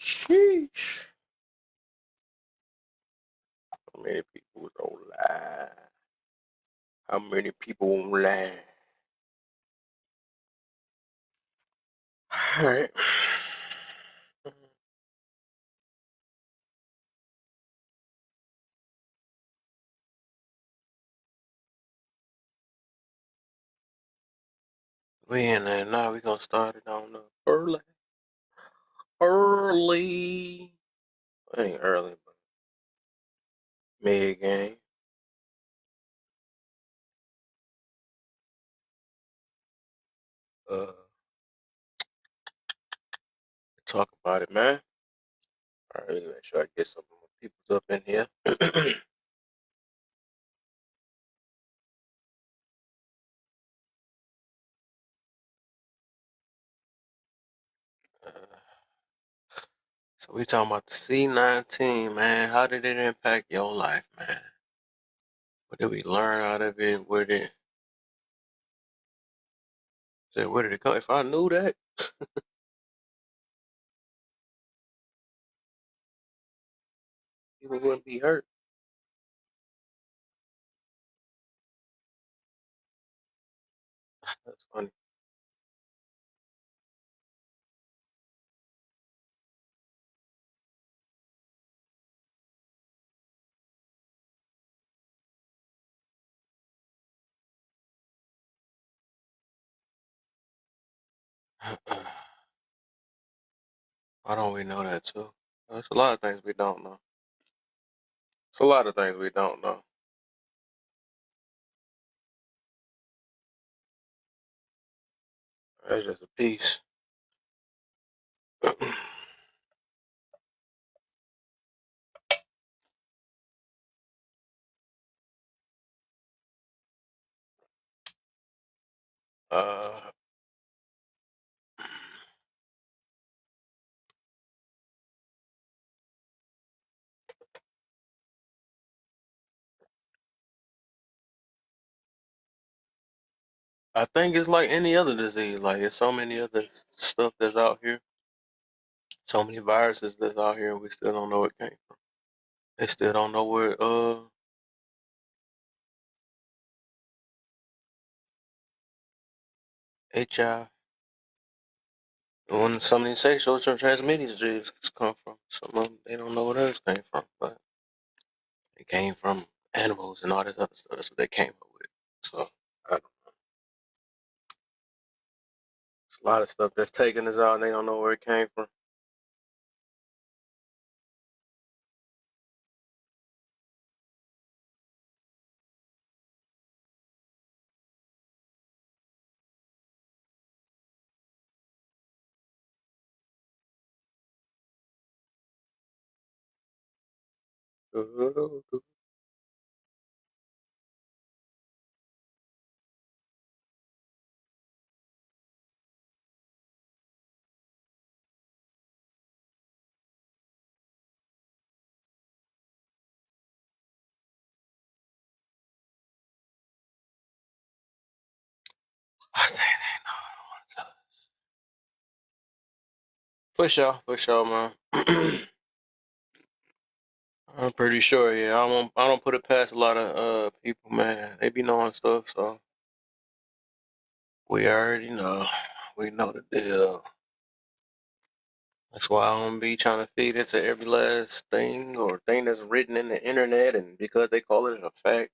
Sheesh. How many people don't lie? How many people won't lie? Alright. We in there now. We gonna start it on early. Early. It ain't early, but mid game. Talk about it, man. All right, let me make sure I get some more people up in here. So we talking about the C19, man. How did it impact your life, man? What did we learn out of it? Where did it come? If I knew that, people wouldn't be hurt. That's funny. Why don't we know that too? There's a lot of things we don't know. It's a lot of things we don't know. That's just a piece. uh, I think it's like any other disease. Like, there's so many other stuff that's out here. So many viruses that's out here, and we still don't know where it came from. They still don't know where HIV. When some of these sexual transmitted diseases come from, some of them they don't know where those came from, but they came from animals and all this other stuff. That's what they came up with. So I don't know. It's a lot of stuff that's taking us out, and they don't know where it came from. I think they know. I don't want to tell us. For sure, man. I'm pretty sure. Yeah, I don't put it past a lot of people, man. They be knowing stuff, so we already know. We know the deal. That's why I don't be trying to feed into every last thing or thing that's written in the internet, and because they call it a fact,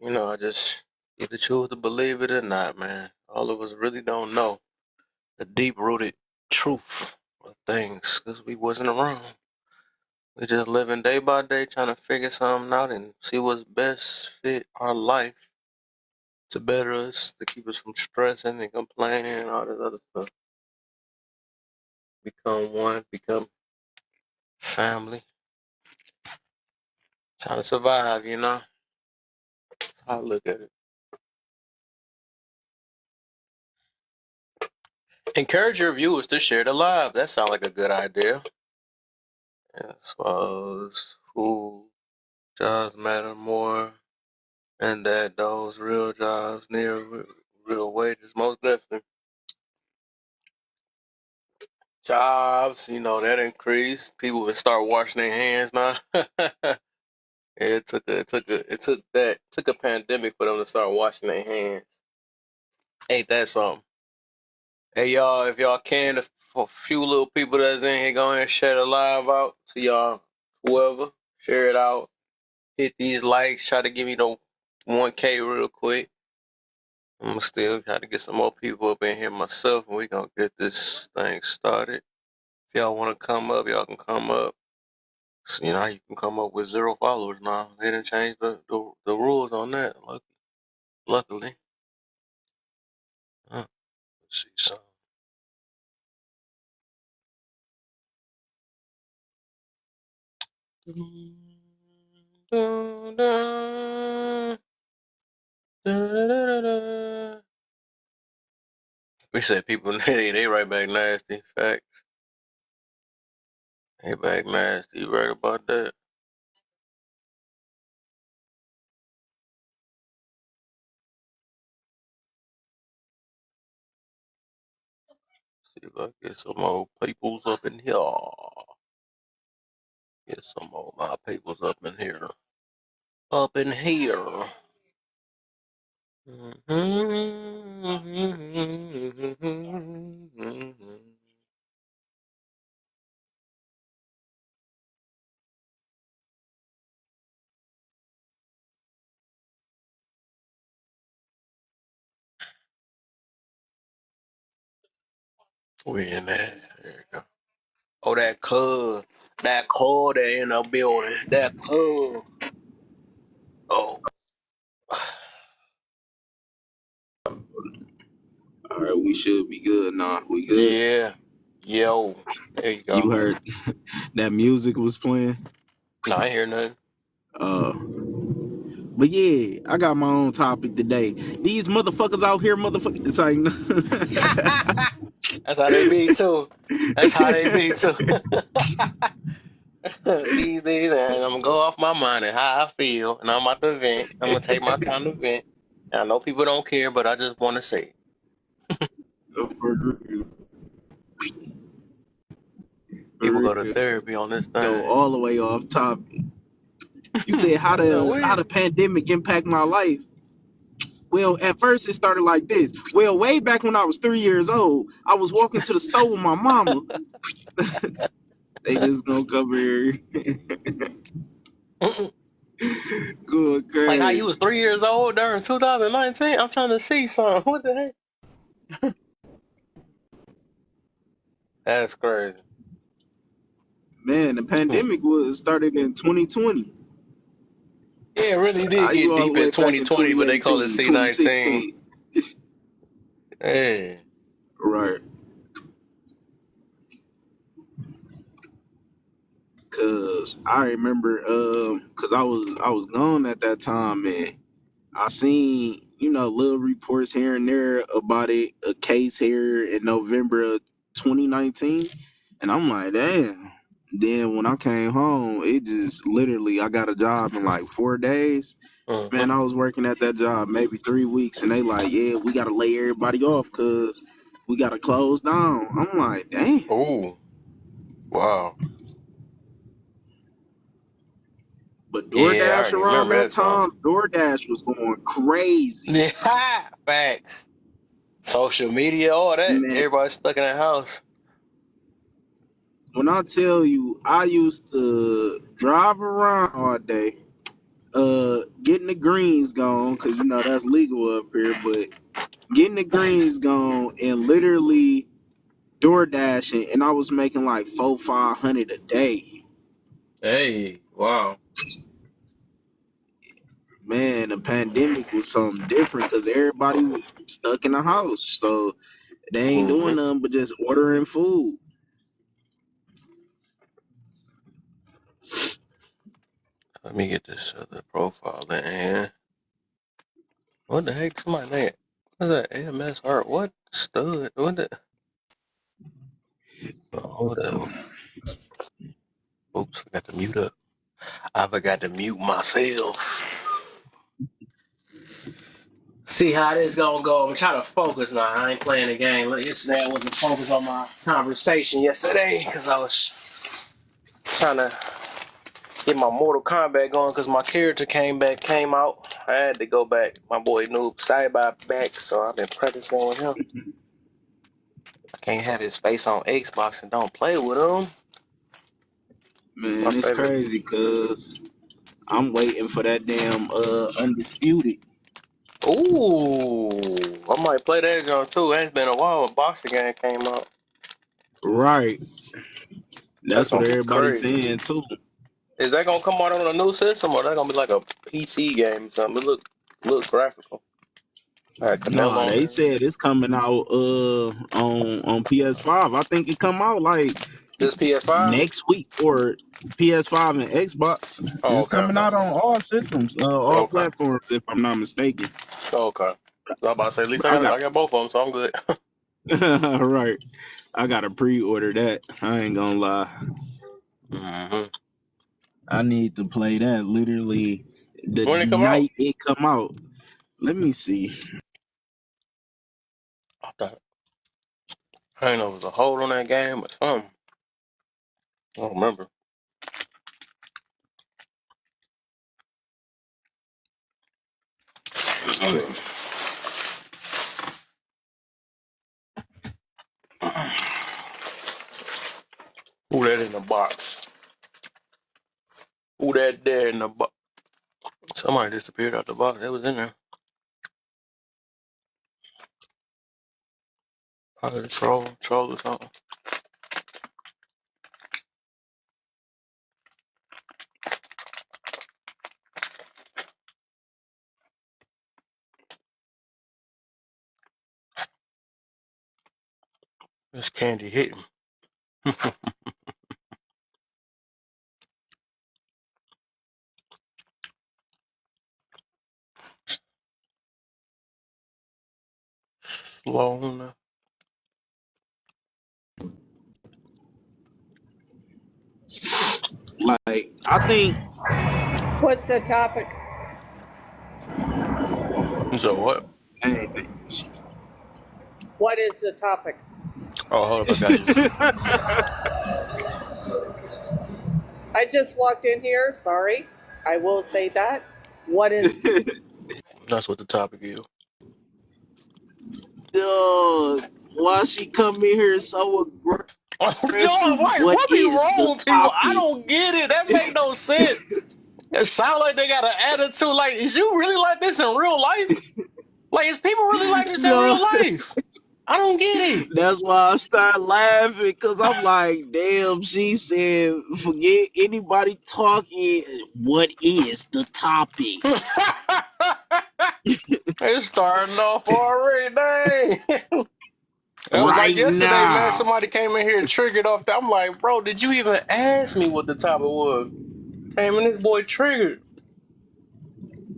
I just either choose to believe it or not, man. All of us really don't know the deep-rooted truth of things because we wasn't around. We just living day by day, trying to figure something out and see what's best fit our life to better us, to keep us from stressing and complaining and all this other stuff. Become one, become family. Trying to survive, That's how I look at it. Encourage your viewers to share the live. That sounds like a good idea. As well as who jobs matter more, and that those real jobs near real wages, most definitely. Jobs, that increased. People would start washing their hands now. It took a pandemic for them to start washing their hands. Ain't that something? Hey y'all, if y'all can, for a few little people that's in here, go ahead and share the live out to y'all, whoever. Share it out. Hit these likes. Try to give me the 1K real quick. I'm gonna still try to get some more people up in here myself, and we gonna get this thing started. If y'all wanna come up, y'all can come up. So, you can come up with 0 followers now. They didn't change the rules on that. Luckily. Let's see something. We said people they right back nasty. Facts. They back nasty. You right about that. See if I get some more peoples up in here. Get some more my peoples up in here. Up in here. We in there. There you go. Oh, that cuz. That cuz that in the building. That cuz. Oh. All right, we should be good now. We good. Yeah. Yo. There you You go. heard that music was playing. No, I ain't hear nothing. Uh, but yeah, I got my own topic today. These motherfuckers out here, motherfuckers. It's like, That's how they be too. That's how they be too. these, and I'm gonna go off my mind and how I feel, and I'm about to vent. I'm gonna take my time to vent. And I know people don't care, but I just want to say, for real, for people go to real. therapy on this Go thing. all the way off topic. You said how No, the pandemic impact my life. Well, at first it started like this. Well, way back when I was 3 years old, I was walking to the store with my mama. They just gonna come here going like how you was crazy. 3 years old during 2019. I'm trying to see something. What the heck? That's crazy. Man, the pandemic was started in 2020. Yeah, it really did You get all the deep in way back in 2020, but they call it 2018, C19. 2016. Hey. Right. Cause I remember cause I was gone at that time, and I seen, little reports here and there about it, a case here in November of 2019. And I'm like, damn. Then when I came home, it just literally, I got a job in like 4 days. Mm-hmm. Man, I was working at that job maybe 3 weeks, and they like, yeah, we got to lay everybody off because we got to close down. I'm like, damn. Ooh. Wow. But Yeah, I DoorDash already around remember that that time. time, DoorDash was going crazy. Yeah, facts. Social media, all that. Man, Everybody's stuck in the house. when I tell you, I used to drive around all day, getting the greens gone, because that's legal up here, but getting the greens gone and literally door dashing, and I was making like 400-500 a day. Hey, wow. Man, the pandemic was something different because everybody was stuck in the house, so they ain't Mm-hmm. doing nothing but just ordering food. Let me get this other profile in here. What the heck? Somebody name? What is that? AMS art? What? Stud? What the? Hold up. Oops, I got to mute up. I forgot to mute myself. See how this gonna go. I'm trying to focus now. I ain't playing the game. Look, yesterday I wasn't focused on my conversation yesterday because I was trying to get my Mortal Kombat going because my character came out. I had to go back. My boy Noob Cyber back, so I've been practicing with him. I can't have his face on Xbox and don't play with him. Man, My it's favorite. crazy because I'm waiting for that damn Undisputed. Ooh, I might play that game too. It's been a while. A boxing game came out. Right. That's That's what gonna be everybody's crazy. saying too. Is that gonna come out on a new system or that gonna be like a PC game or something? It look graphical. I had Canelo Nah, on they there. said it's coming out on PS5. I think it come out like This PS5? next week or PS5 and Xbox. Oh, It's okay, coming okay. out on all systems, all Okay. platforms, if I'm not mistaken. Okay. So I'm about to say at least I I got got both of them, so I'm good. right. I gotta pre-order that. I ain't gonna lie. Mm-hmm. I need to play that literally the When it come out? night it come out. Let me see. I thought I didn't know if it was a hold on that game or something. I don't remember. Who that in the box? Who that there in the box? Somebody disappeared out the box. They was in there. Probably the troll or something. This candy hitting. Sloan. Like I think What's the topic? So what? hey, What is the topic? Oh, hold up, I got you. I just walked in here. Sorry. I will say that. What is That's what the topic is. Dog, why she come in here so aggressive? Dog, What what be is the wrong with people? I topic? don't get it. That make no sense. It sound like they got an attitude. Like, is you really like this in real life? Like, is people really like this in No, real life? I don't get it. that's why I start laughing because I'm like, damn, she said, forget anybody talking. What is the topic? It's starting off already, dang. It was like Right yesterday, man. now. Somebody came in here triggered off that. I'm like, bro, did you even ask me what the topic was? Came in, this boy triggered.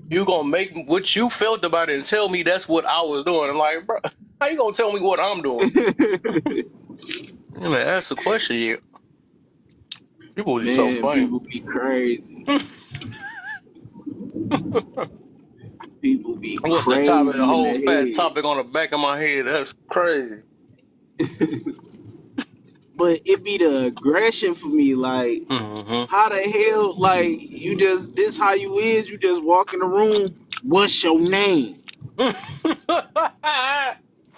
You gonna make what you felt about it and tell me that's what I was doing. I'm like, bro, how you gonna tell me what I'm doing? You know, ask the question yet. People be so Man, funny. people be crazy. People be What's the topic? The crazy in whole fat the topic on the back of my head. That's crazy. head. But it be the aggression for me, like, Mm-hmm. how the hell, like, you just, this how you is, you just walk in the room, what's your name?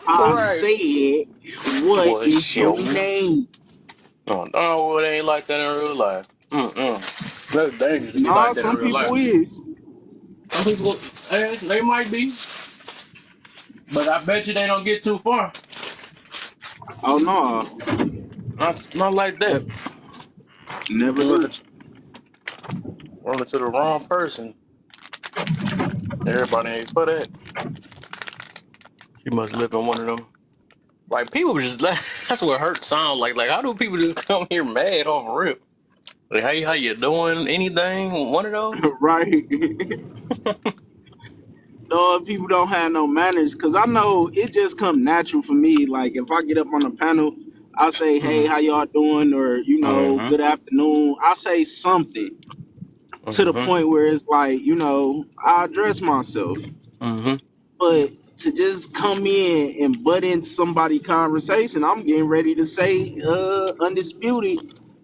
I Right. said, what What's is your your name? No, well, it ain't like that in real life. That's dangerous to be Nah, like that in some real life. people is. Some people, they might be, but I bet you they don't get too far. Oh, no. Not like that. Never Run do. into the wrong person. Everybody ain't for that. You must live in one of them. Like people just that's what hurt sound like. Like how do people just come here mad off rip? Like hey, how you doing? Anything? One of those? Right. No, people don't have no manners, because I know it just come natural for me. Like, if I get up on the panel, I say, hey, how y'all doing? Or, Mm-hmm. good afternoon. I say something to the Mm-hmm. point where it's like, I address myself. Mm-hmm. But to just come in and butt into somebody's conversation, I'm getting ready to say, undisputed,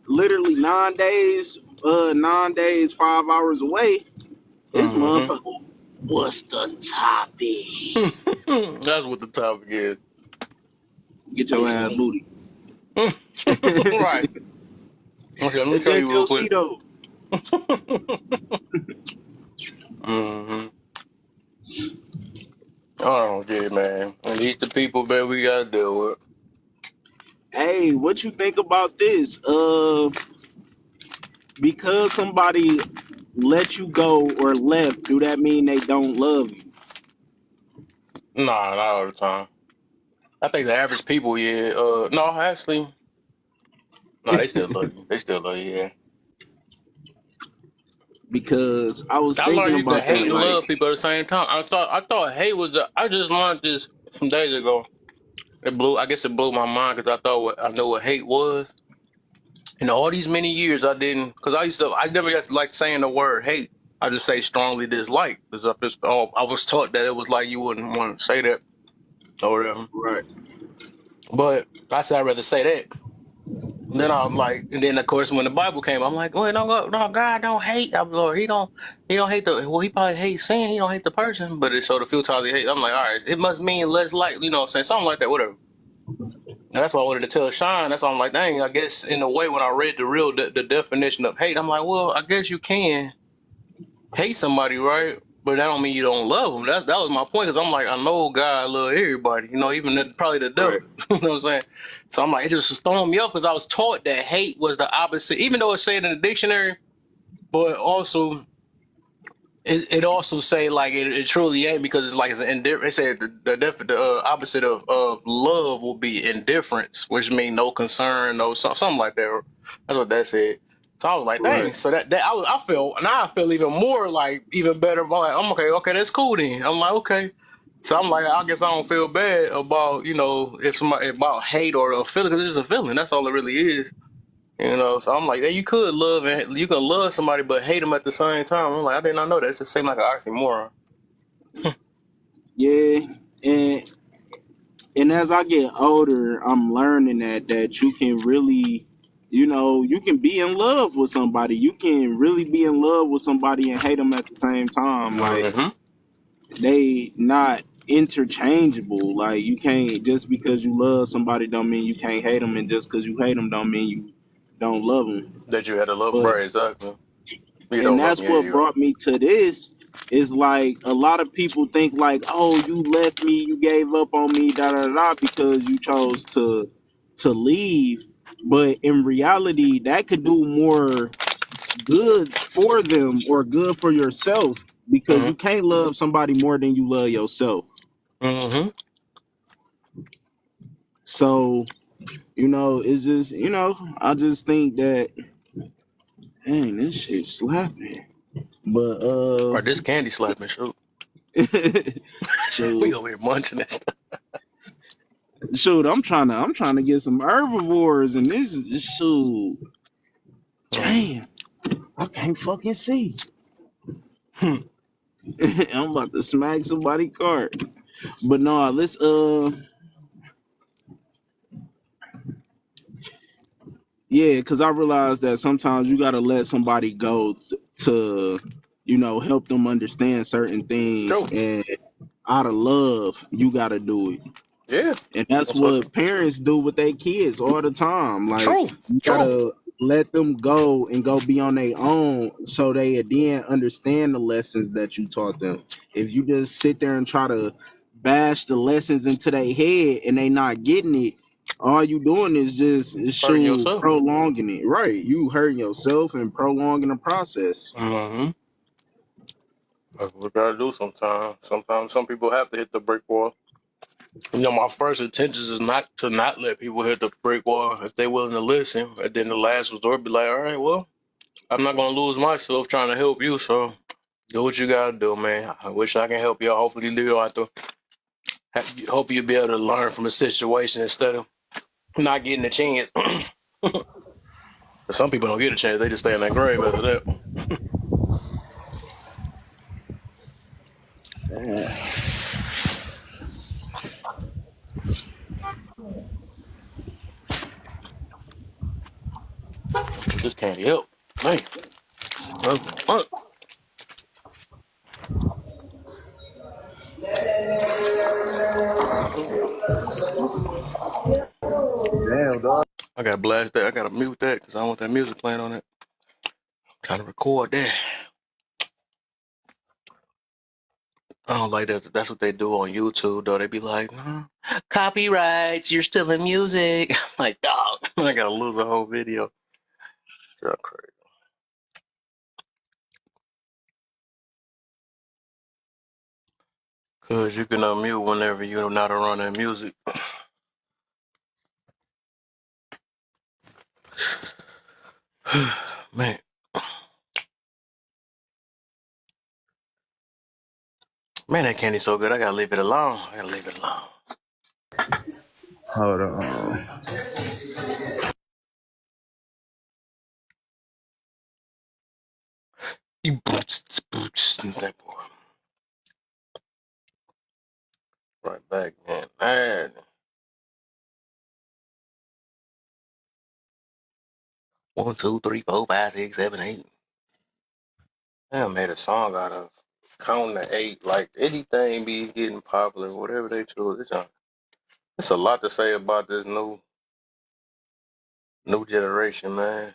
literally 9 days, 5 hours away. This Mm-hmm. motherfucker, what's the topic? That's what the topic is. Get your ass booty. Right. Okay, let me Is show that you real quick. Josito? Mm-hmm. Oh, yeah, man. And these the people that we gotta deal with. Hey, what you think about this? Because somebody let you go or left, do that mean they don't love you? Nah, not all the time. I think the average people, yeah. No, actually, no, they still love you. They still love you, yeah. Because I was I thinking learned you can about hate that, and like, love people at the same time. I thought hate was. I just learned this some days ago. I guess it blew my mind because I know what hate was. And all these many years I didn't, because I never got to like saying the word hate. I just say strongly dislike because I was taught that it was like you wouldn't want to say that or whatever. right, But I said I'd rather say that. And then I'm like, and then of course when the Bible came, I'm like, well, no, God don't hate. I'm Lord, he don't hate well, he probably hates sin. He don't hate the person, but it's so the few times he hates, I'm like, all right, it must mean less like, saying something like that, whatever. And that's why I wanted to tell Sean. That's why I'm like, dang, I guess in a way when I read the definition of hate, I'm like, well, I guess you can hate somebody, right? But that don't mean you don't love them. That was my point. Because I'm like, I know God love everybody. Even probably the devil. right, You know what I'm saying? So I'm like, it just was throwing me off because I was taught that hate was the opposite, even though it's said in the dictionary. But also, it also say like it truly ain't because it's like it's an indifferent. They said the opposite of love will be indifference, which means no concern, no something like that. That's what that said. So I was like, right. dang. So that I feel now I feel even more like even better. I'm like, I'm okay, that's cool then. I'm like, okay. So I'm like, I guess I don't feel bad about if somebody about hate or a feeling because it's just a feeling. That's all it really is. So I'm like, yeah, you could you can love somebody but hate them at the same time. I'm like, I did not know that. It just seemed like an oxymoron. Yeah, and and as I get older, I'm learning that you can really, you can be in love with somebody. You can really be in love with somebody and hate them at the same time. Like, Mm-hmm. they not interchangeable. Like, you can't, just because you love somebody don't mean you can't hate them, and just because you hate them don't mean you don't love them. That you had a love, But right? Exactly. You and don't love that's me, yeah, what you're right. brought me to this, is like, a lot of people think like, oh, you left me, you gave up on me, da da da, because you chose to leave. But in reality, that could do more good for them or good for yourself, because Mm-hmm. you can't love somebody more than you love yourself. Mm-hmm. So, it's just, I just think that, dang, this shit slapping. But Right, this candy slapping, shoot. We shoot, over here munching this. shoot, I'm trying to get some herbivores, and this is just, shoot. Mm-hmm. Damn, I can't fucking see. Hmm. I'm about to smack somebody car. But no, let's yeah, because I realized that sometimes you gotta let somebody go to help them understand certain things, True. and out of love, you gotta do it. Yeah. And that's That's what. what parents do with their kids all the time. Like, True. you True. gotta let them go and go be on their own, so they then understand the lessons that you taught them. If you just sit there and try to bash the lessons into their head and they not getting it, all you doing is just Hurting shoot yourself. prolonging it. Right. You hurting yourself and prolonging the process. Mm-hmm. That's what we gotta do sometimes. Sometimes some people have to hit the brick wall. My first intentions is not to not let people hit the brick wall if they're willing to listen. And then the last resort be like, all right, well, I'm not gonna lose myself trying to help you, so do what you gotta do, man. I wish I can help you. Hopefully, you have to. Hope you'll be able to learn from a situation instead of not getting a chance. Some people don't get a chance; they just stay in that grave after that. Just can't help. Man, what? Damn, dog. I gotta blast that. I gotta mute that because I want that music playing on it. I'm trying to record that. I don't like that. That's what they do on YouTube, though. They be like, no, copyrights, you're stealing music. I'm like, dog, I gotta lose a whole video. It's crazy. Because you can unmute whenever you know how to run that music. Man. Man, that candy's so good. I gotta leave it alone. Hold on. You that boy. Right back, man. 1, 2, 3, 4, 5, 6, 7, 8. I made a song out of counting to 8. Like anything be getting popular, whatever they choose. It's a lot to say about this new generation, man.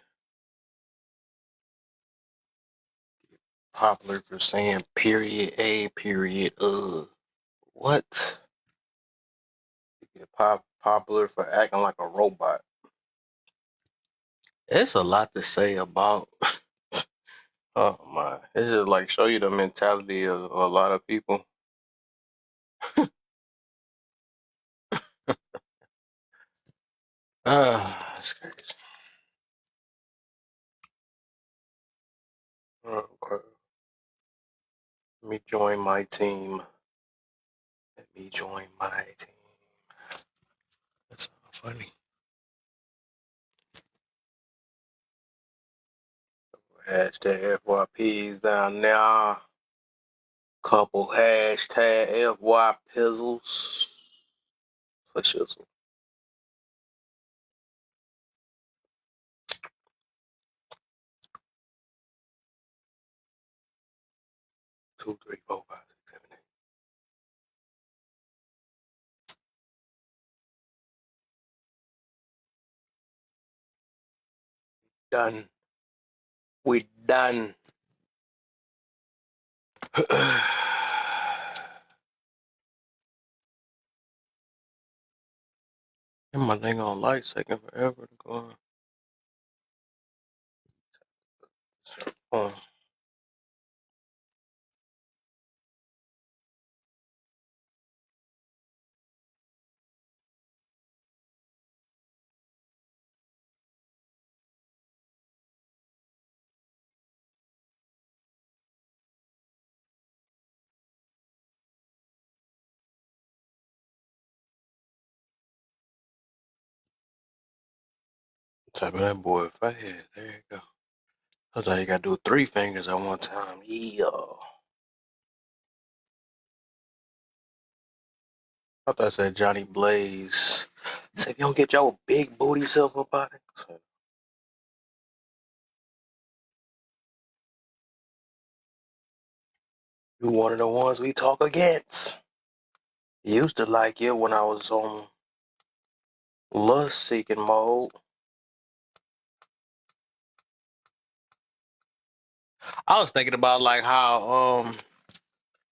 Popular for saying period A, period what? Get popular for acting like a robot. It's a lot to say about. Oh my! It's just like show you the mentality of a lot of people. It's crazy. Okay. Let me join my team. That's funny. Hashtag FYPs down there. Couple hashtag FY pizzles. For shizzle. 2, 3, 4, 5, 6, 7, 8. Done. We done. And my thing on light taking forever to go on. Type of that boy if I had. There you go. That's how you gotta do 3 fingers at one time. Yeah. I thought I said Johnny Blaze. Said if you don't get your big booty self up out it. You one of the ones we talk against. Used to like it when I was on lust seeking mode. I was thinking about like how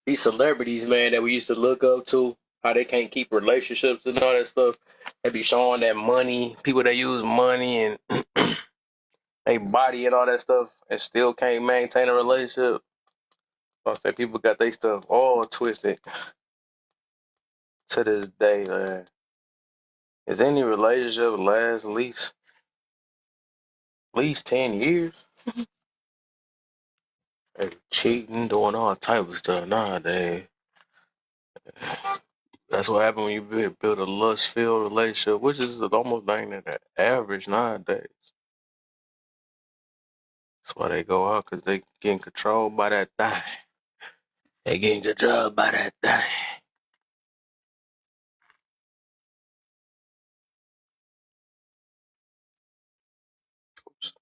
these celebrities, man, that we used to look up to, how they can't keep relationships and all that stuff. They be showing that money, people that use money and they body and all that stuff and still can't maintain a relationship. I say people got their stuff all twisted to this day, man. Is any relationship last at least 10 years? They cheating, doing all type of stuff nowadays. That's what happened when you build a lust-filled relationship, which is almost dang near the average nowadays. That's why they go out, because they getting controlled by that thing. They getting controlled by that thing. Oops.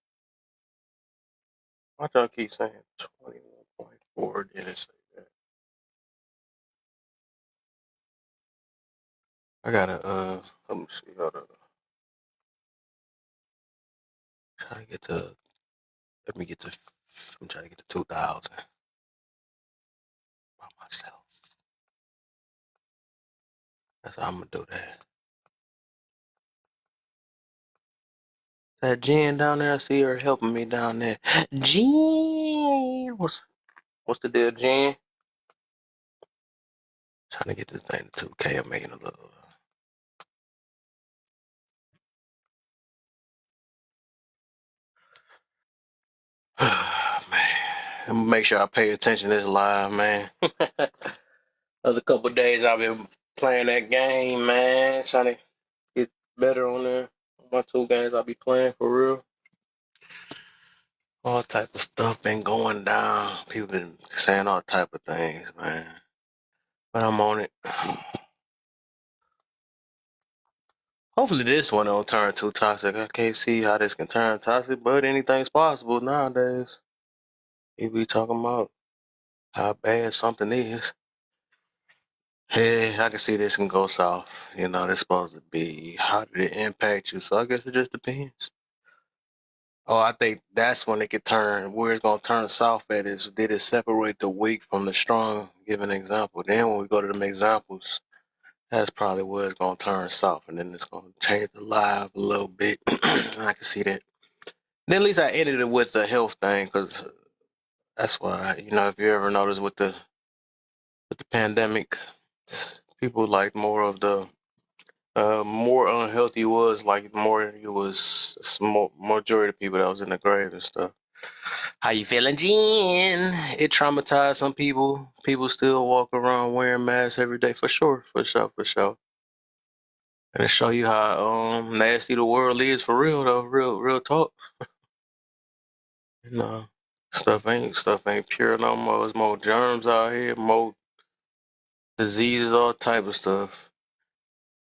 Why y'all keep saying 21.4? Didn't say that. I gotta, let me see. Hold on. Trying to get to, let me get to, I'm trying to get to 2,000 by myself. That's how I'm gonna do that. That Jen down there, I see her helping me down there. Jen, what's the deal, Jen? Trying to get this thing to 2K. I'm making a little. Man, I'm gonna make sure I pay attention to this live, man. Other couple of days I've been playing that game, man. Trying to get better on there. My 2 games I'll be playing for real. All type of stuff been going down. People been saying all type of things, man. But I'm on it. Hopefully this one don't turn too toxic. I can't see how this can turn toxic, but anything's possible nowadays. People be talking about how bad something is. Hey, I can see this can go south. You know, it's supposed to be how did it impact you? So I guess it just depends. Oh, I think that's when it could turn. Where it's gonna turn south at is did it separate the weak from the strong? Give an example. Then when we go to them examples, that's probably where it's gonna turn south, and then it's gonna change the live a little bit. I can see that. Then at least I ended it with the health thing, because that's why, you know, if you ever notice with the pandemic, people like more of the more unhealthy you was, like more you was majority of people that was in the grave and stuff. How you feeling, Jen? It traumatized some people. People still walk around wearing masks every day, for sure, for sure, for sure. And it show you how nasty the world is for real though, real talk. You know, stuff ain't pure no more. There's more germs out here, more diseases, all type of stuff.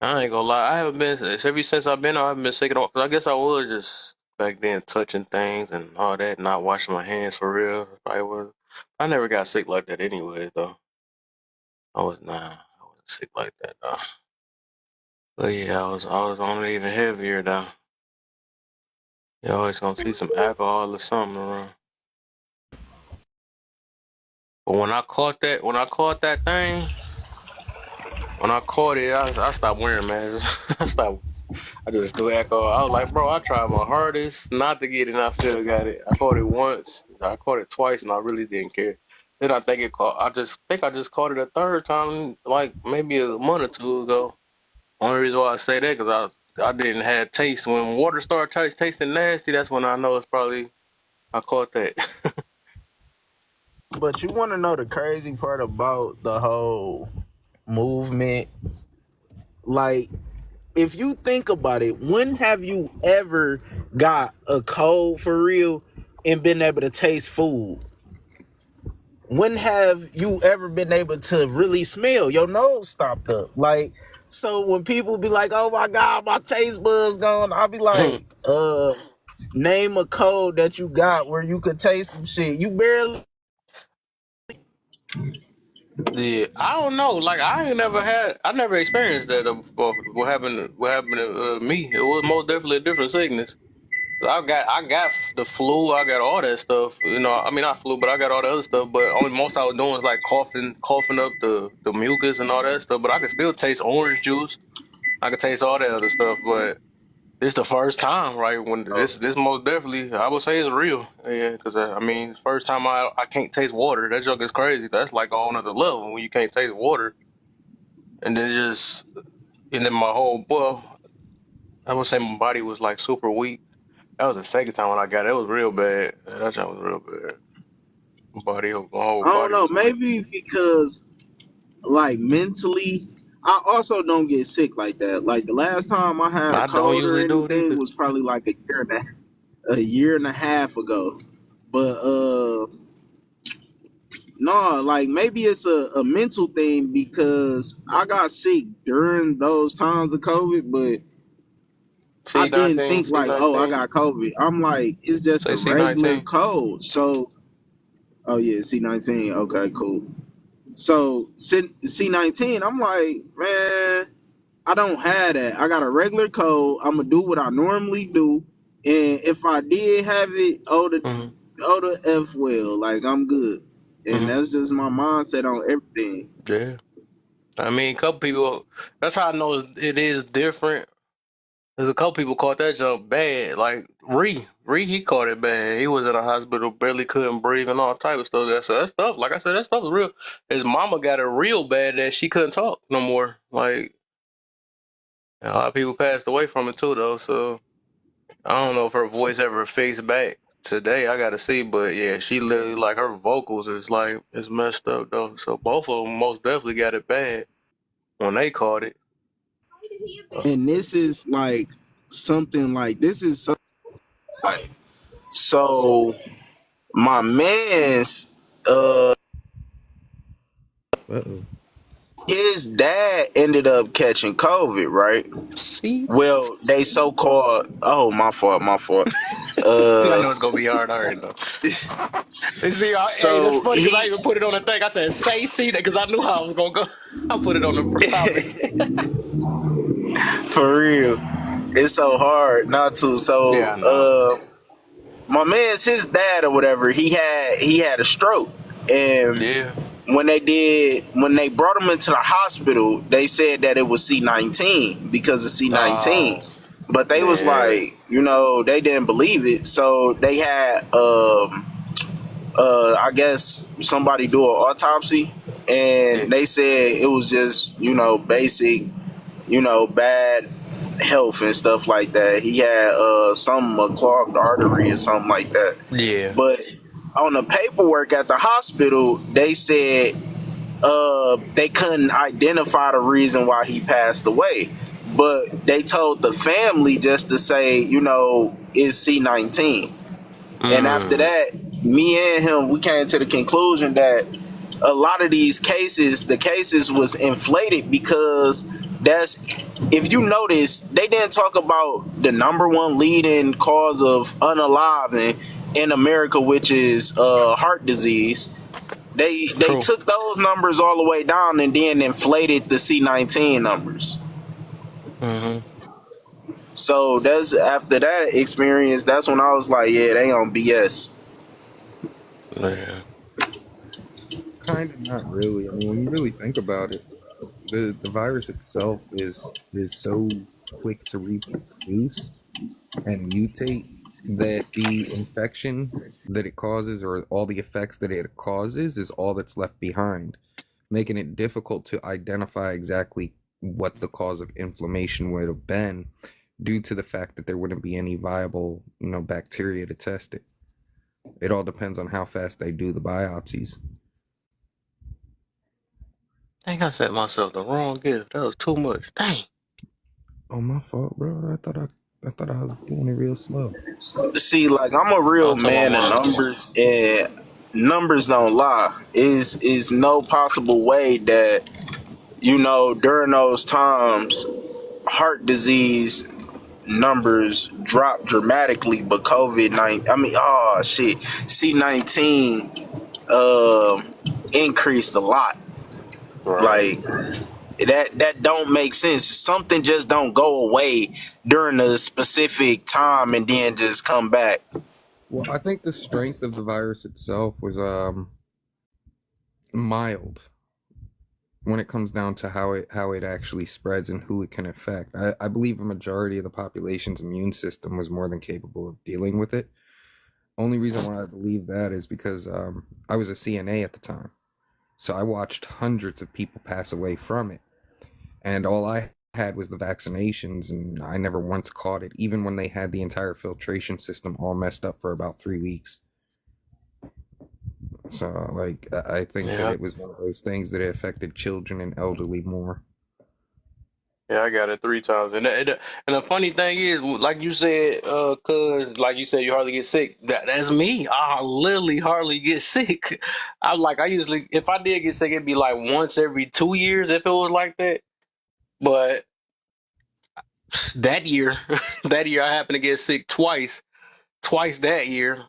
I ain't gonna lie, I haven't been. It's ever since I've been, I haven't been sick at all. 'Cause I guess I was just back then touching things and all that, not washing my hands for real. I was. I never got sick like that anyway, though. I was not. I wasn't sick like that though. But yeah, I was on it even heavier though. You always gonna see some alcohol or something around. But when I caught it, I stopped wearing masks. I just do alcohol. I was like, bro, I tried my hardest not to get it, and I still got it. I caught it once. I caught it twice, and I really didn't care. Then I think it caught. I just caught it a third time, like maybe a month or two ago. Only reason why I say that because I didn't have taste. When water started tasting nasty, that's when I know it's probably I caught that. But you want to know the crazy part about the whole movement? Like, if you think about it, when have you ever got a cold for real and been able to taste food? When have you ever been able to really smell? Your nose stopped up. Like, so when people be like, oh my God, my taste buds gone, I'll be like, name a cold that you got where you could taste some shit. You barely. Yeah, I don't know. Like I never experienced that before. What happened to me? It was most definitely a different sickness. I got the flu. I got all that stuff. You know, I mean not flu, but I got all the other stuff. But only most I was doing was like coughing up the mucus and all that stuff. But I could still taste orange juice. I could taste all that other stuff. But it's the first time, right? When this most definitely, I would say it's real. Yeah, because I mean, first time I can't taste water. That joke is crazy. That's like on another level when you can't taste water, and then my whole I would say my body was like super weak. That was the second time when I got it. It was real bad. That time was real bad. My whole I don't body know, was weak. maybe because like mentally, I also don't get sick like that. Like the last time I had a I don't cold or usually do it anything either. was probably like a year and a half ago. But no, like maybe it's a mental thing because I got sick during those times of COVID, but I didn't C19, think like, oh, I C19. got COVID. I'm like, it's just Say a regular C19. cold. So, oh yeah, C19. Okay, cool. So C19, I'm like, man, I don't have that. I got a regular cold. I'm gonna do what I normally do, and if I did have it, Mm-hmm. oh the f well, like I'm good, and Mm-hmm. that's just my mindset on everything. Yeah. I mean, a couple people. That's how I know it is different. There's a couple people caught that jump bad. Like Ree, he caught it bad. He was in a hospital, barely couldn't breathe, and all type of stuff. That stuff, like I said, that stuff is real. His mama got it real bad that she couldn't talk no more. Like a lot of people passed away from it too, though. So I don't know if her voice ever fades back today. I gotta see, but yeah, she literally like her vocals is like it's messed up though. So both of them most definitely got it bad when they caught it. And this is like something like this is something like so. My man's Uh-oh. his dad ended up catching COVID, right? See, Well, they so called. Oh, my fault. I Uh, know it's gonna be hard. I already know. And see, hey, that's so funny because I he even put it on the thing. I said, "Say see that," because I knew how I was gonna go. I put it on the topic. for real. It's so hard not to. Yeah, I know. My man's his dad or whatever. He had a stroke, and Yeah. when they brought him into the hospital, they said that it was C19 because of C19, Oh, but they was yeah. like, they didn't believe it, so they had I guess somebody do an autopsy, Yeah. and they said it was just basic, bad health and stuff like that. He had some a clogged artery or something like that. Yeah. But on the paperwork at the hospital, they said they couldn't identify the reason why he passed away. But they told the family just to say, it's C19. And after Mm. that, me and him, we came to the conclusion that a lot of these cases, the cases was inflated because that's, if you notice, they didn't talk about the number one leading cause of unaliving in America, which is heart disease. They True. took those numbers all the way down and then inflated the C19 numbers. Mm-hmm. So that's after that experience, that's when I was like, yeah, they on BS. Yeah. Kind of not really. I mean, when you really think about it, the virus itself is so quick to reproduce and mutate that the infection that it causes or all the effects that it causes is all that's left behind, making it difficult to identify exactly what the cause of inflammation would have been due to the fact that there wouldn't be any viable, bacteria to test it. It all depends on how fast they do the biopsies. I think I set myself the wrong gift. That was too much. Dang. Oh, my fault, bro. I thought I was doing it real slow. See, like I'm a I'll real tell my man of mom. numbers, and numbers don't lie. Is no possible way that during those times heart disease numbers dropped dramatically, but COVID-19, I mean, oh shit, C19 increased a lot. Right. Like that don't make sense. Something just don't go away during a specific time and then just come back. Well, I think the strength of the virus itself was mild when it comes down to how it actually spreads and who it can affect. I believe a majority of the population's immune system was more than capable of dealing with it. Only reason why I believe that is because I was a CNA at the time. So I watched hundreds of people pass away from it. And all I had was the vaccinations, and I never once caught it, even when they had the entire filtration system all messed up for about 3 weeks. So, like, I think that Yeah. it was one of those things that it affected children and elderly more. Yeah, I got it 3 times, and the funny thing is, like you said, cause like you said, you hardly get sick. That's me. I literally hardly get sick. I usually, if I did get sick, it'd be like once every 2 years if it was like that. But that year, that year I happened to get sick twice that year.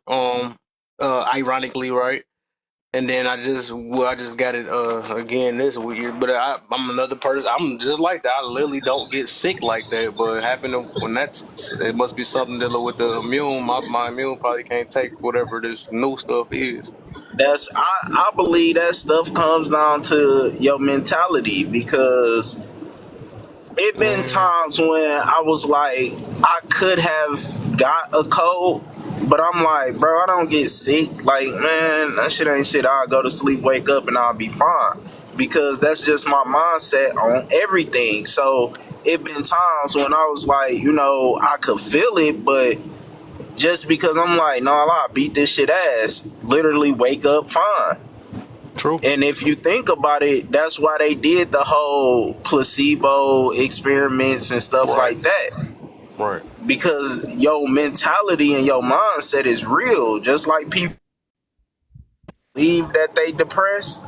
Ironically, right? And then I just got it again this week. But I'm another person. I'm just like that. I literally don't get sick like that. But it must be something dealing with the immune. My immune probably can't take whatever this new stuff is. I believe that stuff comes down to your mentality because it been Mm, times when I was like, I could have got a cold, but I'm like, bro, I don't get sick. Like, man, that shit ain't shit. I'll go to sleep, wake up, and I'll be fine. Because that's just my mindset on everything. So it been times when I was like, I could feel it, but just because I'm like, no, I'll beat this shit ass, literally wake up fine. true. And if you think about it, that's why they did the whole placebo experiments and stuff Right. like that. Right. Because your mentality and your mindset is real. Just like people believe that they depressed,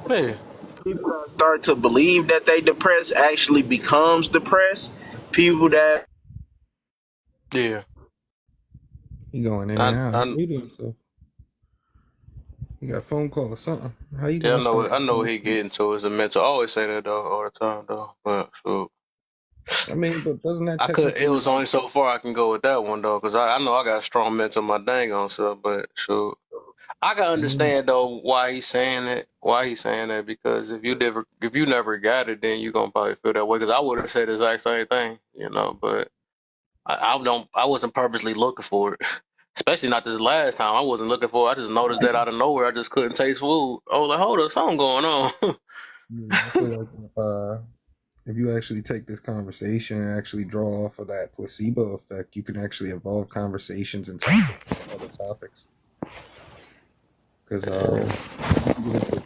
Yeah. people that start to believe that they depressed actually becomes depressed. People that Yeah. He going in and out. How I you doing, so? You got a phone call or something? How you yeah. gonna start? I know what he getting to is a mental. I always say that though all the time though. But so. I mean, but doesn't that I could. It technically? was only so far I can go with that one though, because I know I got a strong mental my dang on stuff. But so I can Mm, understand though why he's saying it. Why he's saying that because if you never got it, then you gonna probably feel that way. Because I would have said the exact same thing, you know. But I wasn't purposely looking for it. Especially not this last time. I wasn't looking for it. I just noticed that out of nowhere. I just couldn't taste food. I was like, hold up, something going on. yeah, I feel like if you actually take this conversation and actually draw off of that placebo effect, you can actually evolve conversations and topics, other topics. Because you can get into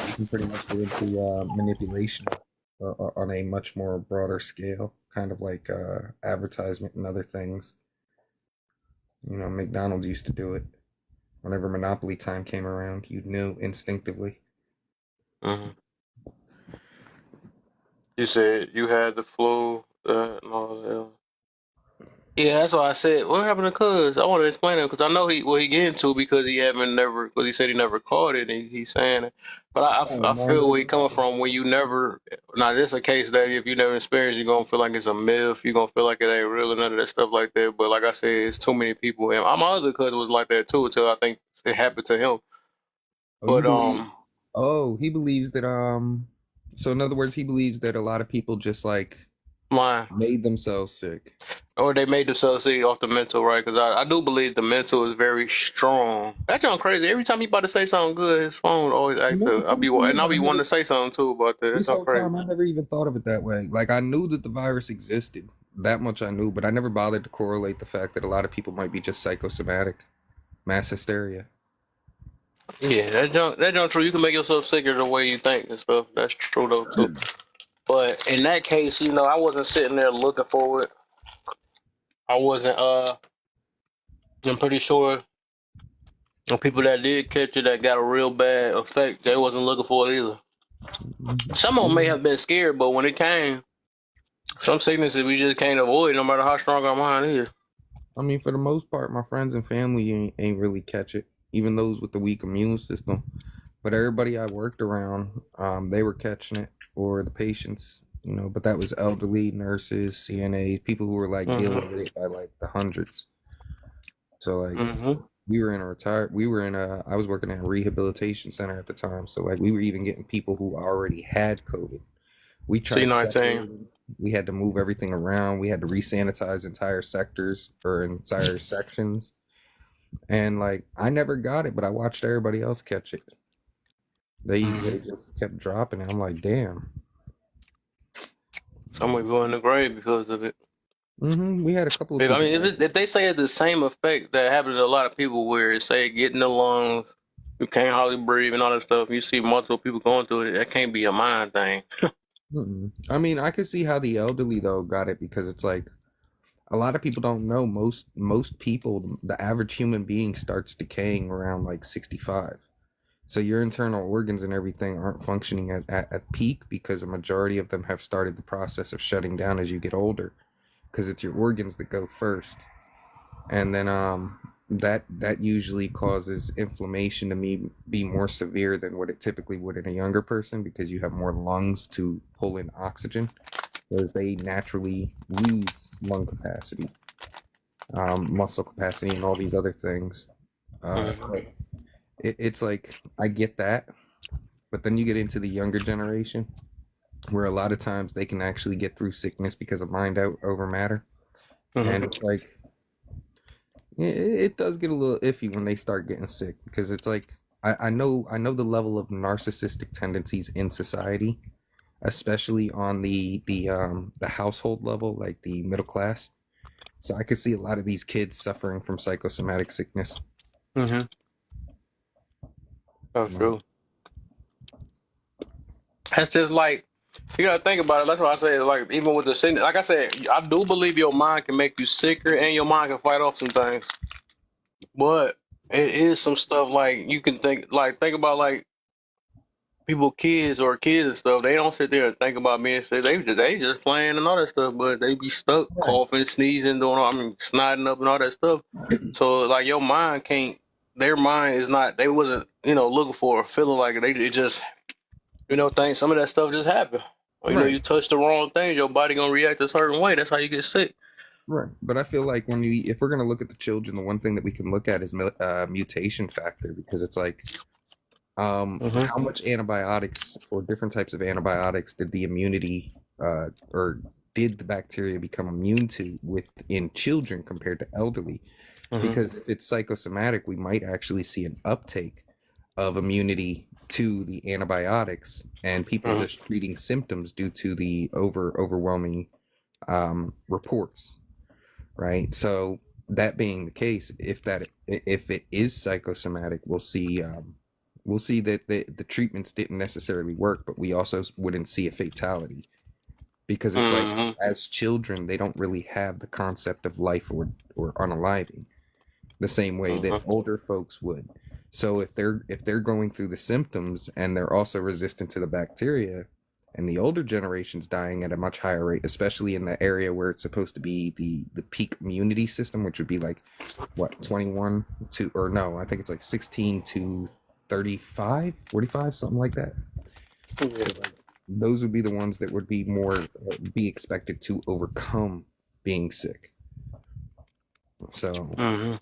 you can pretty much get into manipulation on a much more broader scale, kind of like advertisement and other things. You know, McDonald's used to do it. Whenever Monopoly time came around, you knew instinctively. hmm You said you had the flu, and all that. Yeah, that's why I said, what happened to Cuz? I want to explain it because I know what he getting to because because he said he never caught it. And he's saying it, but Oh, I feel where he no. coming from when you never. Now this a case that if you never experienced, you're gonna feel like it's a myth. You're gonna feel like it ain't real and none of that stuff like that. But like I said, it's too many people. And my other cousin was like that too until I think it happened to him. Oh, you But believe? Oh, he believes that. So in other words, he believes that a lot of people just like my made themselves sick. Or they made themselves sick off the mental, right? Because I do believe the mental is very strong. That sounds crazy. Every time he about to say something good, his phone always You act know, the up. funny thing And is, I'll I be never wanting to say something too about that. That this sounds whole crazy. time I never even thought of it that way. Like I knew that the virus existed. That much I knew, but I never bothered to correlate the fact that a lot of people might be just psychosomatic, mass hysteria. Yeah, that junk true. You can make yourself sicker the way you think and stuff. That's true though too. But in that case, I wasn't sitting there looking for it. I wasn't. I'm pretty sure the people that did catch it that got a real bad effect, they wasn't looking for it either. Some of them may Yeah. have been scared, but when it came. Some sicknesses we just can't avoid, no matter how strong our mind is. I mean, for the most part, my friends and family ain't really catch it, even those with the weak immune system. But everybody I worked around, they were catching it, or the patients, But that was elderly, nurses, CNAs, people who were like dealing Mm-hmm. with it by like the hundreds. So like Mm-hmm. I was working at a rehabilitation center at the time. So like we were even getting people who already had COVID. We tried C19. separating. We had to move everything around. We had to resanitize entire sectors or entire sections. And like I never got it, but I watched everybody else catch it. They Mm-hmm. just kept dropping it. I'm like, damn. Some will go in the grave because of it. We had a couple of I people mean, die. if they say it's the same effect that happens to a lot of people, where it say get in the lungs, you can't hardly breathe and all that stuff, you see multiple people going through it. That can't be a mind thing. Mm-mm. I mean, I could see how the elderly though got it because it's like a lot of people don't know most people, the average human being starts decaying around like 65. So your internal organs and everything aren't functioning at peak because a majority of them have started the process of shutting down as you get older because it's your organs that go first. And then that usually causes inflammation to be more severe than what it typically would in a younger person because you have more lungs to pull in oxygen, whereas they naturally lose lung capacity, muscle capacity, and all these other things. Mhm. But it's like I get that, but then you get into the younger generation where a lot of times they can actually get through sickness because of mind out over matter, and Mhm. it's like it does get a little iffy when they start getting sick because it's like I know the level of narcissistic tendencies in society, especially on the household level, like the middle class. So I could see a lot of these kids suffering from psychosomatic sickness. Mhm. That's Um, true. That's just like you gotta think about it. That's why I say, like, even with the sickness, like I said, I do believe your mind can make you sicker and your mind can fight off some things. But it is some stuff like you can think about like people, kids or kids and stuff. They don't sit there and think about being sick. They just playing and all that stuff, but they be stuck right, coughing, sneezing, doing all, I mean, snotting up and all that stuff. So like your mind can't. Their mind is not. They wasn't looking for or feeling like it. It just think some of that stuff just happened. Or, right, you touch the wrong things, your body gonna react a certain way. That's how you get sick. right. But I feel like if we're gonna look at the children, the one thing that we can look at is mutation factor because it's like Hmm. how much antibiotics or different types of antibiotics did the immunity or did the bacteria become immune to within children compared to elderly? Hmm. Because if it's psychosomatic, we might actually see an uptake of immunity to the antibiotics and people Hmm. just treating symptoms due to the overwhelming reports, right? So that being the case, if it is psychosomatic, we'll see that the treatments didn't necessarily work, but we also wouldn't see a fatality because it's like Hmm. as children they don't really have the concept of life or unaliving the same way that Hmm. older folks would. So if they're going through the symptoms and they're also resistant to the bacteria, and the older generation's dying at a much higher rate, especially in the area where it's supposed to be the peak immunity system, which would be like what 21 to or no, I think it's like 16 to 35, 45, something like that. Yeah. So like those would be the ones that would be more be expected to overcome being sick. So Hmm.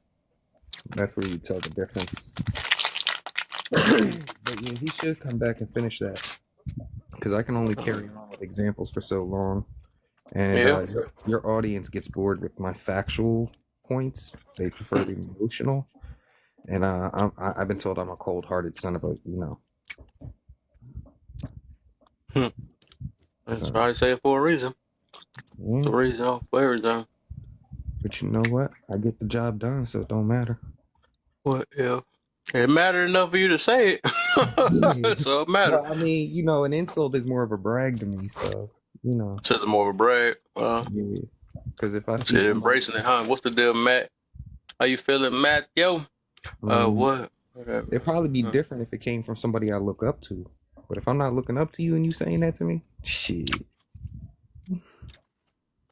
that's where you tell the difference. But yeah, he should come back and finish that because I can only carry on with examples for so long, and Yeah. your audience gets bored with my factual points. They prefer the emotional, and I've been told I'm a cold-hearted son of a Hmm. That's So why I say it for a reason. yeah. The reason for everything. But you know what? I get the job done, so it don't matter. What if it mattered enough for you to say it? Yeah. So it mattered. Well, I mean, an insult is more of a brag to me, so you know, Says more of a brag. yeah. Because if I see Said somebody, embracing it, huh? What's the deal, Matt? How you feeling, Matt? Yo. I mean, What? Whatever. it'd probably be different if it came from somebody I look up to. But if I'm not looking up to you and you saying that to me, shit,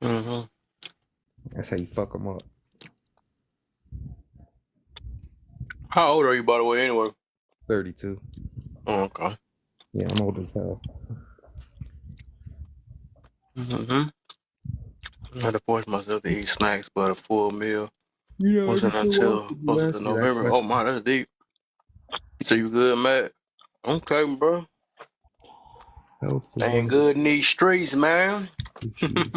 Mm-hmm. that's how you fuck them up. How old are you, by the way, anyway? 32. Oh, okay. Yeah, I'm old as hell. Mm-hmm. I had to force myself to eat snacks, but a full meal I wasn't just so until often you closer to ask me that November. Oh, question. my, that's deep. So you good, Matt? Okay, bro. Health Staying preserve good in these streets, man. issues.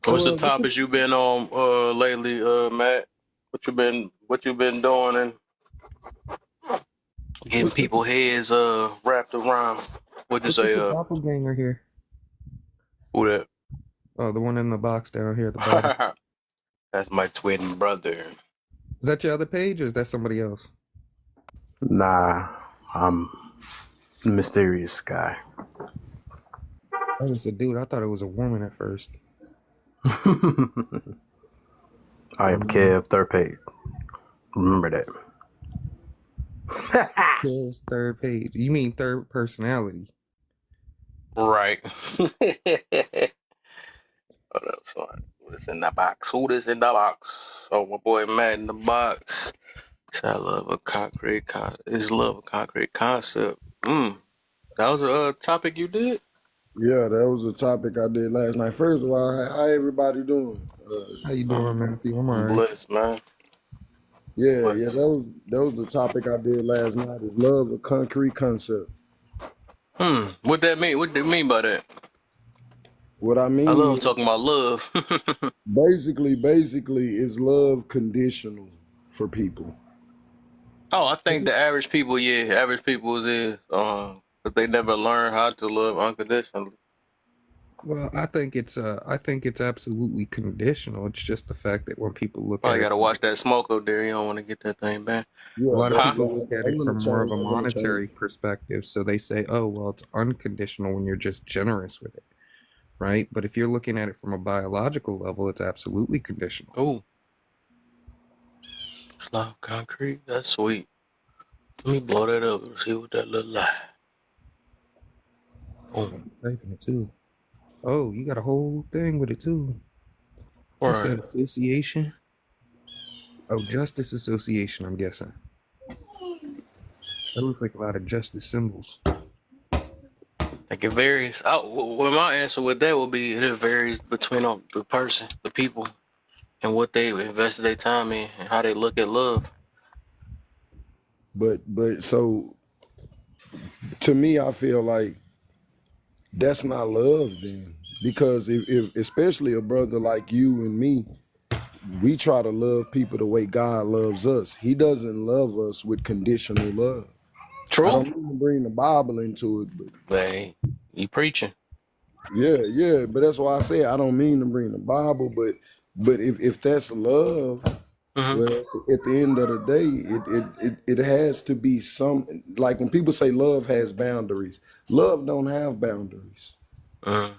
What's So, the what's topics you been on lately, Matt? What you been doing and getting what's with people the heads wrapped around? What'd you what's with say, the doppelganger here? who Oh, the one in the box down here at the bottom. that? That's my twin brother. Is that your other page or is that somebody else? Nah, I'm a mysterious guy. Oh, it's a dude. I thought it was a woman at first. I am Um, Kev Third Page. Remember that. yes, third page. You mean third personality? Right. What else? What is in the box? Who is in the box? Oh, my boy Matt in the box. I love a concrete His love a concrete concept. That was a topic you did. Yeah, that was a topic I did last night. First of all, how everybody doing? How you doing, I'm Matthew? I'm alright. blessed, man. Yeah, Blessed. that was the topic I did last night. Is love a concrete concept? What that mean? What do you mean by that? What I I mean love is talking about love. basically, is love conditional for people? Oh, I think the average people, average people but they never learn how to love unconditionally. Well, I think it's absolutely conditional. It's just the fact that when people look at Probably it gotta from watch that smoke up there. You don't want to get that thing back. a Yeah, lot of but, Huh? but people look at I'm it gonna from more of change. a I'm gonna change. monetary perspective. So they say, oh, well, it's unconditional when you're just generous with it, right? But if you're looking at it from a biological level, it's absolutely conditional. Ooh, it's not concrete. That's sweet. Let me blow that up and see what that look like. Boom. I'm typing it too. Oh, you got a whole thing with it too. What's Right. that association? Oh, Justice Association, I'm guessing. That looks like a lot of justice symbols. Like it varies. Well, my answer with that would be it varies between the person, the people, and what they invested their time in and how they look at love. But so to me, I feel like that's not love then, because if especially a brother like you and me, we try to love people the way God loves us. He doesn't love us with conditional love. I True. don't mean to bring the Bible into it, but Hey, you preaching. yeah. But that's why I say I don't mean to bring the Bible, but if that's love, Mm-hmm. well, at the end of the day, it has to be some, like when people say love has boundaries. Love don't have boundaries. Mm.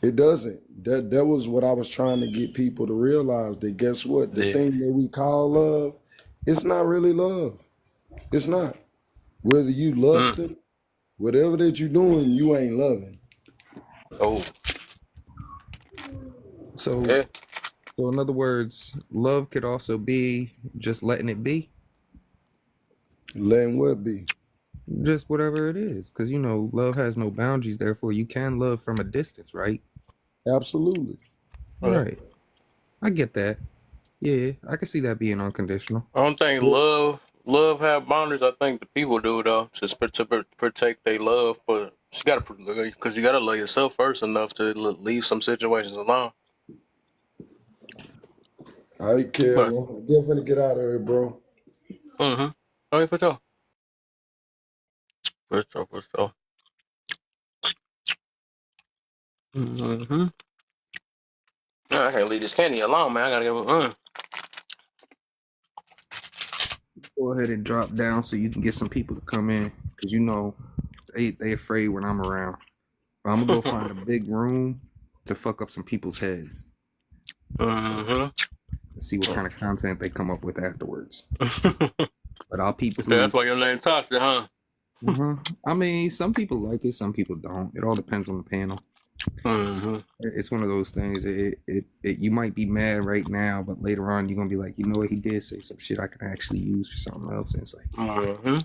It doesn't. That was what I was trying to get people to realize, that guess what? The Yeah. thing that we call love, it's not really love. It's not. Whether you Mm. lusting, whatever that you're doing, you ain't loving. Oh, So, yeah. so in other words, love could also be just letting it be, Letting what be? just whatever it is. Because, you know, love has no boundaries. Therefore, you can love from a distance, right? Absolutely. Yeah. Right. I get that. Yeah, I can see that being unconditional. I don't think But love have boundaries. I think the people do though, just to protect their love. But you gotta, because you gotta love yourself first enough to leave some situations alone. I don't care. But I'm definitely get out of here, bro. oh yeah, for sure, for sure. Mm-hmm. I can't leave this candy alone, man. I gotta get. Go ahead and drop down so you can get some people to come in. Because, you know, they afraid when I'm around. But I'm going to go find a big room to fuck up some people's heads Mm-hmm. and see what kind of content they come up with afterwards. Mm-hmm. But I'll people who. That's why your name Toxic, huh? I mean, some people like it, some people don't. It all depends on the panel. Mm-hmm. It's one of those things. You might be mad right now, but later on you're gonna be like, you know what, he did say some shit I can actually use for something else. And it's like, Mm-hmm.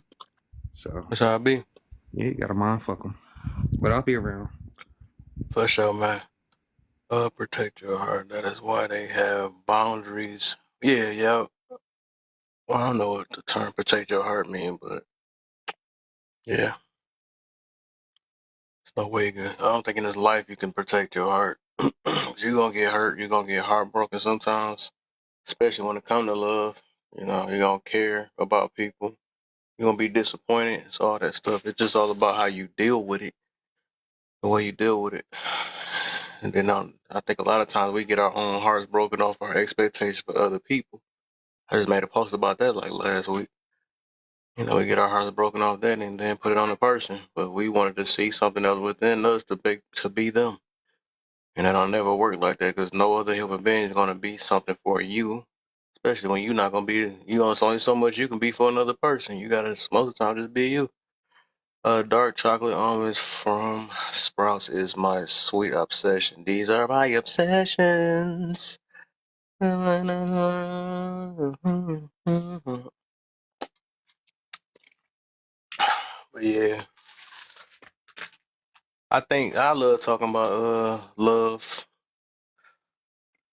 so That's how I be. yeah, you gotta mind fuck them. But I'll be around. For sure, man. Protect your heart. That is why they have boundaries. Yeah. Well, I don't know what the term protect your heart mean, but yeah, it's no way good. I don't think in this life you can protect your heart. 'Cause you're gonna get hurt. You're gonna get heartbroken sometimes, especially when it comes to love. You know, you're gonna care about people. You're gonna be disappointed. It's all that stuff. It's just all about how you deal with it, the way you deal with it. And then I think a lot of times we get our own hearts broken off our expectations for other people. I just made a post about that like last week. We get our hearts broken off that and then put it on the person. But we wanted to see something else within us to be them. And that'll never work like that because no other human being is going to be something for you, especially when you're not going to be, it's only so much you can be for another person. You got to, most of the time, just be you. Dark chocolate almonds from Sprouts is my sweet obsession. These are my obsessions. But yeah, I think I love talking about love.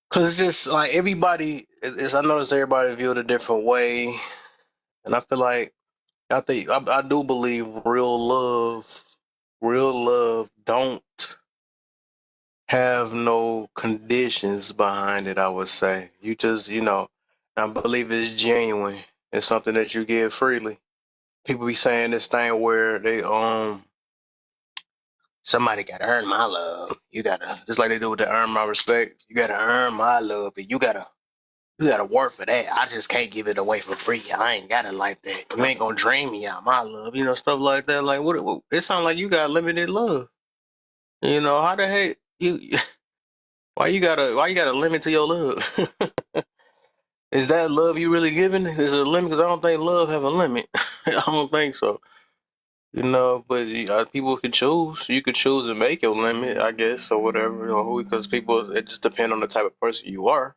Cause it's just like everybody I noticed everybody view it a different way. And I feel like I do believe real love don't have no conditions behind it, I would say. You just, I believe it's genuine. It's something that you give freely. People be saying this thing where somebody gotta earn my love. You gotta, just like they do with the earn my respect, you gotta earn my love, and you gotta work for that. I just can't give it away for free. I ain't got it like that. You ain't gonna drain me out my love, stuff like that. Like what it sounds like you got limited love. How the heck you why you gotta limit to your love? Is that love you really giving? Is it a limit? Because I don't think love have a limit. I don't think so. But people can choose. You could choose to make your limit, I guess, or whatever. Because people, it just depends on the type of person you are.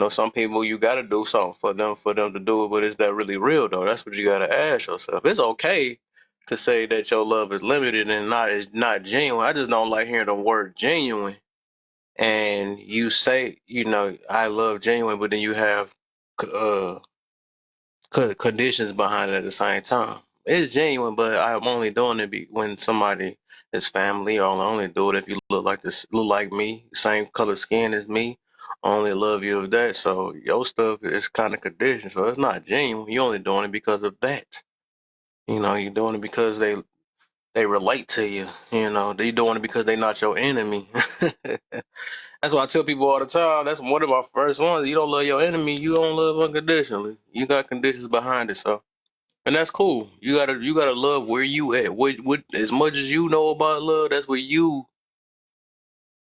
Some people you gotta do something for them to do it, but is that really real though? That's what you gotta ask yourself. It's okay to say that your love is limited and not genuine. I just don't like hearing the word genuine. And you say, I love genuine, but then you have uh conditions behind it at the same time. It's genuine, but I'm only doing it when somebody is family, or I'll only do it if you look like me, same color skin as me. I only love you of that. So your stuff is kind of conditioned. So it's not genuine. You're only doing it because of that. You're doing it because they relate to you. They're doing it because they're not your enemy. That's why I tell people all the time. That's one of my first ones. You don't love your enemy. You don't love unconditionally. You got conditions behind it. So. And that's cool. You gotta love where you at. What as much as you know about love, that's where you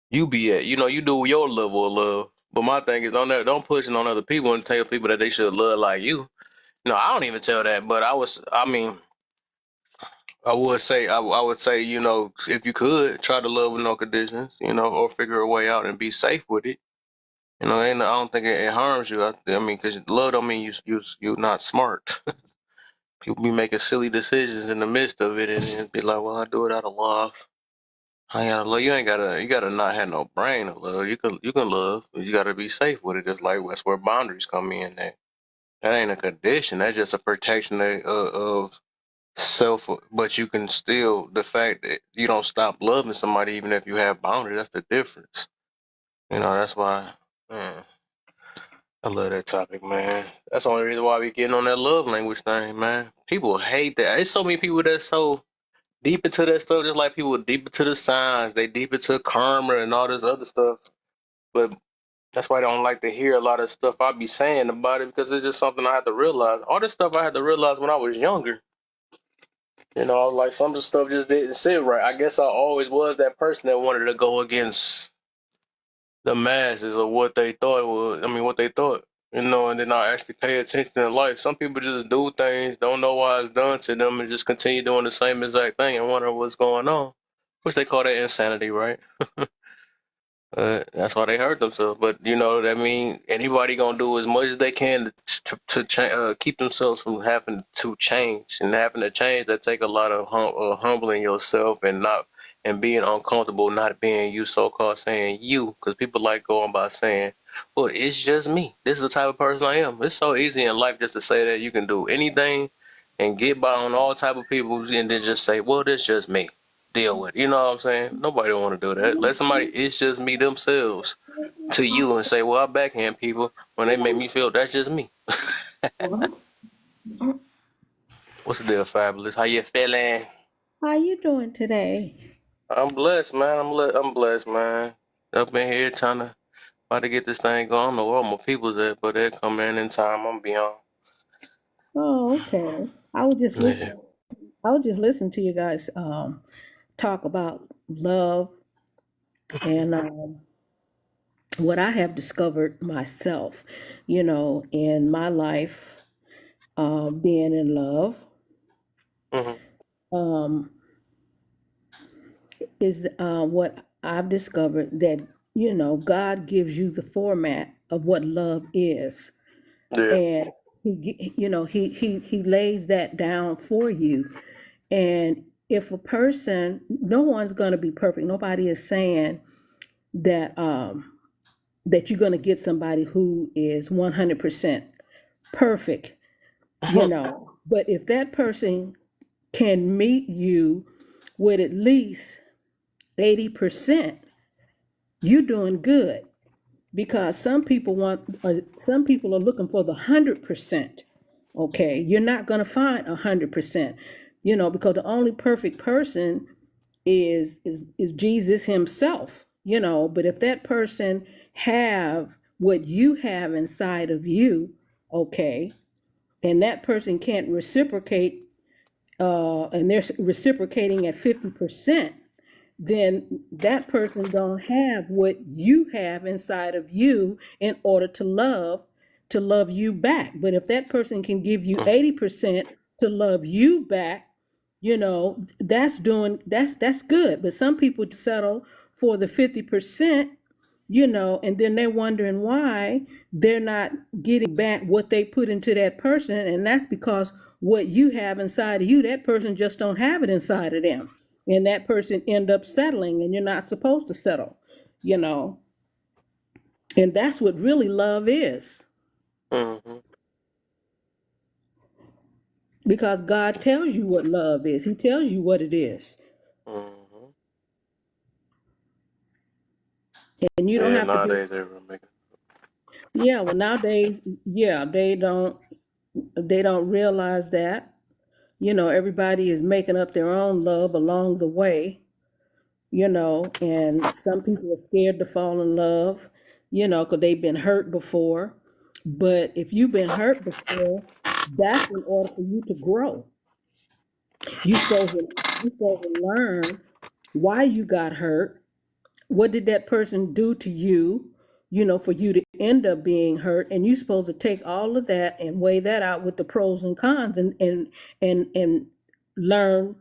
be at. You do your level of love. But my thing is on that, don't push it on other people and tell people that they should love like you. No, I don't even tell that. But I would say, if you could try to love with no conditions, or figure a way out and be safe with it. And I don't think it harms you. I mean, because love don't mean you're not smart. People be making silly decisions in the midst of it, and then be like, "Well, I do it out of love. I ain't gotta love. You gotta not have no brain to love. You can love, but you gotta be safe with it. Just like that's where boundaries come in. That ain't a condition. That's just a protection of self. But you can still the fact that you don't stop loving somebody even if you have boundaries. That's the difference. That's why. Man, I love that topic, man. That's the only reason why we getting on that love language thing, man. People hate that. There's so many people that's so deep into that stuff, just like people deep into the signs, they deep into karma and all this other stuff. But that's why I don't like to hear a lot of stuff I be saying about it because it's just something I had to realize. All this stuff I had to realize when I was younger. Like some of the stuff just didn't sit right. I guess I always was that person that wanted to go against the masses of what they thought was. I mean, what they thought. And then I actually pay attention in life. Some people just do things, don't know why it's done to them, and just continue doing the same exact thing and wonder what's going on. Which they call that insanity, right? That's why they hurt themselves. But that mean anybody gonna do as much as they can to keep themselves from having to change and having to change. That take a lot of humbling yourself and being uncomfortable, not being you, so called saying you, because people like going by saying, "Well, it's just me. This is the type of person I am." It's so easy in life just to say that you can do anything and get by on all type of people, and then just say, "Well, this just me." Deal with it. You know what I'm saying? Nobody want to do that. Let somebody, it's just me themselves to you and say, well, I backhand people when they make me feel that's just me. What's the deal, Fabulous? How you feeling? How you doing today? I'm blessed, man. I'm blessed, man. Up in here trying to get this thing going. I don't know where all my people's at, but they'll come in time. I'm gonna be on. Oh, okay. I was just Yeah. listening. I was just listening to you guys talk about love and what I have discovered myself, in my life, being in love, Hmm. um, is what I've discovered that, God gives you the format of what love is. Yeah. And he lays that down for you. And if a person, no one's going to be perfect. Nobody is saying that that you're going to get somebody who is 100% perfect, but if that person can meet you with at least 80%, you're doing good. Because some people are looking for the 100%. Okay, you're not going to find 100%, because the only perfect person is Jesus himself, but if that person have what you have inside of you, okay, and that person can't reciprocate, and they're reciprocating at 50%, then that person don't have what you have inside of you in order to love you back. But if that person can give you 80% to love you back, that's good. But some people settle for the 50%, and then they're wondering why they're not getting back what they put into that person. And that's because what you have inside of you, that person just don't have it inside of them. And that person end up settling, and you're not supposed to settle, you know. And that's what really love is. Hmm. Because God tells you what love is. He tells you what it is. Hmm. And you don't Yeah. have to be, Nowadays, everyone making. yeah, well nowadays, yeah, they don't realize that. Everybody is making up their own love along the way, and some people are scared to fall in love, because they've been hurt before. But if you've been hurt before, that's in order for you to grow. You supposed to learn why you got hurt. What did that person do to you, for you to end up being hurt? And you're supposed to take all of that and weigh that out with the pros and cons, and learn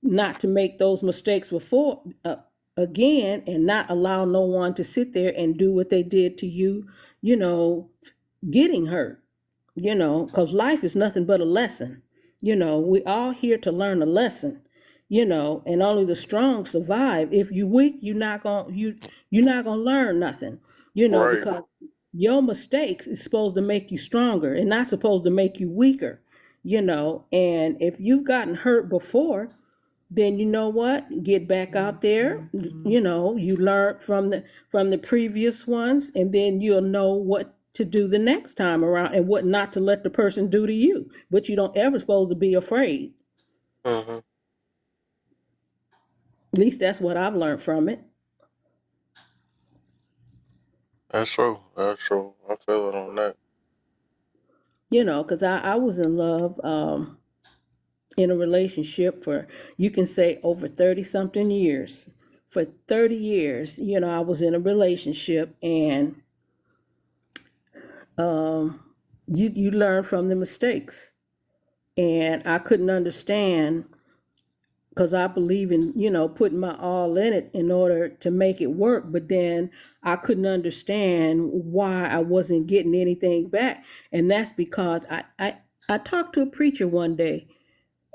not to make those mistakes before again, and not allow no one to sit there and do what they did to you, you know, getting hurt, because life is nothing but a lesson. We all here to learn a lesson, and only the strong survive. If you weak, you're not gonna learn nothing, Right. because your mistakes is supposed to make you stronger and not supposed to make you weaker, and if you've gotten hurt before, then you know what? Get back out there. You learn from the previous ones, and then you'll know what to do the next time around and what not to let the person do to you. But you don't ever supposed to be afraid. Hmm. At least that's what I've learned from it. That's true. That's true. I feel it on that. Because I was in love, in a relationship for, you can say, over 30 something years. For 30 years, I was in a relationship, and you learn from the mistakes. And I couldn't understand, because I believe in, putting my all in it in order to make it work. But then I couldn't understand why I wasn't getting anything back. And that's because I talked to a preacher one day,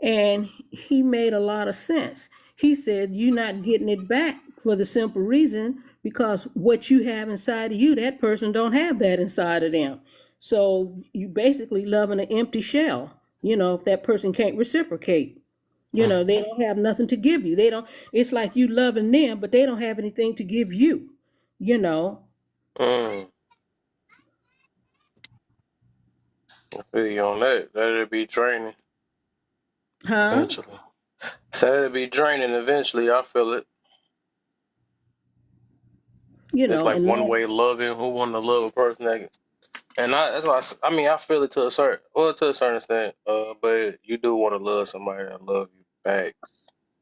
and he made a lot of sense. He said, you're not getting it back for the simple reason because what you have inside of you, that person don't have that inside of them. So you basically loving an empty shell, if that person can't reciprocate. They don't have nothing to give you. They don't, it's like you loving them, but they don't have anything to give you, you know. Mm. I feel you on that. That'll be draining Huh? eventually. So that'll be draining eventually. I feel it. It's like And one that, way loving. Who want to love a person that And that's why I mean I feel it to a certain extent. But you do want to love somebody that love you back,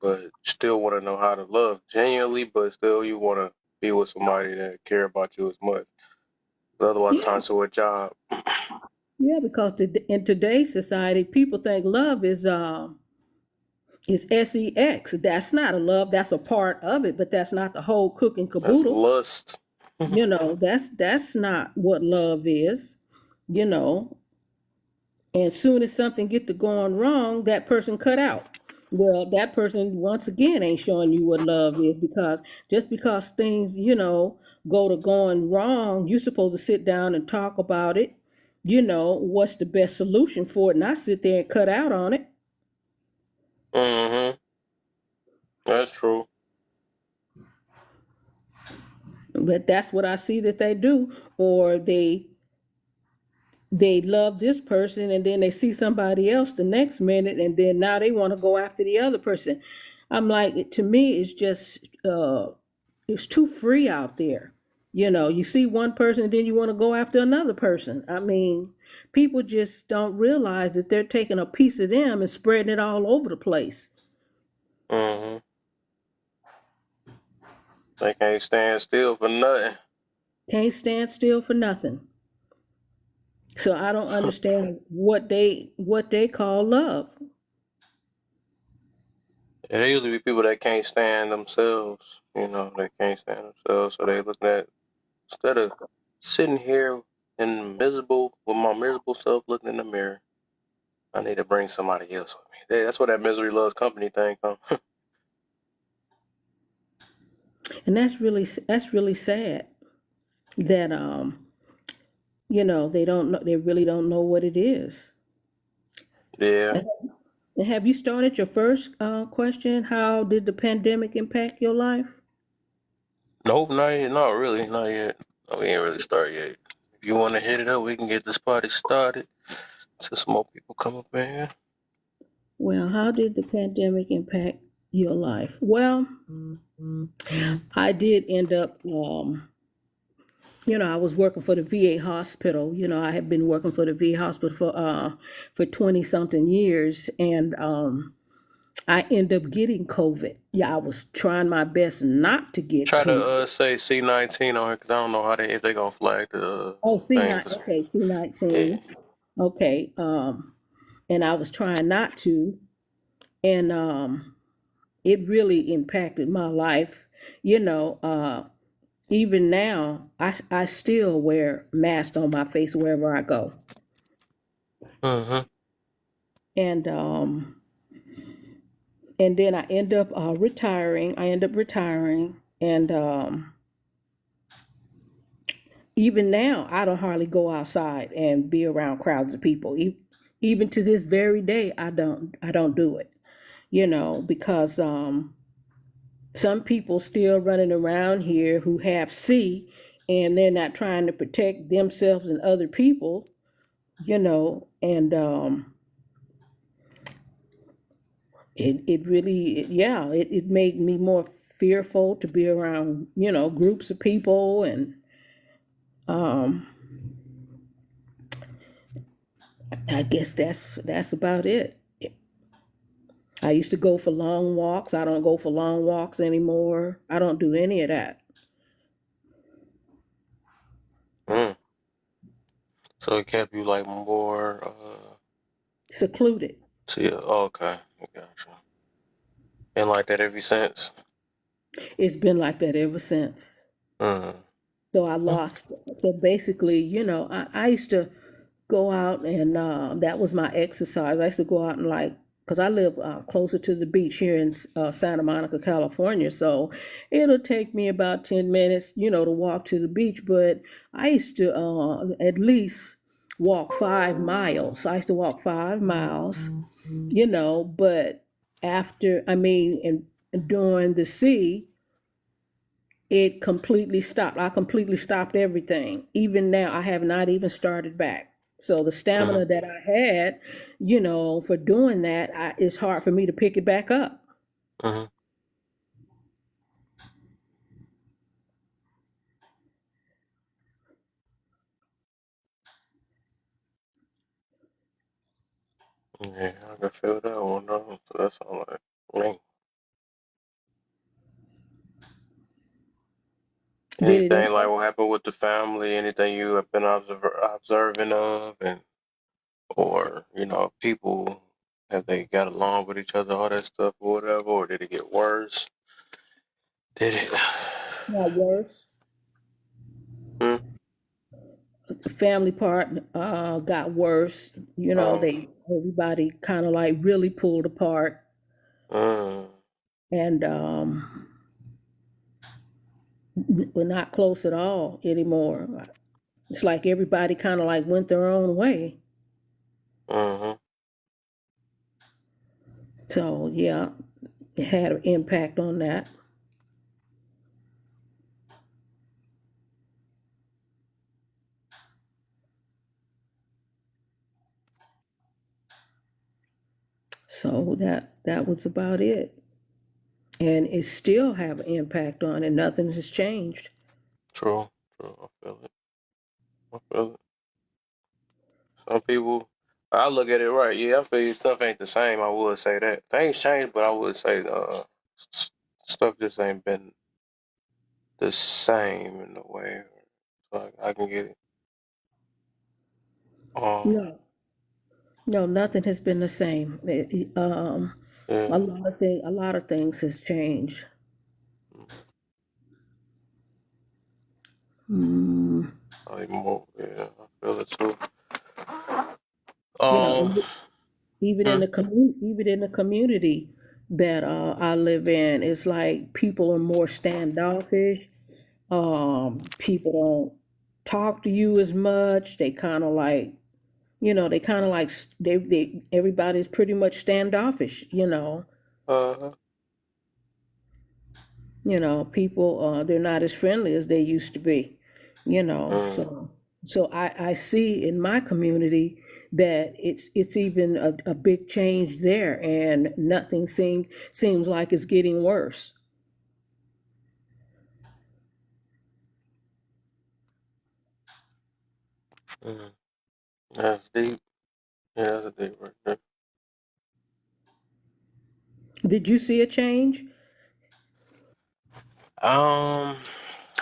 but still want to know how to love genuinely, but still you want to be with somebody that care about you as much. But otherwise, it Yeah, turns to a job. yeah, because in today's society, people think love is sex. That's not a love. That's a part of it, but that's not the whole cook and That's caboodle. lust. You know, that's not what love is. You know, and soon as something get to going wrong, that person cut out. Well, that person once again ain't showing you what love is, because just because things, go to going wrong, you're supposed to sit down and talk about it. What's the best solution for it, not sit there and cut out on it. Mm-hmm. That's true. But that's what I see that they do. Or they love this person and then they see somebody else the next minute, and then now they want to go after the other person. I'm like, to me, it's just it's too free out there. You see one person and then you want to go after another person. I mean, people just don't realize that they're taking a piece of them and spreading it all over the place. Mm-hmm. They can't stand still for nothing. Can't stand still for nothing. So I don't understand what they call love. It usually be people that can't stand themselves. They can't stand themselves, so they looking at instead of sitting here and miserable with my miserable self looking in the mirror, I need to bring somebody else with me. That's where that misery loves company thing comes. And that's really sad that they don't know, they really don't know what it is. Yeah. And have you started your first question? How did the pandemic impact your life? Nope, not yet. Not really. Not yet. No, we ain't really start yet. If you want to hit it up, we can get this party started. So some more people come up in here. Well, how did the pandemic impact your life? Well, I did end up, I was working for the VA hospital. I had been working for the VA hospital for 20 something years, and I ended up getting COVID. Yeah, I was trying my best not to get Try to COVID. say C19 on here because I don't know if they gonna flag the Oh, thing. C9, okay, Yeah. C19. Okay, and I was trying not to, and it really impacted my life. You know, even now, I still wear mask on my face wherever I go, Mm-hmm. and then I end up retiring. I end up retiring, and even now, I don't hardly go outside and be around crowds of people. Even to this very day, I don't do it. Because some people still running around here who have C, and they're not trying to protect themselves and other people. And it really, yeah, it made me more fearful to be around groups of people, and um, I guess that's about it. I used to go for long walks. I don't go for long walks anymore. I don't do any of that. Mm. So it kept you like more Secluded. okay. I gotcha. And like that ever since. It's been like that ever since. Mm. So I lost. So basically, I used to go out, and that was my exercise. I used to go out and, like, because I live closer to the beach here in Santa Monica, California. So it'll take me about 10 minutes, to walk to the beach. But I used to at least walk 5 miles. I used to walk 5 miles, but and during the sea, it completely stopped. I completely stopped everything. Even now, I have not even started back. So the Mm. stamina that I had, for doing that, it's hard for me to pick it back up. Mm. Yeah, I can feel that one though. So that's all right. Man, Did it anything like impact? what happened with the family? Anything you have been observing of, and or people, have they got along with each other, all that stuff or whatever, or did it get worse? Did it? Not worse. Hmm? The family part got worse. Um, Everybody kind of like really pulled apart, mm, and we're not close at all anymore. It's like everybody kind of like went their own way. mm-hmm. So yeah, it had an impact on that. So that was about it, and it still have an impact on it. Nothing has changed. True, true. I feel it. I feel it. Some people, I look at it right. Yeah, I feel stuff ain't the same. I would say that things change, but I would say s- stuff just ain't been the same in a way. So I can get it. Um, No, no, nothing has been the same. yeah, A lot of things has changed. Mm, like more. Yeah, I feel it too. you know, Um, even in hmm, the even in the community that I live in, it's like people are more standoffish. People don't talk to you as much. They kind of like, they kind of like they everybody's pretty much standoffish. uh, People they're not as friendly as they used to be. mm, So I see in my community that it's even a big change there, and nothing seems like it's getting worse. mm. That's deep. Yeah, that's a deep right there. Did you see a change? Um,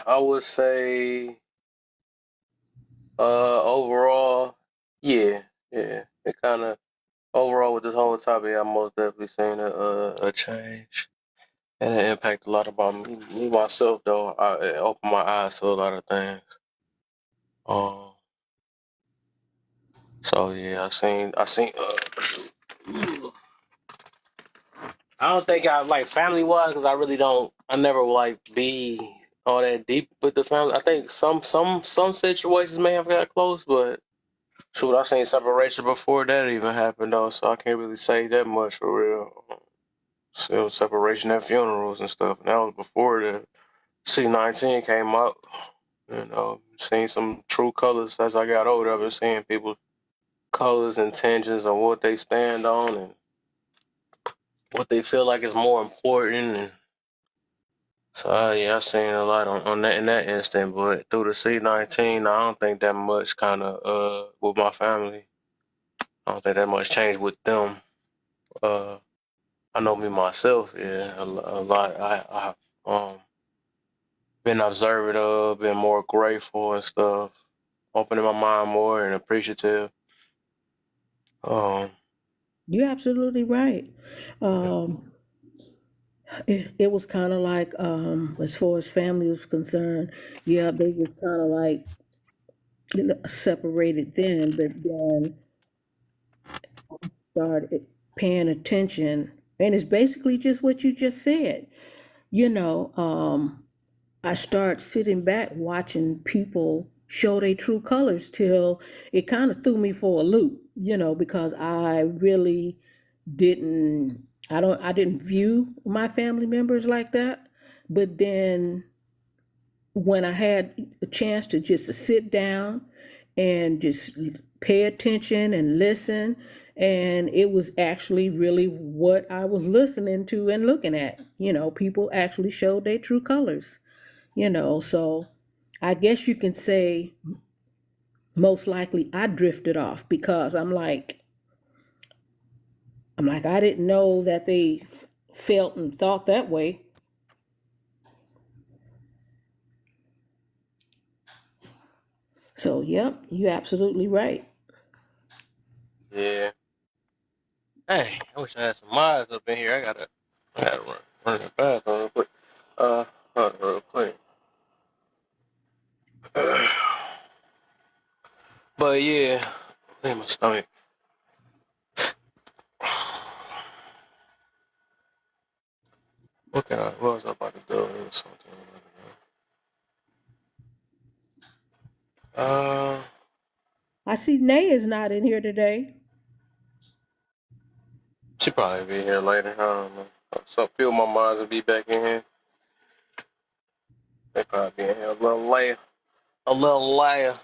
I would say, overall, yeah, yeah. It kind of overall with this whole topic, I most definitely seen a change. And it impacted a lot about me myself though. It opened my eyes to a lot of things. Um, so yeah, I seen. I don't think I like family wise because I really don't. I never like be all that deep with the family. I think some situations may have got close, but shoot, I seen separation before that even happened though, so I can't really say that much for real. Still separation at funerals and stuff, and that was before the C19 came out. Seeing some true colors as I got older. I've been seeing people's colors, intentions, on what they stand on, and what they feel like is more important. And so, yeah, I seen a lot on that in that instant. But through the C19, I don't think that much kind of with my family. I don't think that much changed with them. Uh, I know me myself, yeah, a lot. I've been observant of, been more grateful and stuff, opening my mind more and appreciative. Um, You're absolutely right. yeah. Um, it was kind of like, as far as family was concerned, yeah, they was kind of like separated then, but then started paying attention, and it's basically just what you just said. You know, I start sitting back watching people show their true colors till it kind of threw me for a loop, because I really I didn't view my family members like that. But then when I had a chance to just to sit down and just pay attention and listen, and it was actually really what I was listening to and looking at. People actually showed their true colors. So I guess you can say most likely I drifted off because I'm like, I'm like, I didn't know that they felt and thought that way. So, yep, you're absolutely right. Yeah. Hey, I wish I had some miles up in here. I gotta run to the bathroom real quick. Hold on real quick. But yeah, in my stomach. What was I about to do? It was something. Uh, I see Nay is not in here today. she probably be here later. I don't know. So few of my minds will be back in here. They probably be in here a little later. A little later.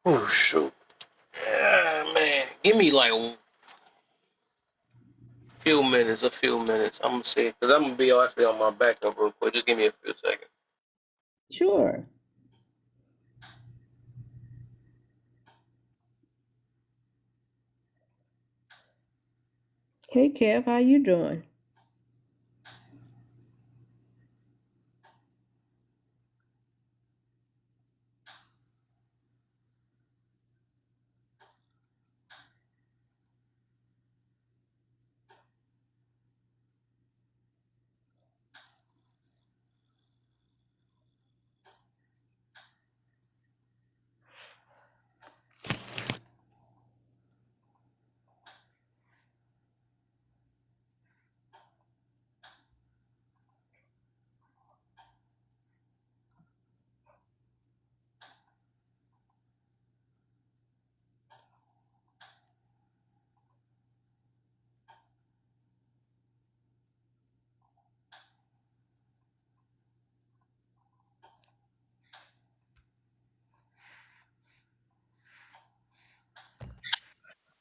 Oh shoot. Yeah, man. Give me like a few minutes. I'm gonna see. Because I'm gonna be actually on my backup real quick. Just give me a few seconds. Sure. Hey, Kev, how you doing?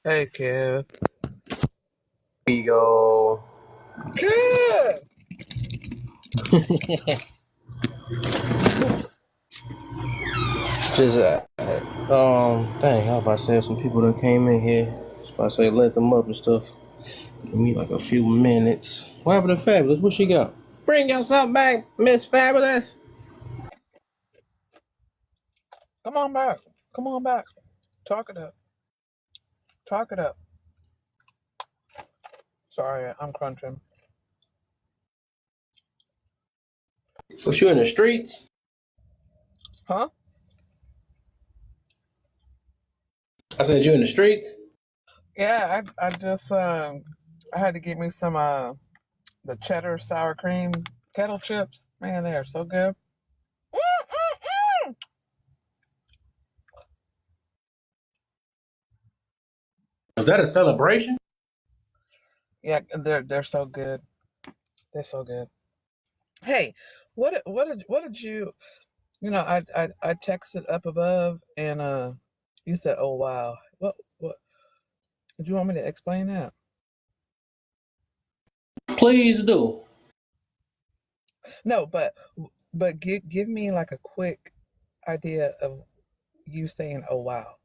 Hey, Kev. Yo. Good. Just dang, I was about to say some people that came in here. I was about to say let them up and stuff. Give me like a few minutes. What happened to Fabulous? What she got? Bring yourself back, Miss Fabulous. Come on back. Come on back. Talk it up. Talk it up. Sorry, I'm crunching. Was you in the streets? Huh? I said you in the streets. Yeah, I just I had to get me some the cheddar sour cream kettle chips. Man, they are so good. Was that a celebration? Yeah, they're so good. They're so good. Hey, what did you I texted up above and you said, "Oh wow." What did you want me to explain that? Please do. No, but give me like a quick idea of you saying, "Oh wow."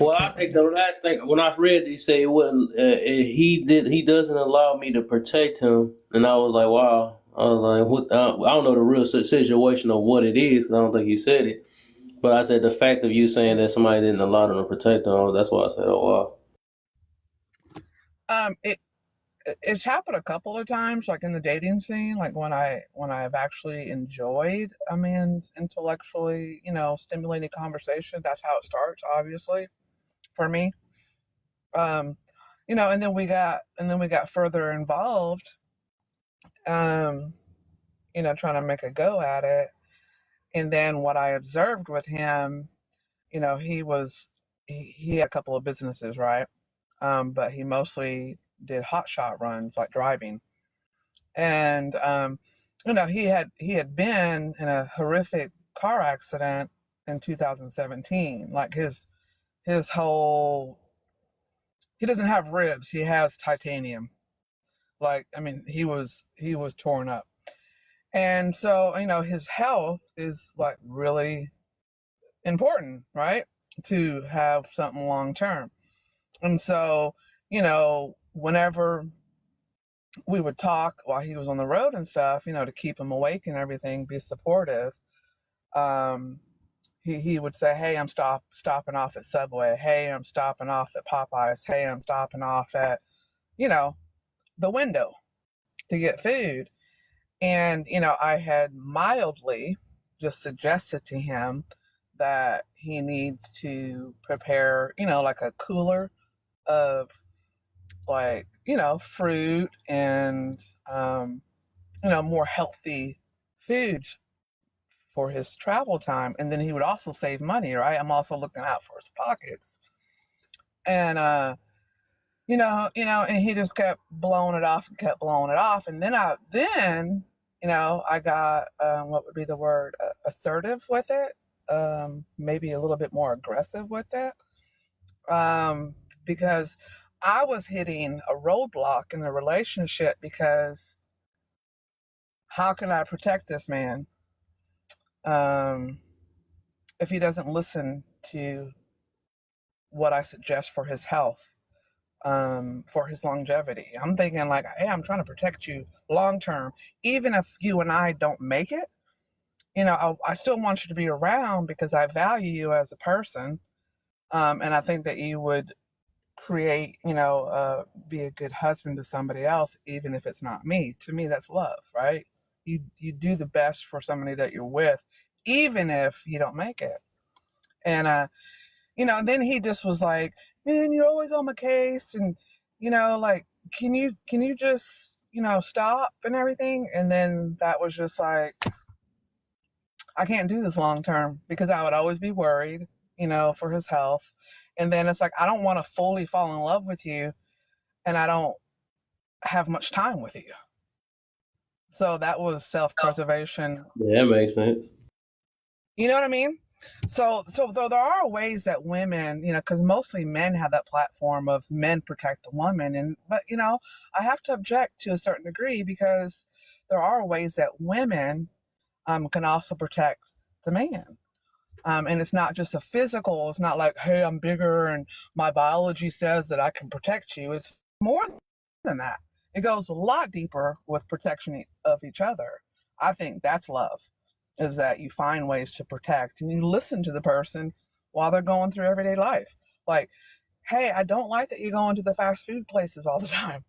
You Well, I can't. think the last thing when I read it, he said it wasn't. He doesn't allow me to protect him, and I was like, wow. I was like, what? I don't know the real situation of what it is because I don't think he said it. But I said the fact of you saying that somebody didn't allow them to protect them, that's why I said, oh wow. It it's happened a couple of times, like in the dating scene, like when I've actually enjoyed a man's intellectually, stimulating conversation. That's how it starts, obviously, for me. Um, and then we got further involved. Um, trying to make a go at it. And then what I observed with him, he had a couple of businesses, right? But he mostly did hotshot runs, like driving. And he had been in a horrific car accident in 2017. Like his whole he doesn't have ribs, he has titanium. Like, I mean, he was torn up. And so, you know, his health is like really important, right? To have something long term. And so, you know, whenever we would talk while he was on the road and stuff, you know, to keep him awake and everything, be supportive. Um, he would say, "Hey, I'm stopping off at Subway. Hey, I'm stopping off at Popeyes. Hey, I'm stopping off at, you know, the window to get food." And, you know, I had mildly just suggested to him that he needs to prepare, you know, like a cooler of like, you know, fruit and, you know, more healthy foods for his travel time. And then he would also save money, right? I'm also looking out for his pockets. And, and he just kept blowing it off and kept blowing it off. And then, you know, I got, what would be the word, assertive with it, maybe a little bit more aggressive with it, because I was hitting a roadblock in the relationship because how can I protect this man if he doesn't listen to what I suggest for his health? For his longevity. I'm thinking like, hey, I'm trying to protect you long term. Even if you and I don't make it, you know, I still want you to be around because I value you as a person. And I think that you would create, you know, be a good husband to somebody else, even if it's not me. To me, that's love, right? You do the best for somebody that you're with, even if you don't make it. And you know, then he just was like, "Man, you're always on my case," and you know, like, can you just, you know, stop and everything? And then that was just like, I can't do this long term because I would always be worried, you know, for his health. And then it's like, I don't want to fully fall in love with you, and I don't have much time with you. So that was self-preservation. Yeah, that makes sense. You know what I mean? So though there are ways that women, you know, because mostly men have that platform of men protect the woman, but you know, I have to object to a certain degree because there are ways that women can also protect the man. And it's not just a physical. It's not like, hey, I'm bigger and my biology says that I can protect you. It's more than that. It goes a lot deeper with protection of each other. I think that's love, is that you find ways to protect and you listen to the person while they're going through everyday life. Like, hey, I don't like that you're going to the fast food places all the time.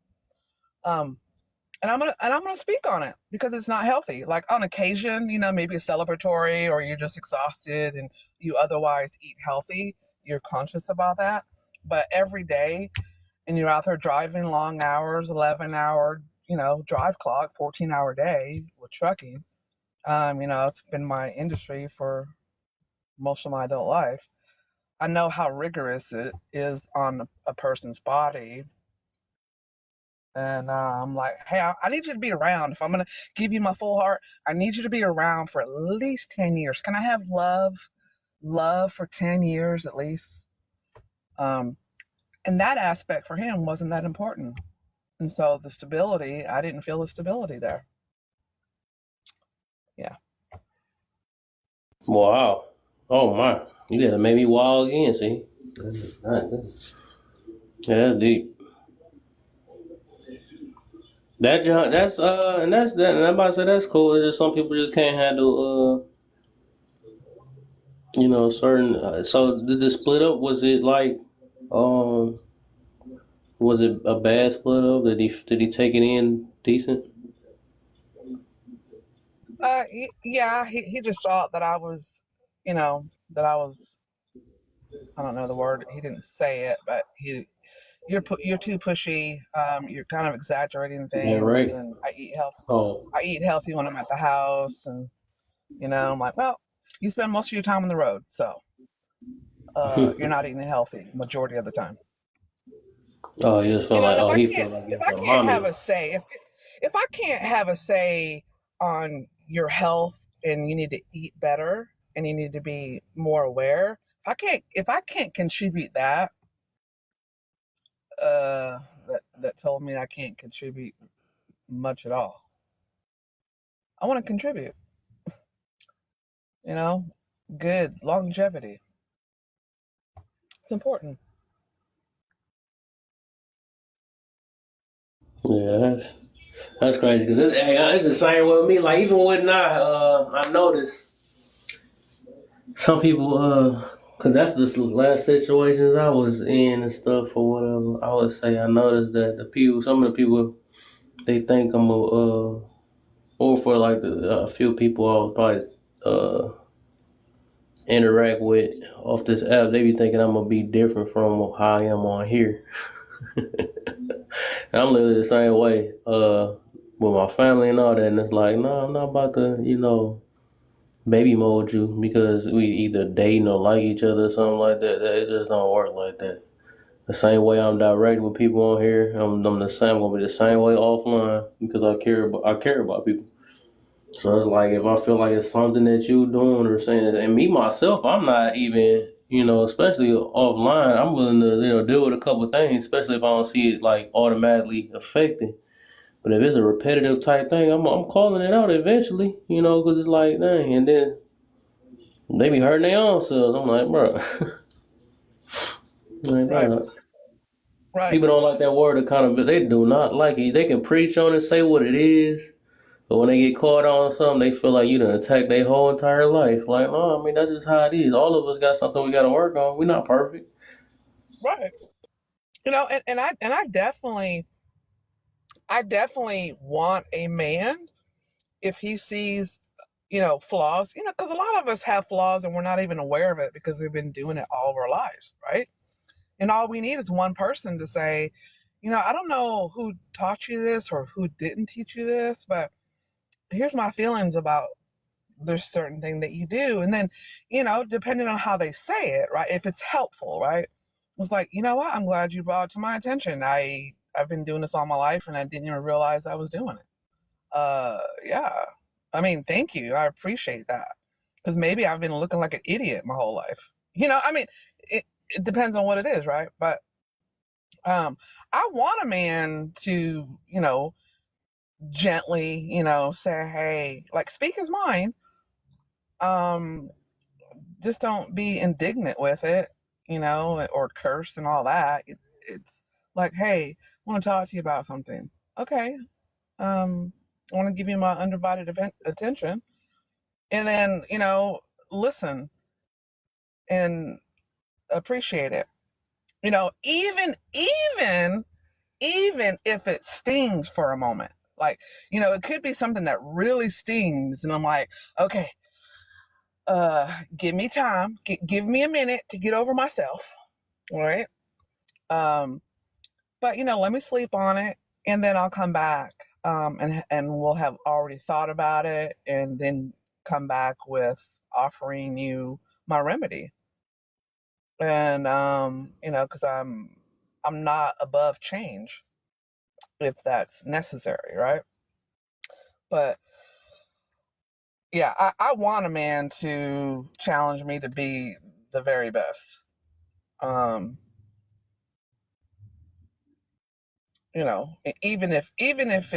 And I'm gonna speak on it because it's not healthy. Like on occasion, you know, maybe a celebratory or you're just exhausted and you otherwise eat healthy, you're conscious about that. But every day, and you're out there driving long hours, 11-hour, you know, drive clock, 14-hour day with trucking. You know, it's been my industry for most of my adult life. I know how rigorous it is on a person's body. And I'm like, hey, I need you to be around. If I'm going to give you my full heart, I need you to be around for at least 10 years. Can I have love for 10 years at least? And that aspect for him wasn't that important. And so the stability, I didn't feel the stability there. Yeah. Wow. Oh my. You gotta make me wild again, see? Yeah, that's deep. That John, that's and that's that. And I'm about to say that's cool. It's just some people just can't handle you know, certain. So did the split up? Was it like, um, was it a bad split up? Did he take it in decent? Yeah, he just thought that I was, you know, that I was, I don't know the word. He didn't say it, but you're too pushy. You're kind of exaggerating Yeah, things, right. and Oh. I eat healthy when I'm at the house, and you know, I'm like, well, you spend most of your time on the road, so you're not eating healthy majority of the time. Oh, he just You felt know, like, and oh, he felt like he if was I a can't have mommy. a say, if I can't have a say on your health and you need to eat better and you need to be more aware, if I can't contribute that, that told me I can't contribute much at all. I want to contribute, you know, good longevity. It's important. Yeah, that's crazy because it's the same with me. Like even when I noticed some people, because that's the last situations I was in and stuff or whatever. I would say I noticed that some of the people, they think I'm or for like a few people I would probably interact with off this app, they be thinking I'm gonna be different from how I am on here. And I'm literally the same way with my family and all that, and it's like, no, I'm not about to, baby mold you because we either dating or like each other or something like that. It just don't work like that. The same way I'm direct with people on here, I'm the same. I'm gonna be the same way offline because I care about people. So it's like if I feel like it's something that you doing or saying, and me myself, I'm not even, especially offline, I'm willing to, deal with a couple of things, especially if I don't see it like automatically affecting. But if it's a repetitive type thing, I'm calling it out eventually, because it's like, dang, and then they be hurting their own selves. I'm like, bro, like, Right. bro. Right. People don't like that word accountability. They do not like it. They can preach on it, say what it is. But when they get caught on something, they feel like you done attacked their whole entire life. Like, no, I mean, that's just how it is. All of us got something we got to work on. We're not perfect. Right. And I definitely want a man, if he sees, flaws, because a lot of us have flaws and we're not even aware of it because we've been doing it all of our lives, right? And all we need is one person to say, I don't know who taught you this or who didn't teach you this, but here's my feelings about there's certain thing that you do. And then, depending on how they say it, right? If it's helpful, right? It's like, you know what? I'm glad you brought it to my attention. I've been doing this all my life and I didn't even realize I was doing it. Yeah. I mean, thank you. I appreciate that. Because maybe I've been looking like an idiot my whole life. I mean, it depends on what it is, right? But I want a man to, gently, say, hey, like speak his mind. Just don't be indignant with it, or curse and all that. It's like, hey, I want to talk to you about something. Okay. I want to give you my undivided attention. And then, listen and appreciate it. Even if it stings for a moment. Like, it could be something that really stings and I'm like, okay, give me time, give me a minute to get over myself, all right? But let me sleep on it and then I'll come back, and we'll have already thought about it and then come back with offering you my remedy. And because I'm not above change if that's necessary, right? But yeah, I want a man to challenge me to be the very best. Even if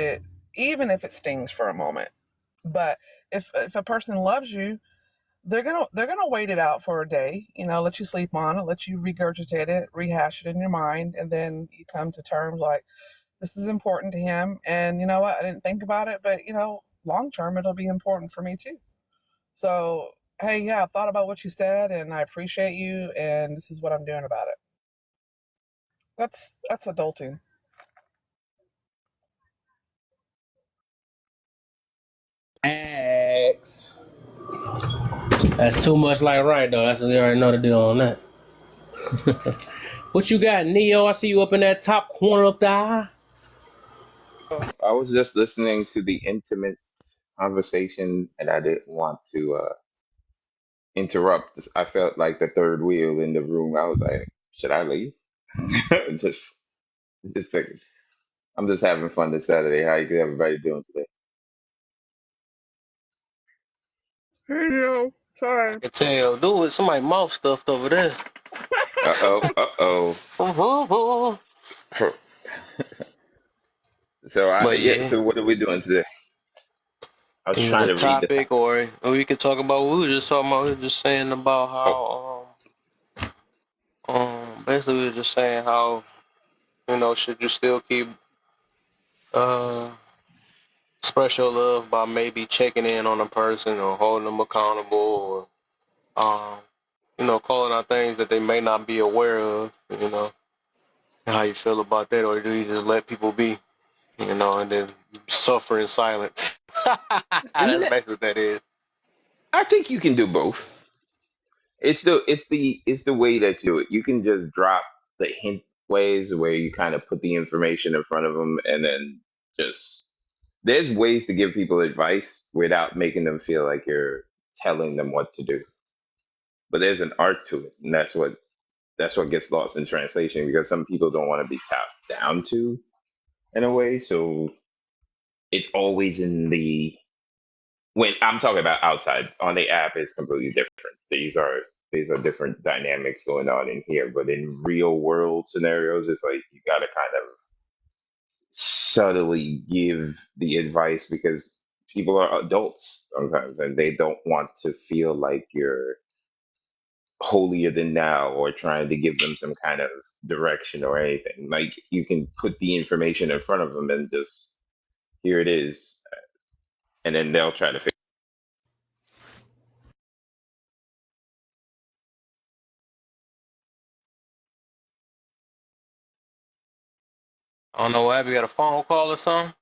it stings for a moment. But if a person loves you, they're gonna wait it out for a day, let you sleep on it, let you regurgitate it, rehash it in your mind, and then you come to terms like this is important to him, and you know what, I didn't think about it, but long term it'll be important for me too. So hey, yeah, I thought about what you said and I appreciate you and this is what I'm doing about it. That's adulting. X. That's too much like right, though. That's what we already know the deal on that. What you got, Neo? I see you up in that top corner up there. I was just listening to the intimate conversation and I didn't want to interrupt. I felt like the third wheel in the room. I was like, should I leave? just just thinking. I'm just having fun this Saturday. How you everybody doing today? Hey, sorry. I can tell, dude, somebody mouth stuffed over there. Uh-oh, uh-oh. So But yeah. yeah, So what are we doing today? I was either trying the to read the. topic or we could talk about what we were just talking about. We were just saying about Oh, how basically we were just saying how should you still keep uh express your love by maybe checking in on a person or holding them accountable or calling out things that they may not be aware of, how you feel about that, or do you just let people be, and then suffer in silence? That's n- basically what that is. I think you can do both. It's the way that you do it. You can just drop the hint ways where you kind of put the information in front of them, and then just there's ways to give people advice without making them feel like you're telling them what to do. But there's an art to it, and that's what gets lost in translation because some people don't want to be tapped down to in a way. So it's always in the when I'm talking about outside on the app, it's completely different. These are different dynamics going on in here, but in real world scenarios, it's like you got to kind of subtly give the advice because people are adults sometimes and they don't want to feel like you're holier than thou or trying to give them some kind of direction or anything. Like you can put the information in front of them and just here it is, and then they'll try to figure. I don't know what happened. You got a phone call or something?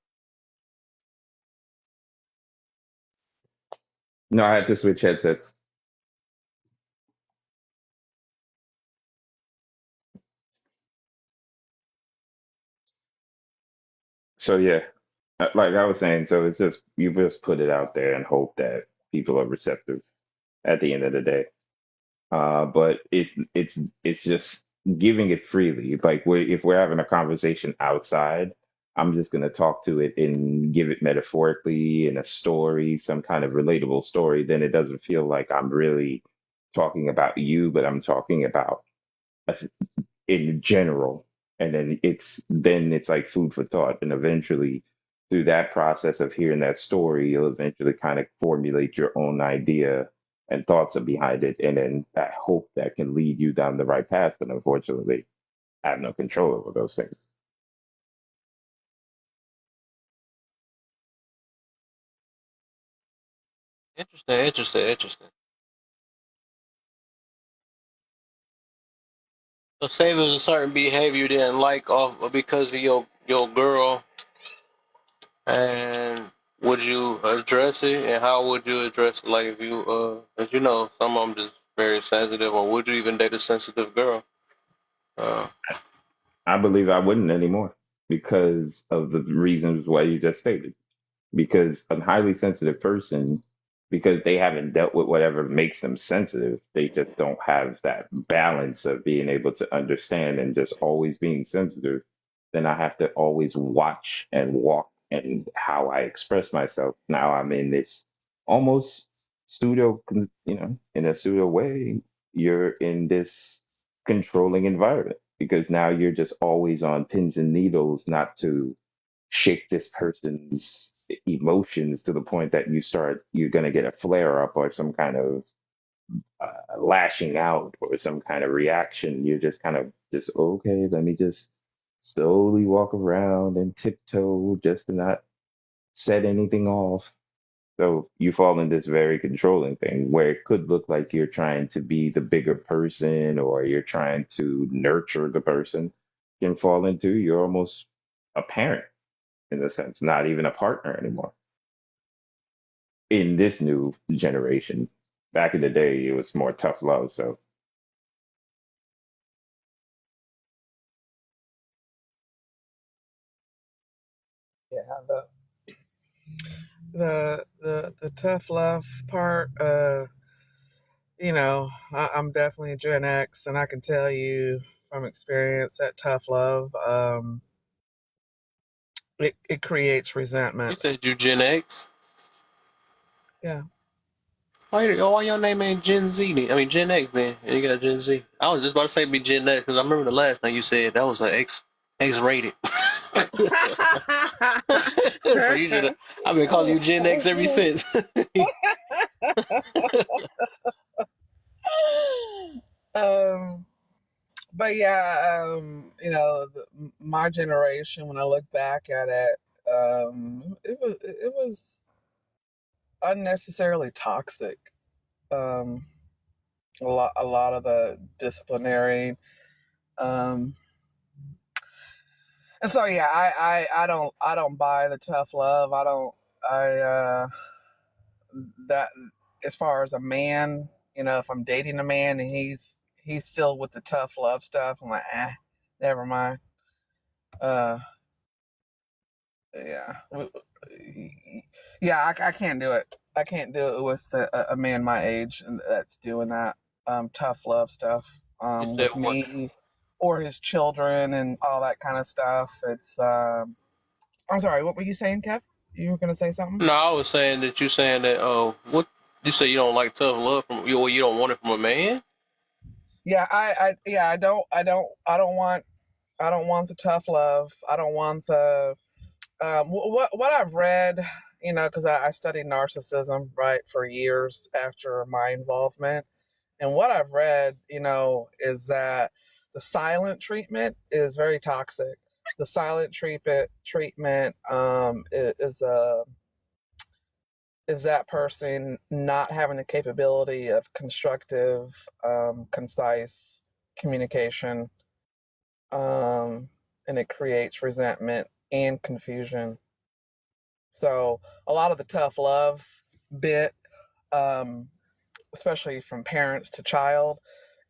No, I had to switch headsets. So yeah, like I was saying, so it's just you just put it out there and hope that people are receptive at the end of the day. But it's just giving it freely. Like if we're having a conversation outside, I'm just gonna talk to it and give it metaphorically in a story, some kind of relatable story. Then it doesn't feel like I'm really talking about you, but I'm talking about in general. And then it's like food for thought. And eventually, through that process of hearing that story, you'll eventually kind of formulate your own idea and thoughts behind it. And then that hope that can lead you down the right path. But unfortunately, I have no control over those things. Interesting, interesting, interesting. So say there's a certain behavior you didn't like off because of your girl, and would you address it, and how would you address it? Like if you, as you know, some of them just very sensitive, or would you even date a sensitive girl? Uh, I believe I wouldn't anymore because of the reasons why you just stated. Because a highly sensitive person, because they haven't dealt with whatever makes them sensitive, they just don't have that balance of being able to understand and just always being sensitive. Then I have to always watch and walk and how I express myself. Now I'm in this almost pseudo, in a pseudo way, you're in this controlling environment because now you're just always on pins and needles not to shake this person's emotions to the point that you're going to get a flare up or some kind of lashing out or some kind of reaction. You're just kind of just okay, let me just slowly walk around and tiptoe just to not set anything off. So you fall in this very controlling thing where it could look like you're trying to be the bigger person or you're trying to nurture the person. You can fall into you're almost a parent in a sense, not even a partner anymore. In this new generation, back in the day, it was more tough love. So Yeah, the tough love part. I'm definitely a Gen X, and I can tell you from experience that tough love, it creates you resentment. said you Gen X. Yeah. Why your name ain't Gen Z? Then? I mean Gen X, then. And you got Gen Z. I was just about to say be Gen X because I remember the last thing you said that was a X rated. So you should. I've been calling you Gen X ever since. um, but yeah, my generation, when I look back at it, it was unnecessarily toxic. Um, a lot of the disciplinary, um, and so yeah, I don't buy the tough love. I that as far as a man, if I'm dating a man and he's still with the tough love stuff, I'm like, never mind. Uh, yeah, yeah, I can't do it. I can't do it with a man my age and that's doing that tough love stuff You said with what? me or his children and all that kind of stuff. It's I'm sorry, what were you saying, Kev? You were gonna say something? No, I was saying that you saying that. What you say? You don't like tough love from you, or you don't want it from a man? Yeah, yeah, I don't want the tough love. I don't want the what I've read, because I studied narcissism, right, for years after my involvement, and what I've read, is that the silent treatment is very toxic. The silent treatment is that person not having the capability of constructive, concise communication, and it creates resentment and confusion. So a lot of the tough love bit, um, especially from parents to child,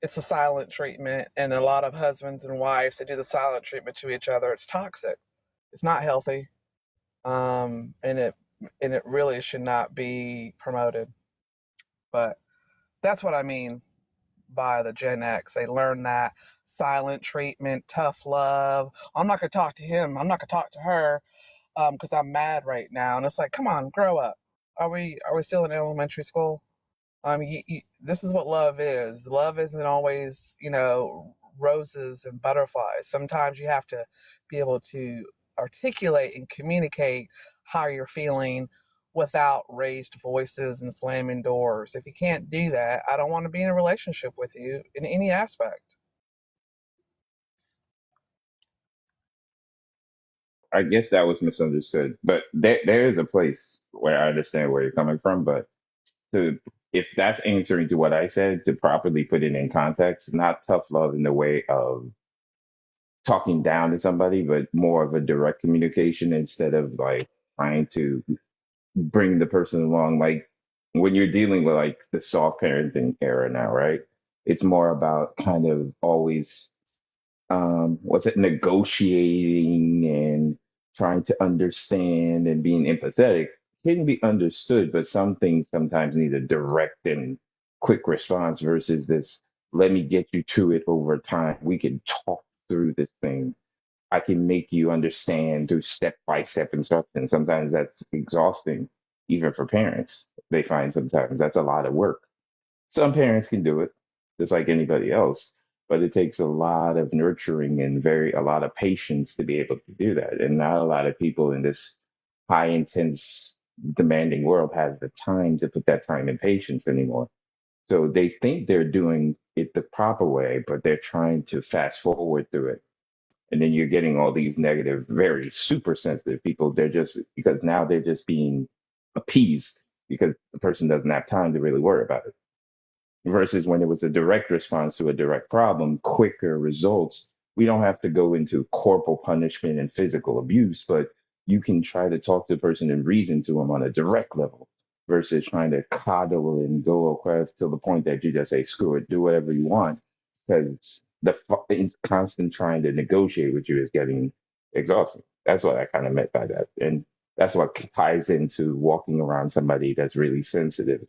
it's a silent treatment, and a lot of husbands and wives, they do the silent treatment to each other. It's toxic. It's not healthy, and it really should not be promoted. But that's what I mean by the Gen X. They learn that silent treatment, tough love. I'm not gonna talk to him. I'm not gonna talk to her because I'm mad right now. And it's like, come on, grow up. Are we still in elementary school? This is what love is. Love isn't always, roses and butterflies. Sometimes you have to be able to articulate and communicate how you're feeling without raised voices and slamming doors. If you can't do that, I don't want to be in a relationship with you in any aspect. I guess that was misunderstood, but there is a place where I understand where you're coming from, but to if that's answering to what I said, to properly put it in context, not tough love in the way of talking down to somebody, but more of a direct communication instead of like trying to bring the person along. Like when you're dealing with like the soft parenting era now, right? It's more about kind of always what's it, negotiating and trying to understand and being empathetic can be understood, but some things sometimes need a direct and quick response versus this, let me get you to it over time. We can talk through this thing. I can make you understand through step by step instructions. Sometimes that's exhausting, even for parents. They find sometimes that's a lot of work. Some parents can do it, just like anybody else, but it takes a lot of nurturing and a lot of patience to be able to do that. And not a lot of people in this high intense, demanding world has the time to put that time and patience anymore. So they think they're doing it the proper way, but they're trying to fast forward through it. And then you're getting all these negative, very super sensitive people. They're just because now they're just being appeased because the person doesn't have time to really worry about it versus when it was a direct response to a direct problem, quicker results. We don't have to go into corporal punishment and physical abuse, but you can try to talk to the person and reason to them on a direct level versus trying to coddle and go across to the point that you just say, screw it, do whatever you want. Because constant trying to negotiate with you is getting exhausting. That's what I kind of meant by that. And that's what ties into walking around somebody that's really sensitive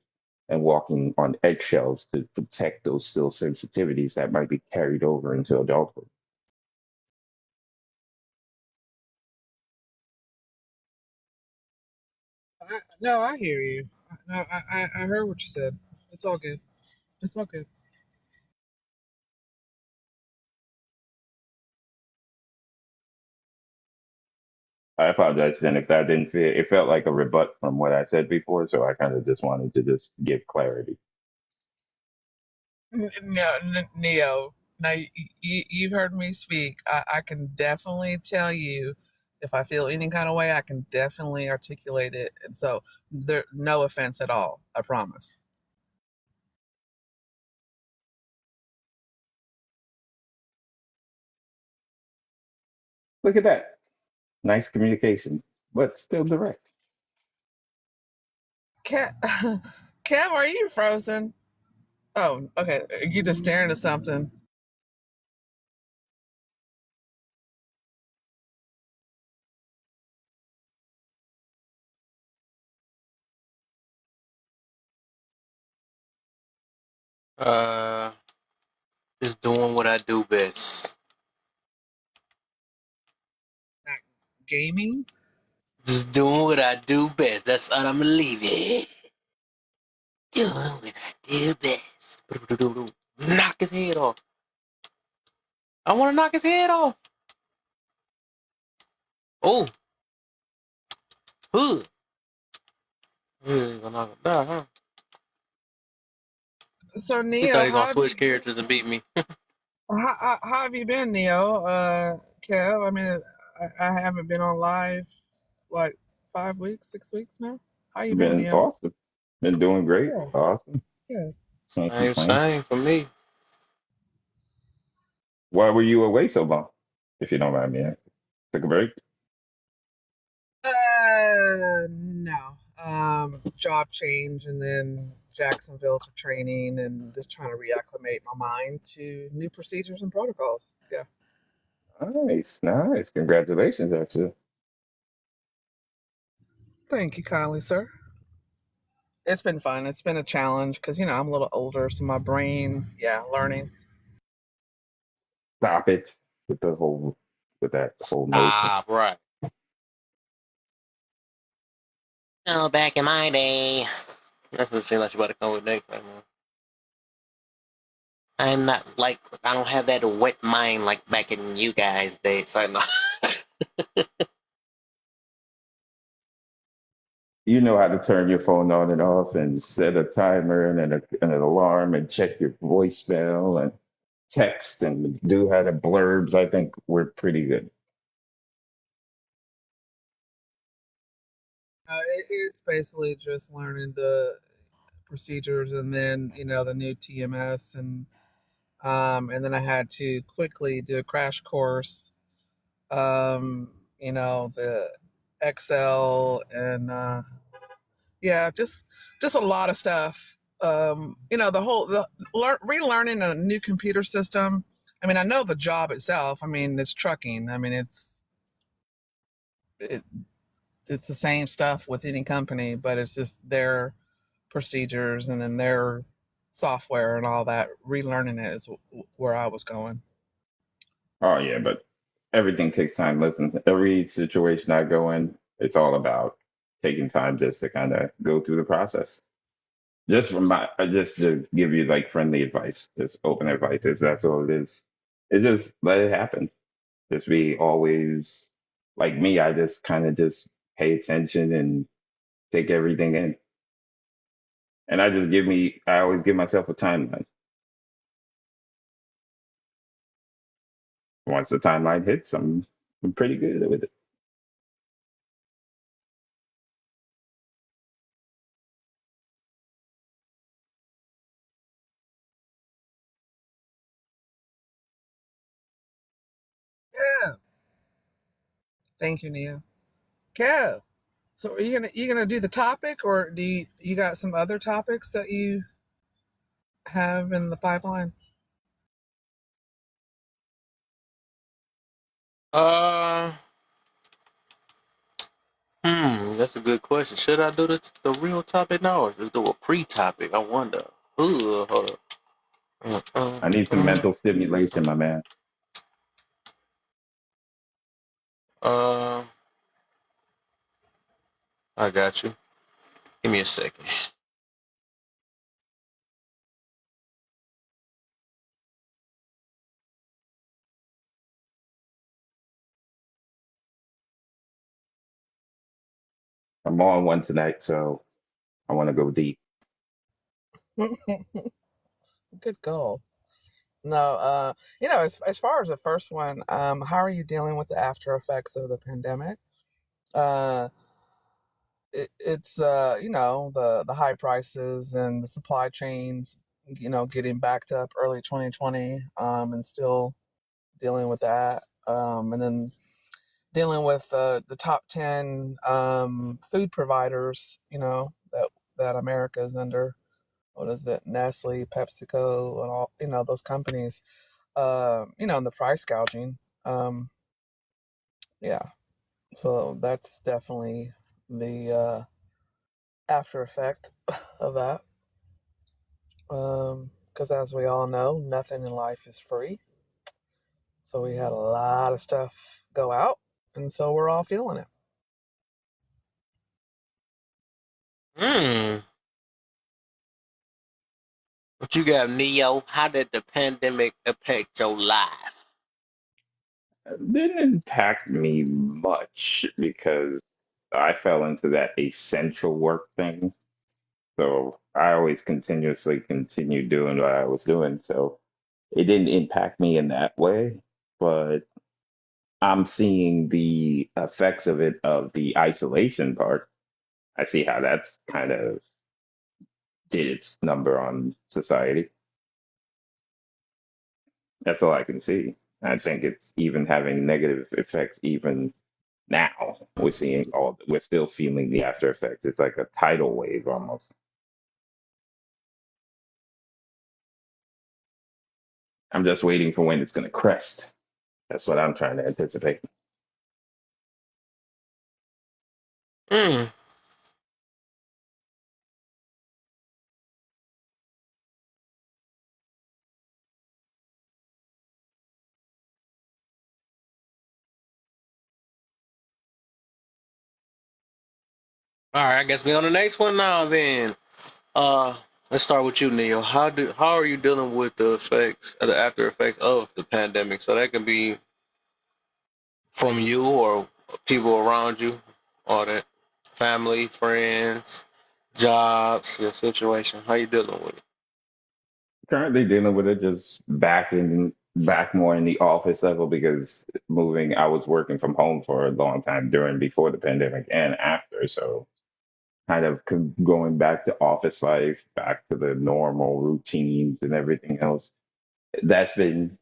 and walking on eggshells to protect those still sensitivities that might be carried over into adulthood. No, I hear you. No, I heard what you said. It's all good. It's all good. I apologize, Jen, if that didn't feel, it felt like a rebut from what I said before, so I kind of just wanted to just give clarity. No, Neo. Now you've heard me speak. I can definitely tell you if I feel any kind of way. I can definitely articulate it, and so there, no offense at all. I promise. Look at that. Nice communication, but still direct. Kev, Kev, are you frozen? Oh, okay. You just staring at something. Uh, just doing what I do best. Not gaming. Just doing what I do best. That's all I'm gonna leave it. Doing what I do best. Knock his head off. I want to knock his head off. Oh, huh. Yeah, gonna knock him down, huh? So He Neo, thought he gonna switch characters and beat me. how have you been, Neo? Kev. I mean, I haven't been on live like 5 weeks, 6 weeks now. How you been, Been Neo? awesome. Been doing great. Yeah, Awesome. yeah. Can't Same, complain. same for me. Why were you away so long? If you don't mind me asking. Took a break? No. Job change and then Jacksonville for training and just trying to reacclimate my mind to new procedures and protocols. Yeah. Nice, nice. Congratulations, actually. Thank you kindly, sir. It's been fun. It's been a challenge because, I'm a little older, so my brain, yeah, learning. Stop it with that whole notion. Ah, right. Oh, back in my day. That's what it seems like you about to come with next time, man. I'm not like, I don't have that wet mind like back in you guys' days. So no. You know how to turn your phone on and off and set a timer and an alarm and check your voicemail and text and do how to blurbs. I think we're pretty good. It's basically just learning the procedures and then, the new TMS and then I had to quickly do a crash course, the Excel and yeah, just a lot of stuff. Relearning a new computer system. I mean, I know the job itself. I mean, it's trucking. I mean, it, it's the same stuff with any company, but it's just their procedures and then their software and all that. Relearning it is where I was going. Oh yeah, but everything takes time. Listen, every situation I go in, it's all about taking time just to kind of go through the process. Just to give you like friendly advice, just open advice. That's all it is. It just let it happen. Just be always like me. I just kind of just pay attention and take everything in. And I always give myself a timeline. Once the timeline hits, I'm pretty good with it. Yeah. Thank you, Nia. Kev. So are you gonna do the topic, or do you got some other topics that you have in the pipeline? Uh, that's a good question. Should I do the real topic now or just do a pre-topic? I wonder. Ooh, hold up. I need some mental stimulation, my man. Uh, I got you. Give me a second. I'm on one tonight, so I want to go deep. Good goal. No, as far as the first one, how are you dealing with the after effects of the pandemic? Uh, it's the high prices and the supply chains, getting backed up early 2020, and still dealing with that, and then dealing with the top 10 food providers, that America is under. What is it? Nestle, PepsiCo, and all, those companies. And the price gouging. Um, yeah, so that's definitely the after effect of that. Because as we all know, nothing in life is free. So we had a lot of stuff go out, and so we're all feeling it. Hmm. What you got, Neo? How did the pandemic affect your life? It didn't impact me much because I fell into that essential work thing. So I always continuously continued doing what I was doing. So it didn't impact me in that way, but I'm seeing the effects of it, of the isolation part. I see how that's kind of did its number on society. That's all I can see. I think it's even having negative effects even now. We're still feeling the after effects. It's like a tidal wave almost. I'm just waiting for when it's going to crest. That's what I'm trying to anticipate. Hmm. All right, I guess we on the next one now then. Uh, let's start with you, Neil. How are you dealing with the effects, the after effects of the pandemic? So that can be from you or people around you, all that, family, friends, jobs, your situation. How you dealing with it? Currently dealing with it just back more in the office level because moving, I was working from home for a long time during before the pandemic and after. So kind of going back to office life, back to the normal routines and everything else. That's been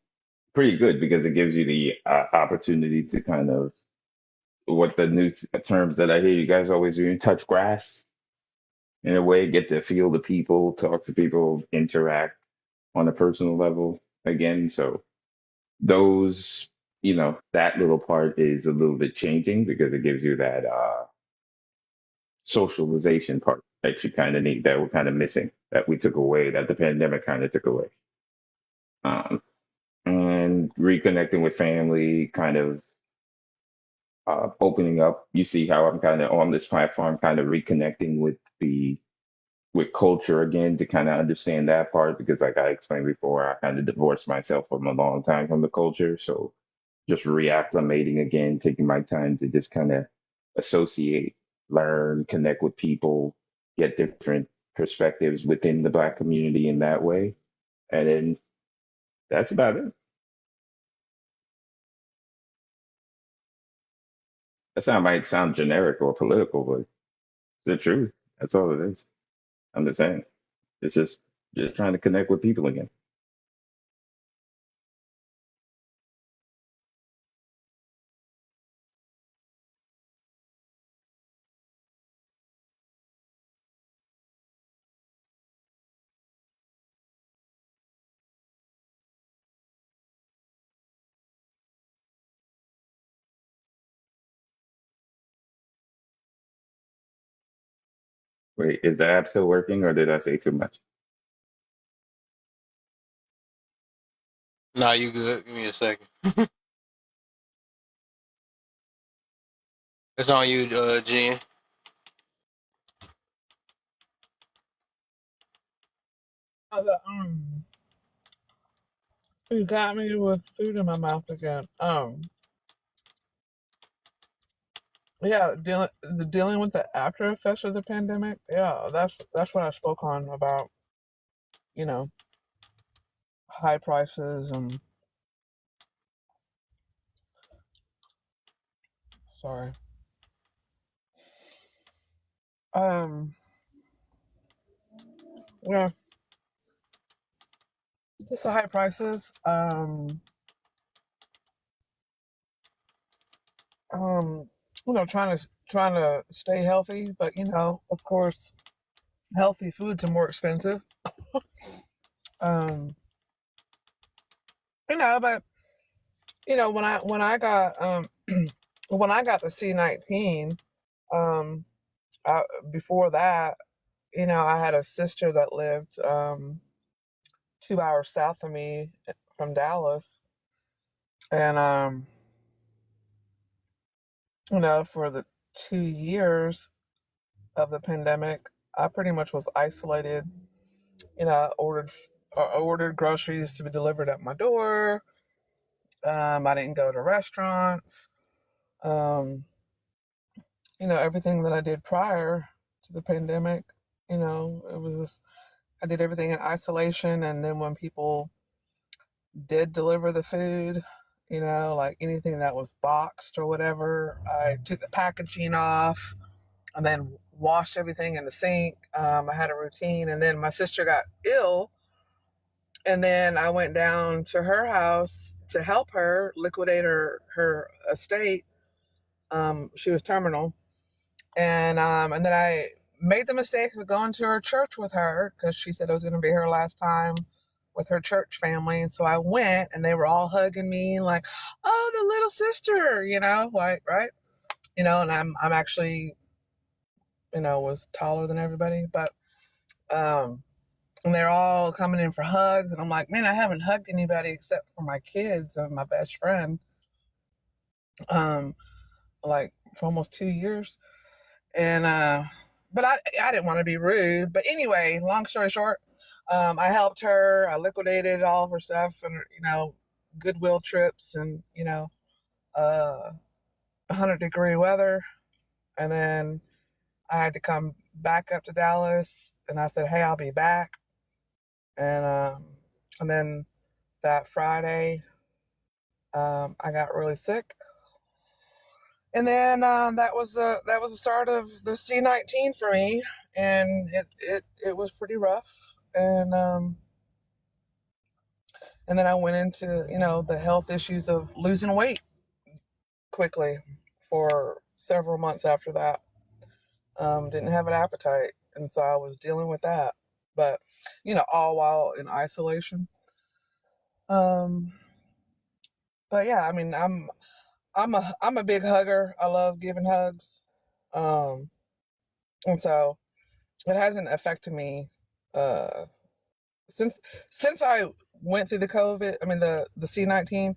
pretty good because it gives you the opportunity to kind of what the new terms that I hear you guys always do, touch grass in a way, get to feel the people, talk to people, interact on a personal level again. So those, that little part is a little bit changing because it gives you that socialization part that you kind of need, that we're kind of missing, that we took away, that the pandemic kind of took away. Um, and reconnecting with family, kind of opening up. You see how I'm kind of on this platform, kind of reconnecting with culture again to kind of understand that part because, like I explained before, I kind of divorced myself from a long time from the culture. So just reacclimating again, taking my time to just kind of associate, learn, connect with people, get different perspectives within the Black community in that way. And then that's about it. Might sound generic or political, but it's the truth. That's all it is. I'm just saying. It's just trying to connect with people again. Wait, is the app still working or did I say too much? Nah, you good. Give me a second. It's on you, Jen. You got me with food in my mouth again. Yeah, dealing with the after effects of the pandemic. Yeah, that's what I spoke on about. You know, high prices and sorry, um, yeah, just the high prices. Um, trying to stay healthy, but of course, healthy foods are more expensive. Um, but when I got when I got the C19, um, I, before that, I had a sister that lived 2 hours south of me from Dallas, and for the 2 years of the pandemic, I pretty much was isolated. I ordered groceries to be delivered at my door. I didn't go to restaurants. Um, everything that I did prior to the pandemic, it was just, I did everything in isolation. And then when people did deliver the food, like anything that was boxed or whatever, I took the packaging off and then washed everything in the sink. I had a routine. And then my sister got ill. And then I went down to her house to help her liquidate her estate. She was terminal. And then I made the mistake of going to her church with her because she said it was going to be her last time with her church family. And so I went, and they were all hugging me like, "Oh, the little sister," like, right? And I'm actually, was taller than everybody, but and they're all coming in for hugs, and I'm like, man, I haven't hugged anybody except for my kids and my best friend, um, like for almost 2 years. And but I didn't want to be rude. But anyway, long story short, I helped her. I liquidated all of her stuff, and Goodwill trips, and 100-degree weather. And then I had to come back up to Dallas, and I said, "Hey, I'll be back." And then that Friday, I got really sick. And then that was the start of the C19 for me, and it was pretty rough. And then I went into the health issues of losing weight quickly for several months after that. Didn't have an appetite, and so I was dealing with that, but all while in isolation. Um, but yeah, I mean, I'm a big hugger. I love giving hugs, um, and so it hasn't affected me uh, since I went through the COVID. I mean the C19.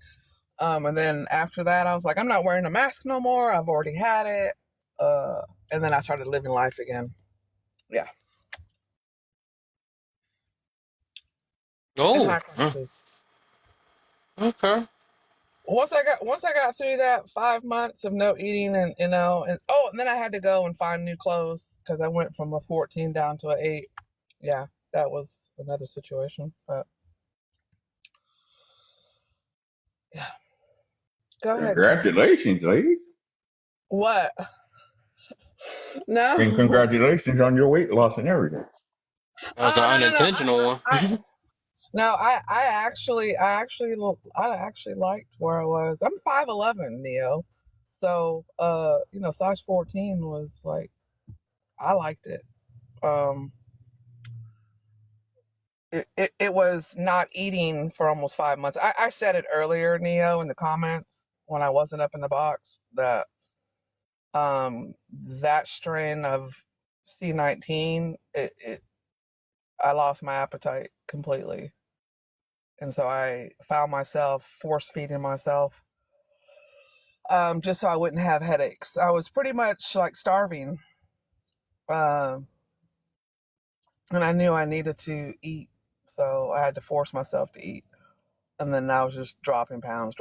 And then after that, I was like, I'm not wearing a mask no more. I've already had it. Uh, and then I started living life again. Yeah, in Oh, high prices. okay. Once I got through that 5 months of no eating, and and then I had to go and find new clothes because I went from a 14 down to an 8. Yeah, that was another situation. But yeah, go ahead, King. Congratulations, ladies. What? And No, congratulations on your weight loss and everything. That was an no. unintentional one. No, I actually liked where I was. I'm 5'11", Neo. So size 14 was like, I liked it. Um it was not eating for almost 5 months. I said it earlier, Neo, in the comments when I wasn't up in the box, that that strain of C19, I lost my appetite completely. And so I found myself force feeding myself, just so I wouldn't have headaches. I was pretty much like starving, uh, and I knew I needed to eat, so I had to force myself to eat. And then I was just dropping pounds,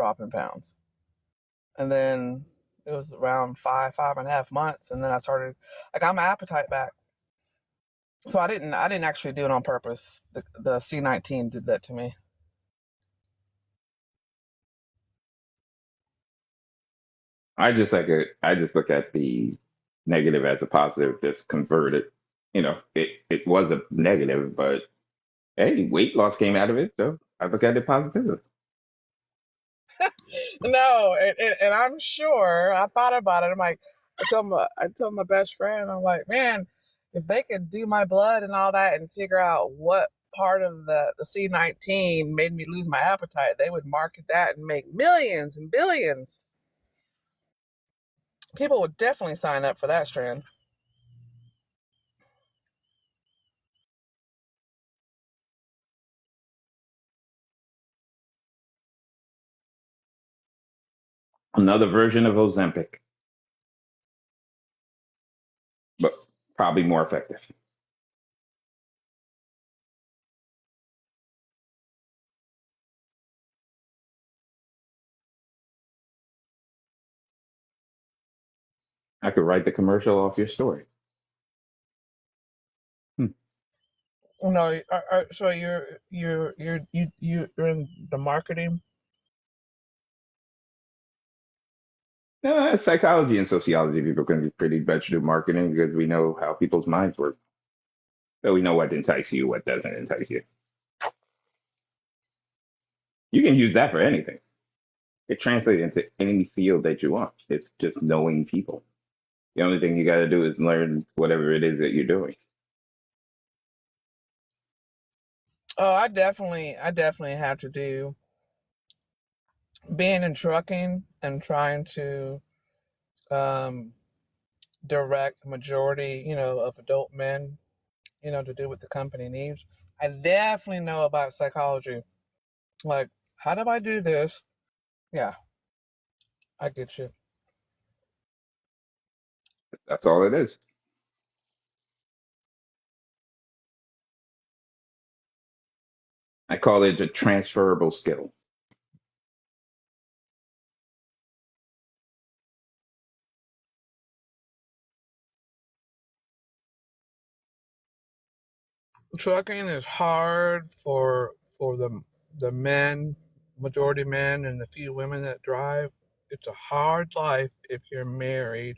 and then It was around 5.5 months, and then I started. I got my appetite back. So I didn't actually do it on purpose. The C19 did that to me. I just look at the negative as a positive, just convert it. You know, it was a negative, but hey, weight loss came out of it, so I look at it positively. No, and I'm sure I thought about it. I'm like, I told my best friend, I'm like, man, if they could do my blood and all that and figure out what part of the C19 made me lose my appetite, they would market that and make millions and billions. People would definitely sign up for that strand. Another version of Ozempic, but probably more effective. I could write the commercial off your story. No, so you're in the marketing. Psychology and sociology people can be pretty much do marketing because we know how people's minds work. So we know what entices you, what doesn't entice you. You can use that for anything. It translates into any field that you want. It's just knowing people. The only thing you got to do is learn whatever it is that you're doing. Oh, I definitely have to do being in trucking and trying to um, direct majority, of adult men, to do what the company needs. I definitely know about psychology. Like, how do I do this? Yeah, I get you. That's all it is. I call it a transferable skill. Trucking is hard for the men, majority men, and the few women that drive. It's a hard life if you're married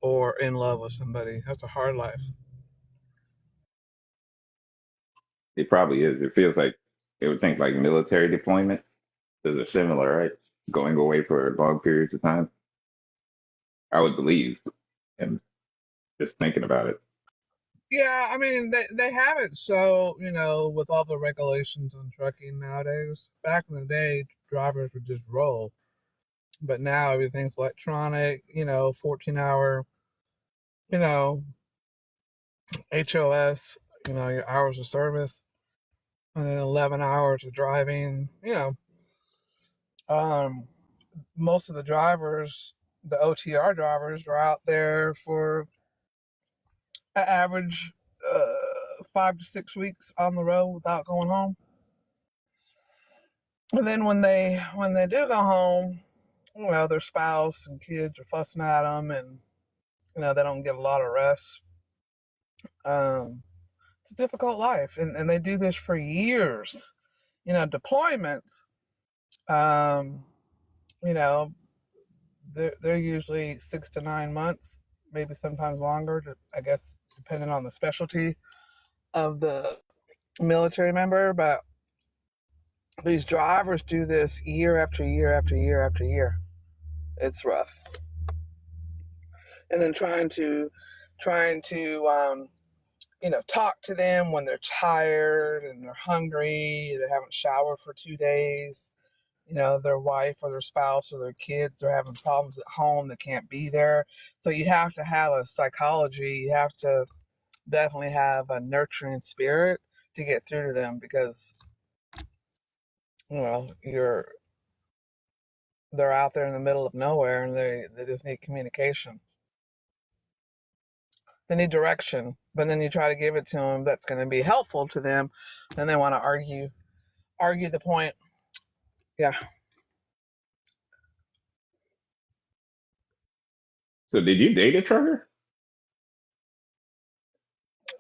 or in love with somebody. That's a hard life. It probably is. It feels like it would think like military deployment. Those are similar, right? Going away for long periods of time. I would believe. And just thinking about it. Yeah, I mean they have it so, with all the regulations on trucking nowadays. Back in the day, drivers would just roll. But now everything's electronic, 14-hour, you know, HOS, your hours of service, and then 11 hours of driving. Um, Most of the drivers, the OTR drivers, are out there for an average 5 to 6 weeks on the road without going home. And then when they do go home, their spouse and kids are fussing at them, and they don't get a lot of rest. Um, it's a difficult life, and they do this for years. Deployments. Um, you know, they're usually 6 to 9 months, maybe sometimes longer. I guess depending on the specialty of the military member, but these drivers do this year after year after year after year. It's rough. And then trying to talk to them when they're tired and they're hungry, they haven't showered for 2 days. Their wife or their spouse or their kids are having problems at home, they can't be there. So you have to have a psychology, you have to definitely have a nurturing spirit to get through to them, because they're out there in the middle of nowhere, and they just need communication. They need direction, but then you try to give it to them that's going to be helpful to them, then they want to argue the point. Yeah. So did you date a trucker?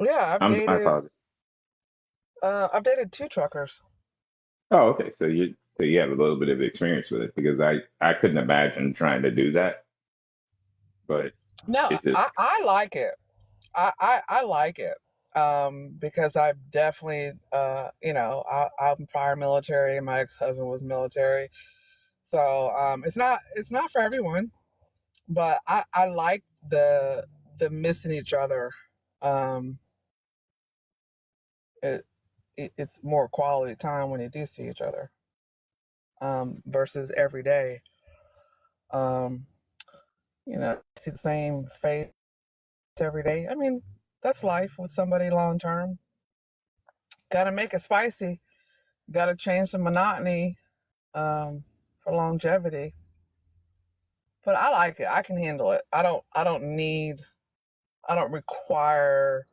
Yeah, My apologies. I've dated two truckers. Oh, okay. So you have a little bit of experience with it because I couldn't imagine trying to do that, but No, it's just I like it. I like it. Because I've definitely, I'm prior military. My ex-husband was military. So, it's not for everyone, but I like the missing each other. Um, it, it's more quality time when you do see each other, versus every day. Um, see the same face every day. I mean, that's life with somebody long term. Got to make it spicy. Got to change the monotony, for longevity. But I like it. I can handle it. I don't need. I don't require.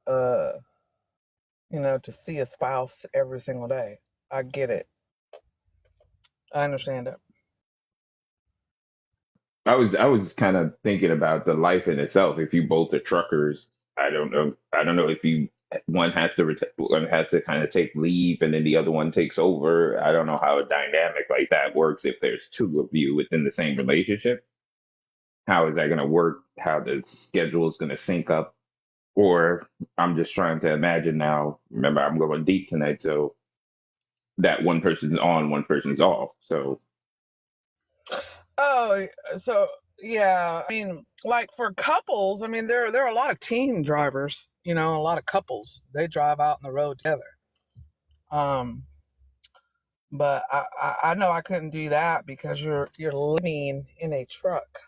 Uh, to see a spouse every single day. I get it. I understand it. I was kind of thinking about the life in itself. If you both are truckers, I don't know. I don't know if you one has to kind of take leave and then the other one takes over. I don't know how a dynamic like that works if there's two of you within the same relationship. How is that going to work? How the schedule is going to sync up? Or I'm just trying to imagine now. Remember, I'm going deep tonight, so that one person's on, one person's off. So Oh, so yeah. I mean, like for couples, I mean, there are a lot of team drivers. A lot of couples they drive out on the road together. Um, but I know I couldn't do that because you're living in a truck.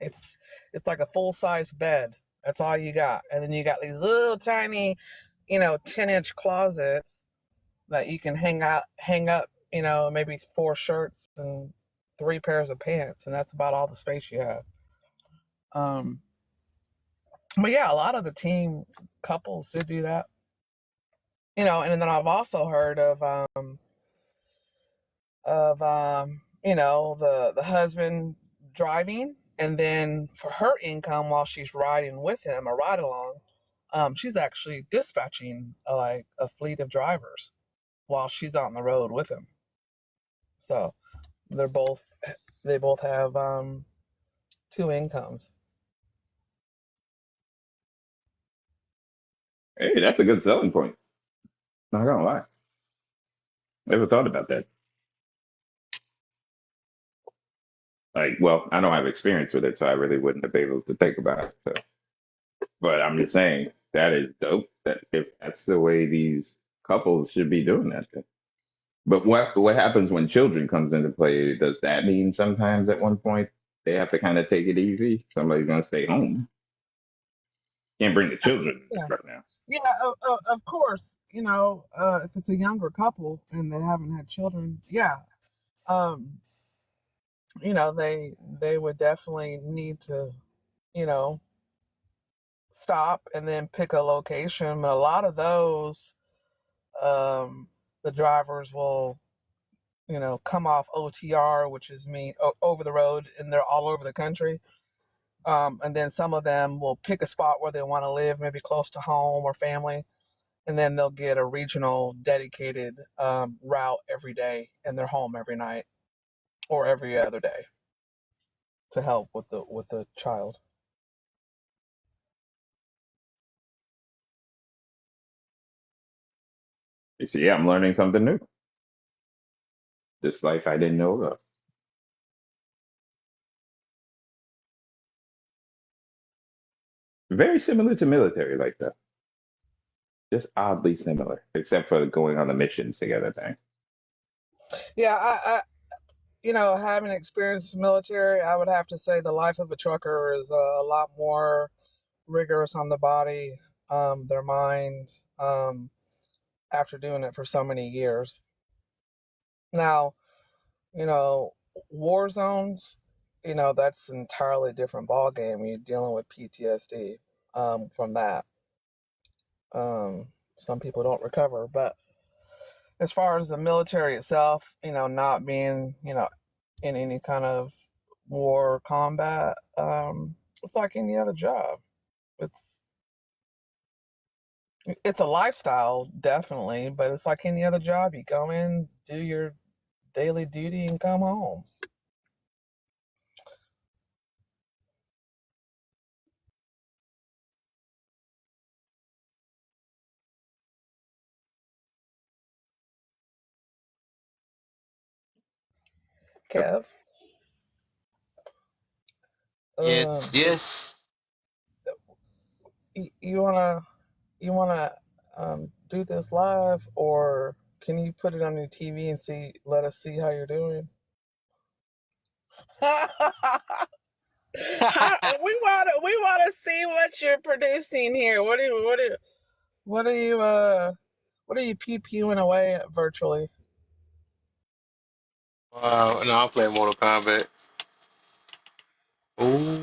It's it's like a full size bed. That's all you got, and then you got these little tiny, 10-inch closets that you can hang up, maybe 4 shirts and 3 pairs of pants, and that's about all the space you have. Um, but yeah, a lot of the team couples do that. And then I've also heard of the husband driving, and then for her income while she's riding with him, a ride along, she's actually dispatching like a fleet of drivers while she's on the road with him. So they're both they both have two incomes. hey, that's a good selling point. Not gonna lie. Never thought about that. Like, well, I don't have experience with it, so I really wouldn't have been able to think about it. So, but I'm just saying that is dope. That if that's the way these couples should be doing that, then. But what happens when children comes into play? Does that mean sometimes at one point they have to kind of take it easy? Somebody's gonna stay home. Can't bring the children in the Yeah, truck now. yeah, of course. If it's a younger couple and they haven't had children, yeah, um, they would definitely need to, you know, stop and then pick a location. But a lot of those, um, the drivers will, come off OTR, which is mean over the road, and they're all over the country. And then some of them will pick a spot where they want to live, maybe close to home or family, and then they'll get a regional dedicated route every day, and they're home every night or every other day to help with the child. You see, I'm learning something new. This life I didn't know about. Very similar to military like that. Just oddly similar, except for going on the missions together thing. Yeah, having experienced the military, I would have to say the life of a trucker is a lot more rigorous on the body, their mind, after doing it for so many years. Now, you know, war zones, that's an entirely different ball game. You're dealing with PTSD from that. Some people don't recover, but as far as the military itself, not being, in any kind of war, combat. It's like any other job. It's it's a lifestyle, definitely, but it's like any other job. You go in, do your daily duty, and come home. Kev, Yes, you, yes. you wanna do this live, or can you put it on your TV and let us see how you're doing? We want to see what you're producing here. What are you pew-pewing away at virtually? No, I'm playing Mortal Kombat. Oh,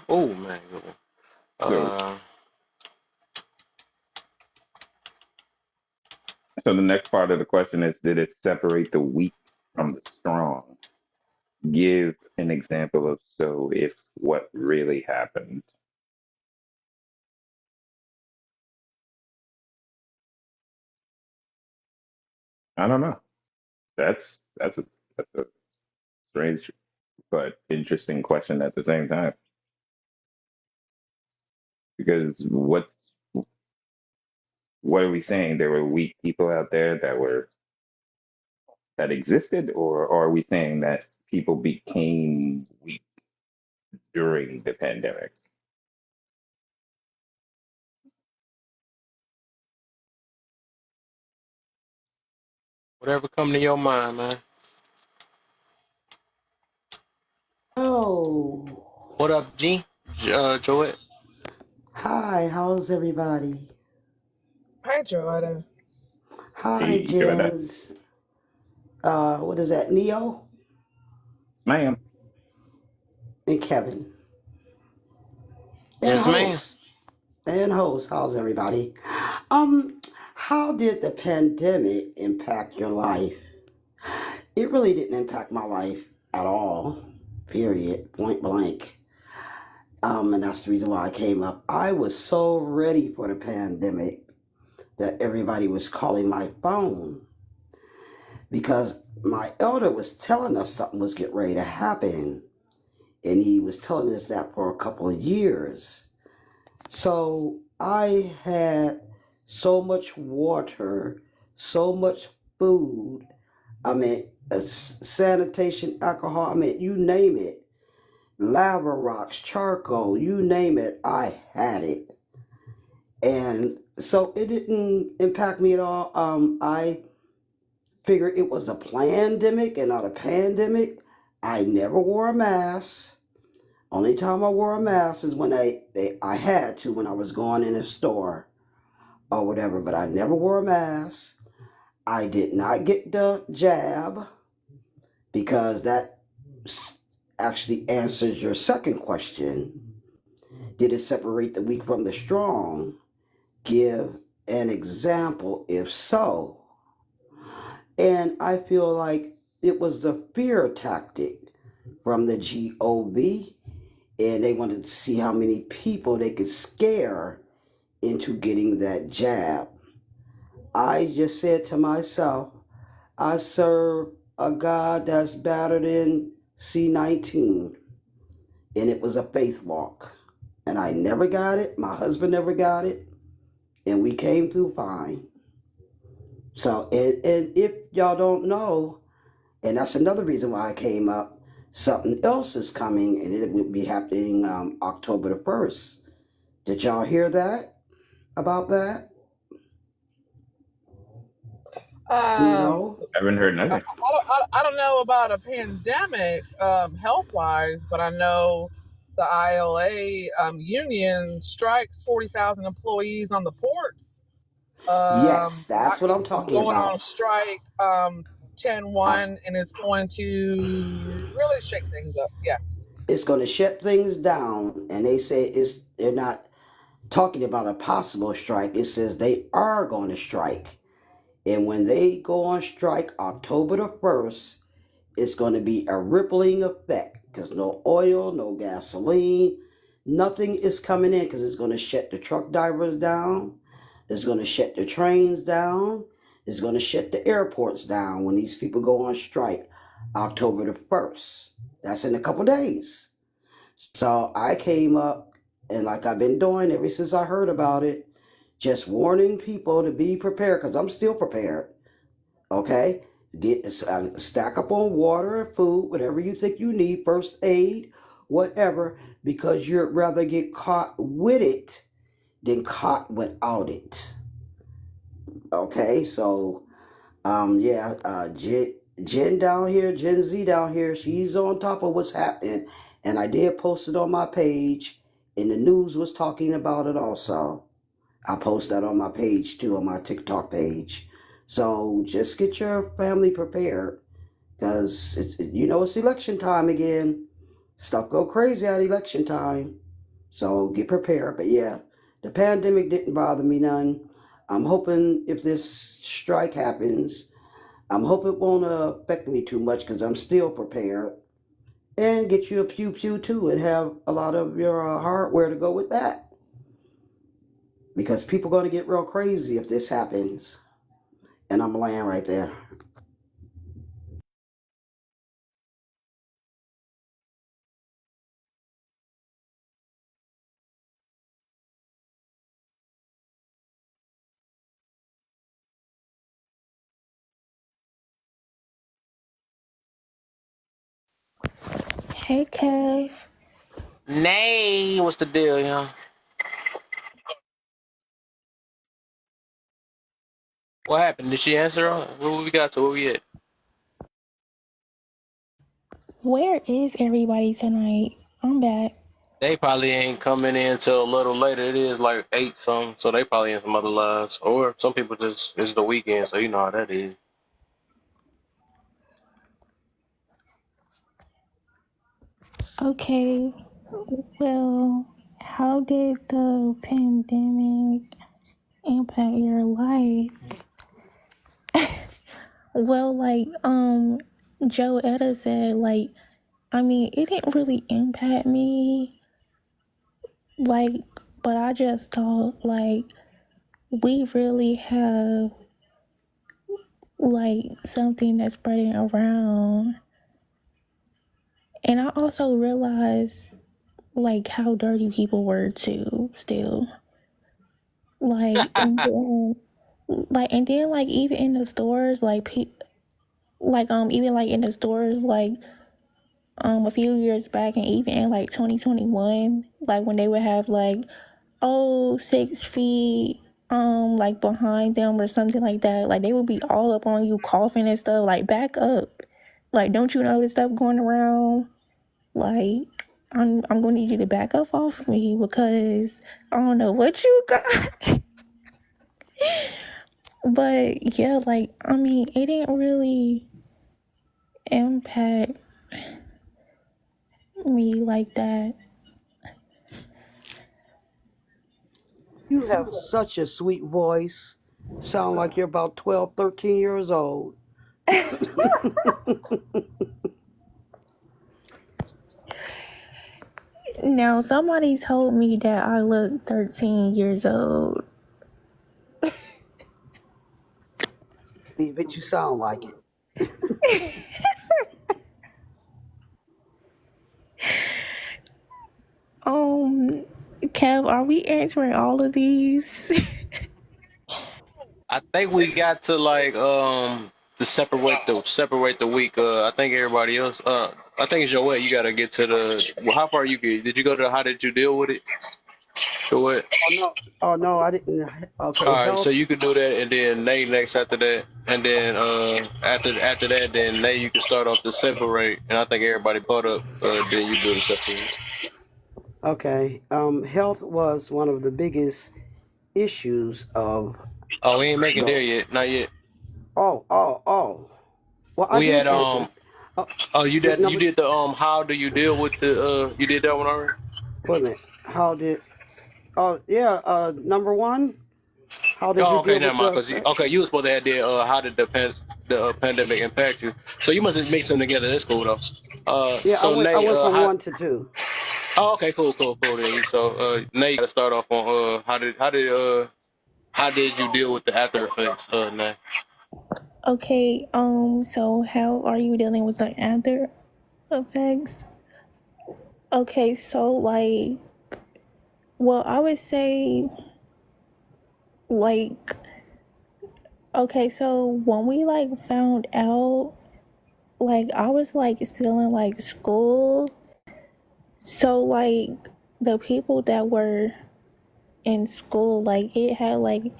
oh man. So, Uh, so the next part of the question is, did it separate the weak from the strong? Give an example of so if what really happened. I don't know. That's a strange but interesting question at the same time. Because what are we saying? There were weak people out there that existed, or are we saying that people became weak during the pandemic? whatever come to your mind, man. Oh, What up, G? Joette? hi, how's everybody? Hi, Joanna. Hi, Hey, Jordan. Jens. What is that, Neo Ma'am. and Kevin and Yes, ma'am. host How's everybody? How did the pandemic impact your life? It really didn't impact my life at all. Period. Point blank. And that's the reason why I came up. I was so ready for the pandemic that everybody was calling my phone because my elder was telling us something was getting ready to happen, and he was telling us that for a couple of years. So I had so much water, so much food. I mean, sanitation, alcohol. I mean, you name it. Lava rocks, charcoal, you name it. I had it, and so it didn't impact me at all. I figured it was a plandemic and not a pandemic. I never wore a mask. Only time I wore a mask is when I had to when I was going in a store or whatever, but I never wore a mask. I did not get the jab because that actually answers your second question. Did it separate the weak from the strong? Give an example if so. And I feel like it was the fear tactic from the GOV, and they wanted to see how many people they could scare into getting that jab. I just said to myself, I serve a God that's better than C19, and it was a faith walk. And I never got it, my husband never got it, and we came through fine. So, and if y'all don't know, and that's another reason why I came up, something else is coming, and it will be happening October the 1st. Did y'all hear that? About that? Um, No? Haven't heard I, nothing. I don't know about a pandemic, health-wise, but I know the ILA union strikes 40,000 employees on the ports. Yes, that's what I'm talking Going on about. strike 10/1, and it's going to really shake things up. Yeah. It's going to shut things down, and they say they're not talking about a possible strike. It says they are going to strike. And when they go on strike October the 1st, it's going to be a rippling effect. because no oil, no gasoline, nothing is coming in because it's going to shut the truck drivers down. It's going to shut the trains down. It's going to shut the airports down when these people go on strike October the 1st. That's in a couple days. So I came up, and like I've been doing ever since I heard about it, just warning people to be prepared because I'm still prepared. Okay? Stack up on water and food, whatever you think you need, first aid, whatever, because you'd rather get caught with it than caught without it. Okay, so Jen down here, Gen Z down here, she's on top of what's happening, and I did post it on my page, and the news was talking about it also. I post that on my page too, on my TikTok page. So just get your family prepared, because it's election time again. Stuff go crazy at election time, so get prepared. But yeah, the pandemic didn't bother me none. I'm hoping if this strike happens, I'm hoping it won't affect me too much because I'm still prepared. And get you a pew pew too, and have a lot of your hardware to go with that, because people are going to get real crazy if this happens. And I'm laying right there. Hey, Kev. Nay, what's the deal, young? What happened? Did she answer? What we got to? Where we at? Where is everybody tonight? I'm back. They probably ain't coming in till a little later. It is like 8 something, so they probably in some other lives. Or some people just, it's the weekend, so you know how that is. Okay. Well, how did the pandemic impact your life? Well, like, Joe Etta said, like, I mean, it didn't really impact me, like, but I just thought, like, we really have, like, something that's spreading around. And I also realized, like, how dirty people were too, still. Like, and then, like, even in the stores, like, even, like, in the stores, like, a few years back, and even in, like, 2021, like, when they would have, like, 6 feet, like, behind them or something like that, like, they would be all up on you coughing and stuff, like, back up. Like, don't you know this stuff going around? Like, I'm gonna need you to back up off of me because I don't know what you got. But yeah, like, I mean, it didn't really impact me like that. You have such a sweet voice. Sound like you're about 12, 13 years old. Now, somebody told me that I look 13 years old. But you sound like it. Kev, are we answering all of these? I think we got to like to separate the week. I think everybody else. I think Joette, you gotta get to the. Well, how far you get? Did you go to how did you deal with it? Joette. Oh no, I didn't. Okay, All right, so health. you could do that, and then Nate next after that, and then after that, then Nate you can start off the separate, and I think everybody caught up. Then you do the separate. Okay, health was one of the biggest issues of Oh, we ain't making the. there yet, not yet. Oh. Well, I We had did answer. Uh, Oh, you did number. did the how do you deal with the you did that one already? Wait a minute. How did? Oh yeah. Number one. How did you Oh, okay, deal never with mind. the Cause effects? you was supposed to have the how did the pandemic impact you? So you must have mixed them together. That's cool though. Yeah, I So went. I Nate, went from how? 1 to 2. Oh, okay, cool. Then. So, Nate, gotta start off on how did you deal with the after effects, Nate? Okay, so how are you dealing with the after effects? Okay, so like, well, I would say like, okay, so when we like found out, like I was like still in like school, so like the people that were in school, like it had like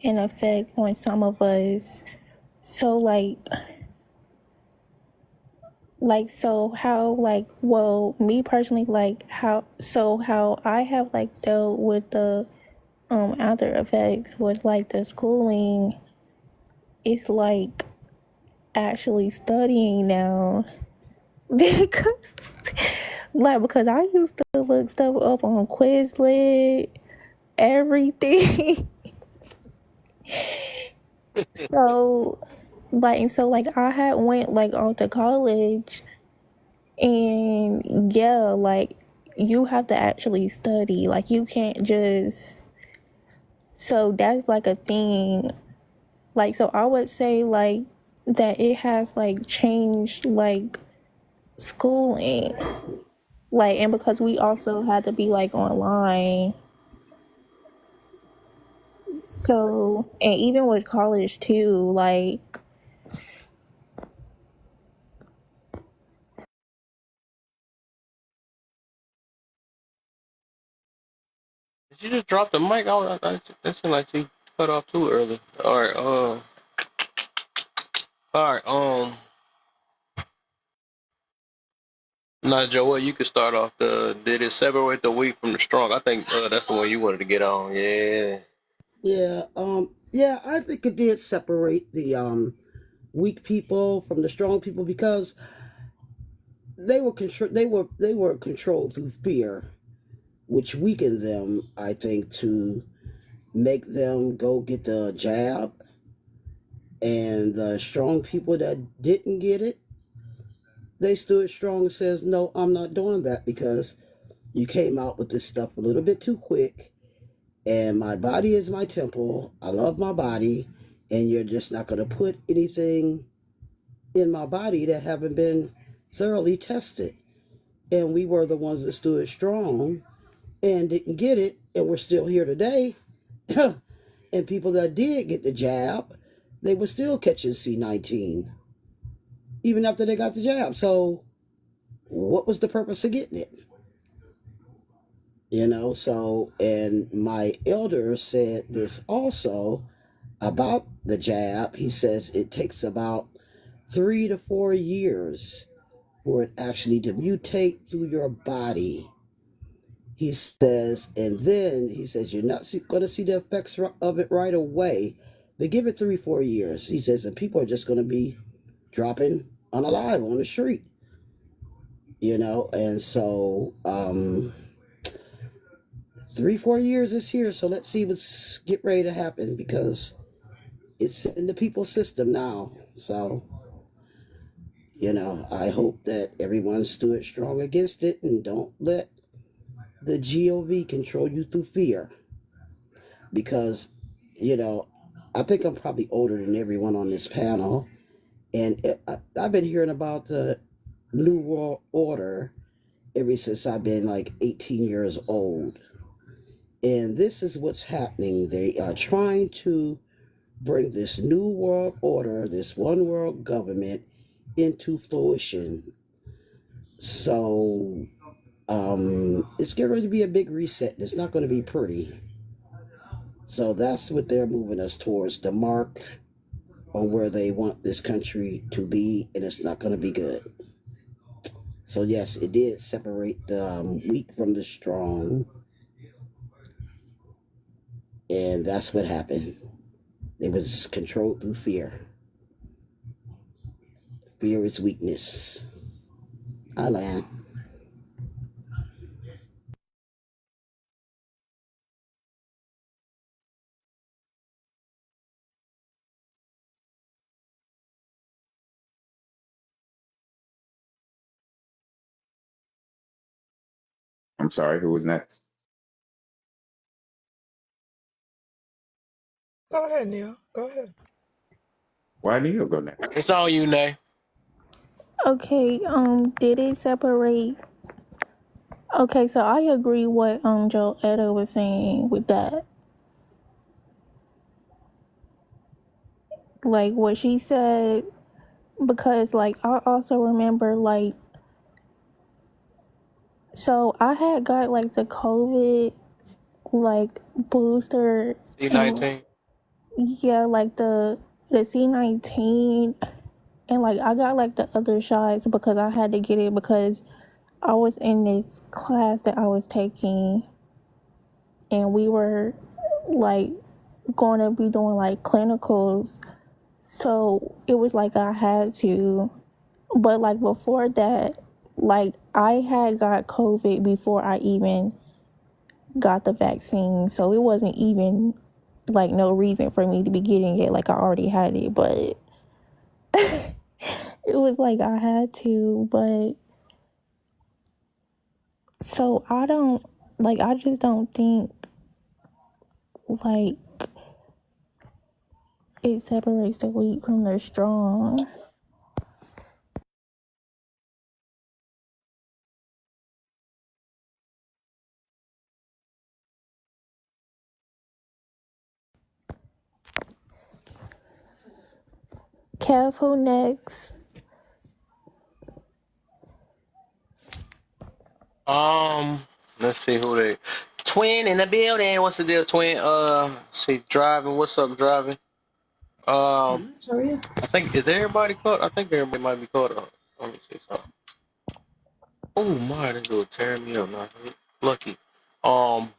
an effect on some of us. So so how like, well, me personally, like how I have like dealt with the after effects with like the schooling, it's like actually studying now. because because I used to look stuff up on Quizlet, everything. so so I had went like on to college, and yeah, like you have to actually study, like you can't just, so that's like a thing. Like, so I would say like that it has like changed like schooling, like, and because we also had to be like online, so, and even with college too, like, Did you just drop the mic? That seemed like she cut off too early. All right. Now, Joel, you could start off. Did it separate the weak from the strong? I think that's the one you wanted to get on. Yeah. Yeah. Yeah, I think it did separate the weak people from the strong people because they were controlled through fear, which weakened them. I think to make them go get the jab, and the strong people that didn't get it, they stood strong and says, "No, I'm not doing that because you came out with this stuff a little bit too quick, and my body is my temple. I love my body, and you're just not going to put anything in my body that haven't been thoroughly tested." And we were the ones that stood strong and didn't get it, and we're still here today. And people that did get the jab, they were still catching C-19 even after they got the jab. So what was the purpose of getting it? So, and my elder said this also about the jab. He says it takes about 3 to 4 years for it actually to mutate through your body. He says, and then he says you're not going to see the effects of it right away. They give it 3 4 years. He says, and people are just going to be dropping unalive on the street. And so 3 4 years is here. So let's see what's get ready to happen because it's in the people's system now. So I hope that everyone stood strong against it and don't let the GOV control you through fear because you know I think I'm probably older than everyone on this panel, and I've been hearing about the New World Order ever since I've been like 18 years old. And this is what's happening. They are trying to bring this New World Order, this one world government, into fruition. So it's getting ready to be a big reset. It's not going to be pretty. So that's what they're moving us towards, the mark on where they want this country to be, and it's not going to be good. So yes, it did separate the weak from the strong, and that's what happened. It was controlled through fear. Fear is weakness. I land. I'm sorry, who was next? Go ahead, Neil. Go ahead. Why did you go next? It's on you, Nay. Okay, did it separate? Okay, so I agree what Joetta was saying with that. Like what she said, because like I also remember like, so I had got like the COVID like booster, and C19. yeah, like the C19, and like I got like the other shots because I had to get it because I was in this class that I was taking, and we were like going to be doing like clinicals, so it was like I had to. But like before that, like I had got COVID before I even got the vaccine, so it wasn't even like no reason for me to be getting it. Like I already had it, but it was like I had to. But so I don't like, I just don't think like it separates the weak from the strong. Kev, who next? Let's see who they. Twin in the building. What's the deal, Twin? See, driving. What's up, driving? Sorry. I think is everybody caught? I think everybody might be caught up. Let me see something. Oh my, this dude tearing me up now. Lucky. Um.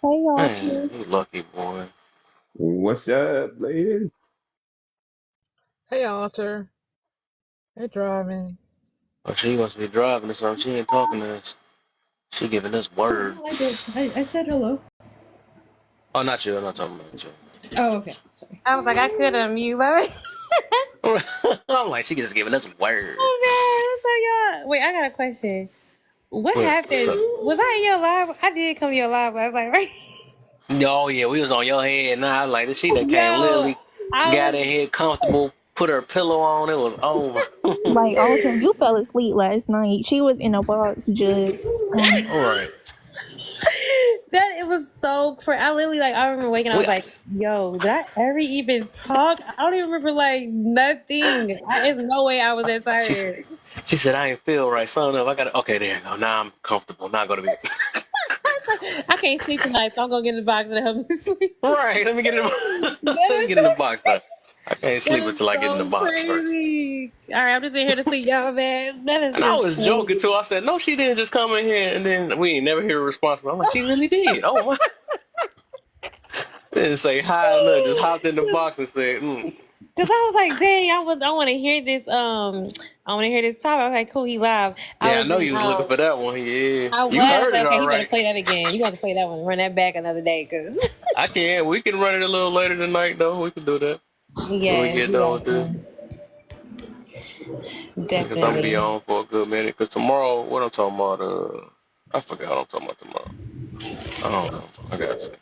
Hey, y'all, Man, too. you lucky boy. What's up, ladies? Hey, Alter. Hey, driving. Oh, she must be driving or something. She ain't talking to us. She giving us I did. words. I said hello. Oh, not you. I'm not talking about you. Oh, okay. Sorry. I was like, I could unmute, but I'm like, she just giving us words. oh man, so y'all. Wait, I got a question. What What's happened? up? Was I in your live? I did come to your live last night, right? Oh yeah, we was on your head. Nah, like she done came Yo, literally, I got was. in here comfortable, put her pillow on. It was over. Like, also, you fell asleep last night. She was in a box just, All right. That it was so crazy. I literally like. I remember waking up. I We, was like, "Yo, did I ever even talk? I don't even remember like nothing. There's no way I was that she tired." she said I ain't feel right. Son up. I got okay. There you go. Now I'm comfortable. Not gonna be. I can't sleep tonight, so I'm gonna get in the box and help me sleep. Right. Let me get in the That let me is get in the box though. I can't that sleep is until I get in the so box first. crazy. All right, I'm just in here to sleep, y'all, man. That is And I just was joking crazy. too. I said, no, she didn't just come in here and then we ain't never hear a response. I'm like, she really did. Oh my. Didn't say hi or nothing. Just hopped in the box and said, Cause I was like, dang, I want to hear this. I want to hear this topic. I was like, cool, he live. I Yeah, I was know in. you was looking for that one. Yeah. I You was heard it okay. all He better right. play that again. You got to play that one. Run that back another day, cause I can. We can run it a little later tonight, though. We can do that when we yeah, get you done got with this. to. Because I'm going to be Definitely. on for a good minute. Because tomorrow, what I'm talking about, I forgot what I'm talking about tomorrow. I don't know. I got to see.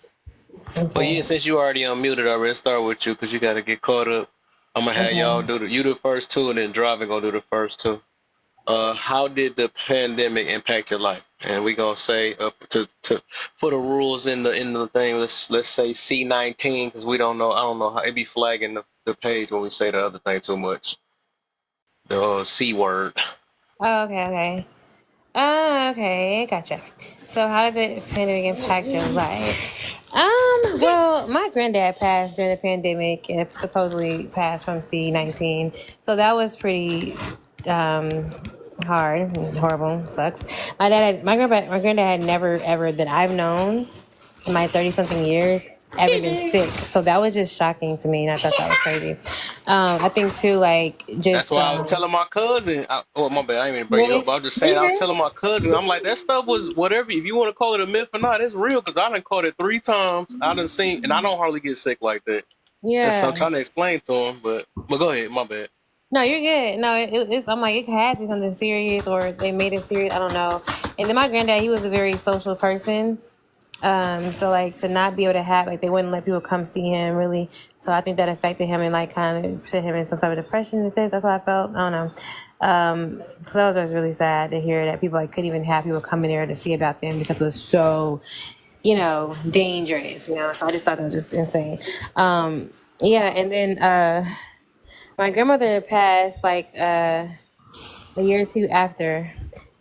But yeah, Okay. since you already unmuted already, let's start with you because you got to get caught up. I'm going to have y'all Okay. do you the first two and then Driving going to do the first two. How did the pandemic impact your life? And we gonna say for the rules in the thing. Let's say C19 because we don't know. I don't know how it be flagging the page when we say the other thing too much. The C word. Oh, okay. Okay, gotcha. So how did the pandemic impact your life? Well, my granddad passed during the pandemic and supposedly passed from C19. So that was pretty um hard and horrible. Sucks. My granddad had never ever that I've known in my 30 something years ever been sick. So that was just shocking to me and I thought that was crazy. I think too like That's just why I was telling my cousin. Oh my bad, I didn't mean to break you up. really. But I was just saying I was telling my cousin. I'm like that stuff was whatever. If you want to call it a myth or not, it's real because I done caught it 3 times. I done seen and I don't hardly get sick like that. And so I'm Yeah. trying to explain to him, but go ahead. My bad. No, you're good. No, it's. I'm like, it had to be something serious, or they made it serious. I don't know. And then my granddad, he was a very social person. So like to not be able to have, like, they wouldn't let people come see him really. So I think that affected him and like kind of put him in some type of depression in a sense. That's what I felt. I don't know. So that was just really sad to hear that people like couldn't even have people come in there to see about them because it was so, dangerous. So I just thought that was just insane. Yeah, and then my grandmother passed like a year or two after.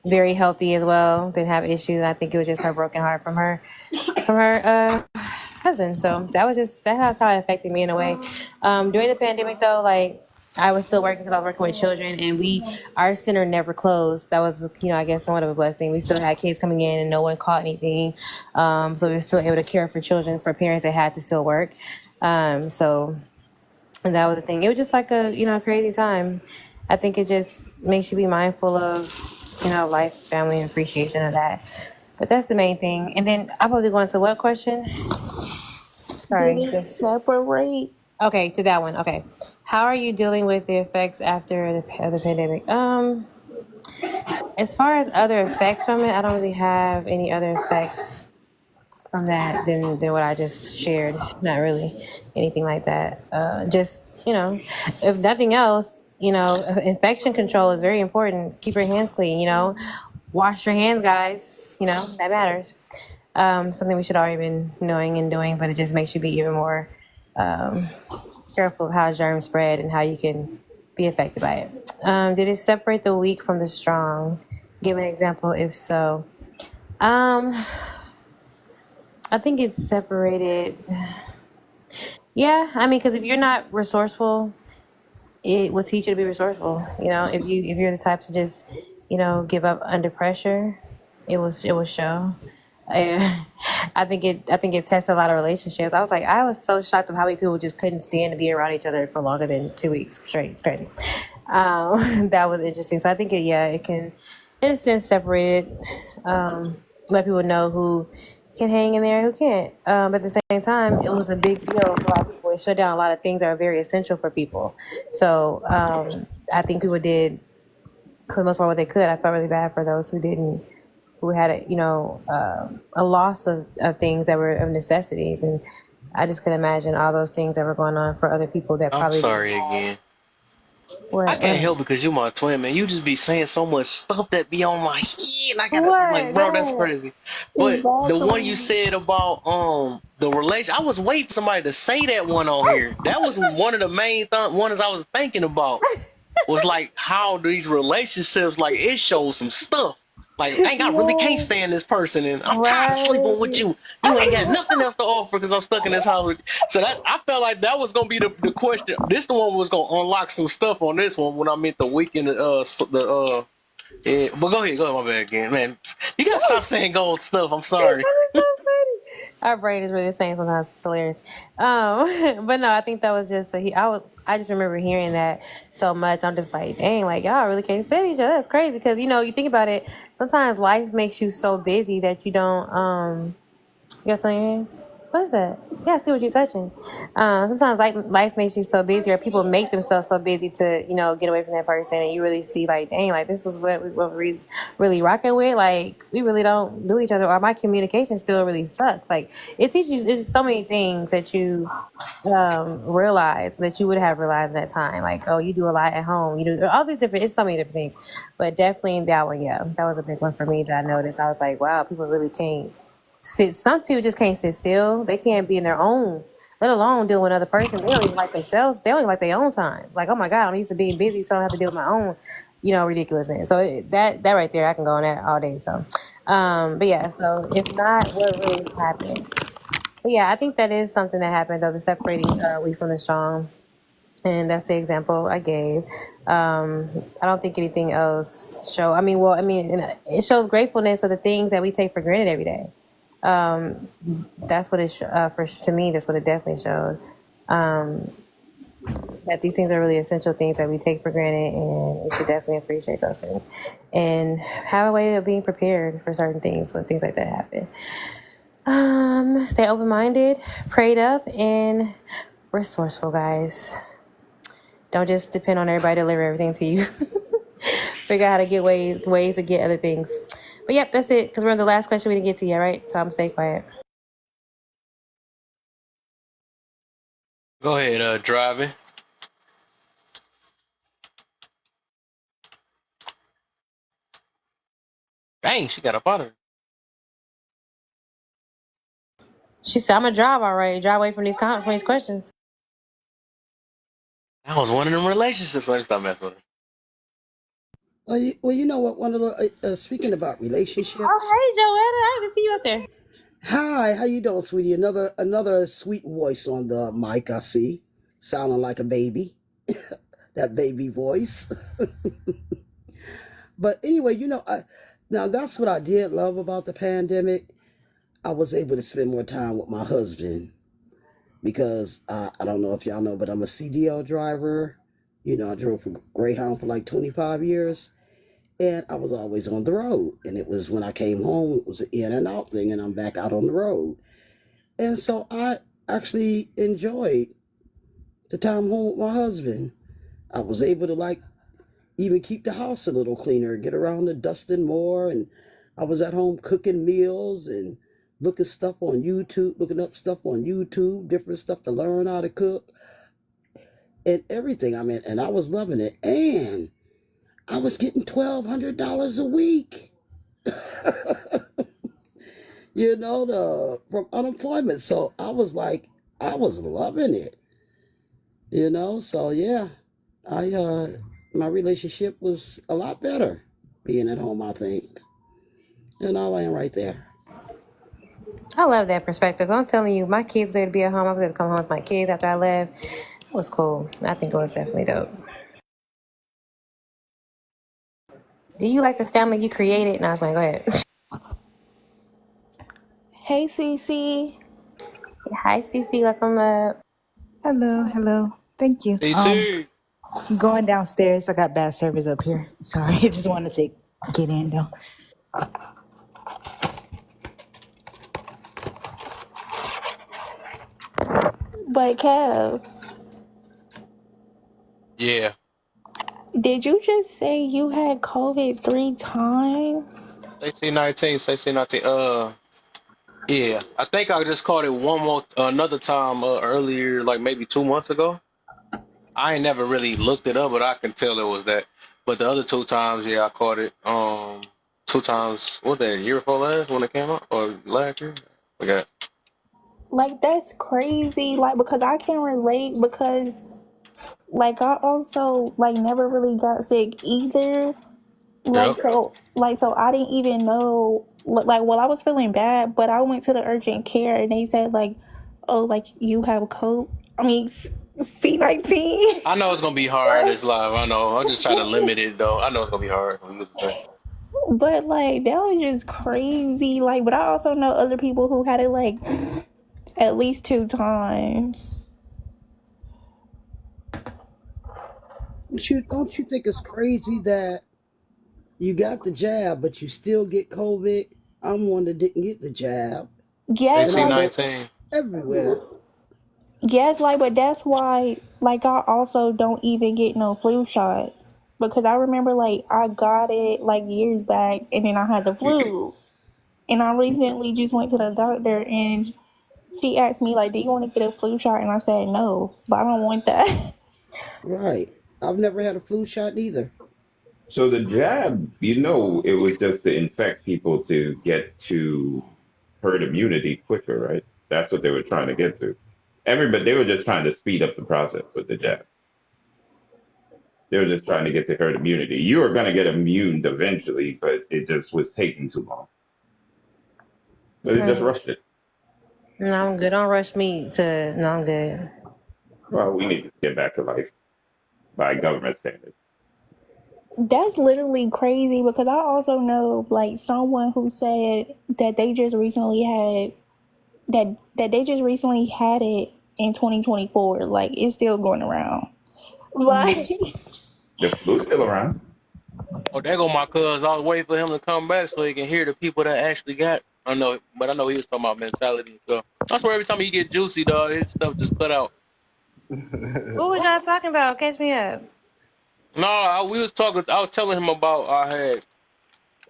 Very healthy as well. Didn't have issues. I think it was just her broken heart from her husband. So that's how it affected me in a way. During the pandemic though, like I was still working because I was working with children, and our center never closed. That was, I guess somewhat of a blessing. We still had kids coming in and no one caught anything. So we were still able to care for children, for parents that had to still work. So that was the thing. It was just like a, crazy time. I think it just makes you be mindful of, life, family, and appreciation of that. But that's the main thing. And then I'm supposed to go into what question? Did Sorry. it separate? Okay, to that one. Okay. How are you dealing with the effects after the pandemic? As far as other effects from it, I don't really have any other effects from that than what I just shared. Not really anything like that. Just, if nothing else, infection control is very important. Keep your hands clean, wash your hands, guys, that matters. Something we should already been knowing and doing, but it just makes you be even more careful of how germs spread and how you can be affected by it. Did it separate the weak from the strong? Give an example if so. I think it's separated. Yeah, I mean, because if you're not resourceful, it will teach you to be resourceful. If you're the type to just, give up under pressure, it will show. I think it tests a lot of relationships. I was so shocked of how many people just couldn't stand to be around each other for longer than 2 weeks straight. It's crazy. That was interesting. So I think it can, in a sense, separate it. Let people know who can hang in there, who can't. But at the same time, it was a big deal for a lot of people. It shut down a lot of things that are very essential for people. So I think people did, for the most part, what they could. I felt really bad for those who didn't, who had a loss of things that were of necessities. And I just could imagine all those things that were going on for other people that I'm probably sorry again. I can't help because you my twin, man. You just be saying so much stuff that be on my head. I'm like, bro, that's crazy. But the one you said about the relation, I was waiting for somebody to say that one on here. That was one of the main ones I was thinking about. Was like how these relationships, like, it shows some stuff. Like, dang, I really can't stand this person, and I'm tired of sleeping with you. You ain't got nothing else to offer because I'm stuck in this house. So I felt like that was gonna be the question. This the one was gonna unlock some stuff on this one when I meant the weekend. Yeah, but go ahead, my bad again, man. You gotta stop saying gold stuff. I'm sorry. Our brain is really the same sometimes. It's hilarious. But no, I think that was just I just remember hearing that so much. I'm just like, dang, like y'all really can't stand each other. That's crazy because you think about it. Sometimes life makes you so busy that you don't. You got something in your hands? What is that? Yeah, I see what you're touching. Sometimes life makes you so busy, or people make themselves so busy to get away from that person, and you really see like, dang, like this is what we really rocking with. Like we really don't do each other, or my communication still really sucks. Like it teaches you. It's just so many things that you realize that you would have realized at that time. Like, oh, you do a lot at home. You do all these different. It's so many different things, but definitely that one. Yeah, that was a big one for me that I noticed. I was like, wow, people really can't. Some people just can't sit still. They can't be in their own, let alone deal with another person. They don't even like themselves. They don't even like their own time. Like, oh my God, I'm used to being busy, so I don't have to deal with my own, ridiculousness. So that right there, I can go on that all day. So, but yeah. So if not, what really happened? But yeah, I think that is something that happened though. The separating weak from the strong, and that's the example I gave. I don't think anything else show. It shows gratefulness of the things that we take for granted every day. That's what it to me. That's what it definitely showed. That these things are really essential things that we take for granted, and we should definitely appreciate those things and have a way of being prepared for certain things when things like that happen. Stay open-minded, prayed up, and resourceful, guys. Don't just depend on everybody to deliver everything to you. Figure out how to get ways to get other things. But yep, that's it. Because we're on the last question we didn't get to yet, right? So I'm gonna stay quiet. Go ahead, driving. Dang, she got up out of it. She said, "I'm gonna drive all right. Drive away from these questions." I was one of them relationships. Let me stop messing with her. Well, you know what? One of the speaking about relationships. Oh, hey, Joetta, I didn't see you up there. Hi, how you doing, sweetie? Another sweet voice on the mic. I see, sounding like a baby. That baby voice. But anyway, now that's what I did love about the pandemic. I was able to spend more time with my husband because I don't know if y'all know, but I'm a CDL driver. I drove for Greyhound for like 25 years. And I was always on the road. And it was when I came home, it was an in and out thing, and I'm back out on the road. And so I actually enjoyed the time home with my husband. I was able to even keep the house a little cleaner, get around to dusting more. And I was at home cooking meals and looking up stuff on YouTube, different stuff to learn how to cook and everything. And I was loving it. And I was getting $1,200 a week. From unemployment. So I was loving it. So yeah, my relationship was a lot better being at home, I think. And I'll land right there. I love that perspective. I'm telling you, my kids there to be at home. I was able to come home with my kids after I left. It was cool. I think it was definitely dope. Do you like the family you created? No, I was like, go ahead. Hey, Cece. Hi, Cece. Welcome up. Hello. Thank you. DC. Going downstairs. I got bad service up here. Sorry, I just wanted to get in though. But Kev, Yeah. did you just say you had COVID 3 times? CC19. Yeah. I think I just caught it another time earlier, like maybe 2 months ago. I ain't never really looked it up, but I can tell it was that. But the other 2 times, yeah, I caught it. 2 times. What was that? Year before last when it came out, or last year? Forgot. Like, that's crazy. Like, because I can relate because, like, I also, like, never really got sick either. Yep. So I didn't even know, like, well, I was feeling bad, but I went to the urgent care and they said, like, oh, like, you have C19. I know it's gonna be hard this live. I know. I'm just trying to limit it though. I know it's gonna be hard. But, like, that was just crazy. Like, but I also know other people who had it, like, at least 2 times. Don't you think it's crazy that you got the jab, but you still get COVID? I'm one that didn't get the jab. Yes, like, CC19. Everywhere. Yes, like, but that's why, like, I also don't even get no flu shots. Because I remember, like, I got it, like, years back, and then I had the flu. And I recently just went to the doctor, and she asked me, like, do you want to get a flu shot? And I said, no, but I don't want that. Right. I've never had a flu shot either. So the jab, it was just to infect people to get to herd immunity quicker, right? That's what they were trying to get to. They were just trying to speed up the process with the jab. They were just trying to get to herd immunity. You were going to get immune eventually, but it just was taking too long. So they just rushed it. No, I'm good. Don't rush me to. No, I'm good. Well, we need to get back to life by government standards. That's literally crazy because I also know, like, someone who said that they just recently had that they just recently had it in 2024. Like, it's still going around. Like, The flu's still around. Oh, there go my cuz. I was waiting for him to come back so he can hear the people that actually got. I know he was talking about mentality and stuff. I swear every time he get juicy, dog, his stuff just cut out. What was y'all talking about? Catch me up. No, we was talking. I was telling him about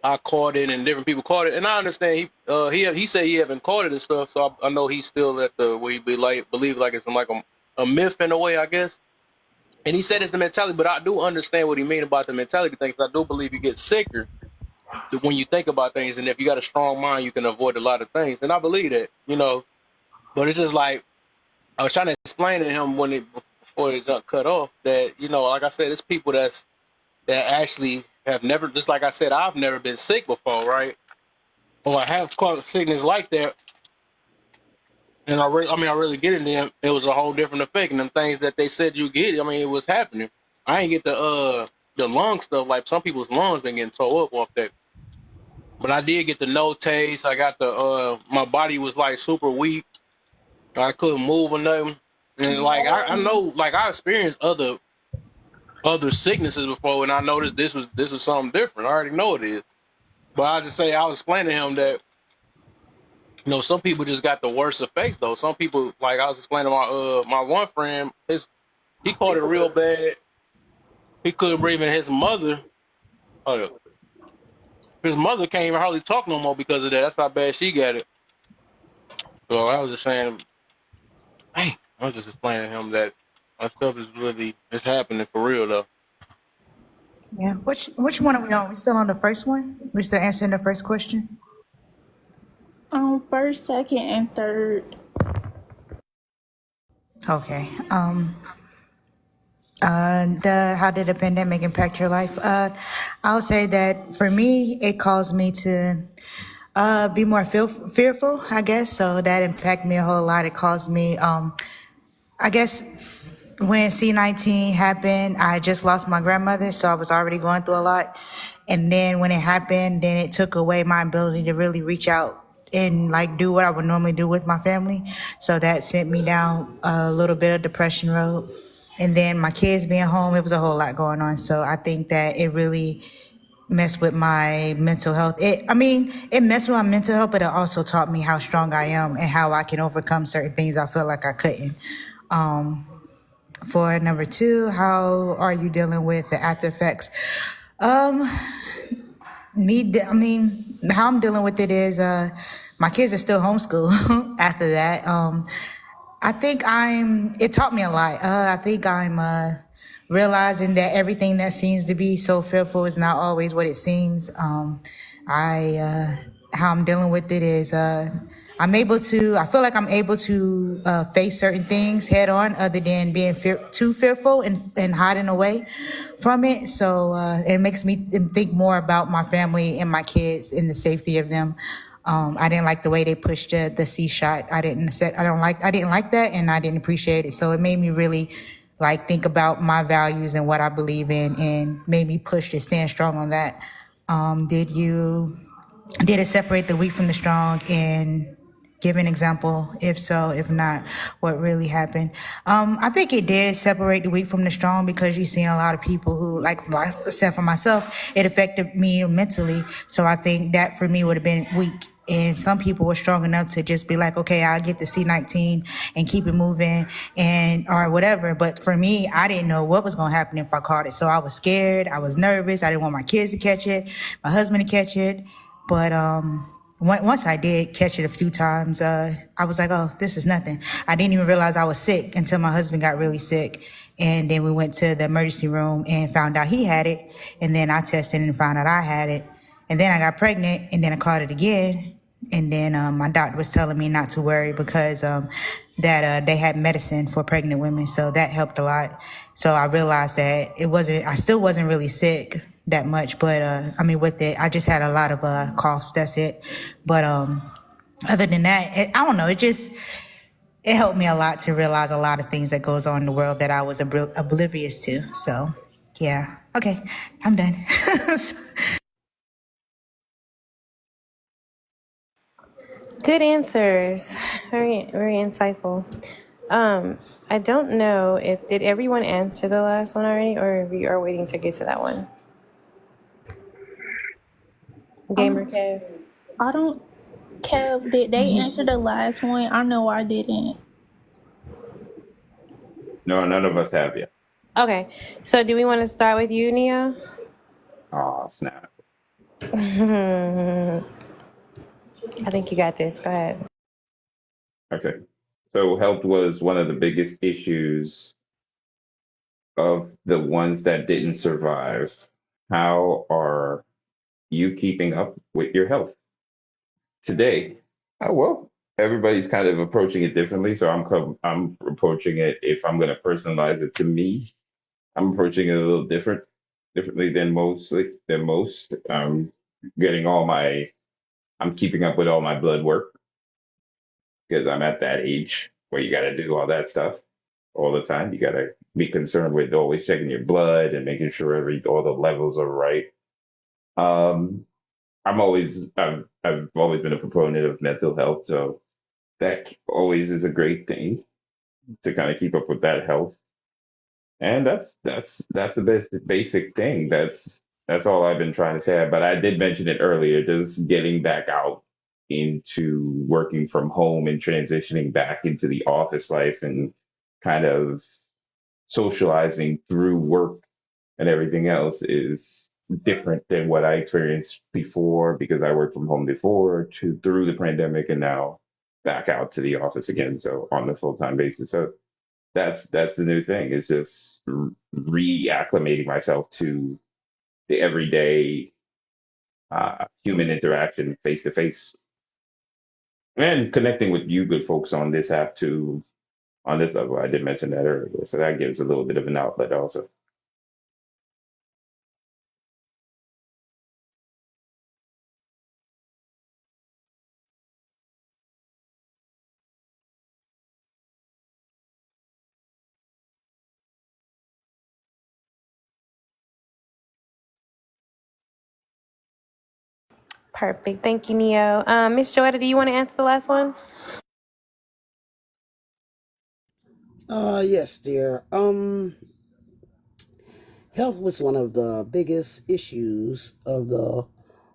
I caught it and different people caught it, and I understand he said he haven't caught it and stuff. So I know he's still at the where he believe like it's like a myth in a way, I guess. And he said it's the mentality, but I do understand what he mean about the mentality thing. 'Cause I do believe you get sicker when you think about things, and if you got a strong mind, you can avoid a lot of things. And I believe that, But it's just like I was trying to explain to him before it got cut off that like I said, it's people that actually have never, just like I said, I've never been sick before, right? Or I have caught sickness like that, and I really get it. Then it was a whole different effect, and them things that they said you get, it was happening. I ain't get the lung stuff like some people's lungs been getting tore up off that. But I did get the no taste. I got my body was like super weak. I couldn't move or nothing. And like I know, like I experienced other sicknesses before, and I noticed this was something different. I already know it is. But I was explaining to him that some people just got the worst effects though. Some people, like I was explaining to my one friend, he caught it real bad. He couldn't breathe, and his mother can't even hardly talk no more because of that. That's how bad she got it. So I was just saying, hey, I was just explaining to him that my stuff it's happening for real though. Yeah. Which one are we on? We still on the first one? We still answering the first question? First, second, and third. Okay. How did the pandemic impact your life? I'll say that for me, it caused me to be more fearful, I guess. So that impacted me a whole lot. It caused me, I guess, when C-19 happened, I just lost my grandmother, so I was already going through a lot. And then when it happened, then it took away my ability to really reach out and like do what I would normally do with my family. So that sent me down a little bit of depression road. And then my kids being home, it was a whole lot going on. So I think that it really messed with my mental health. It messed with my mental health, but it also taught me how strong I am and how I can overcome certain things I feel like I couldn't. For number two, how are you dealing with the after effects? How I'm dealing with it is my kids are still homeschooled after that. I think it taught me a lot. I think I'm realizing that everything that seems to be so fearful is not always what it seems. How I'm dealing with it is I feel like I'm able to face certain things head on other than being too fearful and hiding away from it. So it makes me think more about my family and my kids and the safety of them. I didn't like the way they pushed the C shot. I didn't like that, and I didn't appreciate it. So it made me really think about my values and what I believe in, and made me push to stand strong on that. Did it separate the weak from the strong? And give an example. If so, if not, what really happened? I think it did separate the weak from the strong, because you've seen a lot of people who, like I said for myself, it affected me mentally. So I think that for me would have been weak. And some people were strong enough to just be like, okay, I'll get the C-19 and keep it moving or whatever. But for me, I didn't know what was going to happen if I caught it. So I was scared. I was nervous. I didn't want my kids to catch it, my husband to catch it. But once I did catch it a few times, I was like, oh, this is nothing. I didn't even realize I was sick until my husband got really sick. And then we went to the emergency room and found out he had it. And then I tested and found out I had it. And then I got pregnant, and then I caught it again. And then my doctor was telling me not to worry because they had medicine for pregnant women. So that helped a lot. So I realized that I still wasn't really sick that much, but with it, I just had a lot of coughs, that's it. But other than that, I don't know, it helped me a lot to realize a lot of things that goes on in the world that I was oblivious to. So yeah, okay, I'm done. Good answers. Very, very insightful. I don't know did everyone answer the last one already, or we are waiting to get to that one? Gamer Kev. Kev, did they answer the last one? I know I didn't. No, none of us have yet. Okay, so do we want to start with you, Nia? Oh, snap. I think you got this. Go ahead. Okay. So health was one of the biggest issues of the ones that didn't survive. How are you keeping up with your health today? Oh, well, everybody's kind of approaching it differently. So I'm approaching it, if I'm going to personalize it to me, I'm approaching it a little differently than most. Getting all my, I'm keeping up with all my blood work because I'm at that age where you got to do all that stuff all the time. You got to be concerned with always checking your blood and making sure all the levels are right. Um, I've always been a proponent of mental health, so that always is a great thing to kind of keep up with that health. And that's the basic thing. That's all I've been trying to say. But I did mention it earlier, just getting back out into working from home and transitioning back into the office life and kind of socializing through work and everything else is different than what I experienced before because I worked from home before to through the pandemic and now back out to the office again. So on the full time basis. So that's the new thing is just reacclimating myself to the everyday human interaction face to face and connecting with you good folks on this app too on this level. I did mention that earlier, so that gives a little bit of an outlet also. Perfect. Thank you, Neo. Miss Joetta, do you want to answer the last one? Yes, dear. Health was one of the biggest issues of the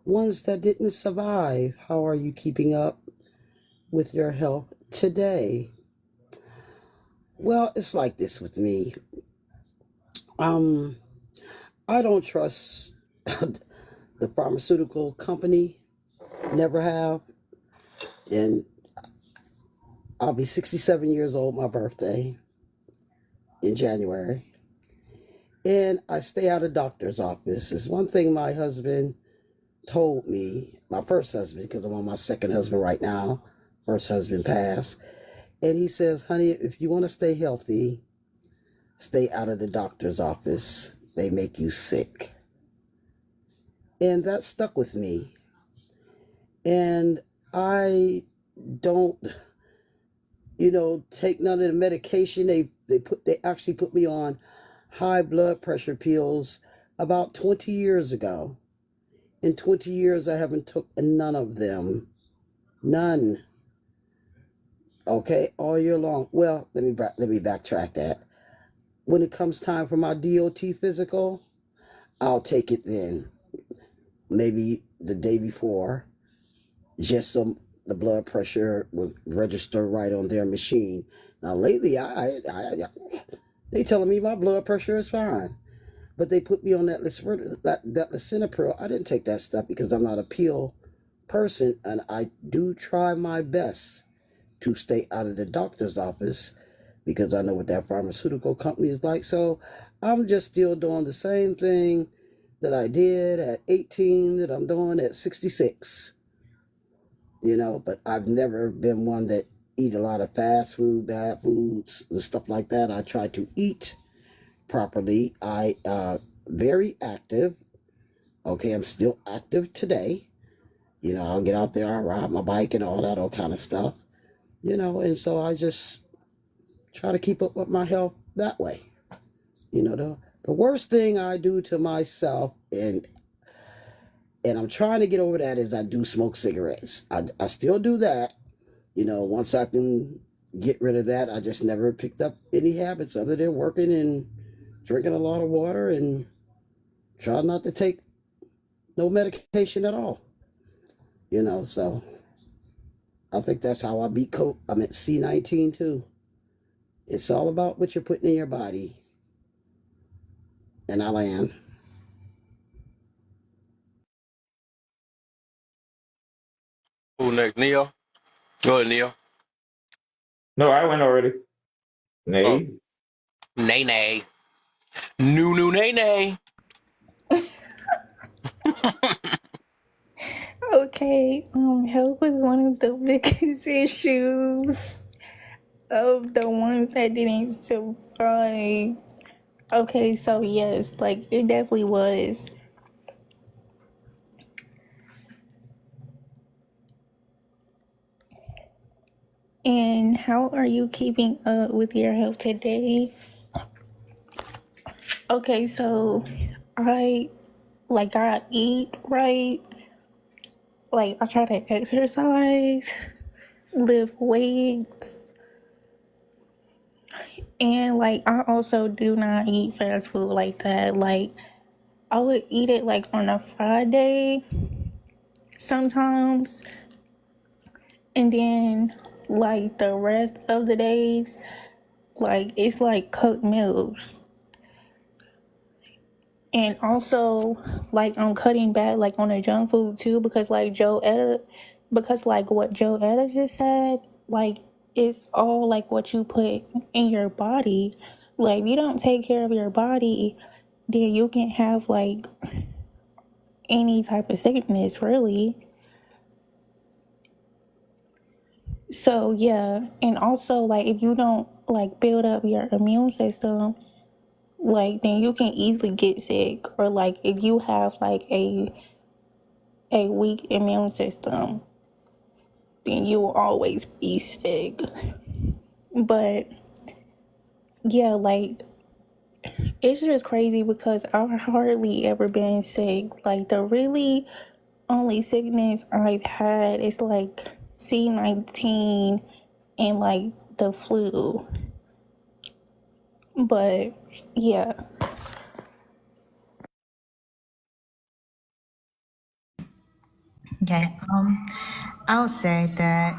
ones that didn't survive. How are you keeping up with your health today? Well, it's like this with me. Um, I don't trust the pharmaceutical company. Never have. And I'll be 67 years old, my birthday in January. And I stay out of doctor's office. It's one thing my husband told me, my first husband, because I'm on my second husband right now. First husband passed. And he says, honey, if you want to stay healthy, stay out of the doctor's office. They make you sick. And that stuck with me. And I don't, take none of the medication. They actually put me on high blood pressure pills about 20 years ago. In 20 years, I haven't took none of them. None. Okay, all year long. Well, let me backtrack that. When it comes time for my DOT physical, I'll take it then. Maybe the day before, just so the blood pressure will register right on their machine. Now lately, they telling me my blood pressure is fine, but they put me on that lisinopril. I didn't take that stuff because I'm not a pill person, and I do try my best to stay out of the doctor's office because I know what that pharmaceutical company is like. So I'm just still doing the same thing that I did at 18 that I'm doing at 66. But I've never been one that eat a lot of fast food, bad foods, and stuff like that. I try to eat properly. I very active. Okay, I'm still active today. I'll get out there, I'll ride my bike and all that old kind of stuff. And so I just try to keep up with my health that way. The worst thing I do to myself, and I'm trying to get over that, is I do smoke cigarettes. I still do that. Once I can get rid of that, I just never picked up any habits other than working and drinking a lot of water and try not to take no medication at all. So I think that's how I beat I'm at C19 too. It's all about what you're putting in your body. And I land. Who next? Neo? Go ahead, Neo. No, I went already. Oh, Nay. nay nay. New nay nay. Okay, health was one of the biggest issues of the ones that didn't survive. Okay, so yes, like it definitely was. And how are you keeping up with your health today? Okay, so I eat right. Like I try to exercise, lift weights, and like I also do not eat fast food like that. Like I would eat it like on a Friday sometimes, and then like the rest of the days, like it's like cooked meals. And also, like I'm cutting back like on the junk food too because what Joe Etta just said, like it's all like what you put in your body. Like if you don't take care of your body, then you can have like any type of sickness really. So yeah, and also like if you don't like build up your immune system, like then you can easily get sick, or like if you have like a weak immune system, then you will always be sick. But yeah, like it's just crazy because I've hardly ever been sick. Like the really only sickness I've had is like C-19 and like the flu. But yeah. Okay. I'll say that.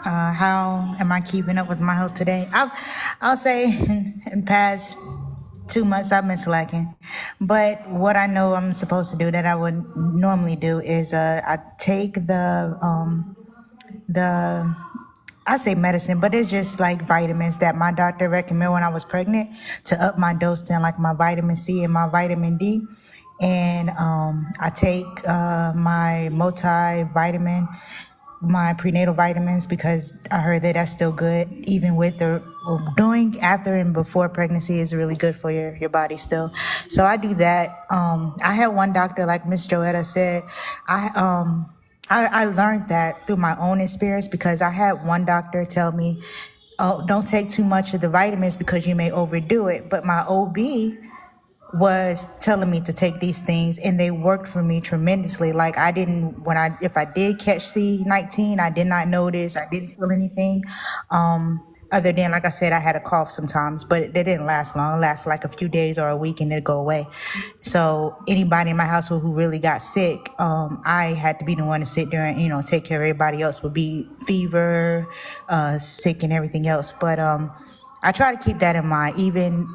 How am I keeping up with my health today? I'll say in past 2 months I've been slacking, but what I know I'm supposed to do that I would normally do is I take the I say medicine, but it's just like vitamins that my doctor recommended when I was pregnant to up my dose in like my vitamin C and my vitamin D. And I take my multivitamin, my prenatal vitamins, because I heard that that's still good, even with the doing after and before pregnancy is really good for your body still. So I do that. I had one doctor, like Miss Joetta said, I learned that through my own experience because I had one doctor tell me, oh, don't take too much of the vitamins because you may overdo it. But my OB was telling me to take these things and they worked for me tremendously. Like if I did catch C-19, I did not notice, I didn't feel anything. Other than, like I said, I had a cough sometimes, but it didn't last long. It lasted like a few days or a week and it'd go away. So anybody in my household who really got sick, I had to be the one to sit there and, take care of everybody else would be fever, sick and everything else. But I try to keep that in mind. Even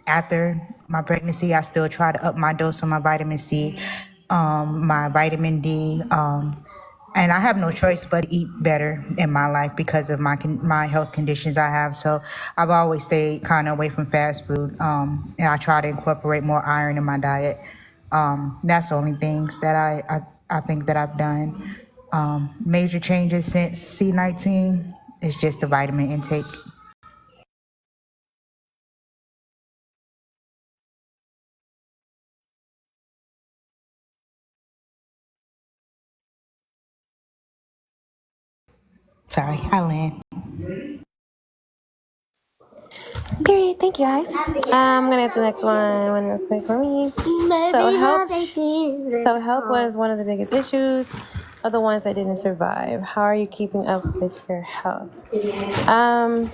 after my pregnancy, I still try to up my dose on my vitamin C, my vitamin D, and I have no choice but to eat better in my life because of my health conditions I have. So I've always stayed kind of away from fast food, and I try to incorporate more iron in my diet. That's the only things that I think that I've done. Major changes since C-19 is just the vitamin intake. Sorry, I land. Period. Thank you, guys. I'm gonna answer the next one real quick for me. So health was one of the biggest issues of the ones that didn't survive. How are you keeping up with your health? I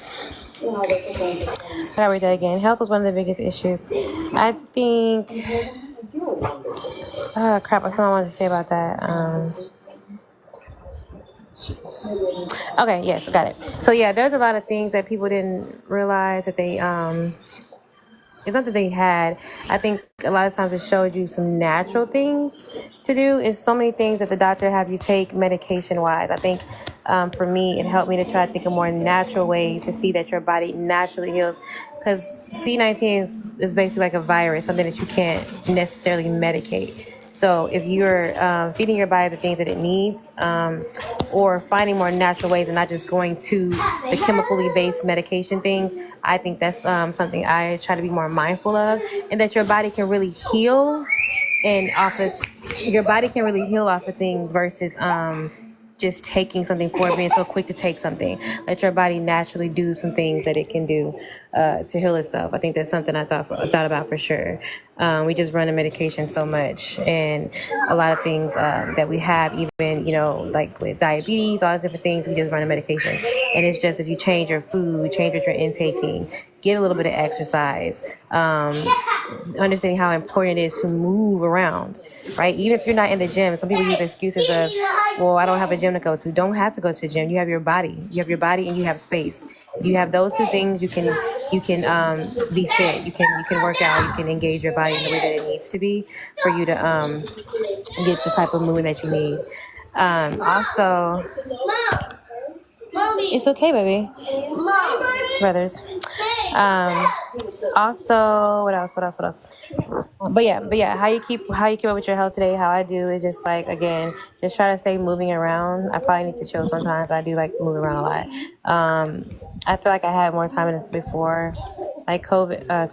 gotta read that again. Health was one of the biggest issues. I think. Oh crap! What's something I wanted to say about that? Okay, yes, got it. So yeah, there's a lot of things that people didn't realize that they it's not that they had. I think a lot of times it showed you some natural things to do. It's so many things that the doctor have you take medication wise. I think for me, it helped me to try to think of more natural ways to see that your body naturally heals. Because C19 is basically like a virus, something that you can't necessarily medicate. So if you're feeding your body the things that it needs, or finding more natural ways and not just going to the chemically based medication things, I think that's something I try to be more mindful of, and that your body can really heal and off of your body can really heal off of things versus just taking something for it, being so quick to take something. Let your body naturally do some things that it can do to heal itself. I think that's something I thought about for sure. We just run the medication so much, and a lot of things that we have, even like with diabetes, all those different things, we just run the medication. And it's just if you change your food, change what you're intaking, get a little bit of exercise, understanding how important it is to move around. Right? Even if you're not in the gym, some people use excuses of, well, I don't have a gym to go to. Don't have to go to a gym. You have your body. You have your body and you have space. If you have those two things, you can be fit. You can work out. You can engage your body in the way that it needs to be for you to get the type of movement that you need. Also, it's okay, baby. Brothers. Also, what else? But yeah, how you keep up with your health today, how I do is just like, again, just try to stay moving around. I probably need to chill sometimes. I do like moving around a lot. I feel like I had more time in this before, like COVID. I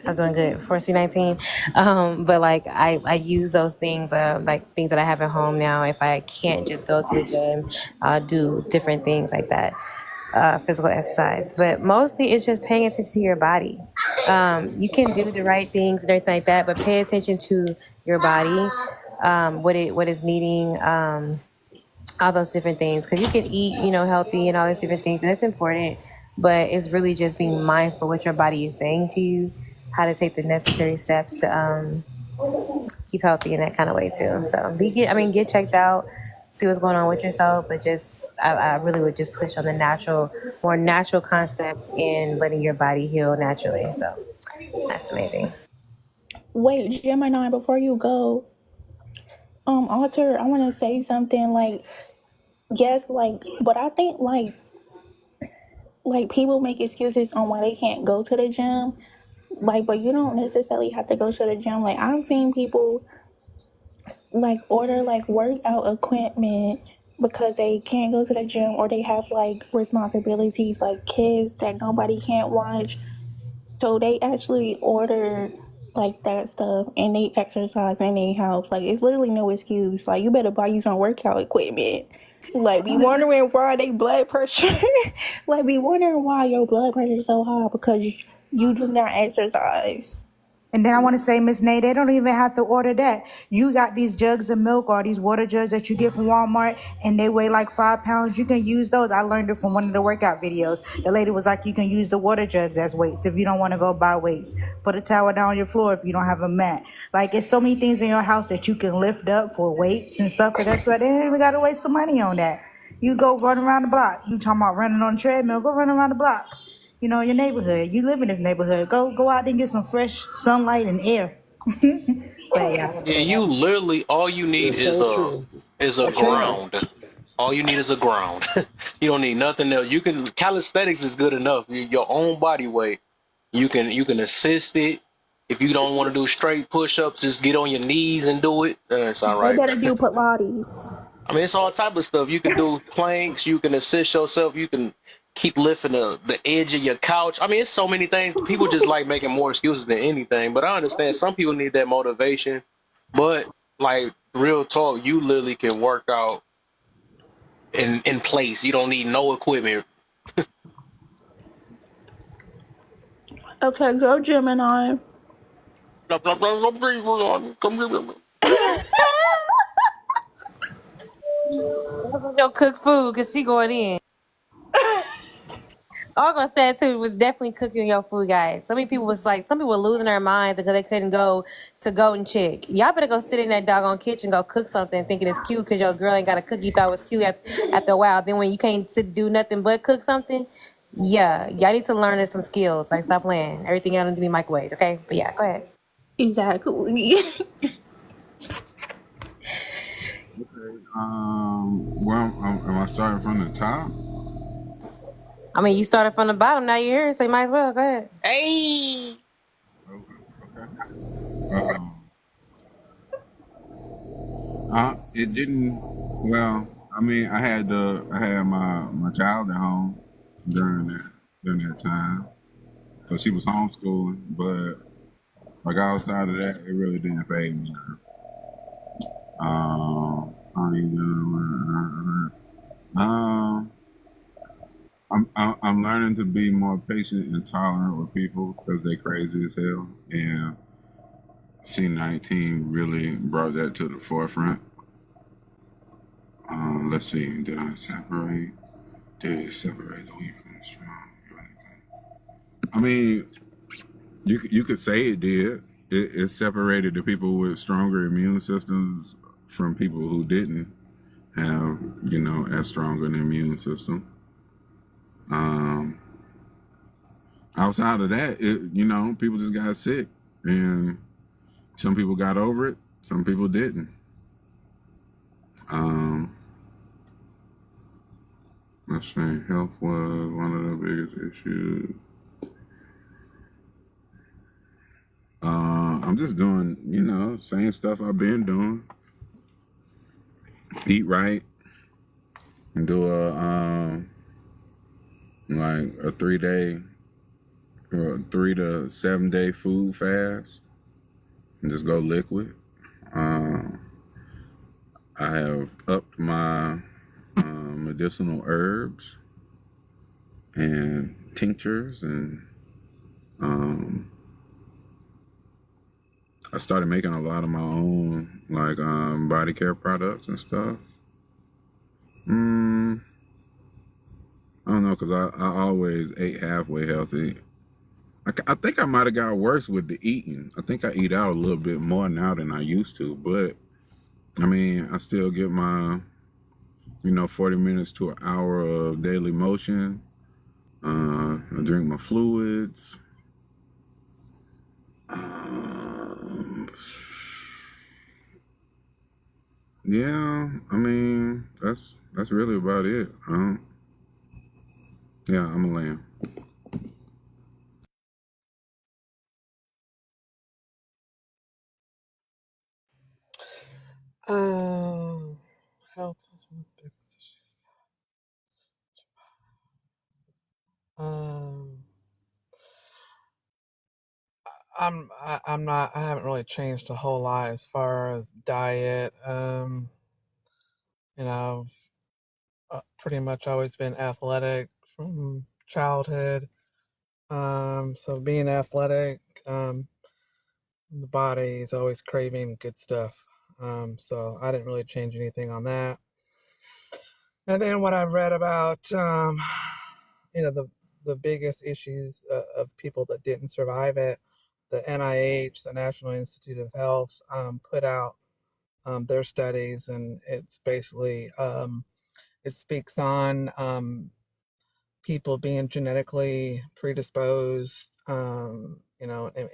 was doing good before C19. But like I use those things, like things that I have at home now. If I can't just go to the gym, I'll do different things like that. Physical exercise, but mostly it's just paying attention to your body. You can do the right things and everything like that, but pay attention to your body, what is needing, all those different things. Because you can eat, healthy and all these different things, and it's important. But it's really just being mindful what your body is saying to you, how to take the necessary steps to keep healthy in that kind of way too. So get checked out, see what's going on with yourself, but just I really would just push on the more natural concepts and letting your body heal naturally. So that's amazing. Wait, Gemini, before you go, Alter, I want to say something. Like, yes, but I think like people make excuses on why they can't go to the gym. But you don't necessarily have to go to the gym. Like, I've seen people order workout equipment because they can't go to the gym, or they have responsibilities like kids that nobody can't watch. So they actually order that stuff, and they exercise in their house. It's literally no excuse. You better buy you some workout equipment. Be wondering why they blood pressure. Be wondering why your blood pressure is so high because you do not exercise. And then I want to say, Miss Nay, they don't even have to order that. You got these jugs of milk or these water jugs that you get from Walmart, and they weigh like 5 pounds. You can use those. I learned it from one of the workout videos. The lady was like, you can use the water jugs as weights if you don't want to go buy weights. Put a towel down on your floor if you don't have a mat. It's so many things in your house that you can lift up for weights and stuff. And that's why they ain't even got to waste the money on that. You go run around the block. You talking about running on a treadmill, go run around the block. Your neighborhood. You live in this neighborhood. Go out there and get some fresh sunlight and air. But yeah. Yeah, you literally all you need It's so true. is a I can. ground. All you need is a ground. You don't need nothing else. You can calisthenics is good enough. Your own body weight. You can assist it. If you don't want to do straight push-ups, just get on your knees and do it. That's all They right. better do Pilates. I mean, it's all type of stuff. You can do planks. You can assist yourself. You can keep lifting the edge of your couch. I mean, it's so many things. People just like making more excuses than anything. But I understand some people need that motivation. But real talk, you literally can work out in place. You don't need no equipment. Okay, go Gemini. Yo, cook food because she going in. All I'm gonna say too was definitely cooking your food, guys. Some people were losing their minds because they couldn't go to Golden Chick. Y'all better go sit in that doggone kitchen, go cook something, thinking it's cute because your girl ain't got a cook you thought was cute after a while. Then when you can't do nothing but cook something, yeah, y'all need to learn some skills. Like stop playing. Everything else needs to be microwaved, okay? But yeah, go ahead. Exactly. Well, am I starting from the top? I mean, you started from the bottom, now you're here, so you might as well go ahead. Hey. Okay. It didn't. Well, I mean, I had my child at home during that time, so she was homeschooling. But like outside of that, it really didn't phase me. I don't even know. I'm learning to be more patient and tolerant with people because they crazy as hell, and C-19 really brought that to the forefront. Let's see, did I separate? Did it separate the weak from the strong? I mean, you could say it did. It separated the people with stronger immune systems from people who didn't have, as strong an immune system. Outside of that, people just got sick, and some people got over it, some people didn't. Let's say health was one of the biggest issues. I'm just doing, same stuff I've been doing. Eat right, and do a 3-day or 3 to 7 day food fast, and just go liquid. I have upped my medicinal herbs and tinctures, and I started making a lot of my own body care products and stuff. I don't know, because I always ate halfway healthy. I think I might have got worse with the eating. I think I eat out a little bit more now than I used to, but I mean, I still get my 40 minutes to an hour of daily motion. I drink my fluids. Yeah, I mean, that's really about it. Yeah, I'm a lamb. Health is one of the biggest issues. Um, I haven't really changed a whole lot as far as diet. I've pretty much always been athletic from childhood. So being athletic, the body is always craving good stuff. So I didn't really change anything on that. And then what I've read about, the biggest issues of people that didn't survive it, the NIH, the National Institute of Health, put out their studies, and it's basically it speaks on people being genetically predisposed,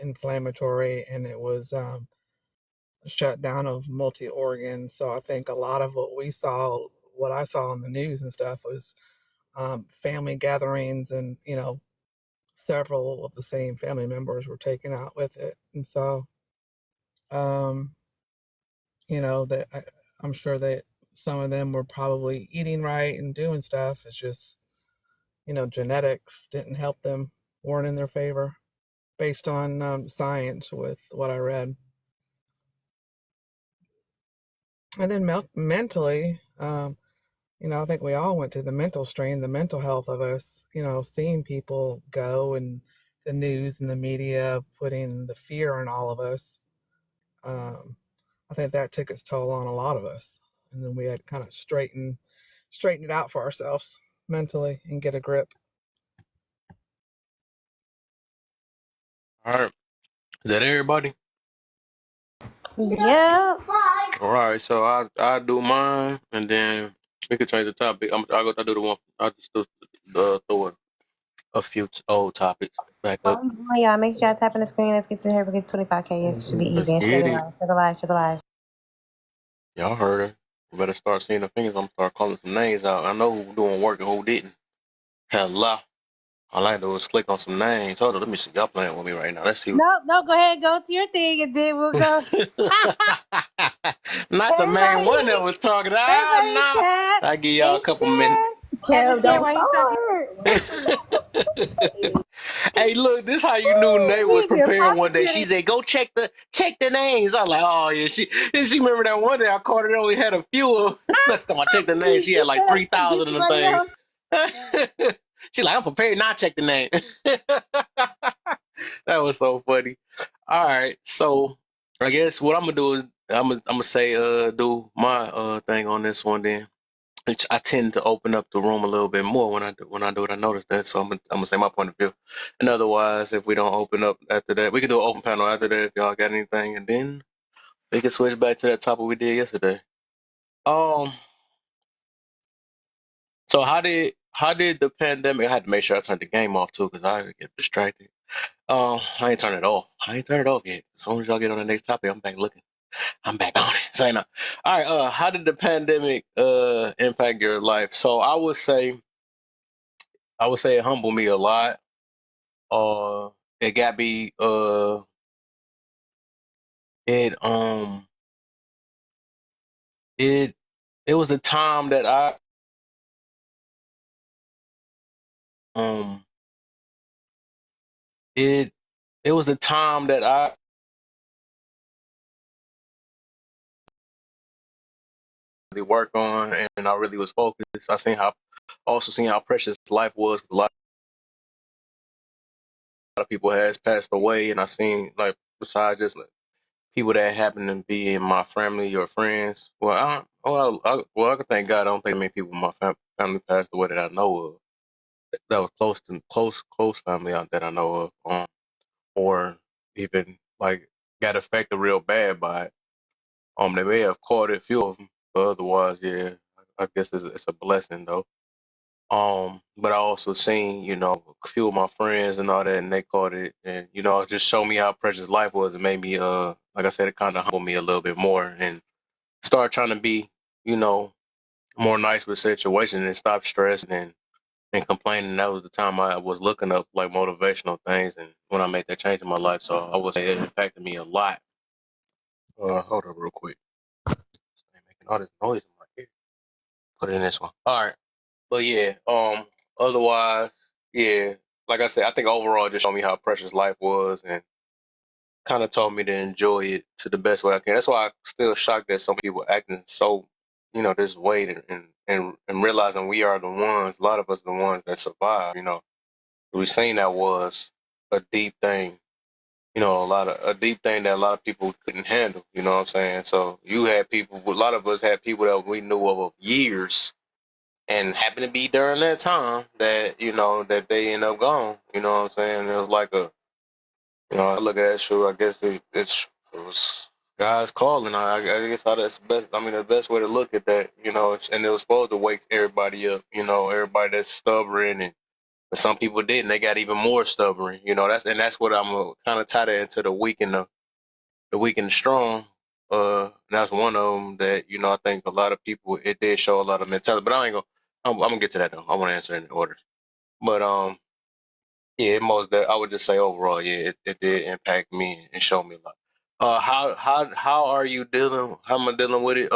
inflammatory, and it was shutdown of multi organs. So I think a lot of what I saw on the news and stuff was family gatherings, and several of the same family members were taken out with it, and so um, that I'm sure that some of them were probably eating right and doing stuff. It's just genetics didn't help them, weren't in their favor, based on science with what I read. And then mentally, I think we all went through the mental strain, the mental health of us, seeing people go, and the news and the media putting the fear in all of us. I think that took its toll on a lot of us. And then we had to kind of straighten it out for ourselves mentally and get a grip. All right. Is that everybody? Yeah. All right. So I do mine, and then we could change the topic. I do the one. I just do throw a few old topics back up. Y'all make sure y'all tap on the screen. Let's get to here. We get 25K. It should be Let's easy and straight get it. around. Share the live. Share the live. Y'all heard her. We better start seeing the fingers. I'm gonna start calling some names out. I know who doing work and who didn't. Hello. All I do is click on some names. Hold on, let me see. Y'all playing with me right now. Let's see. No, go ahead, go to your thing, and then we'll go. Not the main one that was talking. Ah, no. I give y'all a couple minutes. Kev, don't start. Hey, look, this how you knew Nate was preparing one day. She said, "Go check the names." I was like, "Oh yeah." She remember that one day I caught her. Only had a few of. Let's go. I checked the names. She had like 3,000 of the things. She like, "I'm prepared not check the name." That was so funny. All right, so I guess what I'm gonna do is I'm gonna say do my thing on this one then. I tend to open up the room a little bit more when I do it. I notice that, so I'm gonna say my point of view. And otherwise, if we don't open up after that, we can do an open panel after that if y'all got anything, and then we can switch back to that topic we did yesterday. Um, so how did the pandemic? I had to make sure I turned the game off too because I get distracted. I ain't turn it off. I ain't turned it off yet. As soon as y'all get on the next topic, I'm back looking. I'm back on it. Say no. All right. How did the pandemic impact your life? So I would say it humbled me a lot. It got me. It it it was a time that um it it was a time that I really worked on and I really was focused. Seen how precious life was. A lot of people has passed away, and I seen like besides just like, people that happen to be in my family or friends. I can thank God. I don't think many people in my family passed away that I know of. That was close family that I know of, or even like got affected real bad by it. They may have caught it, a few of them, but otherwise, yeah, I guess it's a blessing though. But I also seen, a few of my friends and all that, and they caught it, and it just showed me how precious life was. It made me, like I said, it kind of humbled me a little bit more, and start trying to be, you know, more nice with situations and stop stressing and complaining. That was the time I was looking up like motivational things, and when I made that change in my life, so I would say it impacted me a lot. Hold up, real quick. Making all this noise in my ear. Put it in this one. All right. But yeah, otherwise, yeah, like I said, I think overall it just showed me how precious life was and kind of taught me to enjoy it to the best way I can. That's why I'm still shocked that some people acting so, this way and realizing we are the ones, a lot of us the ones that survive, We seen that was a deep thing, a deep thing that a lot of people couldn't handle, you know what I'm saying? So a lot of us had people that we knew of years and happened to be during that time that that they end up gone. You know what I'm saying? It was like I look at it, sure. I guess it was God's calling. I guess that's best. I mean, the best way to look at that, and it was supposed to wake everybody up. Everybody that's stubborn, and but some people didn't. They got even more stubborn. That's what I'm kind of tie that into the weak and the strong. That's one of them that I think a lot of people it did show a lot of mentality. But I ain't gonna. I'm gonna get to that though. I want to answer in order. But yeah, I would just say overall, yeah, it did impact me and show me a lot. How are you dealing? How am I dealing with it?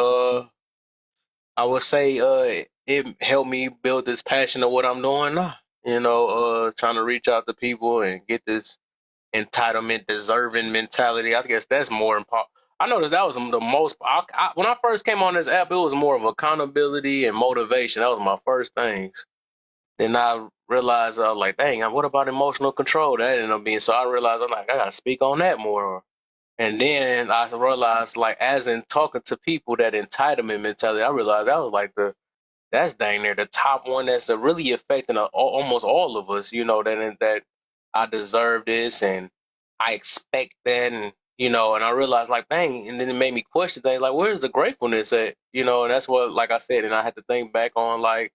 I would say it helped me build this passion of what I'm doing now. Trying to reach out to people and get this entitlement, deserving mentality. I guess that's more important. I noticed that was the most. When I first came on this app, it was more of accountability and motivation. That was my first things. Then I realized I was like, dang, what about emotional control? That ended up being so. I realized I'm like, I gotta speak on that more. And then I realized, like, as in talking to people, that entitlement mentality, I realized that was like that's dang near the top one that's really affecting almost all of us. That I deserve this, and I expect that, and and I realized like, dang, and then it made me question things like, where's the gratefulness at? And that's what, like I said, and I had to think back on like,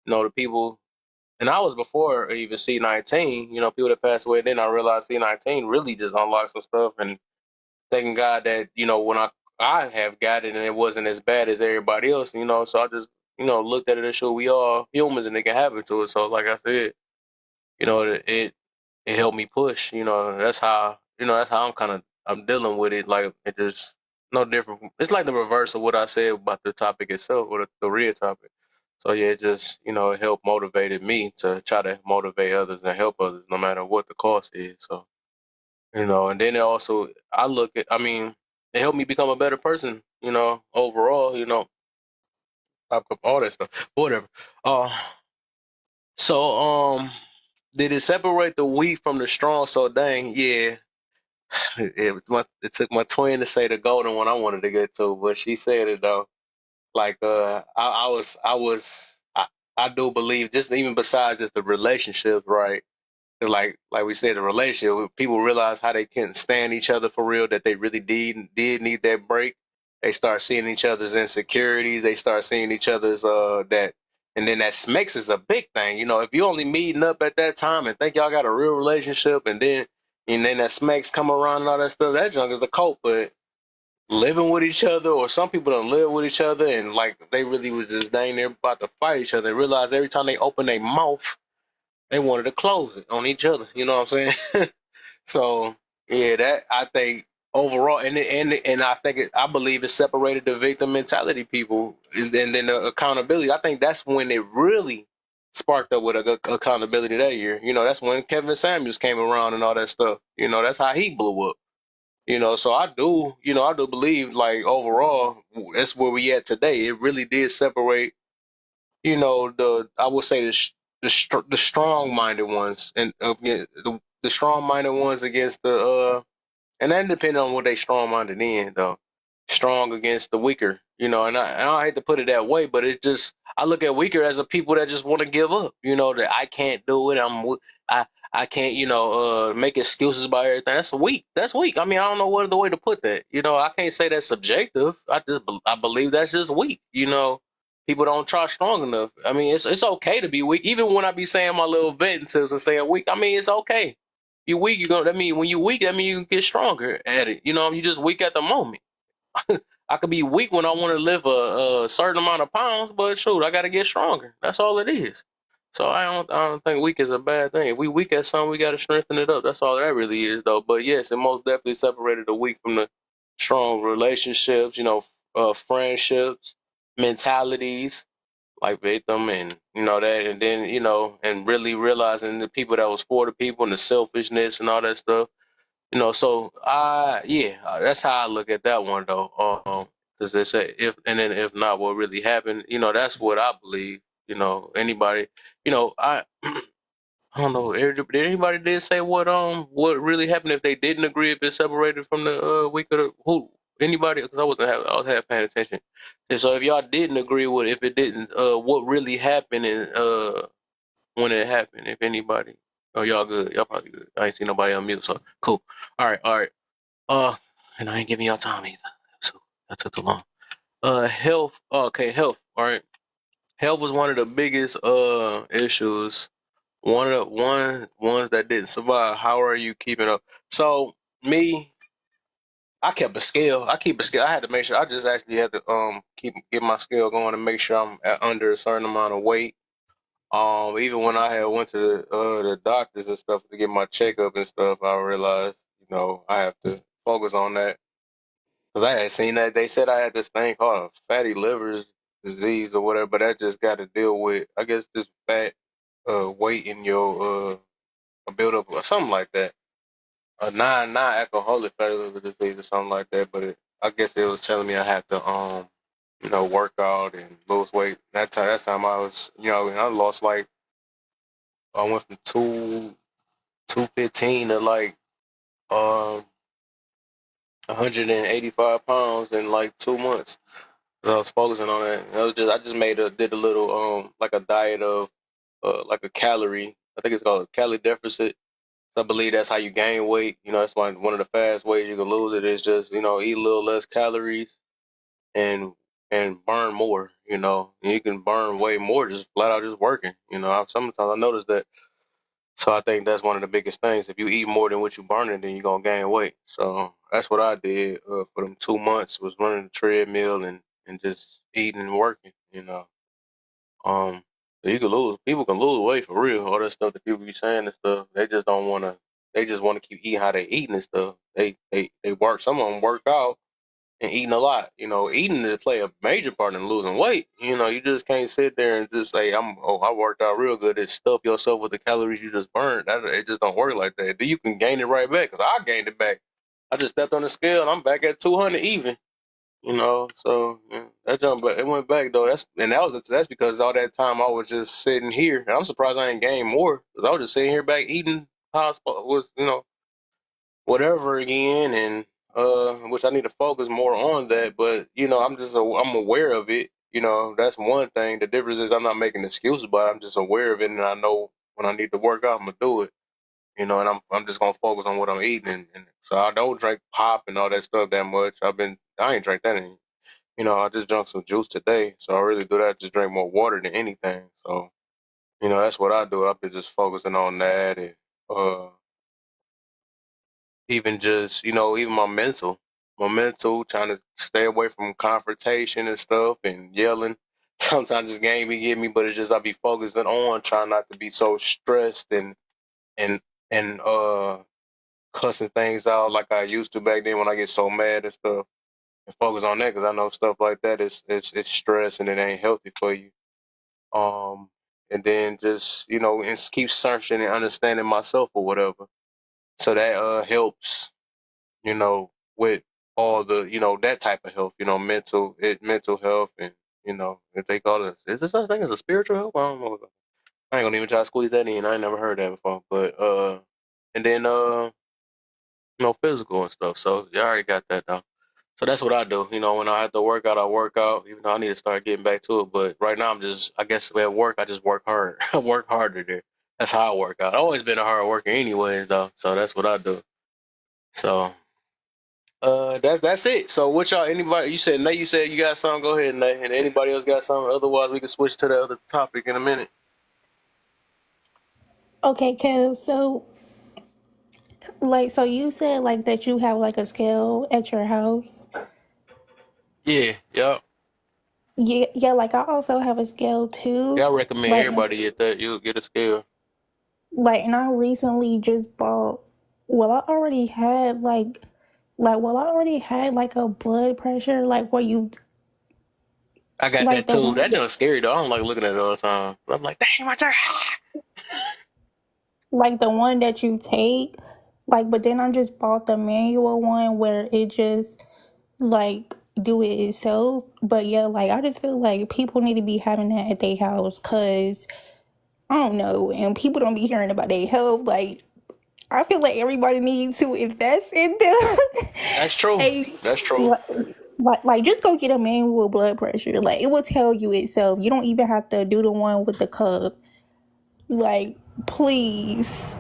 the people, and I was before even C19, people that passed away. Then I realized C19 really just unlocked some stuff, and thanking God that when I have got it and it wasn't as bad as everybody else, so I just looked at it and showed we all humans and it can happen to us. So like I said, it helped me push. That's how I'm dealing with it. Like it just no different. It's like the reverse of what I said about the topic itself or the real topic. So yeah, it just it helped motivated me to try to motivate others and help others no matter what the cost is. So and then it also I mean, it helped me become a better person. Overall. All that stuff. Whatever. Uh, so did it separate the weak from the strong? So dang, yeah. It took my twin to say the golden one I wanted to get to, but she said it though. Like I do believe just even besides just the relationships, right? Like we said, the relationship, people realize how they couldn't stand each other for real, that they really did need that break. They start seeing each other's insecurities. They start seeing each other's that, and then that smacks is a big thing. If you only meeting up at that time and think y'all got a real relationship, and then that smacks come around and all that stuff, that junk is a cult. But living with each other, or some people don't live with each other, and like they really was just dang near about to fight each other, and realize every time they open their mouth, they wanted to close it on each other. You know what I'm saying? So yeah, that I think overall, and I think I believe it separated the victim mentality people, and then the accountability. I think that's when it really sparked up with accountability that year. That's when Kevin Samuels came around and all that stuff. That's how he blew up. So I do believe like overall, that's where we at today. It really did separate I would say the strong minded ones and the strong minded ones against and that depends on what they strong minded in though. Strong against the weaker, and I hate to put it that way, but it just I look at weaker as a people that just want to give up, that I can't do it. I I can't, make excuses about everything. That's weak. That's weak. I mean, I don't know what other way to put that. I can't say that's subjective. I believe that's just weak. People don't try strong enough. I mean, it's okay to be weak. Even when I be saying my little venting tips and saying weak, I mean, it's okay. You weak, you go. That mean when you weak, that mean you get stronger at it. You just weak at the moment. I could be weak when I want to lift a certain amount of pounds, but shoot, I got to get stronger. That's all it is. So I don't think weak is a bad thing. If we weak at something, we got to strengthen it up. That's all that really is, though. But yes, it most definitely separated the weak from the strong relationships. Friendships, mentalities like victim, and that, and then and really realizing the people that was for the people and the selfishness and all that stuff. So yeah, that's how I look at that one though. Because they say if and then if not, what really happened? That's what I believe. Anybody, I I don't know. Did anybody did say what really happened if they didn't agree, if it separated from the week of the who anybody? Because I was half paying attention. And so if y'all didn't agree with if it didn't, what really happened and when it happened, if anybody. Oh, y'all good. Y'all probably good. I ain't seen nobody on mute, so cool. All right, all right. Uh, and I ain't giving y'all time either, so that took too long. Health. Okay, health. All right. Health was one of the biggest issues. One of the ones that didn't survive. How are you keeping up? So me, I kept a scale. I keep a scale. I had to make sure. I just actually had to get my scale going and make sure I'm under a certain amount of weight. Even when I had went to the doctors and stuff to get my checkup and stuff, I realized, I have to focus on that because I had seen that they said I had this thing called a fatty liver disease or whatever, but that just got to deal with, I guess, this fat weight in your buildup or something like that. A non-alcoholic fatty liver disease or something like that. But I guess it was telling me I had to work out and lose weight. That time I was, and I lost like I went from 215 to like 185 pounds in like 2 months. So I was focusing on that. I just did a little like a diet of like a calorie. I think it's called a calorie deficit. So I believe that's how you gain weight. That's one of the fast ways you can lose it is just, eat a little less calories and burn more, And you can burn way more just flat out just working. Sometimes I notice that. So I think that's one of the biggest things. If you eat more than what you burning, then you're gonna gain weight. So that's what I did for them 2 months was running the treadmill and just eating and working. Um, so people can lose weight for real. All that stuff that people be saying and stuff, they just don't want to. They just want to keep eating how they eating and stuff. They work. Some of them work out and eating a lot. Eating to play a major part in losing weight. You just can't sit there and just say, I worked out real good and stuff yourself with the calories you just burned. It just don't work like that. Then you can gain it right back because I gained it back. I just stepped on the scale and I'm back at 200 even. So yeah, that jump, but it went back though. That's because all that time I was just sitting here, and I'm surprised I ain't gained more because I was just sitting here back eating how was whatever again, and which I need to focus more on that. But I'm aware of it. That's one thing. The difference is I'm not making excuses, but I'm just aware of it, and I know when I need to work out, I'm gonna do it. And I'm just gonna focus on what I'm eating, and so I don't drink pop and all that stuff that much. I ain't drank that in. I just drank some juice today, so I really do that. Just drink more water than anything. So that's what I do. I've been just focusing on that, and even just even my mental, trying to stay away from confrontation and stuff and yelling. Sometimes this game be getting me, but it's just I be focusing on trying not to be so stressed and and cussing things out like I used to back then when I get so mad and stuff. And focus on that because I know stuff like that is it's stress and it ain't healthy for you. Um, and then just and keep searching and understanding myself or whatever. So that helps, with all the that type of health, mental health and if they call it is there such thing as a spiritual health? I don't know. I ain't gonna even try to squeeze that in. I ain't never heard that before. But and then physical and stuff. So you already got that though. So that's what I do. When I have to work out, I work out, even though I need to start getting back to it. But right now, I guess at work, I just work hard. I work harder there. That's how I work out. I've always been a hard worker anyways, though. So that's what I do. So, that's it. So what y'all, anybody, Nate, you said you got something, go ahead, Nate. And anybody else got something? Otherwise, we can switch to the other topic in a minute. Okay, Kev, so so you said like that you have like a scale at your house. Yeah, yeah. Yeah, like I also have a scale too. Yeah, I recommend Like, everybody get that. You'll get a scale. and I recently just bought. Well, I already had like a blood pressure, like where you I got like that the too. one, That junk scary though. I don't like looking at it all the time. I'm like, dang, my turn. like the one that you take, but then I just bought the manual one where it just like do it itself. But yeah, I just feel like people need to be having that at their house because I don't know, and people don't be hearing about their health. Like I feel like everybody needs to invest in them. That's true. Hey, That's true. just go get a manual blood pressure. Like it will tell you itself. You don't even have to do the one with the cup. Like please.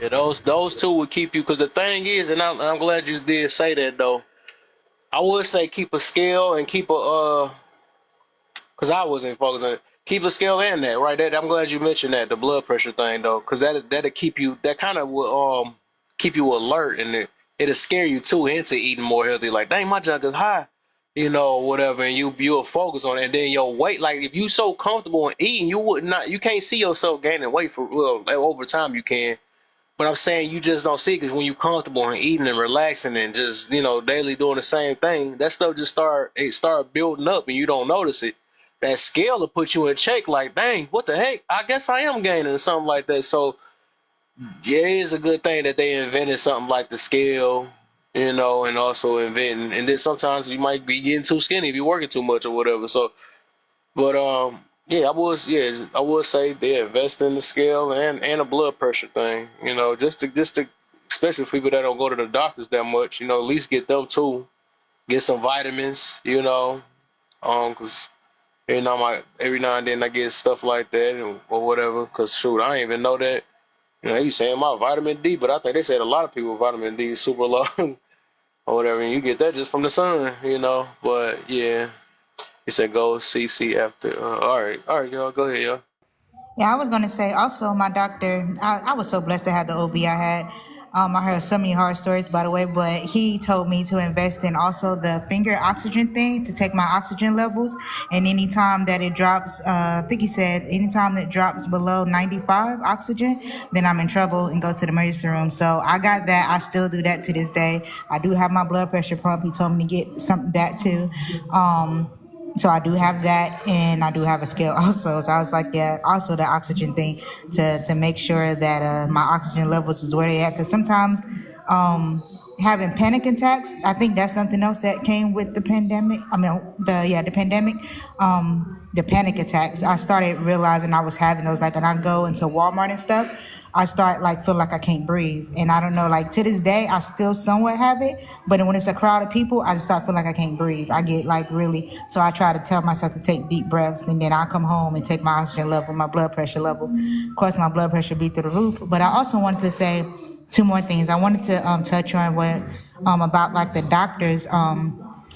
Yeah, those two would keep you. Because the thing is, and I'm glad you did say that though. I would say keep a scale and keep a because I wasn't focused on it. Keep a scale in that right. I'm glad you mentioned that the blood pressure thing though, because that'll keep you. That kind of will keep you alert and it'll scare you too into eating more healthy. Like dang, my junk is high, whatever, and you'll focus on it. And then your weight, like if you so comfortable in eating, you can't see yourself gaining weight over time you can. But I'm saying you just don't see it because when you're comfortable and eating and relaxing and just daily doing the same thing, that stuff just start building up and you don't notice it. That scale will put you in check. Like, dang, what the heck? I guess I am gaining or something like that. So yeah, it is a good thing that they invented something like the scale, and also inventing. And then sometimes you might be getting too skinny if you're working too much or whatever. So, but yeah, I would say they invest in the scale and a blood pressure thing. Just to especially for people that don't go to the doctors that much. At least get them too. Get some vitamins. Because every now and then I get stuff like that or whatever. Because shoot, I didn't even know that. You know, you saying my vitamin D, but I think they said a lot of people vitamin D is super low or whatever, and you get that just from the sun, you know. But yeah, he said go CC after. All right, y'all, go ahead, y'all. Yeah, I was gonna say also my doctor. I was so blessed to have the OB I had. I heard so many horror stories, by the way, but he told me to invest in also the finger oxygen thing to take my oxygen levels. And anytime that it drops, I think he said anytime it drops below 95 oxygen, then I'm in trouble and go to the emergency room. So I got that. I still do that to this day. I do have my blood pressure pump. He told me to get some that too. So I do have that, and I do have a scale also. So I was like, yeah, also the oxygen thing to make sure that my oxygen levels is where they at. Because sometimes having panic attacks, I think that's something else that came with the pandemic. I mean, the pandemic, the panic attacks. I started realizing I was having those. Like when I go into Walmart and stuff, I start like feel like I can't breathe. And I don't know, like to this day, I still somewhat have it. But when it's a crowd of people, I just start feeling like I can't breathe. I get like really, so I try to tell myself to take deep breaths, and then I come home and take my oxygen level, my blood pressure level. Of course, my blood pressure be through the roof. But I also wanted to say two more things. I wanted to touch on what about like the doctors.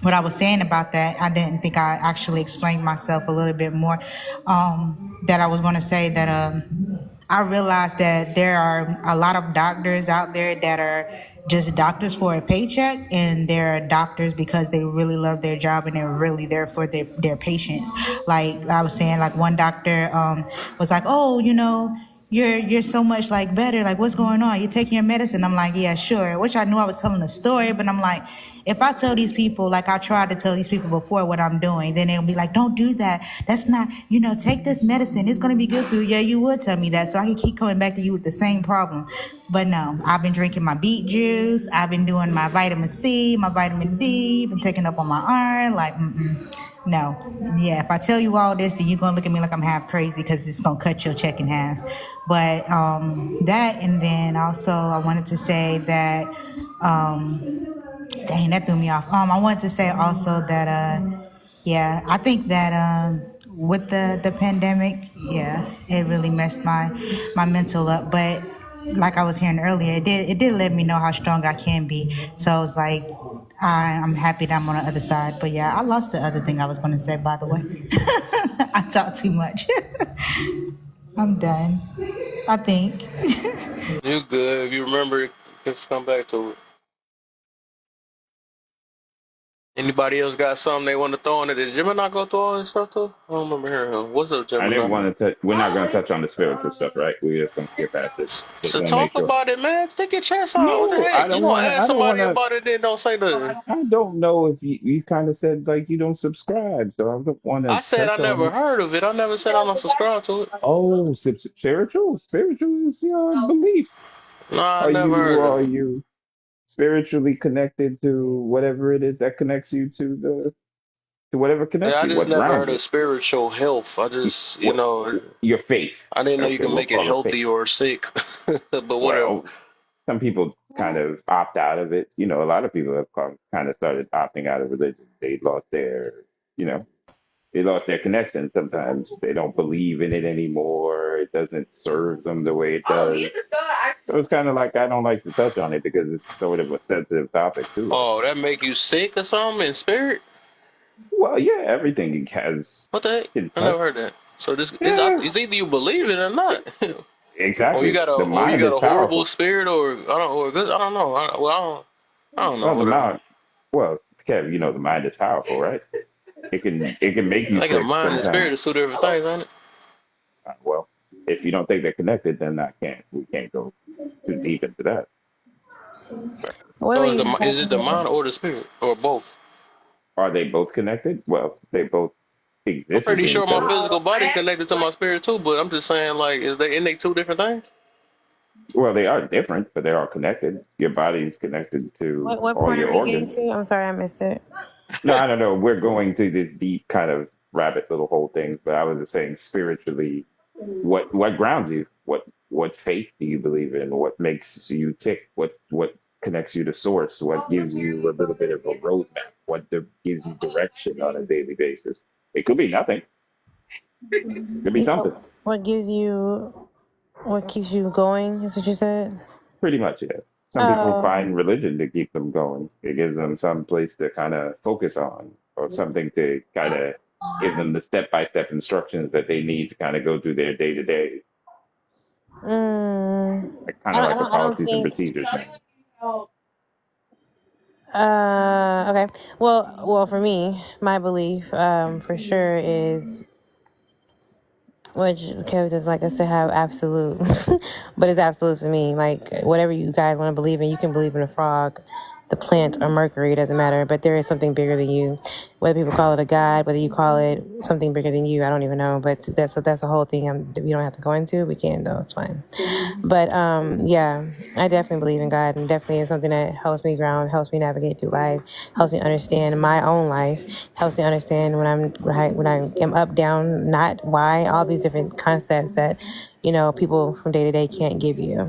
What I was saying about that, I didn't think I actually explained myself a little bit more. That I was going to say that I realized that there are a lot of doctors out there that are just doctors for a paycheck, and they're doctors because they really love their job and they're really there for their patients. Like I was saying, like one doctor was like, oh, you know, you're so much like better. Like, what's going on? You're taking your medicine. I'm like, yeah, sure. Which I knew I was telling a story, but I'm like, if I tell these people, like I tried to tell these people before what I'm doing, then they'll be like, don't do that. That's not, you know, take this medicine. It's going to be good for you. Yeah, you would tell me that. So I can keep coming back to you with the same problem. But no, I've been drinking my beet juice. I've been doing my vitamin C, my vitamin D, been taking up on my iron. Like, no. Yeah, if I tell you all this, then you're going to look at me like I'm half crazy because it's going to cut your check in half. But that, and then also I wanted to say that, dang, that threw me off. I wanted to say also that, yeah, I think that with the pandemic, yeah, it really messed my mental up. But like I was hearing earlier, it did let me know how strong I can be. So I was like, I'm happy that I'm on the other side. But yeah, I lost the other thing I was going to say, by the way. I talk too much. I'm done, I think. You good? If you remember, just come back to it. Anybody else got something they want to throw in it? Did Gemini go through all this stuff too? I don't remember hearing him. What's up, I Gemini? didn't want to touch. We're not going to touch on the spiritual stuff, right? We're just going to skip past it. Just So want to make talk sure. about it, man. Take your chest out. What the No, I heck? You don't gonna want to. ask I don't want somebody to. about it, then don't say nothing. I don't know if you kind of said like you don't subscribe, so I don't want I to said I touch on never it. heard of it. I never said I don't subscribe to it. Oh, spiritual is your belief. No, I never heard of Are it. you spiritually connected to whatever it is that connects you to whatever Yeah, connects I you, just what never grounds heard you, of spiritual health. I just, what your faith. I didn't know you Okay, can we'll make it call it faith. healthy or sick. But whatever. Well, some people kind of opt out of it. You know, a lot of people have kind of started opting out of religion. They lost their, you know, they lost their connection. Sometimes they don't believe in it anymore. It doesn't serve them the way it does. So it's kind of like I don't like to touch on it because it's sort of a sensitive topic too. Oh, that make you sick or something in spirit? Well, yeah, everything has What the heck? can I never touch. heard that. So this is Yeah, it's either you believe it or not. exactly. The Or you mind got is a horrible powerful. spirit, or I don't, or good. I don't know. I don't know. Well, the Whatever. mind. Well, Kev, you know the mind is powerful, right? It can make you I think a sick mind and sometimes. spirit is two different things, ain't it? Well, if you don't think they're connected, then I can't. We can't go too deep into that. What So were you is it the saying? mind or the spirit or both? Are they both connected? Well, they both I'm exist pretty within sure each my other. physical body connected to my spirit too, but I'm just saying, like, isn't they two different things? Well, they are different, but they are connected. Your body is connected to What all point your are we getting organs. to? I'm sorry, I missed it. No, I don't know. We're going to this deep kind of rabbit little hole things, but I was just saying spiritually, what grounds you? What faith do you believe in? What makes you tick? What connects you to source? What gives you a little bit of a roadmap? Gives you direction on a daily basis? It could be nothing. It could be You said something. what gives you? What keeps you going? Is what you said. Pretty much, yeah. Some people Oh. find religion to keep them going. It gives them some place to kind of focus on, or something to kind of give them the step-by-step instructions that they need to kind of go through their day-to-day, Mm, like kind of like a I don't policies and think. procedures thing. Okay. Well, for me, my belief, for sure is, which Kev does like us to have absolute, but it's absolute to me. Like whatever you guys want to believe in, you can believe in a frog, the plant, or Mercury. It doesn't matter. But there is something bigger than you. Whether people call it a god, whether you call it something bigger than you, I don't even know. But that's the whole thing. We don't have to go into. We can though. It's fine. But yeah, I definitely believe in God, and definitely is something that helps me ground, helps me navigate through life, helps me understand my own life, helps me understand when I am up, down, not, why, all these different concepts that people from day to day can't give you.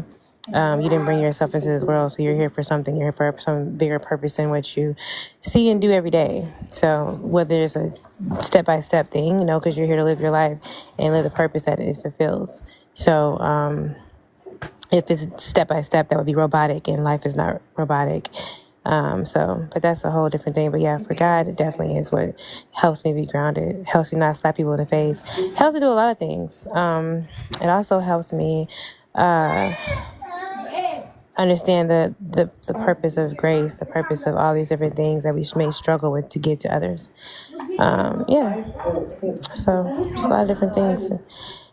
You didn't bring yourself into this world, so you're here for something. You're here for some bigger purpose than what you see and do every day. So whether it's a step-by-step thing, because you're here to live your life and live the purpose that it fulfills. So if it's step-by-step, that would be robotic, and life is not robotic. But that's a whole different thing. But yeah, for God, it definitely is what helps me be grounded, helps me not slap people in the face, helps me do a lot of things. It also helps me understand the purpose of grace, the purpose of all these different things that we may struggle with to give to others. Yeah. So it's a lot of different things.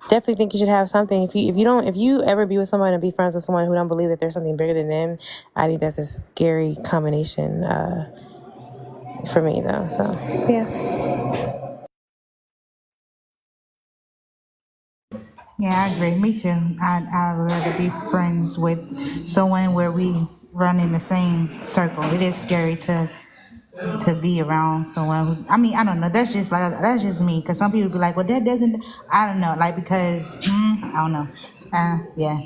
Definitely think you should have something. If you ever be with someone and be friends with someone who don't believe that there's something bigger than them, I think that's a scary combination for me though. So yeah. Yeah, I agree. Me too. I'd rather be friends with someone where we run in the same circle. It is scary to be around someone who, I mean, I don't know, that's just me, because some people be like, well, that doesn't, I don't know, like, because I don't know. Yeah.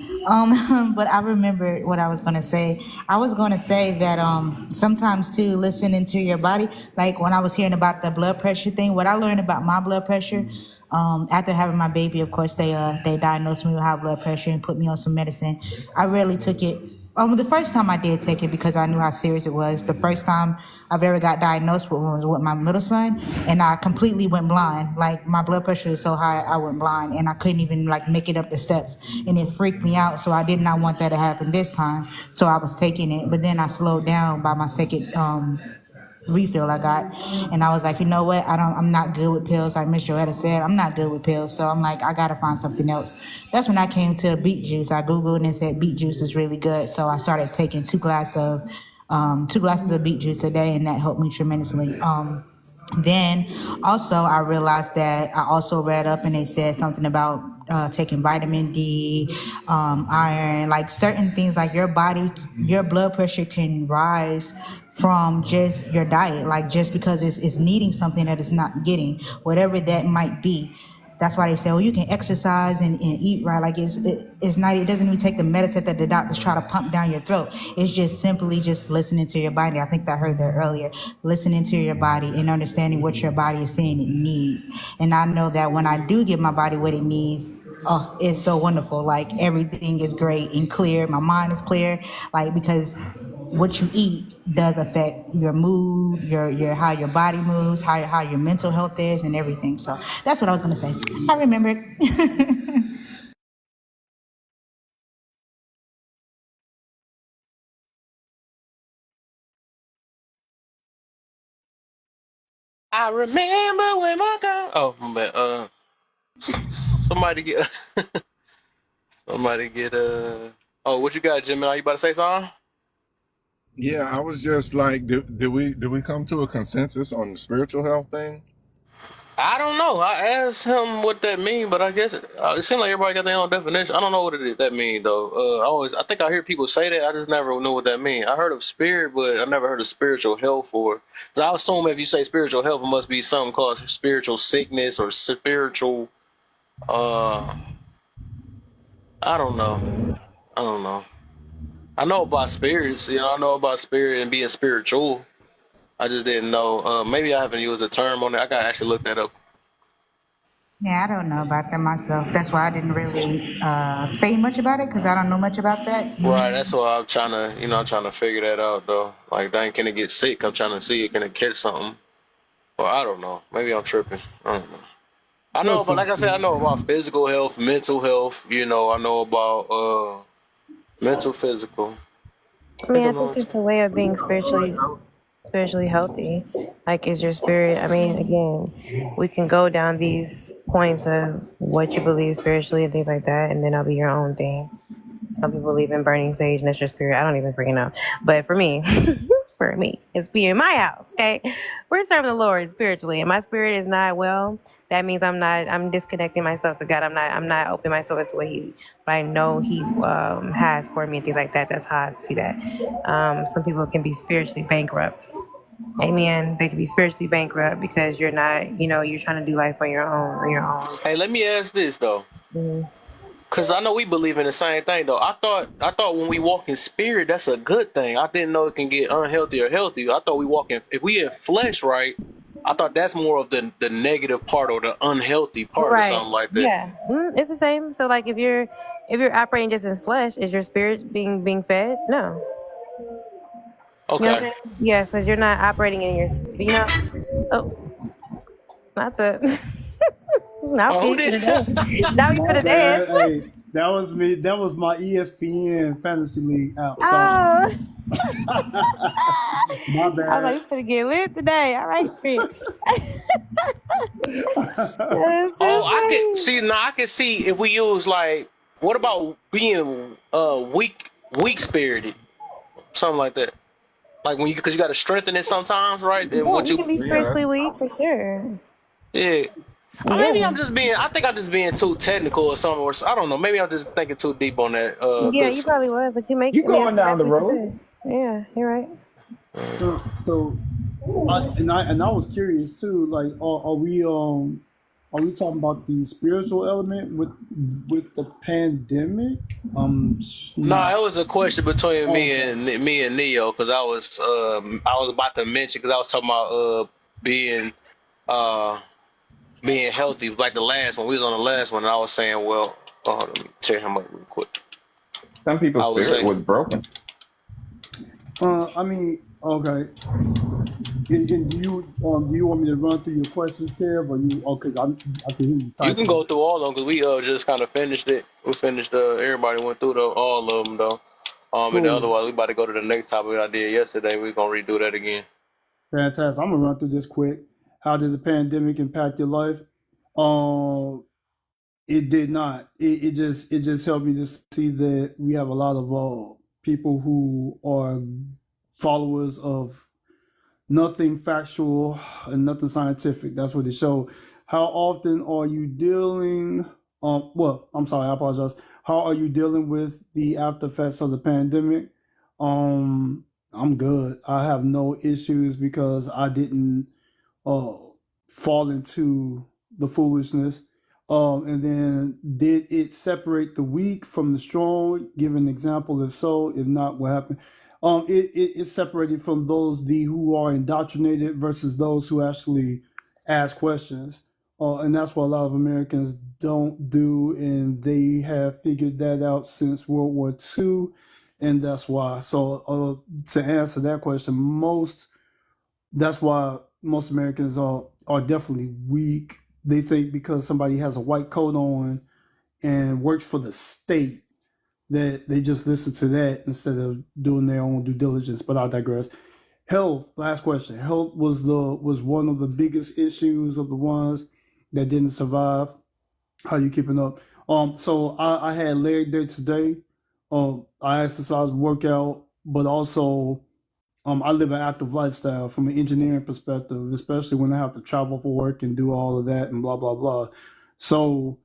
But I remember what I was gonna say. I was gonna say that sometimes too, listening to your body, like when I was hearing about the blood pressure thing, what I learned about my blood pressure, after having my baby, of course, they diagnosed me with high blood pressure and put me on some medicine. I rarely took it. The first time I did take it, because I knew how serious it was. The first time I've ever got diagnosed with was with my middle son, and I completely went blind. Like my blood pressure was so high, I went blind, and I couldn't even like make it up the steps, and it freaked me out. So I did not want that to happen this time. So I was taking it, but then I slowed down by my second refill I got, and I was like, you know what, I'm not good with pills. Like Miss Joetta said, I'm not good with pills, so I'm like, I gotta find something else. That's when I came to beet juice. I googled and it said beet juice is really good, so I started taking 2 glasses of beet juice a day, and that helped me tremendously. Then also I realized that I also read up and it said something about taking vitamin D, iron, like certain things, like your blood pressure can rise from just your diet, like just because it's needing something that it's not getting, whatever that might be. That's why they say, well, you can exercise and eat right. Like it's not, it doesn't even take the medicine that the doctors try to pump down your throat. It's just simply just listening to your body. I think I heard that earlier. Listening to your body and understanding what your body is saying it needs. And I know that when I do give my body what it needs, oh, it's so wonderful. Like everything is great and clear. My mind is clear. Like, because what you eat does affect your mood, your how your body moves, how your mental health is, and everything. So that's what I was gonna say. I remembered. I remember when my God. Oh, but somebody get somebody get Oh, what you got, Jimmy? Are you about to say something? Yeah, I was just like, did we come to a consensus on the spiritual health thing? I don't know. I asked him what that mean, but I guess it seems like everybody got their own definition. I don't know what that mean though. I think I hear people say that. I just never knew what that mean. I heard of spirit, but I never heard of spiritual health. Or, so I assume if you say spiritual health, it must be something called spiritual sickness or spiritual. Uh, I don't know. I don't know. I know about spirits. I know about spirit and being spiritual. I just didn't know. Maybe I haven't used the term on it. I gotta actually look that up. Yeah, I don't know about that myself. That's why I didn't really say much about it because I don't know much about that. Right, that's why I'm trying to, I'm trying to figure that out though. Like, dang, can it get sick? I'm trying to see, can it catch something? Or I don't know. Maybe I'm tripping. I don't know. I know, but Listen, like I said, I know about physical health, mental health. I know about mental, physical. I mean, I Mental think knowledge. it's a way of being spiritually healthy. Like, is your spirit? I mean, again, we can go down these points of what you believe spiritually and things like that, and then it'll be your own thing. Some people believe in burning sage and that's your spirit. I don't even freaking know. But for me, it's being in my house, okay? We're serving the Lord spiritually, and my spirit is not well. That means I'm disconnecting myself to God. I'm not opening myself to what I know He has for me and things like that. That's how I see that. Some people can be spiritually bankrupt. Amen. They can be spiritually bankrupt because you're not, you're trying to do life on your own. Hey, let me ask this though. Mhm. Cause I know we believe in the same thing though. I thought when we walk in spirit, that's a good thing. I didn't know it can get unhealthy or healthy. I thought if we in flesh, right? I thought that's more of the negative part or the unhealthy part or Right. something like that. Yeah. It's the same. So like if you're operating just in flesh, is your spirit being fed? No. You know what I'm Okay. saying? Yes, because you're not operating in your oh, not the now Oh, who we for did? the dance. Now we for my the bad. dance. Hey, that was me. That was my ESPN Fantasy League app. Sorry. Oh. My I was bad. like, we finna get lit today. All right, friend. That's so Oh, I can funny. see now. I can see if we use like, what about being weak spirited, something like that. Like because you got to strengthen it sometimes, right? And Yeah, what you can you, be Yeah, spiritually that's weak for sure. yeah. Maybe Yeah. I think I'm just being too technical or something, or I don't know. Maybe I'm just thinking too deep on that. Yeah, you Cause probably would, but You going that's down the exactly what you road? said. Yeah, you're right. So I was curious too. Like, are we talking about the spiritual element with the pandemic? nah, Not. it was a question between Oh, okay. me and Neo, because I was about to mention, because I was talking about being uh being healthy, like the last one. We was on the last one, and I was saying, well, let me tear him up real quick. Some people's I was spirit saying, was broken. I mean, okay. And do you want me to run through your questions, Kev, or you? Oh, because I can hear you you can typing. go through all of them, because we just kind of finished it. We finished. Everybody went through all of them though. And Cool. otherwise, we about to go to the next topic I did yesterday. We're gonna redo that again. Fantastic. I'm gonna run through this quick. How did the pandemic impact your life? Um, it did not. It just helped me to see that we have a lot of people who are followers of nothing factual and nothing scientific. That's what it showed. How often are you dealing? Well, I'm sorry, I apologize. How are you dealing with the after effects of the pandemic? I'm good. I have no issues because I didn't uh, fall into the foolishness. And then, did it separate the weak from the strong? Give an example. If so, if not, what happened? It separated from those who are indoctrinated versus those who actually ask questions. And that's what a lot of Americans don't do, and they have figured that out since World War II, and that's why. So, to answer that question, that's why most Americans are definitely weak. They think because somebody has a white coat on and works for the state that they just listen to that instead of doing their own due diligence. But I digress. Health. Last question. Health was one of the biggest issues of the ones that didn't survive. How you keeping up? So I had leg day today. I exercise, workout, but also I live an active lifestyle from an engineering perspective, especially when I have to travel for work and do all of that and blah blah blah. So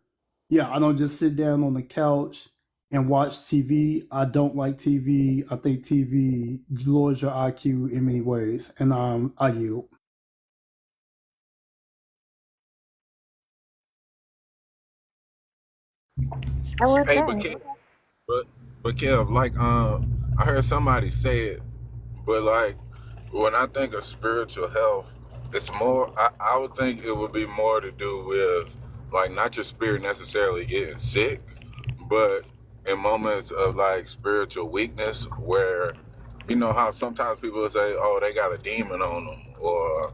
yeah, I don't just sit down on the couch and watch TV. I don't like TV. I think TV lowers your IQ in many ways, and I yield. I want hey, that. but Kev, like I heard somebody say it, but like when I think of spiritual health, it's more. I would think it would be more to do with like not your spirit necessarily getting sick, but in moments of like spiritual weakness where you know how sometimes people will say, oh, they got a demon on them, or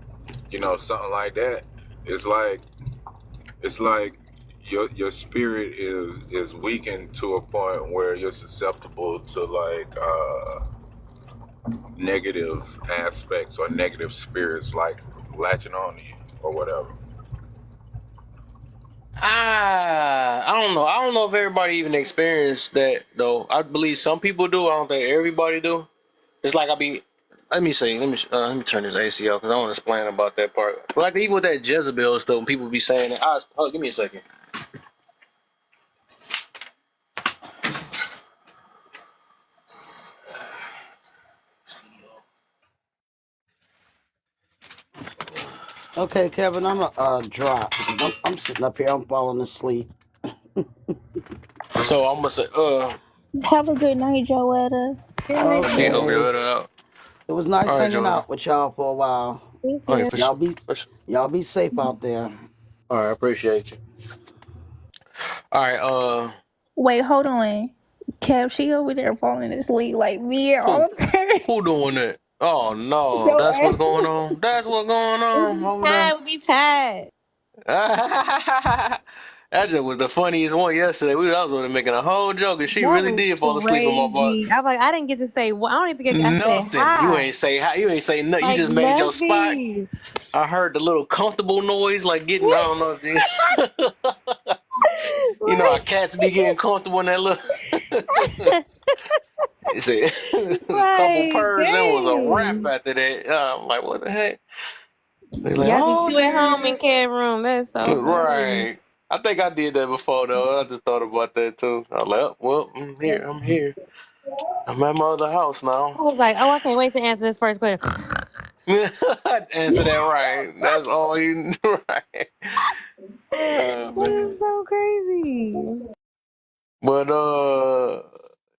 you know, something like that. It's like your spirit is weakened to a point where you're susceptible to like negative aspects or negative spirits like latching on to you or whatever. I don't know. I don't know if everybody even experienced that though. I believe some people do. I don't think everybody do. It's like Let me see. Let me turn this AC off because I want to explain about that part. But like even with that Jezebel stuff, when people be saying that. Give me a second. Okay, Kevin, I'm drop. I'm sitting up here. I'm falling asleep. So I'm gonna say, Have a good night, Joetta. okay, Okay. It was nice all right, hanging Joanna. out with y'all for a while. Thank Okay, you. for sure. Y'all be safe out there. All right, I appreciate you. All right, Wait, hold on. Kev, she over there falling asleep like me all the time. who doing that? Oh no, that's what's Joetta. going on. That's what's going on over there. We be tired. That just was the funniest one yesterday. I was making a whole joke, and she That really was did fall asleep on my butt. crazy. I was like, I didn't get to say. Well, I don't even get. I said Nothing. hi. You ain't say hi. You ain't say nothing. Like You just made your spot. nothing. I heard the little comfortable noise, like getting. I don't know if you know how cats be getting comfortable in that little. You see, a couple purrs and was a wrap after that. I'm like, what the heck? They like, Y'all be two at home in Kev room. That's so funny. right. I think I did that before though. I just thought about that too. I was like, oh, well, I'm here. I'm at my other house I now. was like, oh, I can't wait to answer this first question. Answer that right. That's all you right. That is so crazy. But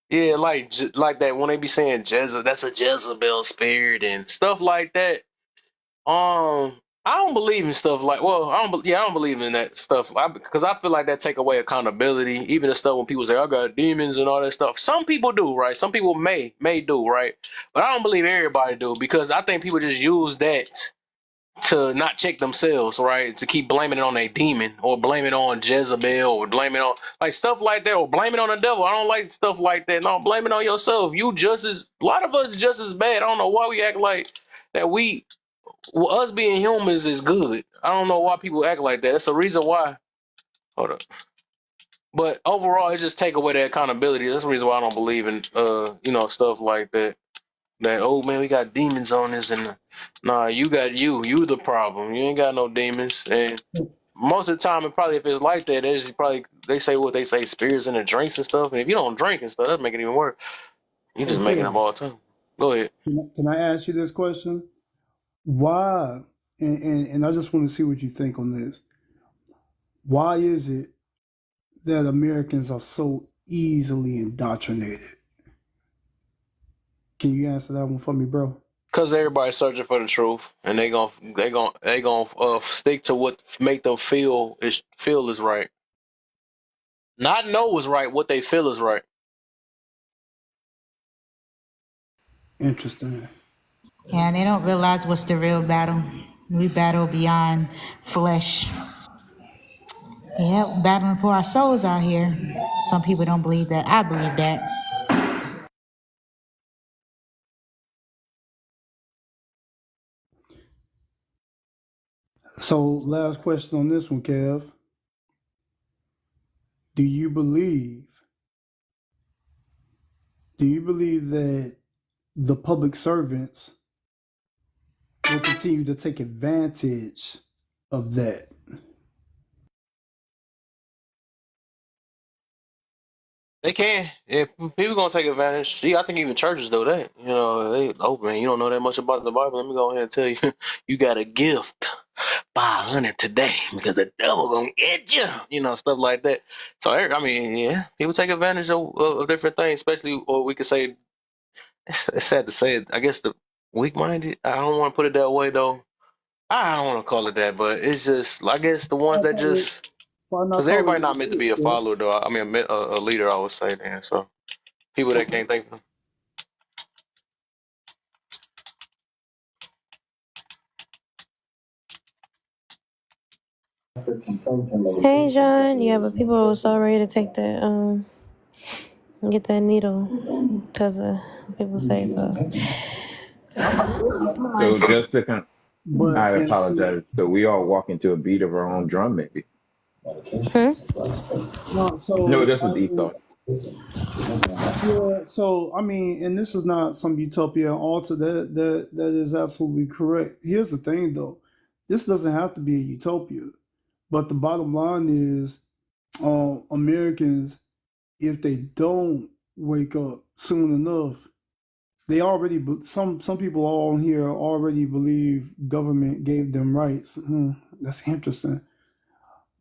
yeah, like that when they be saying that's a Jezebel spirit and stuff like that. I don't believe in stuff like. Well, I don't believe in that stuff because I feel like that take away accountability. Even the stuff when people say I got demons and all that stuff. Some people do, right? Some people may do, right? But I don't believe everybody do because I think people just use that to not check themselves, right? To keep blaming it on a demon or blame it on Jezebel or blame it on like stuff like that or blame it on the devil. I don't like stuff like that. No, blame it on yourself. A lot of us just as bad. I don't know why we act like that us being humans is good. I don't know why people act like that. That's the reason why. Hold up. But overall, it just take away that accountability. That's the reason why I don't believe in stuff like that. That oh man, we got demons on us, and nah, you the problem. You ain't got no demons. And most of the time, if it's like that, they say what they say, spirits in the drinks and stuff. And if you don't drink and stuff, that make it even worse. You just making up all the time. Go ahead. Can I ask you this question? Why? And I just want to see what you think on this. Why is it that Americans are so easily indoctrinated? Can you answer that one for me, bro? Because everybody's searching for the truth, and they gonna stick to what make them feel is right. Not know is right. What they feel is right. Interesting. Yeah, they don't realize what's the real battle. We battle beyond flesh. Yeah, battling for our souls out here. Some people don't believe that. I believe that. So, last question on this one, Kev. Do you believe that the public servants will continue to take advantage of that? They can. If people gonna take advantage. See, I think even churches do that. You know, man, you don't know that much about the Bible. Let me go ahead and tell you, you got a gift. 500 today because the devil gonna get you. You know, stuff like that. So I mean, yeah, people take advantage of different things, especially, or we could say, it's sad to say it. I guess the weak-minded. I don't want to put it that way though. I don't want to call it that, but it's just, I guess the ones that just Why not Because call everybody it not what meant to it be a is? follower, though. I mean, a leader, I would say, then. So people that can't think. Hey, John. Yeah, but people were so ready to take the get that needle because people say so. I'm So like, just to I but and see, apologize. So we all walk into a beat of our own drum, maybe. Hmm? no. No, So that's a deep thought. yeah. So I mean, and this is not some utopia alter. That is absolutely correct. Here's the thing, though. This doesn't have to be a utopia, but the bottom line is, Americans, if they don't wake up soon enough, they already some people on here already believe government gave them rights. That's interesting.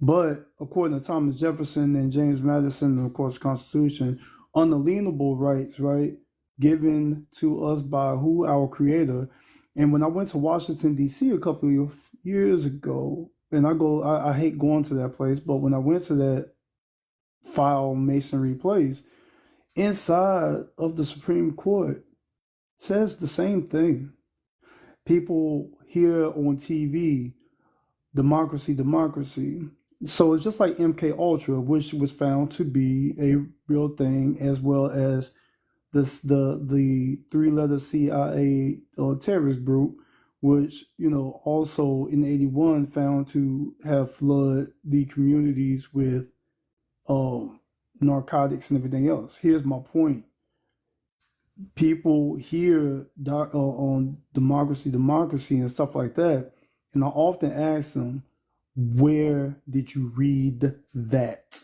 But according to Thomas Jefferson and James Madison, and of course, the Constitution, unalienable rights, right, given to us by who our Creator. And when I went to Washington D.C. a couple of years ago, and I hate going to that place, but when I went to that file masonry place, inside of the Supreme Court says the same thing. People hear on TV, democracy, democracy. So it's just like MK Ultra, which was found to be a real thing, as well as the 3-letter CIA terrorist group, which also in '81 found to have flooded the communities with narcotics and everything else. Here's my point: people hear on democracy, democracy, and stuff like that, and I often ask them, where did you read that?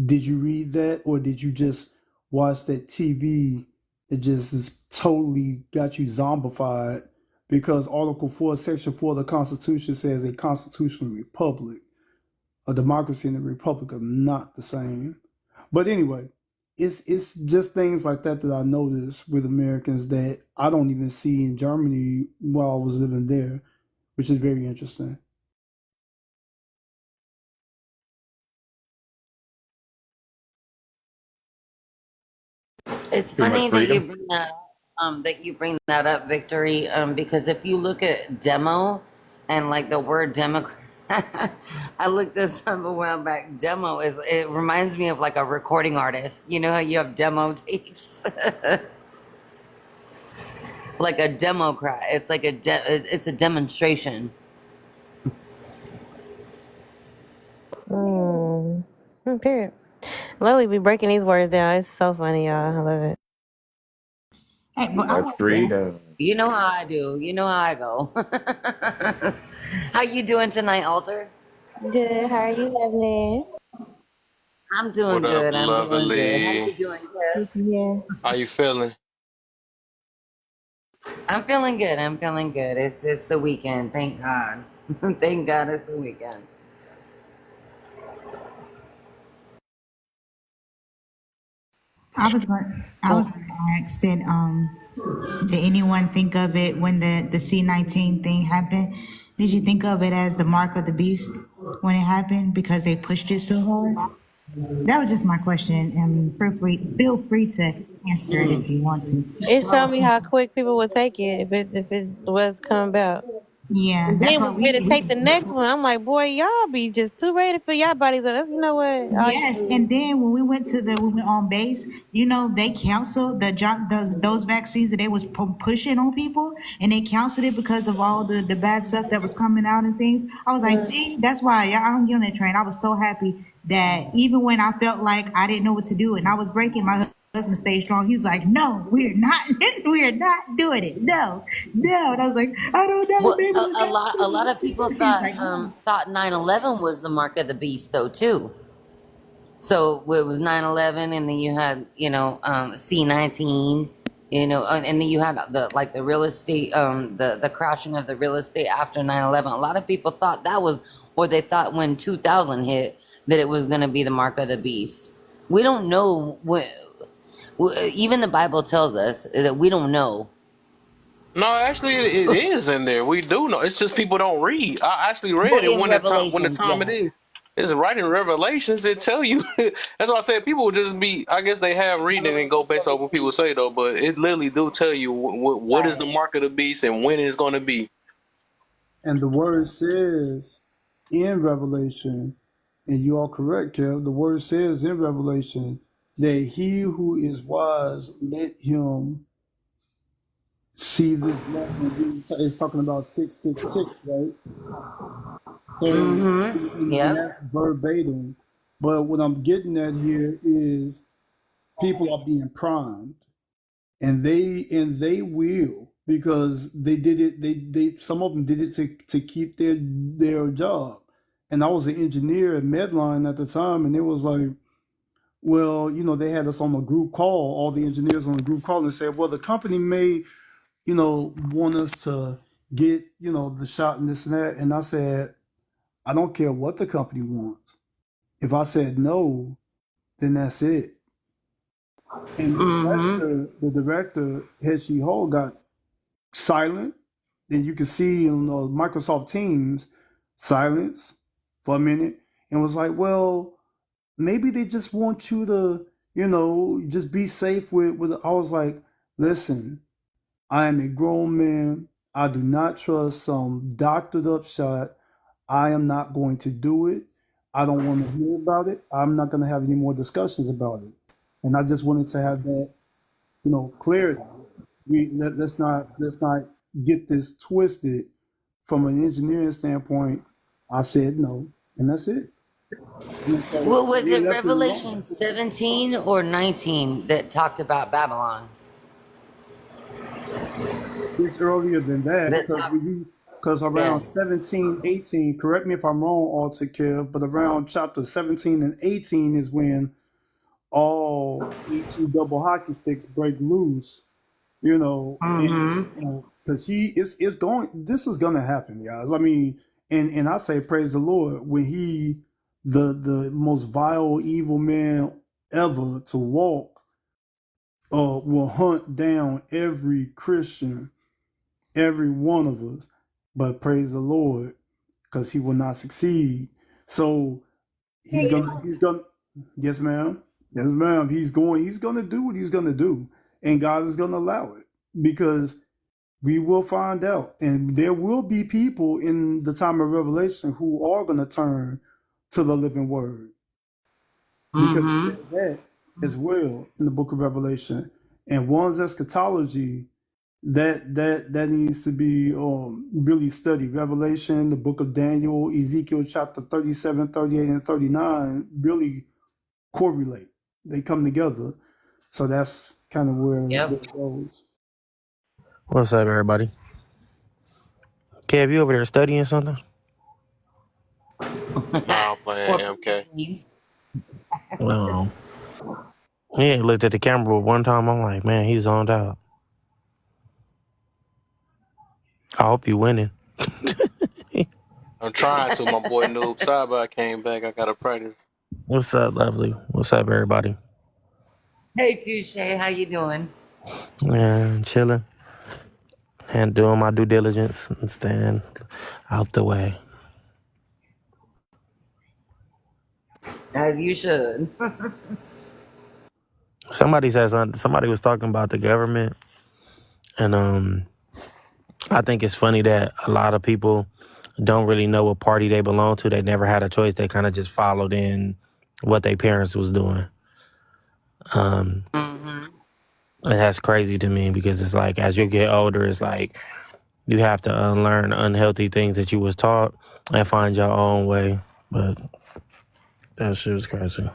Did you read that, or did you just watch that TV that just is totally got you zombified? Because Article 4, Section 4 of the Constitution says a constitutional republic. A democracy and a republic are not the same. But anyway, it's just things like that I notice with Americans that I don't even see in Germany while I was living there, which is very interesting. It's Too much funny that freedom. you bring that up, Victory. Because if you look at demo and like the word Democrat, I looked this up a while back. Demo it reminds me of like a recording artist. You know how you have demo tapes, like a Democrat. It's like it's a demonstration. Period. Lily be breaking these words down. It's so funny, y'all. I love it. Hey, Too but I much want to freedom. You know how I do. You know how I go. How you doing tonight, Alter? Good. How are you, lovely? I'm doing What up, good. I'm doing good. How lovely? you doing, Kev? Yeah. How you feeling? I'm feeling good. I'm feeling good. It's the weekend. Thank God. Thank God it's the weekend. I was going to ask did anyone think of it when the C-19 thing happened? Did you think of it as the mark of the beast when it happened because they pushed it so hard? That was just my question. I mean, feel free to answer it if you want to. It showed me how quick people would take it if it was come about. Yeah, And that's then what was ready to take the next one. I'm like, boy, y'all be just too ready for y'all bodies. You know what? All you Yes, do. and then when we went on base, they canceled those vaccines that they was pushing on people, and they canceled it because of all the bad stuff that was coming out and things. I was like, see, that's why y'all don't get on that train. I was so happy that even when I felt like I didn't know what to do and I was breaking, my husband stayed strong. He's like, no, we're not, we're not doing it. No, no. And I was like, I don't know, Well, maybe we got a lot of people He's like, thought 9/11 was the mark of the beast, though, too. So it was 9/11, and then you had C-19, and then you had the real estate, the crashing of the real estate after 9/11. A lot of people thought that was, or they thought when 2000 hit that it was going to be the mark of the beast. We don't know what. Even the Bible tells us that we don't know. No, actually, it is in there. We do know. It's just people don't read. I actually read Well, it in when the time Revelations, it yeah. is. It's right in Revelations. It tell you. That's why I said people would just be. I guess they have reading and go based off what people say though. But it literally do tell you what is the Right. mark of the beast and when it's going to be. And the word says in Revelation, and you are correct, Kev, the word says in Revelation that he who is wise, let him see this moment. It's talking about 666, right? So, Mm-hmm. and Yep. that's verbatim. But what I'm getting at here is people are being primed, and they will, because they did it. They some of them did it to keep their job. And I was an engineer at Medline at the time, and it was like, well, they had us on a group call, all the engineers on a group call, and said, well, the company may, want us to get, the shot and this and that. And I said, I don't care what the company wants. If I said no, then that's it. And Mm-hmm. the director, Heshi Hall, got silent. Then you can see in Microsoft Teams, silence for a minute, and was like, well, maybe they just want you to, just be safe with. I was like, listen, I am a grown man. I do not trust some doctored up shot. I am not going to do it. I don't want to hear about it. I'm not going to have any more discussions about it. And I just wanted to have that, clarity. Let's not get this twisted. From an engineering standpoint, I said no, and that's it. And so Well, was they it left it Revelation alone. 17 or 19 that talked about Babylon? It's earlier than that, That talk, because yeah. around 17, 18, correct me if I'm wrong, Alter Kev, but around chapter 17 and 18 is when all HE double hockey sticks break loose, and Mm-hmm. because it's going, this is gonna happen, guys. I mean, and I say praise the Lord when the most vile, evil man ever to walk, will hunt down every Christian, every one of us, but praise the Lord, because he will not succeed. So he's gonna, yes, ma'am, yes, ma'am. He's gonna do what he's gonna do, and God is gonna allow it, because we will find out, and there will be people in the time of Revelation who are gonna turn to the living word, because it Mm-hmm. said that as well in the book of Revelation. And one's eschatology, that needs to be really studied. Revelation, the book of Daniel, Ezekiel chapter 37, 38, and 39 really correlate. They come together. So that's kind of where Yep. it goes. What's up, everybody? Kev, you over there studying something? Nah, I'm playing Or MK. No. He ain't looked at the camera one time. I'm like, man, he's zoned out. I hope you winning. I'm trying to. My boy Noob Saba came back. I gotta practice. What's up, lovely? What's up, everybody? Hey, Touche, how you doing? Man, chilling and doing my due diligence and staying out the way. As you should. Somebody said something. Somebody was talking about the government, and I think it's funny that a lot of people don't really know what party they belong to. They never had a choice. They kind of just followed in what their parents was doing. Mm-hmm. And that's crazy to me because it's like as you get older, it's like you have to unlearn unhealthy things that you was taught and find your own way. But that shit was crazy.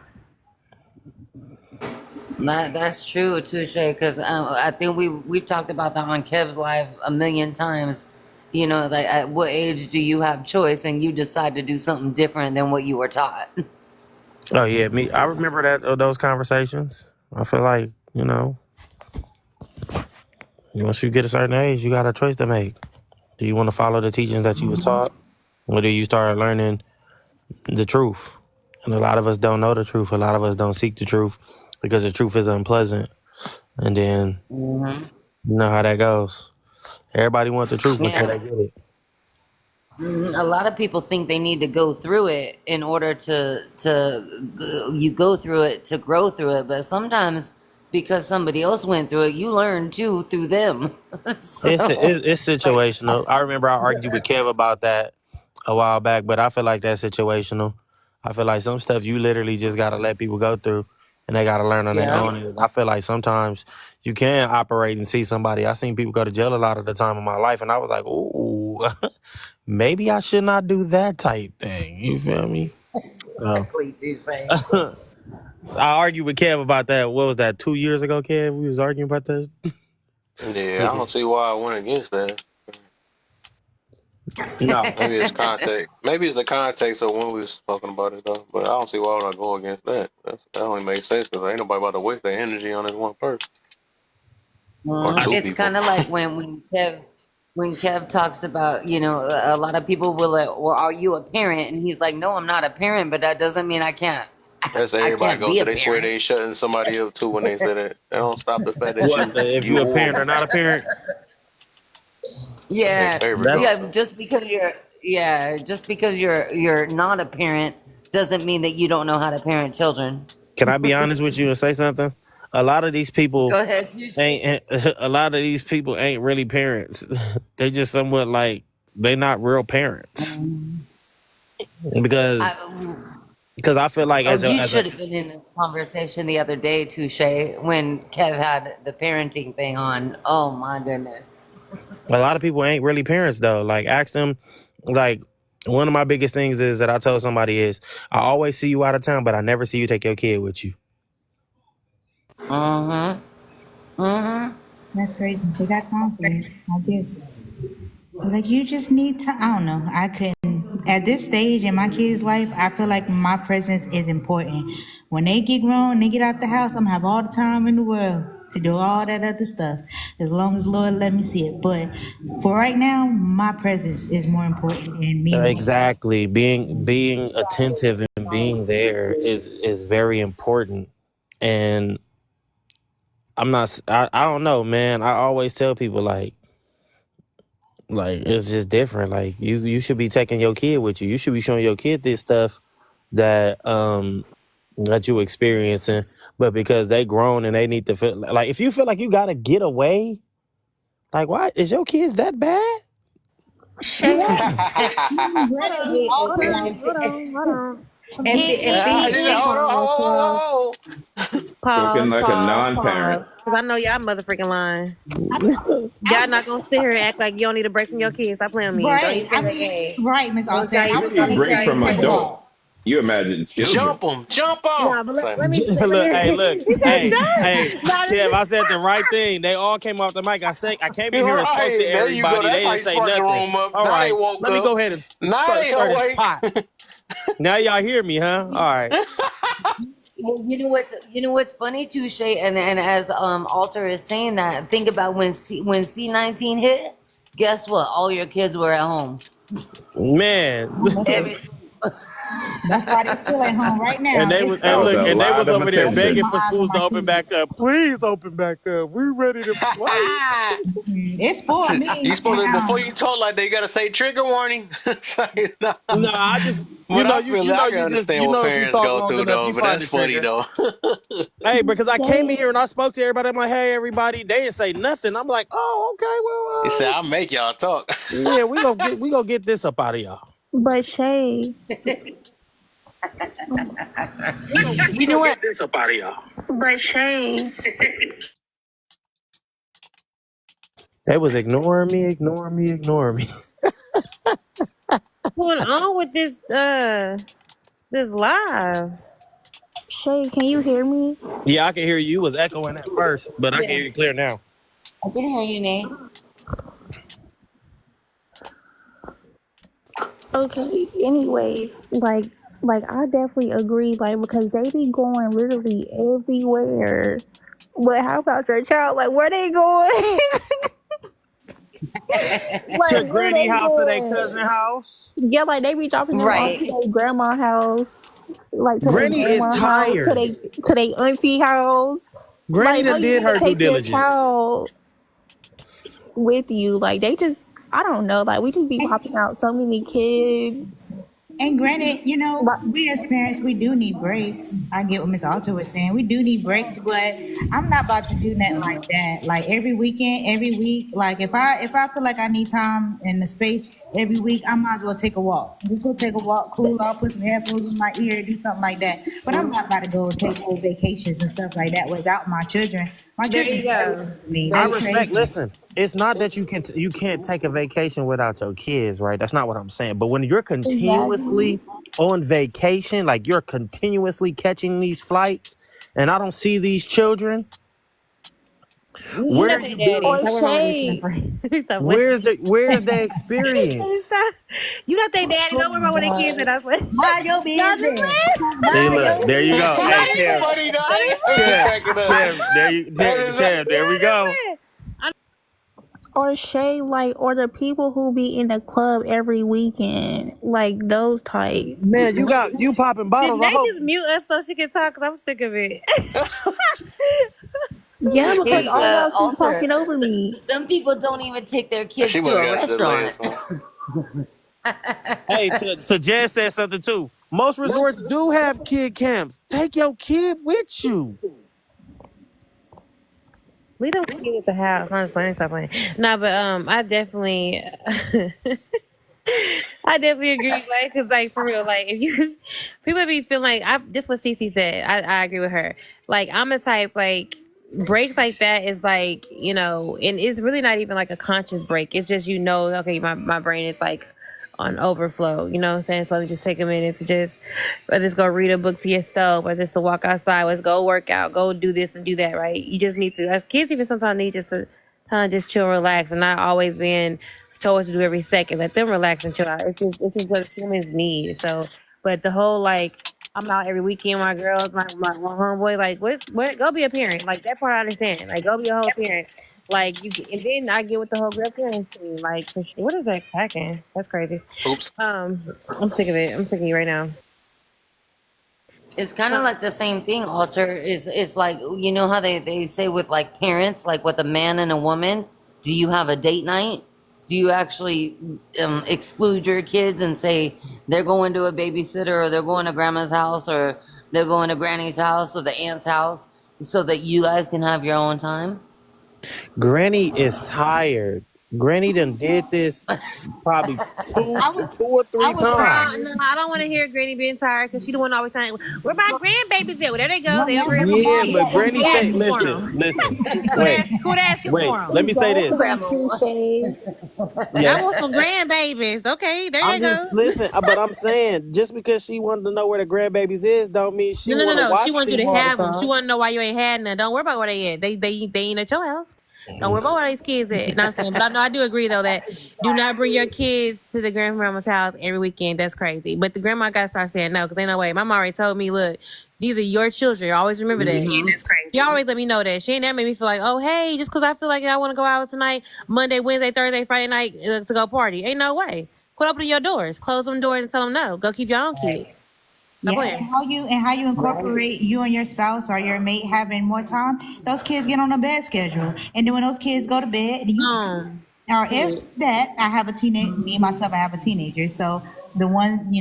That's true, Touche, because I think we've talked about that on Kev's live a million times. Like at what age do you have choice and you decide to do something different than what you were taught? Oh yeah, me. I remember those conversations. I feel like once you get a certain age, you got a choice to make. Do you want to follow the teachings that you was taught, or do you start learning the truth? And a lot of us don't know the truth. A lot of us don't seek the truth because the truth is unpleasant. And then Mm-hmm. you know how that goes. Everybody wants the truth until Yeah. they get it. A lot of people think they need to go through it in order you go through it to grow through it, but sometimes because somebody else went through it, you learn too through them. So It's situational. I remember I argued with Kev about that a while back, but I feel like that's situational. I feel like some stuff you literally just gotta let people go through, and they gotta learn on their yeah, own. And I feel like sometimes you can operate and see somebody. I seen people go to jail a lot of the time in my life, and I was like, ooh, maybe I should not do that type thing. You feel me? So, exactly, Touche. I argued with Kev about that. What was that? 2 years ago, Kev? We was arguing about that. Yeah, I don't see why I went against that. No. Maybe it's context. Maybe it's the context of when we was talking about it though. But I don't see why would I go against that. That only makes sense because ain't nobody about to waste their energy on this one person or two It's people. kind of like when Kev talks about, a lot of people will like, well, are you a parent? And he's like, no, I'm not a parent, but that doesn't mean I can't. That's I everybody can't goes be to. a They swear they parent. ain't shutting somebody up too when they say that. That don't stop the fact that What? If you you a parent or or not a parent? they Yeah, favorite That's go. just because you're not a parent doesn't mean that you don't know how to parent children. Can I be honest with you and say something? A lot of these people Go ahead, Touche. ain't really parents. They just somewhat like they not real parents because I, I feel like Oh, as you a should have been in this conversation the other day, Touche, when Kev had the parenting thing on. Oh my goodness. a lot of people ain't really parents though. Like ask them, like one of my biggest things is that I told somebody is I always see you out of town, but I never see you take your kid with you. That's crazy. They got time for it, I guess. Like you just need to. I don't know. I couldn't at this stage in my kid's life. I feel like my presence is important. When they get grown, they get out the house. I'm gonna have all the time in the world to do all that other stuff, as long as Lord let me see it. But for right now, my presence is more important than me. Exactly. Being attentive and being there is very important. And I don't know, man. I always tell people like it's just different. Like you should be taking your kid with you. You should be showing your kid this stuff that that you experiencing. But because they grown and they need to feel like if you feel like you gotta get away, like why is your kids that bad? You Shay, right. She ready. Hold And, on, hold on, hold on. And I things did it. Hold on. Spoken like a non-parent. Pause. Because I know y'all motherfucking lying. Y'all not gonna sit here and act like you don't need a break from your kids. Stop playing with me. Don't right. even play that game. Right, Miss Don't Alta. y'all I even was You try gonna to break say say from take a that. walk. adults. You imagine children. Jump them. Jump them. No, but let me say, Look, hey, he look, said, John. hey, No, Kev, I said the right thing. They all came off the mic. I came in here and spoke to Right. There you go. everybody. They That's how didn't you say spark the nothing. room up. All Now they right, woke let me up. go ahead and Now they start this awake. pot. Now y'all hear me, huh? All right. well, you know what's funny, Touche, and as Alter is saying that, think about when C-19 hit. Guess what? All your kids were at home. Man. Every That's why they still at home right now. And they It's was That and was look, a cold. and they was lot of over there I keep begging attention. my for eyes on schools to my open kids. back up. Please open back up. We ready to play. It spoiled me. You supposed to, before you talk like that, you gotta say trigger warning. Say, no. No, I just But I you feel it. know I can understand what if you parents talk go long through enough, though. you But find that's the funny trigger. though. Hey, because I came in Shay, here and I spoke to everybody. I'm like, hey, everybody. They didn't say nothing. I'm like, oh, He said, okay, "I'll make y'all talk." well, yeah, we gonna get this up out of y'all. but Shay, We you know gonna what? get this up out of y'all. but Shay, They was ignoring me. what's going on with this this live? Shay, can you hear me? Yeah, I can hear you. You was echoing at first, but I can hear Yeah, you clear now. I can hear you, Nate. Okay. Anyways, like I definitely agree. Like because they be going literally everywhere. But how about your child? Like where they going? To Like where granny they house or their going? cousin house. Yeah, like they be dropping them off to Right. their grandma house, like to their Granny is grandma house, tired. to their auntie house. Granny Like, no, done you did need to her due take your diligence. child with you. Like, they just I don't know. Like we just be popping out so many kids. And granted, Like, we as parents, we do need breaks. I get what Miss Alta was saying. We do need breaks, but I'm not about to do nothing like that. Like every weekend, every week. Like if I feel like I need time and the space every week, I might as well take a walk. Just go take a walk, cool off, put some headphones in my ear, do something like that. But I'm not about to go take whole vacations and stuff like that without my children. My There children you go. me. I That's respect. crazy. Listen, it's not that you can't take a vacation without your kids, right? That's not what I'm saying. But when you're exactly. continuously on vacation, like you're continuously catching these flights, and I don't see these children, You where not are their you daddy. good? Or Stop worrying about me. Shay. Let me stop playing. Where's the experience? Stop. You not their daddy. Don't worry about what their kids said. I swear. Mind your Y'all just business. See, Mind look, your there you business. go. That Hey, is Kev, funny, though. I didn't That is play. cracking up. Kev, there we go. Or Shay, like, or the people who be in the club every weekend, like those type. Man, you popping Did bottles. I they hope. just mute us so she can talk? Cause I'm sick of it. Yeah, because Hey, all y'all keep Alter, talking over me. some people don't even take their kids She to must a have got to the restaurant. last one. Hey, to Jazz said something too. Most resorts do have kid camps. Take your kid with you. We don't kid at the house. I'm just playing. Stop playing. Nah, but I definitely, I definitely agree. Like, cause like for real, like if you people be feeling like I just what Cece said. I agree with her. Like I'm a type like breaks like that is like and it's really not even like a conscious break. It's just okay, my brain is like on overflow. You know what I'm saying? So let me just take a minute to just whether it's go read a book to yourself, whether it's to walk outside, whether it's go work out, go do this and do that, right? You just need to as kids even sometimes need just to time to just chill, relax, and not always being told what to do every second. Let them relax and chill out. It's just what humans need. So but the whole like I'm out every weekend, my girls, my homeboy, like what go be a parent. Like that part I understand. Like go be a whole parent. Like and then I get with the whole grandparents thing. Like, what is that cracking? That's crazy. Oops. I'm sick of it. I'm sick of you right now. It's kind of like the same thing, Alter. Is like, you know how they say with like parents, like with a man and a woman, do you have a date night? Do you actually exclude your kids and say they're going to a babysitter or they're going to grandma's house or they're going to granny's house or the aunt's house so that you guys can have your own time? Granny is tired. Granny done did this probably two or three times. No, I don't want to hear Granny being tired because she the one always saying, "Where my grandbabies at?" Well, there they go. They over here. Yeah, but Granny Who say, asking for 'em? listen, wait, Who asking wait. for 'em? Let me say this. Exactly, Shay. I Yeah, want some grandbabies. Okay, there I'm you just go. listen, but I'm saying just because she wanted to know where the grandbabies is, don't mean she No. want to watch She wanted you them to all the have them. She time. want to know why you ain't had none. Don't worry about where they at. They ain't at your house. Don't worry about where these kids at. Not saying, but I do agree though that do not bring your kids to the grandmama's house every weekend. That's crazy. But the grandma gotta start saying no because ain't no way. My mom already told me, look, these are your children. Always remember that. Mhm. That's crazy. She always let me know that. She ain't that made me feel like, oh hey, just because I feel like I want to go out tonight, Monday, Wednesday, Thursday, Friday night to go party. Ain't no way. Quit opening your doors. Close them doors and tell them no. Go keep your own kids. Stop Yeah, playing. and how you incorporate you and your spouse or your mate having more time. Those kids get on a bed schedule, and then when those kids go to bed, or if that, I have a teenage. Me myself, I have a teenager, so the one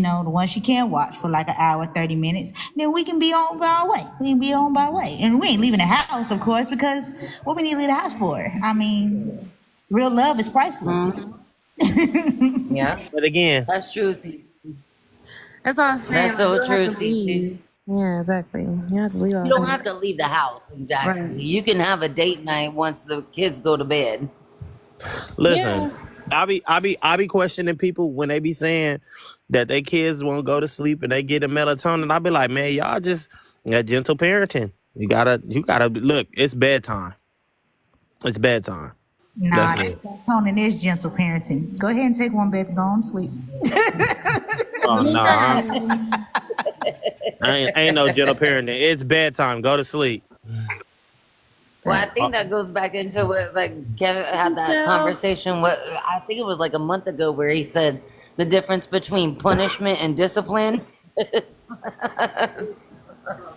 she can watch for like an hour, 30 minutes. Then we can be on by our way. We can be on by our way, and we ain't leaving the house, of course, because what we need to leave the house for? I mean, real love is priceless. Yeah, But again, that's true. Cece. That's all I'm saying. That's so You don't true, have to Cece. leave. Yeah, exactly. You have to leave. You don't have to leave the house. Exactly. Right. You can have a date night once the kids go to bed. listen, I be questioning people when they be saying that their kids won't go to sleep and they get a melatonin. I be like, man, y'all just got gentle parenting. You gotta look. It's bedtime. It's bedtime. Nah, That's it. Tony is gentle parenting. Go ahead and take one bed and go on to sleep. Oh no, ain't no gentle parenting. It's bedtime. Go to sleep. Well, I think that goes back into what like Kevin had that conversation. What I think it was like a month ago where he said the difference between punishment and discipline.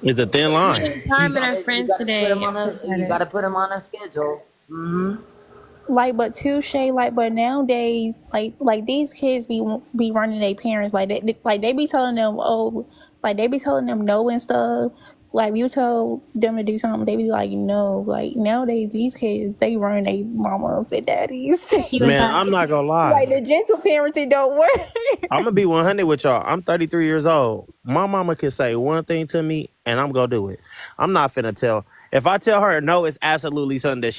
It's a thin line. Time with our friends today. You got to put them on a schedule. Mm-hmm. like, but touche, like, but nowadays, like these kids be running their parents, like they be telling them, oh, like they be telling them no and stuff. Like you told them to do something, they be like no. Like nowadays, these kids they run their mamas and daddies. Man, I'm not gonna lie. Like the gentle parenting don't work. I'm gonna be 100 with y'all. I'm 33 years old. My mama can say one thing to me, and I'm gonna do it. I'm not finna tell. If I tell her no, it's absolutely something that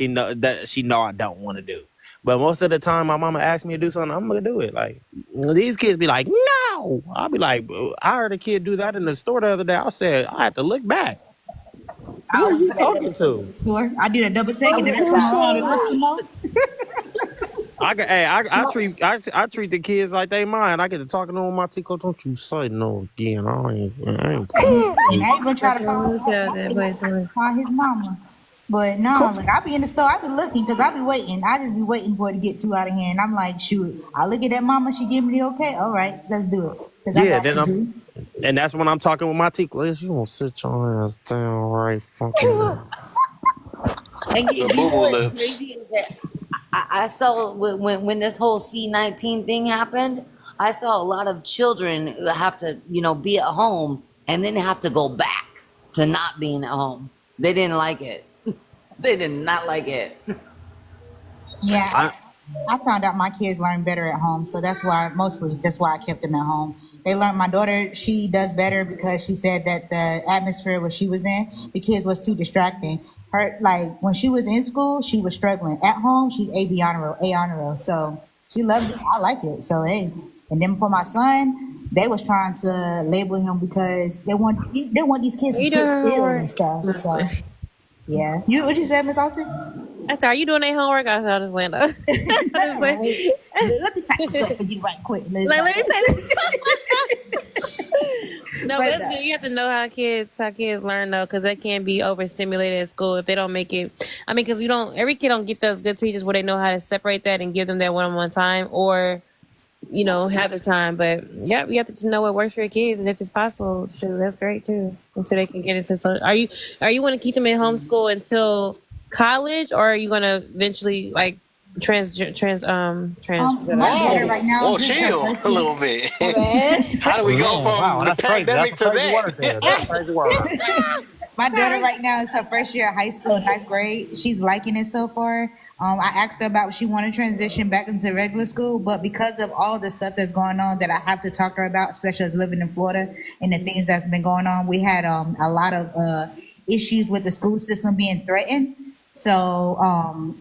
she know I don't want to do. But most of the time, my mama asks me to do something, I'm gonna do it. Like these kids be like, no. I'll be like, I heard a kid do that in the store the other day. I said I had to look back. Who are you talking to? I did a double take and then I treat the kids like they mine. I get to talking to them. My Tico, don't you say no again. I ain't and I ain't gonna try to find his mama. But no, like I be in the store, I be looking because I be waiting. I just be waiting for it to get too out of hand. I'm like, shoot, I look at that mama, she give me the okay. All right, let's do it. Yeah, and that's when I'm talking with my Tico. You gonna sit your ass down right fucking now. And you know what's crazy is that I saw when this whole C-19 thing happened, I saw a lot of children that have to, be at home and then have to go back to not being at home. They didn't like it. They did not like it. Yeah, I found out my kids learn better at home, so that's why I kept them at home. They learned. My daughter, she does better because she said that the atmosphere where she was in, the kids was too distracting. Her, like when she was in school, she was struggling. At home, she's A honor roll, so she loved it. I like it. So hey, and then for my son, they was trying to label him because they want these kids to sit still and stuff. So yeah, what you said, Miss Alton? I said, are you doing their homework? I said, I'll just land up. Let me type this up for you right quick. Let me type this. No, but it's good. You have to know how kids learn though, because they can be overstimulated at school if they don't make it. I mean, because every kid don't get those good teachers where they know how to separate that and give them that one-on-one time, or have the time. But yeah, you have to just know what works for your kids, and if it's possible, sure, that's great too. Until they can get into. So, are you want to keep them in homeschool until college, or are you going to eventually like transfer? Right now, well, chill a little bit. How do we go from the pandemic to that? My daughter right now is her first year of high school, 9th grade. She's liking it so far. I asked her about if she want to transition back into regular school, but because of all the stuff that's going on that I have to talk to her about, especially as living in Florida and the things that's been going on, we had a lot of issues with the school system being threatened. So,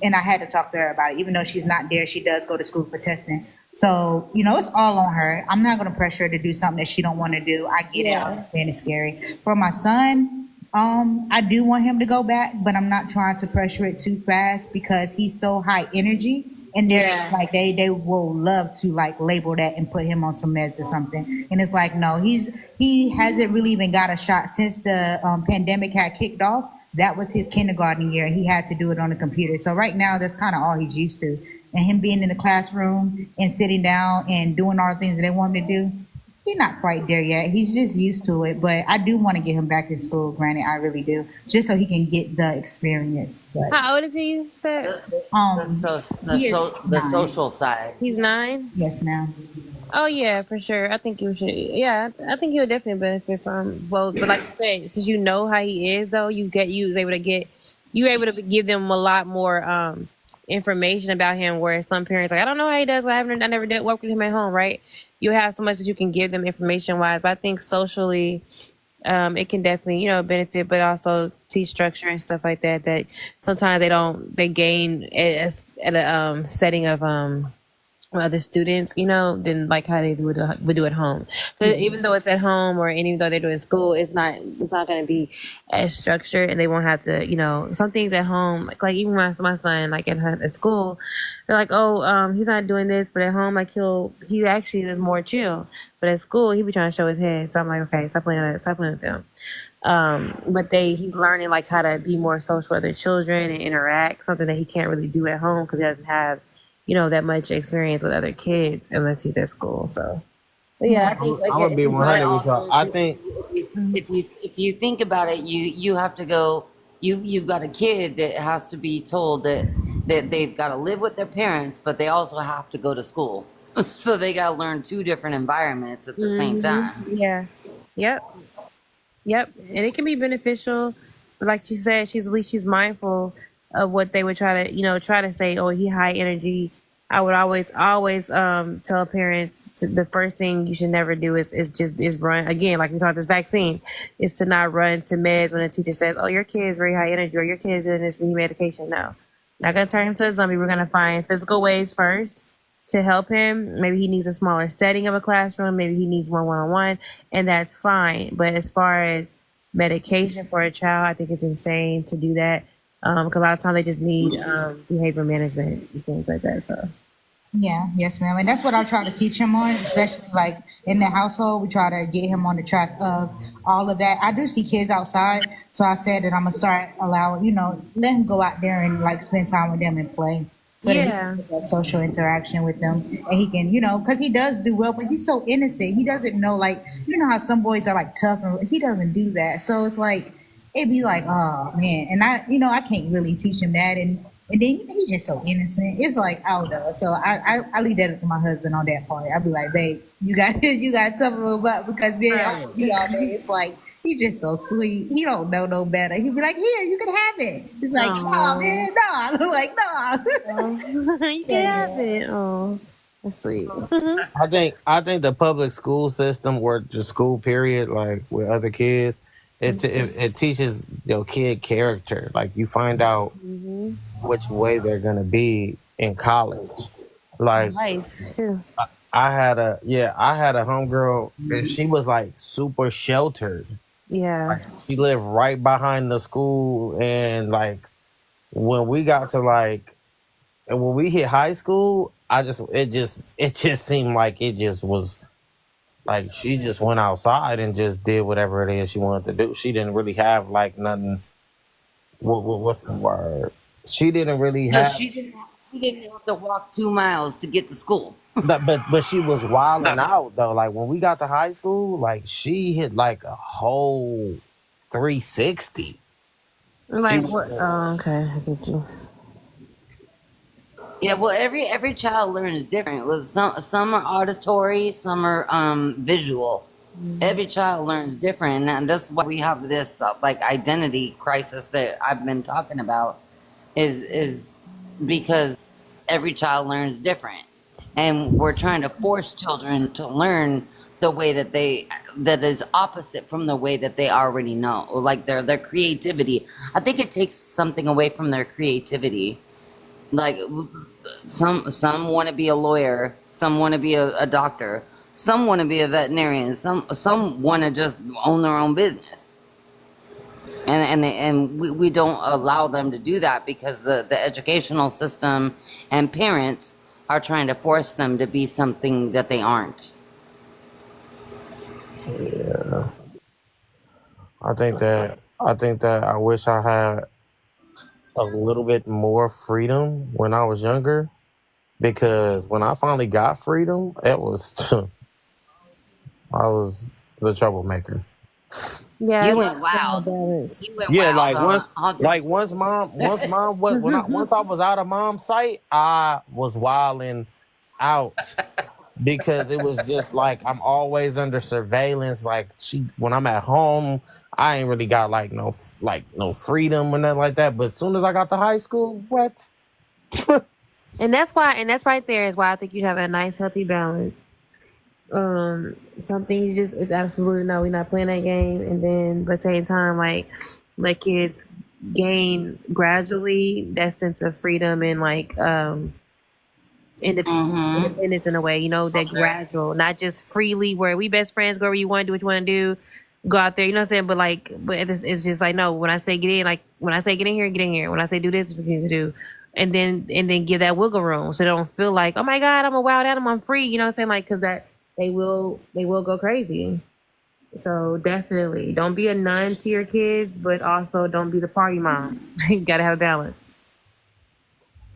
and I had to talk to her about it. Even though she's not there, she does go to school for testing. So, it's all on her. I'm not going to pressure her to do something that she don't want to do. I get it. I understand it's scary. For my son, I do want him to go back, but I'm not trying to pressure it too fast because he's so high energy. And they're like, they will love to like label that and put him on some meds or something. And it's like, no, he hasn't really even got a shot since the pandemic had kicked off. That was his kindergarten year. He had to do it on the computer. So right now, that's kind of all he's used to. And him being in the classroom and sitting down and doing all the things that they want him to do, he's not quite there yet. He's just used to it. But I do want to get him back in school. Granted, I really do, just so he can get the experience. But, how old is he? You said the social side. He's 9. Yes, ma'am. Oh yeah, for sure. I think you should. Yeah, I think he'll definitely benefit from both. But like you said, since you know how he is, though, you're able to give them a lot more information about him. Whereas some parents like, I don't know how he does. I never did work with him at home. Right? You have so much that you can give them information wise. But I think socially, it can definitely benefit, but also teach structure and stuff like that. That sometimes they gain at a setting of other students, than like how they would do at home. So even though it's at home, or even though they're doing school, it's not going to be as structured, and they won't have to, some things at home, like even my son, like at school, they're like, oh, he's not doing this, but at home, like he actually is more chill, but at school, he be trying to show his head. So I'm like, okay, stop playing with them. But he's learning like how to be more social with other children and interact, something that he can't really do at home because he doesn't have that much experience with other kids unless he's at school. So, but yeah, I think I'm gonna be 100 with y'all. I think if you think about it, you have to go. You've got a kid that has to be told that they've got to live with their parents, but they also have to go to school. So they got to learn two different environments at the same time. Yeah. Yep. Yep. And it can be beneficial. Like she said, at least she's mindful of what they would try to say, oh, he high energy. I would always tell parents the first thing you should never do is run, again, like we talked this vaccine, is to not run to meds when a teacher says, oh, your kid is very high energy, or your kid is doing this and need medication. No. Not gonna turn him to a zombie. We're gonna find physical ways first to help him. Maybe he needs a smaller setting of a classroom, maybe he needs one-on-one, and that's fine. But as far as medication for a child, I think it's insane to do that. Because a lot of times they just need behavior management and things like that. So Yeah, yes, ma'am. And that's what I try to teach him on, especially like in the household. We try to get him on the track of all of that. I do see kids outside, so I said that I'm gonna start allowing, let him go out there and like spend time with them and play. So that he yeah, can get that social interaction with them, and he can, because he does do well, but he's so innocent. He doesn't know, like, how some boys are like tough, and he doesn't do that. So it's like it'd be like, oh man, and I can't really teach him that, and then he's just so innocent. It's like, I don't know. So I leave that up to my husband on that part. I'd be like, babe, you got to toughen him up, because man, I right. be all day. It's like, he's just so sweet. He don't know no better. He'd be like, here, you can have it. It's like, Aw. no, man, no. I'm like, no. You can have it. Oh, that's sweet. I think the public school system, or just school period, like with other kids, it teaches your kid character. Like you find out Mm-hmm. which way they're gonna be in college. Like Life too. I had a homegirl, and she was like super sheltered. Yeah. She lived right behind the school, and like when we got to and when we hit high school, it just seemed like it just was like she just went outside and just did whatever it is she wanted to do. She didn't really have like nothing. What's the word? She didn't really No, have. she didn't have to walk 2 miles to get to school. But she was wilding out though. Like when we got to high school, like she hit like a whole 360. Like what? Oh, okay, I get you. Yeah, well, every child learns different. With some are auditory, some are visual. Every child learns different, and that's why we have this like identity crisis that I've been talking about. Is because every child learns different, and we're trying to force children to learn the way that is opposite from the way that they already know, like their creativity. I think it takes something away from their creativity. Like some want to be a lawyer, some want to be a doctor, some want to be a veterinarian, some want to just own their own business, and we don't allow them to do that because the educational system and parents are trying to force them to be something that they aren't. Yeah, I think that I wish I had a little bit more freedom when I was younger, because when I finally got freedom, it was I was the troublemaker. Yeah, You it's went wild. balance. You went Yeah, wild. once I was out of mom's sight, I was wilding out, because it was just like I'm always under surveillance. Like when I'm at home, I ain't really got no freedom or nothing like that. But as soon as I got to high school, what? And that's right there is why I think you have a nice healthy balance. Some things it's absolutely no, we're not playing that game, and then but at the same time, like let kids gain gradually that sense of freedom and like independence in a way, that gradual, not just freely where we best friends, go where you want to do what you want to do, go out there, you know what I'm saying? But it's just like, no, when I say get in, like when I say get in here, get in here. When I say do this, what you need to do. And then give that wiggle room so they don't feel like, oh my God, I'm a wild animal, I'm free, you know what I'm saying? Like, cause that they will go crazy. So definitely don't be a nun to your kids, but also don't be the party mom. You gotta have a balance.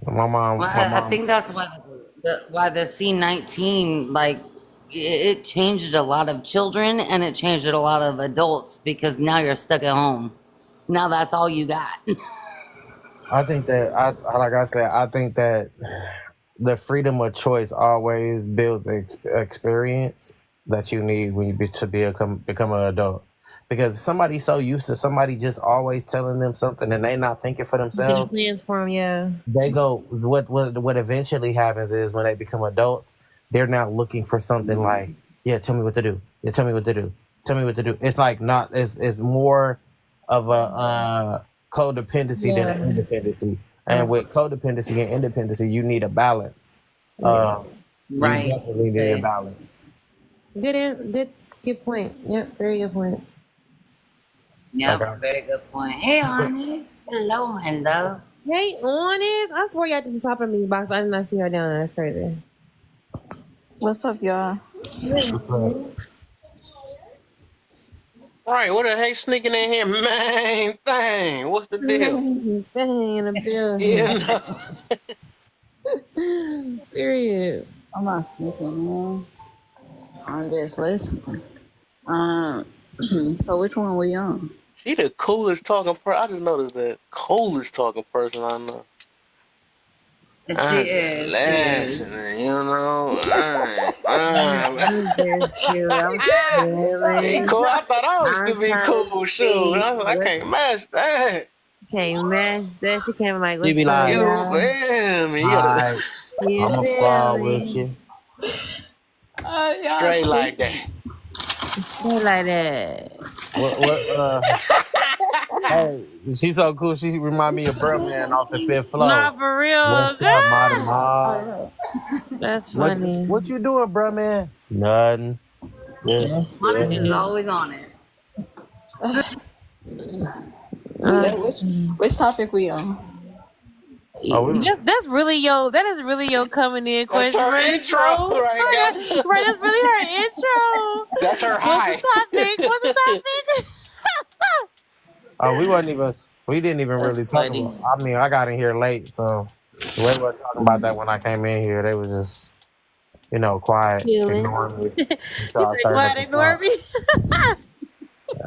My mom. Well, I think that's why the C-19, like it changed a lot of children and it changed a lot of adults, because now you're stuck at home. Now that's all you got. I think that like I said, I think that the freedom of choice always builds experience that you need when you become an adult. Because somebody's so used to somebody just always telling them something and they not thinking for Making themselves. plans for him, yeah. They go. What eventually happens is when they become adults, they're now looking for something like, yeah, tell me what to do. Yeah, tell me what to do. Tell me what to do. It's like not. It's more of a codependency than an independency. And with codependency and independency, you need a balance. You Right. definitely need a balance. Good point. Yep, very good point. Yep, Okay. very good point. Hey, Honest. Hello, my love. Hey, Honest. I swear y'all just popped in these box. I did not see her down there. That's crazy. What's up, y'all? Right, what the heck sneaking in here? Man, thing. What's the deal? Dang, in the building. You know? Period. I'm not sneaking in. I'm just listening. So which one we on? She the coolest talking person. I just noticed that. Coolest talking person I know. She is. Listening, you know. I'm just chill. I'm chilling. He cool. I thought I was I'm to be trying cool. to Shoot, see I can't match that. Can't match that. She came like, She what's be up, like, You y'all? feel me? Alright, You I'm a feel fall me? with you. Y'all Straight like that. Straight like that. What hey, she's so cool. She remind me of Bruh off the fifth floor. Not for real. What's up, Marty Ma? That's What funny. what you doing, Bruh? Nothing. Just Honest is always honest. Which topic we on? That's really that is really your coming in That's question. her right? intro right now. Right, that's really her intro. That's her high. What's the topic? we didn't even That's really talk funny. about. I mean, I got in here late, so we weren't talking about that when I came in here. They was just, quiet, Chilling. ignoring me. You said quiet, ignore me.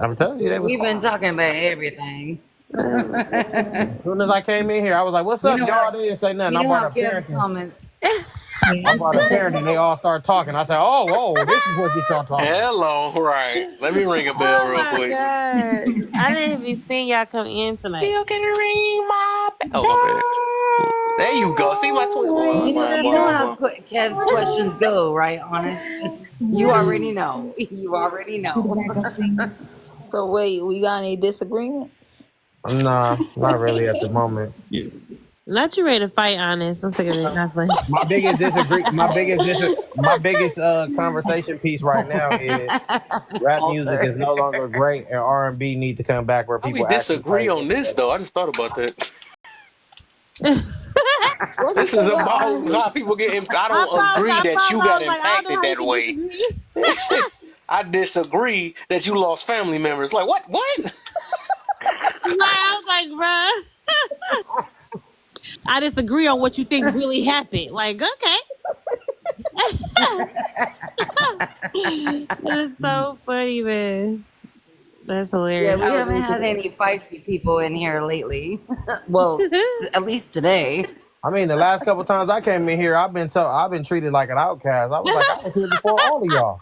I'm telling you, they was We've been talking about everything. As soon as I came in here, I was like, "What's up, y'all?" They didn't say nothing. I brought up parenting. Comments. I brought up parenting. They all started talking. I said, "Oh, this is what y'all talking." Hello, right. Let me ring a bell real quick. God. I didn't even see y'all come in tonight. You can ring my bell. Oh, my bad. There you go. See my twin. You know how Kev's questions go, right? Honest. You already know. You already know. So wait, we got any disagreements? Nah, not really at the moment. Not you ready to fight, Honest. I'm sick of it. Not funny. My biggest conversation piece right now is rap music is no longer great, and R&B need to come back where We people disagree on this though. I just thought about that. This is about how people get. I don't agree that you got impacted that way. I disagree that you lost family members. Like what? What? I was like, bruh. I disagree on what you think really happened. Like, okay. That is so funny, man. That's hilarious. Yeah, we haven't had any feisty people in here lately. Well, at least today. I mean, the last couple times I came in here, I've been treated like an outcast. I was like, I was here before all of y'all.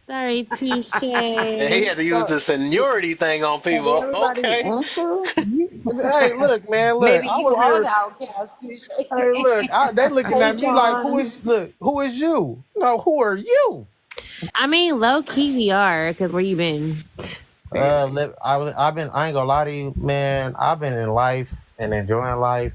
Sorry, touche. And he had to use the seniority thing on people. Okay. Hey, look, man, look. Maybe I you was are here. the outcast too. Hey, look, they looking at me like, who is you? No, who are you? I mean, low key we are, because where you been? I ain't gonna lie to you, man. I've been in life and enjoying life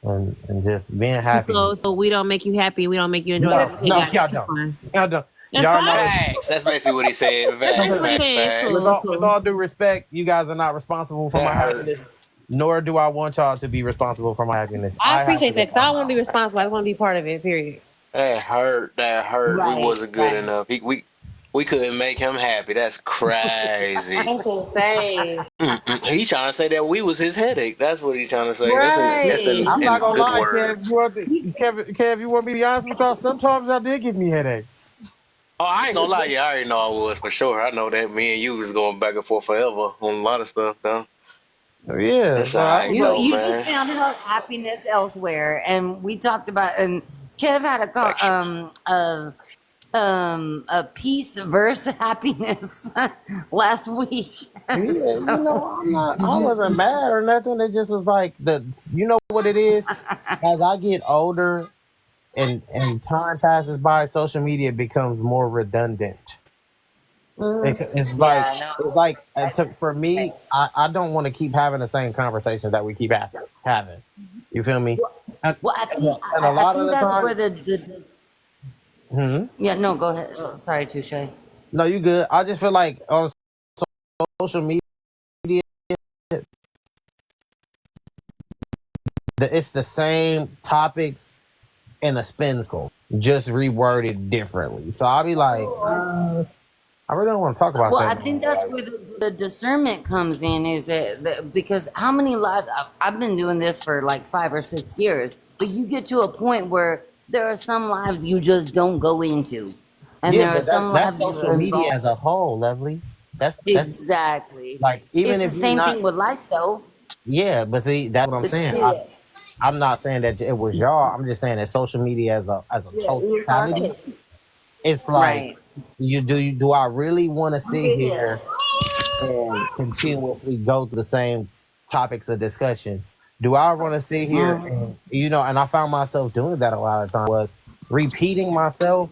and just being happy. So we don't make you happy, we don't make you enjoy it. No, y'all don't. Y'all don't. That's Y'all fine. know. Facts. That's basically what he said. That's what he said. Facts. With all due respect, you guys are not responsible for my happiness, nor do I want y'all to be responsible for my happiness. I appreciate that, because I don't want to be responsible. I just want to be part of it, period. That hurt. Right, We wasn't good right. enough. We couldn't make him happy. That's crazy. That's insane. He trying to say that we was his headache. That's what he trying to say. Right. That's in I'm not gonna good lie, words. Kev, you want me to be honest with y'all? Sometimes y'all did give me headaches. Oh, I ain't gonna lie. Yeah, I already know I was for sure. I know that me and you was going back and forth forever on a lot of stuff, though. Yeah, It's so I alright was You like, though, you just man. found out happiness elsewhere, and we talked about, and Kev had Lecture. a peace versus happiness last week. yeah, you So know, did I you? wasn't mad or nothing. It just was like you know what it is. As I get older and time passes by, social media becomes more redundant. Yeah, no, It's like I for me, I don't want to keep having the same conversations that we keep having. You feel me? well, And, well, and a I lot of think the that's where time, the hmm yeah, no, go ahead. Oh, sorry, Touche. no, you good. I just feel like on social media, it's the same topics in a spin school, just reworded differently. So I'll be like, I really don't want to talk about Well, that I no think more. that's Like, where the discernment comes in. Is that because how many lives I've been doing this for like 5 or 6 years, but you get to a point where there are some lives you just don't go into, and yeah, there are but some that's lives you social media involve. as a whole, Lovely. That's Exactly. like even It's the if you're same not, thing with life, though. yeah, but see, that's what I'm But saying. see, I'm not saying that it was y'all. I'm just saying that social media as a totality, it's like right. do I really want to sit here and continuously go through the same topics of discussion? Do I want to sit here Mhm. and and I found myself doing that a lot of times, was repeating myself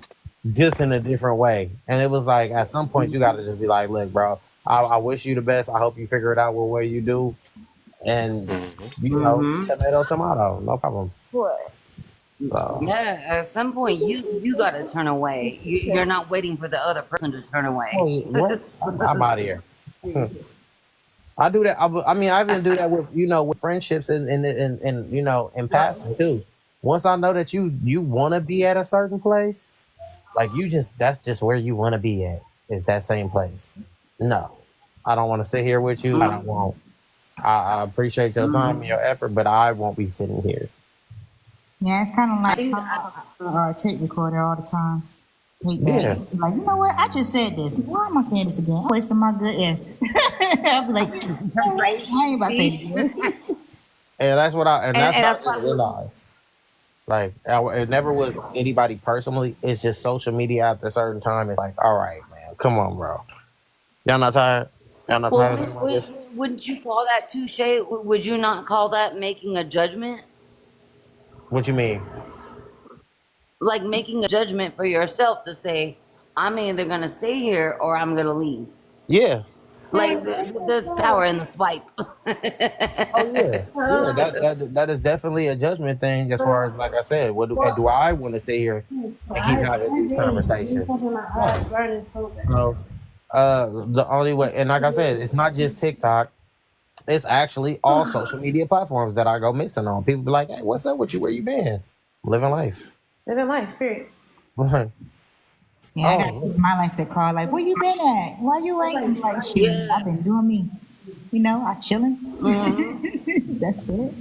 just in a different way. And it was like at some point you gotta just be like, look, bro, I wish you the best. I hope you figure it out what way you do. And Mm-hmm. Mhm. tomato, tomato, no problem. So Yeah. At some point, you got to turn away. You're not waiting for the other person to turn away. oh, what? I'm out of here. I do that. I mean, I even do that with with friendships and in passing too. Once I know that you want to be at a certain place, like that's just where you want to be at, is that same place. No, I don't want to sit here with you. I don't want. I appreciate your time and your effort, but I won't be sitting here. Yeah, it's kind of I like think. a tape recorder all the time. Hate that. Yeah, Like, you know what? I just said this. Why am I saying this again? I'm wasting my good air. I'll be like, Right. I ain't about to say it See? again. and that's what and And, that's and what I that's just why. realized. Like, it never was anybody personally. It's just social media after a certain time. It's like, all right, man, come on, bro. Y'all not tired? Y'all not Well, tired of talking about this? wouldn't you call that touche? Would you not call that making a judgment? What you mean? Like making a judgment for yourself to say, I'm either gonna stay here or I'm gonna leave. Yeah. Like there's power in the swipe. Oh yeah. Yeah. That is definitely a judgment thing. As far as like I said, do I want to sit here and keep having these conversations? No. So, the only way, and like I said, it's not just TikTok. It's actually all social media platforms that I go missing on. People be like, "Hey, what's up with you? Where you been? Living life." Living life, period. Like, Yeah, I got oh, people in my life that call like, where you been at? Why you ain't? I'm like, shit, Yeah. I've been doing me. You know, I chilling. Hmm. That's it.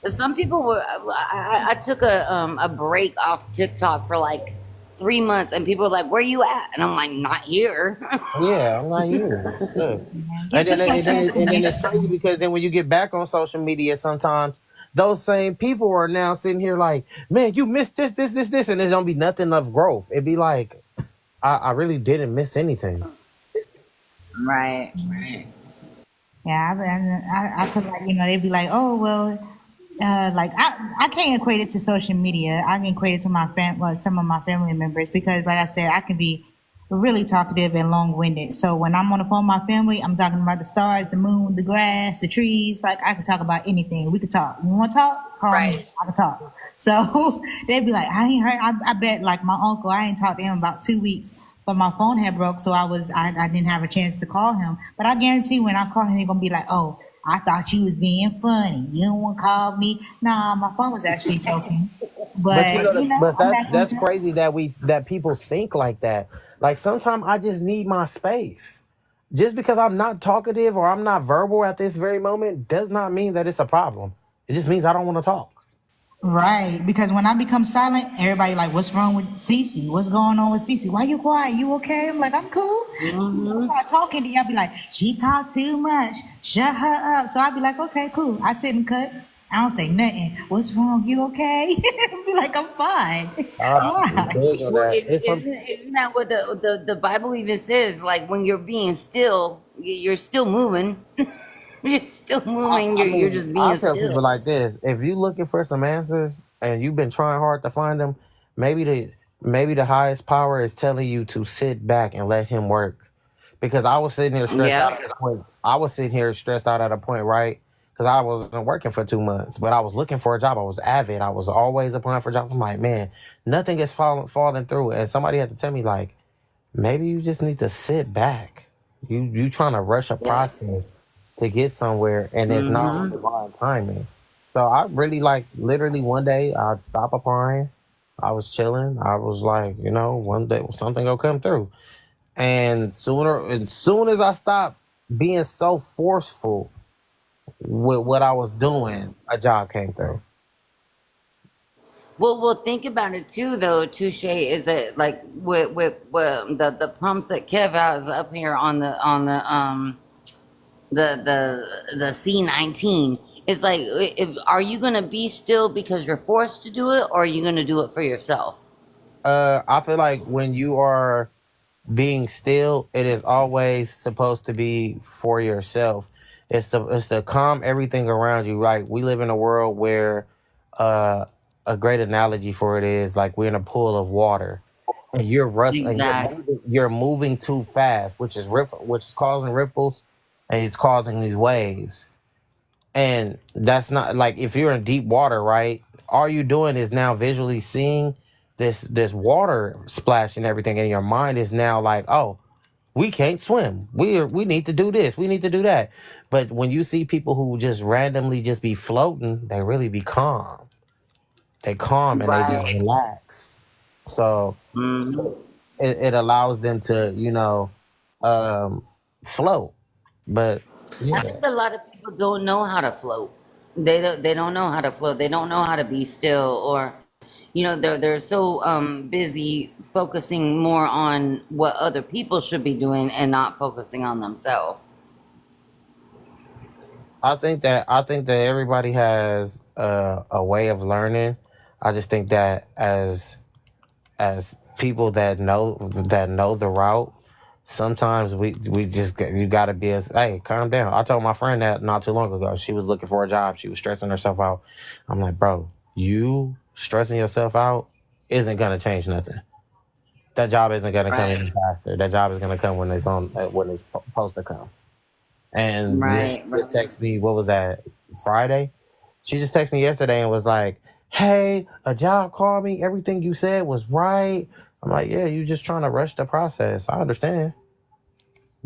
Some people were. I took a break off TikTok for like 3 months, and people were like, "Where you at?" And I'm like, "Not here." yeah, I'm not here. Yeah. Yeah, And give then, people a and, chance then, to and then be. it's crazy because then when you get back on social media, sometimes those same people are now sitting here like, man, you missed this, and there's don't be nothing of growth. It'd be like, I really didn't miss anything. Right. Right. Yeah, I feel like, they'd be like, oh, well, like I can't equate it to social media. I can equate it to some of my family members because, like I said, I can be really talkative and long-winded. So when I'm on the phone with my family, I'm talking about the stars, the moon, the grass, the trees. Like I can talk about anything. We could talk. You want to talk? Call me. Right. I can talk. So they'd be like, I ain't heard. I bet like my uncle, I ain't talked to him about 2 weeks. But my phone had broke, so I didn't have a chance to call him. But I guarantee when I call him, he's gonna be like, "Oh, I thought you was being funny. You don't want to call me." Nah, my phone was actually broken. But But but I'm back on that's track. crazy that people think like that. Like sometimes I just need my space. Just because I'm not talkative or I'm not verbal at this very moment does not mean that it's a problem. It just means I don't want to talk. Right, because when I become silent, everybody like, "What's wrong with Cece? What's going on with Cece? Why you quiet? You okay?" I'm like, "I'm cool." Mm-hmm. Start talking to you, I'll be like, "She talk too much. Shut her up." So I'll be like, "Okay, cool." I sit and cut. I don't say nothing. "What's wrong? You okay?" I'll be like, "I'm fine." I'm Why? big on Well, that. It's some isn't that what the Bible even says? Like when you're being still, you're still moving. You're still moving. I You're mean, just I being tell people still. like this: if you looking for some answers and you've been trying hard to find them, maybe the highest power is telling you to sit back and let him work. Because I was sitting here stressed Yep. out at a point. I was sitting here stressed out at a point, right? Because I wasn't working for 2 months, but I was looking for a job. I was avid. I was always applying for jobs. I'm like, man, nothing is falling through. And somebody had to tell me, like, maybe you just need to sit back. You trying to rush a Yeah. process to get somewhere, and it's not on Mm-hmm. divine timing. So I really like literally one day I'd stop applying. I was chilling. I was like, one day something will come through. And soon as I stopped being so forceful with what I was doing, a job came through. Well, think about it too, though. Touche is that like with the prompts that Kev has up here on the C19. It's like, are you gonna be still because you're forced to do it, or are you gonna do it for yourself? I feel like when you are being still, it is always supposed to be for yourself. It's to calm everything around you. Like we live in a world where uh, a great analogy for it is like we're in a pool of water, and Exactly. you're moving too fast, which is causing ripples, and it's causing these waves. And that's not like if you're in deep water, right? All you doing is now visually seeing this water splash and everything, and your mind is now like, oh, we can't swim. We need to do this. We need to do that. But when you see people who just randomly just be floating, they really be calm. They calm and they just Right. relax. So Hmm. it allows them to, um, float. But I yeah. think a lot of people don't know how to float. They don't know how to float. They don't know how to be still, or they're so busy focusing more on what other people should be doing and not focusing on themselves. I think that everybody has a way of learning. I just think that as people that know the route, sometimes we just you got to be as, hey, calm down. I told my friend that not too long ago. She was looking for a job. She was stressing herself out. I'm like, bro, you stressing yourself out isn't gonna change nothing. That job isn't gonna come Right. any faster. That job is gonna come when it's supposed to come. And then she Right. Right. just texted me, what was that, Friday? She just texted me yesterday and was like, hey, a job called me. Everything you said was right. I'm like, yeah, you just trying to rush the process. I understand.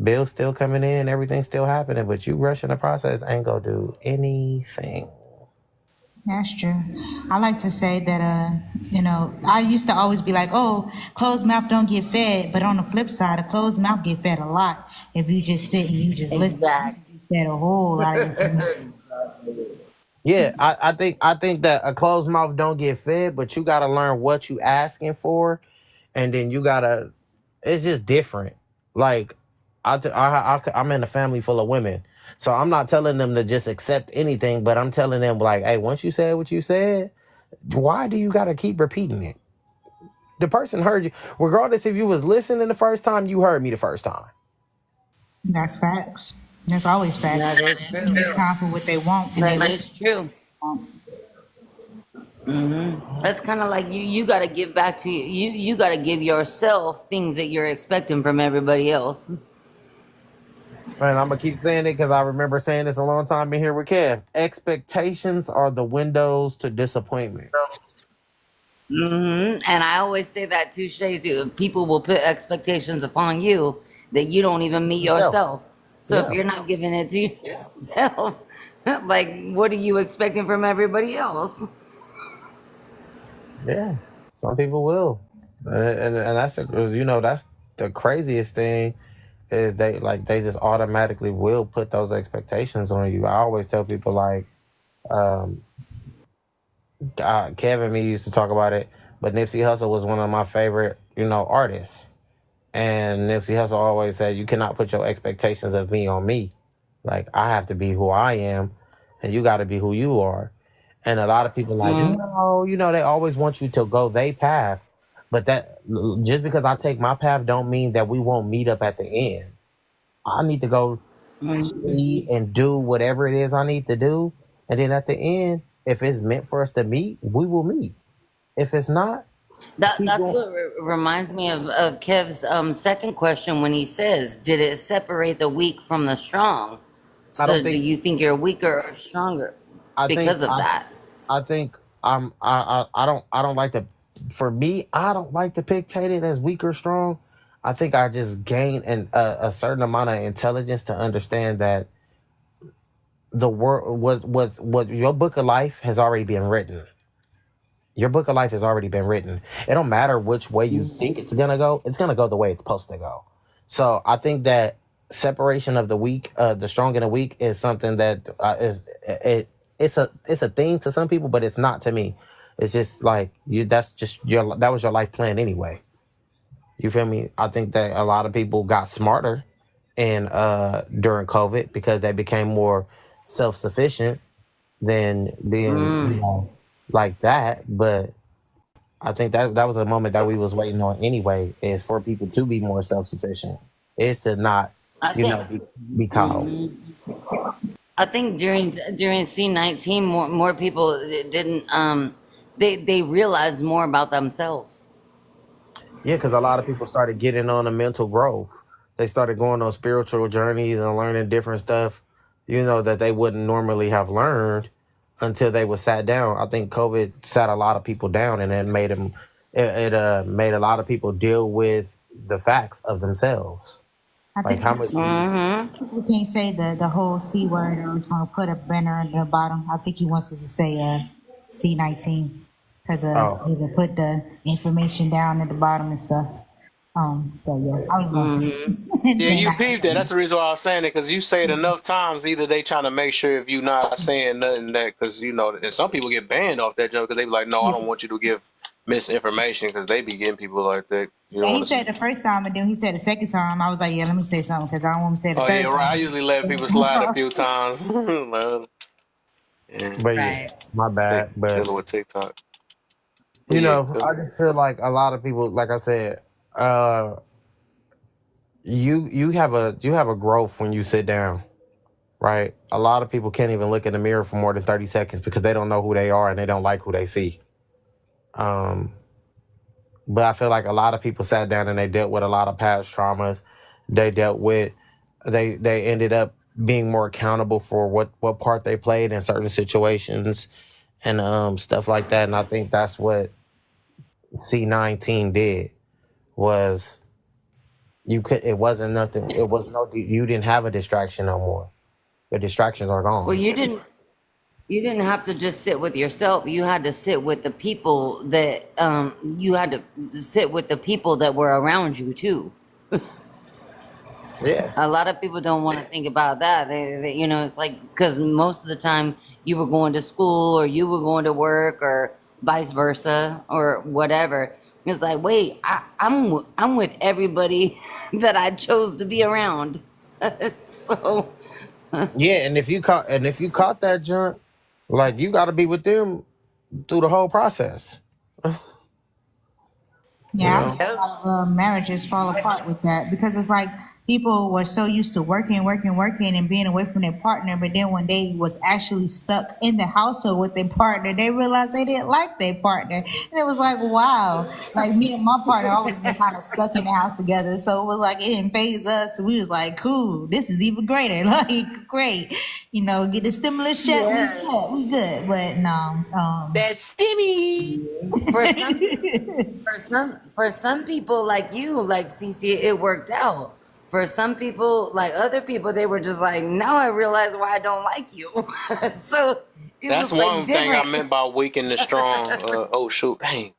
Bills still coming in, everything's still happening, but you rushing the process ain't gonna do anything. That's true. I like to say that, I used to always be like, "Oh, closed mouth don't get fed," but on the flip side, a closed mouth get fed a lot. If you just sit and you just listen, you Exactly. get a whole lot of information. Yeah, I think that a closed mouth don't get fed, but you gotta learn what you asking for, and then you gotta. It's just different. Like I'm in a family full of women, so I'm not telling them to just accept anything, but I'm telling them like, hey, once you said what you said, why do you gotta keep repeating it? The person heard you, regardless if you was listening the first time. You heard me the first time. That's facts. That's always facts. That is People true. make time for what they want, and they That listen. is true. That's kind of like you got to give back to you got to give yourself things that you're expecting from everybody else. And I'm gonna keep saying it because I remember saying this a long time in here with Kev. Expectations are the windows to disappointment. And I always say that too, Shay, too. People will put expectations upon you that you don't even meet Self. yourself. So if Yeah. you're not giving it to yourself, like what are you expecting from everybody else? Yeah. Some people will. And that's the craziest thing is they just automatically will put those expectations on you. I always tell people like, um, Kevin and me used to talk about it, but Nipsey Hussle was one of my favorite, artists. And Nipsey Hussle always said, "You cannot put your expectations of me on me. Like I have to be who I am, and you got to be who you are." And a lot of people like, Mm. no, they always want you to go their path, but that just because I take my path don't mean that we won't meet up at the end. I need to go see and do whatever it is I need to do, and then at the end, if it's meant for us to meet, we will meet. If it's not, keep That's going. what reminds me of Kev's second question when he says, "Did it separate the weak from the strong?" I So, don't do think. you think you're weaker or stronger I think. because of that? I think I don't like to. For me, I don't like to pictate it as weak or strong. I think I just gain a certain amount of intelligence to understand that the world was what your book of life has already been written. Your book of life has already been written. It don't matter which way you think it's gonna go. It's gonna go the way it's supposed to go. So I think that separation of the weak, the strong and the weak, is something that it's a thing to some people, but it's not to me. It's just like you. That's just that was your life plan anyway. You feel me? I think that a lot of people got smarter and during COVID because they became more self sufficient than being Mm. like that. But I think that was a moment that we was waiting on anyway, is for people to be more self sufficient. Is to not, I think. be called. Hmm. I think during C19, more people didn't they realized more about themselves. Yeah, because a lot of people started getting on a mental growth. They started going on spiritual journeys and learning different stuff, that they wouldn't normally have learned until they were sat down. I think COVID sat a lot of people down, and it made them. It made a lot of people deal with the facts of themselves. I Like think how much. Mm-hmm. people can't say the whole C word or it's going to put a banner at the bottom. I think he wants us to say C19 because Oh, they will put the information down at the bottom and stuff. But yeah, I was going to say Mm-hmm. it. Yeah, Then you peeped that. That's the reason why I was saying it, because you say it enough times. Either they trying to make sure if you not saying nothing that, because and some people get banned off that joke because they be like, no, I don't want you to give misinformation, because they be getting people like that. You yeah, don't he want to. said the first time, and then he said the second time. I was like, yeah, let me say something because I don't want to say the Oh yeah, third right. I time. usually let people slide a few times. Yeah, but yeah, Right. my bad. But dealing with TikTok. But yeah, I just feel like a lot of people, like I said, uh, you have a growth when you sit down, right? A lot of people can't even look in the mirror for more than 30 seconds because they don't know who they are and they don't like who they see. Um, but I feel like a lot of people sat down and they dealt with a lot of past traumas. They dealt with they ended up being more accountable for what part they played in certain situations and stuff like that. And I think that's what C19 did was it wasn't nothing. It was no, you didn't have a distraction no more. The distractions are Well, gone. you didn't have to just sit with yourself. You had to sit with the people that you had to sit with the people that were around you too. Yeah. A lot of people don't want to think about that. It's like because most of the time you were going to school or you were going to work or vice versa or whatever. It's like, wait, I'm with everybody that I chose to be around. So Yeah, and if you caught that junk, like you got to be with them through the whole process. You Yeah, I know. think a yep. lot of marriages fall apart with that because it's like people were so used to working, and being away from their partner, but then when they was actually stuck in the household with their partner, they realized they didn't like their partner, and it was like, wow, like me and my partner always been kind of stuck in the house together, so it was like it didn't phase us. We was like, cool, this is even greater, like great, get the stimulus check, we Yeah. set, we good, but no, That stimmy. For some people like you, like CC, it worked out. For some people, like other people, they were just like, now I realize why I don't like you. So it That's was like one thing I different. meant by weak and the strong. Oh shoot, dang.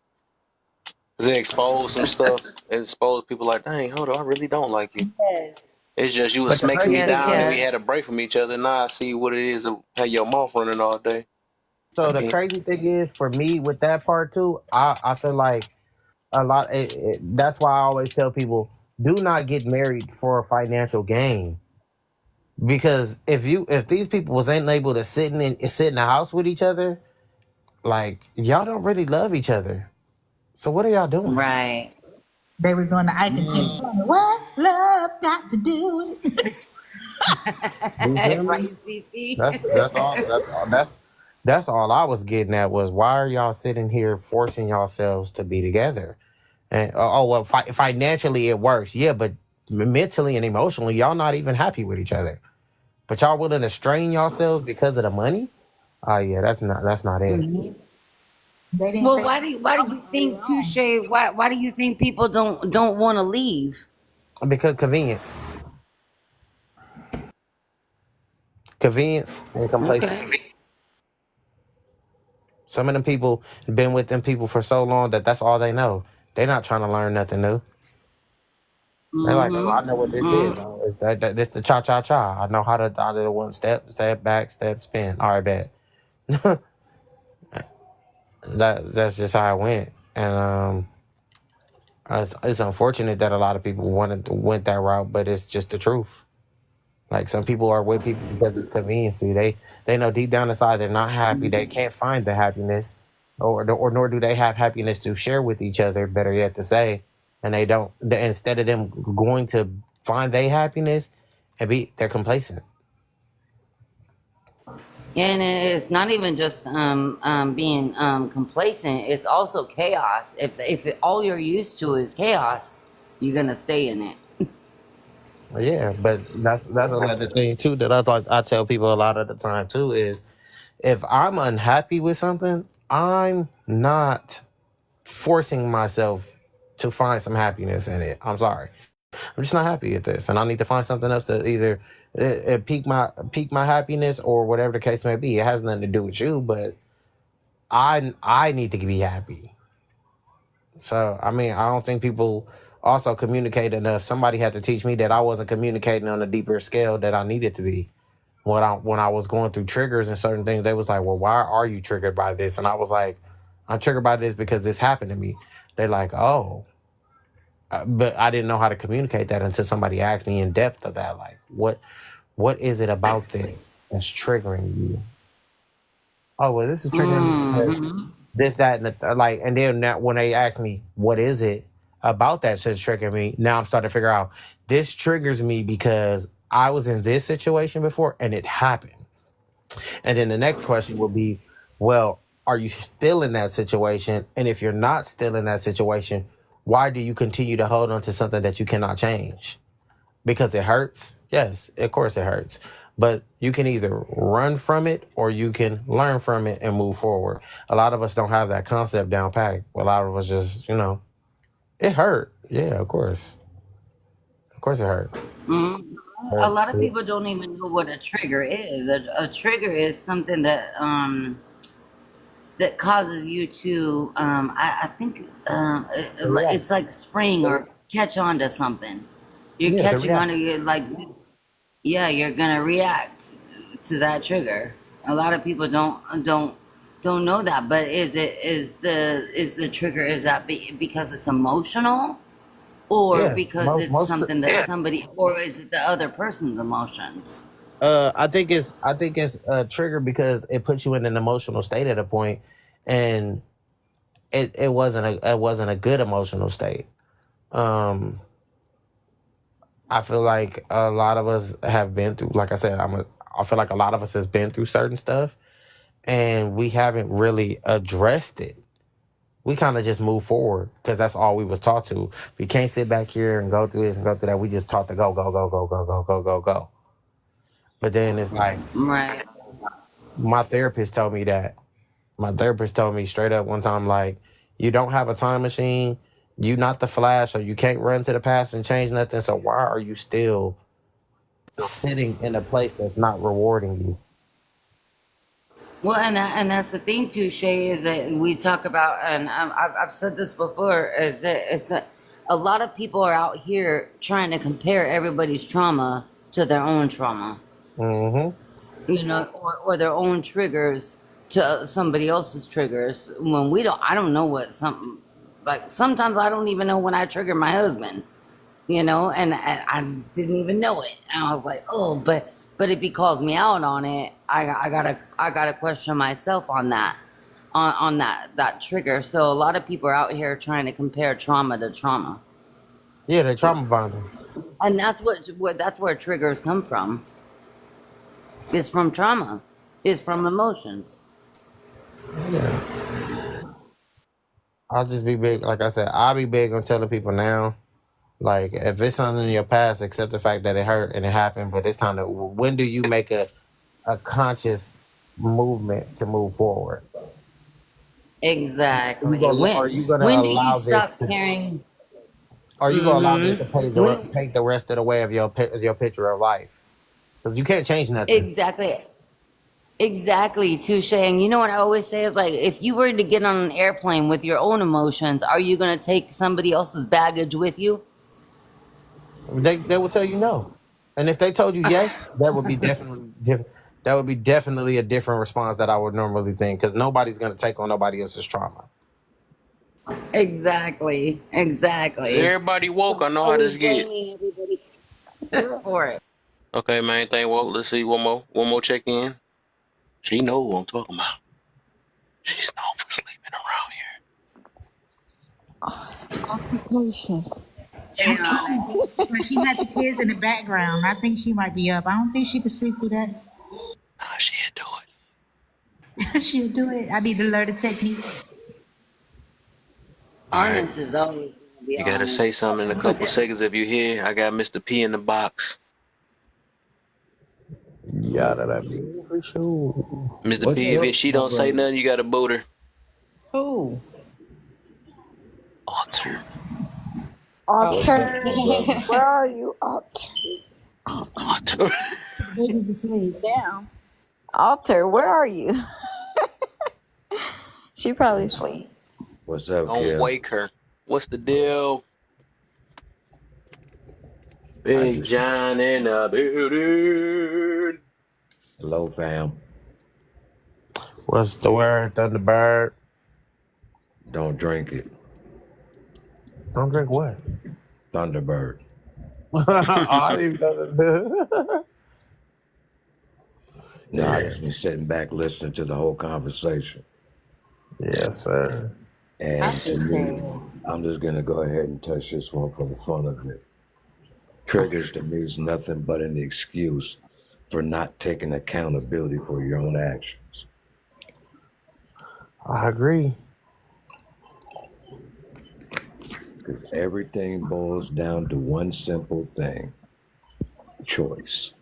'Cause it exposed some stuff. It exposed people like, dang, hold on, I really don't like you. Yes. It's just you was But the smacing crazy me Yes, thing down and we is, Kev. had a break from each other. Now I see what it is to have your mouth running all day. So the Okay. crazy thing is, for me with that part too, I feel like a lot. That's why I always tell people, do not get married for a financial gain. Because if these people was ain't able to sit in the house with each other, like y'all don't really love each other. So what are y'all doing? Right. They was doing the I continue. What love got to do with it? You feel me? Right, CC. That's all I was getting at was why are y'all sitting here forcing yourselves to be together? And well, financially it works, yeah, but mentally and emotionally y'all not even happy with each other. But y'all willing to strain yourselves because of the money? Oh yeah, that's not it. They didn't Well, face why do you think Touche? Why do you think people don't want to leave? Because convenience and Okay. complacency. Some of them people been with them people for so long that that's all they know. They're not trying to learn nothing new. They're like, oh, I know what this is. Mm-hmm. Oh, this the cha cha cha. I know how to I did one step back, step spin. All right, bet. That's just how it went, and it's unfortunate that a lot of people went that route, but it's just the truth. Like some people are with people because it's conveniency. They know deep down inside they're not happy. They can't find the happiness, or nor do they have happiness to share with each other. Better yet, to say, and they don't. Instead of them going to find their happiness, they're complacent. And it's not even just being complacent. It's also chaos. All you're used to is chaos, you're gonna stay in it. Yeah, but that's another thing too that I tell people a lot of the time too is if I'm unhappy with something, I'm not forcing myself to find some happiness in it. I'm sorry. I'm just not happy at this, and I need to find something else to either pique my happiness or whatever the case may be. It has nothing to do with you, but I need to be happy. So I mean, I don't think people also communicate enough. Somebody had to teach me that I wasn't communicating on a deeper scale that I needed to be. When I was going through triggers and certain things, they was like, "Well, why are you triggered by this?" And I was like, "I'm triggered by this because this happened to me." They're like, "Oh." But I didn't know how to communicate that until somebody asked me in depth of that. Like, what is it about this that's triggering you? Oh, well, this is triggering me because Mm-hmm. this, that, and like, and then when they ask me, what is it about that shit's triggering me? Now I'm starting to figure out this triggers me because I was in this situation before and it happened. And then the next question will be, well, are you still in that situation? And if you're not still in that situation, why do you continue to hold on to something that you cannot change? Because it hurts? Yes, of course it hurts. But you can either run from it or you can learn from it and move forward. A lot of us don't have that concept down pat. A lot of us just, it hurt. Yeah, of course. Of course it hurt. Mm-hmm. A But lot of people don't even know what a trigger is. A trigger is something that causes you to I think react. it's like spring or catch on to something. You're Yeah, the catching on to reaction. it, like, yeah, you're gonna react to that trigger. A lot of people don't know that. But is the trigger, is that because it's emotional, or Yeah, because it's most something that somebody, or is it the other person's emotions? I think it's a trigger because it puts you in an emotional state at a point, and it wasn't a good emotional state. Um, I feel like a lot of us have been through. Like I said, I feel like a lot of us has been through certain stuff, and we haven't really addressed it. We kind of just move forward because that's all we was taught to. We can't sit back here and go through this and go through that. We just taught to go, go, go, go, go, go, go, go, go. But then it's like Right. my therapist told me that. My therapist told me straight up one time, like, you don't have a time machine, you not the Flash, or you can't run to the past and change nothing. So why are you still sitting in a place that's not rewarding you? Well, and that's the thing too, Shay, is that we talk about, and I've said this before, is that a lot of people are out here trying to compare everybody's trauma to their own trauma, Mm-hmm. or their own triggers, to somebody else's triggers when we don't. I don't know what something like. Sometimes I don't even know when I trigger my husband. You know, and I didn't even know it, and I was like, oh, but if he calls me out on it, I gotta question myself on that, on that trigger. So a lot of people are out here trying to compare trauma to trauma, Yeah, they trauma bonding. and that's that's where triggers come from. It's from trauma. It's from emotions. I'll just be big. Like I said, I'll be big on telling people now. Like, if it's something in your past, accept the fact that it hurt and it happened, but it's time to, when do you make a conscious movement to move forward? Exactly. Are you gonna When do you allow this stop to, caring? are you gonna allow this to When, paint the rest of the way of your picture of life? Because you can't change nothing. Exactly, touche. And you know what I always say is like, if you were to get on an airplane with your own emotions, are you going to take somebody else's baggage with you? They will tell you no, and if they told you yes, that would be definitely different. That would be definitely a different response that I would normally think, because nobody's gonna take on nobody else's trauma. Exactly. Everybody woke. I know how Always this get. blaming everybody for it. Okay, main thing woke. Let's see one more check in. She know who I'm talking about. She's known for sleeping around here. Occupations. Yeah. But she had the kids in the background. I think she might be up. I don't think she could sleep through that. Nah, she'll do it. She'll do it. I need to learn the technique. Honest is always gonna be You gotta honest. say something in a couple seconds if you hear. I got Mr. P in the box. Yeah, that be for sure. Mr. P, if she don't say nothing, you gotta boot her. Who? Alter. Alter. Where are you, Alter? Alter. Baby's asleep. Down. Alter, where are you? She probably asleep. What's up, Don't kid? wake her. What's the deal? Big John in the building. Hello, fam. What's the word, Thunderbird? Don't drink it. Don't drink what? Thunderbird. I didn't even know that. No, I just been sitting back listening to the whole conversation. Yes, sir. And to me, I'm just gonna go ahead and touch this one for the fun of it. Triggers to me is nothing but an excuse for not taking accountability for your own actions. I agree. Because everything boils down to one simple thing: choice.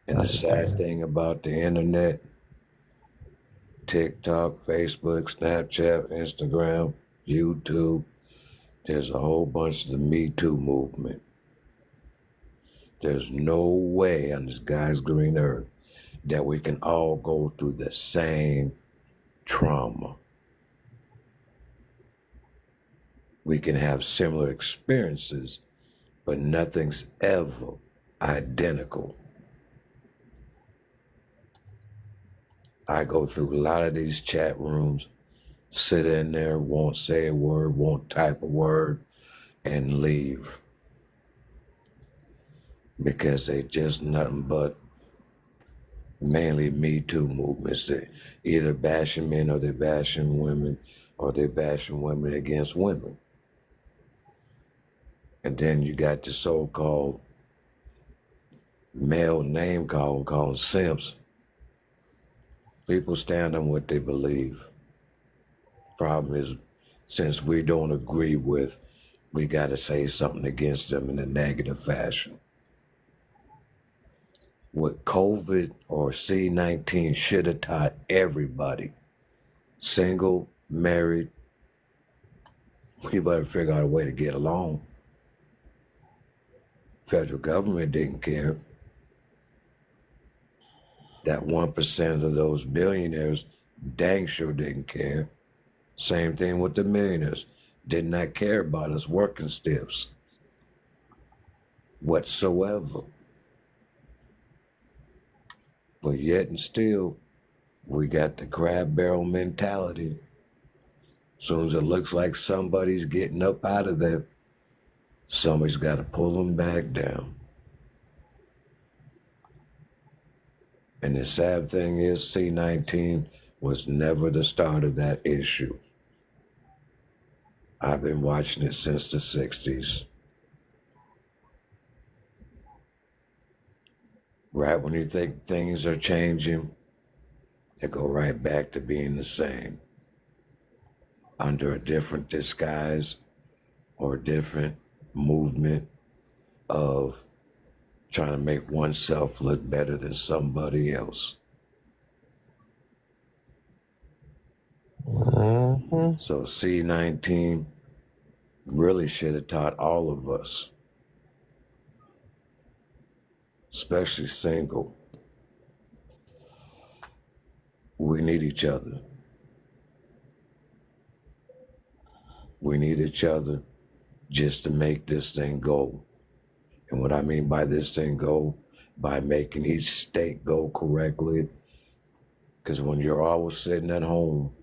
And the sad thing about the internet, TikTok, Facebook, Snapchat, Instagram, YouTube, there's a whole bunch of the Me Too movement. There's no way on this God's green earth that we can all go through the same trauma. We can have similar experiences, but nothing's ever identical. I go through a lot of these chat rooms, sit in there, won't say a word, won't type a word, and leave. Because they just nothing but mainly Me Too movements. They either bashing men or they bashing women, or they bashing women against women. And then you got the so-called male name calling simps. People stand on what they believe. Problem is, since we don't agree with, we got to say something against them in a negative fashion. What COVID or C-19 should have taught everybody, single, married, we better figure out a way to get along. Federal government didn't care. That 1% of those billionaires dang sure didn't care. Same thing with the millionaires. Did not care about us working stiffs whatsoever. But yet and still, we got the crab barrel mentality. Soon as it looks like somebody's getting up out of there, somebody's got to pull them back down. And the sad thing is, C-19 was never the start of that issue. I've been watching it since the 60s. Right when you think things are changing, they go right back to being the same, under a different disguise or a different movement of trying to make oneself look better than somebody else. So C-19 really should have taught all of us, especially single. We need each other. We need each other just to make this thing go. And what I mean by this thing go, by making each state go correctly. Because when you're always sitting at home,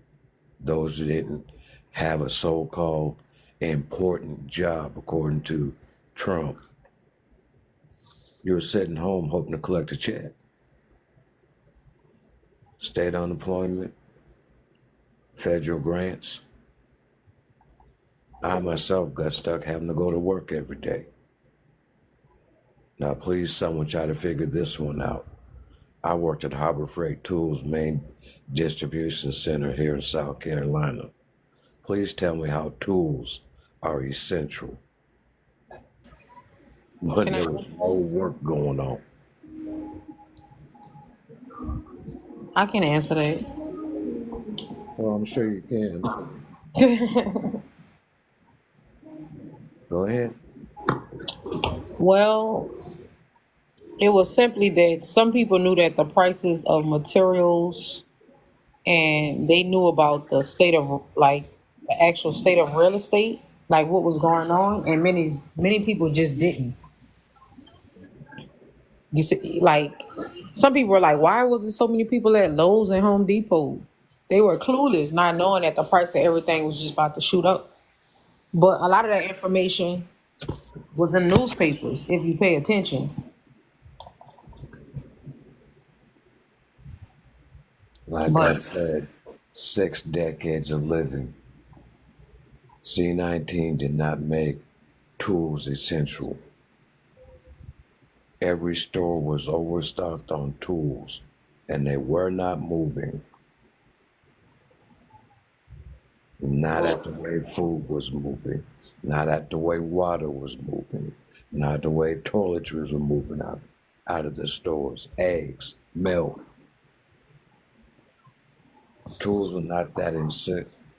those who didn't have a so-called important job, according to Trump, you're sitting home hoping to collect a check. State unemployment, federal grants. I myself got stuck having to go to work every day. Now, please, someone try to figure this one out. I worked at Harbor Freight Tools main distribution center here in South Carolina. Please tell me how tools are essential when there was no work going on. I can answer that. Well, I'm sure you can. Go ahead. Well, it was simply that some people knew that the prices of materials and they knew about the state of, like, the actual state of real estate, like what was going on, and many people just didn't. You see, like, some people were like, why was there so many people at Lowe's and Home Depot? They were clueless, not knowing that the price of everything was just about to shoot up. But a lot of that information was in newspapers, if you pay attention. Like I said, 6 decades of living. C-19 did not make tools essential. Every store was overstocked on tools, and they were not moving. Not at the way food was moving, not at the way water was moving, not the way toiletries were moving out of the stores. Eggs, milk. Tools were not that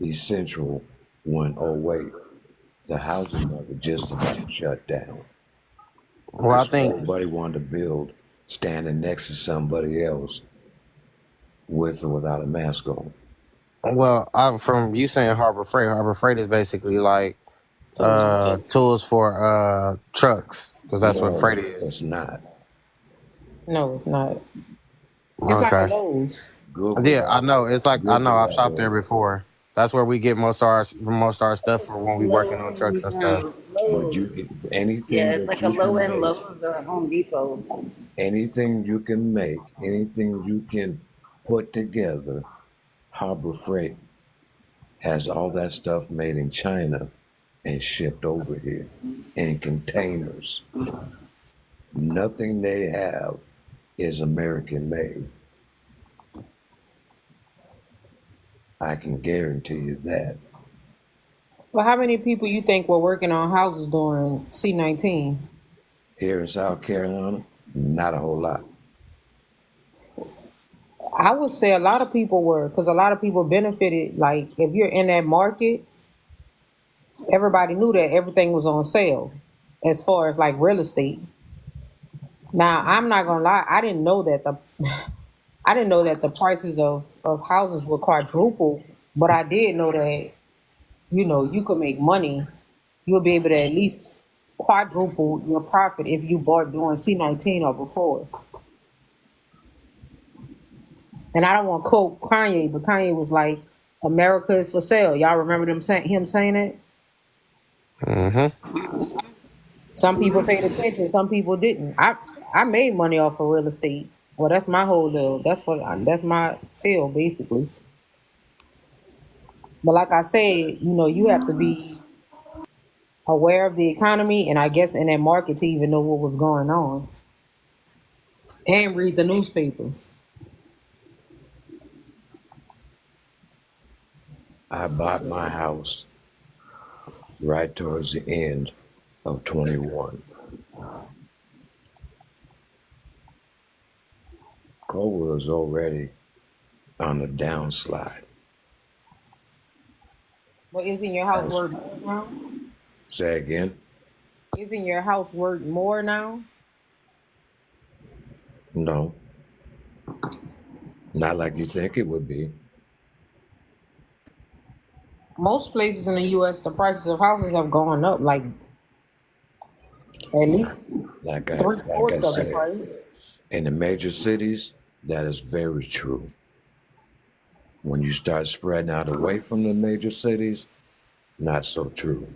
essential when, oh wait, the housing market just about shut down. Well, I think Nobody wanted to build standing next to somebody else with or without a mask on. Well, from you saying Harbor Freight is basically like tools for trucks, because that's what freight is. It's not. No, it's not. It's like a Okay. Lowe's. Yeah, I know. It's like I know. I've shopped there before. That's where we get most of our stuff for when we working on trucks and stuff. But you, anything Yeah, it's that like you a low can end make, Lowe's or a Home Depot. anything you can make, anything you can put together, Harbor Freight has all that stuff made in China and shipped over here in containers. Nothing they have is American made. I can guarantee you that. Well, how many people you think were working on houses during C-19? Here in South Carolina, not a whole lot. I would say a lot of people were, because a lot of people benefited. Like, if you're in that market, everybody knew that everything was on sale as far as like real estate. Now, I'm not gonna lie, I didn't know that the prices of houses were quadruple, but I did know that, you could make money. You'll be able to at least quadruple your profit if you bought during C-19 or before. And I don't want to quote Kanye, but Kanye was like, "America is for sale." Y'all remember him saying it? Mm-hmm. Some people paid attention, some people didn't. I made money off of real estate. Well, that's my whole deal. That's my field basically. But like I said, you have to be aware of the economy and I guess in that market to even know what was going on and read the newspaper. I bought my house right towards the end of 21. Cobra was already on the downslide. Well, isn't your house worth more now? Say again? Isn't your house worth more now? No. Not like you think it would be. Most places in the U.S., the prices of houses have gone up like at least Like I three-fourths of the said, price. in the major cities, that is very true. When you start spreading out away from the major cities, not so true.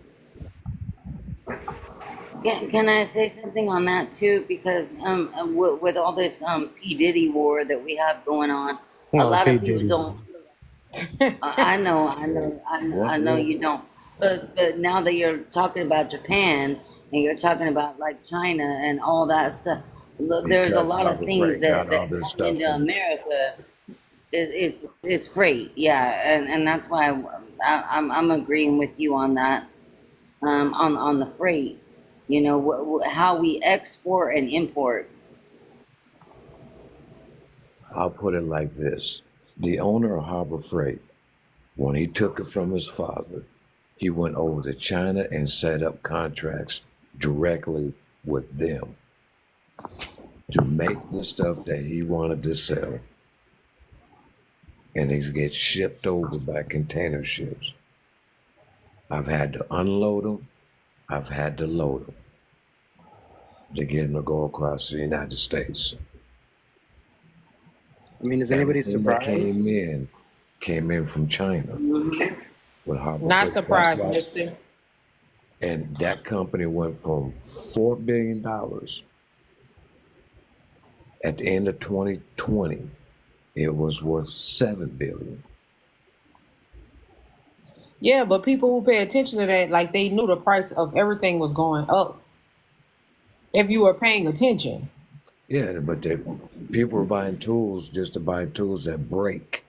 Can I say something on that too? Because with all this P Diddy war that we have going on, a lot of people don't. I know you don't. But now that you're talking about Japan and you're talking about like China and all that stuff, look, there's a lot of things that come into America. It's freight, yeah, and that's why I'm agreeing with you on that. On the freight. How we export and import. I'll put it like this. The owner of Harbor Freight, when he took it from his father, he went over to China and set up contracts directly with them to make the stuff that he wanted to sell. And it gets shipped over by container ships. I've had to unload them. I've had to load them to get them to go across the United States. I mean, is anybody Everything surprised? that came in from China with Harbor Not Freight. surprised, That's why- mister. And that company went from $4 billion at the end of 2020. It was worth $7 billion. Yeah, but people who pay attention to that, like they knew the price of everything was going up. If you were paying attention. Yeah, but people were buying tools just to buy tools that break.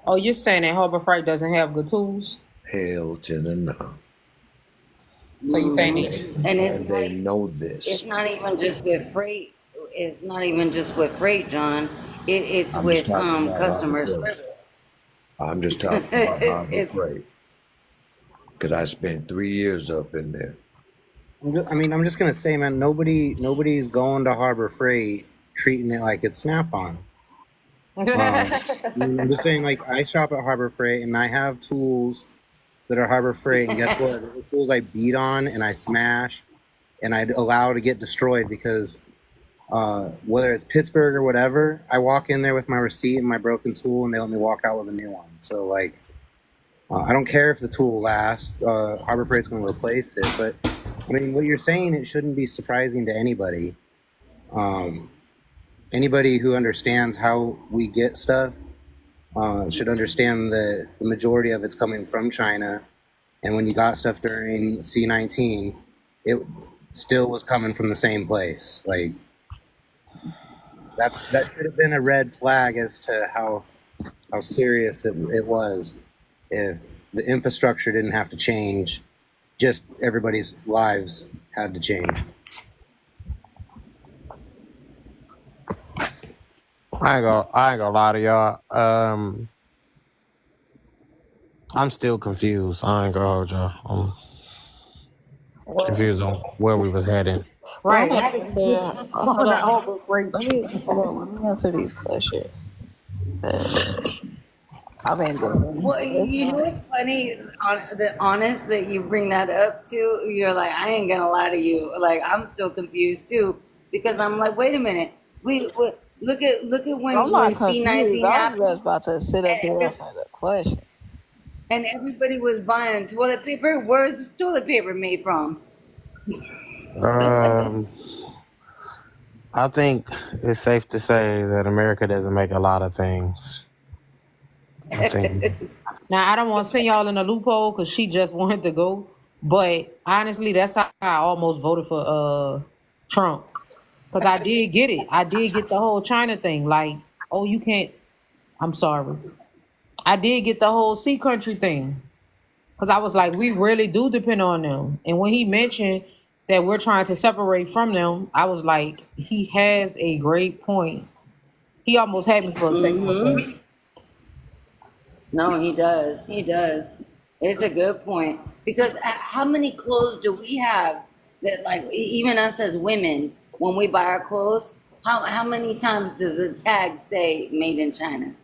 Oh, you're saying that Harbor Freight doesn't have good tools? Hell to the no. So you saying And it's And they know this. It's not even just with freight. It's not even just with freight, John. It's I'm with just talking about customer Harbor Freight. service. I'm just talking about Harbor It's- Freight. Because I spent 3 years up in there. I'm just gonna say, man, nobody's going to Harbor Freight treating it like it's Snap-on. I'm just saying, like, I shop at Harbor Freight and I have tools that are Harbor Freight, and guess what? The tools I beat on and I smash and I allow to get destroyed because whether it's Pittsburgh or whatever, I walk in there with my receipt and my broken tool and they let me walk out with a new one. So, like, I don't care if the tool lasts. Harbor Freight's going to replace it, but I mean, what you're saying, it shouldn't be surprising to anybody. Anybody who understands how we get stuff should understand that the majority of it's coming from China. And when you got stuff during C-19, it still was coming from the same place. Like, that should have been a red flag as to how serious it was. If the infrastructure didn't have to change, just everybody's lives had to change. I ain't gonna lie to y'all. I'm still confused. I ain't gonna hold y'all. I'm confused on where we was heading. Right. Well, How I'm did about you to get say, to hold on. Harbor Freight? Let me answer these questions. I've been doing Well, this. you know what's funny? The honest that you bring that up to, you're like, I ain't gonna lie to you. Like, I'm still confused too because I'm like, wait a minute, Look at I'm when not confused. C-19 I was happened, just about to sit up here and answer the question. and everybody was buying toilet paper. Where's toilet paper made from? Um, I think it's safe to say that America doesn't make a lot of things. I think. Now I don't want to send y'all in a loophole because she just wanted to go, but honestly, that's how I almost voted for Trump, because I did get it. I did get the whole China thing. Like, oh, you can't. I'm sorry. I did get the whole sea country thing, because I was like, we really do depend on them. And when he mentioned that we're trying to separate from them, I was like, he has a great point. He almost had me for a second with that. No, he does. He does. It's a good point, because how many clothes do we have that, like, even us as women, when we buy our clothes, how many times does the tag say "Made in China"?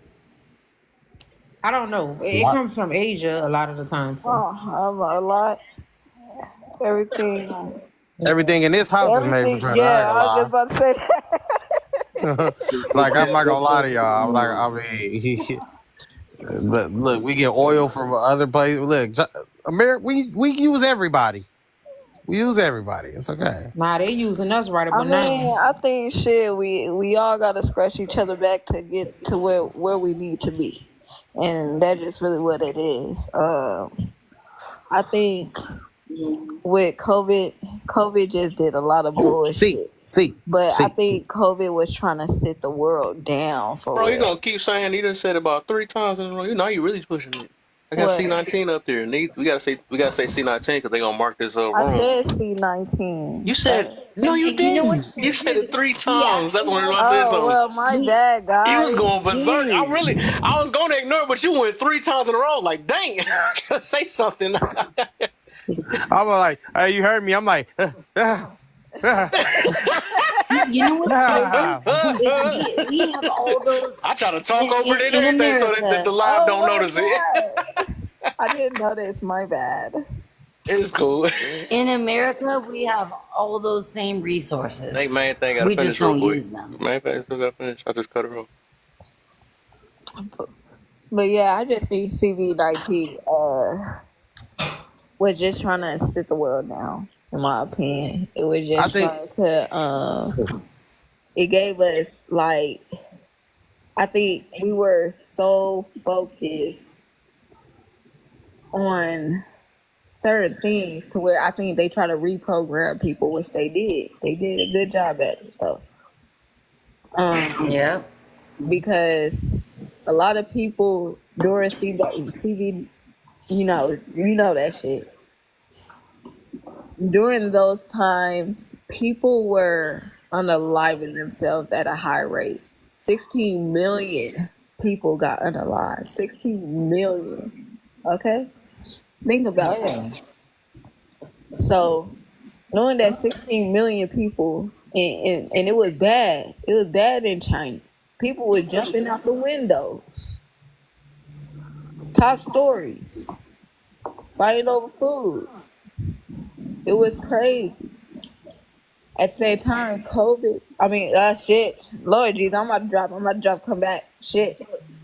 I don't know. It What? comes from Asia a lot of the time. So. Oh, a lot. Everything. Everything in this house is made from Everything. China. I ain't Yeah, gonna I was lie. just about to say that. Like, I'm not gonna lie to y'all. But look, we get oil from other places. Look, America, we use everybody. We use everybody. It's okay. Nah, they using us right I about now. mean, I think shit. We all gotta scratch each other back to get to where we need to be, and that's just really what it is. I think with COVID just did a lot of bullshit. But I think COVID was trying to sit the world down for Bro, real. you gonna keep saying he done said about 3 times in a row. You know you really pushing it. I got What? C-19 up there. We gotta say C-19 because they gonna mark this I wrong. said C-19. You said no, you didn't. You said it 3 times. That's when I said Oh something. well, my bad, guys. You was going berserk. I was gonna ignore it, but you went 3 times in a row. Like, dang, I gotta say something. I was like, hey, you heard me? I'm like, You know what's crazy? We have all those. I try to talk over it and everything so that the live don't notice it. I didn't notice. My bad. It's cool. In America, we have all those same resources. Hey, main thing gotta we finish just don't real quick. use them. Main thing still gotta finish. I just cut it off. But yeah, I just think CV-19 was just trying to sit the world down. In my opinion, it was just trying to. It gave us like. I think we were so focused on certain things to where I think they try to reprogram people, which they did. They did a good job at it, though. Yeah. Because a lot of people during CV, you know that shit. During those times, people were unaliving themselves at a high rate. 16 million people got unalived. 16 million. Okay? Think about that. So, knowing that 16 million people, and it was bad. It was bad in China. People were jumping out the windows. Top stories. Fighting over food. It was crazy. At the same time, COVID. I mean, shit. Lord Jesus, I'm about to drop. Come back. Shit.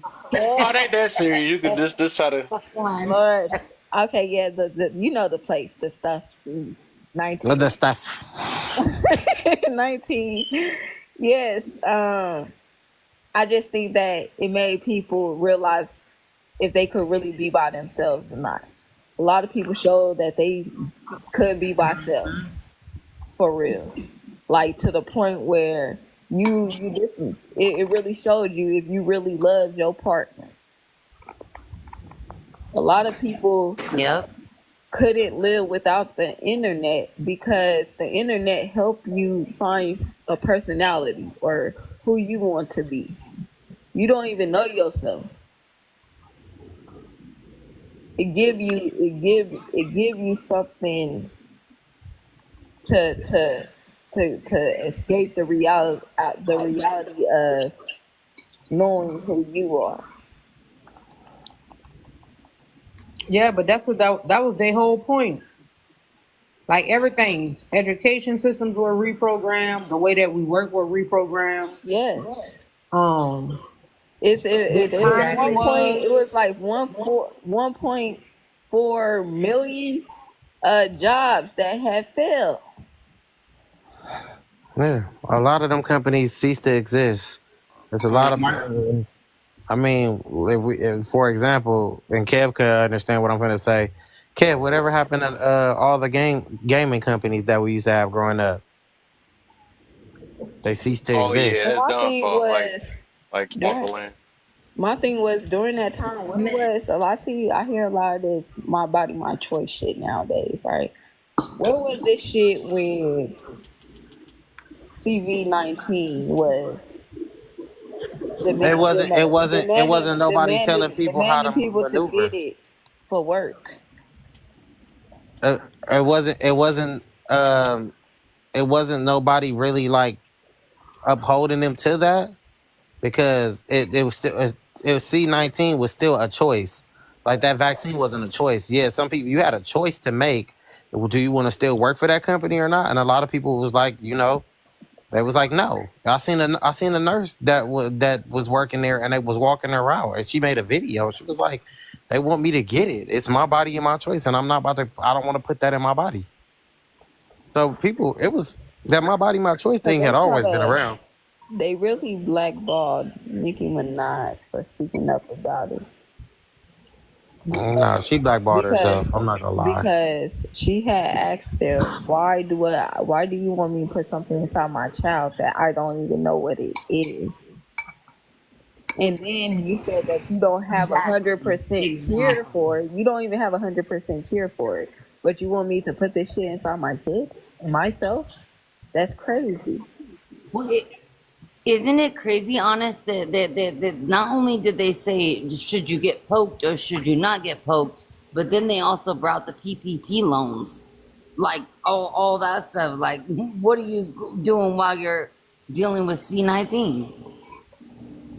Oh, it ain't that serious. You can just try to. Lord. Okay, yeah. The you know the place, the stuff. 19. The stuff. 19. Yes. I just think that it made people realize if they could really be by themselves or not. A lot of people showed that they could be by self, for real. Like to the point where you listen. It really showed you if you really loved your partner. A lot of people couldn't live without the internet because the internet helped you find a personality or who you want to be. You don't even know yourself. It give you something to escape the reality of knowing who you are. Yeah, but that's what that was their whole point. Like everything, education systems were reprogrammed. The way that we work were reprogrammed. Yes. It This was time one point. It was was like 1.4 million jobs that had failed. Yeah, a lot of them companies cease to exist. There's a lot of. I mean, for example, and Kev could understand what I'm going to say. Kev, whatever happened to all the gaming companies that we used to have growing up? They ceased to Oh exist. yeah, And it's done for like that Sparkle Land. my thing was during that time. What it was a lot. See, I hear a lot of this "my body, my choice" shit nowadays, right? What was this shit with CV-19 was It wasn't. It wasn't. It wasn't nobody telling people how to demanding people to get maneuver. it for work. It wasn't. It wasn't. It wasn't nobody really like upholding them to that because it was still it was C-19 was still a choice. Like that vaccine wasn't a choice. Yeah, some people you had a choice to make. Do you want to still work for that company or not? And a lot of people was like, they was like, no. I seen a nurse that was working there and they was walking around and she made a video. She was like, they want me to get it. It's my body and my choice, and I don't want to put that in my body. So people, it was that my body, my choice thing had always been around. They really blackballed Nicki Minaj for speaking up about it. No, she blackballed herself. I'm not gonna lie. Because she had asked them, why do you want me to put something inside my child that I don't even know what it is? And then you said that you don't have 100% cure for it. You don't even have 100% cure for it. But you want me to put this shit inside my kid? Myself? That's crazy. Well, isn't it crazy, honest, that not only did they say, should you get poked or should you not get poked, but then they also brought the PPP loans. Like, all that stuff. Like, what are you doing while you're dealing with C-19?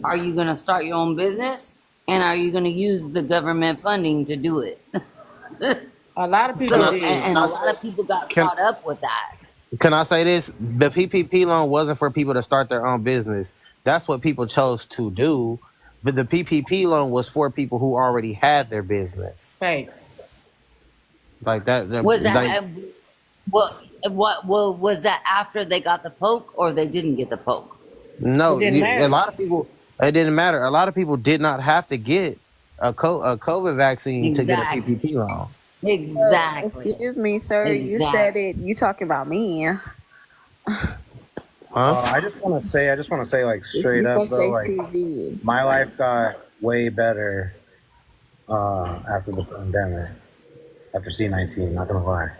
Are you going to start your own business? And are you going to use the government funding to do it? a lot of people did. And a lot of people got caught up with that. Can I say this? The PPP loan wasn't for people to start their own business. That's what people chose to do. But the PPP loan was for people who already had their business. Thanks. Like that. Was that what was that after they got the poke or they didn't get the poke? No, a lot of people. It didn't matter. A lot of people did not have to get a COVID vaccine to get a PPP loan. Exactly. Excuse me, sir. You said it. You talking about me? I just want to say, like straight up though, like my life got way better after the pandemic, after C-19. Not gonna lie.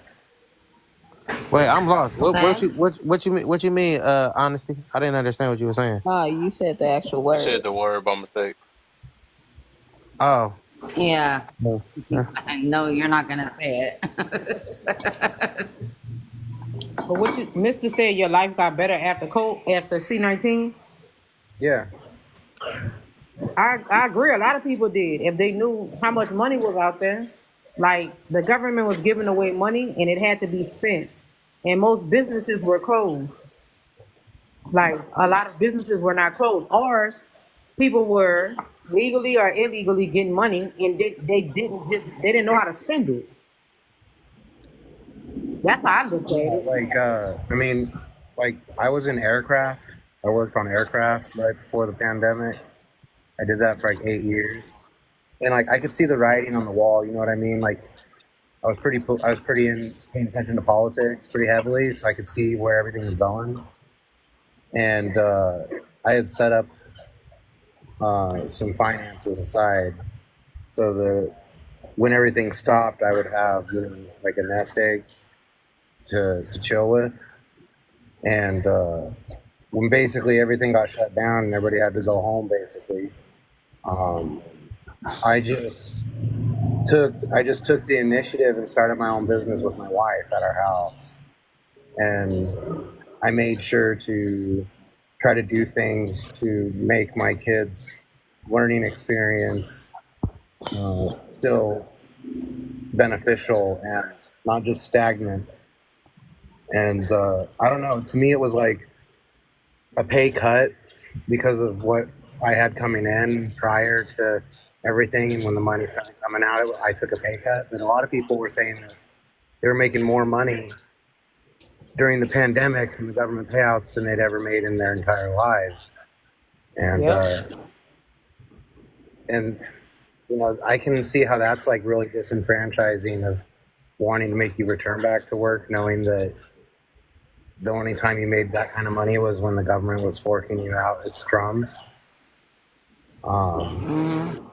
Wait, I'm lost. What you mean? Honesty? I didn't understand what you were saying. You said the actual word. You said the word by mistake. Oh. Yeah. I know you're not gonna say it. But what Mr. said, your life got better after C-19? Yeah. I agree. A lot of people did. If they knew how much money was out there, like the government was giving away money and it had to be spent. And most businesses were closed. Like a lot of businesses were not closed. Or people were legally or illegally getting money and they didn't know how to spend it. That's how I looked at it. Like I was in aircraft. I worked on aircraft right before the pandemic. I did that for like 8 years, and like I could see the writing on the wall. You know what I mean? Like I was pretty paying attention to politics pretty heavily, so I could see where everything was going. And I had set up some finances aside so that when everything stopped, I would have like a nest egg to chill with. And when basically everything got shut down and everybody had to go home, basically, I just took the initiative and started my own business with my wife at our house. And I made sure to try to do things to make my kids' learning experience still beneficial and not just stagnant. And I don't know, to me it was like a pay cut because of what I had coming in prior to everything, and when the money started coming out, I took a pay cut. But a lot of people were saying that they were making more money during the pandemic from the government payouts than they'd ever made in their entire lives. And Yep. and you know, I can see how that's like really disenfranchising of wanting to make you return back to work, knowing that the only time you made that kind of money was when the government was forking you out its crumbs. Mhm.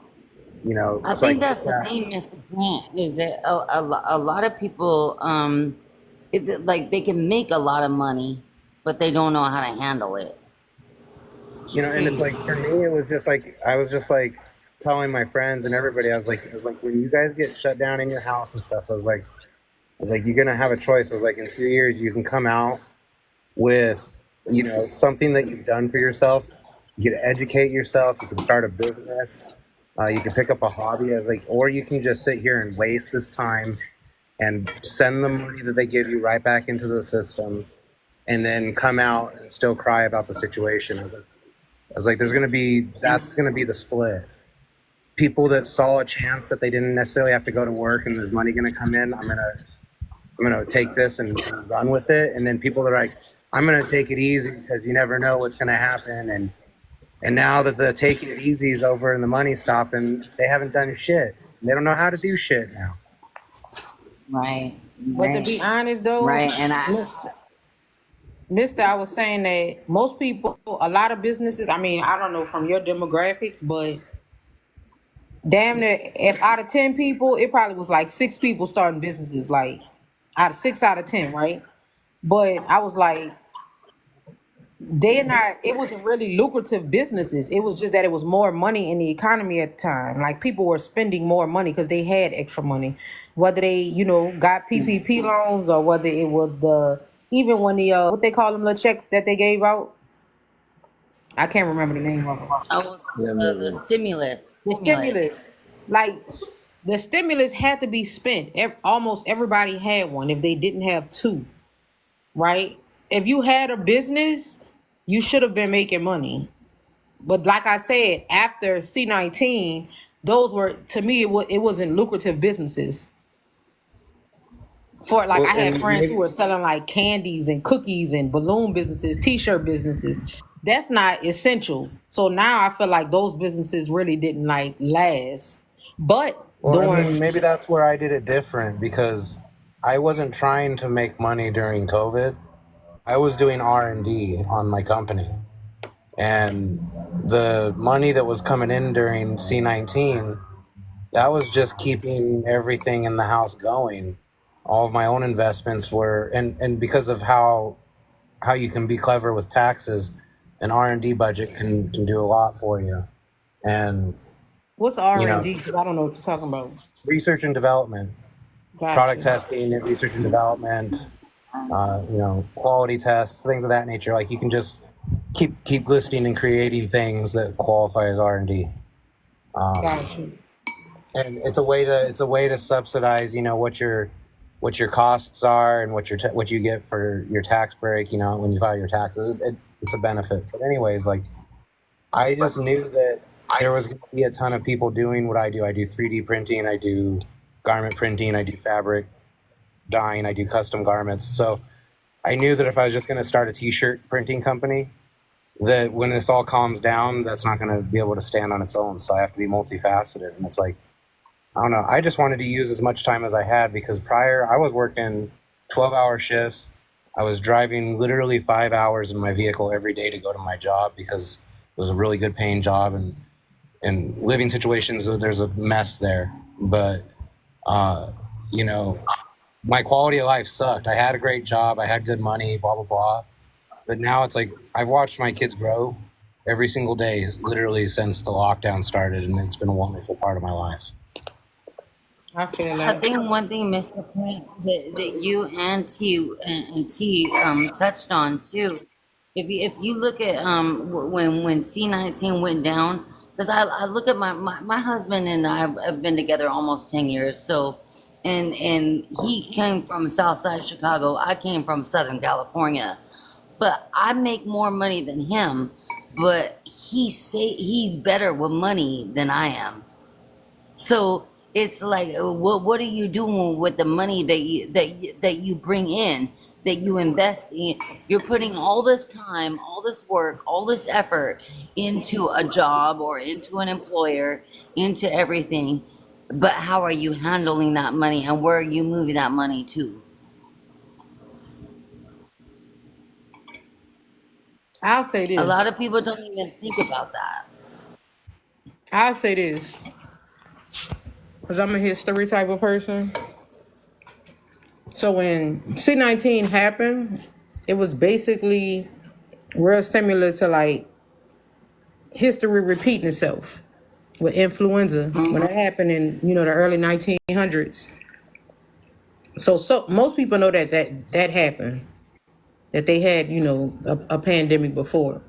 You know, I it's think like, that's the yeah, thing, Mr. Grant, is that a lot of people, like they can make a lot of money, but they don't know how to handle it. you know, and it's like for me, it was just like I was just like telling my friends and everybody, I was like, when you guys get shut down in your house and stuff, I was like, you're gonna have a choice. I was like, in 2 years, you can come out with, you know, something that you've done for yourself. You can educate yourself. You can start a business. You can pick up a hobby. I was like, or you can just sit here and waste this time and send the money that they give you right back into the system, and then come out and still cry about the situation. I was like, that's gonna be the split. People that saw a chance that they didn't necessarily have to go to work and there's money gonna come in, I'm gonna take this and run with it. And then people that are like, I'm gonna take it easy because you never know what's gonna happen. And now that the taking it easy is over and the money's stopping, they haven't done shit. They don't know how to do shit now. Right, But to be honest though, right, and Mister, I was saying that most people, a lot of businesses, I mean, I don't know from your demographics, but damn near, if out of 10 people, it probably was like 6 people starting businesses, like out of 6 out of 10, right? But I was like, it wasn't really lucrative businesses. It was just that it was more money in the economy at the time. Like people were spending more money because they had extra money. Whether they, you know, got PPP loans or whether it was even when what they call them, the checks that they gave out. I can't remember the name of it. the stimulus, The stimulus. Like the stimulus had to be spent. Almost everybody had one if they didn't have two, right? If you had a business, you should have been making money. But like I said, after C-19, those were, to me, it wasn't lucrative businesses. For like, Well, I had and friends who maybe, were selling like candies and cookies and balloon businesses, t-shirt businesses. That's not essential. So now I feel like those businesses really didn't like last. But well, I mean, during, maybe that's where I did it different because I wasn't trying to make money during COVID. I was doing R&D on my company, and the money that was coming in during C-19, that was just keeping everything in the house going. All of my own investments were, and because of how you can be clever with taxes, an R&D budget can do a lot for you. And what's you know, R&D? Because I don't know what you're talking about. research and development, product Gotcha. testing, and research and development, you know, quality tests, things of that nature. Like you can just keep listing and creating things that qualify as R&D. Gotcha. And it's a way to subsidize, you know, what your costs are and what you get for your tax break. You know, when you file your taxes, it's a benefit. But anyways, like I just knew that there was going to be a ton of people doing what I do. I do 3D printing, I do garment printing, I do fabric dyeing, I do custom garments. So I knew that if I was just going to start a t-shirt printing company, that when this all calms down, that's not going to be able to stand on its own. So I have to be multifaceted. And it's like, I don't know. I just wanted to use as much time as I had because prior I was working 12-hour shifts. I was driving literally 5 hours in my vehicle every day to go to my job because it was a really good paying job, and living situations, there's a mess there. But, you know, my quality of life sucked. I had a great job. I had good money, blah, blah, blah. But now it's like I've watched my kids grow every single day, literally since the lockdown started, and it's been a wonderful part of my life. I feel I that. think one thing, Mr. Plant, that you and T touched on too. If you look at when C-19 went down, because I look at my husband and I have been together almost 10 years. So, and he came from Southside Chicago. I came from Southern California, but I make more money than him. but he's better with money than I am. So it's like, what are you doing with the money that you bring in, that you invest in? You're putting all this time, all this work, all this effort into a job or into an employer, into everything. But how are you handling that money, and where are you moving that money to? I'll say A this. lot of people don't even think about that. I'll say this. Because I'm a history type of person. So when C-19 happened, it was basically real similar to like history repeating itself with influenza when it happened in, the early 1900s. So most people know that happened, that they had, a pandemic before.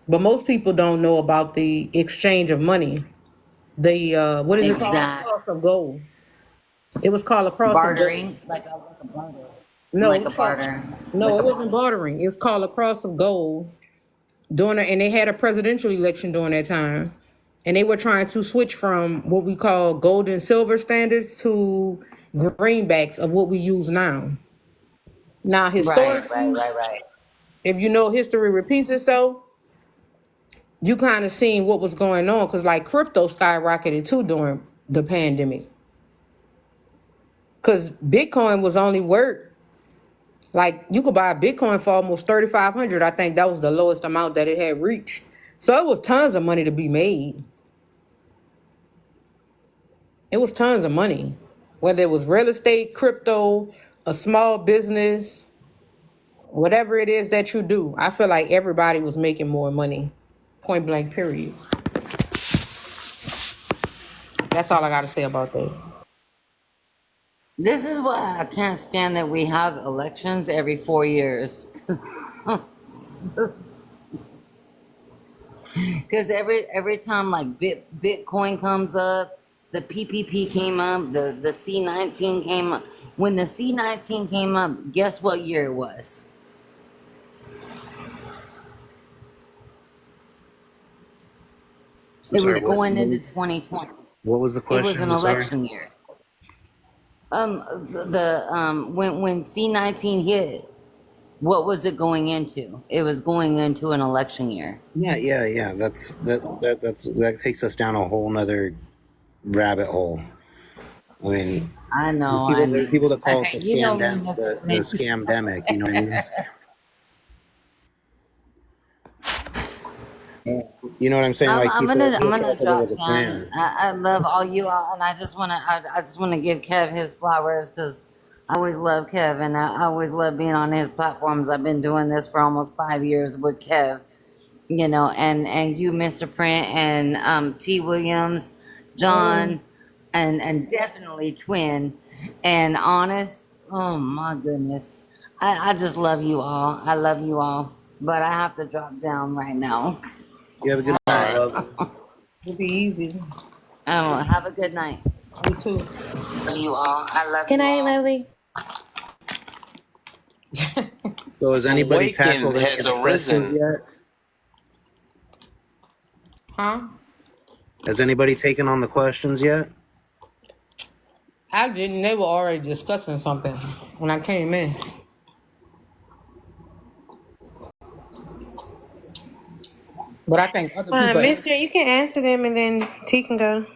But most people don't know about the exchange of money. The what is it called? Exact Cross of gold. It was called a cross of gold. bartering, like a barter, No, like it a was called, barter, no, like it a wasn't bartering. It was called a cross of gold. And they had a presidential election during that time, and they were trying to switch from what we call gold and silver standards to greenbacks of what we use now. Now, right, historically, right. if you know history repeats itself, you kind of seen what was going on, because like crypto skyrocketed too during the pandemic. Because Bitcoin was only worth, like, you could buy a Bitcoin for almost 3,500. I think that was the lowest amount that it had reached. So it was tons of money to be made. It was tons of money, whether it was real estate, crypto, a small business, whatever it is that you do. I feel like everybody was making more money, point blank, period. That's all I got to say about that. This is why I can't stand that we have elections every 4 years. Because every time like Bitcoin comes up, the PPP came up, the C-19 came up. When the C-19 came up, guess what year it was? It was Sorry, going into 2020. what was the It question? was an I'm sorry. election year. When C-19 hit, what was it going into? It was going into an election year. Yeah. That takes us down a whole nother rabbit hole. I mean, I know. there's people that call it the You know me, the Mr. scamdemic. You know what I mean? You know what I'm saying? Like I'm people gonna thought that it drop was a down. plan. I love all you all, and I just wanna give Kev his flowers, because I always love Kev, and I always love being on his platforms. I've been doing this for almost 5 years with Kev, and you, Mr. Print, and T. Williams, John, and definitely Twin, and Honest. Oh my goodness, I just love you all. I love you all, but I have to drop down right now. You have a good night, love. It'll be easy. Oh, have a good night. You too. Love you all. I love Good you night, all. Lovely. So has anybody Awakened tackled any has of the questions arisen. yet? Huh? Has anybody taken on the questions yet? I didn't. They were already discussing something when I came in. But I think other people. Mister, you can answer them and then T can go.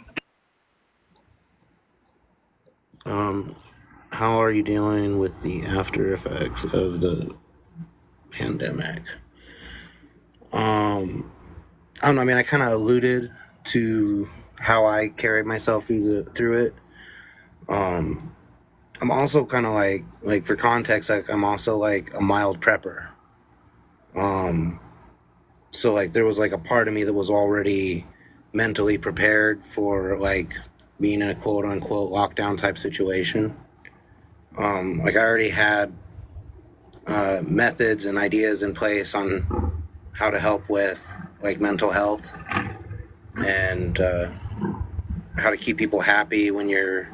How are you dealing with the after effects of the pandemic? I don't know. I mean, I kind of alluded to how I carried myself through it. I'm also kind of like for context, like I'm also like a mild prepper. So like there was like a part of me that was already mentally prepared for like being in a quote unquote lockdown type situation. Like I already had methods and ideas in place on how to help with like mental health and how to keep people happy when you're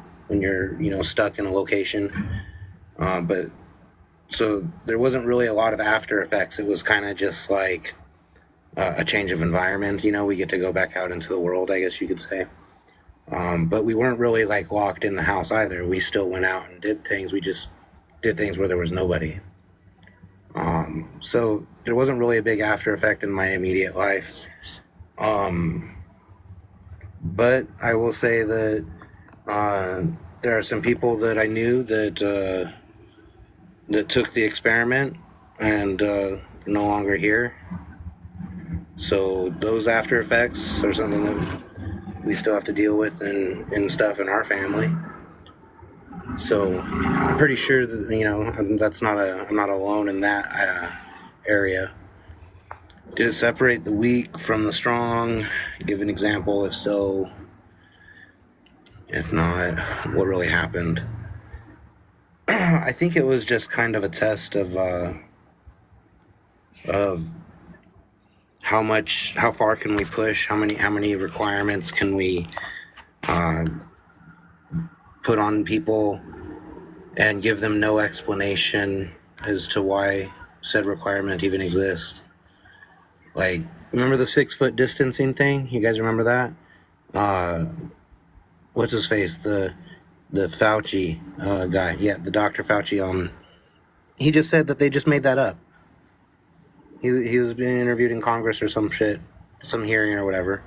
stuck in a location. But so there wasn't really a lot of after effects. It was kind of just like a change of environment. You know, we get to go back out into the world, I guess you could say. But we weren't really like locked in the house either. We still went out and did things. We just did things where there was nobody. So there wasn't really a big after effect in my immediate life. But I will say that there are some people that I knew that that took the experiment and no longer here. So those after effects are something that we still have to deal with and stuff in our family. So I'm pretty sure that, you know, I'm not alone in that area. Did it separate the weak from the strong? Give an example, if so. If not, what really happened? I think it was just kind of a test of how far can we push, how many requirements can we put on people and give them no explanation as to why said requirement even exists. Like, remember the 6 foot distancing thing? You guys remember that? What's his face? The Fauci guy. Yeah, the Dr. Fauci. He just said that they just made that up. He was being interviewed in Congress or some shit, some hearing or whatever.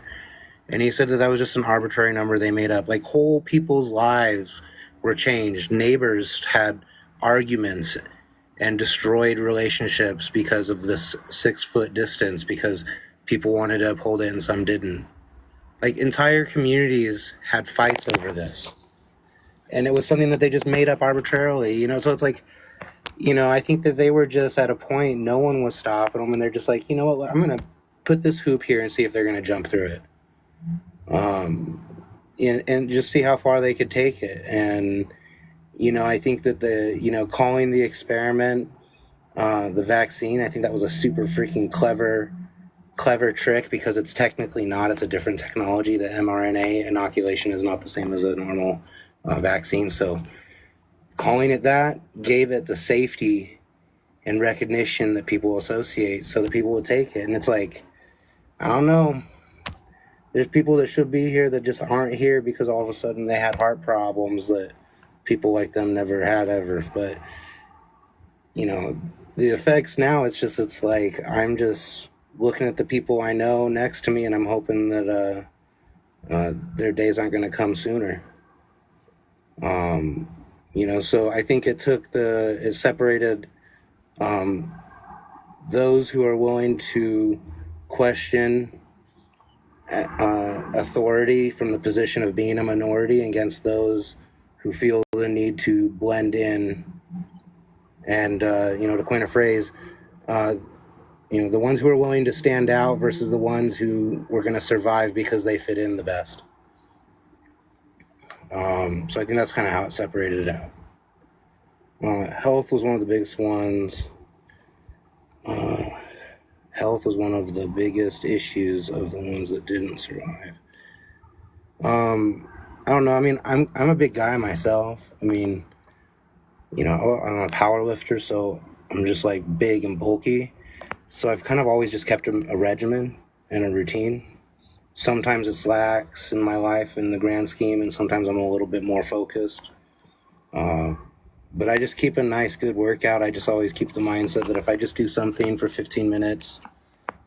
And he said that that was just an arbitrary number they made up. Like, whole people's lives were changed. Neighbors had arguments and destroyed relationships because of this 6 foot distance, because people wanted to uphold it and some didn't. Like, entire communities had fights over this. And it was something that they just made up arbitrarily, you know? So it's like, you know, I think that they were just at a point, no one was stopping them, and they're just like, you know what, I'm going to put this hoop here and see if they're going to jump through it. And just see how far they could take it. And, you know, I think that calling the experiment the vaccine, I think that was a super freaking clever trick, because it's technically not. It's a different technology. The mRNA inoculation is not the same as a normal vaccine. So calling it that gave it the safety and recognition that people associate, so that people would take it. And it's like, I don't know. There's people that should be here that just aren't here because all of a sudden they had heart problems that people like them never had ever. But, you know, the effects now, it's like, I'm just looking at the people I know next to me, and I'm hoping that their days aren't going to come sooner. You know, so I think it separated those who are willing to question authority from the position of being a minority against those who feel the need to blend in. And, you know, to coin a phrase, you know, the ones who are willing to stand out versus the ones who were going to survive because they fit in the best. So I think that's kind of how it separated it out. Health was one of the biggest ones. Health was one of the biggest issues of the ones that didn't survive. I don't know. I mean, I'm a big guy myself. I mean, you know, I'm a power lifter, so I'm just like big and bulky. So I've kind of always just kept a regimen and a routine. Sometimes it slacks in my life in the grand scheme, and sometimes I'm a little bit more focused. But I just keep a nice, good workout. I just always keep the mindset that if I just do something for 15 minutes,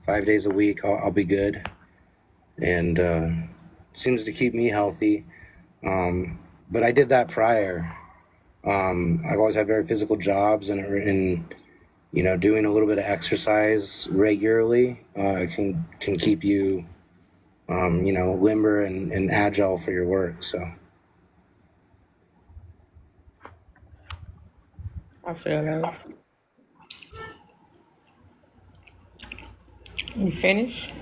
5 days a week, I'll be good. And seems to keep me healthy. But I did that prior. I've always had very physical jobs, and you know, doing a little bit of exercise regularly can keep you, you know, limber and agile for your work. So. I feel that. You finished?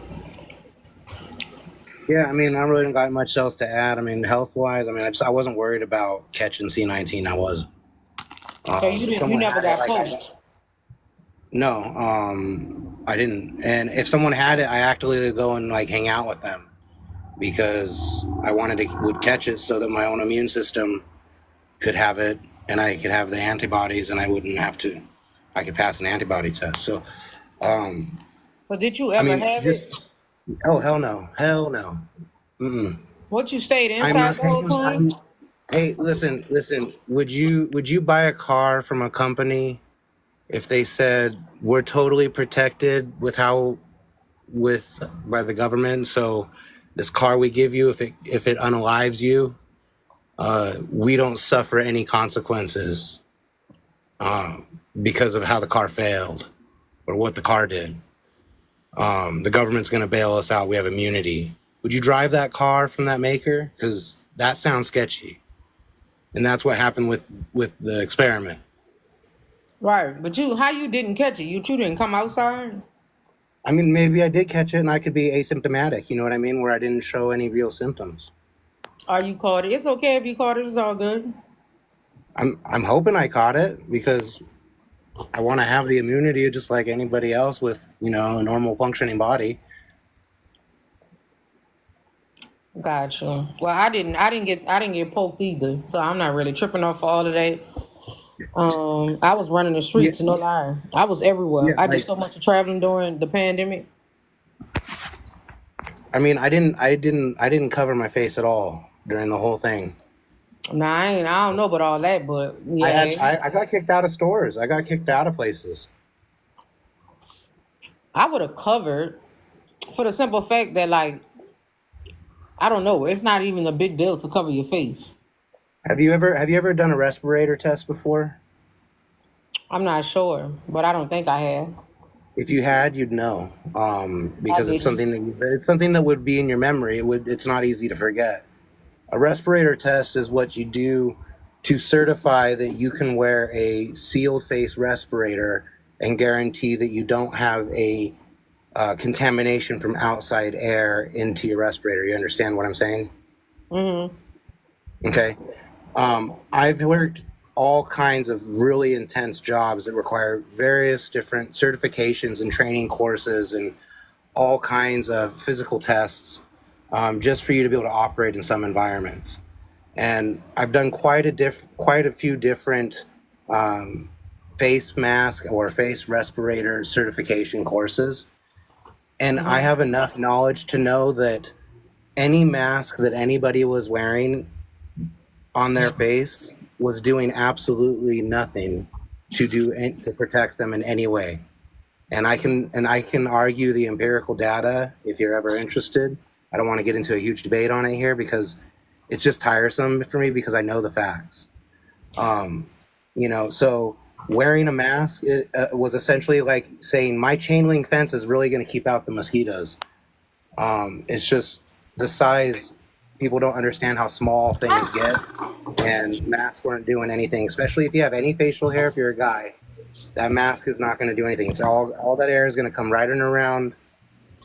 Yeah, I mean, I really don't got much else to add. I mean, health-wise, I mean, I wasn't worried about catching C-19. I wasn't. So you never got COVID? No, I didn't. And if someone had it, I actively would go and like hang out with them, because I would catch it so that my own immune system could have it, and I could have the antibodies, and I could pass an antibody test. So, But did you I ever mean, have just it? oh hell no, hell no. Mm-mm. What, you stayed I'm inside not the whole taking. time? Hey, listen. Would you buy a car from a company if they said we're totally protected with by the government? So this car we give you, if it unalives you, we don't suffer any consequences because of how the car failed or what the car did. The government's going to bail us out. We have immunity. Would you drive that car from that maker? Because that sounds sketchy, and that's what happened with the experiment. Right, but how you didn't catch it? You didn't come outside? I mean, maybe I did catch it, and I could be asymptomatic. You know what I mean? Where I didn't show any real symptoms. Or you caught it? It's okay if you caught it. It's all good. I'm hoping I caught it because I want to have the immunity just like anybody else with a normal functioning body. Gotcha. Well, I didn't get poked either, so I'm not really tripping off all of that. I was running the Yeah, streets, no lie. I was everywhere. yeah. I did Like, so much traveling during the pandemic. I mean, I didn't cover my face at all during the whole thing. Nah, I don't know about all that, but I got kicked out of stores. I got kicked out of places. I would have covered for the simple fact that, like, I don't know, it's not even a big deal to cover your face. Have you ever done a respirator test before? I'm not sure, but I don't think I have. If you had, you'd know, because it's didn't. something that would be in your memory. It's not easy to forget. A respirator test is what you do to certify that you can wear a sealed face respirator and guarantee that you don't have a contamination from outside air into your respirator. You understand what I'm saying? Mm-hmm. Okay. I've worked all kinds of really intense jobs that require various different certifications and training courses and all kinds of physical tests just for you to be able to operate in some environments. And I've done quite a few different face mask or face respirator certification courses. And I have enough knowledge to know that any mask that anybody was wearing on their face was doing absolutely nothing to protect them in any way. And I can argue the empirical data if you're ever interested. I don't want to get into a huge debate on it here because it's just tiresome for me because I know the facts. So wearing a mask was essentially like saying my chain link fence is really going to keep out the mosquitoes. It's just the size. People don't understand how small things get, and masks weren't doing anything, especially if you have any facial hair. If you're a guy, that mask is not going to do anything. It's all that air is going to come right in around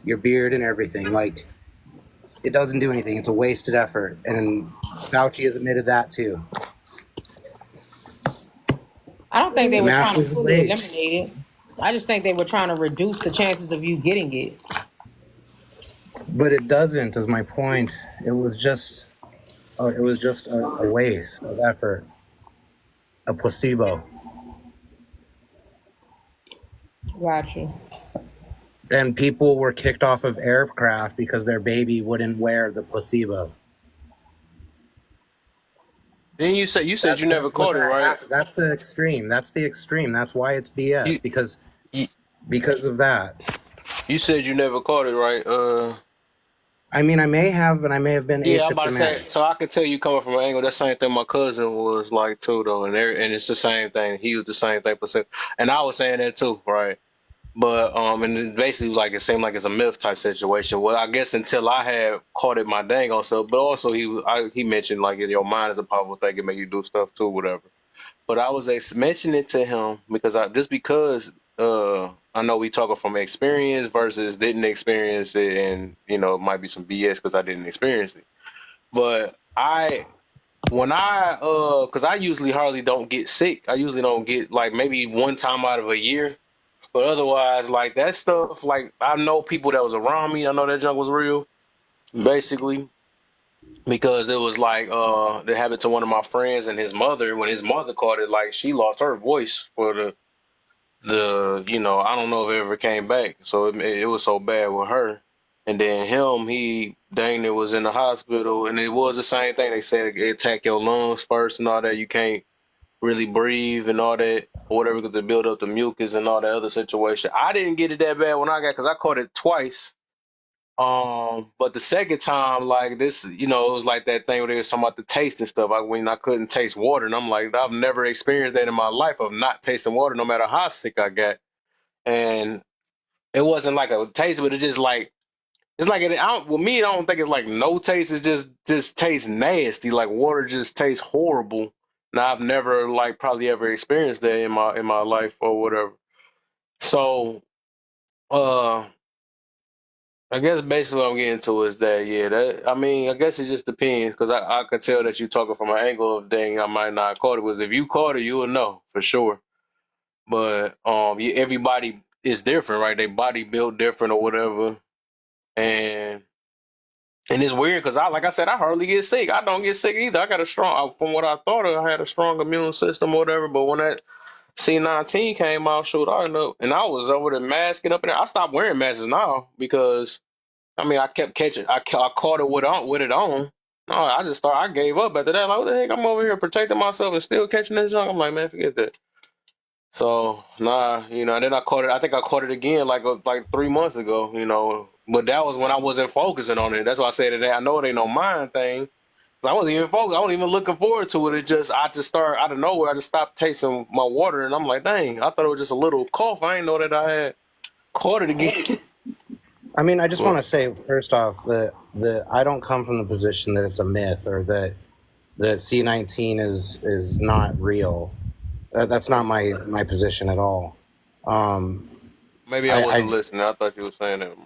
your beard and everything. Like, it doesn't do anything. It's a wasted effort, and Fauci has admitted that too. I don't think they The were mask trying to is a fully waste. eliminate it. I just think they were trying to reduce the chances of you getting it. But it doesn't, is my point. It was just a waste of effort, a placebo. Gotcha. And people were kicked off of aircraft because their baby wouldn't wear the placebo. Then you said you never caught it, right? That's the extreme. That's why it's BS because of that. You said you never caught it, right? I mean, I may have, and I may have been Yeah, I'm about to say. asymptomatic. So I could tell you coming from an angle. That's the same thing my cousin was like too, though, and it's the same thing. He was the same thing percent, and I was saying that too, right? But and it basically, like, it seemed like it's a myth type situation. Well, I guess until I had caught it my dang on self, but also he mentioned like your mind is a powerful thing, it make you do stuff too, whatever. But I was mentioning it to him because I know we talking from experience versus didn't experience it, and it might be some BS because I didn't experience it. But because I usually hardly don't get sick. I usually don't get, like, maybe one time out of a year. But otherwise, like, that stuff, like, I know people that was around me. I know that junk was real, basically, because it was like that happened to one of my friends and his mother. When his mother caught it, like, she lost her voice for I don't know if it ever came back. So it was so bad with her. And then him, he dang it was in the hospital, and it was the same thing. They said it attack your lungs first and all that. You can't really breathe and all that, or whatever, because it build up the mucus and all that other situation. I didn't get it that bad when I got, because I caught it twice. But the second time, like this, it was like that thing where they was talking about the taste and stuff. When I couldn't taste water, and I'm like, I've never experienced that in my life of not tasting water, no matter how sick I got. And it wasn't like a taste, but it's just like it's like with me, I don't think it's like no taste. It's just tastes nasty. Like water just tastes horrible. Now I've never like probably ever experienced that in my life or whatever. So uh I guess basically what I'm getting to is that, yeah, I guess it just depends, because I could tell that you're talking from an angle of, dang, I might not have caught it. Was if you caught it, you would know for sure. But everybody is different, right? Their body built different or whatever, and it's weird because like I said, I hardly get sick. I don't get sick either. I got from what I thought, I had a strong immune system or whatever. But when that C-19 came out, shoot, I know, and I was over the masking up in there. I stopped wearing masks now because. I kept catching. I caught it with it on. No, I gave up after that. Like, what the heck? I'm over here protecting myself and still catching this junk. I'm like, man, forget that. So nah, and then I caught it. I think I caught it again like 3 months ago. But that was when I wasn't focusing on it. That's why I said today. I know it ain't no mind thing. I wasn't even focused. I wasn't even looking forward to it. I just started out of nowhere. I just stopped tasting my water, and I'm like, dang, I thought it was just a little cough. I didn't know that I had caught it again. I mean, I just want to say first off that I don't come from the position that it's a myth or that C-19 is not real. That's not my position at all. Maybe I wasn't listening. I thought you were saying that.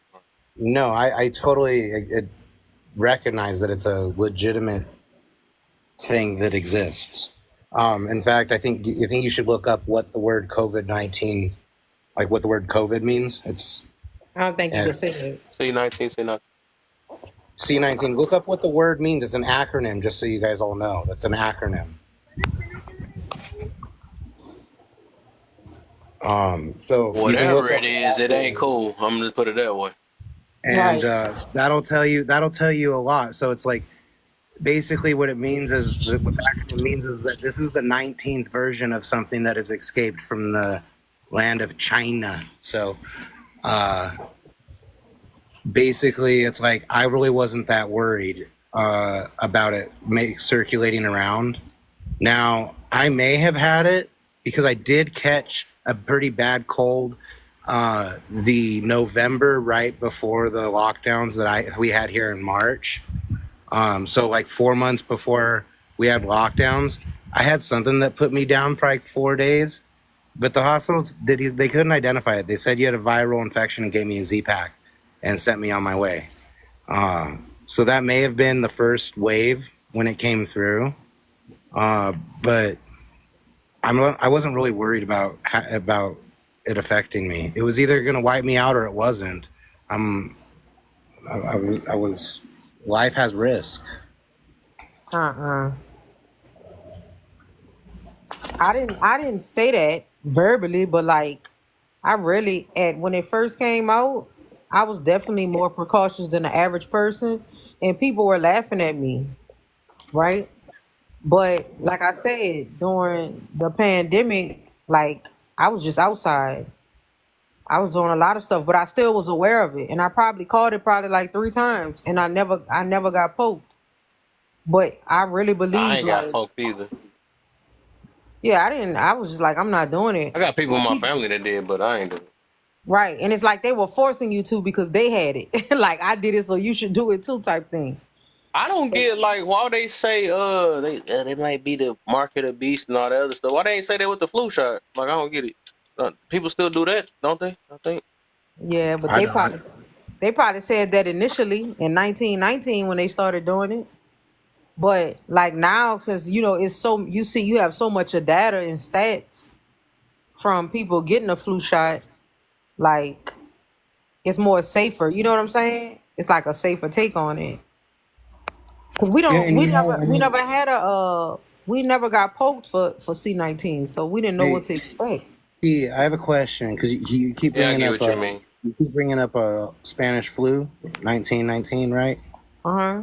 No, I totally recognize that it's a legitimate thing that exists. In fact, I think you should look up what the word COVID-19, like what the word COVID means. I don't think you can say it. C-19. C-19. Look up what the word means. It's an acronym, just so you guys all know. That's an acronym. So whatever it is, it ain't cool. I'm just put it that way. And that'll tell you a lot. So it's like basically what it means is that this is the 19th version of something that has escaped from the land of China. So basically it's like I really wasn't that worried about it circulating around. Now I may have had it because I did catch a pretty bad cold the November right before the lockdowns that we had here in March. So like 4 months before we had lockdowns, I had something that put me down for like 4 days. But the hospitals, they couldn't identify it. They said you had a viral infection and gave me a Z-Pack and sent me on my way. So that may have been the first wave when it came through. But I wasn't really worried about it affecting me. It was either going to wipe me out or it wasn't. Life has risk. I didn't say that verbally, but like I really when it first came out, I was definitely more precautious than the average person, and people were laughing at me, right? But like I said, during the pandemic, like I was just outside. I was doing a lot of stuff, but I still was aware of it, and I probably caught it like 3 times, and I never got poked. But I really believe I ain't got poked either. Yeah, I didn't. I was just like, I'm not doing it. I got people in my family that did, but I ain't doing it. Right, and it's like they were forcing you to because they had it. Like I did it, so you should do it too, type thing. I don't get like why they say they might be the mark of the beast and all that other stuff. Why they ain't say that with the flu shot? Like I don't get it. People still do that, don't they? I think. Yeah, but they probably said that initially in 1919 when they started doing it. But like now, since it's so you have so much of data and stats from people getting a flu shot, like it's more safer. You know what I'm saying? It's like a safer take on it. Cause we never got poked for C-19, so we didn't know what to expect. I have a question because you keep Yeah, I bringing get up what you mean. Spanish flu, 1919, right? Uh-huh.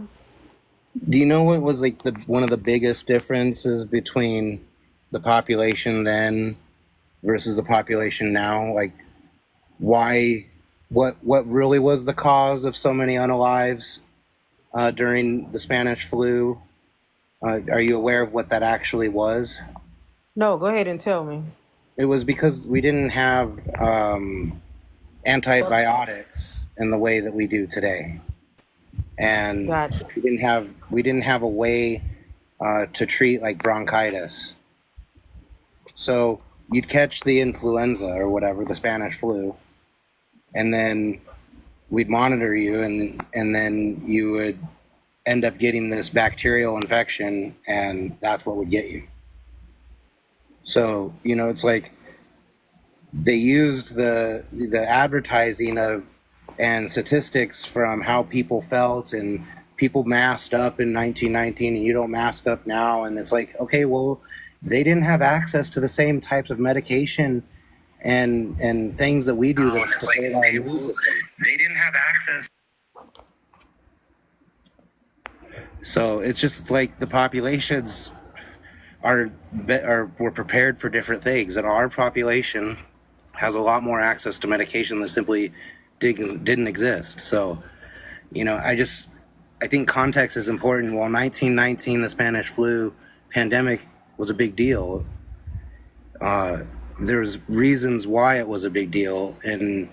Do you know what was like one of the biggest differences between the population then versus the population now? Like, why? What really was the cause of so many unalives during the Spanish flu? Are you aware of what that actually was? No, go ahead and tell me. It was because we didn't have antibiotics in the way that we do today, and Gotcha. we didn't have a way to treat like bronchitis. So you'd catch the influenza or whatever, the Spanish flu, and then we'd monitor you, and then you would end up getting this bacterial infection, and that's what would get you. So, you know, it's like they used the advertising of and statistics from how people felt, and people masked up in 1919 and you don't mask up now, and it's like, okay, well, they didn't have access to the same types of medication and things that we do that it's like they didn't have access. So it's just like the populations were prepared for different things, and our population has a lot more access to medication that simply didn't exist. So, you know, I think context is important. While 1919, the Spanish flu pandemic was a big deal, there's reasons why it was a big deal, and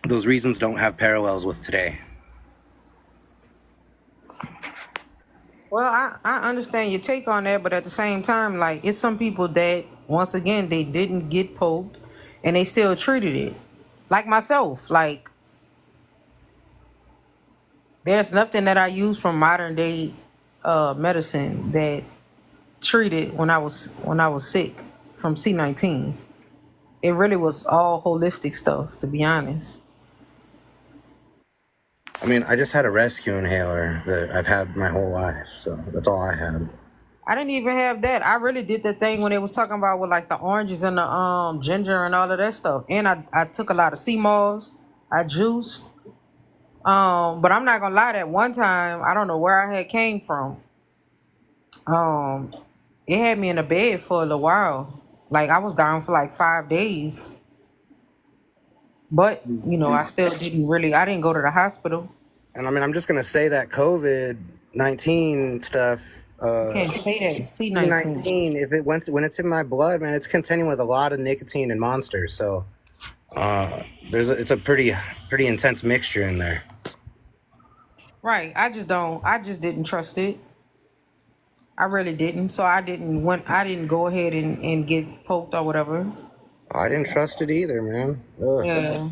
those reasons don't have parallels with today. Well, I understand your take on that, but at the same time, like, it's some people that, once again, they didn't get poked and they still treated it. Like myself, like, there's nothing that I use from modern day medicine that treated when I was sick from C19. It really was all holistic stuff, to be honest. I mean, I just had a rescue inhaler that I've had my whole life, so that's all I had. I didn't even have that. I really did the thing when they was talking about with like the oranges and the ginger and all of that stuff. And I took a lot of sea moss. I juiced. But I'm not gonna lie, that one time, I don't know where I had came from. It had me in a bed for a little while. Like, I was down for like 5 days. But, you know, I didn't go to the hospital. And I mean, I'm just gonna say that COVID-19 stuff. You can't say that. C19. When it's in my blood, man, it's containing with a lot of nicotine and monsters. So it's a pretty intense mixture in there. Right. I just didn't trust it. I really didn't. So I didn't go ahead and get poked or whatever. I didn't trust it either, man. Ugh. Yeah.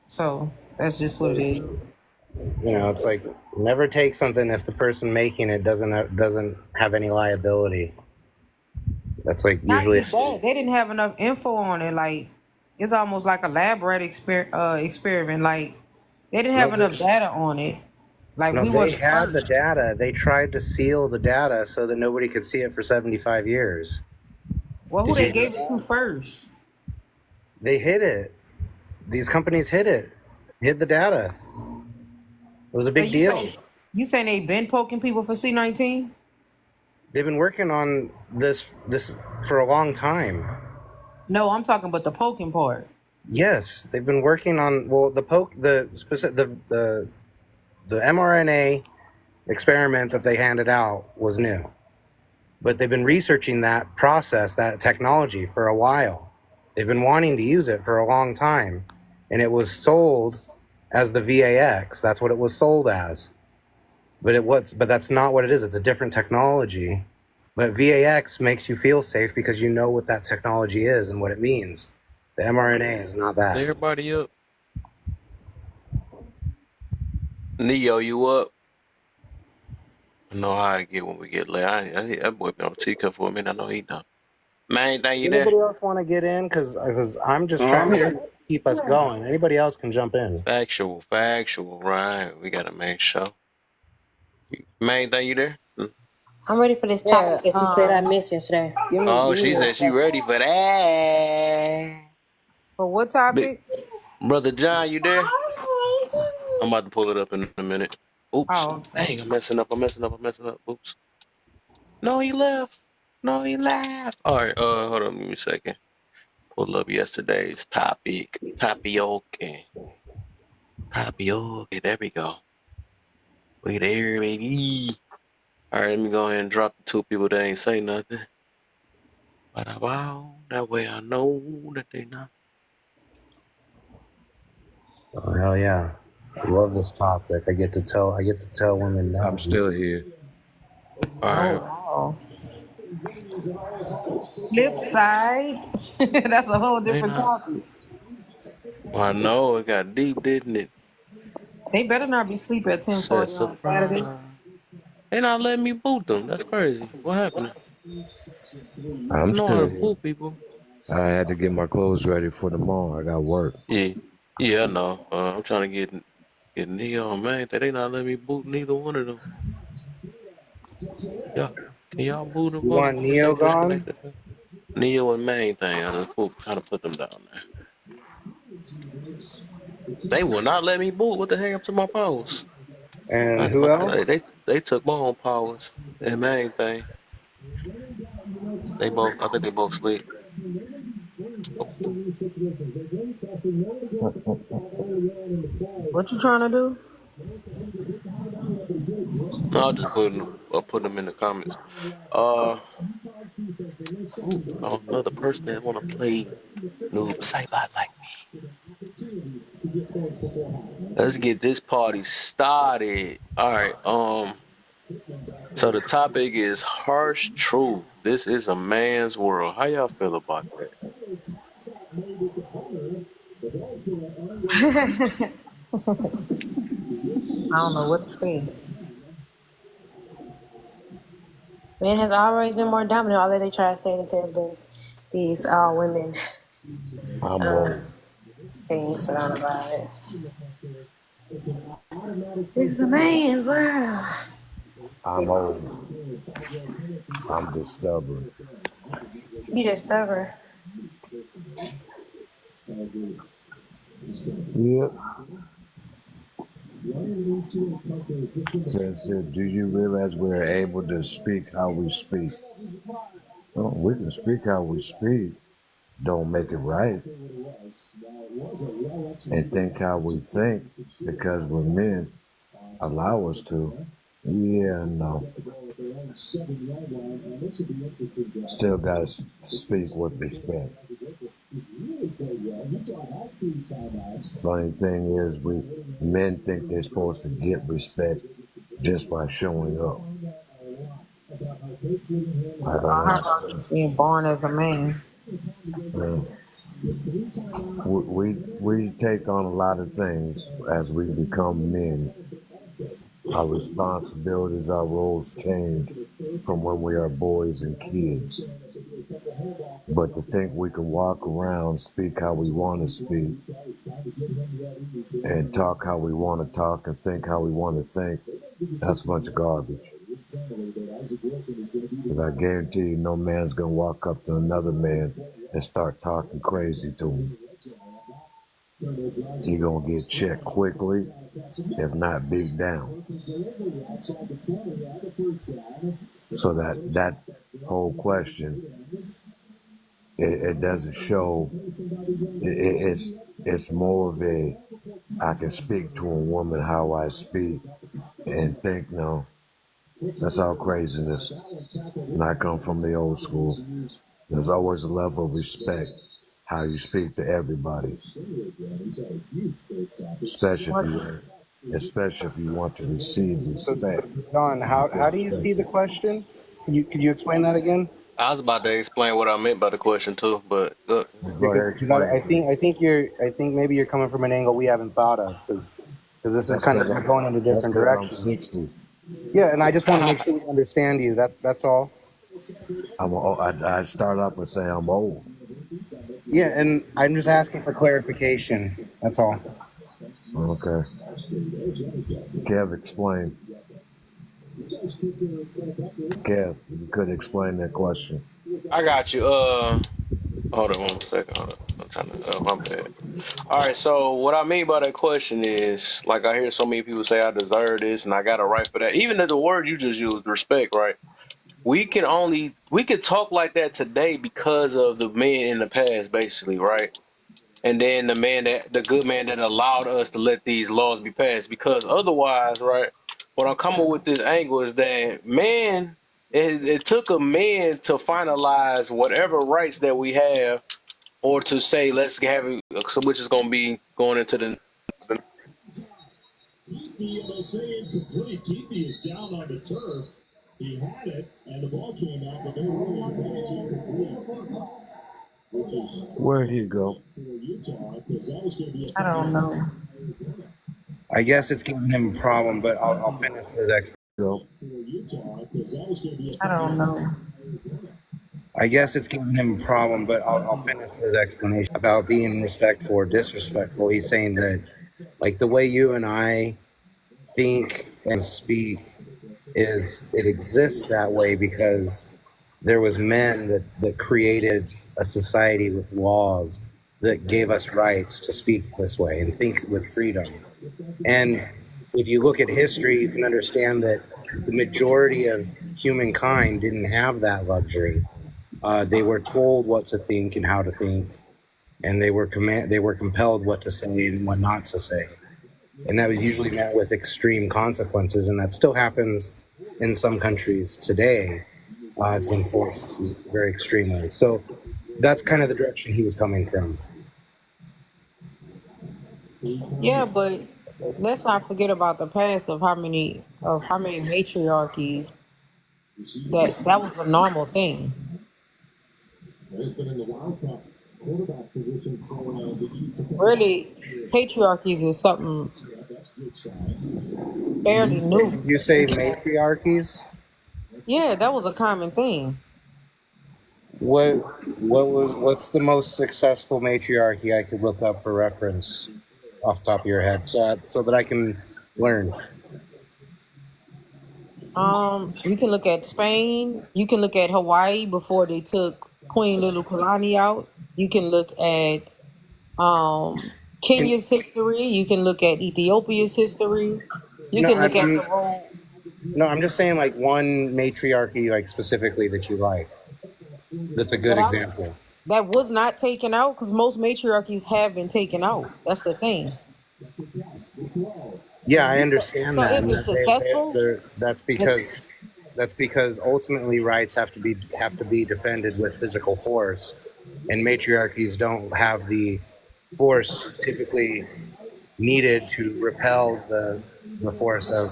So that's just what it is. You know, it's like, never take something if the person making it doesn't have any liability. That's like usually. They didn't have enough info on it. Like, it's almost like a lab rat experiment. Like, they didn't have enough data on it. Like, no, they had the data. They tried to seal the data so that nobody could see it for 75 years. Well, who they gave it to first? They hid it. These companies hid the data. It was a big deal. You saying they've been poking people for C19? They've been working on this for a long time. No, I'm talking about the poking part. Yes, they've been working on the mRNA experiment that they handed out was new, but they've been researching that process, that technology, for a while. They've been wanting to use it for a long time, and it was sold as the VAX. That's what it was sold as. But that's not what it is. It's a different technology. But VAX makes you feel safe because you know what that technology is and what it means. The mRNA is not that. Everybody up? Neo, you up? I know how I get when we get late. That boy been on teacup for a minute. I know he done. Man, thank you there. Anybody else want to get in? Because I'm just trying to keep us going. Anybody else can jump in. Factual, right? We got to make sure. Man, thank you there. I'm ready for this Yeah. topic that you said I missed yesterday. Oh, Give she me said she ready for that. for what Big topic? brother John, you there? I'm about to pull it up in a minute. Oops. Oh, okay. Dang, I'm messing up. Oops. No, he left. No, he left. All right, hold on, give me a second. Pull up yesterday's topic. Tapioca. There we go. We there, baby. All right, let me go ahead and drop the two people that ain't say nothing. Wow, that way I know that they not. Oh, hell yeah. I love this topic. I get to tell women no. I'm still here. All right. Oh, wow. Flip side. That's a whole They different not. topic. Well, I know it got deep, didn't it? They better not be sleep at 10:40 Said on Saturday. surprise. They not letting me boot them. That's crazy. What happened? I I'm know how to still here. boot people. I had to get my clothes ready for tomorrow. I got work. Yeah, I know. I'm trying to get Neo and Main. They not letting me boot neither one of them. Yeah, can y'all boot them? You want If they Neo gone? disconnected. Neo and Main thing. I'm trying to put them down there. They will not let me boot. What the heck up to my powers? And who else? They took my own powers and Main thing. I think they both sleep. What you trying to do? No, I'll just put them in the comments. Another person that want to play Noob Saibot like me. Let's get this party started. All right. So the topic is harsh truth. This is a man's world. How y'all feel about that? I don't know what to say. Man has always been more dominant, although they try to say that there's been these women things surrounded by it. It's a man's world. I'm old. I'm just stubborn. You just stubborn. Yep. Says, do you realize we're able to speak how we speak? Well, we can speak how we speak. Don't make it right. And think how we think because we're men. Allow us to. Yeah, no. Still got to speak with respect. Funny thing is, men think they're supposed to get respect just by showing up. I don't understand. Being born as a man. We take on a lot of things as we become men. Our responsibilities, our roles change from when we are boys and kids. But to think we can walk around, speak how we want to speak, and talk how we want to talk, and think how we want to think, that's a bunch of garbage. But I guarantee you, no man's going to walk up to another man and start talking crazy to him. He going to get checked quickly, if not beat down. So that whole question, it doesn't show, it's more of a, I can speak to a woman how I speak and think, no, that's all craziness. And I come from the old school. There's always a level of respect, how you speak to everybody. Especially if you want to receive respect. Don, how do you see the question? Could you explain that again? I was about to explain what I meant by the question too, but Go ahead, explain. I think maybe you're coming from an angle we haven't thought of because this is kind of going in a different direction. I'm 60. Yeah, and I just want to make sure we understand you. That's all. I start off with saying I'm old. Yeah, and I'm just asking for clarification. That's all. Okay. Kev, explain. Kev, if you could explain that question. I got you. Hold on 1 second. Hold on. I'm trying to. Oh, my bad. All right. So what I mean by that question is, like, I hear so many people say I deserve this and I got a right for that. Even the word you just used, respect, right? We could talk like that today because of the men in the past, basically, right? And then the good man that allowed us to let these laws be passed. Because otherwise, right, what I'm coming with this angle is that it took a man to finalize whatever rights that we have, or to say let's have it, so which is going to be going into the. Where'd he go? I don't know. I guess it's giving him a problem, but I'll finish his explanation. Go. I don't know. I guess it's giving him a problem, but I'll finish his explanation about being respectful or disrespectful. He's saying that, like, the way you and I think and speak is it exists that way because there was men that created a society with laws that gave us rights to speak this way and think with freedom. And if you look at history, you can understand that the majority of humankind didn't have that luxury. They were told what to think and how to think, and they were compelled what to say and what not to say. And that was usually met with extreme consequences, and that still happens in some countries today. It's enforced very extremely. So that's kind of the direction he was coming from. Yeah, but let's not forget about the past of how many matriarchies that was a normal thing. Really, patriarchies is something fairly new. You say matriarchies? Yeah, that was a common thing. What's the most successful matriarchy I could look up for reference off the top of your head, so that I can learn? You can look at Spain. You can look at Hawaii before they took Queen Liliuokalani out. You can look at Kenya's history. You can look at Ethiopia's history. You can look at the role. No, I'm just saying, like, one matriarchy, like, specifically that you like. That's a good example. That was not taken out because most matriarchies have been taken out. That's the thing. Yeah, I understand So that. is it successful? That's because ultimately rights have to be defended with physical force, and matriarchies don't have the force typically needed to repel the force of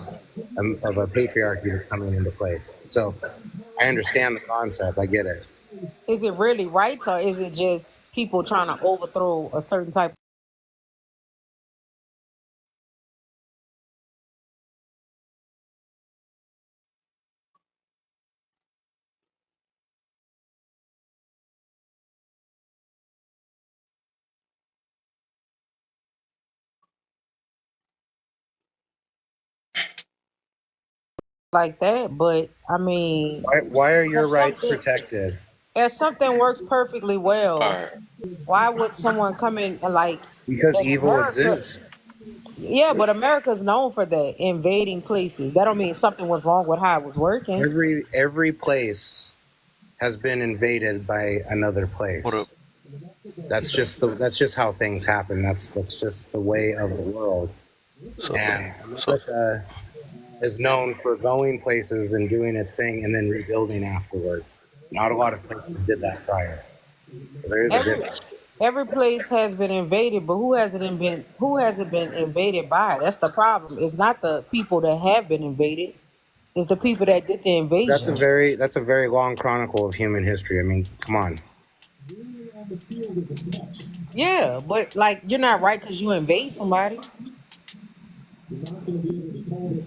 a patriarchy that's coming into place. So I understand the concept. I get it. Is it really rights or is it just people trying to overthrow a certain type? Like that, but I mean, Why are your if rights something protected? if something works perfectly well, why would someone come in and Because like evil America? exists. Yeah, but America's known for that, invading places. That don't mean something was wrong with how it was working. Every place has been invaded by another place. That's just how things happen. That's just the way of the world. And America is known for going places and doing its thing and then rebuilding afterwards. Not a lot of places did that prior. So there is a difference. Every place has been invaded, but who has it been invaded by? That's the problem. It's not the people that have been invaded. It's the people that did the invasion. That's a very long chronicle of human history. I mean, come on. Yeah, but like you're not right because you invade somebody.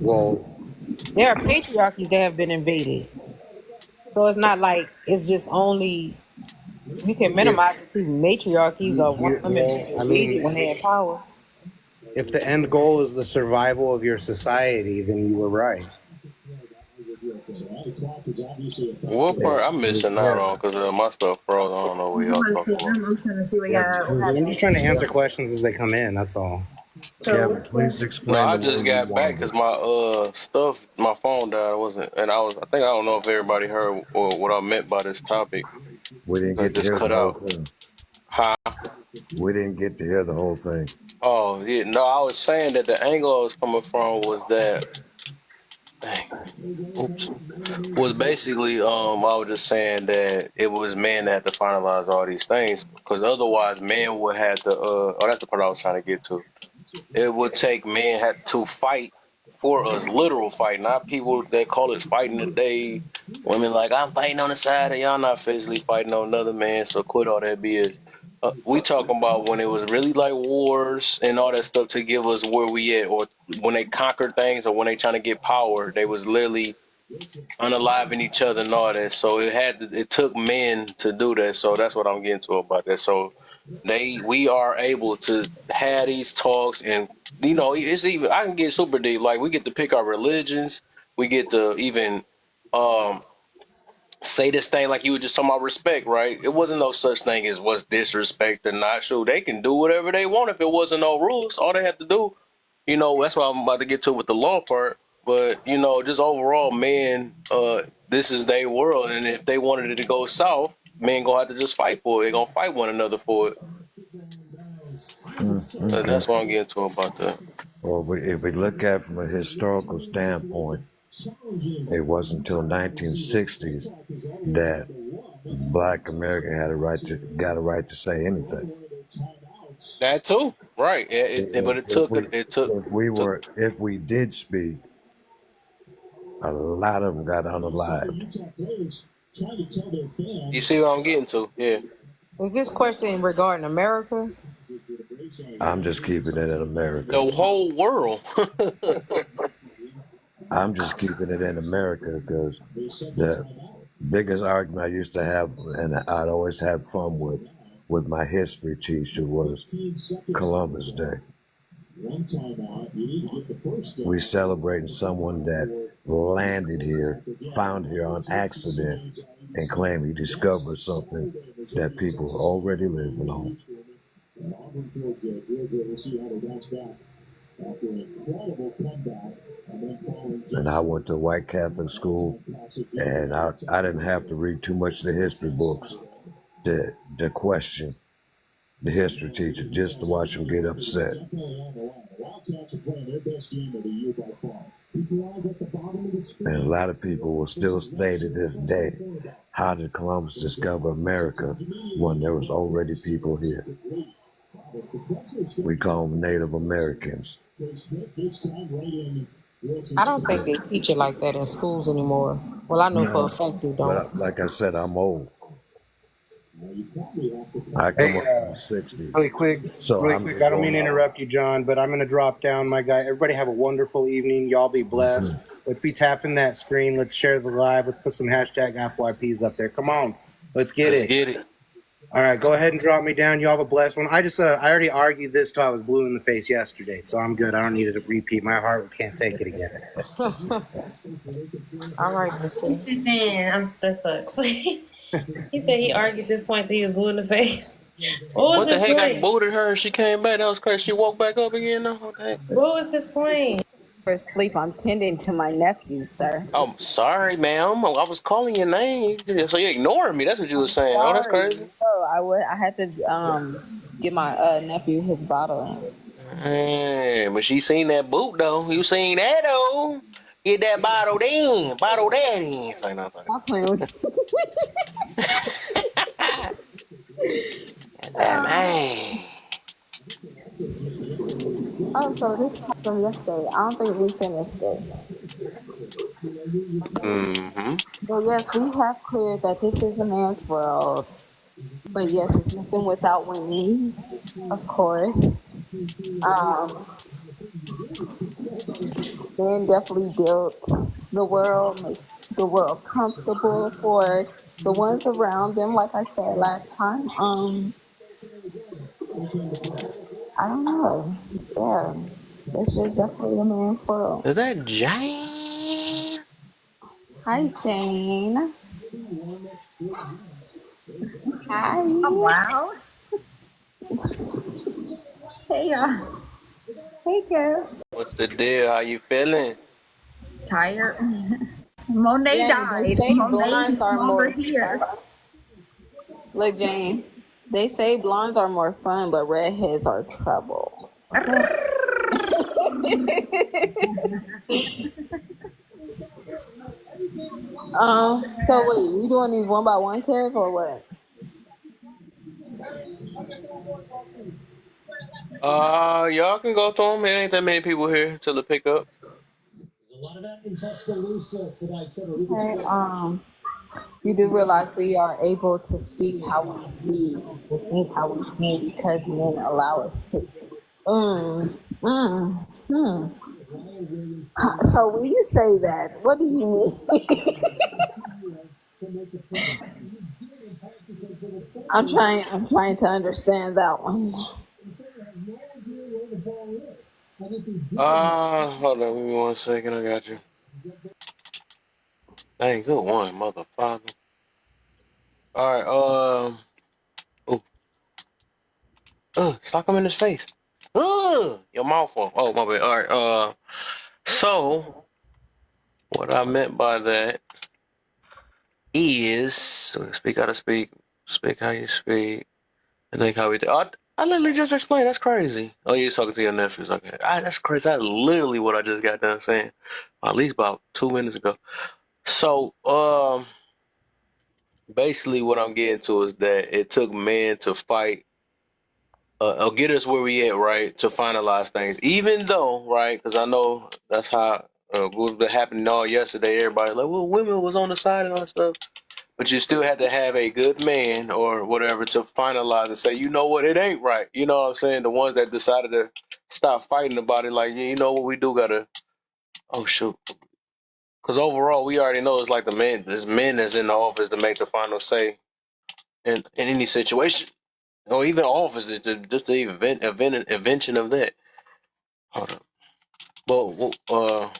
Well, there are patriarchies that have been invaded, so it's not like it's just only. You can minimize it to matriarchies or women invaded when they had power. If the end goal is the survival of your society, then you were right. What part I'm missing out on because my stuff froze. I don't know what y'all talking about. I'm trying to see what I'm just trying to answer questions as they come in. That's all. Kevin, please No, explain I the just way you got back want because it. my stuff, my phone died. I wasn't, and I think I don't know if everybody heard what I meant by this topic. We didn't It get to just hear the cut whole out. thing. Huh? We didn't get to hear the whole thing. Oh yeah, no, I was saying that the angle I was coming from was that, oops, was basically I was just saying that it was men that had to finalize all these things because otherwise men would have to that's the part I was trying to get to. It would take men had to fight for us, literal fight, not people that call it fighting today. Women like, I'm fighting on the side and y'all not physically fighting on another man, so quit all that BS. We talking about when it was really like wars and all that stuff to give us where we at, or when they conquered things, or when they trying to get power, they was literally unaliving each other and all that. So it took men to do that. So that's what I'm getting to about that. So we are able to have these talks, and it's even, I can get super deep. Like we get to pick our religions. We get to even um say this thing like you were just talking about respect, right? It wasn't no such thing as what's disrespect or not. Sure, they can do whatever they want if it wasn't no rules. All they have to do, that's why I'm about to get to with the law part. But just overall, man, this is their world, and if they wanted it to go south, men gonna have to just fight for it. They're gonna fight one another for it. So Okay. that's what I'm getting to about that. Well, if we look at it from a historical standpoint, it wasn't until 1960s that Black America got a right to say anything. That too, right? But If we did speak, a lot of them got unalived. You see what I'm getting to? Yeah. Is this question regarding America? I'm just keeping it in America. The whole world. I'm just keeping it in America because the biggest argument I used to have, and I'd always have fun with my history teacher, was Columbus Day. We celebrating someone that landed here, found here on accident, and claim he discovered something that people were already living on. And I went to a white Catholic school, and I didn't have to read too much of the history books to question the history teacher, just to watch him get upset. And a lot of people will still say to this day, how did Columbus discover America when there was already people here? We call them Native Americans. I don't think they teach it like that in schools anymore. Well, I know for a fact they don't. But like I said, I'm old. I come up from the 60s. Really quick. I don't mean to interrupt you, John, but I'm going to drop down, my guy. Everybody have a wonderful evening. Y'all be blessed. Let's be tapping that screen. Let's share the live. Let's put some hashtag FYPs up there. Come on. Let's get it. All right, go ahead and drop me down. Y'all have a blessed one. I already argued this till I was blue in the face yesterday, so I'm good. I don't need it to repeat. My heart can't take it again. All right, Mr. Man, that sucks. He said he argued this point till he was blue in the face. What the heck? I booted her and she came back. That was crazy. She woke back up again now? What was his point? For sleep, I'm tending to my nephew, sir. Oh, sorry, ma'am. I was calling your name. So you ignoring me. That's what you were saying. Oh, that's crazy. Oh, I had to get my nephew his bottle in. Hey, but she seen that boot, though. You seen that, though. Get that bottle in. Bottle that in. Stop playing with man. Oh, so this is from yesterday. I don't think we finished it. But yes, we have cleared that this is a man's world. But yes, it's nothing without women, of course. Men definitely built the world, make the world comfortable for the ones around them. Like I said last time, I don't know. Yeah, this is definitely a man's world. Is that Jane? Hi, Jane. Hi. Oh, wow. Hey, hey, Kev. What's the deal? How you feeling? Tired. Monet Jane, they died. say Monet's blondes no are longer more here. Look, Jane, they say blondes are more fun, but redheads are trouble. Okay. So wait, we doing these one by one, Kev, or what? Y'all can go through them. It ain't that many people here till it pick up. Okay. You do realize we are able to speak how we speak and think how we think because men allow us to. Mm, mm, mm. So when you say that, what do you mean? I'm trying to understand that one. Hold on, give me 1 second. I got you. Dang, good one, mother father. All right. Sock him in his face. Your mouth off. Oh, my bad. All right. So what I meant by that is speak how to speak, speak how you speak, and think how we do. I literally just explained. That's crazy. Oh, you're talking to your nephews. Okay. That's crazy. That's literally what I just got done saying. At least about 2 minutes ago. So, basically what I'm getting to is that it took men to fight, get us where we at, right, to finalize things. Even though, right, because I know that's how what was happening all yesterday. Everybody like, well, women was on the side and all that stuff. But you still had to have a good man or whatever to finalize and say, you know what, it ain't right. You know what I'm saying? The ones that decided to stop fighting about it, like, yeah, you know what, we do gotta. Oh shoot. Because overall, we already know it's like there's men that's in the office to make the final say in any situation, or even offices to just the invention of that. Hold up. Well,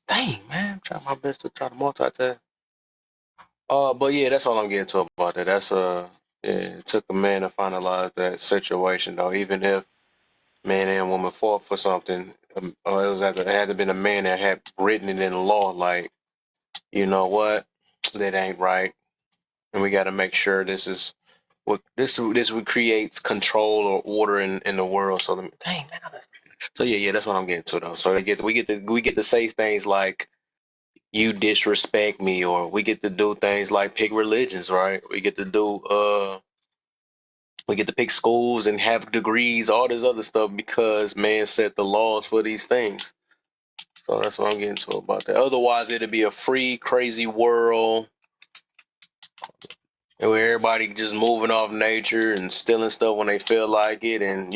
dang man, I'm trying my best to try to multitask. But yeah, that's all I'm getting to about that. Yeah, it took a man to finalize that situation, though. Even if man and woman fought for something, it had to been a man that had written it in the law, like, you know what, that ain't right, and we got to make sure this creates control or order in the world. So dang man, so yeah, that's what I'm getting to though. So we get to say things like you disrespect me, or we get to do things like pick religions, right? We get to pick schools and have degrees, all this other stuff because man set the laws for these things. So that's what I'm getting to about that. Otherwise, it'd be a free, crazy world where everybody just moving off nature and stealing stuff when they feel like it, and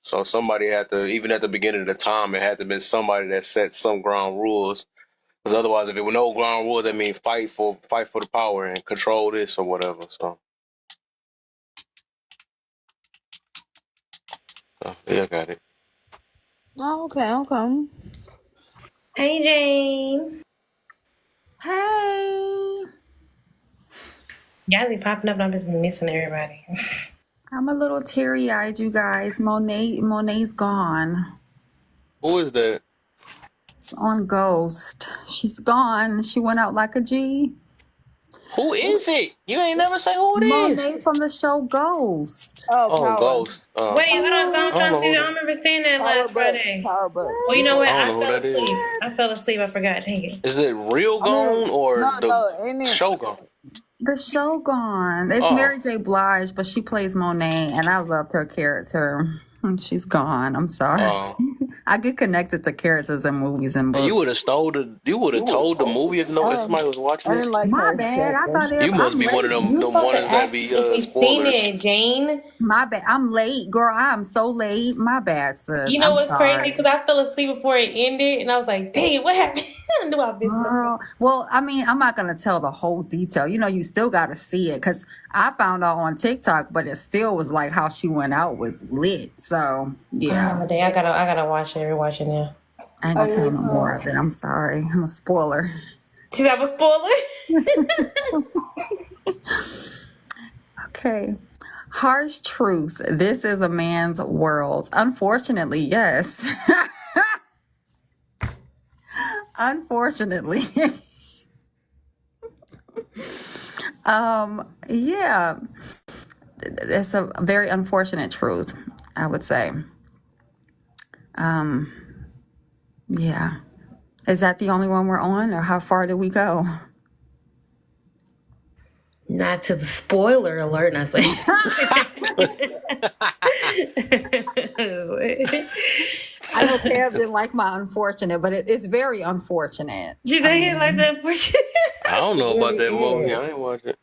so somebody had to, even at the beginning of the time, it had to be somebody that set some ground rules. Because otherwise, if it were no ground rules, that means fight for the power and control this or whatever. So yeah, I got it. Oh, okay. Hey, Jane. Hey. Y'all be popping up and I'm just missing everybody. I'm a little teary-eyed, you guys. Monet's gone. Who is that? It's on Ghost. She's gone. She went out like a G. Who is it? You ain't never say who it is. Monet from the show Ghost. Oh, Ghost. Wait, hold on. I'm trying to see. I remember seeing that last Friday. Well, you know what? I don't know who that is. I fell asleep. I forgot. Dang it. Is it Real Gone or the Show Gone? The Show Gone. It's Mary J. Blige, but she plays Monet, and I loved her character. And she's gone. I'm sorry. I get connected to characters in movies and books. You would have told the movie if somebody was watching it. My bad. I thought you must be one of them ones that be spoilers. It, Jane. My bad. I'm late, girl. I'm so late. My bad, sis. You know what's sorry. crazy? Because I fell asleep before it ended, and I was like, "Dang, what happened?" I knew I missed something. Well, I mean, I'm not gonna tell the whole detail. You still got to see it because I found out on TikTok, but it still was like how she went out was lit. So yeah. Oh, dang, I gotta watch it. Rewatch it now. I ain't gonna tell no more of it. I'm sorry. I'm a spoiler. See, that was spoiler. Okay. Harsh truth. This is a man's world. Unfortunately, yes. Unfortunately. Yeah. It's a very unfortunate truth, I would say. Yeah. Is that the only one we're on, or how far did we go? Not to the spoiler alert, and I say. I know Kev didn't like my unfortunate, but it's very unfortunate. She said he like that unfortunate. I don't know about that movie. is. I ain't watch it.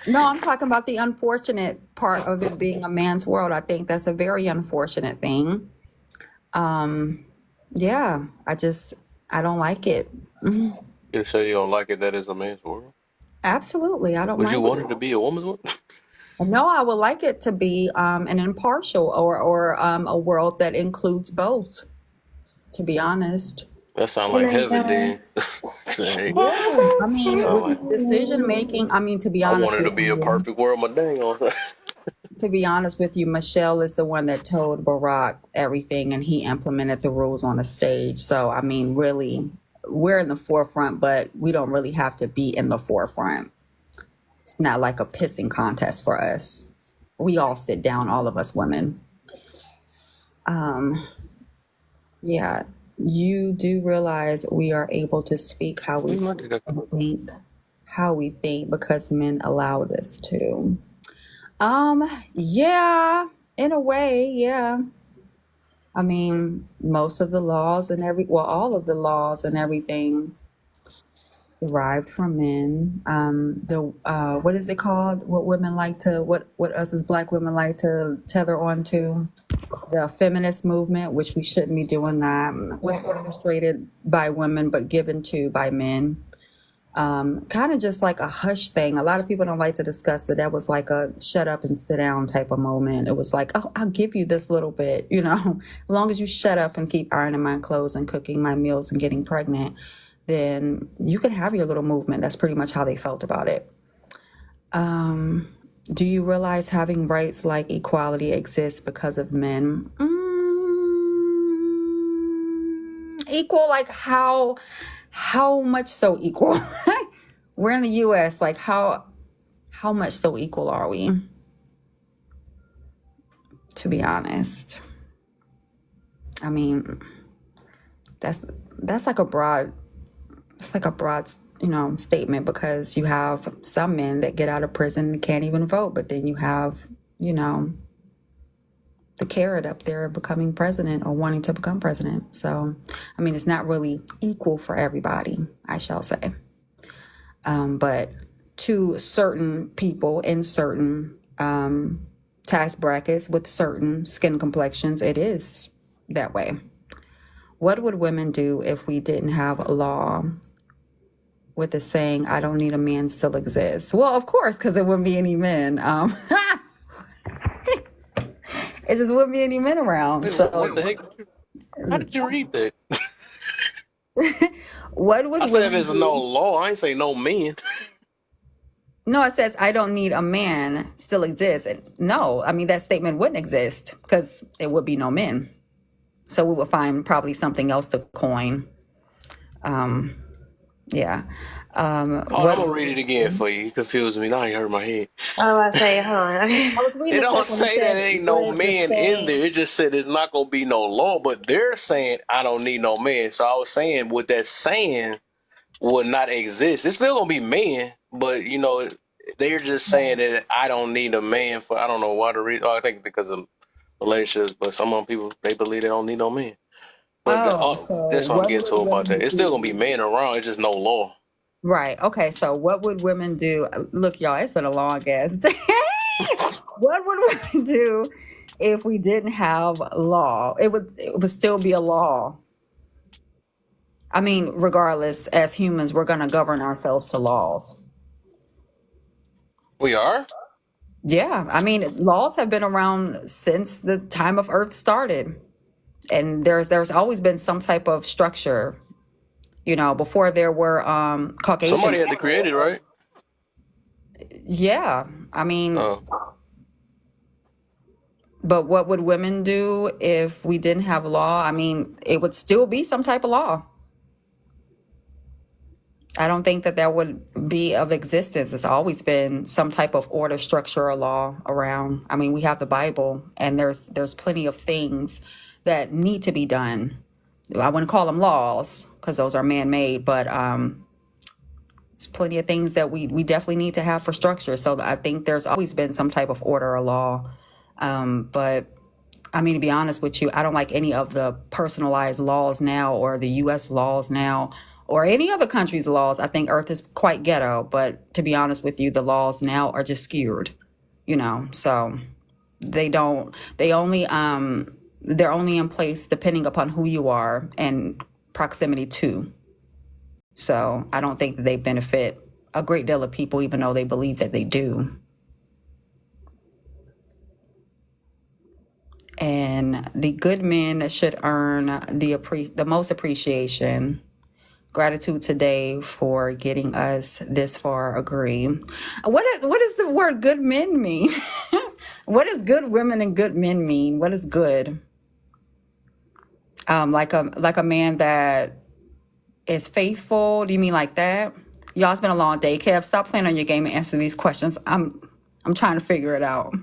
No, I'm talking about the unfortunate part of it being a man's world. I think that's a very unfortunate thing. Yeah, I don't like it. Mhm. You say you don't like it that is a man's world? Absolutely, I don't Would like you want it. it to be a woman's world? No, I would like it to be an impartial or a world that includes both, to be honest. That sound like heaven then. Dang. I mean, Sound with like, decision making, to be I honest wanted to with be a you, perfect world, my dang on. Michelle is the one that told Barack everything and he implemented the rules on the stage. So, I mean, really, we're in the forefront, but we don't really have to be in the forefront. It's not like a pissing contest for us. We all sit down, all of us women. Yeah, you do realize we are able to speak how we think because men allowed us to. Yeah, in a way, yeah. I mean, most of the laws and all of the laws and everything derived from men. What is it called? What us as Black women like to tether onto? The feminist movement, which we shouldn't be doing that. Was orchestrated by women but given to by men. Kind of just like a hush thing. A lot of people don't like to discuss it. That was like a shut up and sit down type of moment. It was like, oh, I'll give you this little bit, as long as you shut up and keep ironing my clothes and cooking my meals and getting pregnant, then you could have your little movement. That's pretty much how they felt about it. Do you realize having rights like equality exists because of men? Equal, like how much so equal? We're in the U.S. Like how much so equal are we? To be honest, I mean, that's like a broad. It's like a broad, statement, because you have some men that get out of prison and can't even vote, but then you have, the carrot up there becoming president or wanting to become president. So, I mean, it's not really equal for everybody, I shall say. But to certain people in certain tax brackets with certain skin complexions, it is that way. What would women do if we didn't have a law with the saying, I don't need a man still exists? Well, of course, because there wouldn't be any men. It just wouldn't be any men around. Wait, So what the heck? How did you read that? what would I said women there's do? no law. I ain't say no men. No, it says, I don't need a man still exists. No, I mean, that statement wouldn't exist because it would be no men. So we would find probably something else to coin. Yeah. I'm gonna read it again for you. You confused me. Now you hurt my head. Oh, I say, hold on. It don't say that ain't no man in there. It just said there's not gonna be no law, but they're saying I don't need no man. So I was saying what that saying would not exist. It's still gonna be men, but they're just saying that I don't need a man for I don't know why the reason. I think because of relationships, but some of them people they believe they don't need no man. But that's what I'm getting to about that. It's still gonna be men around. It's just no law. Right. Okay. So what would women do? Look, y'all, it's been a long ass day. What would women do if we didn't have law? It would still be a law. I mean, regardless, as humans, we're going to govern ourselves to laws. We are? Yeah. I mean, laws have been around since the time of Earth started. And there's always been some type of structure. You know, before there were Caucasian. Somebody had to create it, right? Yeah, I mean, Oh, but what would women do if we didn't have law? I mean, it would still be some type of law. I don't think that that would be of existence. It's always been some type of order, structure, or law around. I mean, we have the Bible, and there's plenty of things that need to be done. I wouldn't call them laws because those are man-made, but it's plenty of things that we definitely need to have for structure. So I think there's always been some type of order or law. But I mean, to be honest with you, I don't like any of the personalized laws now or the U.S. laws now or any other country's laws. I think Earth is quite ghetto. But to be honest with you, the laws now are just skewed, you know. So they're only in place depending upon who you are and proximity to. So I don't think that they benefit a great deal of people, even though they believe that they do. And the good men should earn the most appreciation. Gratitude today for getting us this far. Agree. What does the word good men mean? What does good women and good men mean? What is good? Like a man that is faithful. Do you mean like that? Y'all, it's been a long day. Kev, stop playing on your game and answer these questions. I'm trying to figure it out.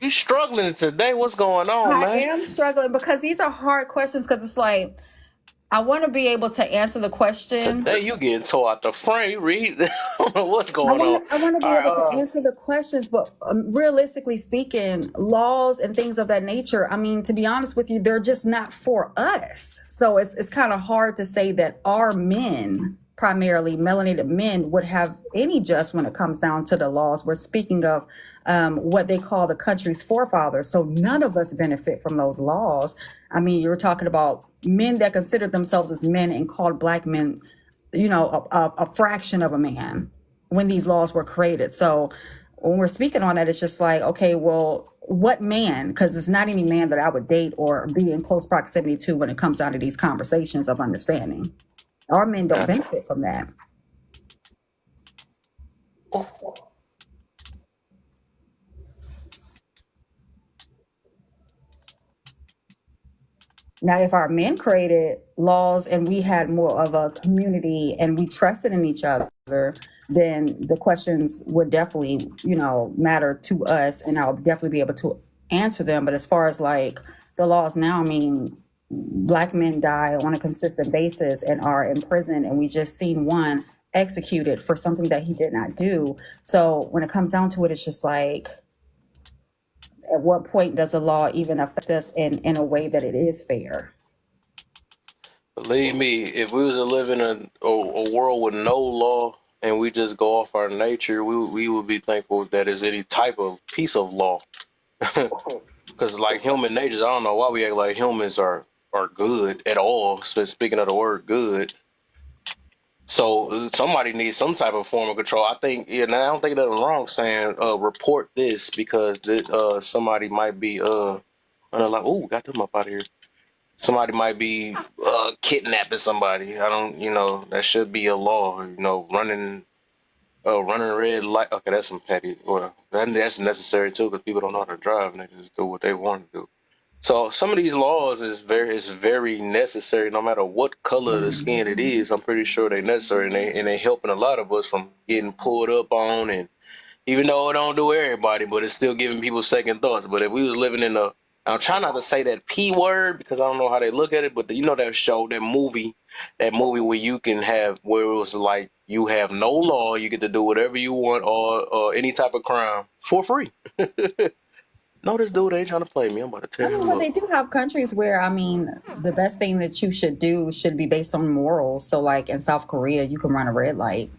you struggling today? What's going on, I man? am struggling because these are hard questions because it's like I want to be able to answer the question. Today you getting tore out the frame. Read. I don't know what's going on. I want to be All right, able to answer the questions, but realistically speaking, laws and things of that nature, I mean, to be honest with you, they're just not for us. So it's kind of hard to say that our men, primarily melanated men, would have any just when it comes down to the laws. We're speaking of what they call the country's forefathers. So none of us benefit from those laws. I mean, you're talking about men that consider themselves as men and called black men, you know, a fraction of a man when these laws were created. So when we're speaking on that, it's just like, okay, well, what man? Because it's not any man that I would date or be in close proximity to when it comes down to these conversations of understanding. Our men don't benefit from that. Now, if our men created laws and we had more of a community and we trusted in each other, then the questions would definitely, you know, matter to us, and I'll definitely be able to answer them. But as far as like the laws now, I mean, black men die on a consistent basis and are in prison, and we just seen one executed for something that he did not do. So when it comes down to it, it's just like, at what point does the law even affect us in a way that it is fair? Believe me, if we was to live in a world with no law and we just go off our nature, we would be thankful that there's any type of piece of law. Because like human nature, I don't know why we act like humans are good at all. So speaking of the word good, so somebody needs some type of form of control. I think, yeah, and I don't think that I'm wrong saying report this because somebody might be like, oh, got them up out of here. Somebody might be kidnapping somebody. I don't, you know, that should be a law. You know, running red light. Okay, that's some petty. Well, that's necessary too because people don't know how to drive and they just do what they want to do. So some of these laws is very necessary, no matter what color of the skin it is. I'm pretty sure they're necessary, and they helping a lot of us from getting pulled up on. And even though it don't do everybody, but it's still giving people second thoughts. But if we was living in I'm trying not to say that P word because I don't know how they look at it, but you know that show, that movie where you can have, where it was like you have no law, you get to do whatever you want or any type of crime for free. No, this dude ain't trying to play me. I'm about to tear I mean, him but up. they do have countries where, I mean, the best thing that you should do should be based on morals. So like in South Korea, you can run a red light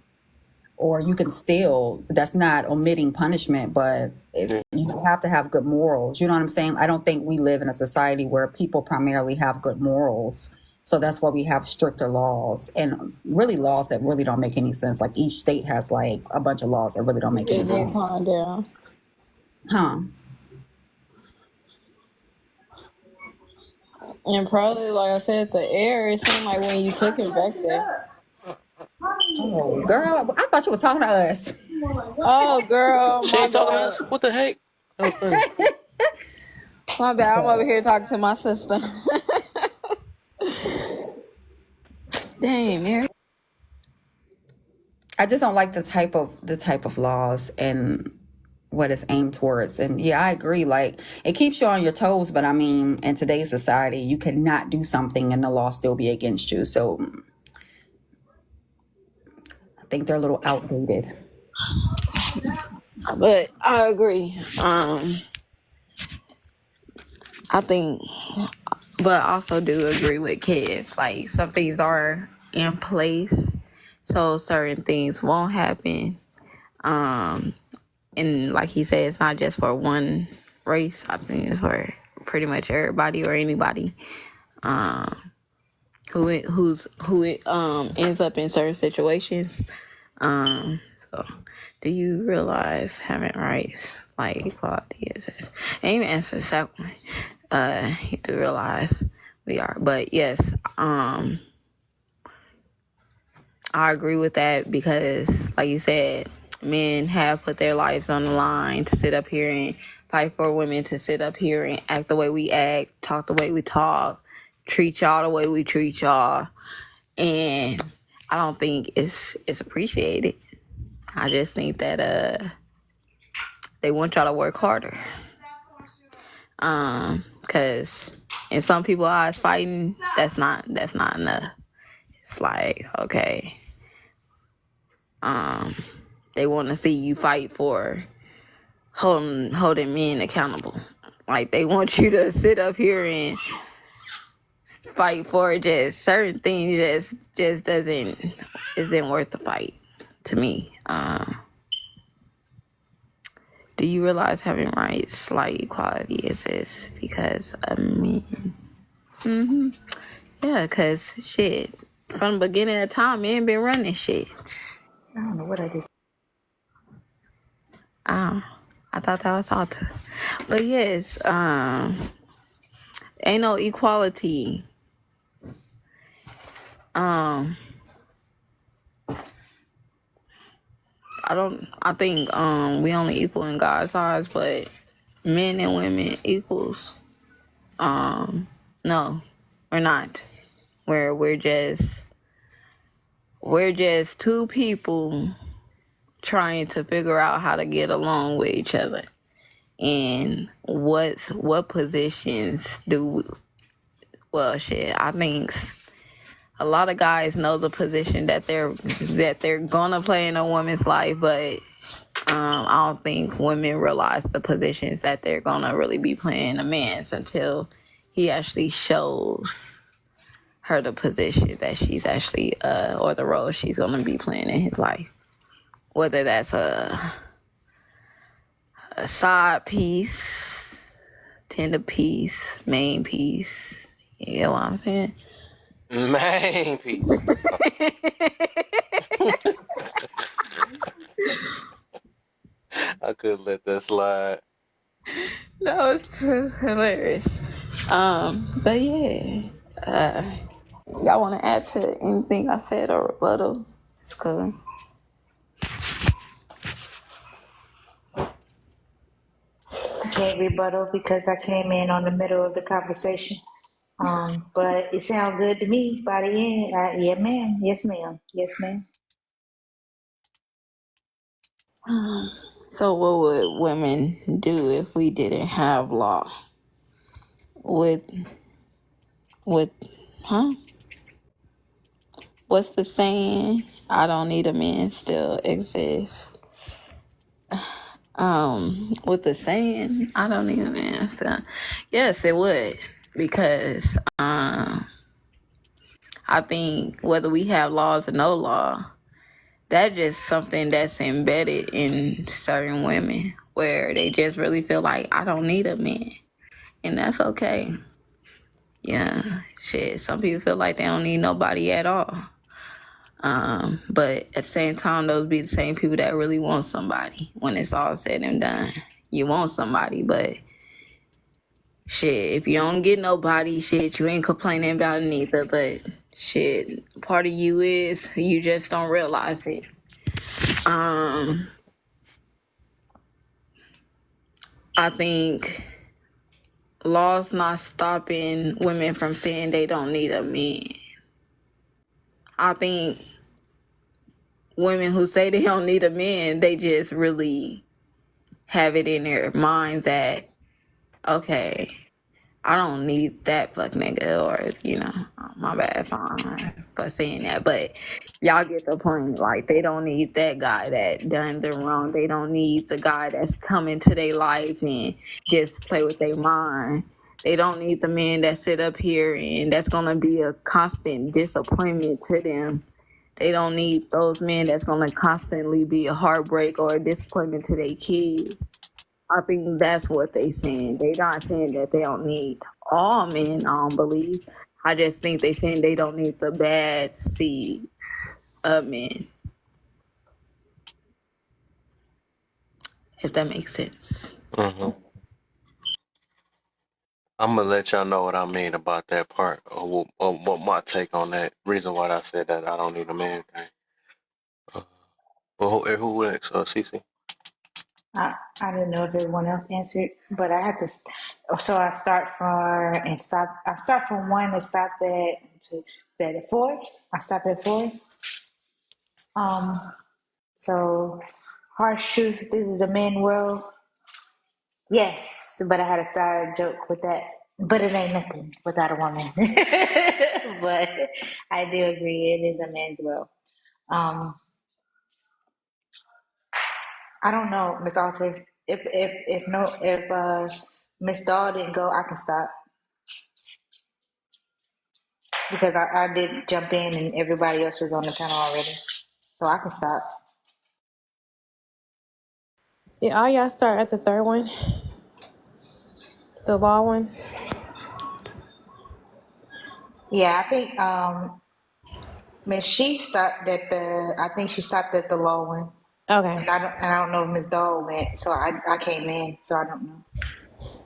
or you can steal. That's not omitting punishment, but you have to have good morals. You know what I'm saying? I don't think we live in a society where people primarily have good morals. So that's why we have stricter laws and really laws that really don't make any sense. Like each state has like a bunch of laws that really don't make any sense. Huh? And probably, like I said, the air, it seemed like when you took it back there. Oh, girl, I thought you were talking to us. Oh, girl, She my ain't talking to bad. us. What the heck? That was crazy. My bad. I'm over here talking to my sister. Damn, Mary. I just don't like the type of laws and what it's aimed towards. And yeah, I agree. Like, it keeps you on your toes, but I mean, in today's society, you cannot do something and the law still be against you. So I think they're a little outdated. But I agree. I think, but I also do agree with Kev. Like, some things are in place, so certain things won't happen. And like he said, it's not just for one race. I think it's for pretty much everybody or anybody who ends up in certain situations. So, do you realize having rights like equality is? And even answer the second one, you do realize we are. But yes, I agree with that because, like you said, men have put their lives on the line to sit up here and fight for women to sit up here and act the way we act, talk the way we talk, treat y'all the way we treat y'all. And I don't think it's appreciated. I just think that they want y'all to work harder. Cause in some people's eyes, fighting, that's not enough. It's like, okay, they want to see you fight for holding men accountable. Like, they want you to sit up here and fight for just certain things. Just isn't worth the fight to me. Do you realize having rights like equality exists because of men? Yeah, because shit, from the beginning of time, men been running shit. I don't know what I just. I thought that was all. But yes, ain't no equality. I think we only equal in God's eyes, but men and women equals. No, we're not. We're just two people trying to figure out how to get along with each other. And what positions I think a lot of guys know the position that they're gonna play in a woman's life, but I don't think women realize the positions that they're gonna really be playing in a man's until he actually shows her the position that she's actually or the role she's gonna be playing in his life. Whether that's a side piece, tender piece, main piece. You know what I'm saying? Main piece. I couldn't let that slide. That was just hilarious. But yeah, y'all want to add to anything I said or rebuttal? It's cool. I can't rebuttal because I came in on the middle of the conversation. But it sounds good to me by the end. Yeah, ma'am. Yes, ma'am. Yes, ma'am. So what would women do if we didn't have law? What's the saying? I don't need a man still exists. With the saying, I don't need a man still. Yes, it would. Because I think whether we have laws or no law, that's just something that's embedded in certain women where they just really feel like, I don't need a man. And that's okay. Yeah, shit. Some people feel like they don't need nobody at all. But at the same time, those be the same people that really want somebody when it's all said and done. You want somebody, but Shit, if you don't get nobody, shit, you ain't complaining about it neither. But shit, part of you is you just don't realize it. I think laws not stopping women from saying they don't need a man. I think women who say they don't need a man, they just really have it in their mind that, okay, I don't need that fuck nigga, or, my bad for saying that, but y'all get the point. Like, they don't need that guy that done them wrong. They don't need the guy that's come into their life and just play with their mind. They don't need the man that sit up here and that's gonna be a constant disappointment to them. They don't need those men that's gonna constantly be a heartbreak or a disappointment to their kids. I think that's what they saying. They not saying that they don't need all men, I don't believe. I just think they saying they don't need the bad seeds of men, if that makes sense. Mm-hmm. I'm gonna let y'all know what I mean about that part, or what my take on that. Reason why I said that I don't need a man thing. But who next? Cece. I didn't know if everyone else answered, but I had to. So I start from and stop. I start from 1 and stop at 4. I stop at 4. So harsh truth. This is a man world. Yes, but I had a side joke with that. But it ain't nothing without a woman. But I do agree, it is a man's world. I don't know, Miss Alter. If Miss Doll didn't go, I can stop because I did jump in and everybody else was on the panel already, so I can stop. Yeah, all y'all start at the third one, the law one. Yeah, I think Miss She stopped at the. I think she stopped at the law one. Okay. And I don't know if Miss Doll went, so I came in, so I don't know.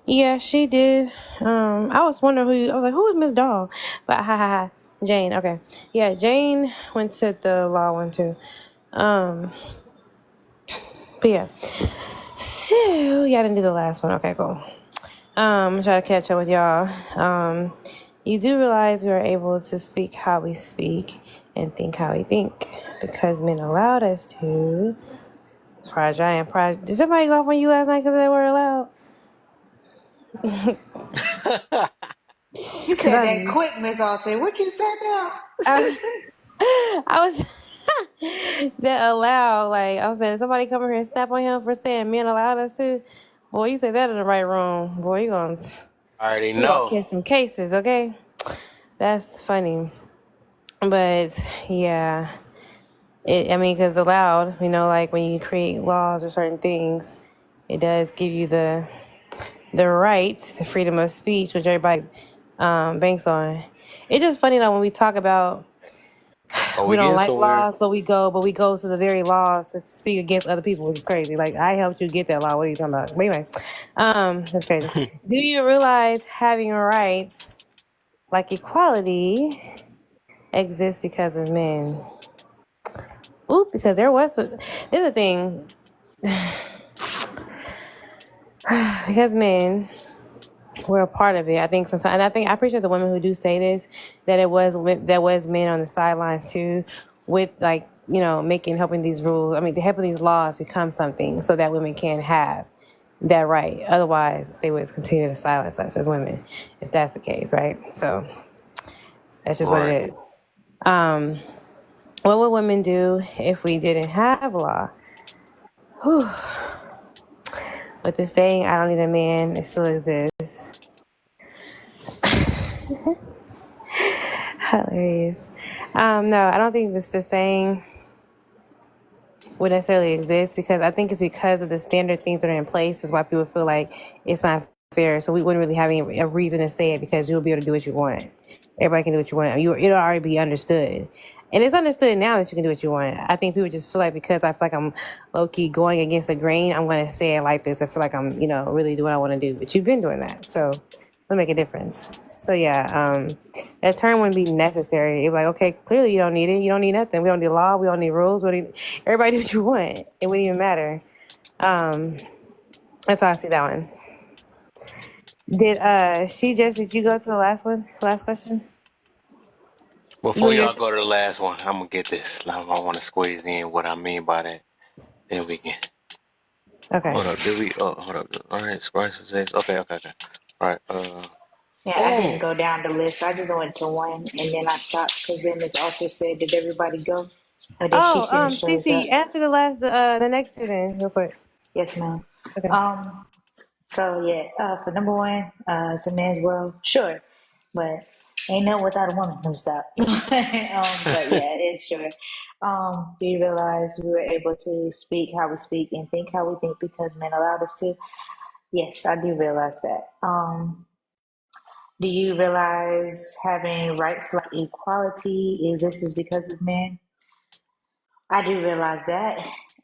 Yeah, she did. I was wondering I was like, who is Miss Doll? But Jane. Okay. Yeah, Jane went to the law one too. But yeah. So y'all didn't do the last one. Okay, cool. I'm trying to catch up with y'all. You do realize we are able to speak how we speak and think how we think because men allowed us to. Did somebody go off on you last night because they were allowed? You said that quick, Miss Alter. What you said now? I was that allowed. Like I was saying, somebody come here and snap on him for saying men allowed us to. Boy, you said that in the right room. Boy, you gonna catch some cases, okay? That's funny. But yeah, because allowed, like when you create laws or certain things, it does give you the right, the freedom of speech, which everybody banks on. It's just funny that when we talk about we don't like laws, but we go to the very laws that speak against other people, which is crazy. Like I helped you get that law. What are you talking about? But anyway, that's crazy. Do you realize having rights like equality exists because of men? Ooh, because there's a thing. Because men were a part of it. I think sometimes, and I appreciate the women who do say this, that there was men on the sidelines too, with helping these rules. Helping these laws become something so that women can have that right. Otherwise, they would continue to silence us as women, if that's the case, right? So that's just what it is. What would women do if we didn't have law? Whew. But this saying, I don't need a man, it still exists. Hilarious. No, I don't think the saying would necessarily exist because I think it's because of the standard things that are in place is why people feel like it's not fair, so we wouldn't really have a reason to say it because you'll be able to do what you want. Everybody can do what you want. It'll already be understood. And it's understood now that you can do what you want. I think people just feel like because I feel like I'm low-key going against the grain, I'm going to say it like this. I feel like I'm, really doing what I want to do. But you've been doing that. So it'll make a difference. So yeah, that term wouldn't be necessary. It'd be like, okay, clearly you don't need it. You don't need nothing. We don't need law. We don't need rules. Everybody do what you want. It wouldn't even matter. That's how I see that one. Did you go to the last one? Last question? Before y'all go to the last one, I'm gonna get this. I want to squeeze in what I mean by that. Then we can. Okay. Hold up. Did we? Oh, hold up. All right. Spice says. Okay. All right. Yeah, I didn't go down the list. I just went to one and then I stopped because then Miss Arthur said, "Did everybody go?" Or did she finish hers up? Cece, answer the next two then, real quick. Yes, ma'am. Okay. So yeah, for number one, it's a man's world, sure, but ain't nothing without a woman. Let me stop. But yeah, it's sure. Do you realize we were able to speak how we speak and think how we think because men allowed us to? Yes, I do realize that. Do you realize having rights like equality exists because of men? I do realize that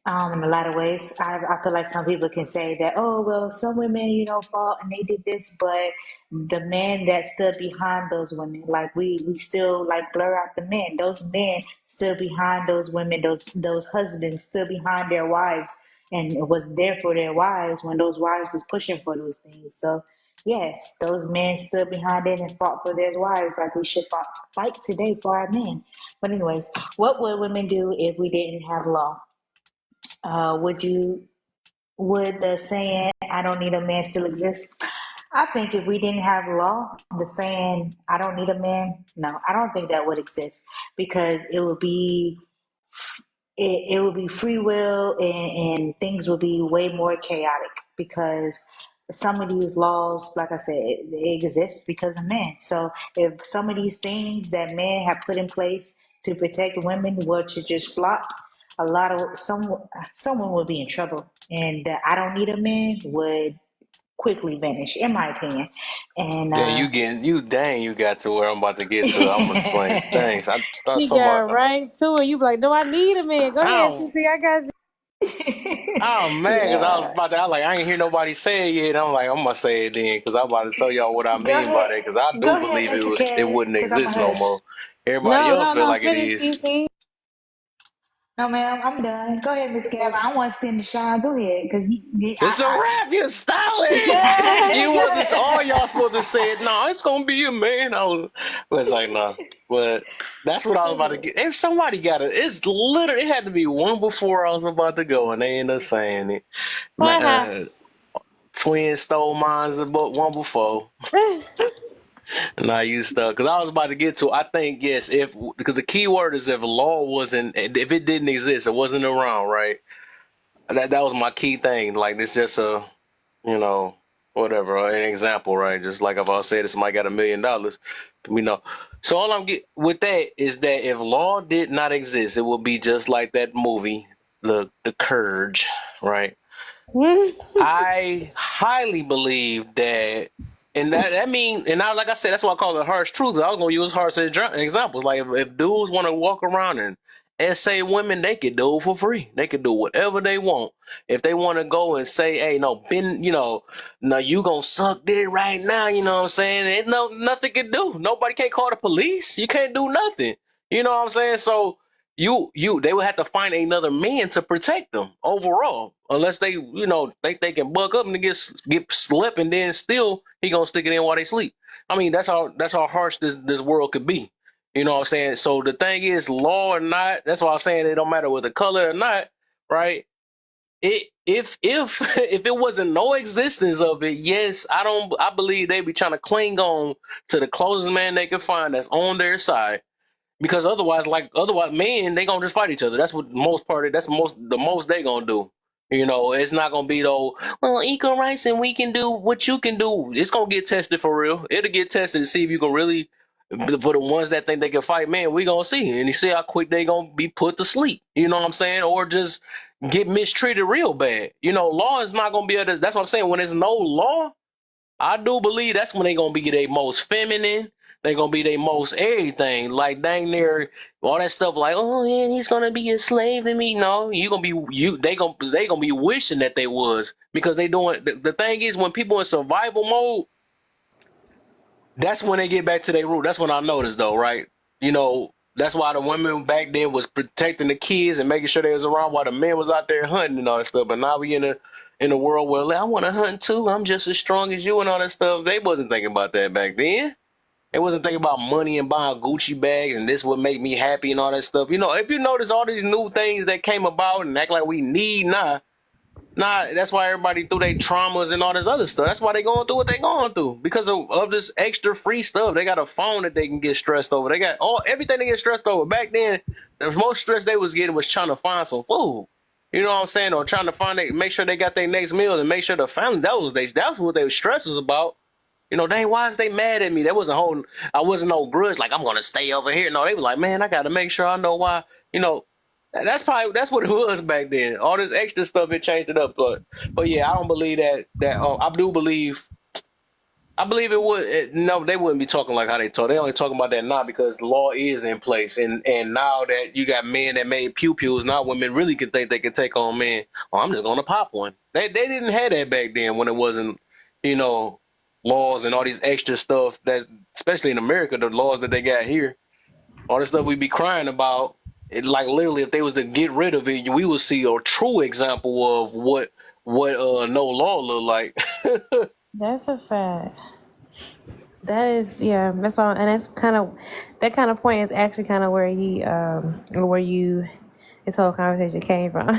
in a lot of ways. I feel like some people can say that, oh, well, some women, fought and they did this, but the men that stood behind those women, like we still like blur out the men. Those men stood behind those women, those husbands stood behind their wives and was there for their wives when those wives was pushing for those things. So yes, those men stood behind it and fought for their wives like we should fight today for our men. But anyways, what would women do if we didn't have law? Would the saying, I don't need a man still exist? I think if we didn't have law, the saying, I don't need a man, no, I don't think that would exist because it would be free will and things would be way more chaotic because some of these laws, like I said, they exist because of men. So if some of these things that men have put in place to protect women were to just flop, someone would be in trouble. And I don't need a man would quickly vanish, in my opinion. And you got to where I'm about to get to. I'm gonna explain. Thanks. I thought You somebody. got right to it. You be like, no, I need a man. Go ahead, Cece. I got you. Oh man, because I was I ain't hear nobody say it yet. I'm like, I'm gonna say it then, because I'm about to show y'all what I mean by that. Because I do believe it wouldn't exist no more. Everybody else feel like it is. No, ma'am, I'm done. Go ahead, Miss Gavin. I want to stand the shine. Go ahead, because It's a wrap. You're styling. You wasn't all y'all supposed to say it. No, it's gonna be a man. It's like no, but that's what I was about to get. If somebody got it, it had to be one before I was about to go, and they ended up saying it. Twin stole mine one before. And I used to, because I was about to get to, I think, yes, because the key word is if law wasn't, if it didn't exist, it wasn't around, right? That was my key thing. Like, it's just whatever, an example, right? Just like if I said somebody got $1 million, we know. So all I'm getting with that is that if law did not exist, it would be just like that movie, The Curge, right? I highly believe that. And that mean, and like I said, that's why I call it harsh truth. I was gonna use harsh examples. Like if dudes want to walk around and say women, they could do it for free. They could do whatever they want. If they want to go and say, "Hey, no, no, you gonna suck dick right now," you know what I'm saying? Ain't nothing can do. Nobody can call the police. You can't do nothing. You know what I'm saying? So they would have to find another man to protect them overall, unless they think they can buck up and get slept, and then still he gonna stick it in while they sleep. I mean, that's how harsh this world could be. You know what I'm saying? So the thing is, law or not, that's why I'm saying it don't matter with the color or not, right? If it wasn't no existence of it, yes, I believe they be trying to cling on to the closest man they can find that's on their side. Because otherwise, men, they gonna just fight each other. That's what the most they gonna do. It's not gonna be though, well, equal rights and we can do what you can do. It's gonna get tested for real. It'll get tested to see if you can really, for the ones that think they can fight, man, we gonna see. And you see how quick they gonna be put to sleep. You know what I'm saying? Or just get mistreated real bad. Law is not gonna be able to, that's what I'm saying. When there's no law, I do believe that's when they gonna be their most feminine. They gonna be their most everything. Like dang near all that stuff. Like, oh yeah, he's gonna be a slave to me. No, you gonna be you. They gonna be wishing that they was, because they doing. The thing is, when people in survival mode, that's when they get back to their root. That's when I noticed though, right? You know, that's why the women back then was protecting the kids and making sure they was around while the men was out there hunting and all that stuff. But now we in a world where, like, I want to hunt too. I'm just as strong as you and all that stuff. They wasn't thinking about that back then. They wasn't thinking about money and buying Gucci bags and this would make me happy and all that stuff. You know, if you notice all these new things that came about and act like we need now, that's why everybody through their traumas and all this other stuff. That's why they going through what they going through, because of this extra free stuff. They got a phone that they can get stressed over. They got everything they get stressed over. Back then, the most stress they was getting was trying to find some food. You know what I'm saying? Or trying to make sure they got their next meal and make sure the family, that was what their stress was about. You know, dang, why is they mad at me? That wasn't I wasn't no grudge, like I'm gonna stay over here. No, they were like, man, I gotta make sure I know why. You know, that's what it was back then. All this extra stuff, it changed it up. But yeah, I don't believe that. I believe it would. No, they wouldn't be talking like how they talk. They only talking about that now because the law is in place, and now that you got men that made pew-pews, now women really can think they can take on men. Oh, I'm just gonna pop one. They didn't have that back then when it wasn't, you know, laws and all these extra stuff. That especially in America, the laws that they got here, all the stuff we be crying about. It, like literally, if they was to get rid of it, we would see a true example of what no law look like. That's a fact. That is, yeah, that's why, and that's that kind of point is actually kind of where this whole conversation came from.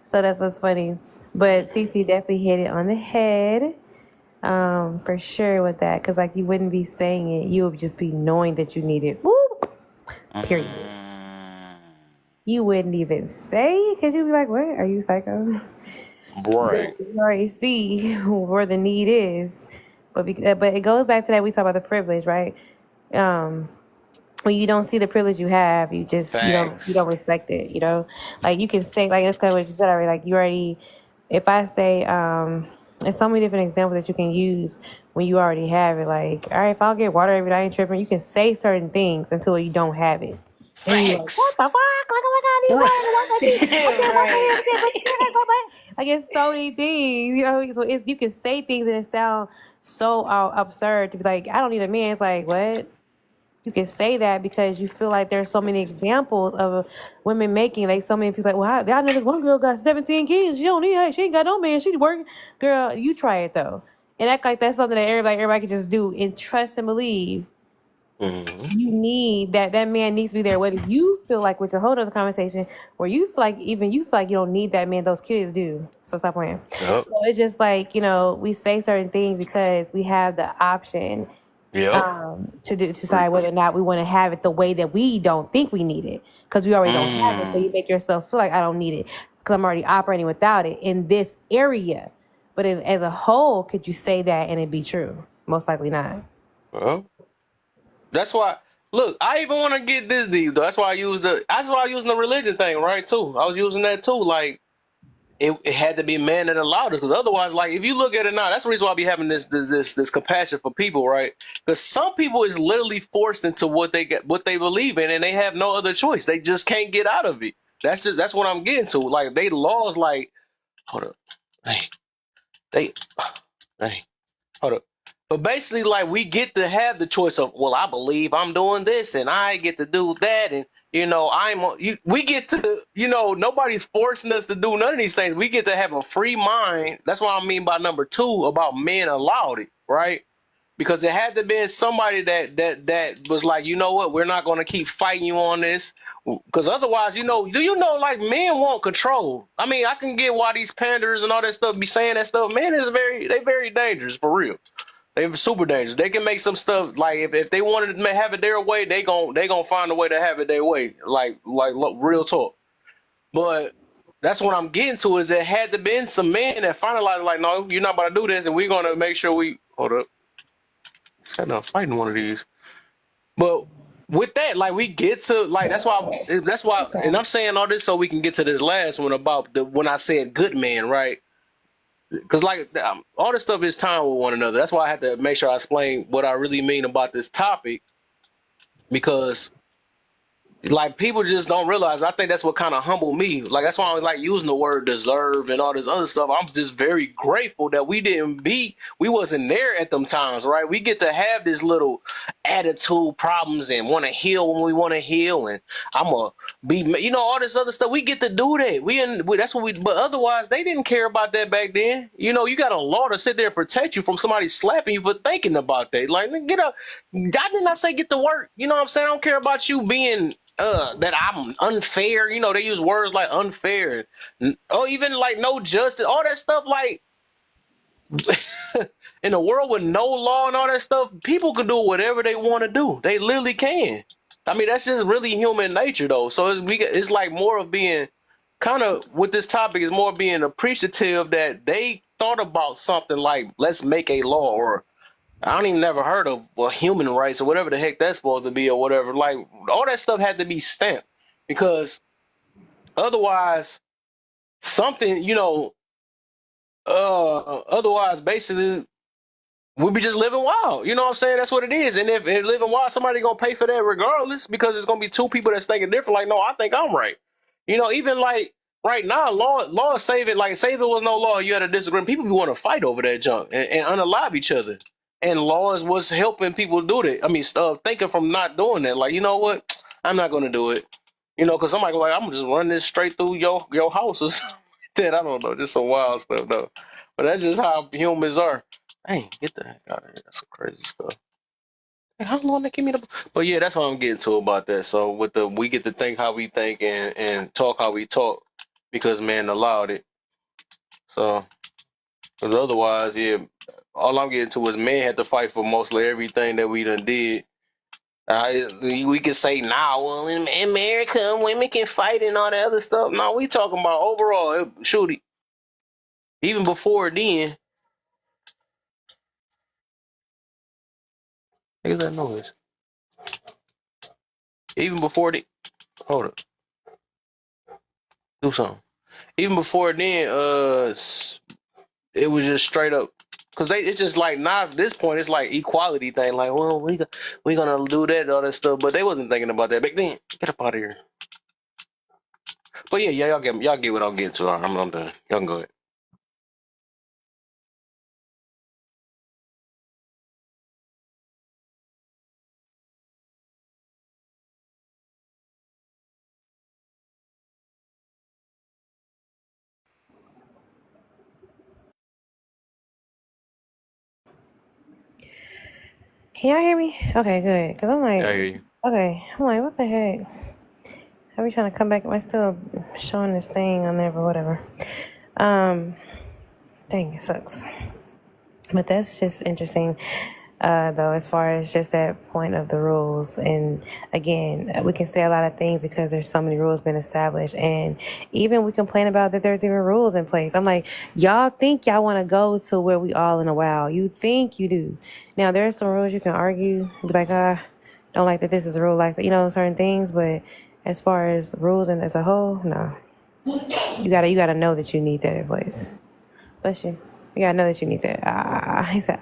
So that's what's funny. But Cece definitely hit it on the head, for sure with that, because like you wouldn't be saying it, you would just be knowing that you need it. Woo! Period. You wouldn't even say it because you'd be like, "What? Are you psycho?" Right. You already see where the need is, but it goes back to that we talk about the privilege, right? When you don't see the privilege you have, you don't respect it. You know, like you can say, like that's kind of what you said already. Like you already, if I say, there's so many different examples that you can use when you already have it. Like, all right, if I'll get water every day, I ain't tripping. You can say certain things until you don't have it. And you're like, what the fuck? Like, oh my God, I need water. Like, it's so many things, you know. So you can say things and it sounds so absurd to be like, I don't need a man. It's like, what? You can say that because you feel like there's so many examples of women making, like so many people like, well, I know this one girl got 17 kids. She ain't got no man. She working. Girl, you try it though. And act like that's something that everybody can just do and trust and believe. Mm-hmm. You need that man needs to be there, whether you feel like, with the whole other conversation, where you feel like you don't need that man, those kids do. So stop playing. Yep. So it's just like, you know, we say certain things because we have the option to decide whether or not we want to have it the way that we don't think we need it, because we already don't have it. So you make yourself feel like I don't need it because I'm already operating without it in this area. But as a whole, could you say that and it be true? Most likely not. Well, that's why. Look, I even want to get this deep though. That's why I used the religion thing, right? Too. I was using that too. Like it had to be man that allowed it, because otherwise, like if you look at it now, that's the reason why I be having this compassion for people, right? Because some people is literally forced into what they believe in, and they have no other choice. They just can't get out of it. That's what I'm getting to. Like they laws, like hold up, hey, hold up. But basically, like, we get to have the choice of, well, I believe I'm doing this and I get to do that. And, you know, we get to, you know, nobody's forcing us to do none of these things. We get to have a free mind. That's what I mean by number 2 about men allowed it, right? Because it had to be somebody that was like, you know what, we're not going to keep fighting you on this. Because otherwise, you know, like men want control. I mean, I can get why these panders and all that stuff be saying that stuff. Men is very dangerous, for real. They're super dangerous. They can make some stuff like if they wanted to have it their way, they gon' find a way to have it their way. Like real talk. But that's what I'm getting to, is there had to been some men that finalized like, no, you're not about to do this, and we're gonna make sure we hold up. I'm not fighting one of these. But with that, like we get to like that's why, and I'm saying all this so we can get to this last one about when I said good man, right? because like all this stuff is time with one another. That's why I had to make sure I explain what I really mean about this topic, because like people just don't realize. I think that's what kind of humbled me. Like that's why I was like using the word deserve and all this other stuff. I'm just very grateful that we wasn't there at them times, right? We get to have this little attitude problems and want to heal when we want to heal, and I'm a be, all this other stuff. We get to do that. That's what we. But otherwise, they didn't care about that back then. You got a law to sit there and protect you from somebody slapping you for thinking about that. Like, get up. I did not say get to work. You know what I'm saying? I don't care about you being that I'm unfair. They use words like unfair, or even like no justice, all that stuff. Like in a world with no law and all that stuff, people can do whatever they want to do. They literally can. I mean, that's just really human nature, though. So it's like more of being kind of with this topic is more being appreciative that they thought about something like let's make a law, or I don't even never heard of human rights or whatever the heck that's supposed to be or whatever. Like all that stuff had to be stamped, because otherwise something, otherwise basically we'd be just living wild. You know what I'm saying? That's what it is. And if living wild, somebody gonna pay for that regardless, because it's gonna be two people that's thinking different. Like, no, I think I'm right. Even like right now, law save it. Like, say if it was no law, you had a disagreement. People be want to fight over that junk and unalive each other. And laws was helping people do that. I mean, thinking from not doing that. Like, you know what? I'm not gonna do it. Because somebody go like, I'm gonna just run this straight through your house or something. That I don't know, just some wild stuff though. But that's just how humans are. Hey, get the heck out of here. That's some crazy stuff. Hey, how long they give me the? But yeah, that's what I'm getting to about that. So we get to think how we think and talk how we talk, because man allowed it. So, because otherwise, yeah, all I'm getting to is men had to fight for mostly everything that we done did. We could say now, well, in America, women can fight and all that other stuff. No, we talking about overall. Shoot, even before then. What is that noise? Even before the, hold up, do something. Even before then, it was just straight up, because it's just like now at this point it's like equality thing. Like, well, we gonna do that, all that stuff, but they wasn't thinking about that back then. Get up out of here. But yeah, y'all get what I'm getting to. All right, I'm done. Y'all can go ahead. Can y'all hear me? Okay, good. Because I'm like, I hear you. okay, I'm like, what the heck? Are we trying to come back? Am I still showing this thing on there, but whatever? Dang, it sucks. But that's just interesting, though, as far as just that point of the rules. And again, we can say a lot of things because there's so many rules been established. And even we complain about that there's even rules in place. I'm like, y'all think y'all want to go to where we all in a while. You think you do. Now, there's some rules you can argue, be like, don't like that this is a rule, like, certain things. But as far as rules and as a whole, no. You gotta know that you need that in place. Bless you. You gotta know that you need that. He said,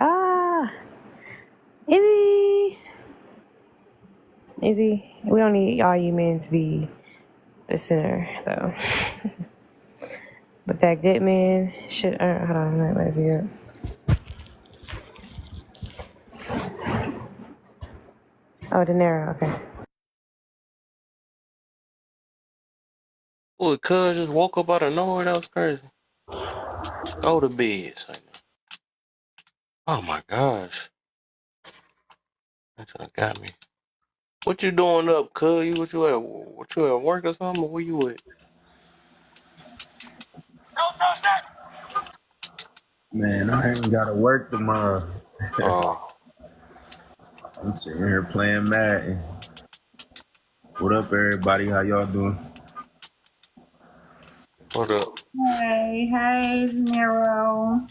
Izzy, we don't need all you men to be the center, though. But that good man should, hold on, let me see it. Oh, De Niro, okay. Oh, cuz just woke up out of nowhere. That was crazy. Go to bed. Oh my gosh. That's what got me. What you doing up, cuz? What you at work or something? Or where you at? Man, I ain't gotta work tomorrow. Oh. I'm sitting here playing Madden. What up, everybody? How y'all doing? What up? Hey, Nero.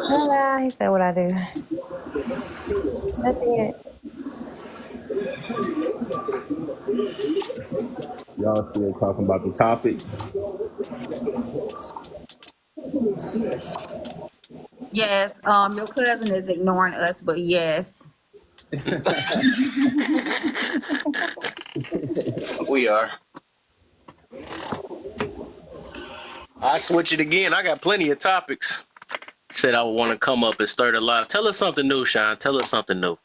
Hello, he said what I do. Nothing yet. Y'all still talking about the topic? Yes, your cousin is ignoring us, but yes. We are. I switch it again. I got plenty of topics. Said I would want to come up and start it live. Tell us something new, Sean. Tell us something new.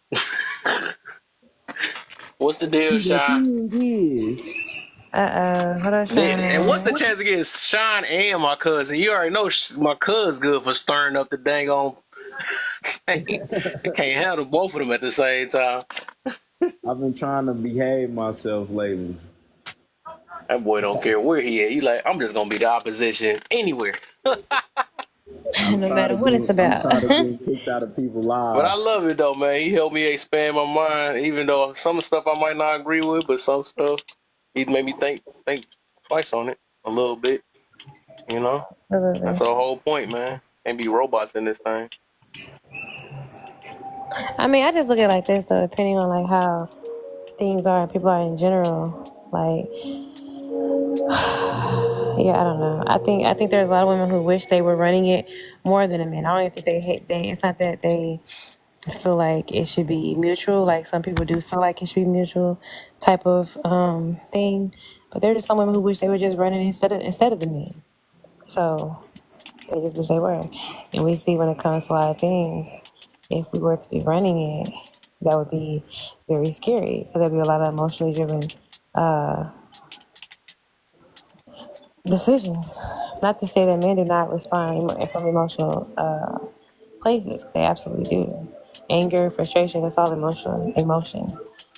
What's the deal, See, the Sean? thing is, What else, And what's the Shannon? chance to get Sean and my cousin? You already know my cousin's good for stirring up the dang on. I can't handle both of them at the same time. I've been trying to behave myself lately. That boy don't care where he at. He like, I'm just gonna be the opposition anywhere. I'm No tired matter of what it's being, I'm about. tired of being kicked out of people's But I lives. love it though, man. He helped me expand my mind, even though some stuff I might not agree with, but some stuff he made me think twice on it a little bit. You know, that's Absolutely. the whole point, man. Can't be robots in this thing. I mean, I just look at it like this though, depending on like how things are, people are in general. Like, yeah, I don't know. I think there's a lot of women who wish they were running it more than a man. I don't even think they hate. It's not that they feel like it should be mutual. Like some people do feel like it should be mutual type of thing. But there's just some women who wish they were just running instead of the men. So they just wish they were. And we see when it comes to a lot of things, if we were to be running it, that would be very scary because there'd be a lot of emotionally driven decisions. Not to say that men do not respond from emotional places. They absolutely do. Anger, frustration, that's all emotion.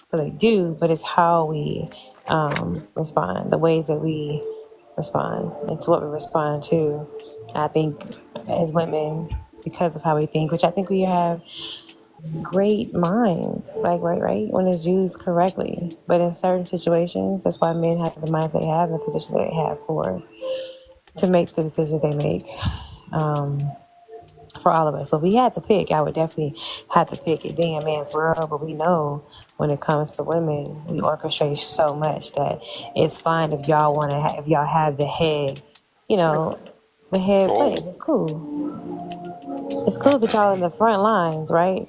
So they do, but it's how we respond, the ways that we respond. It's what we respond to. I think as women, because of how we think, which I think we have great minds, like right, when it's used correctly. But in certain situations, that's why men have the minds they have, and the position that they have to make the decisions they make. For all of us. So if we had to pick, I would definitely have to pick it being a man's world. But we know when it comes to women, we orchestrate so much that it's fine if y'all want to if y'all have the head, the head place. It's cool. It's cool that y'all in the front lines, right?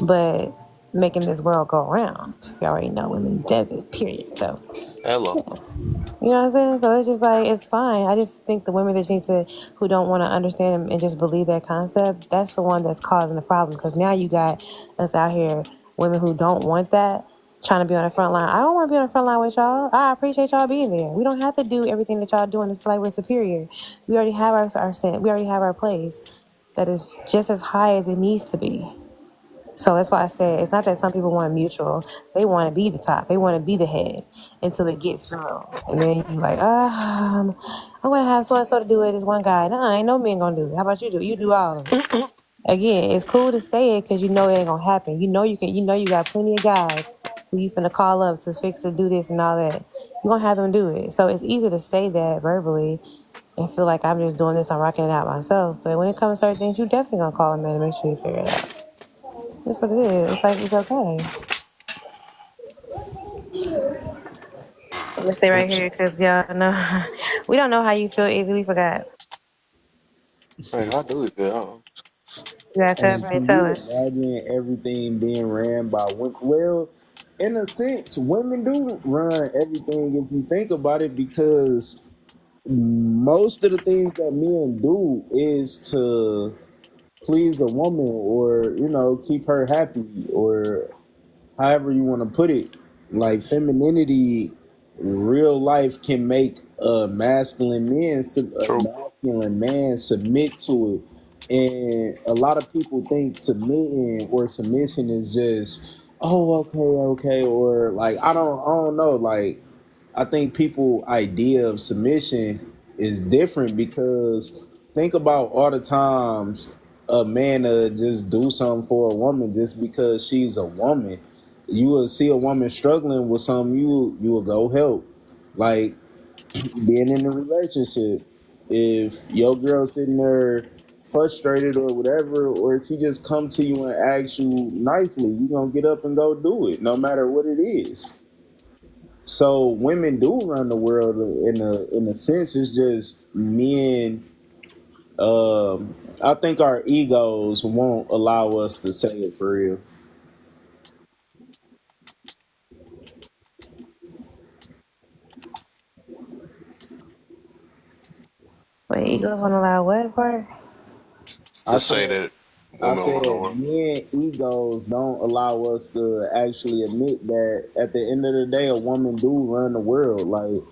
But making this world go around. You already know women does it, period. So Hello. you know what I'm saying? So it's just like, it's fine. I just think the women that who don't want to understand and just believe that concept, that's the one that's causing the problem. Because now you got us out here, women who don't want that, trying to be on the front line. I don't want to be on the front line with y'all. I appreciate y'all being there. We don't have to do everything that y'all doing to feel like we're superior. We already have our we already have our place that is just as high as it needs to be. So that's why I said it's not that some people want mutual. They want to be the top. They want to be the head until it gets real. And then you like, I'm going to have so-and-so to do it. This one guy. Nah, ain't no man going to do it. How about you do it? You do all of it. Again, it's cool to say it because you know it ain't going to happen. You know you got plenty of guys who you finna call up to fix it, do this and all that. You going to have them do it. So it's easy to say that verbally and feel like I'm just doing this, I'm rocking it out myself. But when it comes to certain things, you definitely going to call a man to make sure you figure it out. That's what it is. It's like, it's okay. Let's stay right here because y'all know we don't know how you feel easy. We forgot. Wait, how do we feel? You got to And right, can tell you us. imagine everything being ran by women? Well, in a sense, women do run everything if you think about it, because most of the things that men do is to please a woman, or keep her happy, or however you want to put it. Like femininity, real life can make a masculine man submit to it. And a lot of people think submitting or submission is just, oh, okay, or like I don't know. Like I think people idea of submission is different, because think about all the times a man just do something for a woman just because she's a woman. You will see a woman struggling with something, you will go help. Like being in a relationship, if your girl sitting there frustrated or whatever, or if she just come to you and ask you nicely, you gonna get up and go do it, no matter what it is. So women do run the world in a sense. It's just men. I think our egos won't allow us to say it for real. Wait, egos won't allow what part? I To say said that I women run the said world. men egos don't allow us to actually admit that at the end of the day a woman do run the world. Like,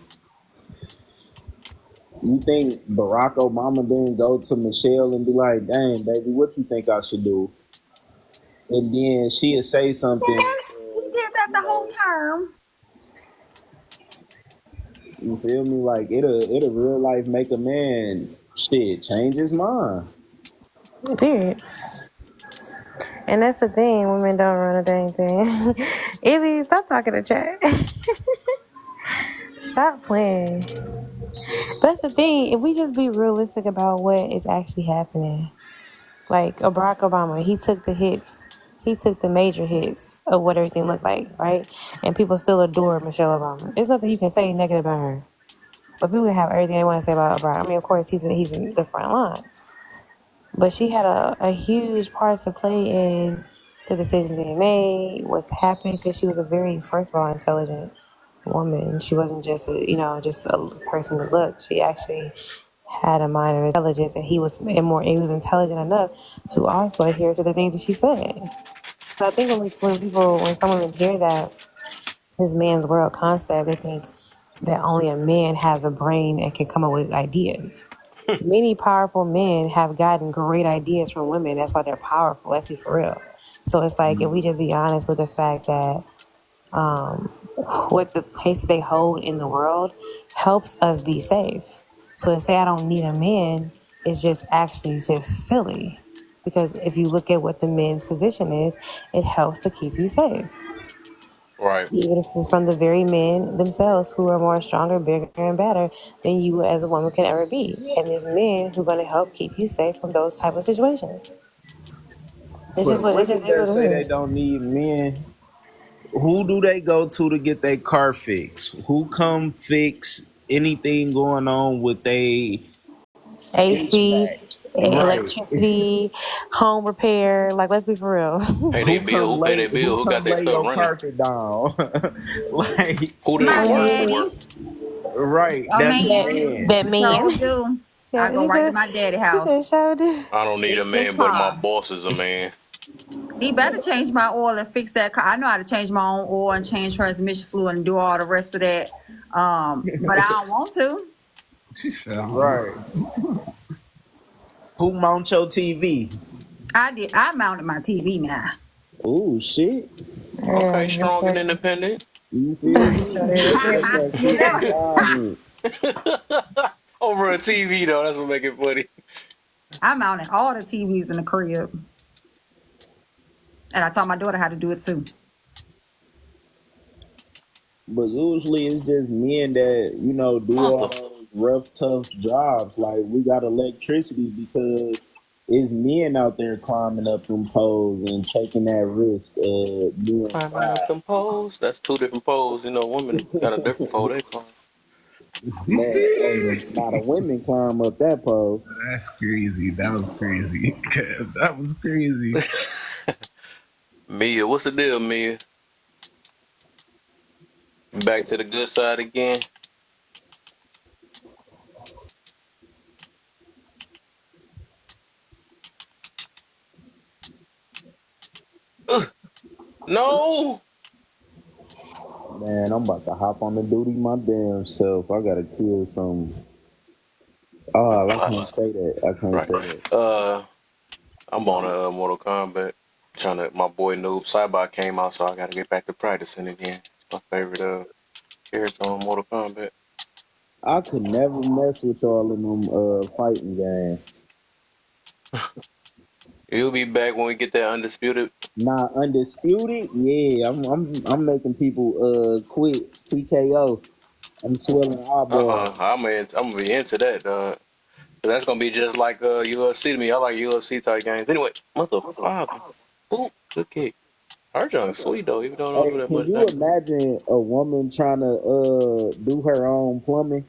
you think Barack Obama didn't go to Michelle and be like, "Dang, baby, what you think I should do?" And then she'd say something. Yes, he did that the whole term. You feel me? Like, it'll real life make a man shit change his mind. Period. And that's the thing, women don't run a dang thing. Izzy, stop talking to chat. Stop playing. That's the thing, if we just be realistic about what is actually happening. Like Barack Obama, he took the hits. He took the major hits of what everything looked like, right? And people still adore Michelle Obama. There's nothing you can say negative about her. But people can have everything they want to say about Barack. I mean, of course, he's in the front lines. But she had a huge part to play in the decisions being made, what's happened, because she was a very, first of all, intelligent woman. She wasn't just just a person with looks. She actually had a mind of intelligence, and he was intelligent enough to also adhere to the things that she said. So I think when someone hear that this man's world concept, they think that only a man has a brain and can come up with ideas. Many powerful men have gotten great ideas from women. That's why they're powerful. Let's be for real. So it's like, if we just be honest with the fact that what the place they hold in the world helps us be safe. So to say I don't need a man is just actually just silly. Because if you look at what the men's position is, it helps to keep you safe. Right. Even if it's from the very men themselves who are more stronger, bigger, and better than you as a woman can ever be. And there's men who are going to help keep you safe from those type of situations. It's For the just what women it that say they is. don't need men, who do they go to get their car fixed? Who come fix anything going on with they AC, HVAC? Right. electricity, home repair. Like, let's be for real. Pay their bill. Who pay their bill? Who Who got come their lay stuff your running? carpet down? Like, Who did My it work for? daddy. right, A that's a man. man. That man. So do. I Yeah, go right to my daddy house. show do. I don't need a Fix his man, but my car. boss is a man. He better change my oil and fix that car. I know how to change my own oil and change transmission fluid and do all the rest of that. But I don't want to. She said, Right. Who mount your TV? I did. I mounted my TV now. Oh shit. Okay, strong and independent. You feel me? Take that second job in. Over a TV though, that's what make it funny. I mounted all the TVs in the crib. And I taught my daughter how to do it too. But usually it's just men that, do all those rough, tough jobs. Like, we got electricity because it's men out there climbing up them poles and taking that risk of being Climbing fried. up them poles. That's two different poles. Women got a different pole they climb. Man, hey, a lot of women climb up that pole. That's crazy. That was crazy. That was crazy. Mia, what's the deal, Mia? Back to the good side again. No. Man, I'm about to hop on the duty my damn self. I gotta kill some. Oh, I can't say that. I can't say that. I'm on Mortal Kombat. My boy Noob Saibot came out, so I gotta get back to practicing again. It's my favorite character on Mortal Kombat. I could never mess with y'all in them fighting games. You'll be back when we get that undisputed. Nah, undisputed. Yeah, I'm making people quit TKO. I'm swelling eyeball. I'm gonna be into that. That's gonna be just like UFC to me. I like UFC type games. Anyway, motherfucker. Ooh, good kick. Her junk sweet though, even though I don't Hey, do that can much you thing. imagine a woman trying to do her own plumbing?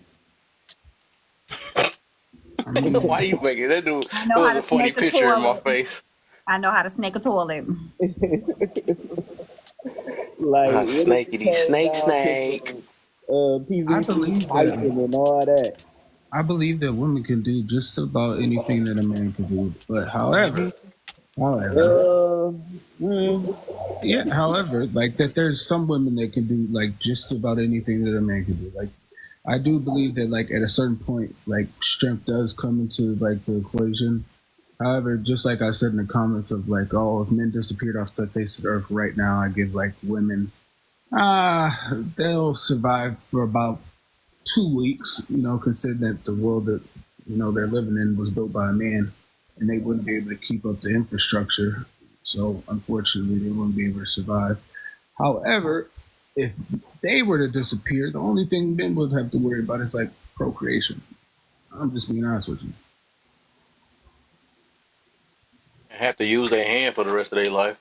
I mean, Why you making that dude? I It know how was to a funny snake a picture in my toilet. face. I know how to snake a toilet. Like, Ah, what if it snakey came snake down to snake. some I PVC believe that. piping and all that? I believe that women can do just about anything that a man can do. But however, Uh, mm, yeah, however, like that there's some women that can do like just about anything that a man can do. Like I do believe that like at a certain point, like strength does come into like the equation. However, just like I said in the comments of like, oh, if men disappeared off the face of the earth right now, I give like women, they'll survive for about 2 weeks, considering that the world that, they're living in was built by a man and they wouldn't be able to keep up the infrastructure. So unfortunately, they wouldn't be able to survive. However, if they were to disappear, the only thing men would have to worry about is like procreation. I'm just being honest with you. Have to use their hand for the rest of their life.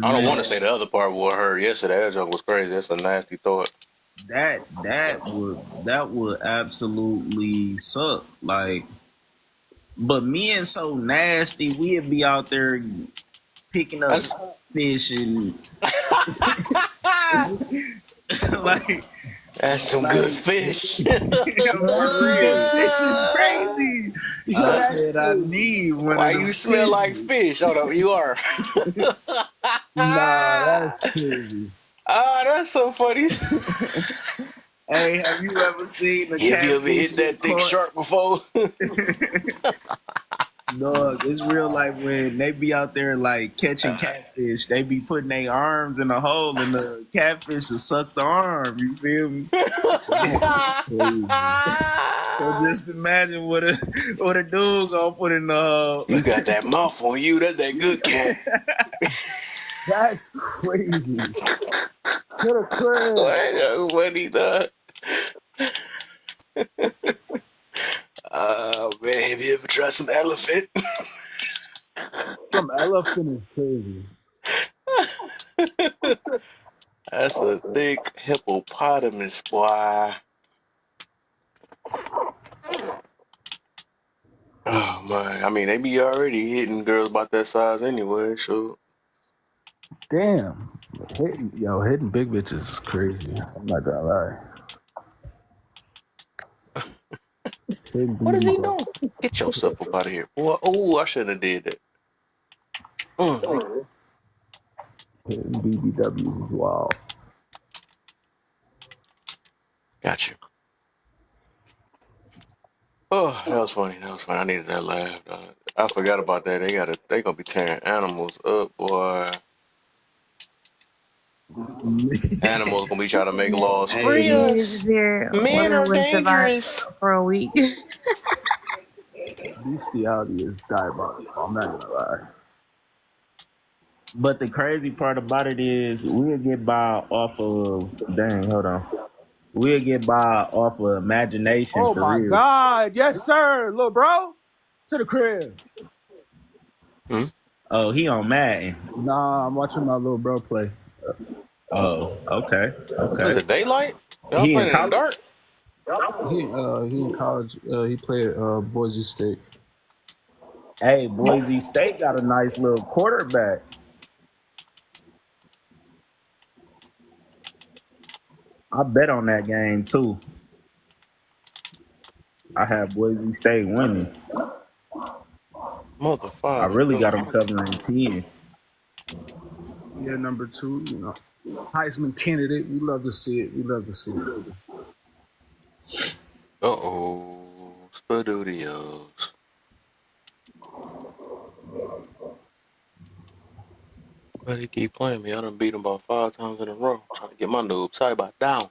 I don't want to say the other part what I heard yesterday. That joke was crazy. That's a nasty thought. that would absolutely suck. Like, but men so nasty, we'd be out there picking up That's fish and like that's some good fish. that's some good fish is crazy. I said I need one Why of them you smell like fishes. fish? Hold up, you are. Nah, that's crazy. Ah, that's so funny. Hey, have you ever seen a Have you ever catfish hit that get thick caught? shark before? Dog, it's real like when they be out there like catching catfish, they be putting their arms in a hole and the catfish will suck the arm. You feel me? So just imagine what a dude gonna put in the hole. You got that mouth on you. That's that good cat. That's crazy. To the crib. That's funny, dog. Man, have you ever tried some elephant? Some elephant is crazy. That's a thick hippopotamus, boy. Oh man, I mean they be already hitting girls about that size anyway. So Damn. Hitting big bitches is crazy. I'm not gonna lie. what is he doing? Get yourself up out of here, boy. Oh, I shouldn't have did that. Hitting BBWs is wild. Got you. Oh, that was funny. That was funny. I needed that laugh. I forgot about that. They gonna be tearing animals up, boy. Animals gonna be trying to make laws free us. Men are dangerous. For a week. Bestiality is diabolical. I'm not gonna lie. But the crazy part about it is we'll get by off of hold on. We'll get by off of imagination Oh for my real. God, yes sir, little bro, to the crib. Oh, he on Madden. Nah, I'm watching my little bro play. Oh, okay. Is it daylight? Y'all He playing in in the dark? He in college. He played at Boise State. Hey, Boise State got a nice little quarterback. I bet on that game too. I have Boise State winning. Motherfucker. I really got them covering 10. Yeah, number 2, Heisman candidate. We love to see it. Uh-oh. Spadudios. But he keep playing me. I done beat him about 5 times in a row. Trying to get my noob cyber down.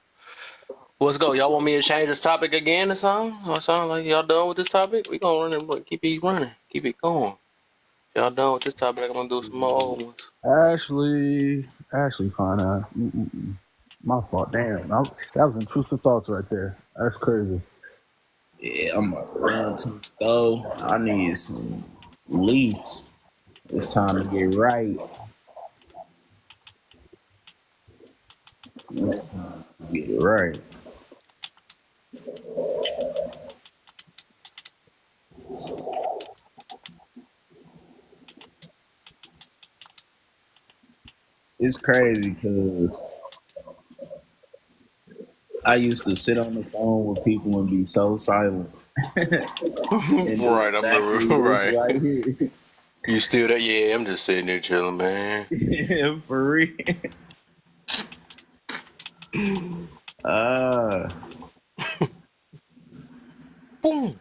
Let's go. Y'all want me to change this topic again or something? Or sound like y'all done with this topic? We gonna run it, keep it running. Keep it going. Y'all done with this topic? I'm gonna do some more old ones. Ashley, fine. My fault. Damn, that was intrusive thoughts right there. That's crazy. Yeah, I'm gonna run some though. I need some Leafs. It's time to get right. It's time to get it right. It's crazy because I used to sit on the phone with people and be so silent. And do Right, I exactly remember. this Right. right here. You still there? Yeah, I'm just sitting there chilling, man. For real. Uh, Boom.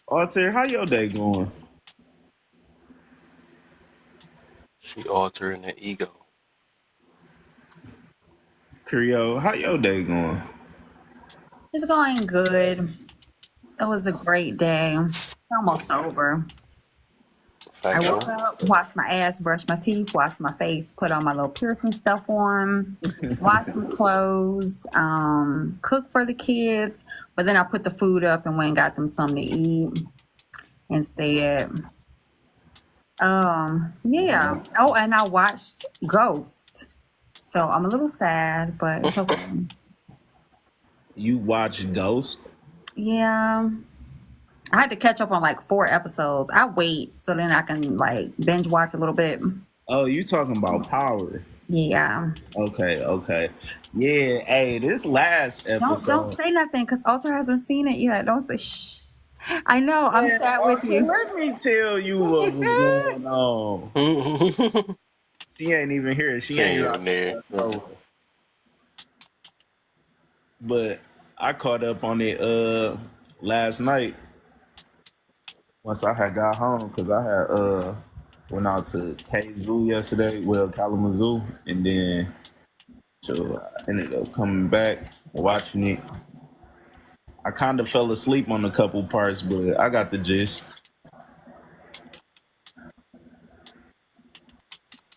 Altair, how your day going? She altering the ego. Creole, how your day going? It's going good. It was a great day. It's almost over. I woke up, washed my ass, brushed my teeth, washed my face, put on my little piercing stuff on, washed some clothes, cooked for the kids, but then I put the food up and went and got them something to eat instead. Yeah. Oh, and I watched Ghost. So I'm a little sad, but it's okay. You watch Ghost? Yeah. I had to catch up on like 4 episodes. I wait so then I can like binge watch a little bit. Oh, you talking about Power? Yeah. Okay. Yeah, hey, this last episode. Don't say nothing because Alter hasn't seen it yet. Don't say shh. I know. I'm sad with you. Let me tell you what was going on. She ain't even here. She ain't even there. But I caught up on it last night once I had got home because I had went out to K-Zoo yesterday, well Kalamazoo, and then so I ended up coming back watching it. I kind of fell asleep on a couple parts, but I got the gist.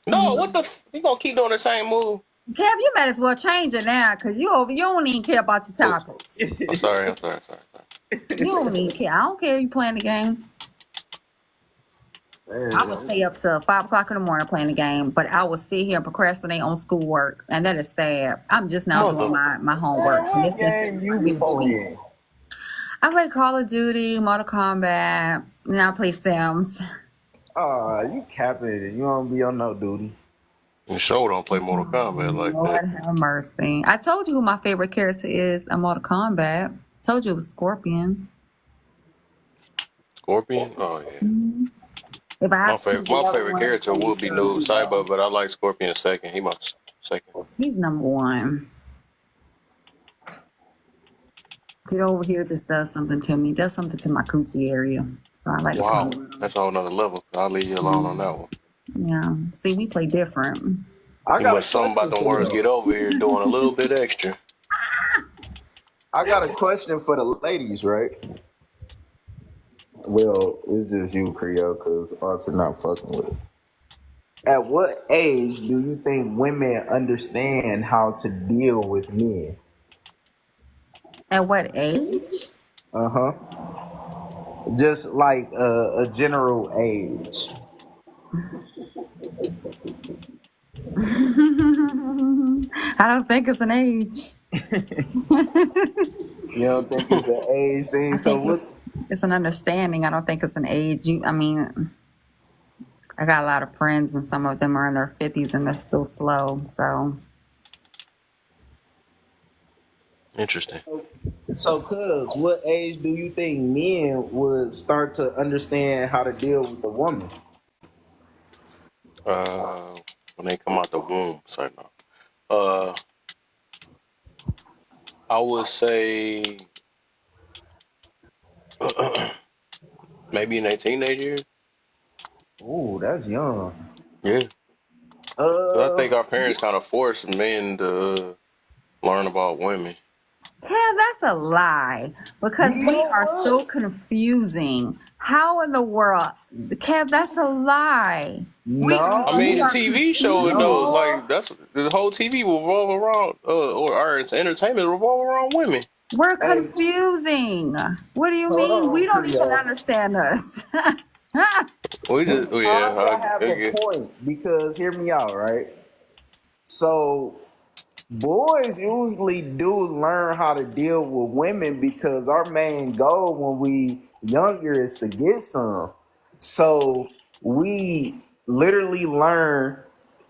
No, what the? You gonna keep doing the same move? Kev, you might as well change it now because you don't even care about your topics. I'm sorry. You don't even care. I don't care if you playing the game. I would stay up till 5 o'clock in the morning playing the game, but I would sit here and procrastinate on schoolwork, and that is sad. I'm just now doing my homework. What game you be playing? I play Call of Duty, Mortal Kombat, and I play Sims. You capping it. You don't be on no duty. You sure don't play Mortal Kombat like Lord that. have mercy. I told you who my favorite character is in Mortal Kombat. I told you it was Scorpion. Scorpion? Oh yeah. If I My have to choose favorite another one, character it's would be Noob Saibot, but I like Scorpion second. He my second. He's number 1. Get over here. This does something to me. Does something to my coochie area. So I like Wow, to come. that's a whole nother level. I'll leave you alone on that one. Yeah. See, we play different. You must something about the words get over here doing a little bit extra. I got a question for the ladies, right? Well, it's just you, Creole, because Arts are not fucking with it. At what age do you think women understand how to deal with men? At what age? Uh-huh. Just like a general age. I don't think it's an age. You don't think it's an age thing? I So think it's an understanding. I don't think it's an age. I mean, I got a lot of friends, and some of them are in their 50s, and they're still slow. So Interesting. So, cuz, what age do you think men would start to understand how to deal with a woman? When they come out the womb, sorry, no. I would say maybe in their teenage years. Ooh, that's young. Yeah. I think our parents kind of forced men to learn about women. yeah, that's a lie because we are so confusing. How in the world, Kev? That's a lie. I mean, the TV show, though, like that's the whole TV will revolve around, or our entertainment revolve around women. We're confusing. What do you mean? We don't even understand us. We just, I have a point because hear me out, right? So boys usually do learn how to deal with women because our main goal when we younger is to get some. So we literally learn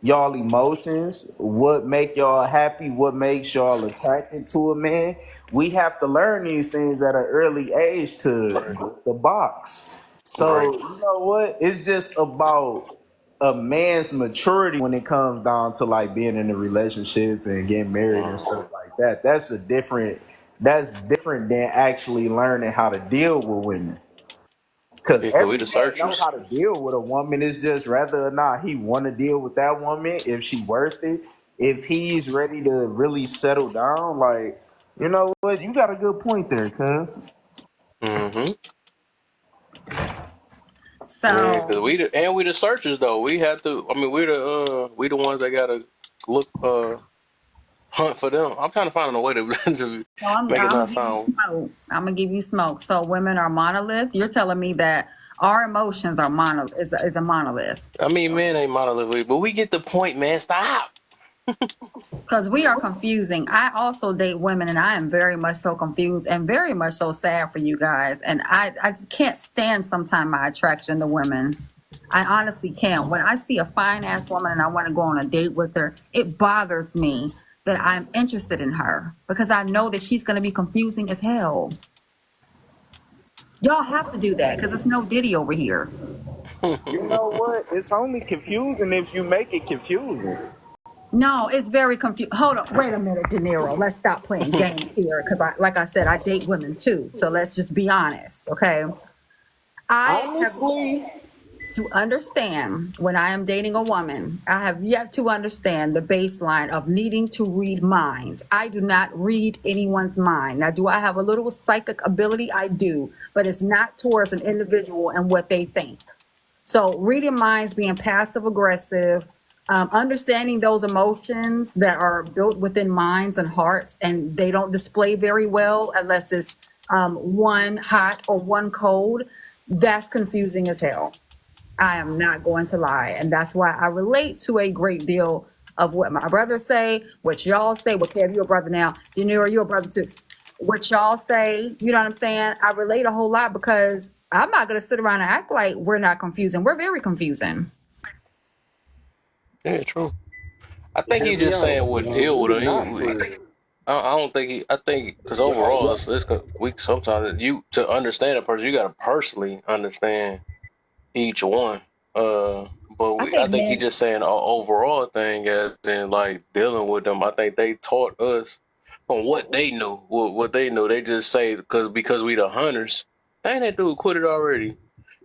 y'all emotions, what make y'all happy, what makes y'all attracted to a man. We have to learn these things at an early age to Right. break the box. So Right. you know what? It's just about a man's maturity when it comes down to like being in a relationship and getting married and Mhm. stuff like that. That's different than actually learning how to deal with women. Cause Yeah, 'cause we every the man know searchers. how to deal with a woman. It's just whether or not he want to deal with that woman, if she worth it, if he's ready to really settle down. Like, you know what? You got a good point there, cuz. Mm-hmm. Yeah, So because we the searchers though. We have to. I mean, we the ones that gotta look hunt for them. I'm trying to find a way to, to So I'm, make it I'm not gonna give you sound. smoke. I'm gonna give you smoke. So women are monoliths. You're telling me that our emotions are is a monolith I mean, men ain't monolithic, but we get the point, man. Stop. because we are confusing. I also date women, and I am very much so confused and very much so sad for you guys. And I just can't stand sometimes my attraction to women. I honestly can't. When I see a fine ass woman and I want to go on a date with her, it bothers me that I'm interested in her because I know that she's gonna be confusing as hell. Y'all have to do that because it's no Diddy over here. You know what? It's only confusing if you make it confusing. No, it's very confusing. Hold on, wait a minute, De Niro. Let's stop playing games here because, like I said, I date women too. So let's just be honest, okay? I have Honestly, to understand when I am dating a woman, I have yet to understand the baseline of needing to read minds. I do not read anyone's mind. Now, do I have a little psychic ability? I do, but it's not towards an individual and what they think. So, reading minds, being passive aggressive, understanding those emotions that are built within minds and hearts, and they don't display very well unless it's one hot or one cold. That's confusing as hell. I am not going to lie. And that's why I relate to a great deal of what my brothers say, what y'all say. Well, Kev, you're a brother now. You know, you're a brother too. What y'all say, you know what I'm saying? I relate a whole lot because I'm not going to sit around and act like we're not confusing. We're very confusing. Yeah, true. I think hear he me just out. saying what deal with We him. not for I don't think he. I think because overall, we sometimes you to understand a person, you gotta personally understand each one. But I I think think he men, just saying an overall thing as in like dealing with them. I think they taught us from what they knew. What they knew, they just say because we the hunters. Dang, that dude quit it already.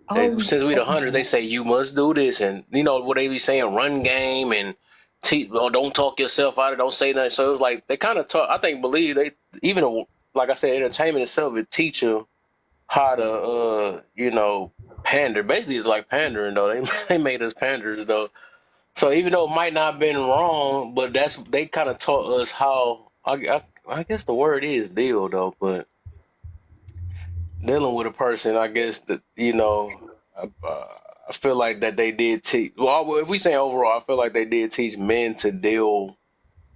oh, Since we the hunters, okay. they say you must do this, and you know what they be saying, run game and don't talk yourself out of, don't say nothing. So it was like they kind of taught. I think believe they even like I said, entertainment itself it teach you how to pander. Basically, it's like pandering though. They made us panders though. So even though it might not have been wrong, but they kind of taught us how. I guess the word is deal though, but dealing with a person, I guess that I feel like that they did teach. Well, if we say overall, I feel like they did teach men to deal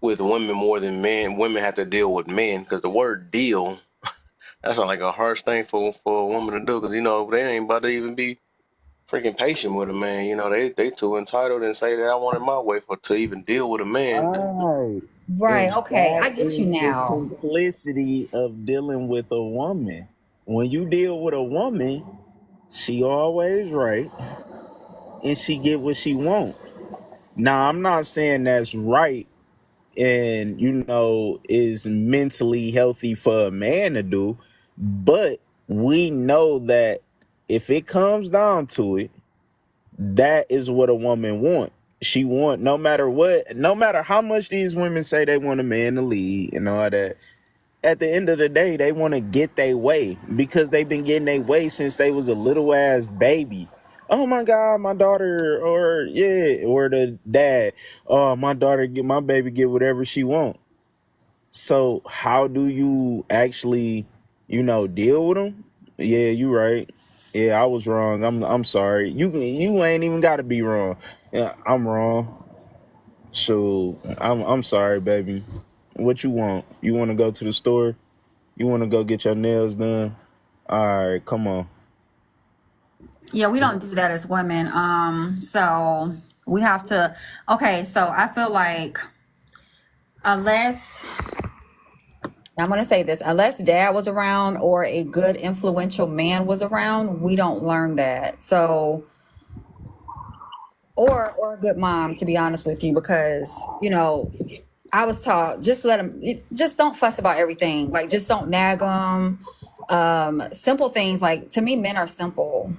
with women more than men. Women have to deal with men because the word deal that's not like a harsh thing for a woman to do because they ain't about to even be freaking patient with a man. They too entitled and say that I want it my way for to even deal with a man. right. Right. And Okay. that I get you is the now. simplicity of dealing with a woman. When you deal with a woman, she always right and she get what she want. Now, I'm not saying that's right and is mentally healthy for a man to do, but we know that if it comes down to it, that is what a woman want. She want no matter what, no matter how much these women say they want a man to lead and all that. At the end of the day, they want to get their way because they've been getting their way since they was a little ass baby. Oh my God, my daughter, or the dad. Oh, my daughter get my baby get whatever she want. So how do you actually, deal with them? Yeah, you right. Yeah, I was wrong. I'm sorry. You ain't even got to be wrong. Yeah, I'm wrong. So I'm sorry, baby. What you want? You want to go to the store? You want to go get your nails done? All right, come on. Yeah, we don't do that as women. So we have to. Okay, so I feel like unless I'm gonna say this, unless dad was around or a good influential man was around, we don't learn that. So or a good mom, to be honest with you, because I was taught just let them, just don't fuss about everything. Like just don't nag them. Simple things, like to me, men are simple.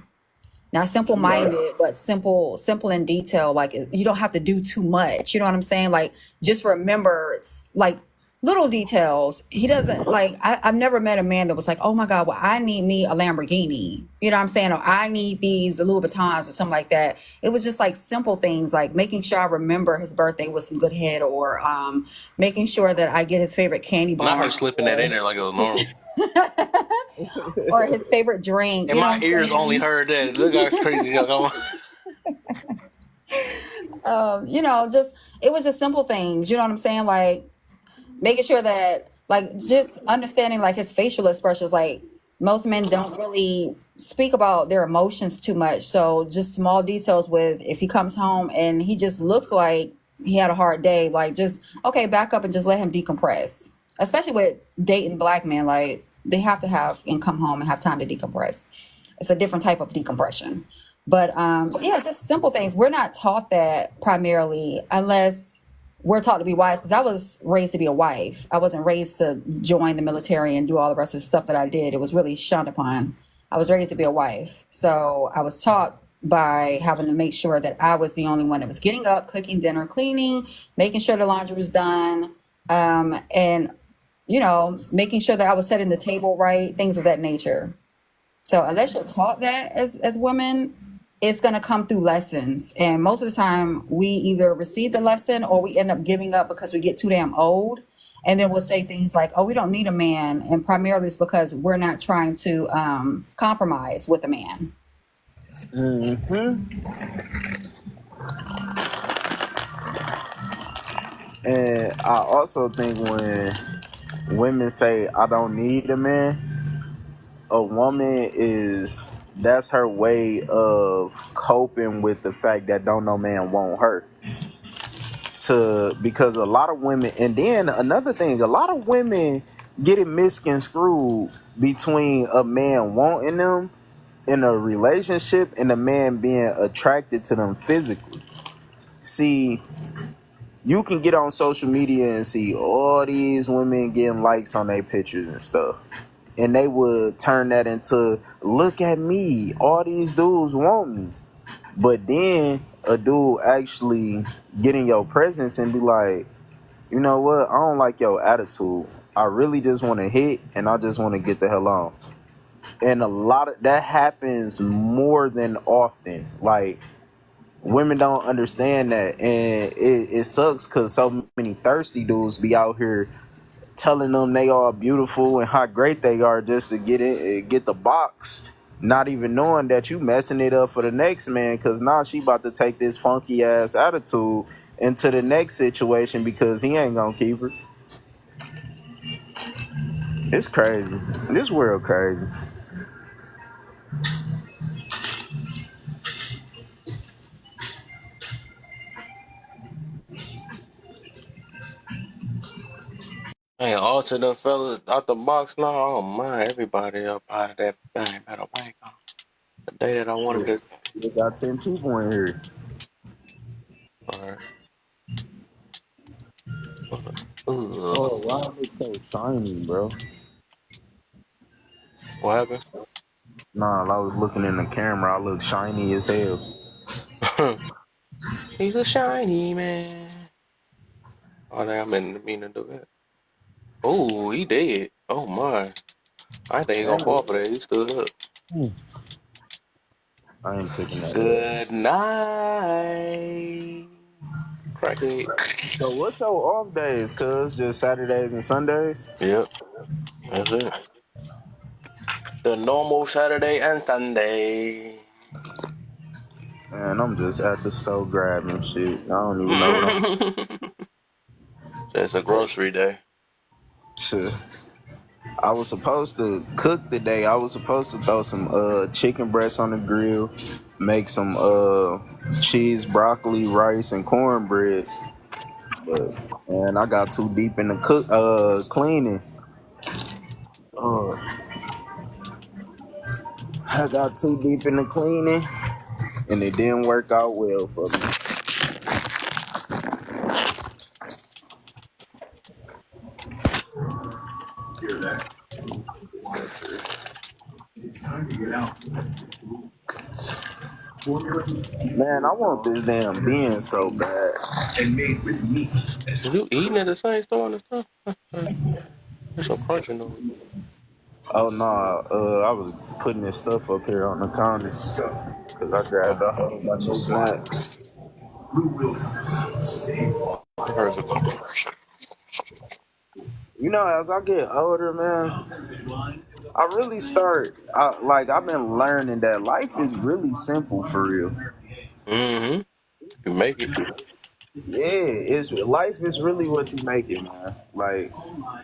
Not simple minded, but simple in detail. Like you don't have to do too much. You know what I'm saying? Like just remember like little details. He doesn't like, I've never met a man that was like, oh my God, well, I need me a Lamborghini. You know what I'm saying? Or I need these Louis Vuittons or something like that. It was just like simple things, like making sure I remember his birthday with some good head, or making sure that I get his favorite candy bar. Not her slipping that in there like it was normal. Or his favorite drink. And my ears only heard that. Look how crazy y'all just it was just simple things. You know what I'm saying? Like making sure that, like, just understanding like his facial expressions. Like most men don't really speak about their emotions too much. So just small details with if he comes home and he just looks like he had a hard day, like just okay, back up and just let him decompress. Especially with dating black men, like they have to have and come home and have time to decompress. It's a different type of decompression. But yeah, just simple things. We're not taught that primarily unless we're taught to be wives, because I was raised to be a wife. I wasn't raised to join the military and do all the rest of the stuff that I did. It was really shunned upon. I was raised to be a wife. So I was taught by having to make sure that I was the only one that was getting up, cooking dinner, cleaning, making sure the laundry was done, and making sure that I was setting the table right, things of that nature. So unless you're taught that as women, it's going to come through lessons. And most of the time we either receive the lesson or we end up giving up because we get too damn old. And then we'll say things like, oh, we don't need a man. And primarily it's because we're not trying to compromise with a man. Mm-hmm. And I also think when women say, I don't need a man, a woman that's her way of coping with the fact that don't no man want her. Because a lot of women, and then another thing, a lot of women get it misconstrued between a man wanting them in a relationship and a man being attracted to them physically. See, you can get on social media and see all these women getting likes on their pictures and stuff. And they would turn that into, look at me, all these dudes want me. But then a dude actually get in your presence and be like, you know what, I don't like your attitude. I really just want to hit and I just want to get the hell on. And a lot of that happens more than often. Like, women don't understand that. And it sucks because so many thirsty dudes be out here telling them they are beautiful and how great they are just to get the box, not even knowing that you messing it up for the next man, because now she about to take this funky ass attitude into the next situation because he ain't gonna keep her. It's crazy. This world crazy. Hey, alter them fellas out the box now. Oh my, everybody up out of that thing. Better wake up. The day that I wanted to. We got 10 people in here. Alright. Oh, why it look so shiny, bro? What happened? Nah, I was looking in the camera. I look shiny as hell. He's a shiny man. Oh, damn, I didn't mean to do that. Oh, he dead. Oh my. I think he gonna fall for that. He stood up. I ain't picking that Good night. Crackhead. So what's your off days, cuz? Just Saturdays and Sundays? Yep. That's it. The normal Saturday and Sunday. Man, I'm just at the store grabbing shit. I don't even know what It's a grocery day. I'm. I was supposed to cook today. I was supposed to throw some chicken breasts on the grill, make some cheese, broccoli, rice, and cornbread. But man, I got too deep in the cleaning. Uh, I got too deep in the cleaning, and it didn't work out well for me. Hear that? It's time to get out. Man, I want this damn bean so bad. And made with meat. Is you eating at the same store and stuff? There's some crunching on it. Oh no, I was putting this stuff up here on the counter because I grabbed a whole bunch of snacks. I heard some commercial. You know, as I get older, man, I really I've been learning that life is really simple for real. Mm-hmm. You make it. Yeah, life is really what you make it, man. Like,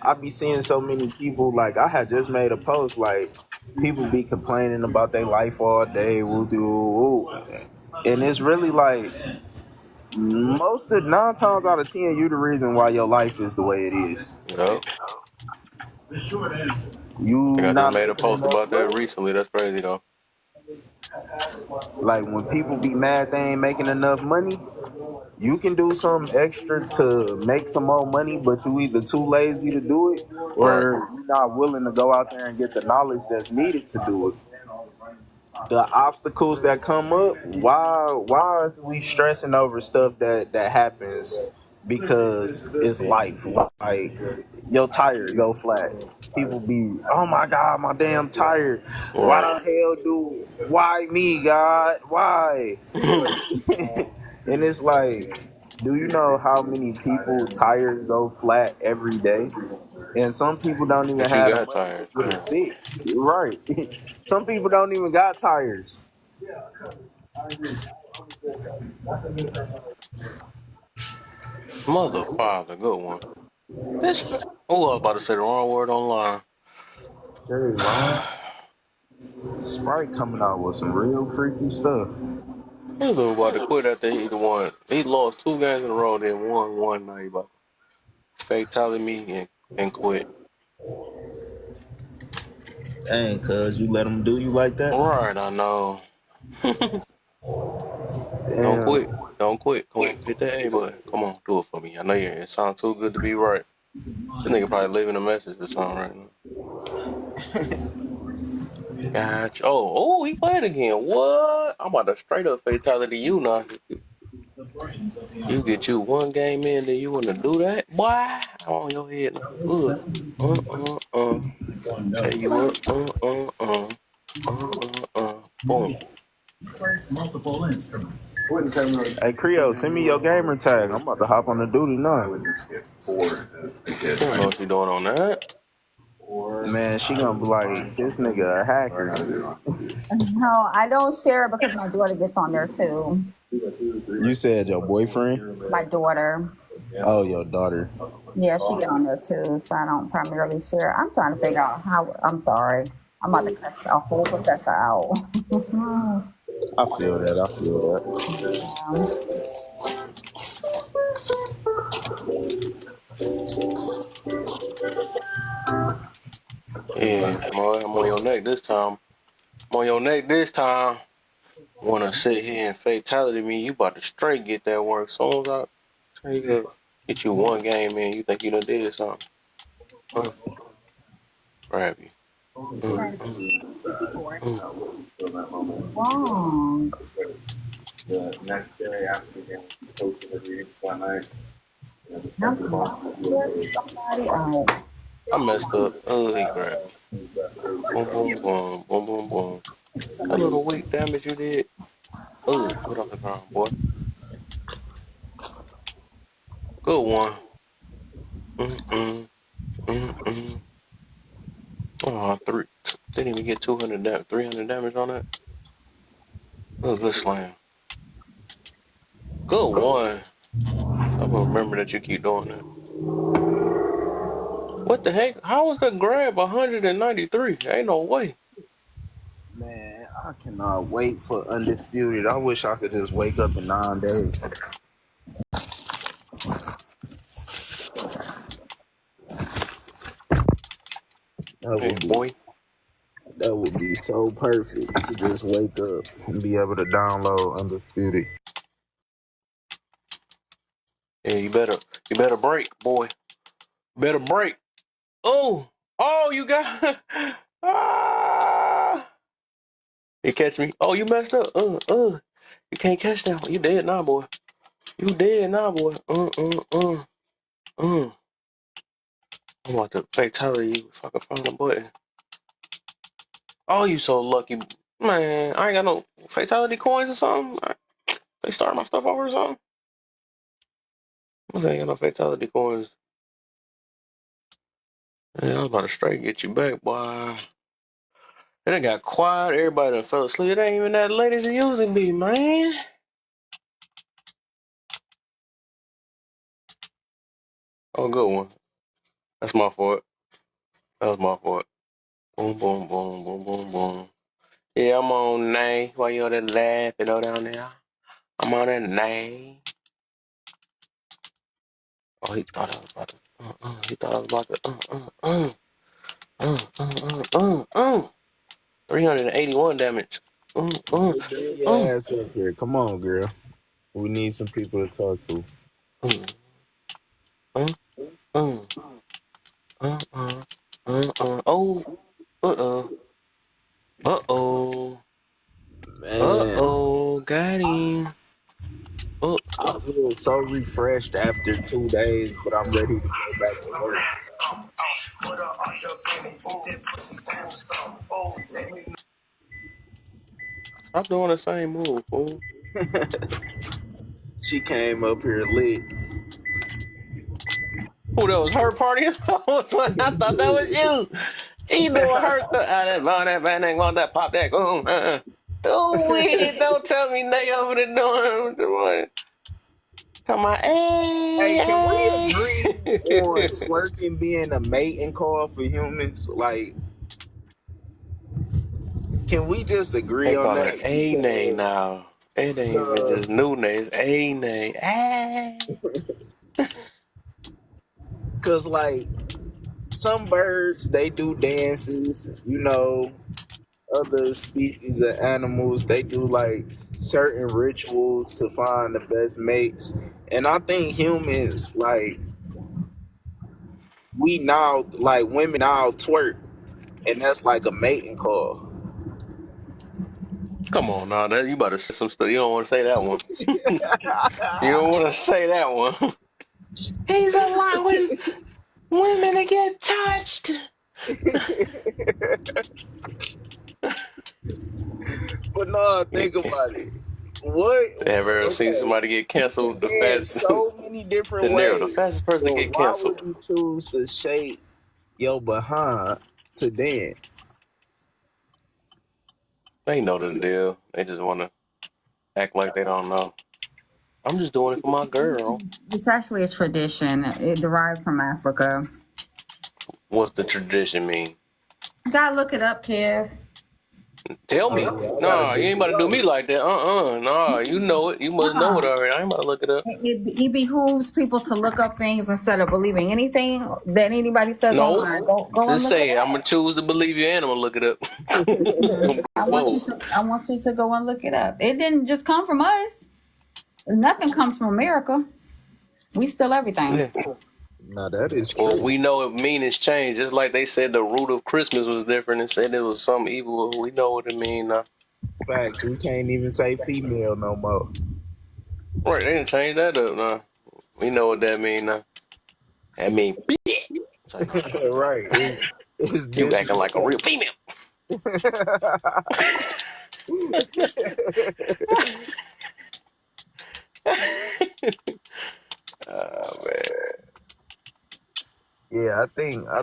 I be seeing so many people, like, I had just made a post, like, people be complaining about their life all day, and it's really like, most of 9 times out of 10, you the reason why your life is the way it is. Yep. You I not just made a making post enough about that money. recently. That's crazy though. Like, when people be mad they ain't making enough money, you can do something extra to make some more money, but you either too lazy to do it Right. or you're not willing to go out there and get the knowledge that's needed to do it. The obstacles that come up, why are we stressing over stuff that happens because it's life? Like, your tire go flat. People be, oh my God, my damn tire. Why Right. the hell why me, God? Why? And it's like, do you know how many people tires go flat every day? And some people don't even If you have the got money tired. to get Yeah. it fixed. Right. Some people don't even got tires. Mother, father, good one. This. Oh, I was about to say the wrong word online. Jerry Long, Sprite coming out with some real freaky stuff. He was about to quit after he won. He lost 2 games in a row, then won one. Now he about to fatality me and quit. Dang, cuz you let them do you like that? Right, I know. Don't Damn. quit. Don't quit. Come on, hit that A button. Come on, do it for me. I know it sounds too good to be right. This nigga probably leaving a message or something right now. Gotcha. Oh, he played again. What? I'm about to straight up fatality you now. You get you 1 game in, then you want to do that? Boy, I'm on your head now. Tell you what. Boom. Multiple instruments. Hey, Creo, send me your gamer tag. I'm about to hop on the duty now. I don't know what you doing on that. Man, she gonna be like, this nigga a hacker. No, I don't share it because my daughter gets on there too. You said your boyfriend? My daughter. Oh, your daughter. Yeah, she get on there too, so I don't primarily share. I'm trying to figure out how. I'm sorry. I'm about to cut a whole processor out. I feel that. Yeah, boy, I'm on your neck this time. Wanna sit here and fatality me? You about to straight get that work. Soon as I tell you to get you 1 game in, you think you done did something? Grab you. Wrong. The next day after the game, posted a reading that night. Somebody out. I messed up. Oh, he grabbed me. Boom, boom, boom, boom, boom, boom. That little weak damage you did. Oh, put off the ground, boy. Good one. Oh, didn't even get 300 damage on that. Oh, good slam. Good one. I'm gonna remember that you keep doing that. What the heck? How was the grab 193? Ain't no way. Man, I cannot wait for Undisputed. I wish I could just wake up in 9 days. Hey, boy. That would be so perfect to just wake up and be able to download Undisputed. Yeah, you better break, boy. Better break. Oh, you got. Ah, you catch me? Oh, you messed up. You can't catch that one. You dead now, boy. You dead now, boy. I'm about to fatality you if I can find a button. Oh, you so lucky, man. I ain't got no fatality coins or something. They start my stuff over or something. I ain't got no fatality coins. Yeah, I was about to straight get you back, boy. Then it got quiet. Everybody done fell asleep. It ain't even that late as it usually be, man. Oh, good one. That's my fault. That was my fault. Boom, boom, boom, boom, boom, boom. Yeah, I'm on nine. Why you on that laughing down there? I'm on that nine. Oh, he thought I was about to. He thought I was about to. 381 damage. Bring your ass up here. Come on, girl. We need some people to talk to. Man, Got him. I feel so refreshed after 2 days, but I'm ready to go back to work. Stop doing the same move, fool. She came up here lit. Who, that was her party? I thought that was you. She doing her that man ain't want that pop that. Don't tell me they over there doing. Talking about, Hey, can we agree hey. on twerking being a mating call for humans? Like, can we just agree They on call that? it a nay now. It ain't even just new nays. A nay. Cause like some birds, they do dances. You know, other species of animals, they do like certain rituals to find the best mates. And I think humans, like we now, like women now twerk, and that's like a mating call. Come on now, you about to say some stuff. You don't want to say that one. You don't want to say that one. He's allowing women to get touched. But no, think about it. What? Ever seen somebody get canceled the In fastest? so many different De Niro, the ways. fastest person to But get why would canceled. you choose to shape your behind to dance? They know the deal. They just want to act like they don't know. I'm just doing it for my girl. It's actually a tradition. It derived from Africa. What's the tradition mean? You gotta look it up, Kev. Tell me. No, you ain't about to do me like that. No, you know it. You must know it already. I ain't about to look it up. It behooves people to look up things instead of believing anything that anybody says No, online. Go and just look it say up. I'm gonna choose to believe you, and I'm gonna look it up. I want you to go and look it up. It didn't just come from us. Nothing comes from America. We steal everything. Yeah. Now that is Well, true. we know it meanings change. Just like they said the root of Christmas was different and said it was some evil. We know what it mean now. Facts. We can't even say female no more. Right, they didn't change that up now. We know what that mean now. That mean Right. It's you acting like a real female. Oh man. Yeah, I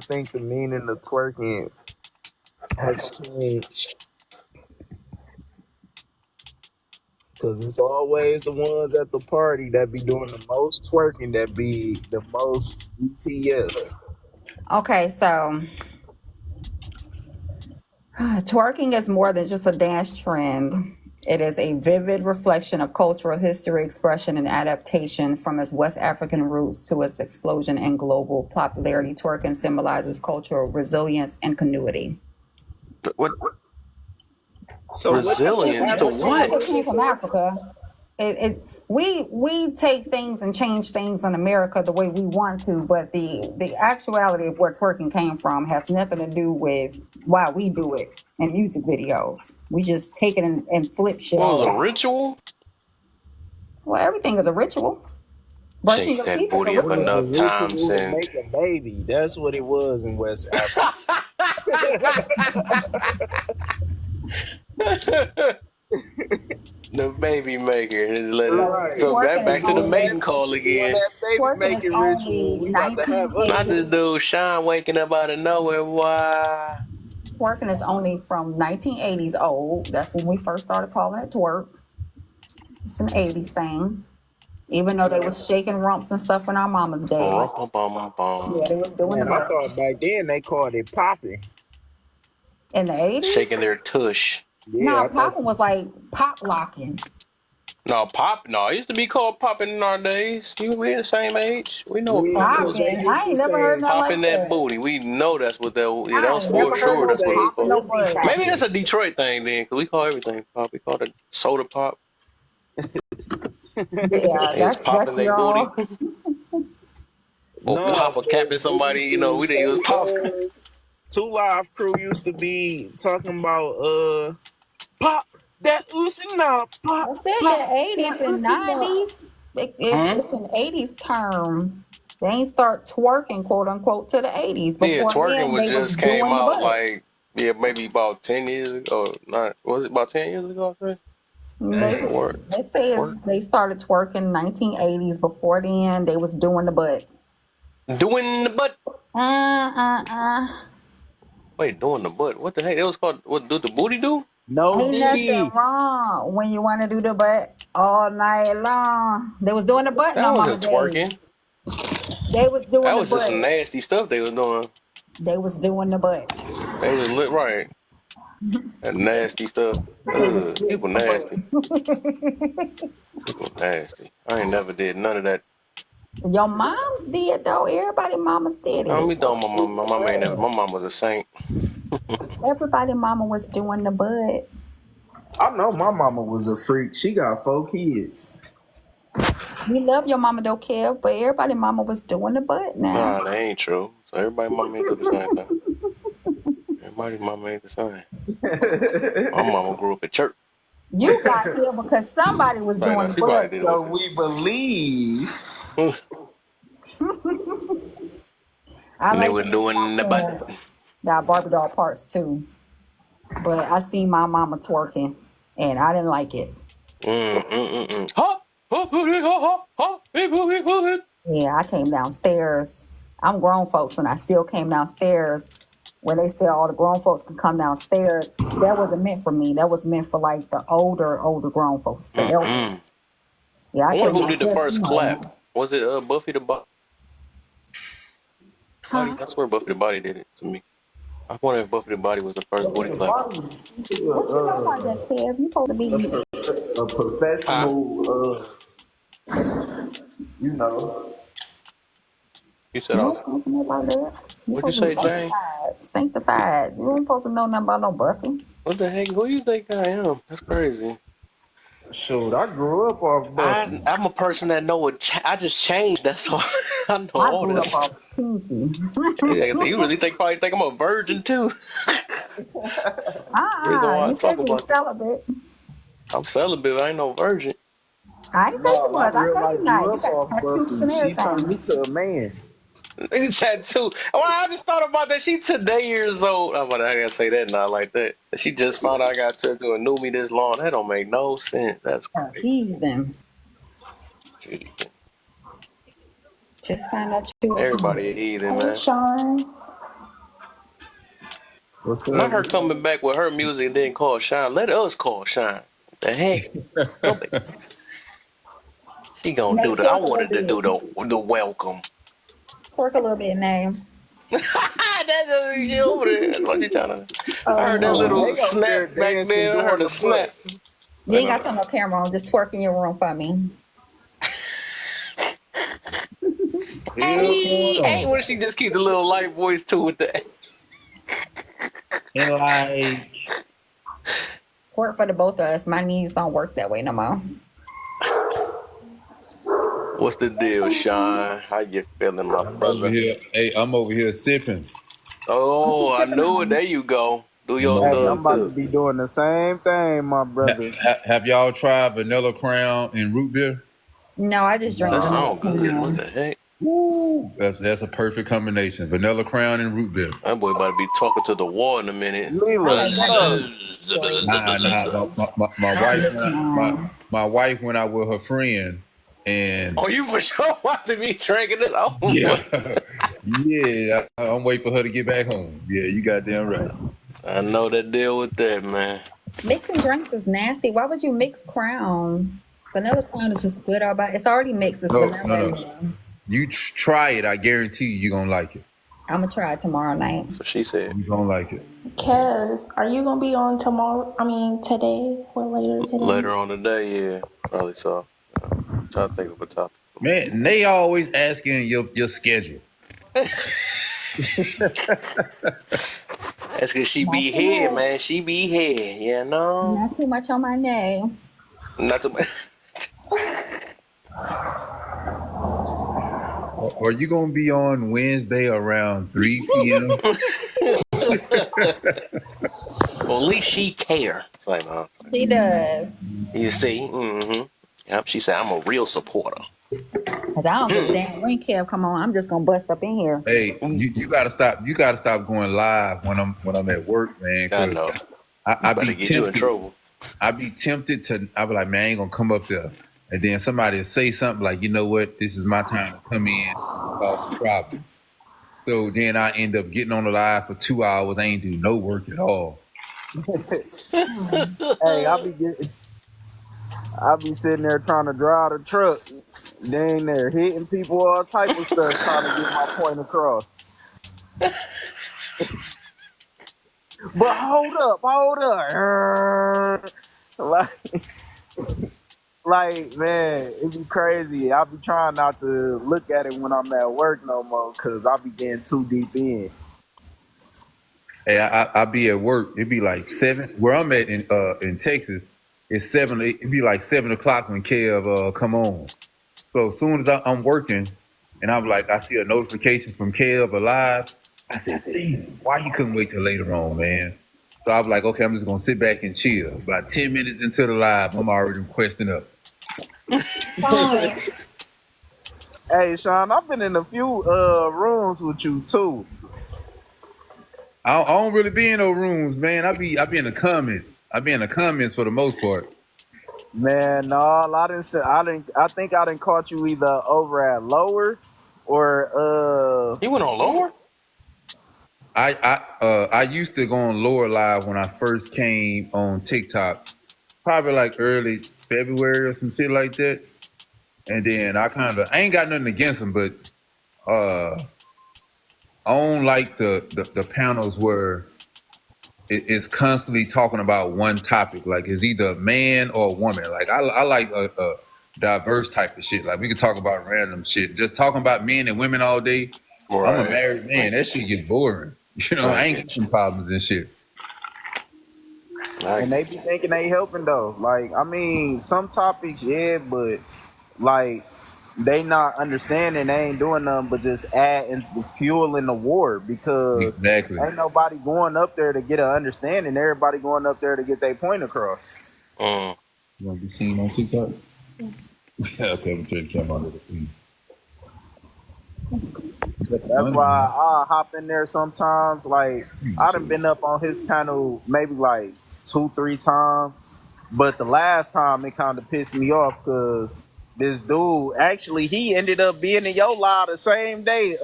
think the meaning of twerking has changed. Cause it's always the ones at the party that be doing the most twerking that be the most ETF. Okay, so twerking is more than just a dance trend. It is a vivid reflection of cultural history, expression, and adaptation from its West African roots to its explosion in global popularity. Twerking symbolizes cultural resilience and continuity. What So what resilience to what? It came from Africa. We take things and change things in America the way we want to, but the actuality of where twerking came from has nothing to do with why we do it in music videos. We just take it and flip shit. What was a all. ritual? Well, everything is a ritual. Brushing Shake your that teeth is booty a up ritual. enough the ritual times to and make a baby. That's what it was in West Africa. the baby maker. And let it, Right. so Twerking back is to the only mating call Doing again. that baby twerking is making ritual. only We about to have us Not this 1980s. dude Sean waking up out of nowhere. Why? Twerking is only from 1980s old. That's when we first started calling it twerk. It's an 80s thing. Even though they were shaking rumps and stuff in our mama's day. Yeah, they was doing Man, the I most. thought back then they called it popping. In the 80s? Shaking their tush. Yeah, No, I thought popping was like pop locking. No, pop. No, it used to be called popping in our days. We the same age. We know what yeah, popping because is. they Popping. used I to ain't never heard say nothing Popping like that that. booty. We know that's what that. Yeah, that I was ain't they for never used heard sure. to no That's what it was say for. popping no pussy butt. Maybe popping. that's a Detroit thing then, because we call everything pop. We call it soda pop. Yeah, They was that's popping their booty y'all. or No, pop a cap at they somebody. used You know, to it was say pop. Two Live Crew used to be talking about pop that oosie now, I pop, said pop the that 80s and oosie now. 90s. Hmm? It's an 80s term. They ain't start twerking, quote unquote, to the 80s. Yeah, Before twerking then, was they was just came doing the out butt. like maybe about 10 years ago. Not was it about 10 years ago? I think. Damn. They say Twerk. they started twerking 1980s. Before then, they was doing the butt. Doing the butt. Uh. Wait, doing the butt. What the heck? It was called. What do the booty do? No Ain't nothing Diddy. wrong when you want to do the butt all night long. They was doing the butt in That our mama wasn't days. twerking. They was doing That the was just some butt. nasty stuff they was doing. They was doing the butt. They was lit right. That nasty stuff. They was Ugh, getting people the nasty. butt. People nasty. I ain't never did none of that. Your moms did though. Everybody mamas did I it. mean, don't my mom ain't never. My mom was a saint. Everybody mama was doing the butt. I know my mama was a freak. She got 4 kids. We love your mama though, Kev, but everybody mama was doing the butt now. Nah, that ain't true. So everybody mama ain't do the same thing. Everybody mama ain't the same. My mama grew up at church. You got here because somebody was Right doing now, the she probably butt. did it So with we believe. it. I And they like were to doing the butt. got Barbie doll parts too. But I seen my mama twerking and I didn't like it. Hop, hop, booty, hop, hop, hop, big booty, booty. Yeah, I came downstairs. I'm grown folks and I still came downstairs when they said all the grown folks can come downstairs. That wasn't meant for me. That was meant for like the older grown folks, the elders. Yeah, I I wonder came who did the downstairs. first clap. Was it Buffy the Body? Huh? I swear Buffy the Body did it to me. I wonder if Buffy the Body was the first booty clap. What you know about that, Kev? You supposed to be A professional, you know. You said you I don't was. supposed to know about that. You What'd you supposed to be say, Jane? sanctified. You don't supposed to know nothing about no Buffy. What the heck? Who you think I am? That's crazy. Shoot, I grew up off Buffy. I'm a person that know what. I just changed. That's all. I know I all grew this. up off Pinky. You really probably think I'm a virgin too? Reason why I You talk said you were about that. celibate. I'm celibate. But I ain't no virgin. I ain't say you was. I know you not. grew You up got off tattoos and Buffy. She turned everything. me to a man. Tattoo. Well, I just thought about that. She today years old. I gotta say that not like that. She just found out I got tattoo and knew me this long. That don't make no sense. That's crazy. Heathen. Just found out you were. Everybody a heathen, Hey, man. Sean. What's Not her up? coming back with her music and then call Shine. Let us call Shine. The heck? Go back. She gonna Nay, do the. I twerk a little wanted to do bit. the welcome. Twerk a little bit, Nay. That's what she over there. That's what she trying to. I Oh heard that no. little They over there snap back dancing, then. I doing heard a the butt. snap. You ain't Like, got to turn no camera on. Just twerk in your room for me. Hell going hey, on. what if she just keep the little light voice too with the? And like, Twerk for the both of us. My knees don't work that way no more. What's the deal, Sean? How you feeling, my I'm over brother? here. Hey, I'm over here sipping. Oh, I knew it. There you go. Do I'm your over Hey, here I'm about to thug. be doing the same thing, my brother. Have y'all tried Vanilla Crown and root beer? No, I just drink That Nah. vanilla sound good. What crown. the heck? Woo! That's a perfect combination. Vanilla Crown and root beer. That boy about to be talking to the wall in a minute. I Leela, like shut my up. drink straight. My I don't wife mix mine. my wife went out with her friend, and Oh, you for sure want to be drinking this? Oh, yeah, my. yeah, I'm waiting for her to get back home. Yeah, you goddamn right. I know that deal with that, man. Mixing drinks is nasty. Why would you mix Crown? Vanilla Crown is just good all by. It's already mixed. It's vanilla in No. there. You try it. I guarantee you're gonna like it. I'm gonna try it tomorrow night. So she said. You're gonna like it. Kev, are you gonna be on tomorrow? I mean, today or later today? Later on today, yeah, probably so. Trying to think of a topic. Man, they always asking your schedule. That's because she Not be too here, much. man. She be here, you know? Not too much on my name. Not too much. Are you gonna be on Wednesday around 3 p.m.? Well, at least she care. It's like, She does. you see? Mm-hmm. Yep, she said, I'm a real supporter. Cause I don't give a damn when Kev come on. I'm just gonna bust up in here. Hey, you gotta stop. You gotta stop going live when I'm at work, man. I know. I Better be get you in tempted. trouble. I be tempted to. I be like, man, I ain't gonna come up there, and then somebody will say something like, you know what, this is my time to come in, cause some problems. So then I end up getting on the live for 2 hours. I ain't do no work at all. Hey, I be sitting there trying to drive the truck. They ain't there hitting people, all type of stuff, trying to get my point across. But hold up. Like, man, it be crazy. I be trying not to look at it when I'm at work no more, cause I be getting too deep in. Hey, I be at work. It be like 7. Where I'm at in Texas, it's 7. It be like 7 o'clock when Kev come on. So as soon as I'm working, and I'm like, I see a notification from Kev alive. I said, damn, why you couldn't wait till later on, man? So I was like, okay, I'm just gonna sit back and chill. About 10 minutes into the live, I'm already requesting up. Hey, Sean, I've been in a few rooms with you too. I don't really be in those rooms, man. I be in the comments. I be in the comments for the most part. Man, no, I think I didn't caught you either over at Lower or You went on Lower? I used to go on Lower Live when I first came on TikTok, probably like early February or some shit like that. And then I ain't got nothing against them, but I don't like the panels where it's constantly talking about one topic. Like it's either a man or a woman. Like I like a diverse type of shit. Like we can talk about random shit. Just talking about men and women all day. Right. I'm a married man. That shit gets boring. You know, I ain't got some problems and shit. and they be thinking they helping though. Like, I mean, some topics, yeah, but like they not understanding. They ain't doing nothing but just adding fuel in the war because Exactly. ain't nobody going up there to get an understanding. Everybody going up there to get their point across. You want to be seen on TikTok? Okay, I'm gonna turn the camera on to the feed. That's why I hop in there sometimes. Like, I done been up on his panel maybe like 2-3 times, but the last time it kind of pissed me off because this dude actually he ended up being in your live the same day.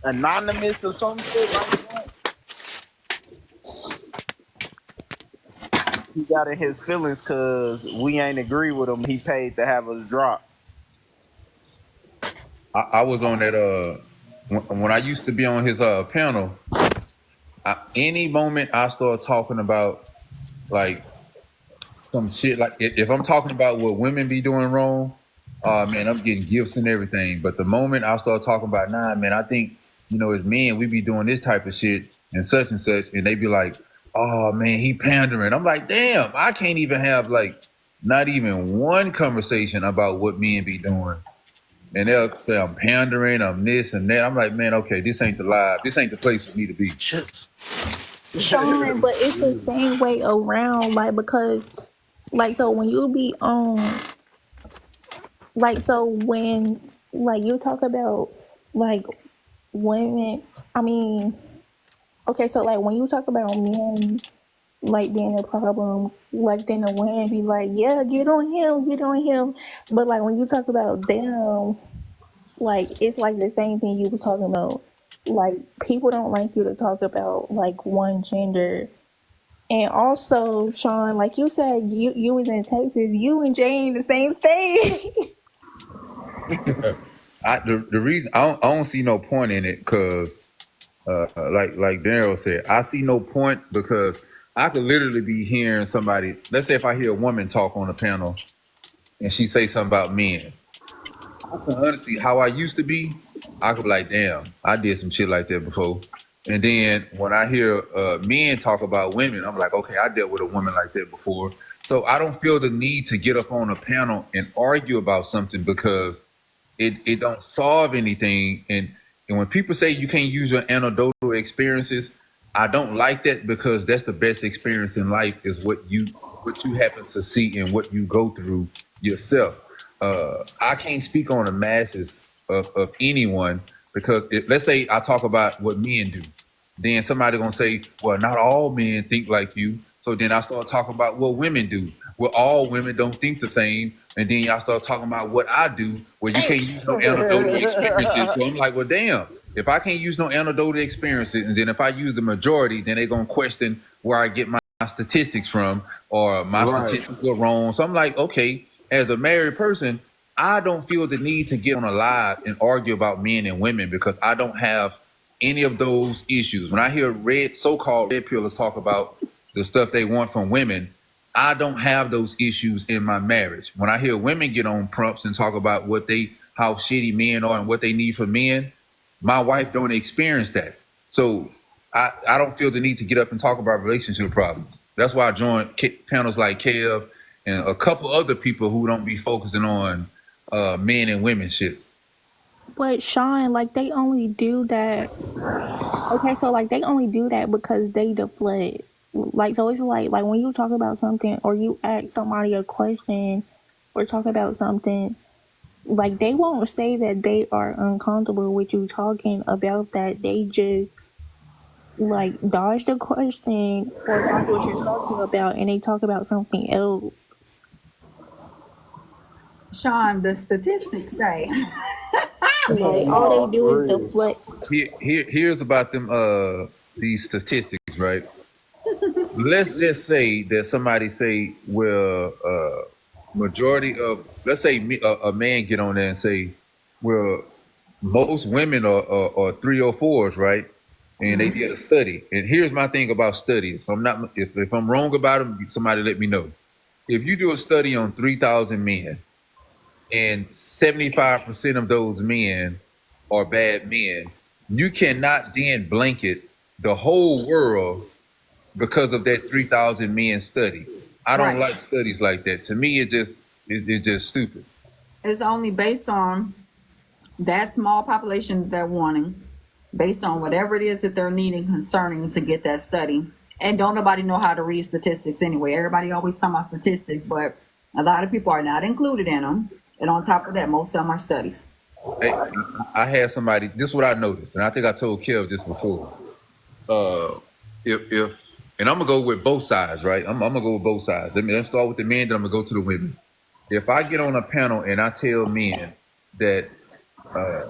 Anonymous or some shit like that. he got in his feelings because we ain't agree with him. He paid to have us drop. I was on that when I used to be on his panel. Any moment I start talking about like some shit, like if I'm talking about what women be doing wrong, man, I'm getting gifts and everything. But the moment I start talking about, nah, man, I think, as men, we be doing this type of shit and such, and they be like, oh man, he pandering. I'm like, damn, I can't even have like not even one conversation about what men be doing. And they'll say I'm pandering, I'm this and that. I'm like, man, okay, this ain't the place for me to be. Sean, but it's the same way around, like, because, like, so when you be on, like, so when, like, you talk about, like, women, I mean, okay, so, like, when you talk about men, like, being a problem, like, then the women be like, yeah, get on him, but, like, when you talk about them, like, it's like the same thing you was talking about, like, people don't like you to talk about, like, one gender. And also, Sean, like you said, you was in Texas. You and Jay in the same state. The reason I don't see no point in it, because like Daryl said, I see no point because I could literally be hearing somebody. Let's say if I hear a woman talk on a panel and she say something about men. I can honestly, how I used to be, I could be like, damn, I did some shit like that before. And then when I hear men talk about women, I'm like, okay, I dealt with a woman like that before. So I don't feel the need to get up on a panel and argue about something because it don't solve anything. And when people say you can't use your anecdotal experiences, I don't like that, because that's the best experience in life, is what you happen to see and what you go through yourself. I can't speak on the masses of anyone, because let's say I talk about what men do, then somebody gonna say, well, not all men think like you. So then I start talking about what women do. Well, all women don't think the same. And then y'all start talking about what I do, where you can't use no anecdotal experiences. So I'm like, well, damn, if I can't use no anecdotal experiences, and then if I use the majority, then they're gonna question where I get my statistics from, or my statistics are wrong. So I'm like, okay, as a married person, I don't feel the need to get on a live and argue about men and women, because I don't have any of those issues. When I hear so-called red pillers talk about the stuff they want from women, I don't have those issues in my marriage. When I hear women get on prompts and talk about how shitty men are and what they need from men, my wife don't experience that. So I don't feel the need to get up and talk about relationship problems. That's why I joined panels like Kev and a couple other people who don't be focusing on men and women shit. But Sean, like, they only do that. Okay, so like they only do that because they deflect. Like, so it's like when you talk about something or you ask somebody a question or talk about something, like, they won't say that they are uncomfortable with you talking about that. They just like dodge the question or dodge what you're talking about, and they talk about something else. Sean, the statistics say. Like, all they do is deflect. Here's about them these statistics, right? Let's just say that somebody say, well, majority of, let's say a man get on there and say, well, most women are 304s, right? And they did a study. And here's my thing about studies. If I'm wrong about them, somebody let me know. If you do a study on 3,000 men, and 75% of those men are bad men, you cannot then blanket the whole world because of that 3,000 men study. I don't like studies like that. To me, it's just stupid. It's only based on that small population that they're wanting, based on whatever it is that they're needing concerning to get that study. And don't nobody know how to read statistics anyway. Everybody always talking about statistics, but a lot of people are not included in them. And on top of that, most of them are studies. Hey, I had somebody, this is what I noticed, and I think I told Kev this before. And I'm gonna go with both sides, right? I'm gonna go with both sides. Let's start with the men, then I'm gonna go to the women. If I get on a panel and I tell men that I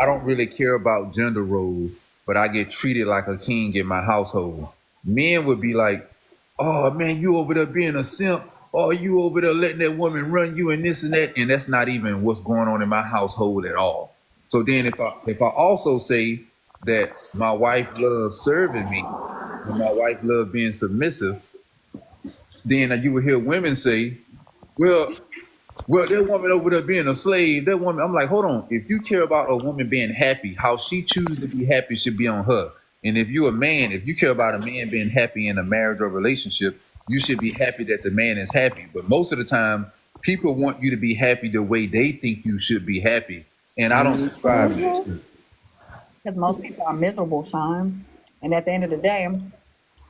don't really care about gender roles, but I get treated like a king in my household, men would be like, oh man, you over there being a simp, or you over there letting that woman run you and this and that, and that's not even what's going on in my household at all. So then if I also say that my wife loves serving me and my wife loves being submissive, then you will hear women say, well, that woman over there being a slave, that woman, I'm like, hold on. If you care about a woman being happy, how she chooses to be happy should be on her. And if you're a man, if you care about a man being happy in a marriage or relationship, you should be happy that the man is happy. But most of the time, people want you to be happy the way they think you should be happy. And I don't subscribe to this. Because most people are miserable, Sean. And at the end of the day,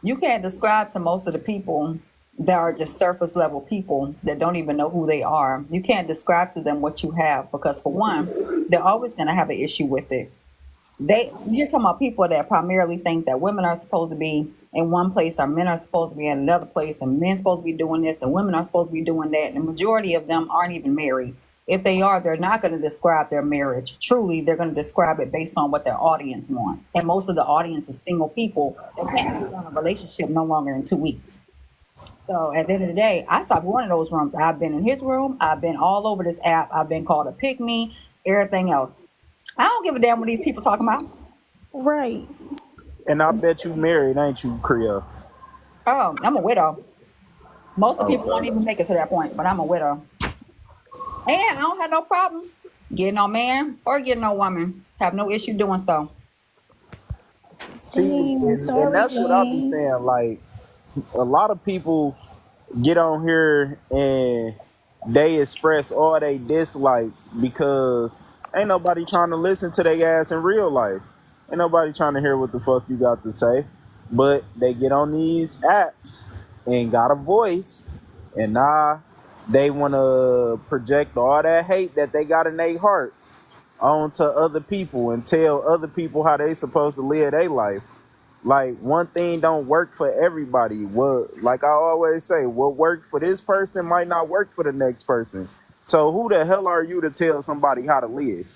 you can't describe to most of the people that are just surface level people that don't even know who they are. You can't describe to them what you have because, for one, they're always going to have an issue with it. You're talking about people that primarily think that women are supposed to be in one place, or men are supposed to be in another place, and men are supposed to be doing this, and women are supposed to be doing that. And the majority of them aren't even married. If they are, they're not going to describe their marriage. Truly, they're going to describe it based on what their audience wants. And most of the audience is single people that can't be in a relationship no longer than 2 weeks. So at the end of the day, I stopped going to those rooms. I've been in his room. I've been all over this app. I've been called a pick me, everything else. I don't give a damn what these people talking about. Right. And I bet you married, ain't you, Creole? Oh, I'm a widow. Most of the people won't even make it to that point, but I'm a widow. And I don't have no problem getting no man or getting no woman. Have no issue doing so. See, and that's what I be saying. Like, a lot of people get on here and they express all their dislikes because ain't nobody trying to listen to their ass in real life. Ain't nobody trying to hear what the fuck you got to say. But they get on these apps and got a voice, and they want to project all that hate that they got in their heart onto other people and tell other people how they supposed to live their life. Like, one thing don't work for everybody. Like I always say, what works for this person might not work for the next person. So who the hell are you to tell somebody how to live?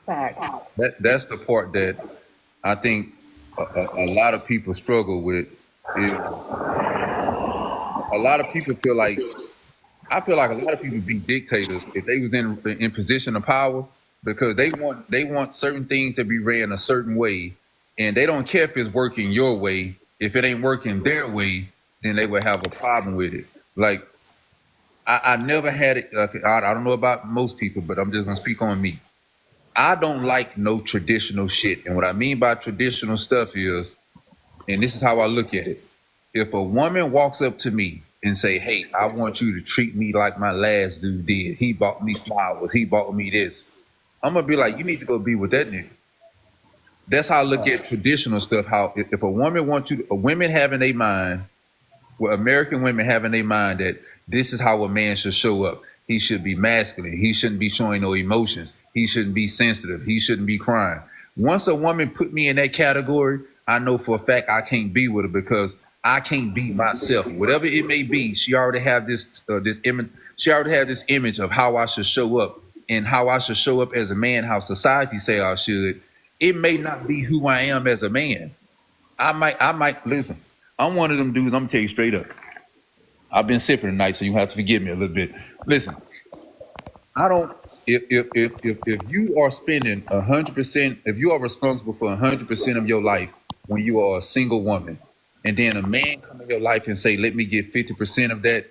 Fact. That's the part that I think a lot of people struggle with. Is a lot of people feel like, I feel like a lot of people be dictators if they was in position of power, because they want certain things to be ran a certain way, and they don't care if it's working your way. If it ain't working their way, then they would have a problem with it. Like, I never had it. I don't know about most people, but I'm just gonna speak on me. I don't like no traditional shit, and what I mean by traditional stuff is, and this is how I look at it. If a woman walks up to me and say, hey, I want you to treat me like my last dude did. He bought me flowers. He bought me this. I'm going to be like, you need to go be with that nigga. That's how I look at traditional stuff. How if a woman wants you, women have in their mind, well, American women have in their mind that this is how a man should show up. He should be masculine. He shouldn't be showing no emotions. He shouldn't be sensitive. He shouldn't be crying. Once a woman put me in that category, I know for a fact I can't be with her because I can't be myself. Whatever it may be, she already have this image. She already have this image of how I should show up and how I should show up as a man. How society say I should. It may not be who I am as a man. I might listen. I'm one of them dudes. I'm gonna tell you straight up. I've been sipping tonight, so you have to forgive me a little bit. Listen, I don't. If you are spending 100%, if you are responsible for 100% of your life when you are a single woman, and then a man come in your life and say, let me get 50% of that.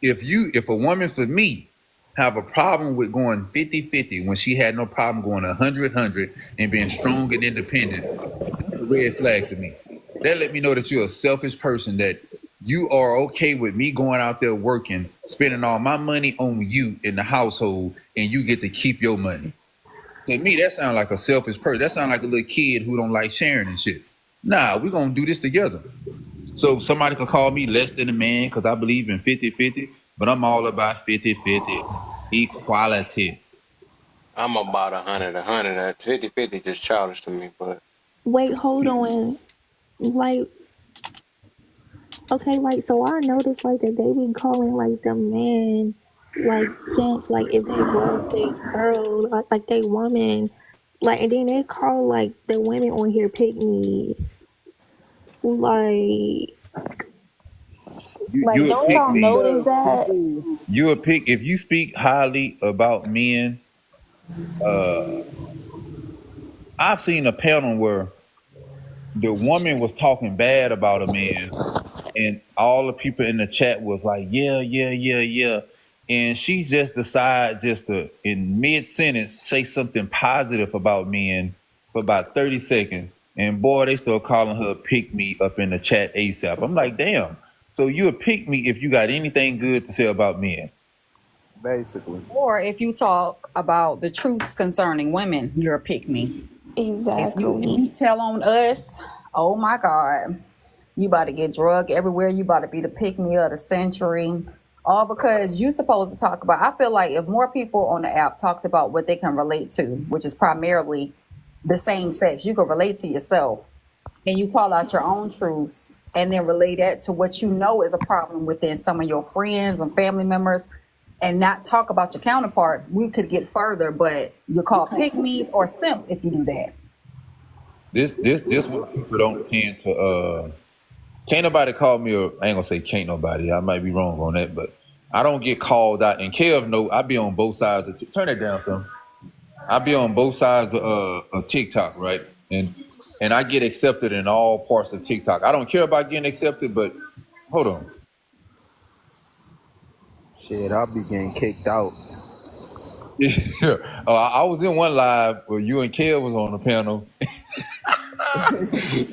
If a woman, for me, have a problem with going 50-50 when she had no problem going 100-100 and being strong and independent, that's a red flag to me. That let me know that you're a selfish person, that you are okay with me going out there working, spending all my money on you in the household, and you get to keep your money. To me, that sounds like a selfish person. That sounds like a little kid who don't like sharing and shit. Nah, we're going to do this together. So somebody could call me less than a man because I believe in 50-50, but I'm all about 50-50, equality. I'm about 100. 50-50 just childish to me, but Wait, hold on. Like, okay, like, so I noticed, like, that they be calling, like, the men, like, simps, like, if they rub they girl, like they woman, like, and then they call, like, the women on here pick-me's. Like, Like, You would don't pick y'all me. notice that? You would pick if you speak highly about men. I've seen a panel where the woman was talking bad about a man, and all the people in the chat was like, yeah, yeah, yeah, yeah. And she just decided just to, in mid sentence, say something positive about men for about 30 seconds. And boy, they still calling her pick me up in the chat ASAP. I'm like, damn. So you would pick me if you got anything good to say about men. Basically. Or if you talk about the truths concerning women, you're a pick me. If you Exactly. tell on us, oh my God, you about to get drugged everywhere. You about to be the pick me of the century. All because you supposed to talk about. I feel like if more people on the app talked about what they can relate to, which is primarily the same sex, you can relate to yourself and you call out your own truths and then relate that to what you know is a problem within some of your friends and family members and not talk about your counterparts, we could get further, but you're called pick-me's or simps if you do that. This one people don't tend to can't nobody call me I ain't gonna say can't nobody, I might be wrong on that, but I don't get called out. And Kev know I be on both sides of turn it down some. I be on both sides of TikTok, right? And I get accepted in all parts of TikTok. I don't care about getting accepted, but hold on. Shit, I'll be getting kicked out. I was in one live where you and Kev was on the panel.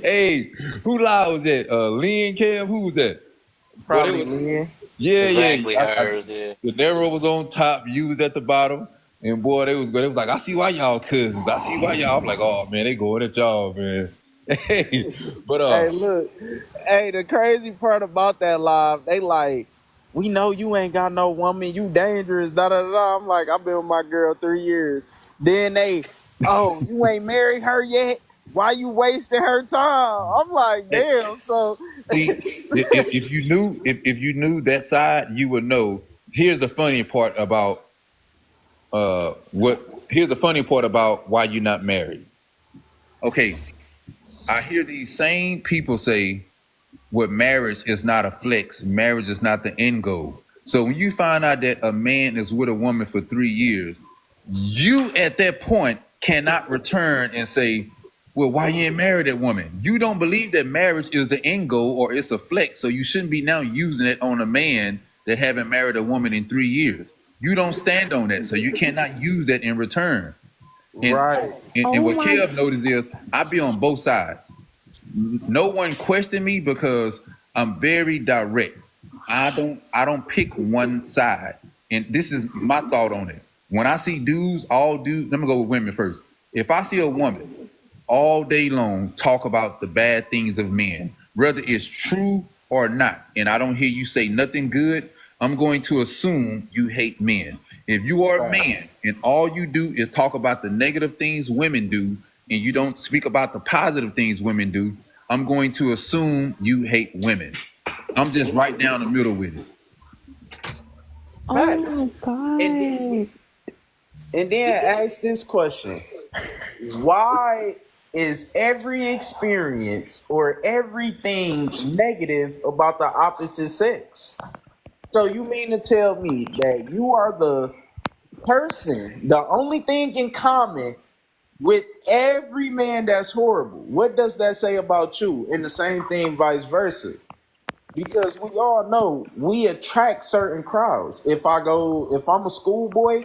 Hey, who live was that? Lee and Kev? Who was that? Probably Lynn. Yeah, Exactly yeah. hers, yeah. The Nero was on top, you was at the bottom, and boy, they was like, I see why y'all cousins. I see why y'all. I'm like, oh man, they going at y'all, man. Hey, but Hey, look. Hey, the crazy part about that live, they like, we know you ain't got no woman, you dangerous, da da da. I'm like, I've been with my girl 3 years. Then they, oh, you ain't married her yet? Why you wasting her time? I'm like, damn. So see, if you knew that side, you would know. Here's the funny part about Here's the funny part about why you're not married. Okay, I hear these same people say, "What marriage is not a flex. Marriage is not the end goal." So when you find out that a man is with a woman for 3 years, you at that point cannot return and say, well, why you ain't married that woman? You don't believe that marriage is the end goal or it's a flex, so you shouldn't be now using it on a man that haven't married a woman in 3 years. You don't stand on that, so you cannot use that in return. And, right. And what Kev noticed is I be on both sides. No one question me because I'm very direct. I don't pick one side. And this is my thought on it. When I see dudes, all dudes, let me go with women first. If I see a woman all day long talk about the bad things of men, whether it's true or not, and I don't hear you say nothing good, I'm going to assume you hate men. If you are a man and all you do is talk about the negative things women do and you don't speak about the positive things women do, I'm going to assume you hate women. I'm just right down the middle with it. Facts. Oh my God. And then ask this question. Why is every experience or everything negative about the opposite sex? So you mean to tell me that you are the person, the only thing in common with every man that's horrible? What does that say about you? And the same thing vice versa. Because we all know we attract certain crowds. If I'm a schoolboy,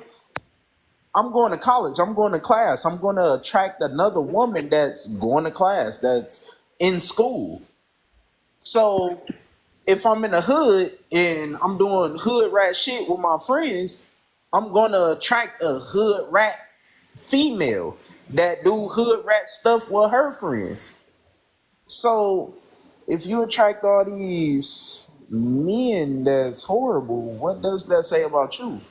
I'm going to college, I'm going to class, I'm going to attract another woman that's going to class, that's in school. So if I'm in the hood and I'm doing hood rat shit with my friends, I'm going to attract a hood rat female that do hood rat stuff with her friends. So if you attract all these men that's horrible, what does that say about you?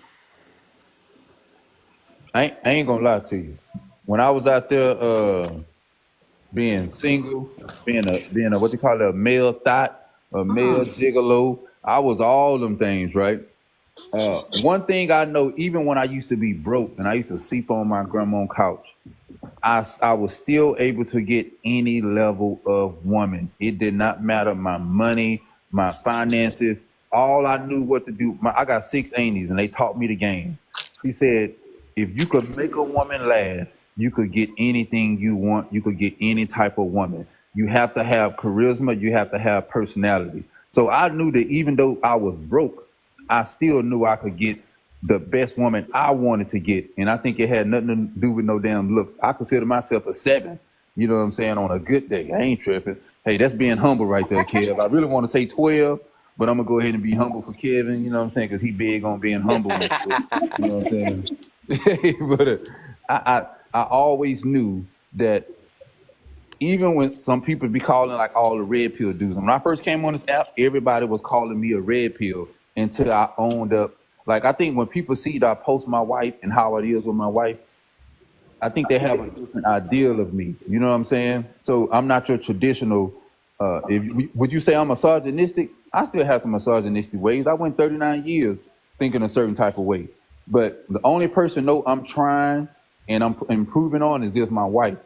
I ain't gonna lie to you. When I was out there being single, being a what they call it, a male thought, a male gigolo, I was all them things, right? One thing I know, even when I used to be broke and I used to sleep on my grandma's couch, I was still able to get any level of woman. It did not matter my money, my finances. all I knew what to do. I got 6 aunties, and they taught me the game. She said, if you could make a woman laugh, you could get anything you want. You could get any type of woman. You have to have charisma. You have to have personality. So I knew that even though I was broke, I still knew I could get the best woman I wanted to get. And I think it had nothing to do with no damn looks. I consider myself a 7, you know what I'm saying, on a good day. I ain't tripping. Hey, that's being humble right there, Kev. I really want to say 12, but I'm going to go ahead and be humble for Kevin, you know what I'm saying, because he big on being humble. And shit, you know what I'm saying? But I always knew that even when some people be calling like all the red pill dudes, when I first came on this app, everybody was calling me a red pill until I owned up. Like, I think when people see that I post my wife and how it is with my wife, I think they have a different ideal of me. You know what I'm saying? So I'm not your traditional. Would you say I'm misogynistic? I still have some misogynistic ways. I went 39 years thinking a certain type of way. But the only person know I'm trying and I'm improving on is just my wife.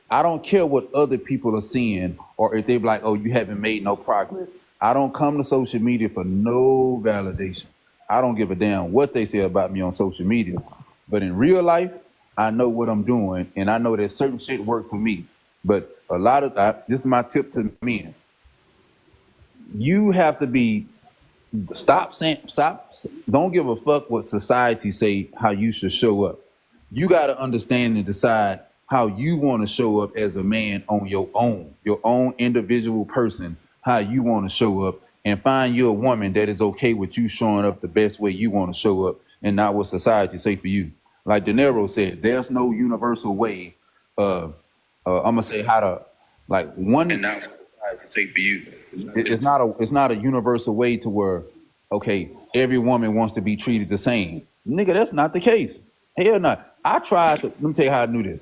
I don't care what other people are seeing or if they're like, oh, you haven't made no progress. I don't come to social media for no validation. I don't give a damn what they say about me on social media. But in real life, I know what I'm doing, and I know that certain shit work for me. But a lot of this is my tip to men. You have to be stop. Don't give a fuck what society say how you should show up. You got to understand and decide how you want to show up as a man on your own individual person, how you want to show up, and find you a woman that is okay with you showing up the best way you want to show up and not what society say for you. Like De Niro said, there's no universal way. I'm gonna say how to like one and not what society say for you. It's not a universal way to where, okay, every woman wants to be treated the same. Nigga, that's not the case. Hell no. I tried to, let me tell you how I knew this.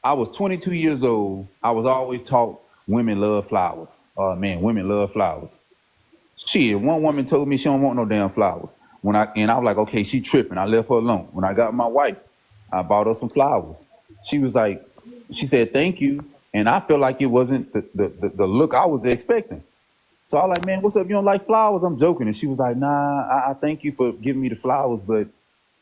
I was 22 years old. I was always taught women love flowers. Oh man, women love flowers. Shit, one woman told me she don't want no damn flowers. I was like, okay, she tripping. I left her alone. When I got my wife, I bought her some flowers. She was like, she said, thank you. And I felt like it wasn't the look I was expecting. So I was like, man, what's up? You don't like flowers? I'm joking. And she was like, nah, I thank you for giving me the flowers, but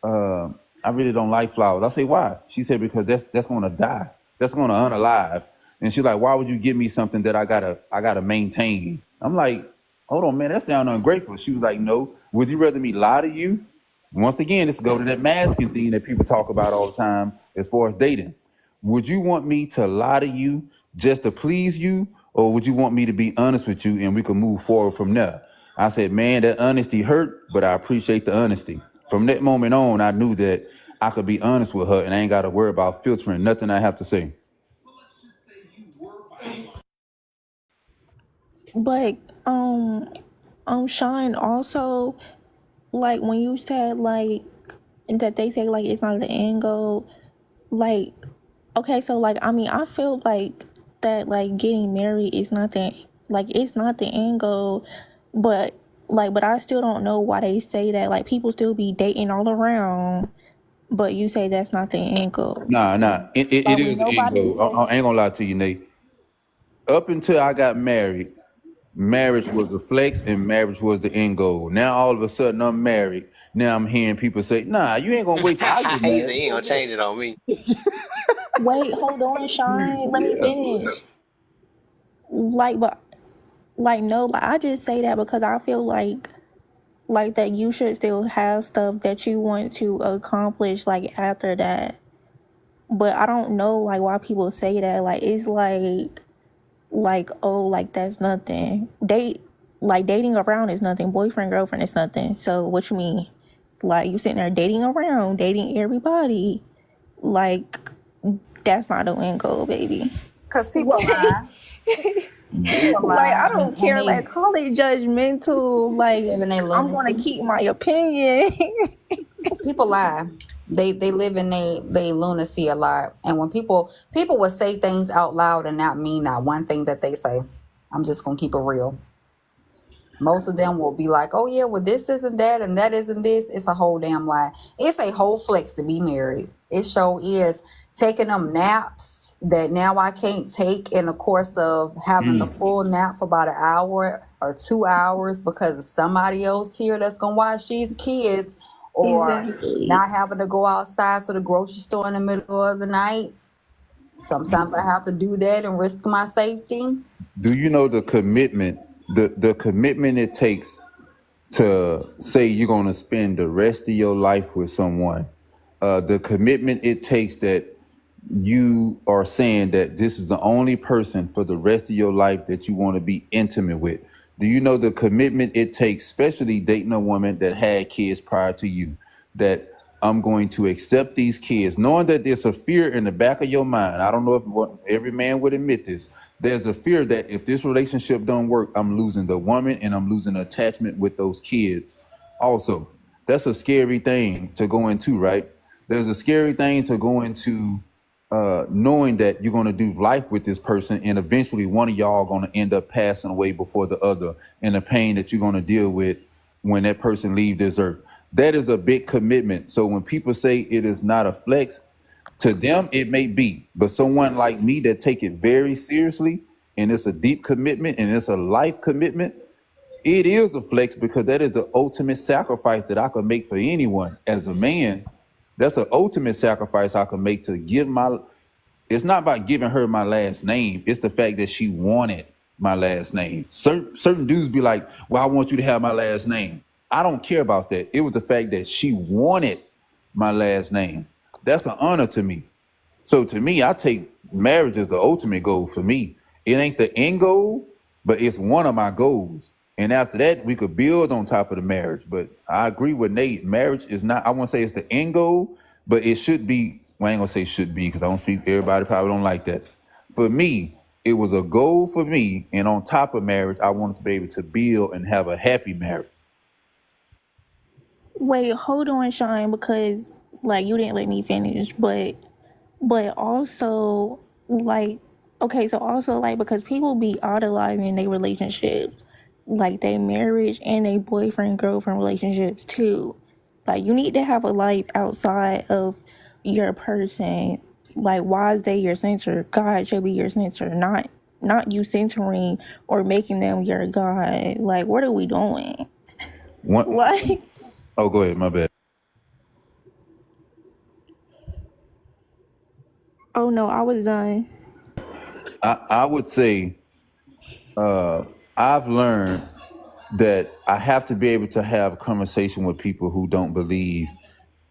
I really don't like flowers. I say, why? She said, because that's gonna die. That's gonna unalive. And she's like, why would you give me something that I gotta maintain? I'm like, hold on, man, that sounds ungrateful. She was like, no. Would you rather me lie to you? Once again, let's go to that masking thing that people talk about all the time as far as dating. Would you want me to lie to you just to please you? Or would you want me to be honest with you and we can move forward from there? I said, man, that honesty hurt, but I appreciate the honesty. From that moment on, I knew that I could be honest with her and I ain't got to worry about filtering nothing I have to say. But Sean, also, like when you said like that they say like it's not the end goal, like okay, so like I mean I feel like that like getting married is not the it's not the end goal, but I still don't know why they say that. Like people still be dating all around, but you say that's not the end goal. Nah, it Like is when the end nobody goal. I ain't gonna lie to you, Nate. Up until I got married, marriage was a flex and marriage was the end goal. Now all of a sudden I'm married. Now I'm hearing people say, nah, you ain't gonna wait till I get He said married. he ain't gonna change it on me. wait, hold on, Sean, let me finish. No, I just say that because I feel like that you should still have stuff that you want to accomplish like after that. But I don't know like why people say that. Like it's oh, like that's nothing. Dating around is nothing. Boyfriend, girlfriend is nothing. So what you mean? Like you sitting there dating around, dating everybody. Like that's not the end goal, baby. Because people lie. People Like lie. I don't And care. Like call it judgmental. Like they live in their I'm gonna lunacy. keep my opinion. People lie. They live in they lunacy a lot. And when people will say things out loud and not mean not one thing that they say. I'm just gonna keep it real. Most of them will be like, oh yeah, well this isn't that and that isn't this. It's a whole damn lie. It's a whole flex to be married. It sure is taking them naps that now I can't take in the course of having the full nap for about an hour or 2 hours because of somebody else here that's gonna watch these kids, or Exactly. not having to go outside to the grocery store in the middle of the night. Sometimes I have to do that and risk my safety. Do you know the commitment, the commitment it takes to say you're going to spend the rest of your life with someone? The commitment it takes that you are saying that this is the only person for the rest of your life that you want to be intimate with. Do you know the commitment it takes, especially dating a woman that had kids prior to you, that I'm going to accept these kids, knowing that there's a fear in the back of your mind. I don't know if every man would admit this. There's a fear that if this relationship don't work, I'm losing the woman and I'm losing attachment with those kids. Also, that's a scary thing to go into, right? There's a scary thing to go into knowing that you're going to do life with this person and eventually one of y'all going to end up passing away before the other, and the pain that you're going to deal with when that person leaves this earth. That is a big commitment. So when people say it is not a flex, to them it may be, but someone like me that take it very seriously and it's a deep commitment and it's a life commitment, it is a flex because that is the ultimate sacrifice that I could make for anyone. As a man, that's an ultimate sacrifice I could make to give my, it's not about giving her my last name. It's the fact that she wanted my last name. Certain dudes be like, well, I want you to have my last name. I don't care about that. It was the fact that she wanted my last name. That's an honor to me. So to me, I take marriage as the ultimate goal for me. It ain't the end goal, but it's one of my goals. And after that, we could build on top of the marriage. But I agree with Nate. Marriage is not, I won't say it's the end goal, but it should be. Well, I ain't gonna say should be because I don't speak, everybody probably don't like that. For me, it was a goal for me. And on top of marriage, I wanted to be able to build and have a happy marriage. Wait, hold on, Sean, because like you didn't let me finish, but also like okay, so also like because people be idolizing their relationships, like their marriage and their boyfriend girlfriend relationships too. Like you need to have a life outside of your person. Like why is they your center? God should be your center, not you centering or making them your God. Like what are we doing? One, Like oh, go ahead, my bad. oh no, I was done. I would say I've learned that I have to be able to have a conversation with people who don't believe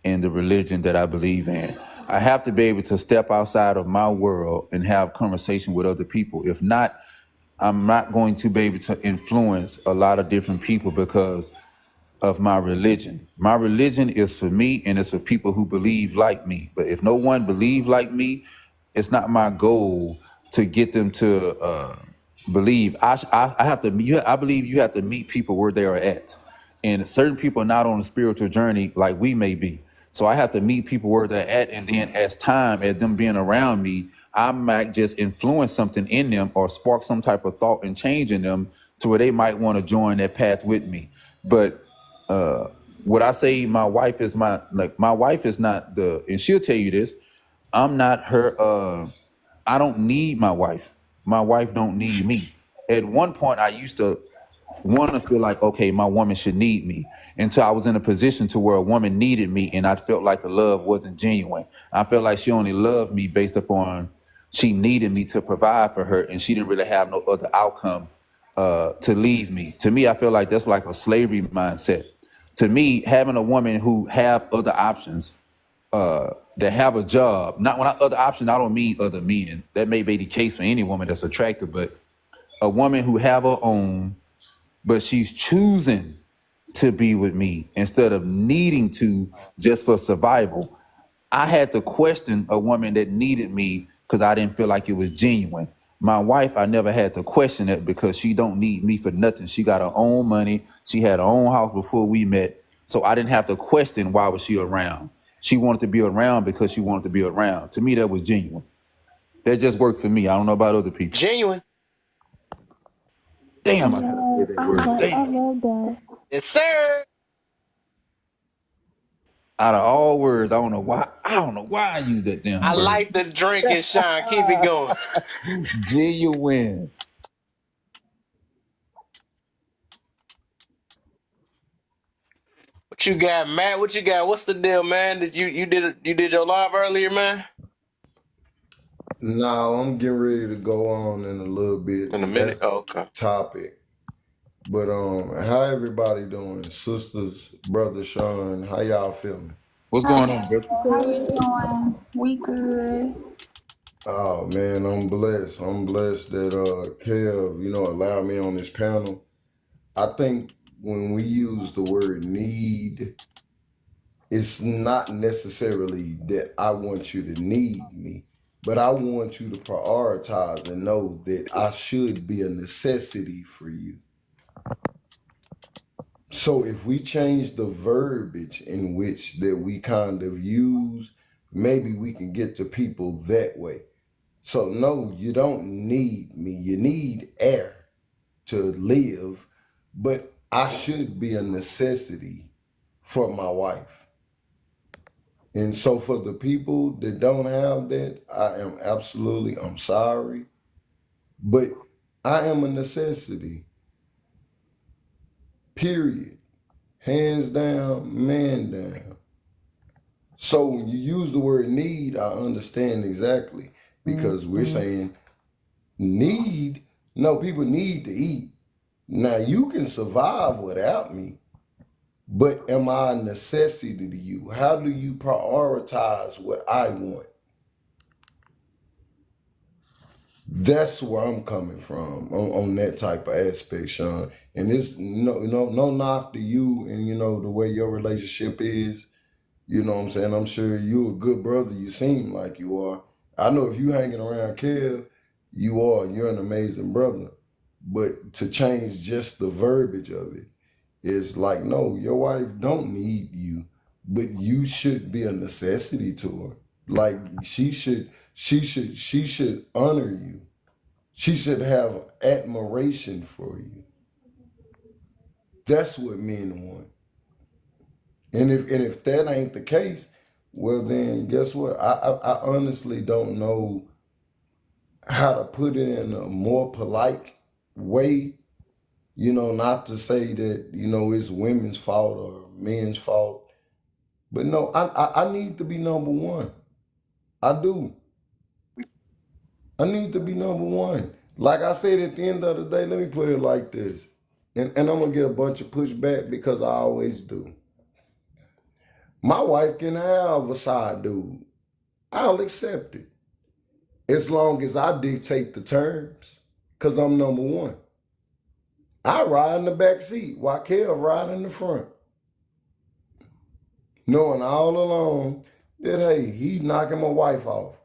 in the religion that I believe in. I have to be able to step outside of my world and have conversation with other people. If not, I'm not going to be able to influence a lot of different people because of my religion. My religion is for me and it's for people who believe like me. But if no one believes like me, it's not my goal to get them to believe. I have to. I believe you have to meet people where they are at, and certain people are not on a spiritual journey like we may be. So I have to meet people where they're at, and then as them being around me, I might just influence something in them or spark some type of thought and change in them to where they might want to join that path with me. But what I say, my wife is my wife is not the, and she'll tell you this. I'm not her. I don't need my wife. My wife don't need me. At one point, I used to want to feel like, okay, my woman should need me, until I was in a position to where a woman needed me, and I felt like the love wasn't genuine. I felt like she only loved me based upon she needed me to provide for her, and she didn't really have no other outcome to leave me. To me, I feel like that's like a slavery mindset. To me, having a woman who have other options, that have a job, not when other options, I don't mean other men. That may be the case for any woman that's attractive, but a woman who have her own, but she's choosing to be with me instead of needing to just for survival. I had to question a woman that needed me because I didn't feel like it was genuine. My wife, I never had to question it because she don't need me for nothing. She got her own money. She had her own house before we met. So I didn't have to question why was she around. She wanted to be around because she wanted to be around. To me, that was genuine. That just worked for me. I don't know about other people. Genuine. Damn, I Yeah, gotta say that I word. love Damn. that. Yes, sir. Out of all words, I don't know why. I don't know why I use that damn I word. like the drinking, Sean. Keep it going. Genuine. What you got, Matt? What you got? What's the deal, man? Did you did your live earlier, man? No, I'm getting ready to go on in a little bit. In a minute. Oh, okay. Topic. But how everybody doing? Sisters, brother Sean, how y'all feeling? What's going on, brother? How you doing? We good. Oh man, I'm blessed. I'm blessed that Kev, allowed me on this panel. I think when we use the word need, it's not necessarily that I want you to need me, but I want you to prioritize and know that I should be a necessity for you. So if we change the verbiage in which that we kind of use, maybe we can get to people that way. So no, you don't need me. You need air to live, but I should be a necessity for my wife. And so for the people that don't have that, I'm sorry, but I am a necessity. Period. Hands down, man down. So when you use the word need, I understand exactly, because we're saying need. No, people need to eat. Now you can survive without me, but am I a necessity to you? How do you prioritize what I want? That's where I'm coming from on that type of aspect, Sean. And it's no knock to you and the way your relationship is. You know what I'm saying? I'm sure you're a good brother. You seem like you are. I know if you hanging around Kev, you are. You're an amazing brother. But to change just the verbiage of it is like, no, your wife don't need you, but you should be a necessity to her. Like she should honor you. She should have admiration for you. That's what men want. And if that ain't the case, well then guess what? I honestly don't know how to put it in a more polite way. Not to say that it's women's fault or men's fault, but no, I need to be number one. I do. I need to be number one. Like I said, at the end of the day, let me put it like this, and I'm gonna get a bunch of pushback because I always do. My wife can have a side dude. I'll accept it. As long as I dictate the terms, because I'm number one. I ride in the back seat while Kev ride in the front. Knowing all along that, hey, he knocking my wife off.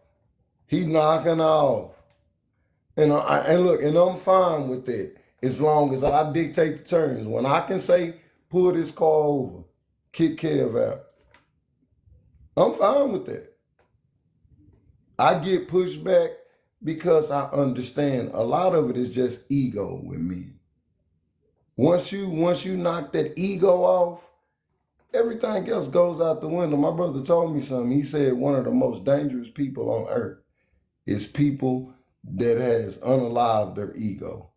He knocking her off. And look, I'm fine with that. As long as I dictate the terms. When I can say, pull this car over, kick Kev out. I'm fine with that. I get pushed back because I understand a lot of it is just ego with me. Once you knock that ego off, everything else goes out the window. My brother told me something. He said one of the most dangerous people on earth is people that has unalived their ego.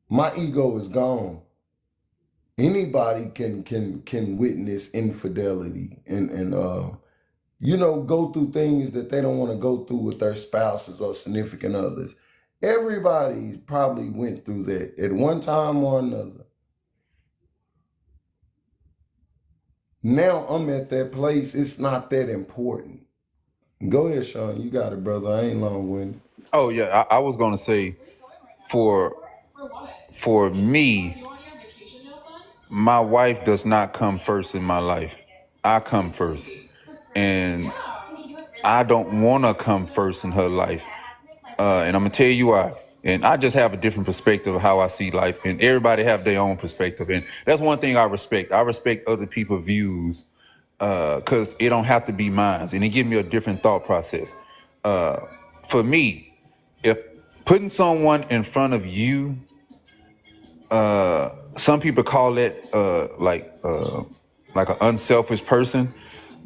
My ego is gone. Anybody can witness infidelity and go through things that they don't want to go through with their spouses or significant others. Everybody probably went through that at one time or another. Now I'm at that place, it's not that important. Go ahead, Sean. You got it, brother. I ain't long-winded. Oh yeah, I was gonna say, for me, my wife does not come first in my life. I come first, and I don't want to come first in her life. And I'm gonna tell you why. And I just have a different perspective of how I see life, and everybody have their own perspective. And that's one thing I respect. I respect other people's views, because it don't have to be mine, and it gives me a different thought process. For me, if putting someone in front of you, some people call it like an unselfish person.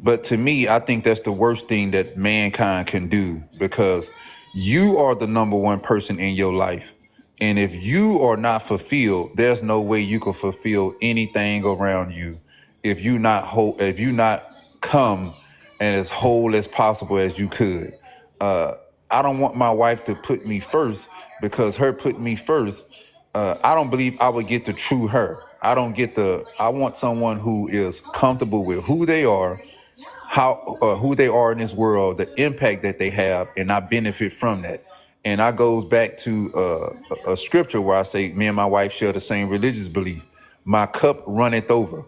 But to me, I think that's the worst thing that mankind can do, because you are the number one person in your life. And if you are not fulfilled, there's no way you can fulfill anything around you. If you not whole, if you not come and as whole as possible as you could. Uh, I don't want my wife to put me first, because her putting me first, I don't believe I would get the true her. I want someone who is comfortable with who they are, who they are in this world, the impact that they have, and I benefit from that. And I goes back to a scripture where I say, me and my wife share the same religious belief. My cup runneth over,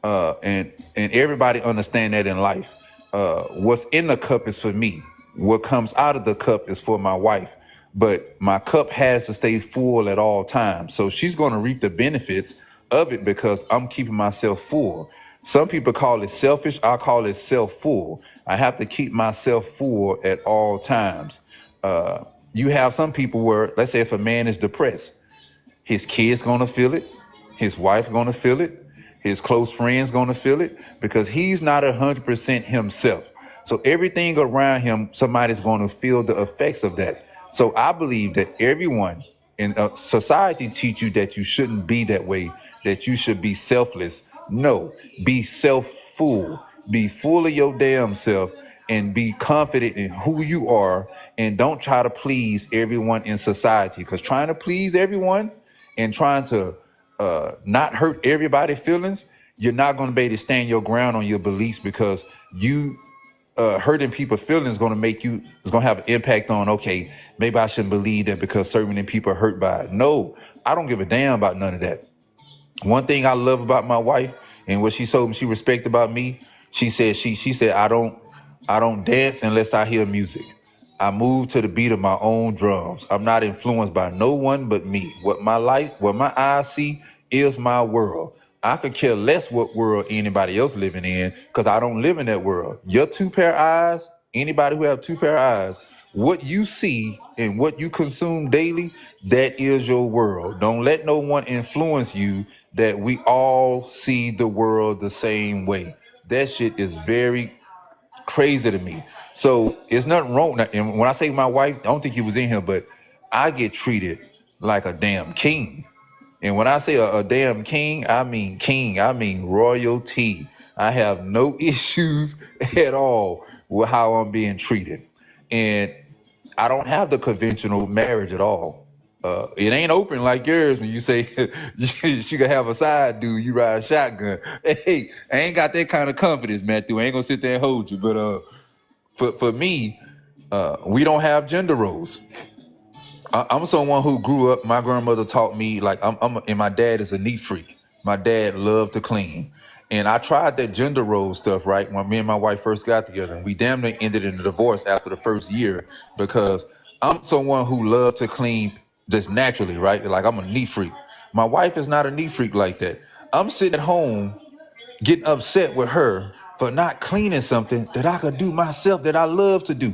and everybody understand that in life. What's in the cup is for me. What comes out of the cup is for my wife. But my cup has to stay full at all times. So she's going to reap the benefits of it because I'm keeping myself full. Some people call it selfish. I call it self-full. I have to keep myself full at all times. You have some people where, let's say if a man is depressed, his kids gonna feel it, his wife gonna feel it, his close friends gonna feel it, because he's not 100% himself. So everything around him, somebody's gonna feel the effects of that. So I believe that everyone in society teach you that you shouldn't be that way, that you should be selfless. No, be self-full. Be full of your damn self and be confident in who you are, and don't try to please everyone in society, because trying to please everyone and trying to not hurt everybody's feelings, you're not going to be able to stand your ground on your beliefs, because you hurting people's feelings is going to make you, it's going to have an impact on, okay, maybe I shouldn't believe that because so many people are hurt by it. No, I don't give a damn about none of that. One thing I love about my wife and what she told me she respect about me, she said I don't dance unless I hear music. I move to the beat of my own drums. I'm not influenced by no one but me. What my eyes see is my world. I could care less what world anybody else living in, because I don't live in that world. Your two pair of eyes, anybody who have two pair of eyes, what you see and what you consume daily, that is your world. Don't let no one influence you that we all see the world the same way. That shit is very crazy to me. So it's nothing wrong. And when I say my wife, I don't think he was in here, but I get treated like a damn king. And when I say a damn king, I mean royalty. I have no issues at all with how I'm being treated. And I don't have the conventional marriage at all. It ain't open like yours when you say she could have a side dude, you ride shotgun. Hey, I ain't got that kind of confidence, Matthew. I ain't gonna sit there and hold you. But for me, we don't have gender roles. I'm someone who grew up. My grandmother taught me, like, and my dad is a neat freak. My dad loved to clean, and I tried that gender role stuff, right, when me and my wife first got together. And we damn near ended in a divorce after the first year, because I'm someone who loved to clean just naturally, right? Like, I'm a neat freak. My wife is not a neat freak like that. I'm sitting at home getting upset with her for not cleaning something that I could do myself, that I love to do.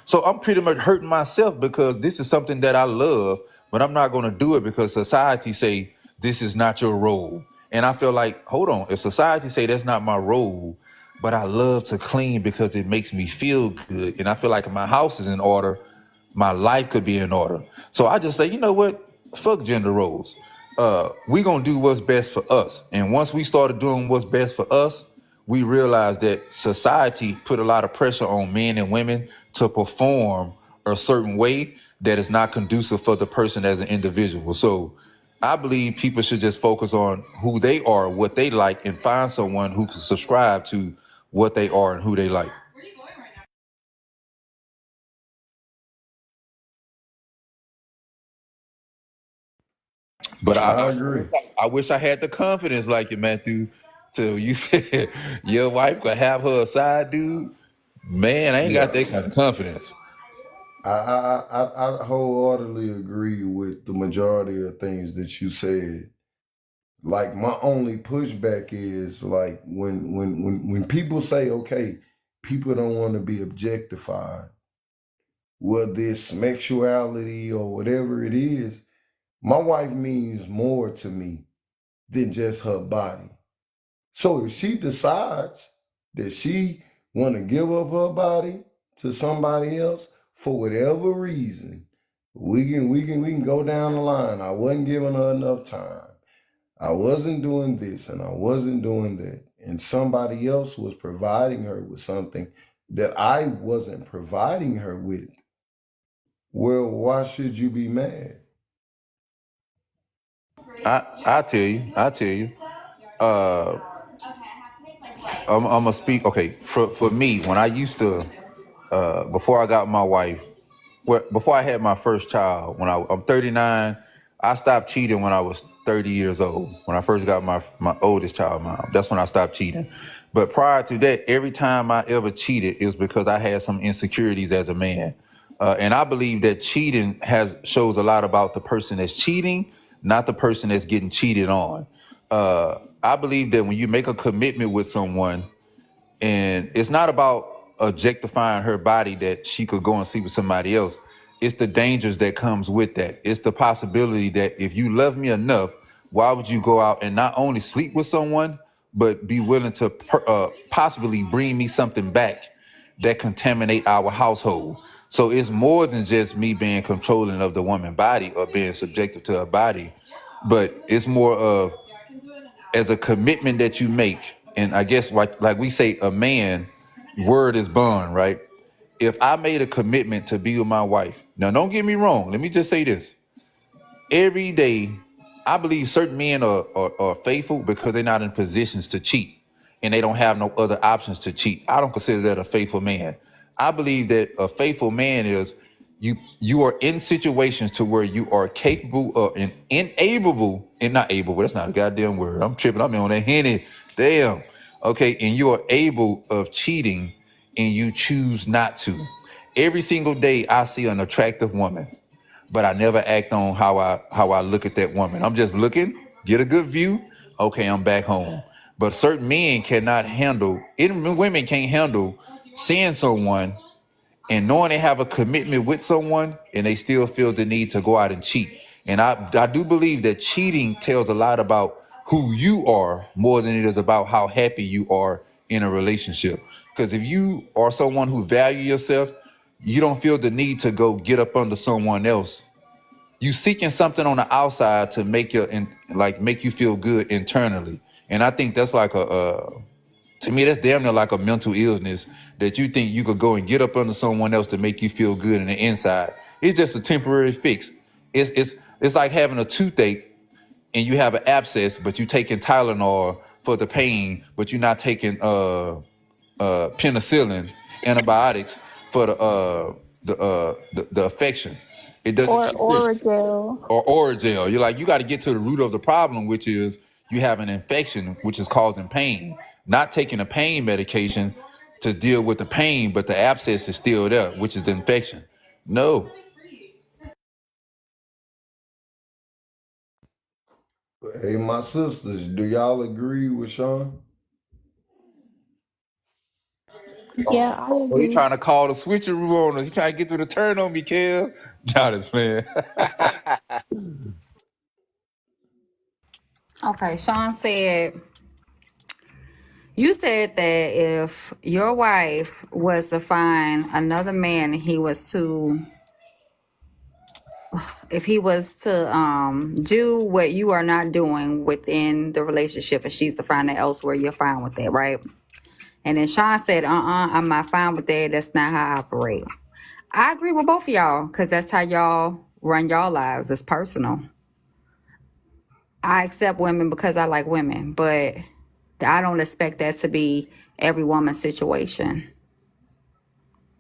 So I'm pretty much hurting myself, because this is something that I love, but I'm not going to do it because society say this is not your role. And I feel like, hold on, if society say that's not my role, but I love to clean because it makes me feel good, and I feel like if my house is in order, my life could be in order. So I just say, you know what? Fuck gender roles. We gonna do what's best for us. And once we started doing what's best for us, we realized that society put a lot of pressure on men and women to perform a certain way that is not conducive for the person as an individual. So I believe people should just focus on who they are, what they like, and find someone who can subscribe to what they are and who they like. But I agree. I wish I had the confidence like you, Matthew, till you said your wife could have her a side dude. Man, I ain't got that kind of confidence. I wholeheartedly agree with the majority of the things that you said. Like, my only pushback is, like, when people say, okay, people don't want to be objectified, whether it's sexuality or whatever it is, my wife means more to me than just her body. So if she decides that she want to give up her body to somebody else for whatever reason, we can go down the line. I wasn't giving her enough time. I wasn't doing this and I wasn't doing that. And somebody else was providing her with something that I wasn't providing her with. Well, why should you be mad? I tell you. Uh, I'm gonna speak. Okay, for me, when I used to, before I got my wife, before I had my first child, I'm 39, I stopped cheating when I was 30 years old. When I first got my oldest child, mom, that's when I stopped cheating. But prior to that, every time I ever cheated, it was because I had some insecurities as a man. And I believe that cheating shows a lot about the person that's cheating, not the person that's getting cheated on. I believe that when you make a commitment with someone, and it's not about objectifying her body that she could go and sleep with somebody else. It's the dangers that comes with that. It's the possibility that if you love me enough, why would you go out and not only sleep with someone, but be willing to possibly bring me something back that contaminate our household? So it's more than just me being controlling of the woman's body or being subjective to her body, but it's more of as a commitment that you make. And I guess like we say, a man, word is bond, right? If I made a commitment to be with my wife, now don't get me wrong, let me just say this. Every day, I believe certain men are faithful because they're not in positions to cheat and they don't have no other options to cheat. I don't consider that a faithful man. I believe that a faithful man is you are in situations to where you are capable of and not able, but that's not a goddamn word. I'm tripping. I'm on that Henny. Damn. Okay, and you are able of cheating and you choose not to. Every single day I see an attractive woman, but I never act on how I look at that woman. I'm just looking, get a good view. Okay, I'm back home. But certain men cannot handle, even women can't handle seeing someone and knowing they have a commitment with someone and they still feel the need to go out and cheat. And I do believe that cheating tells a lot about who you are more than it is about how happy you are in a relationship. Because if you are someone who value yourself, you don't feel the need to go get up under someone else. You seeking something on the outside to make you feel good internally. And I think that's like to me, that's damn near like a mental illness that you think you could go and get up under someone else to make you feel good in the inside. It's just a temporary fix. It's like having a toothache and you have an abscess, but you taking Tylenol for the pain, but you're not taking penicillin, antibiotics for the affection. It doesn't Or make sense. Oragel. Or Oragel. You're like, you got to get to the root of the problem, which is you have an infection, which is causing pain. Not taking a pain medication to deal with the pain, but the abscess is still there, which is the infection. No. Hey, my sisters, do y'all agree with Sean? Yeah, I Oh, he agree. trying to call the switcheroo on us. He trying to get through the turn on me, Kel. John is playing. Okay, Sean said, you said that if your wife was to find another man and if he was to do what you are not doing within the relationship and she's to find it elsewhere, you're fine with that, right? And then Sean said, I'm not fine with that. That's not how I operate. I agree with both of y'all because that's how y'all run y'all lives. It's personal. I accept women because I like women, but I don't expect that to be every woman's situation.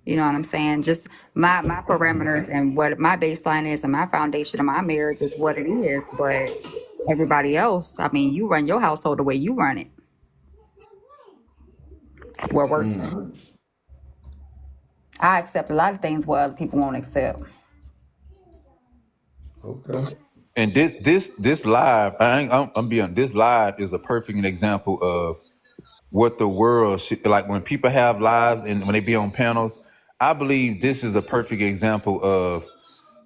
You know what I'm saying? Just my parameters and what my baseline is and my foundation of my marriage is what it is. But everybody else, I mean, you run your household the way you run it. What works for you. I accept a lot of things what other people won't accept. Okay. And this live, I'm being this live is a perfect example of what the world should like when people have lives and when they be on panels. I believe this is a perfect example of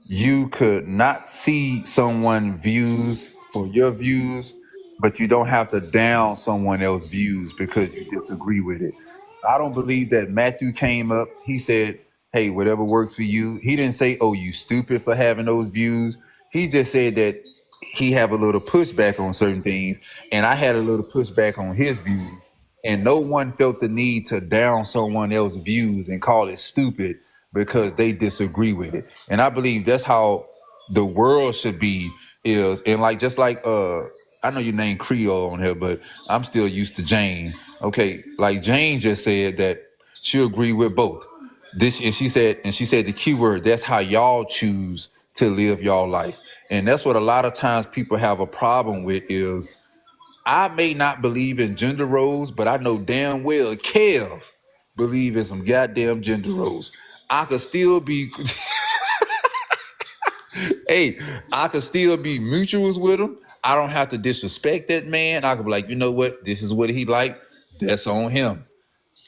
you could not see someone's views for your views, but you don't have to down someone else's views because you disagree with it. I don't believe that Matthew came up. He said, "Hey, whatever works for you." He didn't say, "Oh, you stupid for having those views." He just said that he have a little pushback on certain things, and I had a little pushback on his views. And no one felt the need to down someone else's views and call it stupid because they disagree with it. And I believe that's how the world should be. Is and like just like I know you named Creole on here, but I'm still used to Jane. Okay, like Jane just said that she agreed with both. This and she said the key word, that's how y'all choose to live y'all life. And that's what a lot of times people have a problem with is I may not believe in gender roles, but I know damn well Kev believe in some goddamn gender roles. I could still be hey, I could still be mutuals with him. I don't have to disrespect that man. I could be like, you know what? This is what he like. That's on him.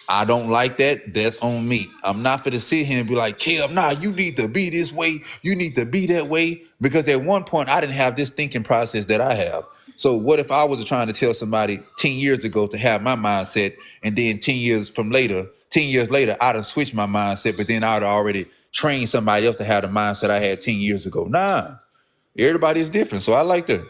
I don't like that. That's on me. I'm not gonna sit here and be like, Kev, nah, you need to be this way. You need to be that way. Because at one point, I didn't have this thinking process that I have. So what if I was trying to tell somebody 10 years ago to have my mindset, and then 10 years later, I'd have switched my mindset, but then I'd already trained somebody else to have the mindset I had 10 years ago. Nah, everybody is different. So I like that.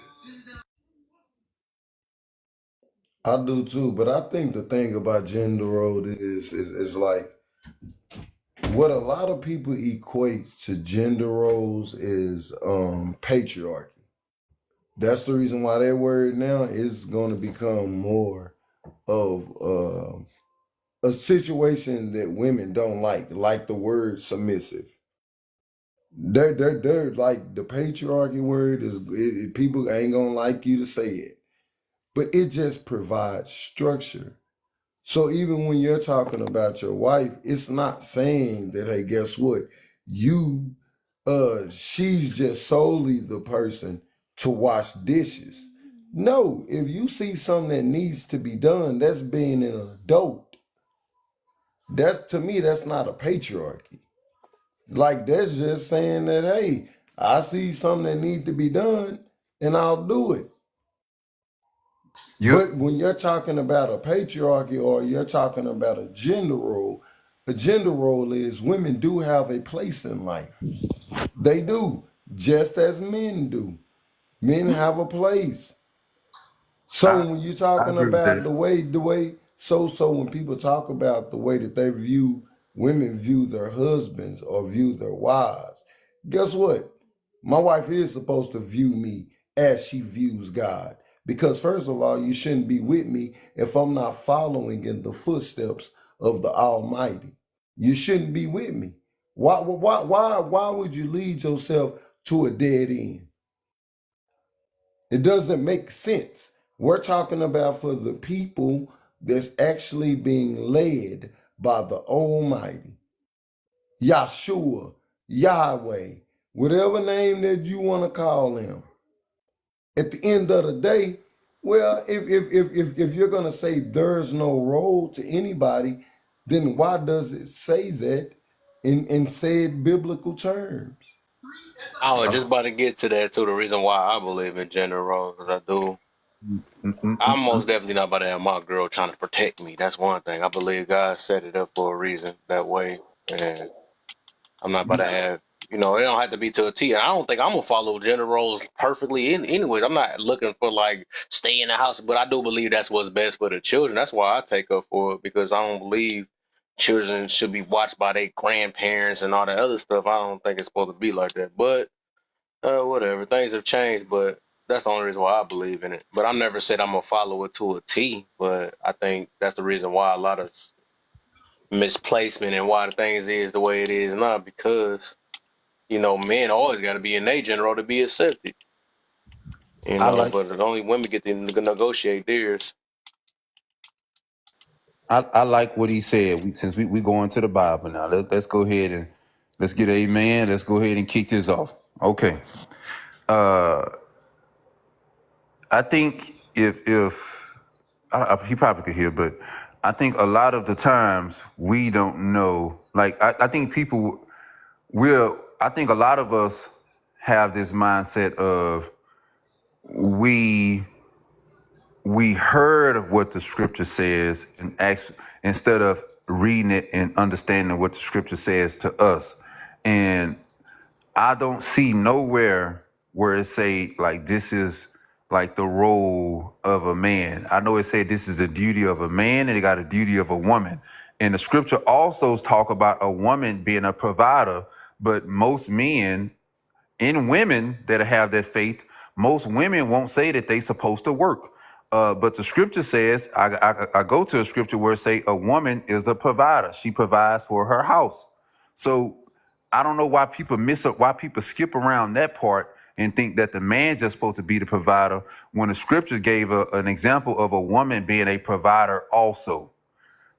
I do too, but I think the thing about gender role is like what a lot of people equate to gender roles is patriarchy. That's the reason why that word now is going to become more of a situation that women don't like the word submissive. They're like the patriarchy word people ain't gonna like you to say it, but it just provides structure. So even when you're talking about your wife, it's not saying that, hey, guess what? She's just solely the person to wash dishes. No, if you see something that needs to be done, that's being an adult. To me, that's not a patriarchy. Like that's just saying that, hey, I see something that needs to be done and I'll do it. But when you're talking about a patriarchy or you're talking about a gender role is women do have a place in life. They do, just as men do. Men have a place. So when you're talking about the way, so when people talk about the way that women view their husbands or view their wives, guess what? My wife is supposed to view me as she views God. Because first of all, you shouldn't be with me if I'm not following in the footsteps of the Almighty. You shouldn't be with me. Why would you lead yourself to a dead end? It doesn't make sense. We're talking about for the people that's actually being led by the Almighty. Yahshua, Yahweh, whatever name that you want to call him. At the end of the day, well, if you're gonna say there's no role to anybody, then why does it say that in said biblical terms? I was just about to get to that too. The reason why I believe in gender roles, because I do. I'm most definitely not about to have my girl trying to protect me. That's one thing. I believe God set it up for a reason that way, and I'm not about to have. It don't have to be to a T. I don't think I'm gonna follow gender roles perfectly. Anyways, I'm not looking for like stay in the house, but I do believe that's what's best for the children. That's why I take up for it, because I don't believe children should be watched by their grandparents and all that other stuff. I don't think it's supposed to be like that. But whatever, things have changed. But that's the only reason why I believe in it. But I never said I'm gonna follow it to a T. But I think that's the reason why a lot of misplacement and why the things is the way it is now, because men always got to be in their gender role to be accepted. But only women get to negotiate theirs. I like what he said. Since we go into the Bible now, let's go ahead and let's get amen. Let's go ahead and kick this off. Okay. I think if he probably could hear, but I think a lot of the times we don't know. Like I think people I think a lot of us have this mindset of we we heard of what the scripture says and actually, instead of reading it and understanding what the scripture says to us. And I don't see nowhere where it say like this is like the role of a man. I know it say this is the duty of a man and it got a duty of a woman. And the scripture also talk about a woman being a provider, but most men and women that have that faith, most women won't say that they supposed to work. But the scripture says, I go to a scripture where it say a woman is a provider. She provides for her house. So I don't know why people why people skip around that part and think that the man just supposed to be the provider when the scripture gave an example of a woman being a provider also.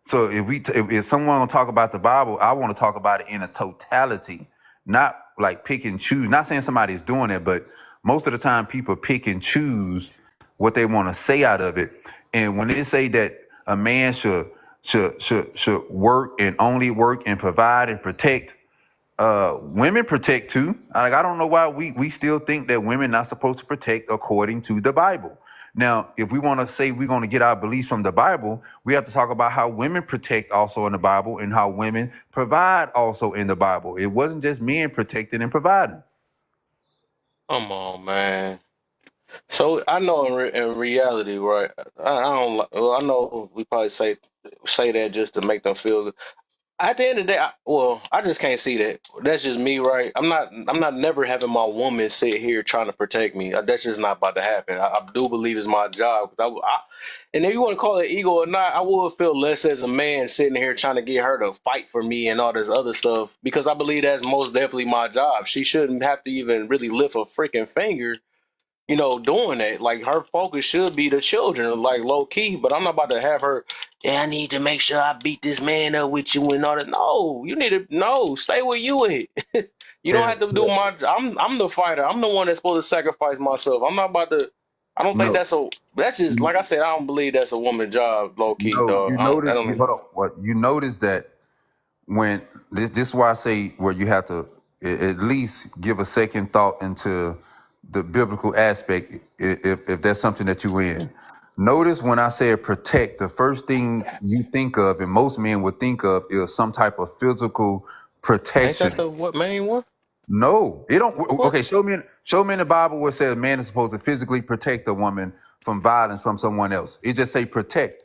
So if someone will talk about the Bible, I want to talk about it in a totality, not like pick and choose. Not saying somebody's doing it, but most of the time people pick and choose what they want to say out of it. And when they say that a man should work and only work and provide and protect, women protect too. Like I don't know why we still think that women not supposed to protect according to the Bible. Now, if we want to say we're going to get our beliefs from the Bible, we have to talk about how women protect also in the Bible and how women provide also in the Bible. It wasn't just men protecting and providing. Come on, man. So I know in reality, right? I don't. Well, I know we probably say that just to make them feel good. At the end of the day, I just can't see that. That's just me, right? I'm not never having my woman sit here trying to protect me. That's just not about to happen. I do believe it's my job. And if you want to call it ego or not, I would feel less as a man sitting here trying to get her to fight for me and all this other stuff because I believe that's most definitely my job. She shouldn't have to even really lift a freaking finger, doing that. Like her focus should be the children, like low key. But I'm not about to have her. Yeah, I need to make sure I beat this man up with you and all that. No, you need to stay where you at. You don't have to do my. I'm the fighter. I'm the one that's supposed to sacrifice myself. I'm not about to. I don't think that's just like I said. I don't believe that's a woman's job, low key, dog. You notice that when this is why I say where you have to at least give a second thought into the biblical aspect if that's something that you in. Notice when I say protect, the first thing you think of, and most men would think of, is some type of physical protection. Ain't that the main one? No, it don't. Okay, show me in the Bible where it says man is supposed to physically protect a woman from violence from someone else. It just say protect.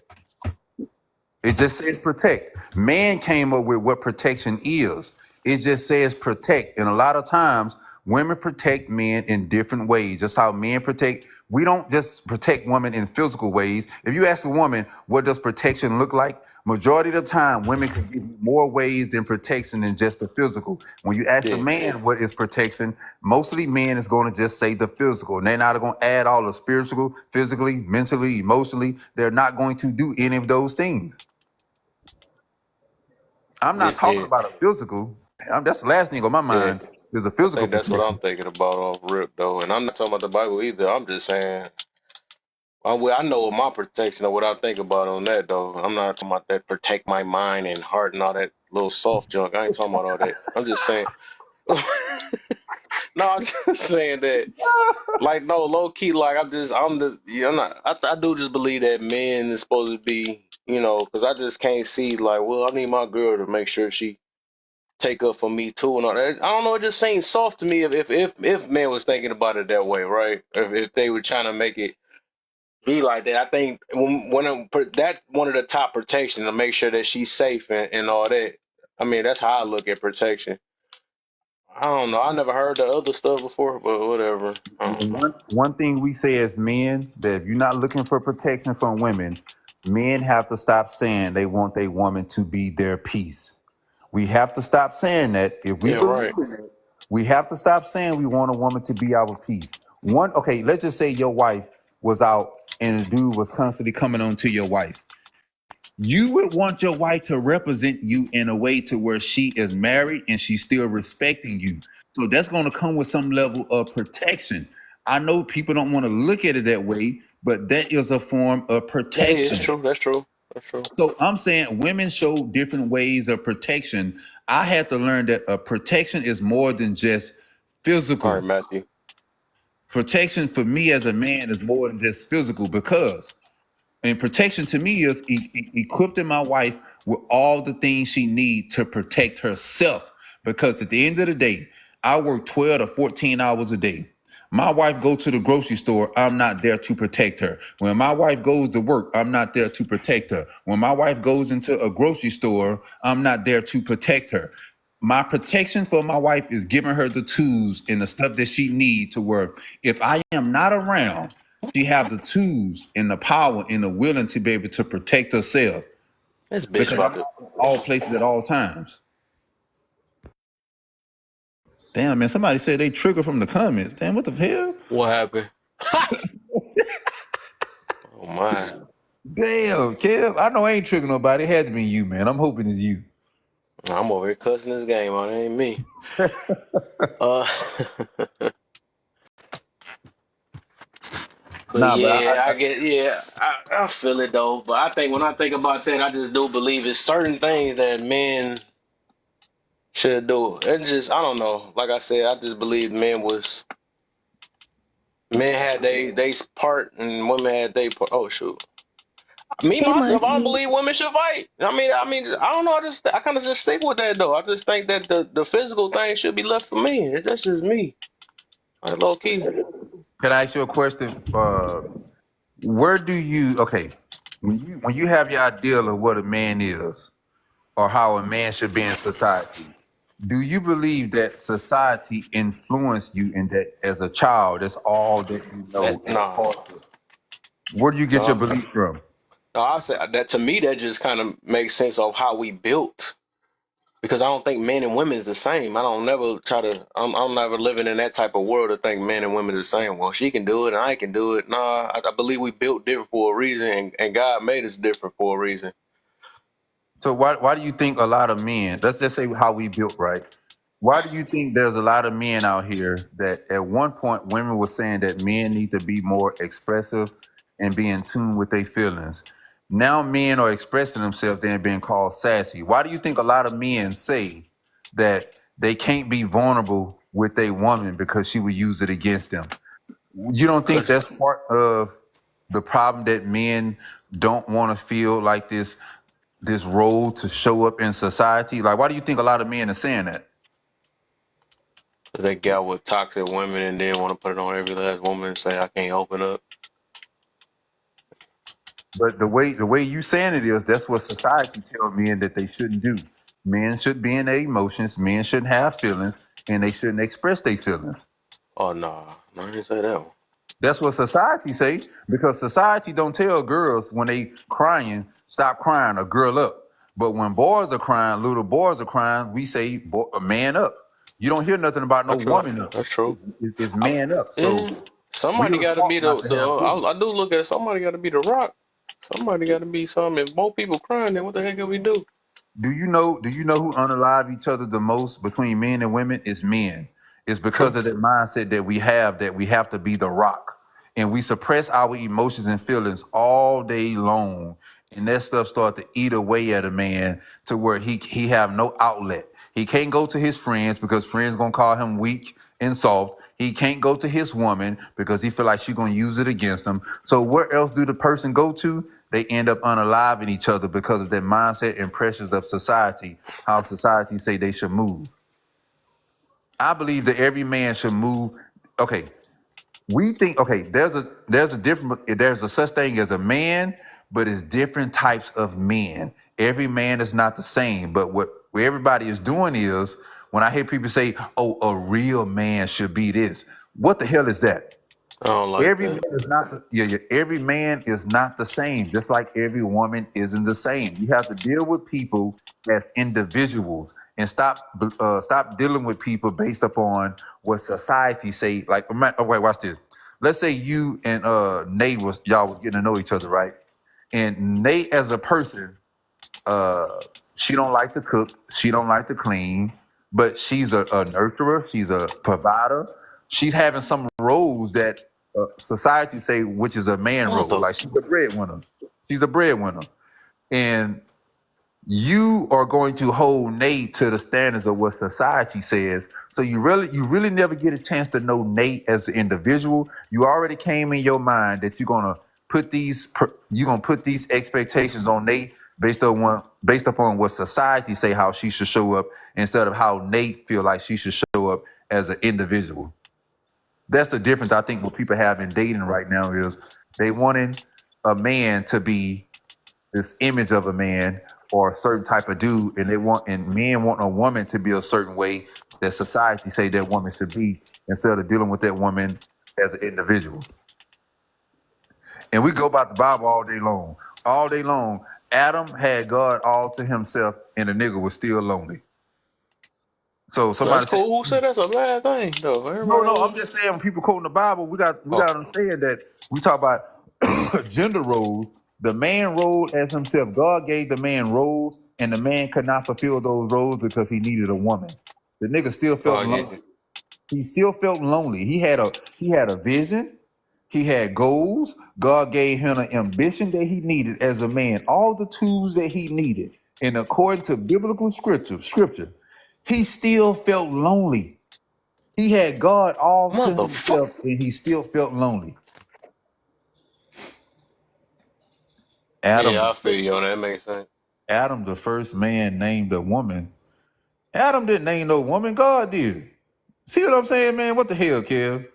It just says protect. Man came up with what protection is. It just says protect. And a lot of times women protect men in different ways. Just how men protect. We don't just protect women in physical ways. If you ask a woman, what does protection look like? Majority of the time, women can give you more ways than protection than just the physical. When you ask a man what is protection, mostly men is going to just say the physical. And they're not going to add all the spiritual, physically, mentally, emotionally. They're not going to do any of those things. I'm not talking about a physical. That's the last thing on my mind. Is a physical. I think that's what I'm thinking about off rip though, and I'm not talking about the Bible either. I'm just saying, I know my protection of what I think about on that though. I'm not talking about that protect my mind and heart and all that little soft junk. I ain't talking about all that. I'm just saying. No, I'm just saying that, like, no, low key, like, I do just believe that men is supposed to be, because I just can't see, like, well, I need my girl to make sure she take up for me too and all that. I don't know, it just seems soft to me if men was thinking about it that way, right? If they were trying to make it be like that. I think that's one of the top protection to make sure that she's safe and all that. I mean, that's how I look at protection. I don't know. I never heard the other stuff before, but whatever. One thing we say as men, that if you're not looking for protection from women, men have to stop saying they want their woman to be their peace. We have to stop saying that. If we believe in it, we have to stop saying we want a woman to be our peace. Okay, let's just say your wife was out and the dude was constantly coming on to your wife. You would want your wife to represent you in a way to where she is married and she's still respecting you. So that's going to come with some level of protection. I know people don't want to look at it that way, but that is a form of protection. Yeah, it's true. That's true. That's true. So I'm saying women show different ways of protection. I had to learn that protection is more than just physical. All right, Matthew. Protection for me as a man is more than just physical, because And protection to me is equipping my wife with all the things she needs to protect herself. Because at the end of the day, I work 12 to 14 hours a day. My wife goes to the grocery store, I'm not there to protect her. When my wife goes to work, I'm not there to protect her. When my wife goes into a grocery store, I'm not there to protect her. My protection for my wife is giving her the tools and the stuff that she needs to where if I am not around, she have the tools and the power and the willing to be able to protect herself. This bitch Because about I'm to. all places at all times. Damn, man, somebody said they trigger from the comments. Damn, what the hell? What happened? Oh my. Damn, Kev. I know I ain't tricking nobody. It had to be you, man. I'm hoping it's you. I'm over here cussing this game on. It ain't me. But Nah, but yeah, I get. Yeah, I feel it though. But I think when I think about that, I just do believe it's certain things that men should do. It's just I don't know. Like I said, I just believe men had they part and women had they part. Oh shoot. Me It myself, must I don't be. believe women should fight. I mean, I don't know. I kind of just stick with that though. I just think that the physical thing should be left for me. That's just me, like low key. can I ask you a question? Where do you when you have your ideal of what a man is or how a man should be in society, do you believe that society influenced you in that as a child? That's all that you know and Nah, taught you? Where do you get your no, belief from? no. I say that to me, that just kind of makes sense of how we built. Because I don't think men and women is the same. I don't never try to. I'm never living in that type of world to think men and women are the same. Well, she can do it and I can do it. Nah, I believe we built different for a reason, and God made us different for a reason. So why do you think a lot of men, let's just say how we built, right? Why do you think there's a lot of men out here that at one point women were saying that men need to be more expressive and be in tune with their feelings? Now men are expressing themselves, they're being called sassy. Why do you think a lot of men say that they can't be vulnerable with a woman because she would use it against them? You don't think that's part of the problem, that men don't want to feel like this role to show up in society? Like, why do you think a lot of men are saying that? They got with toxic women and then want to put it on every last woman and say I can't open up. But the way you saying it is, that's what society tells men that they shouldn't do. Men should be in their emotions. Men shouldn't have feelings, and they shouldn't express their feelings. Oh no, I didn't say that one. That's what society say, because society don't tell girls when they crying, stop crying or girl up. But when boys are crying, little boys are crying, we say man up. You don't hear nothing about no That's true. woman up. That's true. It's man up. So Yeah. Somebody we got to taught be not to have feelings. I do look at it. Somebody got to be the rock. Somebody got to be something. If both people crying, then what the heck can we do? Do you know who unalive each other the most between men and women? It's men. It's because True. of that mindset that we have to be the rock. And we suppress our emotions and feelings all day long. And that stuff start to eat away at a man to where he have no outlet. He can't go to his friends because friends gonna call him weak and soft. He can't go to his woman because he feel like she's gonna use it against him. So where else do the person go to? They end up unaliving each other because of their mindset and pressures of society, how society say they should move. I believe that every man should move. Okay, we think, okay, there's a such thing as a man, but it's different types of men. Every man is not the same. But what everybody is doing is, when I hear people say, "Oh, a real man should be this," what the hell is that? I don't like Every that. man is not every man is not the same, just like every woman isn't the same. You have to deal with people as individuals and stop dealing with people based upon what society say. Like, oh wait, watch this. Let's say you and Nate y'all was getting to know each other, right? And Nate as a person, she don't like to cook, she don't like to clean, but she's a nurturer, she's a provider. She's having some roles that society say, which is a man role. Like she's a breadwinner. She's a breadwinner, and you are going to hold Nate to the standards of what society says. So you really never get a chance to know Nate as an individual. You already came in your mind that you're gonna you gonna put these expectations on Nate based upon what society say how she should show up instead of how Nate feel like she should show up as an individual. That's the difference I think what people have in dating right now is they wanting a man to be this image of a man or a certain type of dude, and men want a woman to be a certain way that society say that woman should be instead of dealing with that woman as an individual. And we go about the Bible all day long. All day long, Adam had God all to himself, and the nigga was still lonely. So somebody That's cool. Who said that's a bad thing, though? No, I'm just saying when people quoting the Bible, we got to understand that we talk about gender roles. The man role as himself. God gave the man roles, and the man could not fulfill those roles because he needed a woman. The nigga still felt lonely. He still felt lonely. He had a vision. He had goals. God gave him an ambition that he needed as a man. All the tools that he needed. And according to biblical scripture, he still felt lonely. He had God all to himself, and he still felt lonely. Adam, yeah, I feel you on that. Makes sense. Adam, the first man, named a woman. Adam didn't name no woman. God did. See what I'm saying, man? What the hell, Kev?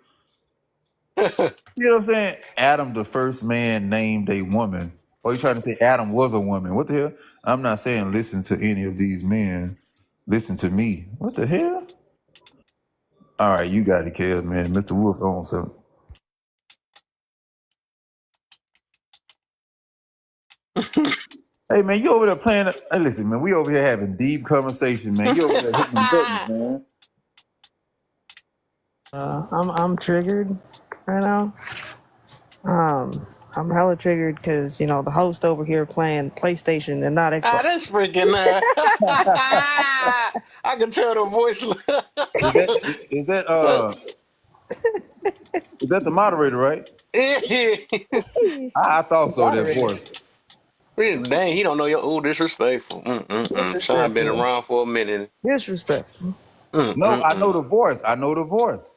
You know what I'm saying? Adam, the first man, named a woman. Or you trying to say Adam was a woman? What the hell? I'm not saying listen to any of these men. Listen to me. What the hell? All right, you got it, Kev, man. Mr. Wolf on something. Hey, man, you over there playing. Hey, listen, man, we over here having deep conversation, man. You over there hitting the buttons, man. I'm triggered right now. I'm hella triggered because the host over here playing PlayStation and not Xbox. That's freaking I can tell the voice. Is that the moderator, right? I thought so. That voice. Dang, he don't know your old disrespectful. Sean been around for a minute. Disrespectful. No, I know the voice. I know the voice.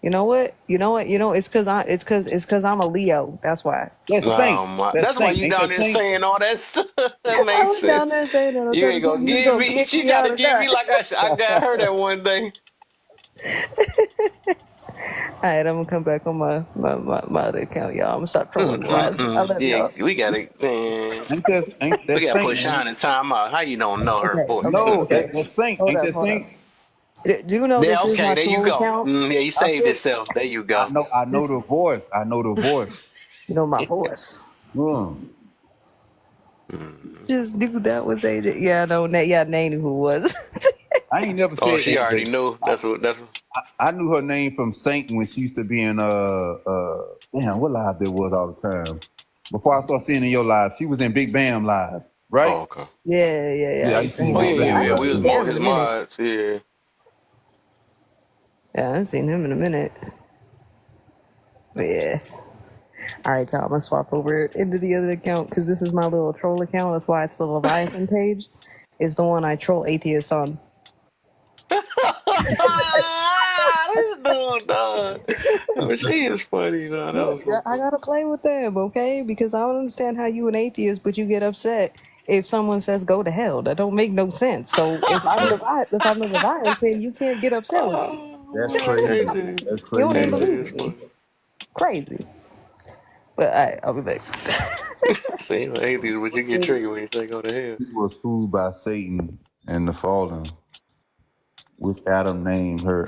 You know what? It's because I'm a Leo. That's why. That's That's why you down there saying all that stuff. That makes sense. Down there saying that. You ain't gonna give me. She tried to give me like I got her that one day. All right, I'm gonna come back on my other account, y'all. I'm gonna stop trolling. I love y'all. We gotta. We gotta put Sean in time out. How you don't know her voice? No, that's Saint. Ain't that Saint? Do you know this is my there you full go. account? Yeah, you saved yourself. There you go. I know the voice. I know the voice. You know my voice. Just knew that was AJ. Yeah, I know. Yeah, Nate knew who it was. I ain't never said. Oh, she already knew. That's what. I knew her name from Saint when she used to be in damn, what live there was all the time. Before I started seeing in your live, she was in Big Bam live, right? Oh, okay. Yeah. I used to see her. We was more his mods. Yeah. Yeah, I haven't seen him in a minute. But yeah. All right, y'all. I'm gonna swap over into the other account because this is my little troll account. That's why it's the Leviathan page. It's the one I troll atheists on. This dude, dog. Oh, she is funny, though. I gotta play with them, okay? Because I don't understand how you an atheist, but you get upset if someone says go to hell. That don't make no sense. So if I'm the Leviathan, you can't get upset with me. That's crazy. That's crazy. You don't even believe me. Crazy. But I'll be back. See, atheists, but you get triggered when you say go to hell. She was fooled by Satan and the fallen, which Adam named her.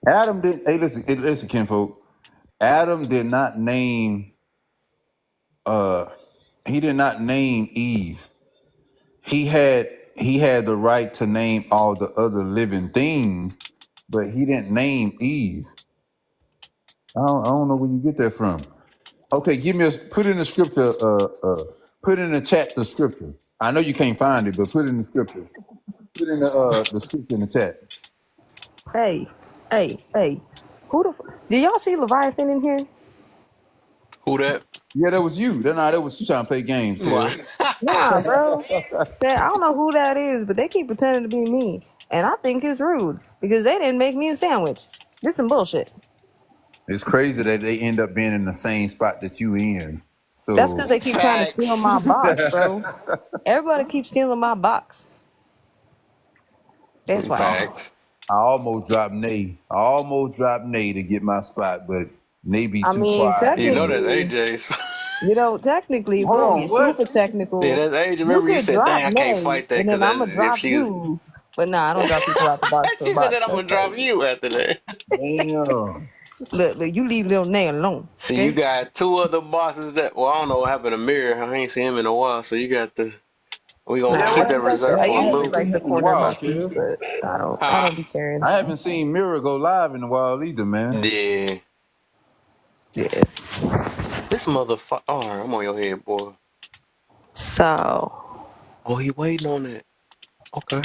Adam didn't. Hey, listen, kinfolk. Adam did not name. He did not name Eve. He had the right to name all the other living things, but he didn't name Eve. I don't know where you get that from. Okay, put in the scripture. Put in the chat the scripture. I know you can't find it, but put in the scripture. Put in the scripture in the chat. Hey. Did y'all see Leviathan in here? Who that? Yeah, that was you. That was you trying to play games. Nah, bro. I don't know who that is, but they keep pretending to be me. And I think it's rude because they didn't make me a sandwich. This some bullshit. It's crazy that they end up being in the same spot that you in. That's because So they keep trying to steal Facts. my box, bro. Everybody keeps stealing my box. That's why. Facts. I almost dropped Nay. I almost dropped Nay to get my spot, but Nay be I too mean, quiet. You know that's technically, AJ's. technically, if Hold we're gonna on, be super what? Yeah, technical, that's AJ. you Remember you could said, drop "Dang, I can't May, fight that and then I'm because gonna if drop she's." you. But nah, I don't drop people out the box for a She said that box. I'm That's gonna drop crazy. you after that. Damn. Look, you leave little Nay alone, See, you okay? got two other bosses that. Well, I don't know what happened to Mirror. I ain't seen him in a while, so you got the. We gonna Nah, Yeah, keep what I that you just like say? the, reserved I for I usually haven't Luke. like seen the him in a corner while, boxes, Kev. but I Huh? don't be caring. I haven't seen Mirror go live in a while either, man. Yeah. Yeah. This motherfucker. Oh, I'm on your head, boy. So Oh, he waiting on it. Okay.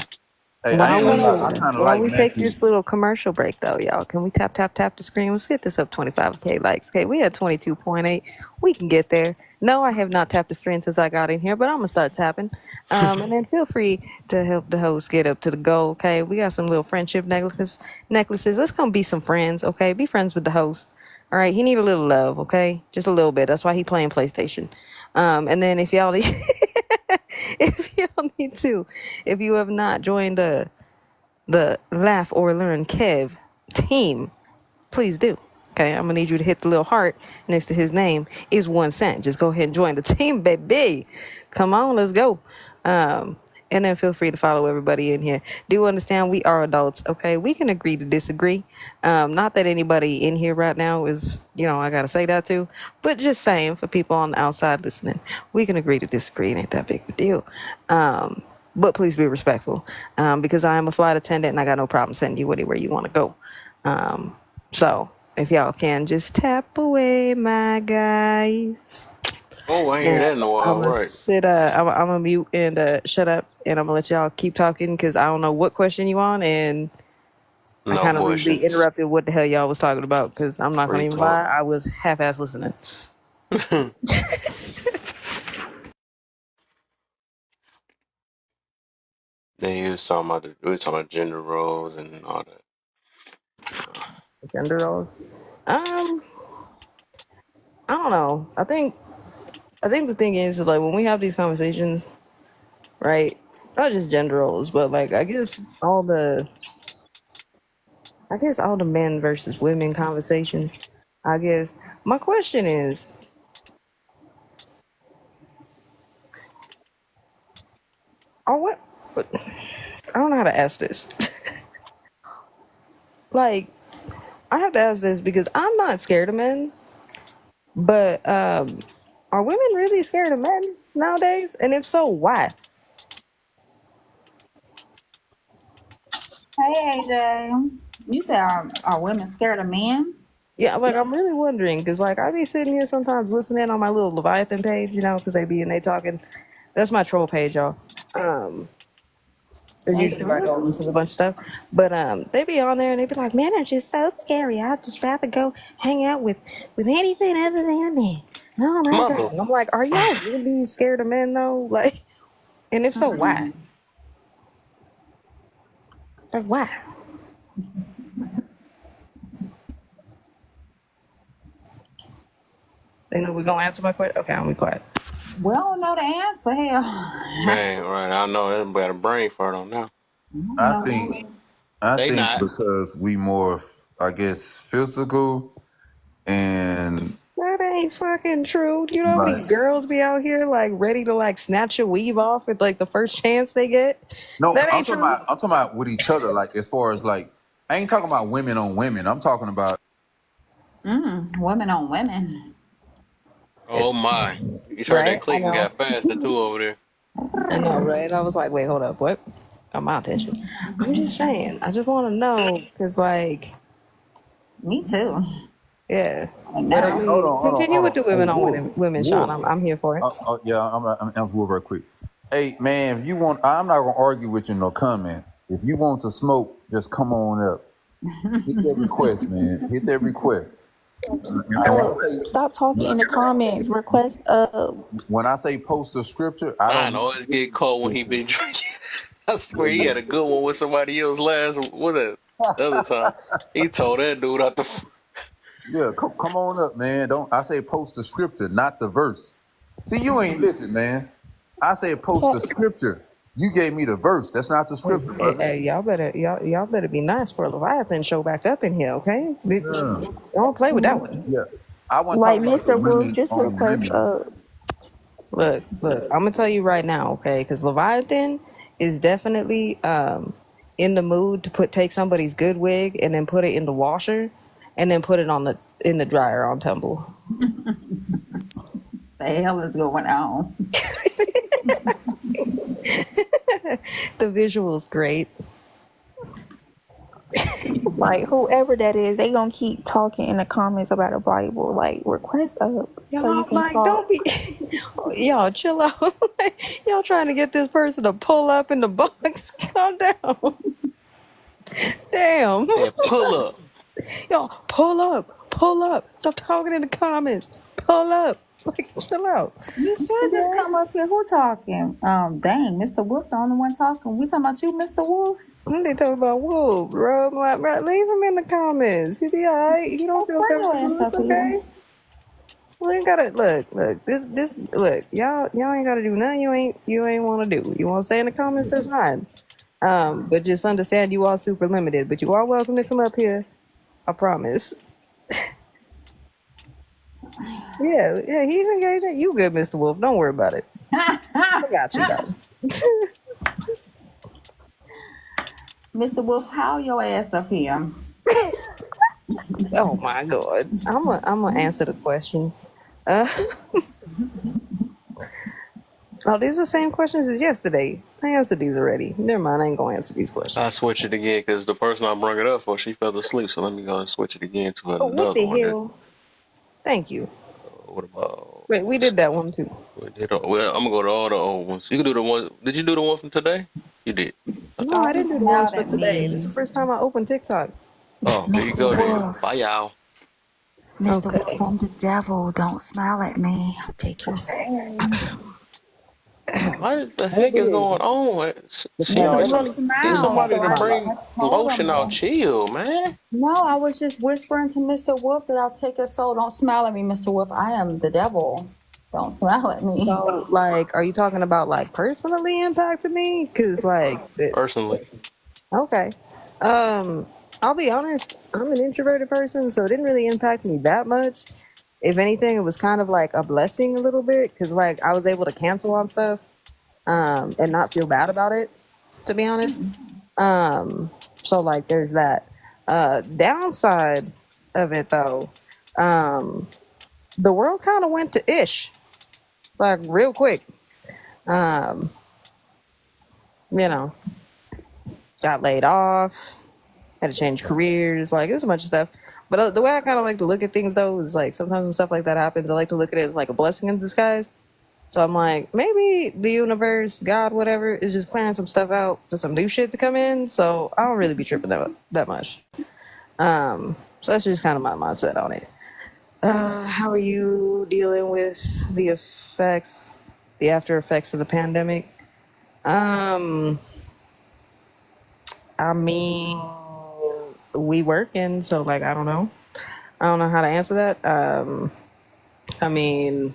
Hey, I while ain't gonna lie. I we kind of while like we take Matthew. this little commercial break though, y'all, can we tap the screen? Let's get this up 25K likes. Okay, we at 22.8. We can get there. No, I have not tapped the screen since I got in here, but I'm gonna start tapping. And then feel free to help the host get up to the goal. Okay, we got some little friendship necklaces. Let's come be some friends. Okay, be friends with the host. All right, he need a little love. Okay, just a little bit. That's why he playing PlayStation. And then if y'all if y'all need to, if you have not joined the Laugh or Learn Kev team, please do. Okay, I'm gonna need you to hit the little heart next to his name is 1 cent. Just go ahead and join the team, baby. Come on, let's go. And then feel free to follow everybody in here. Do understand we are adults, okay? We can agree to disagree. Not that anybody in here right now is, I gotta say that too, but just saying for people on the outside listening, we can agree to disagree. It ain't that big of a deal. But please be respectful, because I am a flight attendant and I got no problem sending you anywhere you want to go. So if y'all can just tap away, my guys. Oh, I ain't hear And that in a while. I'm gonna Right. I'm gonna mute and shut up, and I'm gonna let y'all keep talking because I don't know what question you on, and I No kind of rudely questions. interrupted what the hell y'all was talking about because I'm not gonna Free even talk. lie, I was half-ass listening. Then he was talking about we was talking about gender roles and all that. Gender roles. I don't know. I think the thing is like when we have these conversations, right? Not just gender roles, but like I guess all the men versus women conversations. I guess my question is, what? I don't know how to ask this. Like, I have to ask this because I'm not scared of men, but are women really scared of men nowadays? And if so, why? Hey AJ, you said are women scared of men? Yeah, like I'm really wondering because like I be sitting here sometimes listening on my little Leviathan page, because they be and they talking. That's my troll page, y'all. It's usually where I go and listen to a bunch of stuff. But they be on there and they be like, "Men are just so scary. I'd just rather go hang out with anything other than a man." Oh my Mother. god! And I'm like, are y'all really scared of men though? Like, and if so, why? Like, why? They know we're gonna answer my question. Okay, I'm be quiet. We don't know the answer. Hell, Man, right. I know that got a brain fart on now. I think They not. because we more, I guess, physical and That ain't fucking true. You know how many like girls be out here like ready to like snatch your weave off at like the first chance they get? no, That I'm ain't talking true. about with each other. Like as far as like, I ain't talking about women on women. I'm talking about women on women. Oh my. You heard Right? that I click and know. got faster too over there. I know, right? I was like, wait, hold up, what? Got my attention. I'm just saying. I just want to know because, like, Me too. yeah. I But I hey, know. mean, continue with the Hey, women on Wolf, women, Sean. I'm here for it. yeah, I'm answer Wolf real quick. Hey man, if you want, I'm not gonna argue with you in no comments. If you want to smoke, just come on up. Hit that request, man. Hit that request. Stop talking in the comments. Request When I say post a scripture, I Mine don't always get cold when he been drinking. I swear he had a good one with somebody else last. What the other time? He told that dude out the. Yeah, come on up, man. Don't I say post the scripture, not the verse. See, you ain't listen, man. I said post the scripture. You gave me the verse. That's not the scripture, Hey, brother. hey, y'all better be nice for Leviathan show back up in here, okay? Yeah. Don't play with that one. Yeah. I wasn't Like talking about the Mr. Wolf, women just on request women. Look, I'm gonna tell you right now, okay? Because Leviathan is definitely in the mood to take somebody's good wig and then put it in the washer and then put it in the dryer on Tumble. The hell is going on? The visual's great. like whoever that is, they gonna keep talking in the comments about the Bible. Like request up so you Y'all, can like, talk. don't be, y'all chill out. Y'all trying to get this person to pull up in the box. Calm down. Damn. Yeah, pull up. Y'all, pull up. Stop talking in the comments. Pull up. Like, chill out. You should just come up here. Who talking? Dang, Mr. Wolf the only one talking. We talking about you, Mr. Wolf? They talking about Wolf, bro. Leave him in the comments. He'll be alright. He don't feel Bring your comfortable. ass It's up here. okay. We ain't gotta look. This look. Y'all ain't gotta do nothing. You ain't want to do. You want to stay in the comments? That's fine. But just understand you are super limited. But you are welcome to come up here. I promise. Yeah, he's engaging. You good, Mr. Wolf. Don't worry about it. I got you, darling. Mr. Wolf, how your ass up here? Oh my God. I'm gonna answer the questions. Oh, these are the same questions as yesterday. I answered these already. Never mind, I ain't gonna answer these I questions. switch it again because the person I brought it up for, she fell asleep. So let me go and switch it again to Oh, what another the one. hell? Thank you. What about? Wait, we did that one too. Well, I'm gonna go to all the old ones. You can do the one. Did you do the one from today? You did. No, I didn't do the ones smiled for at today. me. This is the first time I opened TikTok. Oh, there you go then. Wolf. Bye, y'all. Mr. Okay. Wolf, I'm the devil. Don't smile at me. Take your What the heck is going on? See, Mr. y'all Wolf, trying to get smile. somebody So to I bring told lotion him. out. Chill, man. No, I was just whispering to Mr. Wolf that I'll take your soul. Don't smile at me, Mr. Wolf. I am the devil. Don't smile at me. So, like, are you talking about like personally impacted me? Cause like, Personally, okay. I'll be honest. I'm an introverted person, so it didn't really impact me that much. If anything, it was kind of like a blessing a little bit, cause like I was able to cancel on stuff, and not feel bad about it. To be honest. So like, there's that. Downside of it though, the world kind of went to ish, like real quick. You know, got laid off, had to change careers, like it was a bunch of stuff. But the way I kind of like to look at things though is like sometimes when stuff like that happens, I like to look at it as like a blessing in disguise. So I'm like, maybe the universe, God, whatever, is just clearing some stuff out for some new shit to come in. So I don't really be tripping that much. So that's just kind of my mindset on it. How are you dealing with the after effects of the pandemic? I mean, we working, so like I don't know how to answer that. I mean,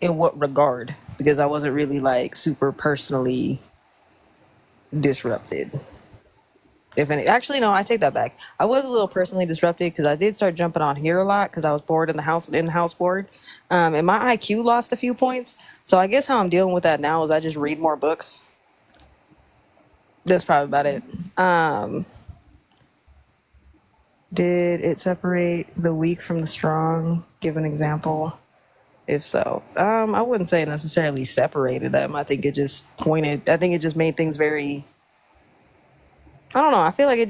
in what regard? Because I wasn't really like super personally disrupted. If any, actually no, I take that back. I was a little personally disrupted because I did start jumping on here a lot because I was bored in the house bored, and my IQ lost a few points. So I guess how I'm dealing with that now is I just read more books. That's probably about it. Did it separate the weak from the strong? Give an example. If so, I wouldn't say it necessarily separated them. I think it just made things very, I don't know. I feel like it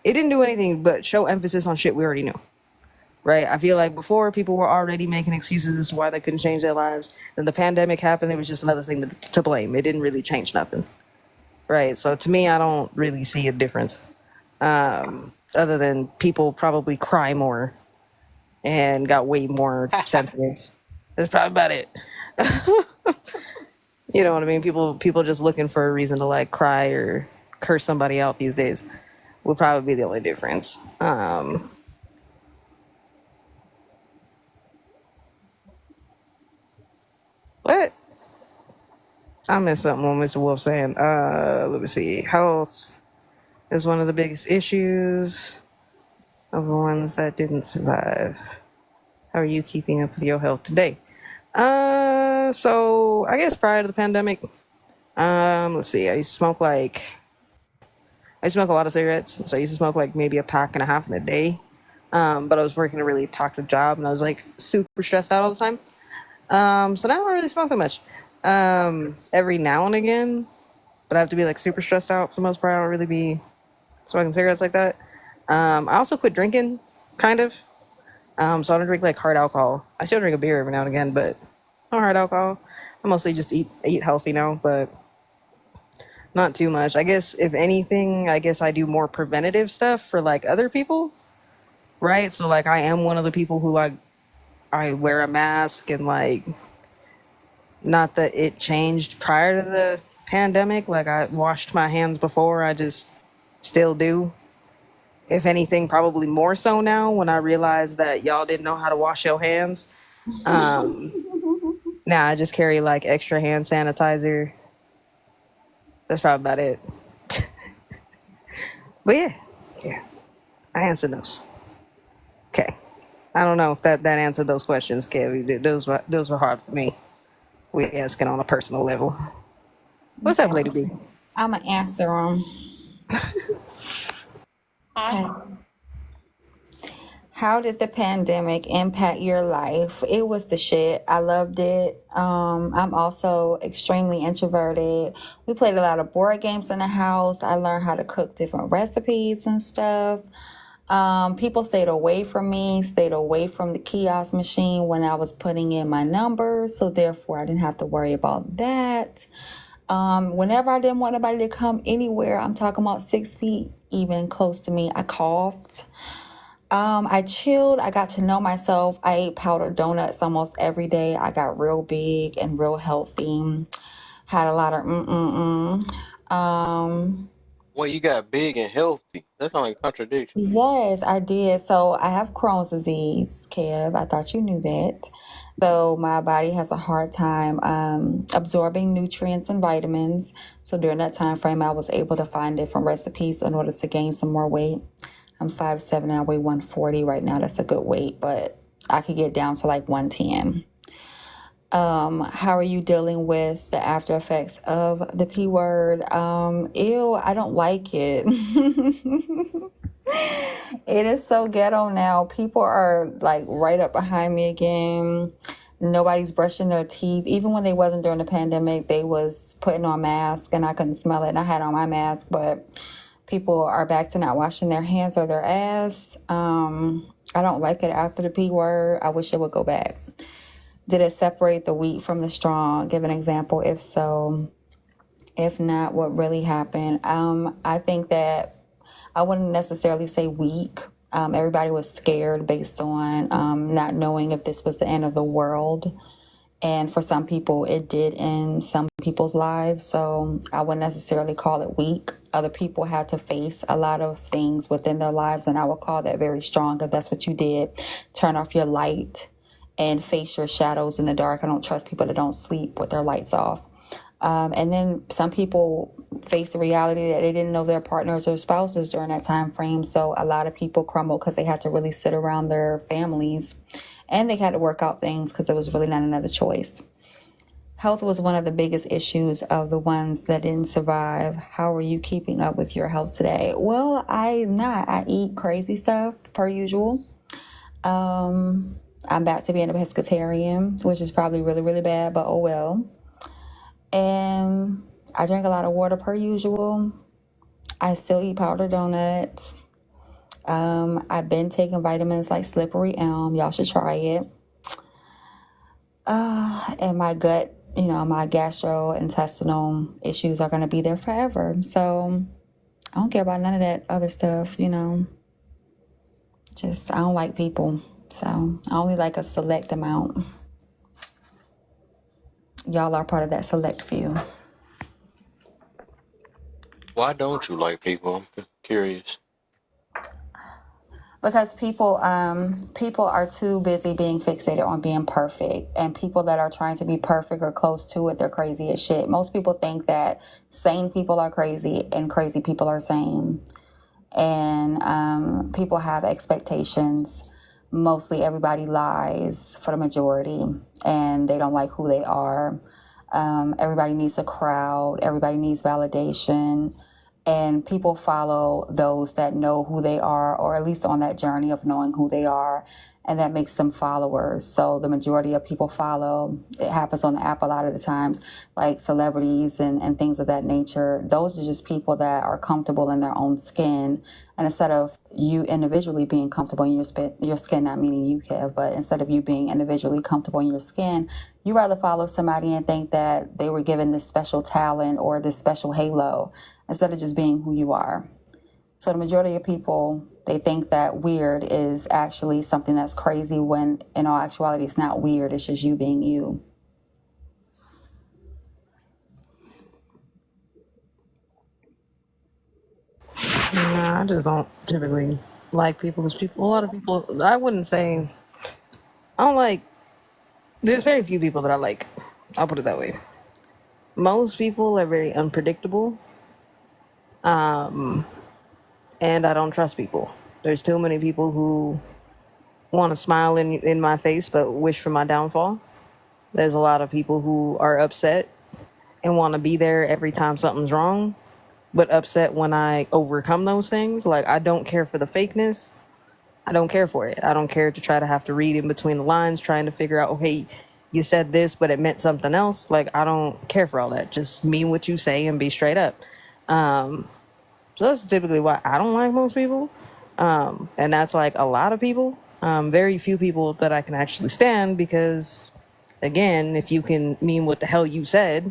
didn't do anything but show emphasis on shit we already knew. Right? I feel like before people were already making excuses as to why they couldn't change their lives. Then the pandemic happened. It was just another thing to blame. It didn't really change nothing. Right? So to me, I don't really see a difference. Other than people probably cry more and got way more sensitive. That's probably about it. You know what I mean? People just looking for a reason to like cry or curse somebody out these days would probably be the only difference. What? I missed something on Mr. Wolf saying. Let me see. Health is one of the biggest issues of the ones that didn't survive. How are you keeping up with your health today? So I guess prior to the pandemic, let's see. I used to smoke a lot of cigarettes. So I used to smoke like maybe a pack and a half in a day. But I was working a really toxic job and I was like super stressed out all the time. So now I don't really smoke that much. Every now and again, but I have to be like super stressed out for the most part. I don't really be smoking cigarettes like that. I also quit drinking, kind of. So I don't drink like hard alcohol. I still drink a beer every now and again, but no hard alcohol. I mostly just eat healthy now, but not too much. I guess if anything, I guess I do more preventative stuff for like other people, right? So like I am one of the people who like I wear a mask and like not that it changed prior to the pandemic. Like I washed my hands before, I just still do. If anything, probably more so now when I realized that y'all didn't know how to wash your hands. Now I just carry like extra hand sanitizer. That's probably about it. But yeah, I answered those. Okay. I don't know if that answered those questions, Kev. Those were hard for me. We asking on a personal level. What's up, Lady B? I'm going to answer them. Okay. How did the pandemic impact your life? It was the shit. I loved it. I'm also extremely introverted. We played a lot of board games in the house. I learned how to cook different recipes and stuff. People stayed away from me, stayed away from the kiosk machine when I was putting in my numbers. So therefore, I didn't have to worry about that. Whenever I didn't want anybody to come anywhere, I'm talking about 6 feet, even close to me, I coughed. I chilled. I got to know myself. I ate powdered donuts almost every day. I got real big and real healthy. Had a lot of Well, you got big and healthy. That's not like a contradiction. Yes, I did. So I have Crohn's disease, Kev. I thought you knew that. So my body has a hard time absorbing nutrients and vitamins. So during that time frame, I was able to find different recipes in order to gain some more weight. I'm 5'7" and I weigh 140 right now. That's a good weight, but I could get down to like 110. How are you dealing with the after effects of the P word? Ew, I don't like it. It is so ghetto now. People are like right up behind me again. Nobody's brushing their teeth. Even when they wasn't during the pandemic, they was putting on masks and I couldn't smell it and I had on my mask, but people are back to not washing their hands or their ass. I don't like it after the P word. I wish it would go back. Did it separate the weak from the strong? Give an example. If so, if not, what really happened? I think that I wouldn't necessarily say weak. Everybody was scared based on not knowing if this was the end of the world. And for some people, it did end some people's lives. So I wouldn't necessarily call it weak. Other people had to face a lot of things within their lives. And I would call that very strong if that's what you did. Turn off your light and face your shadows in the dark. I don't trust people that don't sleep with their lights off. And then some people face the reality that they didn't know their partners or spouses during that time frame. So a lot of people crumbled because they had to really sit around their families and they had to work out things because there was really not another choice. Health was one of the biggest issues of the ones that didn't survive. How are you keeping up with your health today? Well, I'm not. I eat crazy stuff per usual. I'm back to being a pescatarian, which is probably really, really bad, but oh well. And I drink a lot of water per usual. I still eat powdered donuts. I've been taking vitamins like Slippery Elm. Y'all should try it. And my gut, my gastrointestinal issues are going to be there forever. So I don't care about none of that other stuff, Just, I don't like people. So I only like a select amount. Y'all are part of that select few. Why don't you like people? I'm curious. Because people are too busy being fixated on being perfect, and people that are trying to be perfect or close to it, they're crazy as shit. Most people think that sane people are crazy and crazy people are sane, and people have expectations. Mostly everybody lies for the majority, and they don't like who they are. Everybody needs a crowd. Everybody needs validation. And people follow those that know who they are, or at least on that journey of knowing who they are. And that makes them followers. So the majority of people follow. It happens on the app a lot of the times, like celebrities and things of that nature. Those are just people that are comfortable in their own skin. And instead of you individually being comfortable in your skin, not meaning you, Kev, but instead of you being individually comfortable in your skin, you rather follow somebody and think that they were given this special talent or this special halo instead of just being who you are. So the majority of people, they think that weird is actually something that's crazy, when in all actuality it's not weird, it's just you being you. Nah, I just don't typically like people because a lot of people, I wouldn't say, I don't like, there's very few people that I like. I'll put it that way. Most people are very unpredictable. And I don't trust people. There's too many people who want to smile in my face but wish for my downfall. There's a lot of people who are upset and want to be there every time something's wrong, but upset when I overcome those things. Like, I don't care for the fakeness. I don't care for it. I don't care to try to have to read in between the lines, trying to figure out, okay, you said this, but it meant something else. Like, I don't care for all that. Just mean what you say and be straight up. So that's typically why I don't like most people. And that's like a lot of people. Very few people that I can actually stand because, again, if you can mean what the hell you said,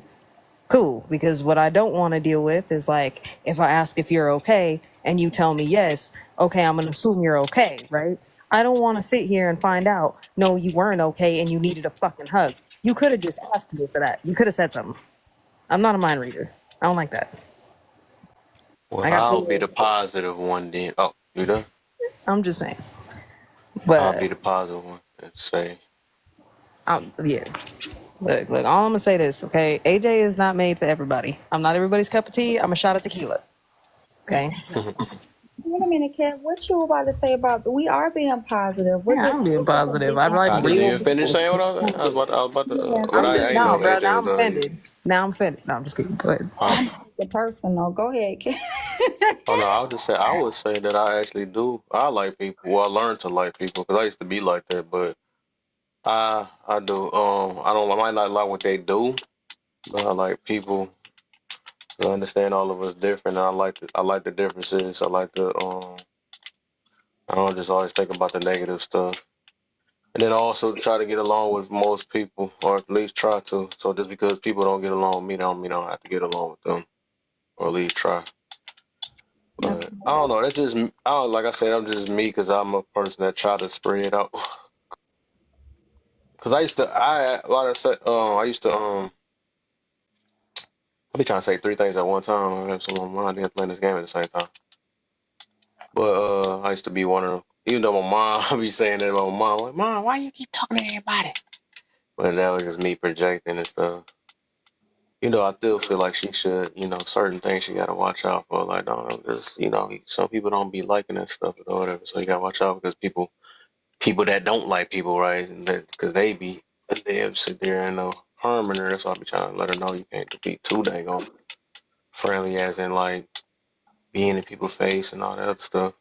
cool. Because what I don't want to deal with is like, if I ask if you're okay and you tell me yes, okay, I'm going to assume you're okay, right? I don't want to sit here and find out, no, you weren't okay and you needed a fucking hug. You could have just asked me for that. You could have said something. I'm not a mind reader. I don't like that. Well, I got I'll too. be the positive one then. Oh, you done? I'm just saying. I'll be But the positive one and say, yeah. Look, all I'm gonna say this, okay? AJ is not made for everybody. I'm not everybody's cup of tea. I'm a shot of tequila. Okay? Wait a minute, Kev. What you about to say about, we are being positive? We're Yeah, just, I'm being positive. I'm I like didn't real even finish people. saying what I was saying. I was about to, yeah, what I'm just, I ain't no, know bro. AJ Now was I'm done yet. offended. Now I'm offended. No, I'm just kidding. Go ahead. the personal. Go ahead, Kev. Oh no, I'll just say, I would say that I actually do. I like people. Well, I learned to like people because I used to be like that, but I do. I might not like what they do, but I like people. To understand all of us different. And I like the differences. I like the I don't just always think about the negative stuff. And then also try to get along with most people, or at least try to. So just because people don't get along with me, don't mean I don't have to get along with them, or at least try. But I don't know. That's just I don't, like I said, I'm just me because I'm a person that try to spread out. Because I used to I be trying to say three things at one time. I have some on my mind. I playing this game at the same time. But I used to be one of them. Even though my mom, I be saying that about my mom, like, Mom, why you keep talking to everybody? But that was just me projecting and stuff. I still feel like she should, certain things she got to watch out for. Like, don't just, some people don't be liking that stuff or whatever. So you got to watch out because people that don't like people, right? Because they sit there and harming her. That's why I be trying to let her know you can't be too dang on friendly, as in like being in people's face and all that other stuff.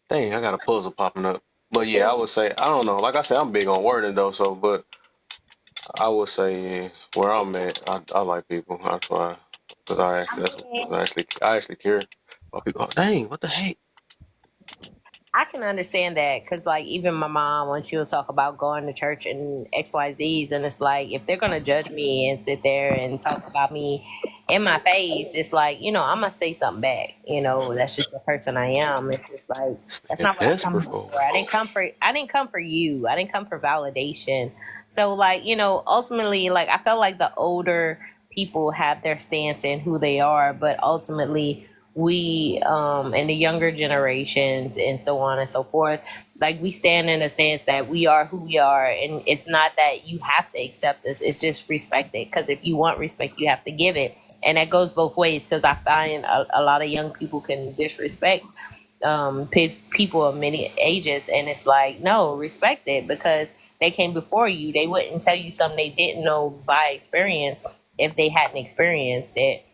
Dang, I got a puzzle popping up. But yeah, I would say, I don't know. Like I said, I'm big on wording though, but I would say where I'm at, I like people. That's why, because I actually care about people. Oh, dang, what the heck? I can understand that because, like, even my mom, when she'll talk about going to church and XYZs, and it's like, if they're going to judge me and sit there and talk about me in my face, it's like, I'm going to say something back. That's just the person I am. It's just like, that's not what I come Desperate here for. for. I didn't come for you. I didn't come for validation. So, like, ultimately, like, I felt like the older people have their stance in who they are, but ultimately, we and the younger generations and so on and so forth, like we stand in a stance that we are who we are, and it's not that you have to accept us, it's just respect it, because if you want respect you have to give it, and that goes both ways, because I find a lot of young people can disrespect people of many ages, and it's like, no, respect it, because they came before you. They wouldn't tell you something they didn't know by experience if they hadn't experienced it.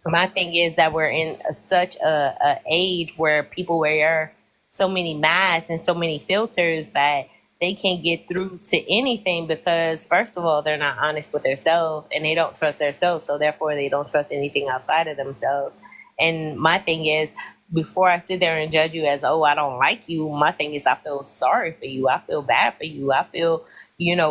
My thing is that we're in such a age where people wear so many masks and so many filters that they can't get through to anything, because first of all, they're not honest with themselves and they don't trust themselves, so therefore they don't trust anything outside of themselves. And my thing is, before I sit there and judge you as, oh, I don't like you, my thing is I feel sorry for you, I feel bad for you, I feel,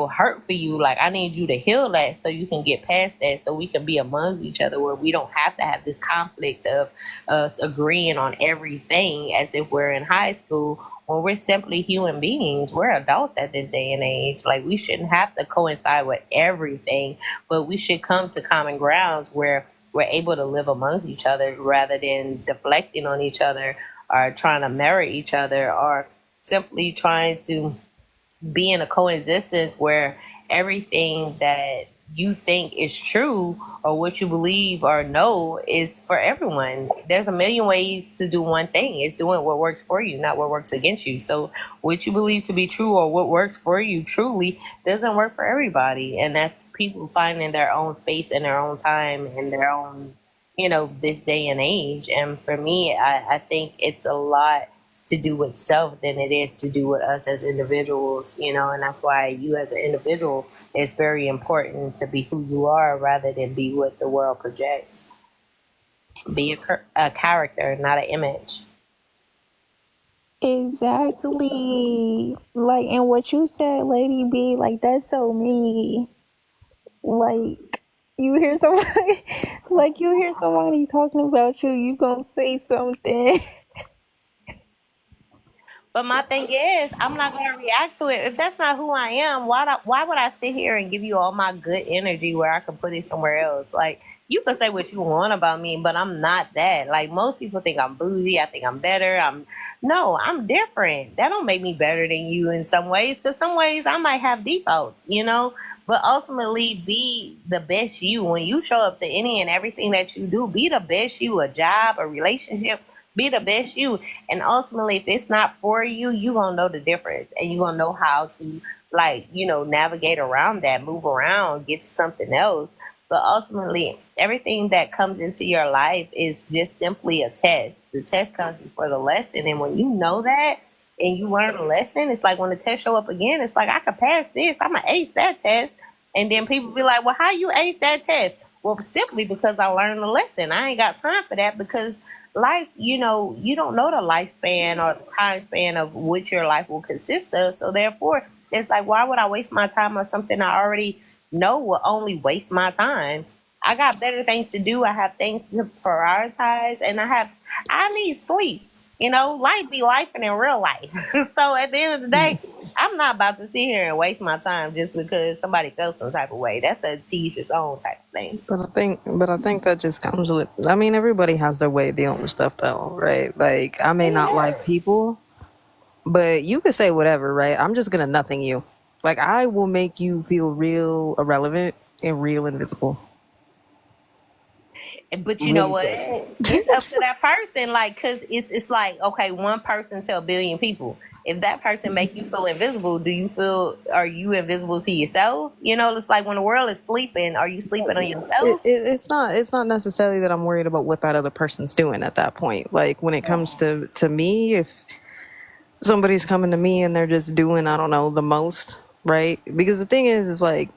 hurt for you. Like, I need you to heal that so you can get past that, so we can be amongst each other where we don't have to have this conflict of us agreeing on everything as if we're in high school, when we're simply human beings. We're adults at this day and age. Like, we shouldn't have to coincide with everything, but we should come to common grounds where we're able to live amongst each other rather than deflecting on each other or trying to mirror each other, or simply trying to be in a coexistence where everything that you think is true or what you believe or know is for everyone. There's a million ways to do one thing. It's doing what works for you, not what works against you. So what you believe to be true or what works for you truly doesn't work for everybody. And that's people finding their own space in their own time and their own, this day and age. And for me, I think it's a lot to do with self than it is to do with us as individuals, and that's why you as an individual, it's very important to be who you are rather than be what the world projects. Be a character, not an image. Exactly. Like, and what you said, Lady B, like, that's so me. Like, you hear somebody, somebody talking about you, you gonna say something. But my thing is, I'm not going to react to it. If that's not who I am, why would I sit here and give you all my good energy where I could put it somewhere else? Like, you can say what you want about me, but I'm not that. Like, most people think I'm bougie. I think I'm better. No, I'm different. That don't make me better than you in some ways, because some ways I might have defaults, But ultimately, be the best you. When you show up to any and everything that you do, be the best you. A job, a relationship, be the best you. And ultimately, if it's not for you, you're going to know the difference. And you're going to know how to, navigate around that, move around, get to something else. But ultimately, everything that comes into your life is just simply a test. The test comes before the lesson. And when you know that and you learn a lesson, it's like when the test show up again, it's like, I could pass this. I'm going to ace that test. And then people be like, well, how you ace that test? Well, simply because I learned a lesson. I ain't got time for that, because life, you don't know the lifespan or the time span of which your life will consist of. So therefore, it's like, why would I waste my time on something I already know will only waste my time? I got better things to do. I have things to prioritize, and I need sleep. Life be life and in real life. So at the end of the day, I'm not about to sit here and waste my time just because somebody felt some type of way. That's a teach his own type of thing. But I think that just comes with. I mean, everybody has their way of dealing with stuff, though, right? Like, I may not like people, but you could say whatever, right? I'm just gonna nothing you. Like, I will make you feel real irrelevant and real invisible. But you know what? It's up to that person. Like, because it's like, okay, one person to a billion people. If that person make you feel invisible, are you invisible to yourself? It's like when the world is sleeping, are you sleeping on yourself? It's not necessarily that I'm worried about what that other person's doing at that point. Like, when it comes to me, if somebody's coming to me and they're just doing, I don't know, the most, right? Because the thing is like,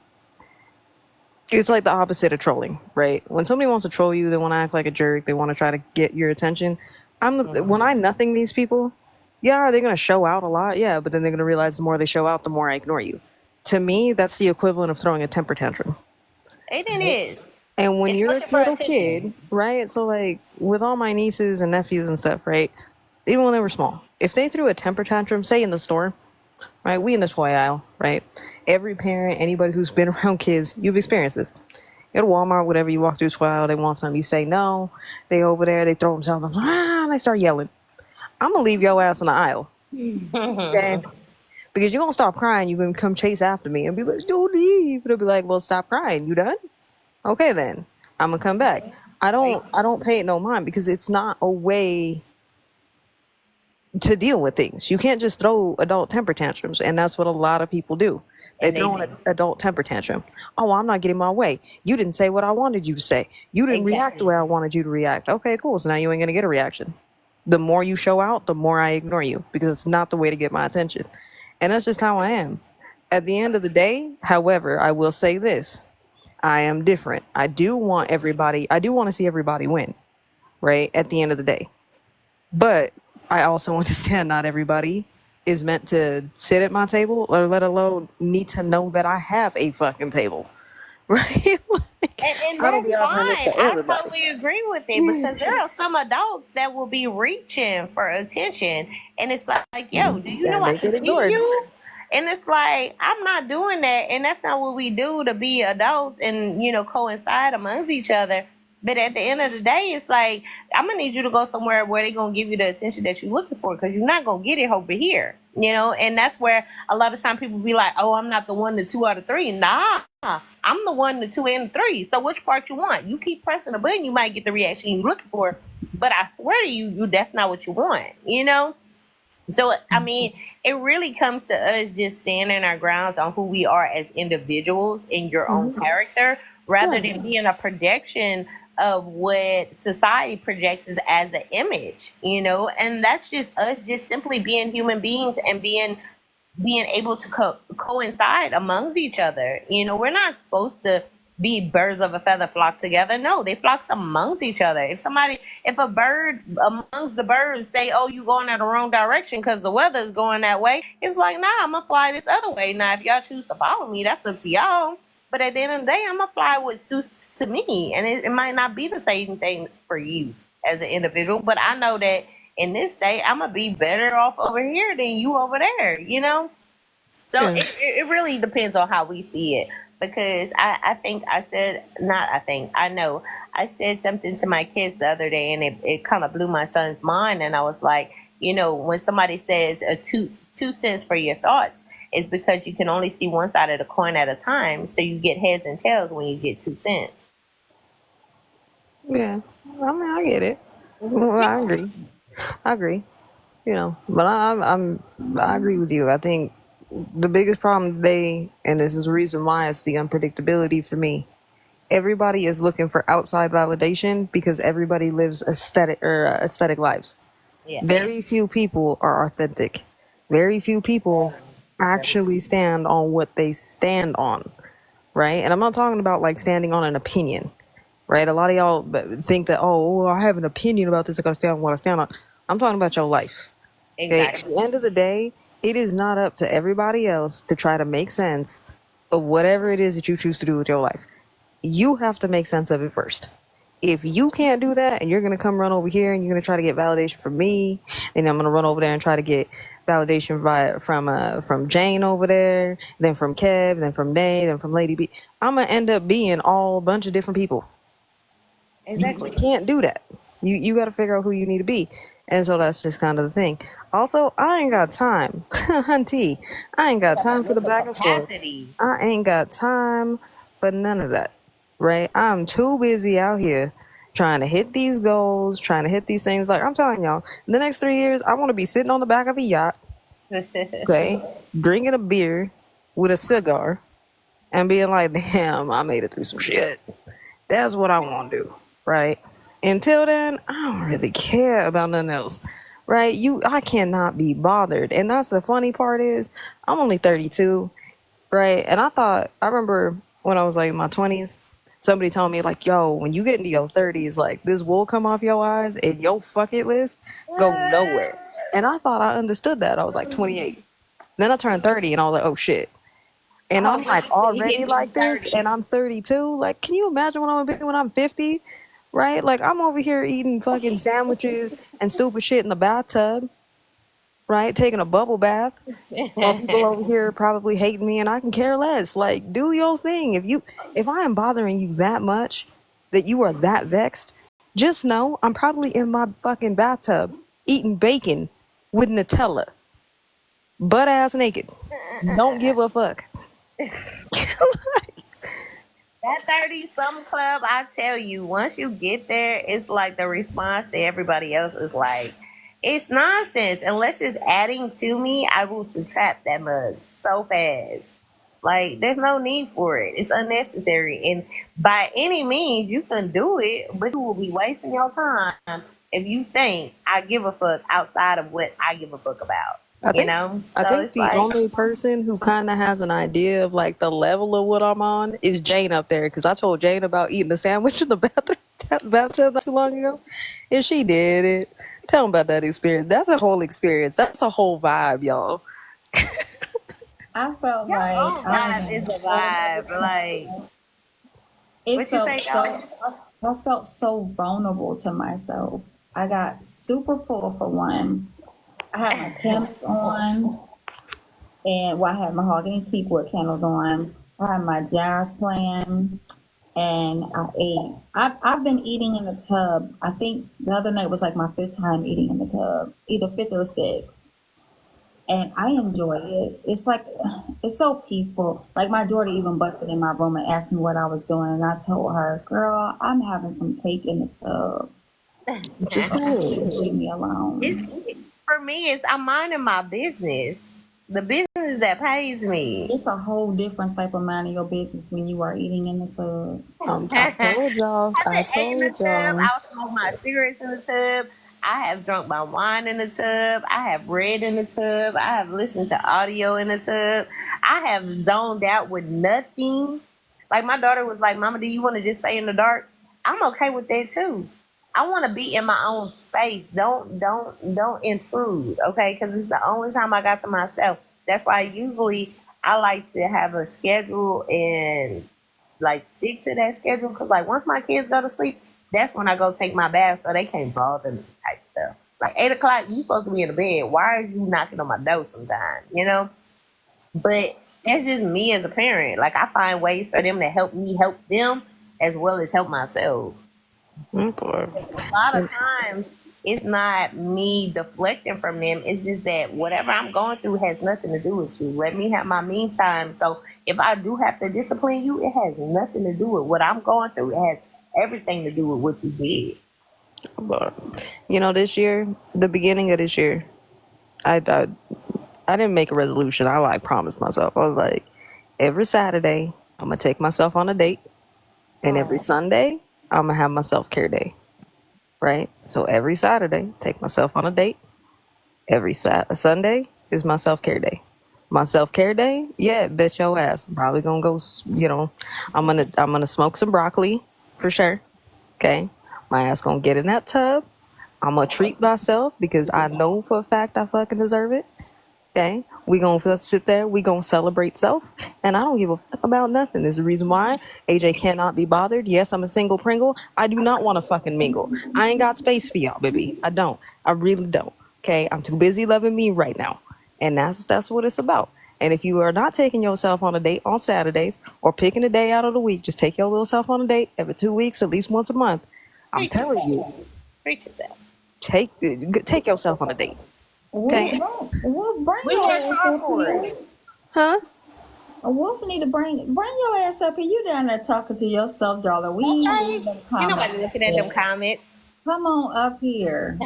it's like the opposite of trolling, right? When somebody wants to troll you, they want to act like a jerk, they want to try to get your attention. When I nothing these people, yeah, are they going to show out a lot? Yeah, but then they're going to realize the more they show out, the more I ignore you. To me, that's the equivalent of throwing a temper tantrum. It is. And when you're a little kid, right? So, like, with all my nieces and nephews and stuff, right? Even when they were small, if they threw a temper tantrum, say in the store, right? We in the toy aisle, right? Every parent, anybody who's been around kids, you've experienced this. At Walmart, whatever, you walk through Swell, they want something, you say no. They over there, they throw themselves up, and they start yelling. I'm gonna leave your ass in the aisle, okay? Because you're gonna stop crying, you're gonna come chase after me and be like, don't leave. And I'll be like, well, stop crying. You done? Okay then. I'm gonna come back. I don't pay it no mind because it's not a way to deal with things. You can't just throw adult temper tantrums, and that's what a lot of people do. They And they throw an adult temper tantrum. Oh, I'm not getting my way. You didn't say what I wanted you to say. You didn't react the way I wanted you to react. Okay, cool. So now you ain't gonna get a reaction. The more you show out, the more I ignore you because it's not the way to get my attention. And that's just how I am. At the end of the day, however, I will say this. I am different. I do want to see everybody win, right? At the end of the day. But I also understand not everybody is meant to sit at my table or let alone need to know that I have a fucking table. Right? And I don't be that's offering this fine. to I everybody. totally agree with it because there are some adults that will be reaching for attention, and it's like, yo, do you know And I they can get see ignored. you? And it's like, I'm not doing that, and that's not what we do to be adults and coincide amongst each other. But at the end of the day, it's like I'm gonna need you to go somewhere where they're gonna give you the attention that you're looking for, because you're not gonna get it over here, And that's where a lot of time people be like, "Oh, I'm not the one, the 2 out of 3." Nah, I'm the 1, the 2, and the 3. So which part you want? You keep pressing the button, you might get the reaction you're looking for. But I swear to you, that's not what you want, So, I mean, it really comes to us just standing our grounds on who we are as individuals in your own character, rather than being a projection of what society projects as an image, and that's just us just simply being human beings and being able to coincide amongst each other. We're not supposed to be birds of a feather flock together. No, they flock amongst each other. If a bird amongst the birds say, "Oh, you going in the wrong direction because the weather is going that way," it's like, nah, I'm gonna fly this other way. Now, if y'all choose to follow me, that's up to y'all. But at the end of the day, I'm gonna fly what suits to me, and it might not be the same thing for you as an individual. But I know that in this state, I'm gonna be better off over here than you over there. So Yeah. it really depends on how we see it. Because I think I said, not I think, I know, I said something to my kids the other day, and it kind of blew my son's mind. And I was like, when somebody says a two cents for your thoughts, it's because you can only see one side of the coin at a time. So you get heads and tails when you get 2 cents. Yeah. I mean, I get it. Well, I agree. But I agree with you. I think the biggest problem today, and this is the reason why it's the unpredictability for me. Everybody is looking for outside validation because everybody lives aesthetic lives. Yeah. Very few people are authentic. Very few people actually stand on what they stand on, right? And I'm not talking about like standing on an opinion, right? A lot of y'all think that, oh, I have an opinion about this, I gotta stand on what I stand on. I'm talking about your life. Okay? At the end of the day, it is not up to everybody else to try to make sense of whatever it is that you choose to do with your life. You have to make sense of it first. If you can't do that and you're going to come run over here and you're going to try to get validation from me, then I'm going to run over there and try to get validation from Jane over there, then from Kev, then from Nay, then from Lady B. I'm going to end up being all a bunch of different people. Exactly. You can't do that. You got to figure out who you need to be. And so that's just kind of the thing. Also, I ain't got time. Hunty, I ain't got time for the back and forth. Capacity. I ain't got time for none of that, right? I'm too busy out here trying to hit these goals, trying to hit these things. Like I'm telling y'all, in the next 3 years, I want to be sitting on the back of a yacht, okay, drinking a beer with a cigar and being like, damn, I made it through some shit. That's what I want to do, right? Until then, I don't really care about nothing else, right? I cannot be bothered. And that's the funny part is I'm only 32, right? And I remember when I was like in my 20s, somebody told me like, yo, when you get into your 30s, like this wool come off your eyes and your bucket list go nowhere. And I thought I understood that. I was like 28. Then I turned 30 and I was like, oh shit. And I'm like already like this and I'm 32. Like, can you imagine what I'm gonna be when I'm 50? Right? Like I'm over here eating fucking sandwiches and stupid shit in the bathtub. right? Taking a bubble bath while people over here probably hating me, and I can care less. Like, do your thing. If I am bothering you that much that you are that vexed, just know I'm probably in my fucking bathtub eating bacon with Nutella, butt ass naked. Don't give a fuck. That 30-something club, I tell you, once you get there, it's like the response to everybody else is like, it's nonsense. Unless it's adding to me, I will subtract that mug so fast. Like, there's no need for it. It's unnecessary. And by any means, you can do it, but you will be wasting your time if you think I give a fuck outside of what I give a fuck about. I think So it's the like, only person who kind of has an idea of like the level of what I'm on is Jane up there, because I told Jane about eating a sandwich in the bathtub not too long ago, and she did it. Tell them about that experience. That's a whole experience. That's a whole vibe, y'all. I felt your like own I was vibe in is a vibe. Like, it what you felt say, so dog? I felt so vulnerable to myself. I got super full for one. I had my candles on, and I had mahogany teakwood candles on. I had my jazz playing, and I ate. I've been eating in the tub. I think the other night was like my 5th time eating in the tub, either 5th or 6th. And I enjoy it. It's like, it's so peaceful. Like, my daughter even busted in my room and asked me what I was doing. And I told her, girl, I'm having some cake in the tub. Just leave me alone. For me, I'm minding my business. The business that pays me. It's a whole different type of minding your business when you are eating in the tub. I told y'all. I ate in the told tub. y'all. I was smoking my cigarettes in the tub. I have drunk my wine in the tub. I have read in the tub. I have listened to audio in the tub. I have zoned out with nothing. Like, my daughter was like, Mama, do you want to just stay in the dark? I'm okay with that too. I want to be in my own space. Don't intrude, okay? Because it's the only time I got to myself. That's why usually I like to have a schedule and like stick to that schedule. Because like once my kids go to sleep, that's when I go take my bath so they can't bother me type stuff. Like 8 o'clock, you supposed to be in the bed. Why are you knocking on my door sometimes? You know? But that's just me as a parent. Like, I find ways for them to help me help them as well as help myself. A lot of times it's not me deflecting from them. It's just that whatever I'm going through has nothing to do with you. Let me have my me time. So if I do have to discipline you, it has nothing to do with what I'm going through. It has everything to do with what you did. But this year, the beginning of this year, I didn't make a resolution. I like promised myself. I was like, every Saturday I'm gonna take myself on a date, and every Sunday I'm gonna have my self-care day. Right? So every Saturday, take myself on a date. Every Sunday is my self-care day. My self-care day, yeah, bet your ass. I'm probably gonna go. I'm gonna smoke some broccoli for sure. Okay, my ass gonna get in that tub. I'm gonna treat myself because I know for a fact I fucking deserve it. Okay, we gonna sit there. We gonna celebrate self, and I don't give a fuck about nothing. There's a reason why AJ cannot be bothered. Yes, I'm a single Pringle. I do not want to fucking mingle. I ain't got space for y'all, baby. I don't. I really don't. Okay, I'm too busy loving me right now, and that's what it's about. And if you are not taking yourself on a date on Saturdays or picking a day out of the week, just take your little self on a date every 2 weeks, at least once a month. I'm telling you, Treat yourself. take yourself on a date. Okay. Wolf, bring We your work ass hard up for here. it. Huh? A wolf need to bring your ass up here. You down there talking to yourself, darling. We Okay. ain't them Ain't nobody comments. looking at them comments. Come on up here.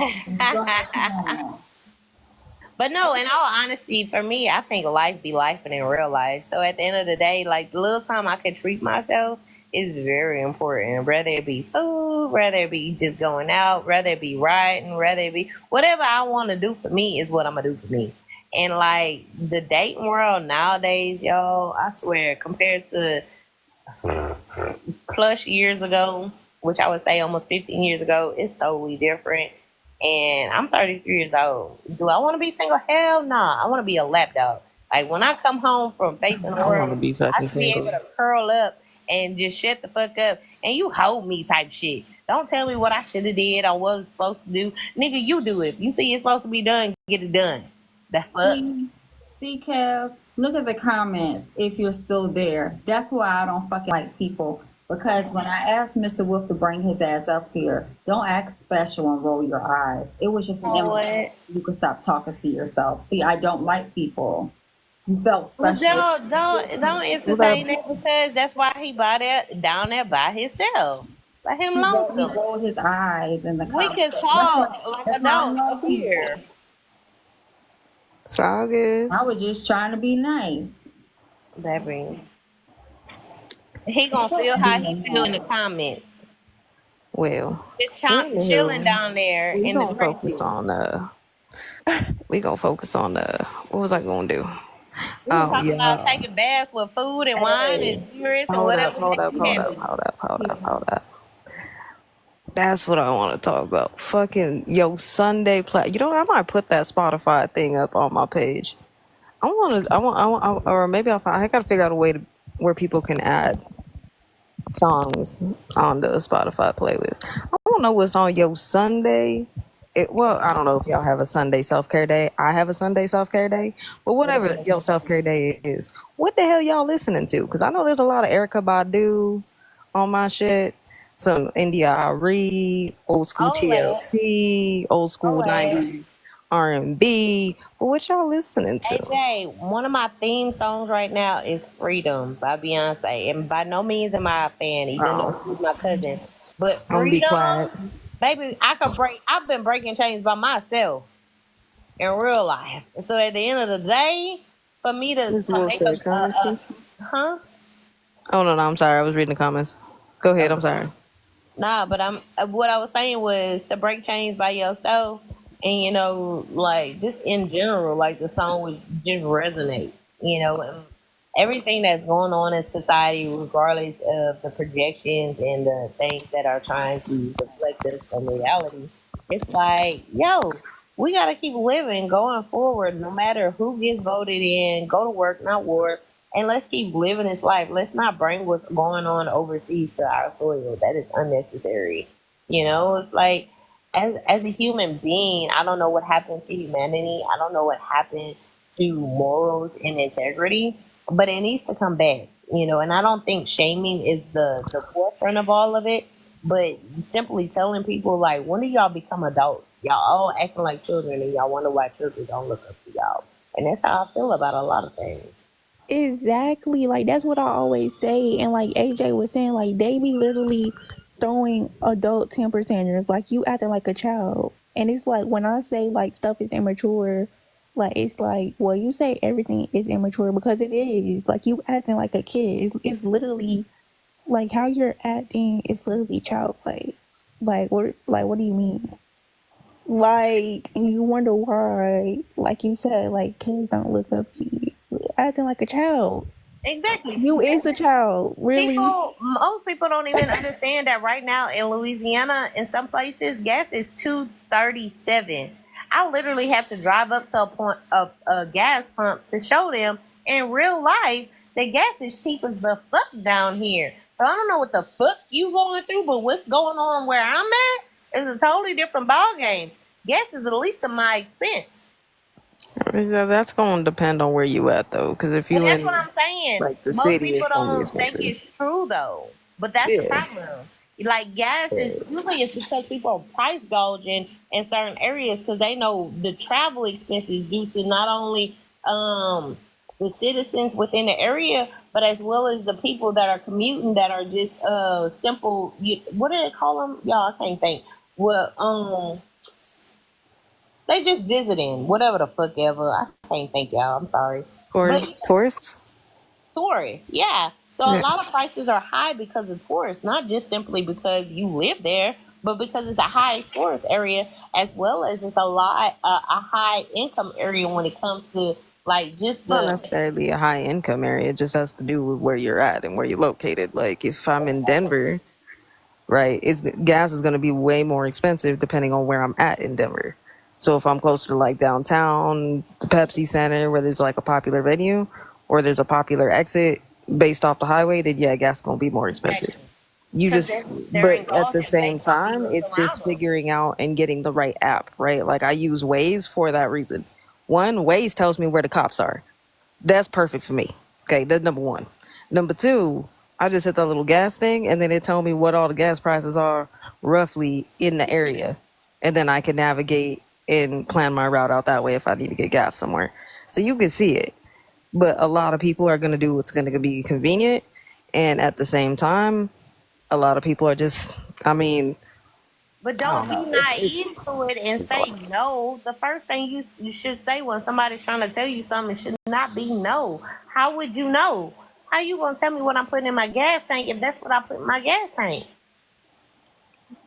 But no, in all honesty, for me, I think life be life and in real life. So at the end of the day, like the little time I can treat myself is very important. Whether it be food, whether it be just going out, whether it be riding, whether it be whatever I want to do for me is what I'm gonna do for me. And like the dating world nowadays, y'all, I swear, compared to plus years ago, which I would say almost 15 years ago, it's totally different. And I'm 33 years old. Do I want to be single? Hell nah. I want to be a lapdog. Like when I come home from facing the I want to world, be I fucking should be able single. to curl up and just shut the fuck up and you hold me type shit. Don't tell me what I should have did or what I was supposed to do. Nigga, you do it. If you see it's supposed to be done, get it done. That fuck. See, Kev, look at the comments if you're still there. That's why I don't fucking like people. Because when I asked Mr. Wolf to bring his ass up here, don't act special and roll your eyes. It was just an invitation. You could stop talking to yourself. See, I don't like people. You felt Well, special. don't entertain that because that's why he down there by himself. Let him He lonesome. rolled his eyes in the We comments. can talk like That's why I don't adults like here. people. It's all good. I was just trying to be nice. Baby. He gonna feel how he feel in the comments. Well, Just anywho, chilling down there we in the gonna focus trenches. on what was I gonna do? We was Oh talking about yeah. taking baths with food and wine Hey, and spirits and hold up, whatever hold makes up, you hold up, happy. hold up. That's what I want to talk about. Fucking yo Sunday play. You know what? I might put that Spotify thing up on my page. Or maybe I gotta figure out a way to where people can add songs on the Spotify playlist. I don't know what's on Yo Sunday. I don't know if y'all have a Sunday self-care day. I have a Sunday self-care day. But whatever your self-care day is, what the hell y'all listening to? Because I know there's a lot of Erykah Badu on my shit. Some India Arie, old school Oh, TLC, old school 90s R&B. But what y'all listening to? AJ, one of my theme songs right now is Freedom by Beyonce. And by no means am I a fan, even though she's my cousin. But I'm gonna be quiet. Freedom, baby, I've been breaking chains by myself in real life. And so at the end of the day, for me to Mr. Wolf make said comments. huh? Oh no, I'm sorry. I was reading the comments. Go ahead. I'm sorry. Nah, but what I was saying was to break chains by yourself, and like just in general, like the song would just resonate, and everything that's going on in society, regardless of the projections and the things that are trying to deflect us from reality. It's like, yo, we gotta keep living, going forward, no matter who gets voted in. Go to work, not war. And let's keep living this life. Let's not bring what's going on overseas to our soil. That is unnecessary. It's like, as a human being, I don't know what happened to humanity. I don't know what happened to morals and integrity, but it needs to come back. And I don't think shaming is the forefront of all of it, but simply telling people, like, when do y'all become adults? Y'all all acting like children, and y'all wonder why children don't look up to y'all. And that's how I feel about a lot of things. Exactly. Like, that's what I always say. And like AJ was saying, like, they be literally throwing adult temper tantrums. Like, you acting like a child. And it's like, when I say, like, stuff is immature, like, it's like, well, you say everything is immature because it is. Like, you acting like a kid. It's literally, like, how you're acting is literally childlike. Like, what do you mean? Like, you wonder why, like you said, like, kids don't look up to you. Acting like a child. Exactly. You is a child, really. Most people don't even understand that right now in Louisiana, in some places, gas is $2.37. I literally have to drive up to a gas pump to show them in real life that gas is cheap as the fuck down here. So I don't know what the fuck you going through, but what's going on where I'm at is a totally different ball game. Gas is the least of my expense. That's going to depend on where you at though, because if you And that's in what I'm saying. like the Most city, people it's gonna be don't think expensive. it's true though, but that's the Yeah. problem. Like gas is usually it's because people are price gouging in certain areas because they know the travel expenses due to not only the citizens within the area, but as well as the people that are commuting that are just simple. What do they call them? Y'all, I can't think. Well, they just visiting, whatever the fuck ever. I can't think, y'all. I'm sorry. Tourists? Tourists, yeah. So a lot of prices are high because of tourists, not just simply because you live there, but because it's a high tourist area, as well as it's a high income area when it comes to like just Not the. necessarily a high income area. It just has to do with where you're at and where you're located. Like if I'm in Denver, right, gas is going to be way more expensive depending on where I'm at in Denver. So if I'm closer to like downtown, the Pepsi Center, where there's like a popular venue or there's a popular exit based off the highway, then yeah, gas is going to be more expensive. You just, but at the same time, it's just figuring out and getting the right app, right? Like I use Waze for that reason. One, Waze tells me where the cops are. That's perfect for me. Okay, that's number one. Number two, I just hit that little gas thing, and then it told me what all the gas prices are roughly in the area, and then I can navigate and plan my route out that way if I need to get gas somewhere. So you can see it, but a lot of people are going to do what's going to be convenient, and at the same time, a lot of people are just, I mean, But I don't don't be know. naive to it and It's say awesome. no. The first thing you should say when somebody's trying to tell you something should not be no. How would you know? How you gonna tell me what I'm putting in my gas tank if that's what I put in my gas tank?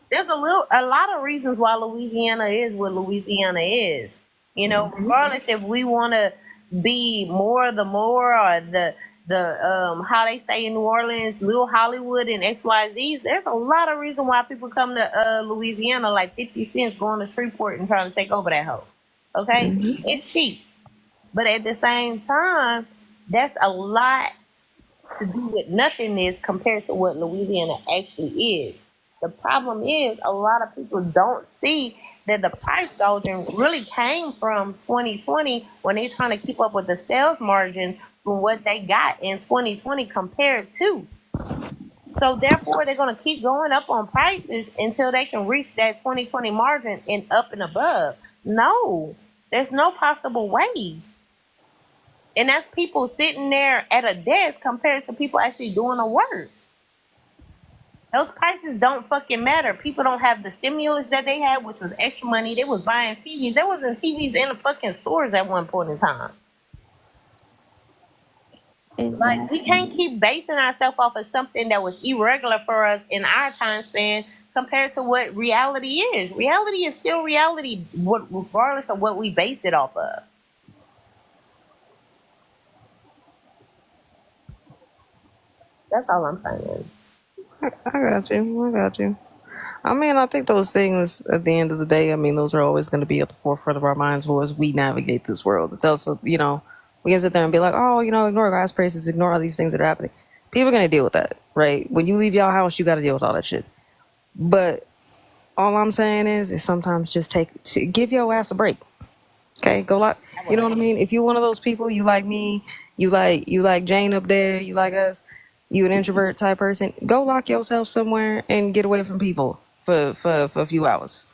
There's a lot of reasons why Louisiana is what Louisiana is. You know, regardless if we want to be more the more or the how they say in New Orleans, Little Hollywood and XYZs. There's a lot of reason why people come to Louisiana, like 50 cents going to Shreveport and trying to take over that hoe. Okay, it's cheap, but at the same time, that's a lot to do with nothingness compared to what Louisiana actually is. The problem is a lot of people don't see that the price gouging really came from 2020 when they're trying to keep up with the sales margins from what they got in 2020 compared to. So therefore, they're going to keep going up on prices until they can reach that 2020 margin and up and above. No, there's no possible way. And that's people sitting there at a desk compared to people actually doing the work. Those prices don't fucking matter. People don't have the stimulus that they had, which was extra money. They was buying TVs. There wasn't TVs in the fucking stores at one point in time. Like, we can't keep basing ourselves off of something that was irregular for us in our time span compared to what reality is. Reality is still reality, regardless of what we base it off of. That's all I'm saying. I got you. I got you. I mean, I think those things at the end of the day, I mean, those are always going to be at the forefront of our minds as we navigate this world. It's also, you know, we can sit there and be like, oh, you know, ignore gas prices, ignore all these things that are happening. People are going to deal with that, right? When you leave your house, you got to deal with all that shit. But all I'm saying is sometimes just give your ass a break. Okay, go like, you know what I mean? If you're one of those people, you like me, you like Jane up there, you like us, you an introvert type person, go lock yourself somewhere and get away from people for a few hours.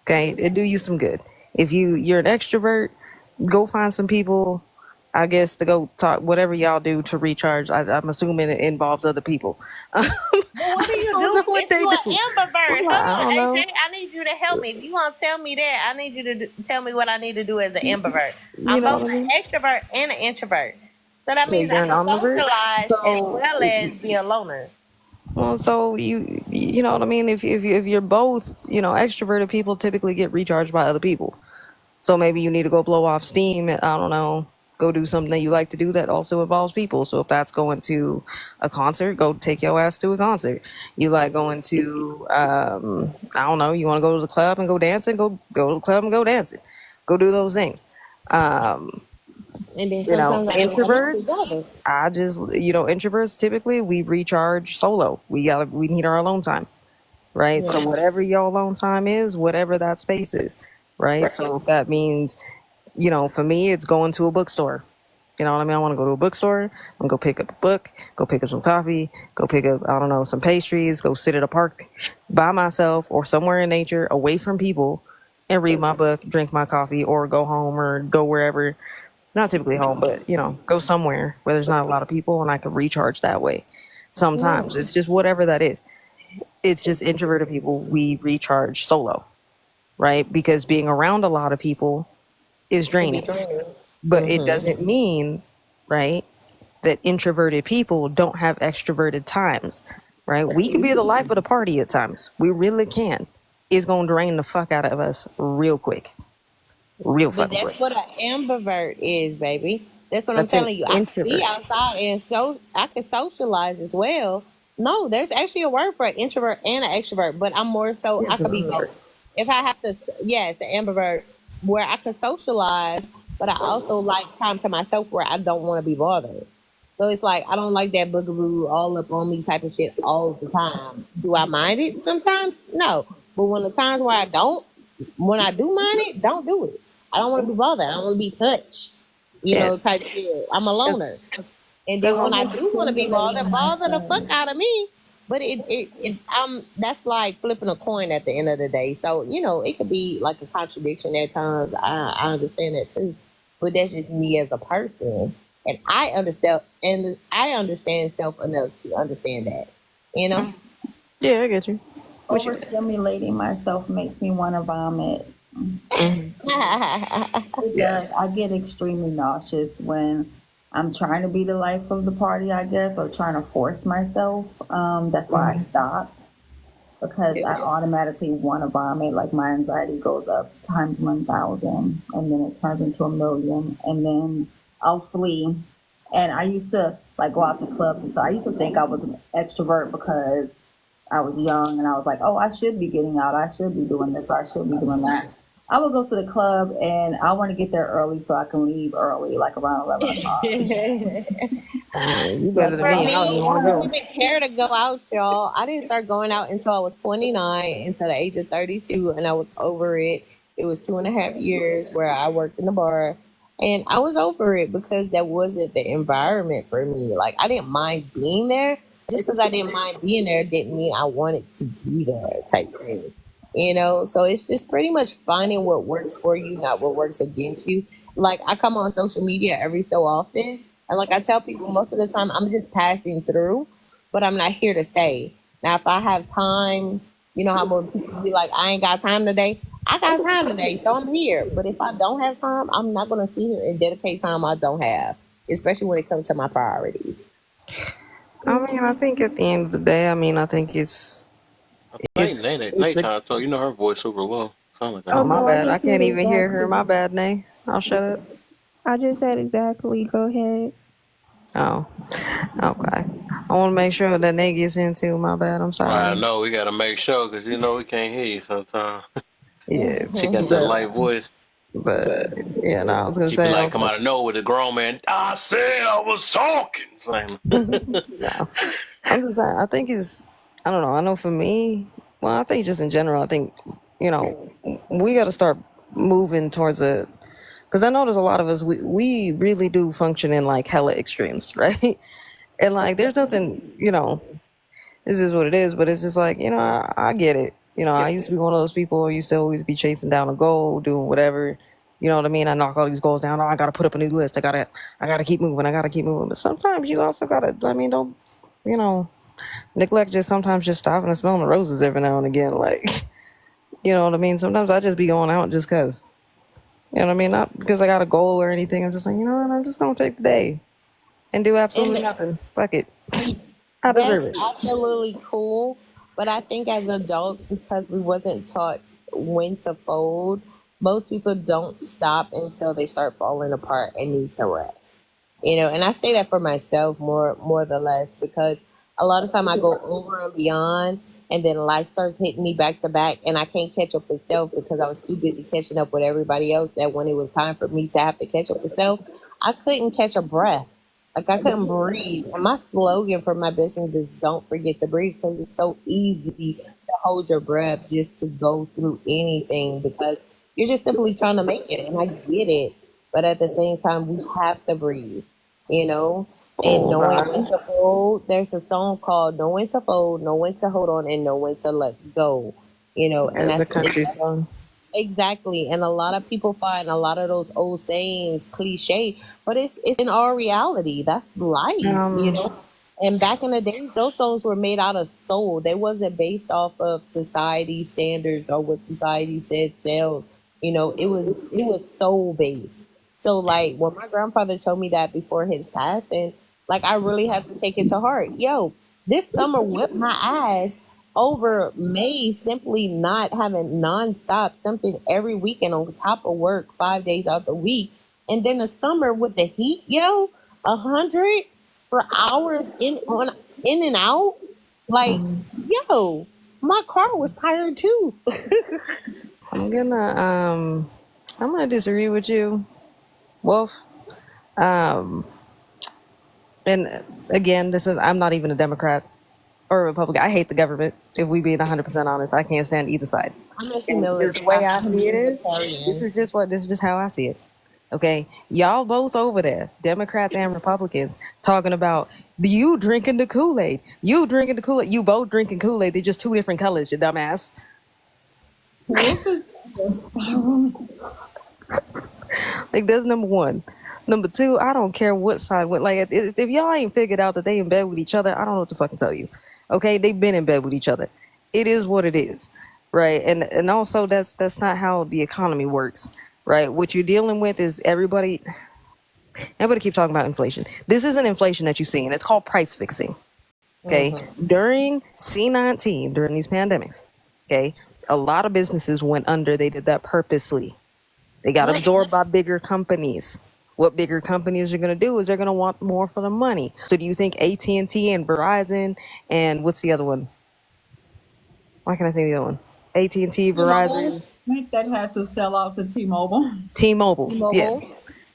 Okay, it do you some good. If you're an extrovert, go find some people, I guess, to go talk, whatever y'all do to recharge. I'm assuming it involves other people. But what do you do if you're an ambivert? Hold I on, don't know. AJ. I need you to help me. If you want to tell me that, I need you to tell me what I need to do as an ambivert. You I'm know both what I an mean? extrovert and an introvert. So that So means I you're an can omnivert. socialize as So well as be a loner. well, so you know what I mean. If you're both, you know, extroverted people typically get recharged by other people. So maybe you need to go blow off steam. I don't know. Go do something that you like to do that also involves people. So if that's going to a concert, go take your ass to a concert. You like going to, I don't know. You want to go to the club and go dancing? Go to the club and go dancing. Go do those things. And then You know, sometimes I need introverts, introverts typically we recharge solo. We need our alone time, right? So whatever your alone time is, whatever that space is, right? So if that means, you know, for me, it's going to a bookstore. You know what I mean? I want to go to a bookstore. I'm gonna go pick up a book, go pick up some coffee, go pick up, I don't know, some pastries, go sit at a park by myself or somewhere in nature away from people and read my book, drink my coffee, or go home or go wherever. Not typically home, but, you know, go somewhere where there's not a lot of people and I can recharge that way. Sometimes it's just whatever that is. It's just introverted people, we recharge solo, right? Because being around a lot of people is draining. But it doesn't mean, right, that introverted people don't have extroverted times, right? We could be the life of the party at times. We really can. It's going to drain the fuck out of us real quick. Real But fucking that's quick. what an ambivert is, baby. That's what I'm That's an telling you. I can be introvert. outside and so I can socialize as well. No, there's actually a word for an introvert and an extrovert, but I'm more so I Yes, could be it is. both. If I have to, yes, an ambivert where I can socialize, but I also like time to myself where I don't want to be bothered. So it's like I don't like that boogaboo all up on me type of shit all the time. Do I mind it sometimes? No. But when the times where I don't, when I do mind it, don't do it. I don't want to be bothered. I don't want to be touched. Yes. Type shit. I'm a loner. And then when I do want to be bothered, bother the fuck out of me. But that's like flipping a coin at the end of the day. So, it could be like a contradiction at times. I understand that too. But that's just me as a person. And I understand self enough to understand that. Yeah, I get you. Overstimulating myself makes me want to vomit. It does. I get extremely nauseous when I'm trying to be the life of the party, I guess, or trying to force myself. That's why I stopped, because I automatically want to vomit. Like my anxiety goes up times 1,000, and then it turns into 1,000,000, and then I'll flee. And I used to go out to clubs, and so I used to think I was an extrovert because I was young, and I was like, oh, I should be getting out. I should be doing this. I should be doing that. I would go to the club, and I want to get there early so I can leave early, like around 11 o'clock. You better than For me. me, I don't even I want to didn't go. even care to go out, y'all. I didn't start going out until I was 29, until the age of 32, and I was over it. It was 2.5 years where I worked in the bar, and I was over it because that wasn't the environment for me. Like, I didn't mind being there. Just because I didn't mind being there didn't mean I wanted to be there type thing. So it's just pretty much finding what works for you, not what works against you. Like, I come on social media every so often, and like I tell people, most of the time I'm just passing through, but I'm not here to stay. Now, if I have time, how most people be like, I ain't got time today. I got time today, so I'm here. But if I don't have time, I'm not going to sit here and dedicate time I don't have, especially when it comes to my priorities. I think at the end of the day, I think it's Nate trying to talk. Her voice super low. Sound like oh, my no, I bad. I just said can't even hear her. My exactly. bad, Nay. I'll shut up. I just said exactly. Go ahead. Oh, okay. I want to make sure that Nay gets in too. My bad. I'm I sorry. know we gotta make sure because we can't hear you sometimes. Yeah, She got that light voice. but yeah, no, I was gonna She be say. like, come out of nowhere with a grown man. I said I was talking. Same. No, I'm just saying. I think it's. I don't know. I know for me. Well, I think just in general. I think we got to start moving towards a. Because I notice a lot of us, we really do function in like hella extremes, right? And like, there's nothing, this is what it is, but it's just like, I get it. I used to be one of those people who used to always be chasing down a goal, doing whatever. You know what I mean? I knock all these goals down. Oh, I gotta put up a new list. I gotta keep moving. I gotta keep moving. But sometimes you also gotta, don't, neglect sometimes just stopping and smelling the roses every now and again. Like, you know what I mean? Sometimes I just be going out just cause. You know what I mean? Not because I got a goal or anything. I'm just like, I'm just gonna take the day and do absolutely nothing. Fuck it. I deserve it. That's absolutely cool. But I think as adults, because we wasn't taught when to fold, most people don't stop until they start falling apart and need to rest. And I say that for myself more than less, because a lot of time I go over and beyond, and then life starts hitting me back to back, and I can't catch up with self because I was too busy catching up with everybody else, that when it was time for me to have to catch up with self, I couldn't catch a breath. Like, I couldn't breathe. And my slogan for my business is don't forget to breathe, because it's so easy to hold your breath just to go through anything, because you're just simply trying to make it. And I get it. But at the same time, we have to breathe, and knowing when to fold. There's a song called Know When to Fold, Know When to Hold On, and Know When to Let Go. And It's a that's country song. exactly. And a lot of people find a lot of those old sayings cliche, but it's in our reality. That's life. And back in the day, those songs were made out of soul. They wasn't based off of society standards or what society said sells. It was soul based. So, like, when my grandfather told me that before his passing, like, I really had to take it to heart. Yo, this summer whipped my ass over May simply not having nonstop something every weekend on top of work 5 days out the week. And then the summer with the heat, 100 for hours in and out. Like, yo, my car was tired too. I'm gonna disagree with you, Wolf. And again, I'm not even a Democrat. or a Republican. I hate the government. If we being 100% honest, I can't stand either side. I'm And because the way I see it is, this anti-militarian. is just how I see it. Okay, y'all both over there, Democrats and Republicans, talking about you drinking the Kool-Aid. You drinking the Kool-Aid. You both drinking Kool-Aid. They're just two different colors, you dumbass. Wolf is spiraling. Like that's number one. Number two, I don't care what side went. Like if y'all ain't figured out that they in bed with each other, I don't know what to fucking tell you. Okay, they've been in bed with each other. It is what it is, right? And also that's not how the economy works, right? What you're dealing with is everybody keep talking about inflation. This isn't inflation that you're seeing. It's called price fixing. Okay, during C-19, during these pandemics, okay, a lot of businesses went under. They did that purposely. They got absorbed by bigger companies. What bigger companies are going to do is they're going to want more for the money. So do you think AT&T and Verizon and what's the other one? Why can't I think of the other one? AT&T, Verizon, I think that had to sell out to T-Mobile. T-Mobile. Yes,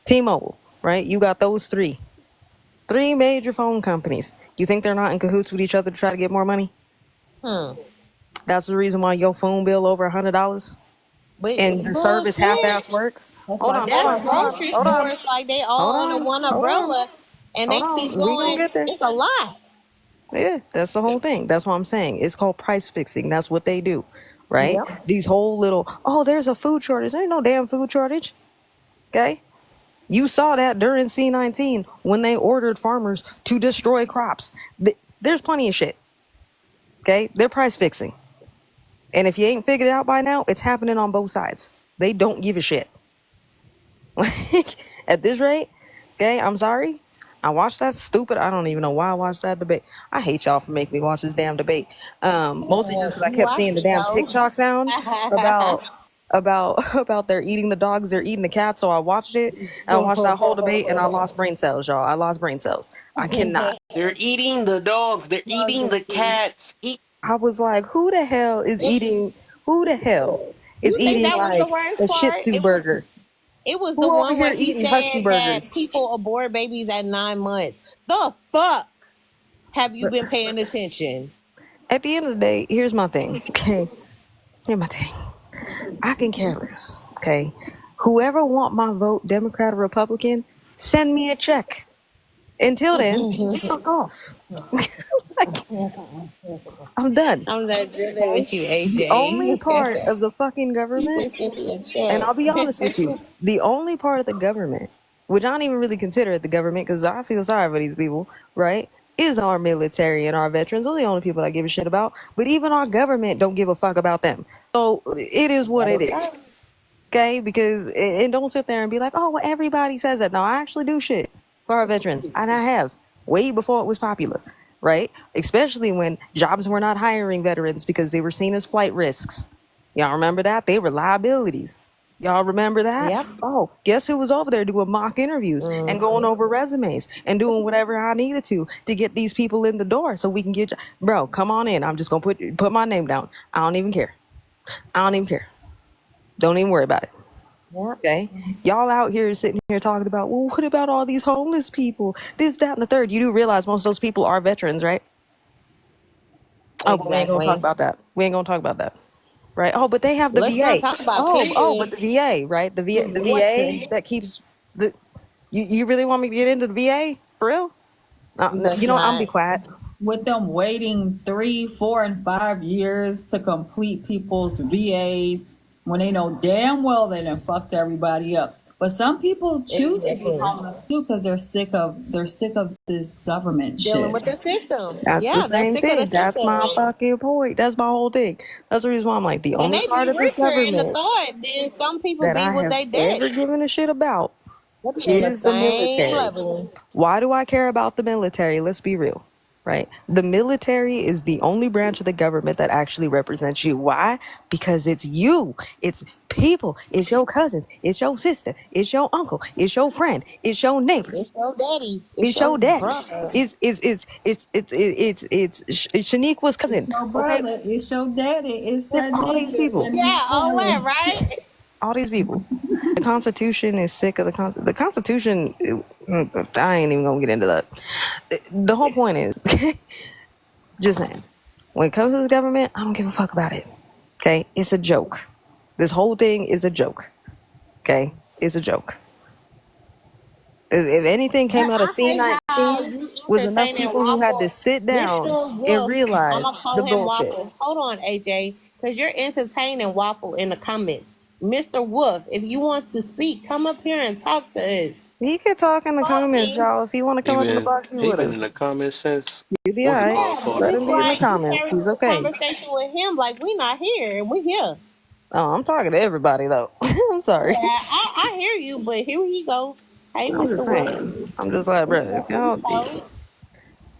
T-Mobile. Right? You got those three major phone companies. You think they're not in cahoots with each other to try to get more money? That's the reason why your phone bill over $100 and the service half-ass works. Hold on. That's grocery stores, like they all under one umbrella, and they keep We gonna going. get there. It's a lot. Yeah, that's the whole thing. That's what I'm saying. It's called price fixing. That's what they do, right? Yep. These whole little, there's a food shortage. There ain't no damn food shortage. Okay? You saw that during C-19 when they ordered farmers to destroy crops. There's plenty of shit. Okay? They're price fixing. And if you ain't figured it out by now, it's happening on both sides. They don't give a shit. Like, at this rate, okay, I'm sorry. I watched that stupid, I don't even know why I watched that debate. I hate y'all for making me watch this damn debate. Mostly just because I kept seeing the damn TikTok sound about they're eating the dogs, they're eating the cats. So I watched it, and I watched that whole debate, and I lost brain cells, y'all. I lost brain cells. I cannot. They're eating the dogs. They're eating the cats. I was like, who the hell is eating? Who the hell is You think eating that was the like worst a Shih part? Tzu burger? It was the Who over one where here he eating Husky said that burgers? people abort babies at 9 months. The fuck have you been paying attention? At the end of the day, here's my thing. Okay, here's my thing. I can care less. Okay, whoever want my vote, Democrat or Republican, send me a check. Until then, fuck off. I'm done. I'm not dealing with you, AJ. The only part of the fucking government, and I'll be honest with you, the only part of the government, which I don't even really consider it the government because I feel sorry for these people, right, is our military and our veterans. Those are the only people I give a shit about. But even our government don't give a fuck about them. So it is what it is. Okay? Because, and don't sit there and be like, oh, well, everybody says that. No, I actually do shit for our veterans. And I have way before it was popular. Right? Especially when jobs were not hiring veterans because they were seen as flight risks. Y'all remember that? They were liabilities. Y'all remember that? Yep. Oh, guess who was over there doing mock interviews and going over resumes and doing whatever I needed to get these people in the door so we can get bro, come on in. I'm just gonna put my name down. I don't even care. Don't even worry about it. Okay, y'all out here sitting here talking about, well, what about all these homeless people? This, that, and the third. You do realize most of those people are veterans, right? Oh, but we ain't gonna talk about that. Right? Oh, but they have the Let's VA. not talk about But the VA, right? The VA that keeps the. You really want me to get into the VA for real? Let's I'm not. be quiet. With them waiting 3, 4, and 5 years to complete people's VAs when they know damn well they done fucked everybody up. But some people choose to be homeless too because they're sick of this government Dealing shit. with the system. That's Yeah, the they're same sick of thing. the That's system. my fucking point. That's my whole thing. That's the reason why I'm like, the And only they part be of this richer in the government thought than some people that be I with have their debt. ever given a shit about They be on the is the same military. level. Why do I care about the military? Let's be real, right? The military is the only branch of the government that actually represents you. Why? Because it's you. It's people. It's your cousins. It's your sister. It's your uncle. It's your friend. It's your neighbor. It's your daddy. It's your daddy. brother. It's Shaniqua's cousin. It's your Okay, brother. It's your daddy. It's it's her all these nigga people. and Yeah, all his that, family. right? All these people. The Constitution is sick of the Constitution. I ain't even gonna get into that. The whole point is, Just saying. When it comes to this government, I don't give a fuck about it. Okay? It's a joke. This whole thing is a joke. Okay? It's a joke. If anything But came out of I hate how C-19, you was enough entertaining people who had to Waffle. sit down Mr. and Wolf, I'm realize gonna call the him bullshit. Waffle. Hold on, AJ, because you're entertaining Waffle in the comments. Mr. Wolf, if you want to speak, come up here and talk to us. He could talk in the comments, Talking. y'all. If he want to He come up in the been box, he he would been have. in the comments since He'd be what's it alright. called Yeah, called but Let him. him it's be in the like you comments. carry He's this okay. conversation with him like we not here and we here. Oh, I'm talking to everybody though. I'm sorry. Yeah, I hear you, but here you go. Hey, I'm just Mr. Wolf. saying. I'm just like, brother, if y'all, So,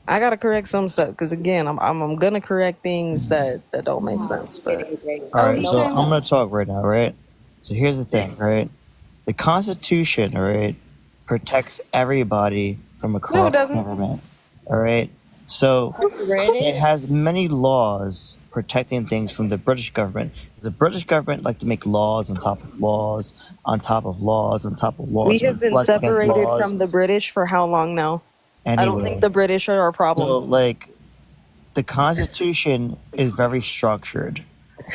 I gotta correct some stuff because again, I'm gonna correct things that don't make sense. But All oh, right, he so came I'm up. gonna talk right now, right? So here's the thing, right? The Constitution, right, protects everybody from a No, it corrupt doesn't. government. All right. So read it it. has many laws protecting things from the British government. The British government like to make laws on top of laws, on top of laws, on top of We laws, have been reflect against separated laws. from the British for how long now? I don't think Anyway, the British are our so problem. like the Constitution is very structured.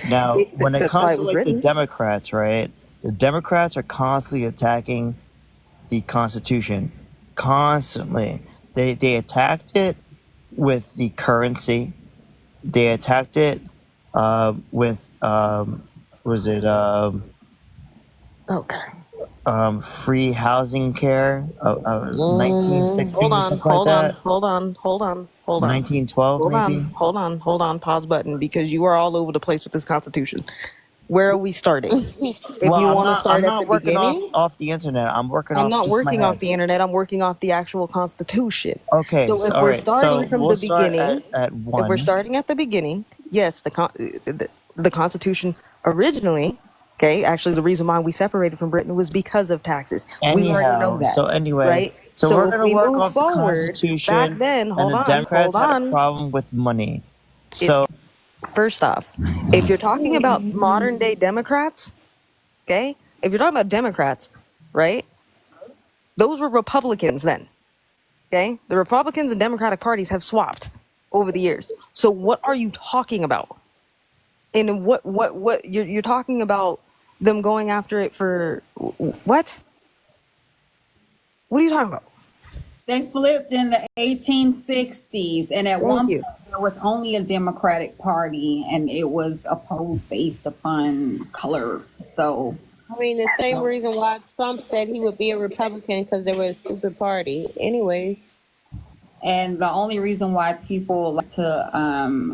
Now, when it That's why comes it to was like the written. Democrats, right? The Democrats are constantly attacking the Constitution. Constantly. They attacked it with the currency. They attacked it with was it Okay. free housing care, Hold 1916 or on, something like hold on, that. hold on, hold on, hold on. 1912 Hold on, maybe. hold on, hold on. Pause button because you are all over the place with this Constitution. Where are we starting? If Well, you I'm want to not I'm start at the not working beginning, off the internet. I'm working I'm off not just my working off head. the internet. I'm working off the actual Constitution. Okay, So so if all we're right. So starting from we'll the start beginning, at if we're 1. starting at the beginning, yes, the Constitution originally, okay, actually the reason why we separated from Britain was because of taxes. We already know Anyhow, that, so anyway, right? so So we're if gonna we work move off the forward, back Constitution, then, and the hold Democrats had a on. problem with money. If So first off, if you're talking about modern day Democrats, okay, if you're talking about Democrats, right? Those were Republicans then. Okay, the Republicans and Democratic parties have swapped over the years. So what are you talking about? And what you're talking about them going after it for what? What are you talking about? They flipped in the 1860s, and at Thank one you. point there was only a Democratic Party, and it was opposed based upon color. So, I mean, the same reason why Trump said he would be a Republican because they were a stupid party. Anyways. and the only reason why people like to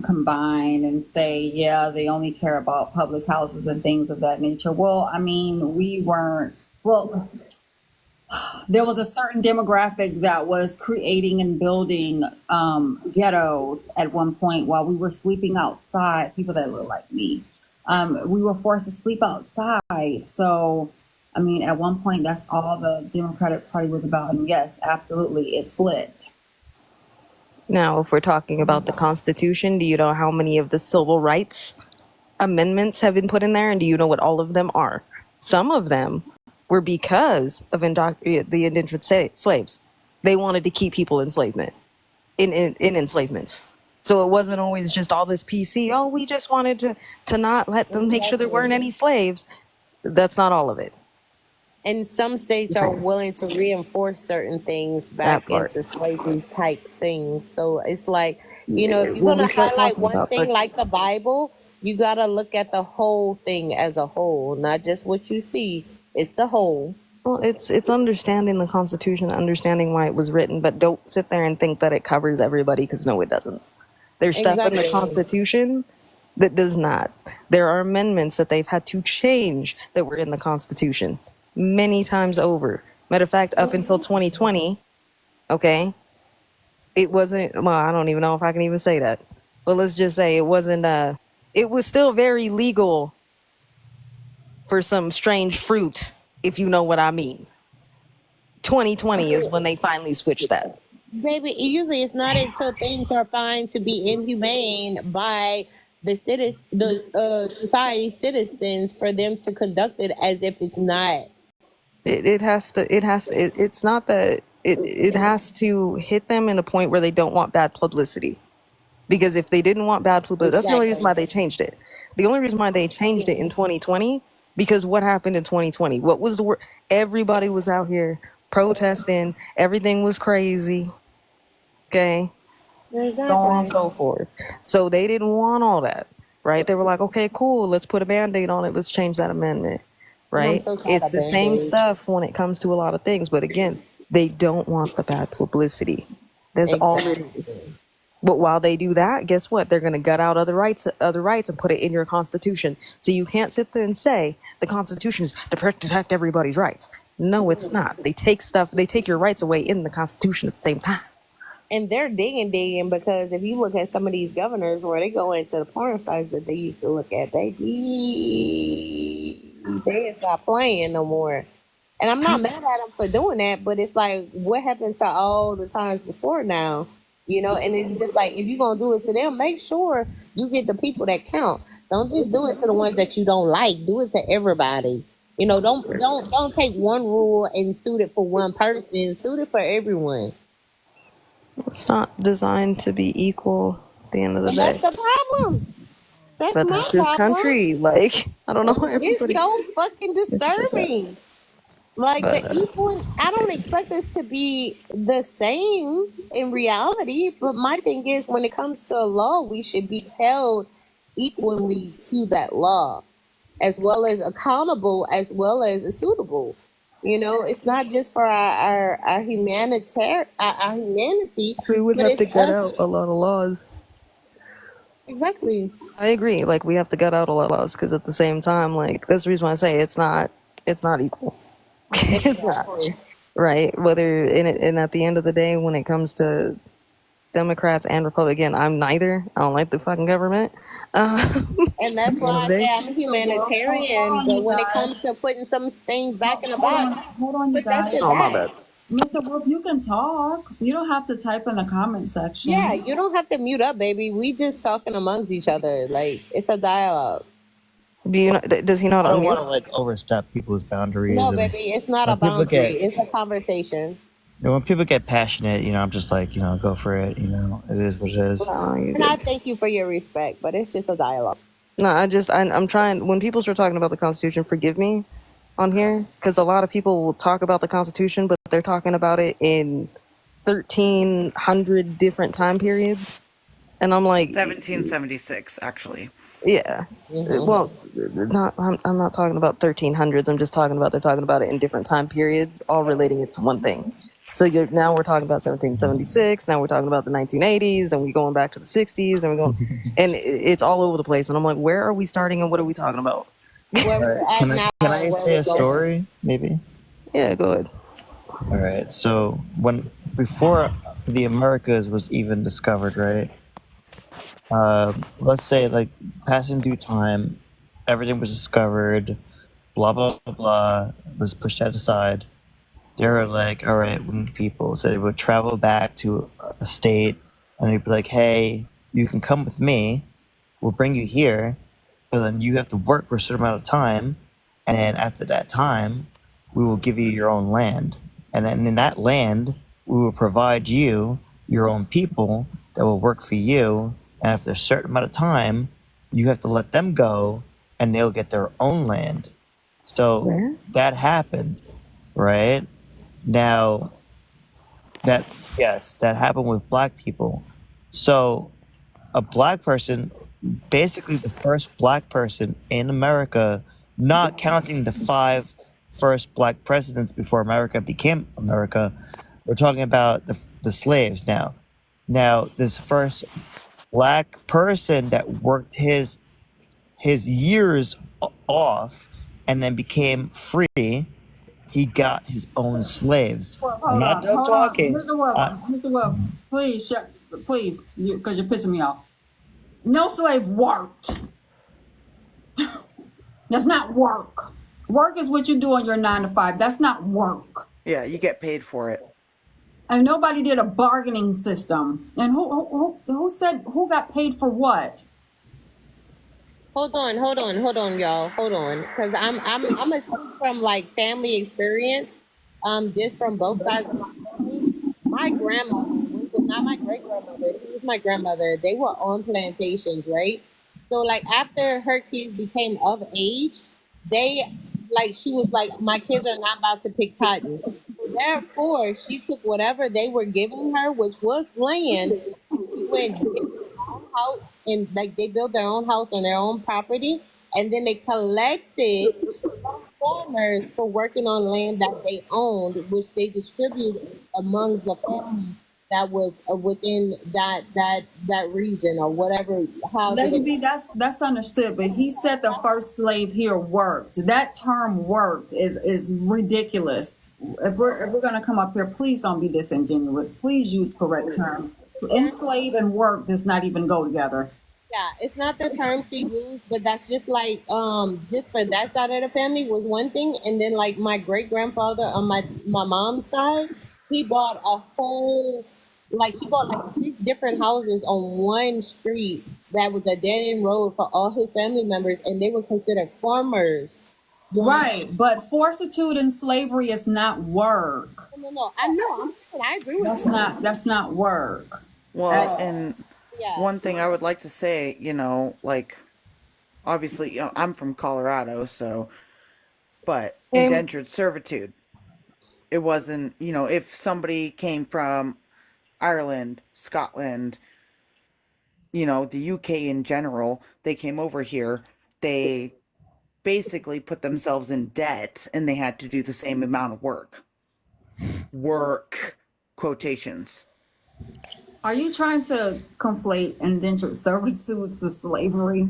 combine and say, yeah, they only care about public houses and things of that nature. Well, I mean, we weren't. Well, there was a certain demographic that was creating and building ghettos at one point while we were sleeping outside. People that look like me, we were forced to sleep outside. So, I mean, at one point, that's all the Democratic Party was about. And yes, absolutely, it flipped. Now, if we're talking about the Constitution, do you know how many of the civil rights amendments have been put in there, and do you know what all of them are? Some of them were because of the indentured slaves. They wanted to keep people enslavement in enslavements. So it wasn't always just all this PC. Oh, we just wanted to not let them make sure there weren't any slaves. That's not all of it. And some states are willing to reinforce certain things That back part. into slavery type things. So it's like, you know, if you're When going we to start highlight talking one about thing the like the Bible, you got to look at the whole thing as a whole, not just what you see. It's the whole. well, it's understanding the Constitution, understanding why it was written, but don't sit there and think that it covers everybody because no, it doesn't. There's stuff in the Exactly. Constitution that does not. There are amendments that they've had to change that were in the Constitution many times over. Matter of fact, up until 2020, okay, it wasn't, well, I don't even know if I can even say that. But let's just say it wasn't, it was still very legal for some strange fruit, if you know what I mean. 2020 is when they finally switched that. Baby, usually it's not until things are found to be inhumane by the society citizens for them to conduct it as if it's not. It's not that it has to hit them in a point where they don't want bad publicity. Because if they didn't want bad publicity, that's the only reason Exactly. why they changed it. The only reason why they changed it in 2020, because what happened in 2020? What was the word? Everybody was out here protesting. Everything was crazy. Okay. So on and Exactly. so forth. So they didn't want all that, right? They were like, okay, cool, let's put a band-aid on it. Let's change that amendment, And I'm right? so tired It's of the same band-aids. stuff when it comes to a lot of things. But again, they don't want the bad publicity. That's all it is. Exactly. But while they do that, guess what? They're going to gut out other rights, and put it in your constitution. So you can't sit there and say the constitution is to protect everybody's rights. No, it's not. They take your rights away in the constitution at the same time. And they're digging because if you look at some of these governors where they go into the porn sites that they used to look at, they ain't stop playing no more. And I'm not mad at them for doing that, but it's like, what happened to all the times before now? You know, and it's just like, if you're going to do it to them, make sure you get the people that count. Don't just do it to the ones that you don't like. Do it to everybody. You know, don't take one rule and suit it for one person. Suit it for everyone. It's not designed to be equal at the end of the And that's day. the problem. That's But my that's this problem. country. Like, I don't know why It's everybody. so fucking It's just that. disturbing. Like But the equal, I don't expect us to be the same in reality. But my thing is, when it comes to a law, we should be held equally to that law, as well as accountable, as well as suitable. You know, it's not just for our humanitarian, our humanity, we would but have to it's gut us. out a lot of laws. Exactly. I agree. Like, we have to gut out a lot of laws because at the same time, like, that's the reason why I say it's not equal. It's not. Exactly. Right? Whether and at the end of the day, when it comes to Democrats and Republican, I'm neither. I don't like the fucking government. And that's At the end why of I the say day. I'm a humanitarian. But when it comes to putting some things back in the box, Hold on, you put that guys. shit Oh, my back. bad. Mr. Wolf, you can talk. You don't have to type in the comment section. Yeah, you don't have to mute up, baby. We just talking amongst each other. Like, it's a dialogue. Do you know, does he know how I to don't want to unmute? like overstep people's boundaries, No, and baby, it's not a when people boundary. get It's a conversation. when people get passionate, I'm just like, go for it. It is what it is. No, you're And I good. thank you for your respect, but it's just a dialogue. No, I'm trying. When people start talking about the Constitution, forgive me on here, because a lot of people will talk about the Constitution, but they're talking about it in 1,300 different time periods, and I'm like, 1776, actually. yeah. Mm-hmm. Well, I'm not talking about 1300s. I'm just talking about they're talking about it in different time periods, all relating it to one thing. So now we're talking about 1776. Now we're talking about the 1980s, and we're going back to the 60s, and we're going, and it's all over the place. And I'm like, where are we starting, and what are we talking about? Where All we're right, at can I now can and I where say we're a going. story, maybe? Yeah, go ahead. All right. So before the Americas was even discovered, right? Let's say like passing due time, everything was discovered, blah blah blah blah. Let's push that aside. They were like, all right, we need people. So they would travel back to a state and they'd be like, hey, you can come with me. We'll bring you here, but then you have to work for a certain amount of time. And then after that time, we will give you your own land. And then in that land, we will provide you your own people that will work for you. And after a certain amount of time, you have to let them go and they'll get their own land. So that happened, right? Now, that happened with black people. So a black person, basically the first black person in America, not counting the 5 first black presidents before America became America, we're talking about the slaves now. Now, this first black person that worked his years off and then became free, he got his own slaves. I'm not done talking. Mr. Wolf, please shut, please, because you're pissing me off. No slave worked. That's not work. Work is what you do on your 9 to 5. That's not work. Yeah, you get paid for it. And nobody did a bargaining system. And who said who got paid for what? Hold on, y'all. Hold on, because I'm a speak from like family experience, just from both sides of my family. My grandmother, which was not my great grandmother, she was my grandmother, they were on plantations, right? So like after her kids became of age, they like she was like, my kids are not about to pick cotton. So therefore, she took whatever they were giving her, which was land, and she went get her own house and like they built their own house on their own property, and then they collected from farmers for working on land that they owned, which they distributed among the family that was within that region or whatever. However, Lady they B, that's understood, but he said the first slave here worked. That term "worked" is ridiculous. If we're gonna come up here, please don't be disingenuous. Please use correct terms. Enslave and work does not even go together. yeah, it's not the term she used, but that's just like just for that side of the family was one thing, and then like my great grandfather on my mom's side, he bought a whole he bought like 6 different houses on one street that was a dead end road for all his family members, and they were considered farmers. Right, but fortitude and slavery is not work. No, I know, I agree with That's you. that's not work. Well, and Yeah. one thing I would like to say, like, obviously, I'm from Colorado, so, but indentured servitude. It wasn't, if somebody came from Ireland, Scotland, the UK in general, they came over here, they basically put themselves in debt and they had to do the same amount of work. Work, quotations. Are you trying to conflate indentured servitude to slavery?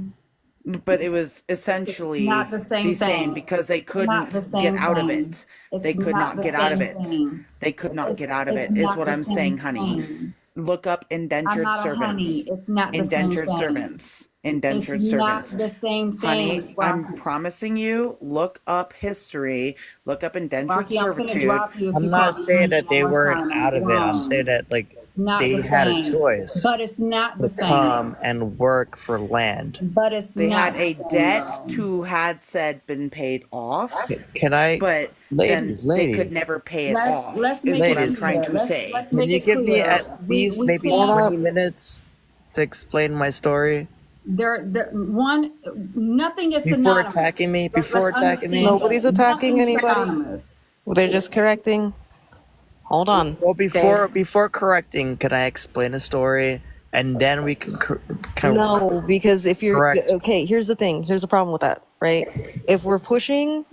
But it was essentially Not the same thing. because they Not couldn't the same get out of thing. it. It's They could not the get out of same it. thing. They could not get out of It's it, is not what the I'm same saying, honey. thing. Look up I'm indentured not a honey. servants. It's not the same Indentured thing. servants. It's Indentured not servants. the same Honey, thing. I'm Rocky. promising you, look up history, look up indentured Rocky, I'm gonna servitude. drop you if I'm you not call me saying that one they more weren't time. out of it. I'm Wrong. saying that It's not they the had a same. choice But it's not the to same. come and work for land. But it's They not had a the same, debt though. to had said been paid off, Can I, but then they could ladies, never pay it Let's off, let's is make what it I'm trying clear. to say. Let's can make you it give me clear. at least We maybe can't. 20 minutes to explain my story Nothing is before synonymous. attacking me? Let's Before attacking me? understand Nobody's that. attacking Nothing's anybody. synonymous. They're just correcting. Hold on. Well, before correcting, can I explain a story and then we can No, because if you're correct? okay, here's the thing. Here's the problem with that, right? If we're pushing,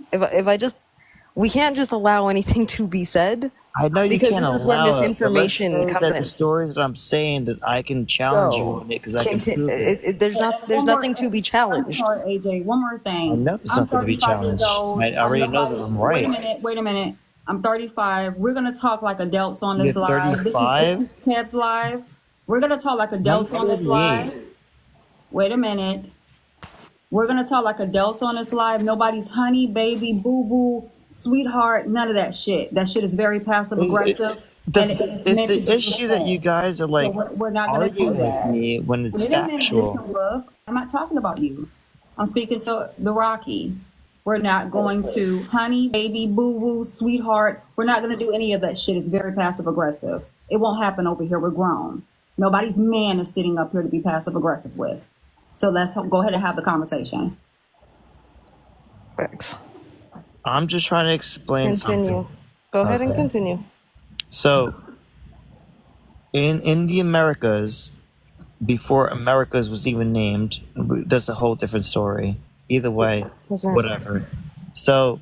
we can't just allow anything to be said. I know you because can't this is where allow it, but let's misinformation say comes that in. the stories that I'm saying that I can challenge you on it because I can prove it. There's nothing to be I'm challenged. sorry, AJ. One more I thing. know there's I'm nothing to be 35 years challenged. old. I already know that I'm right. Wait a minute. I'm 35. We're gonna talk like adults on this You're live. This 35? is Kev's live. We're gonna talk like adults on this live. Wait a minute. We're gonna talk like adults on this live. Nobody's honey, baby, boo boo, sweetheart, none of that shit. That shit is very passive aggressive. It's the issue that you guys are like we're not gonna do arguing with that. me when it's Wait a minute, factual. listen, love. I'm not talking about you. I'm speaking to the Rocky. We're not going to honey, baby, boo boo, sweetheart. We're not going to do any of that shit. It's very passive aggressive. It won't happen over here. We're grown. Nobody's man is sitting up here to be passive aggressive with. So let's go ahead and have the conversation. Thanks. I'm just trying to explain Continue. something. Go ahead and Okay. continue. So, in the Americas, before Americas was even named, that's a whole different story. Either way, Listen. whatever. So,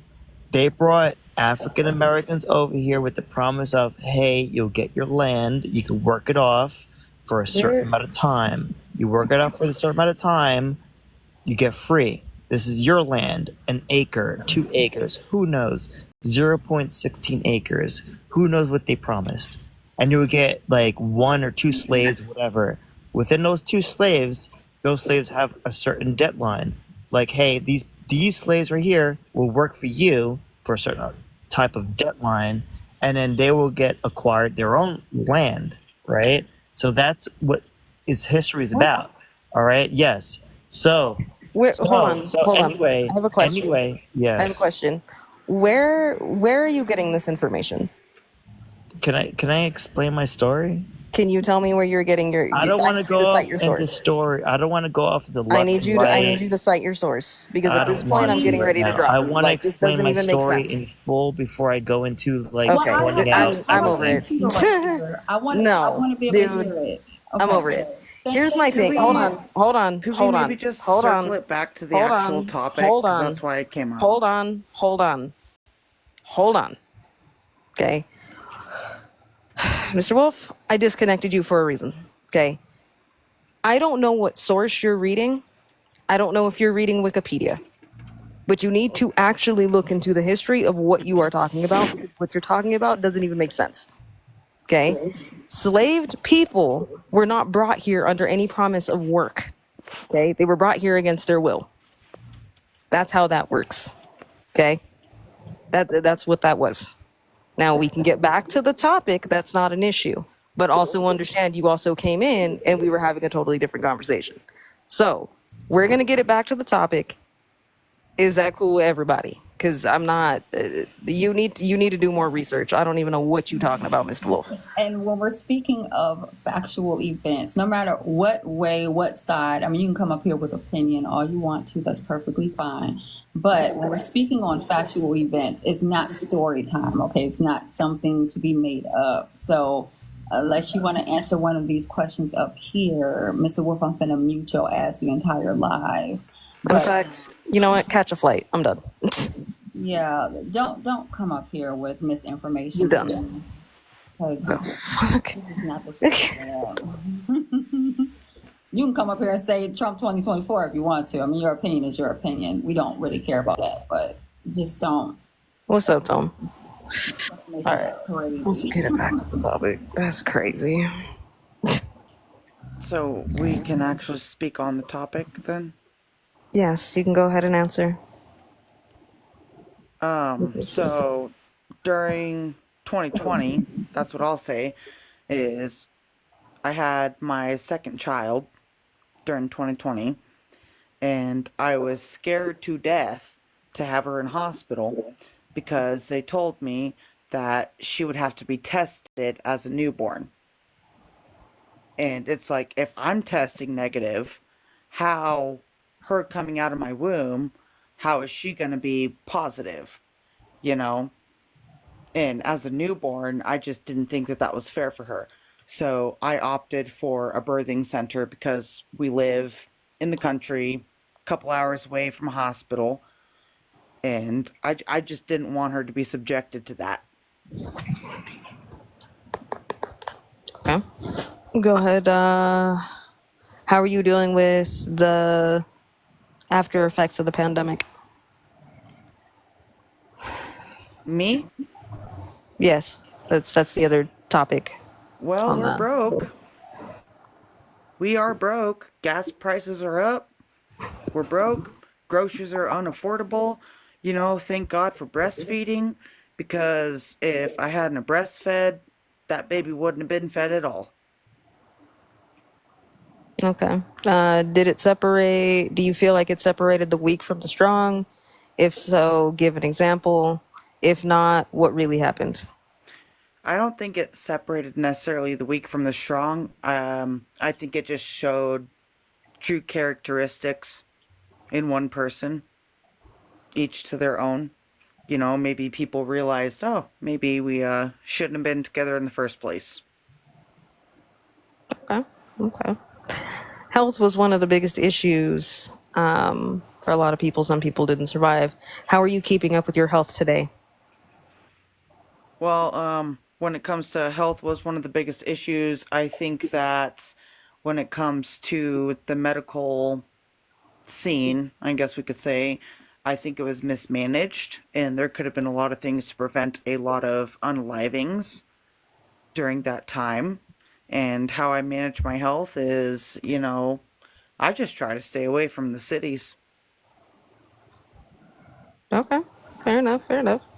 they brought African Americans over here with the promise of, hey, you'll get your land, you can work it off for a certain amount of time. You work it off for a certain amount of time, you get free. This is your land, an acre, 2 acres, who knows? 0.16 acres. Who knows what they promised? And you would get like 1 or 2 slaves, whatever. Within those 2 slaves, those slaves have a certain deadline. Like, hey, these slaves right here will work for you for a certain type of deadline, and then they will get acquired their own land, right? So that's what history is about. All right. Yes. So. Hold on. Anyway, I have a question. Anyway, yes. I have a question. Where are you getting this information? Can I explain my story? Can you tell me where you're getting your? I don't I want to need you go to off cite your in the source. story. I don't want to go off the I left need and you to. I need right. you to cite your source because I at this don't point want I'm to getting right ready to now. drop I you. want to Like this explain doesn't my even make story sense. in full before I go into like Okay, pointing out. I'm over it. I No, want to be able to dude, hear it. I'm Okay. over it. Here's my Could thing. Hold we on, hold on, could we hold maybe on, just hold circle on, it back to the hold actual on, topic? hold Because on, that's why it came up. hold on, hold on, hold on. Okay, Mr. Wolf, I disconnected you for a reason. Okay, I don't know what source you're reading. I don't know if you're reading Wikipedia, but you need to actually look into the history of what you are talking about because what you're talking about doesn't even make sense. Okay? Slaved people were not brought here under any promise of work. Okay? They were brought here against their will. That's how that works. Okay? That's what that was. Now we can get back to the topic. That's not an issue. But also understand you also came in and we were having a totally different conversation. So we're going to get it back to the topic. Is that cool with everybody? Because I'm not. You need to do more research. I don't even know what you're talking about, Mr. Wolf. And when we're speaking of factual events, no matter what way, what side, I mean, you can come up here with opinion all you want to. That's perfectly fine. But when we're speaking on factual events, it's not story time, okay? It's not something to be made up. So unless you want to answer one of these questions up here, Mr. Wolf, I'm finna mute your ass the entire live. In fact, you know what? Catch a flight. I'm done. Yeah, don't come up here with misinformation. You done. Please, 'cause Fuck. this is not the space for that. You can come up here and say Trump 2024 if you want to. I mean, your opinion is your opinion. We don't really care about that, but just don't. What's up, Tom? Make All it right. crazy. Let's get it back to the topic. That's crazy. So we can actually speak on the topic then. Yes, you can go ahead and answer. So during 2020, that's what I'll say, is I had my second child during 2020, and I was scared to death to have her in hospital because they told me that she would have to be tested as a newborn. And it's like, if I'm testing negative, how her coming out of my womb, how is she going to be positive? You know? And as a newborn, I just didn't think that that was fair for her. So I opted for a birthing center because we live in the country, a couple hours away from a hospital. And I just didn't want her to be subjected to that. Okay. Go ahead. How are you dealing with the after effects of the pandemic? Me? Yes, that's the other topic. Well, on we're that. broke. We are broke. Gas prices are up. We're broke. Groceries are unaffordable. You know, thank God for breastfeeding, because if I hadn't breastfed, that baby wouldn't have been fed at all. Okay. Did it separate? Do you feel like it separated the weak from the strong? If so, give an example. If not, what really happened? I don't think it separated necessarily the weak from the strong. I think it just showed true characteristics in one person, each to their own. You know, maybe people realized, oh, maybe we shouldn't have been together in the first place. Okay. Okay. Health was one of the biggest issues for a lot of people. Some people didn't survive. How are you keeping up with your health today? Well, when it comes to health was one of the biggest issues. I think that when it comes to the medical scene, I guess we could say, I think it was mismanaged, and there could have been a lot of things to prevent a lot of unalivings during that time. And how I manage my health is, you know, I just try to stay away from the cities. Okay. Fair enough. Fair enough.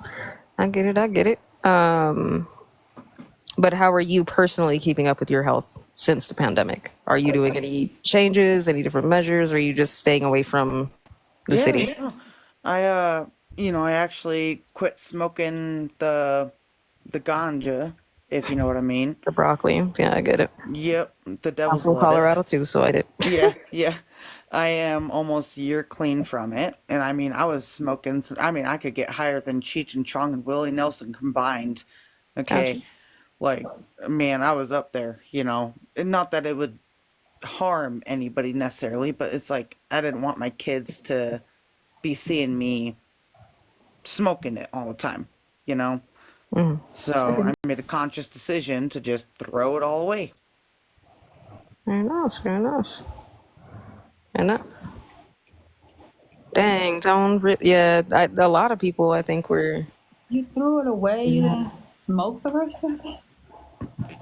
I get it. I get it. But how are you personally keeping up with your health since the pandemic? Are you doing any changes, any different measures, or are you just staying away from the city? Yeah. I actually quit smoking the ganja if you know what I mean. The broccoli. Yeah, I get it. Yep, the I'm devil's from lettuce. Colorado too, so I did. Yeah, yeah. I am almost a year clean from it. And I mean, I was smoking, I mean, I could get higher than Cheech and Chong and Willie Nelson combined. Gotcha. Okay. Like, man, I was up there, you know. And not that it would harm anybody necessarily, but it's like I didn't want my kids to be seeing me smoking it all the time, you know. Mhm. So I get I it. made a conscious decision to just throw it all away. Fair enough. Fair enough. Enough. Dang, Tone. Yeah, a lot of people I think were. You threw it away. You didn't smoke the rest of it.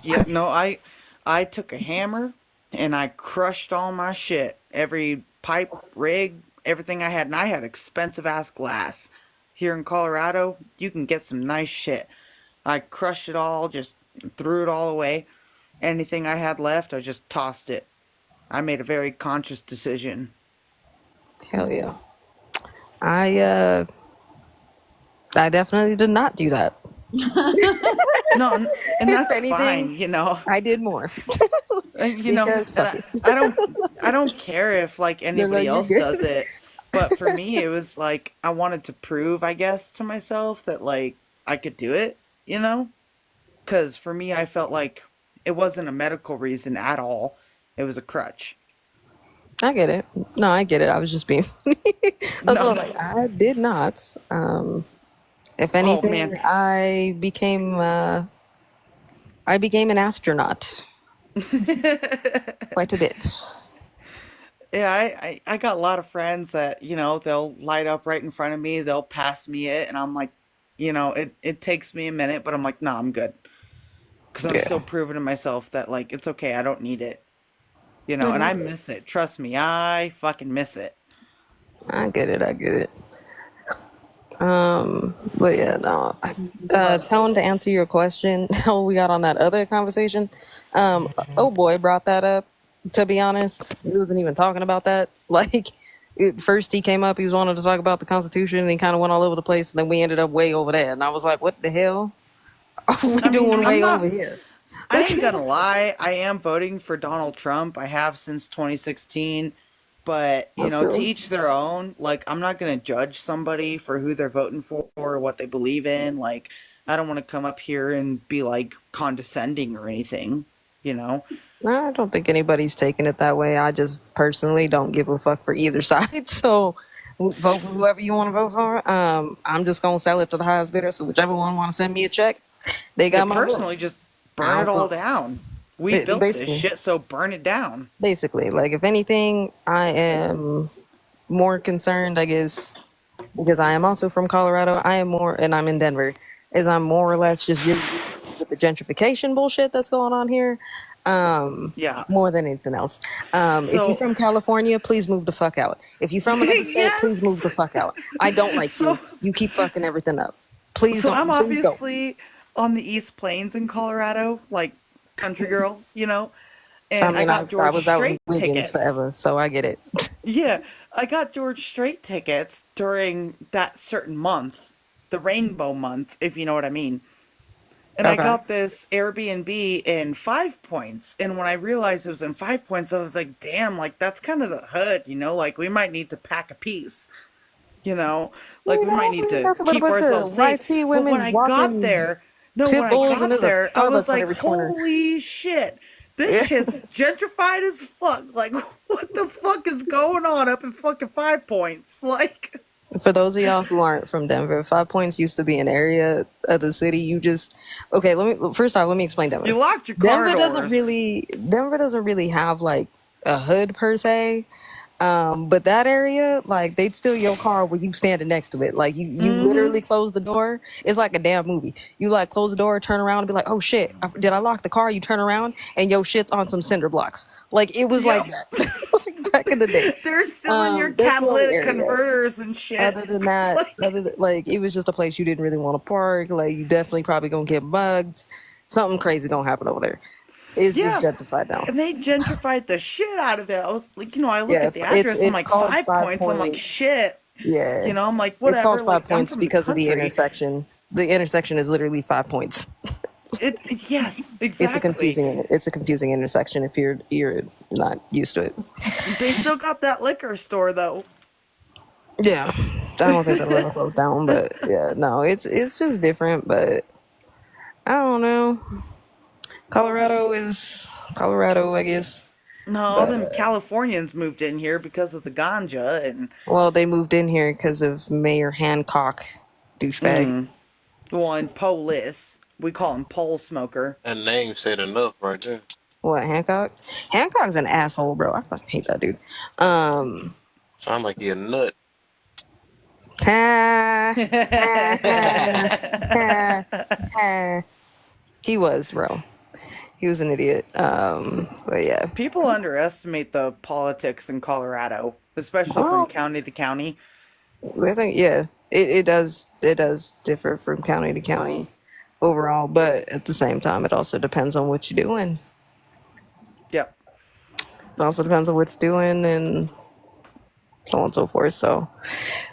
Yeah, no, I took a hammer and I crushed all my shit. Every pipe, rig, everything I had. And I had expensive ass glass. Here in Colorado, you can get some nice shit. I crushed it all, just threw it all away. Anything I had left, I just tossed it. I made a very conscious decision. Hell yeah. I definitely did not do that. No, and If that's anything, fine, you know. I did more. You know, Because and fuck it. I don't care if like No, anybody you're else good. does it, but for me it was like I wanted to prove, I guess, to myself that like I could do it, you know? Because for me, I felt like it wasn't a medical reason at all. It was a crutch. I get it. No, I get it. I was just being funny. That's No, what no. like I did not. If Oh anything, man. I became an astronaut quite a bit. Yeah, I got a lot of friends that, you know, they'll light up right in front of me, they'll pass me it, and I'm like, you know, it takes me a minute, but I'm like, nah, I'm good. Because I'm Yeah. still proving to myself that, like, it's okay, I don't need it. You know, No, and I I get it. miss it. Trust me, I fucking miss it. I get it. I get it. But yeah, no. Tone, to answer your question, how we got on that other conversation. Oh boy brought that up. To be honest, he wasn't even talking about that. Like, first he came up, he was wanting to talk about the Constitution, and he kind of went all over the place, and then we ended up way over there, and I was like, what the hell are we I mean, doing I'm way not, over here? I ain't gonna lie, I am voting for Donald Trump. I have since 2016. But, you That's know, to cool. each their own. Like, I'm not gonna judge somebody for who they're voting for or what they believe in. Like, I don't want to come up here and be like condescending or anything, you know? No, I don't think anybody's taking it that way. I just personally don't give a fuck for either side. So vote for whoever you want to vote for. I'm just gonna sell it to the highest bidder. So whichever one want to send me a check, they Yeah, got my vote. personally, just I burn it don't all care. down. We built this Basically, shit, so burn it down. like if anything, I am more concerned, I guess, because I am also from Colorado. I am more, and I'm in Denver. Is I'm more or less just dealing with the gentrification bullshit that's going on here. Yeah. More than anything else. If you're So, from California, please move the fuck out. If you're from another state, please move yes. the fuck out. I don't like So, you. You keep fucking everything up. Please so I'm don't. Please go. obviously on the East Plains in Colorado, like country girl, you know? I And I mean, got I George was out in Strait Wiggins tickets. forever, so I get it. Yeah, I got George Strait tickets during that certain month, the Rainbow Month, if you know what I mean. And I Okay. got this Airbnb in Five Points. And when I realized it was in Five Points, I was like, damn, like that's kind of the hood, you know? Like we might need to pack a piece, you know? Like we might need to Nothing but a keep bunch ourselves of safe. YT But when women I got walking there, no, when pit I bulls, and got there's a there, I was Starbucks on like, every corner. holy shit. This Yeah. shit's gentrified as fuck. Like, what the fuck is going on up in fucking Five Points? Like, For those of y'all who aren't from Denver, 5 Points used to be an area of the city. You just okay. First off, let me explain Denver. you locked your car Denver doors. doesn't really have like a hood per se. But that area, like they'd steal your car when you standing next to it. Like you Mm-hmm. literally close the door. It's like a damn movie. You like close the door, turn around, and be like, "Oh shit, did I lock the car?" You turn around and your shit's on some cinder blocks. Like it was like Yep. that back in the day. They're stealing your That's the only catalytic area. converters and shit. Other than that, Like, like it was just a place you didn't really want to park. Like you definitely probably gonna get mugged. Something crazy gonna happen over there. It's yeah. gentrified now. And they gentrified the shit out of it. I was like, you know, I looked Yeah, at the address. I'm it's like, called Five 5 Points. I'm like, Points. shit. Yeah, You know, I'm like, it's called whatever. 5 Like, I'm Points from the because of the country. intersection. The intersection is literally 5 points. Yes, It's a exactly. confusing intersection if you're not used to it. They still got that liquor store though. Yeah, I don't think that'll ever close down, but yeah, no, it's just different. But I don't know. Colorado is Colorado, I guess. No, all But them Californians moved in here because of the ganja and well, they moved in here because of Mayor Hancock, douchebag. one Polis. We call him pole smoker. That name said enough right there. What, Hancock? Hancock's an asshole, bro. I fucking hate that dude. Sound like he a nut. He was, bro. He was an idiot. But yeah. People underestimate the politics in Colorado, especially from county to county. I think it does differ from county to county overall, but at the same time, it also depends on what you're doing. Yep. It also depends on what you're doing and so on and so forth. So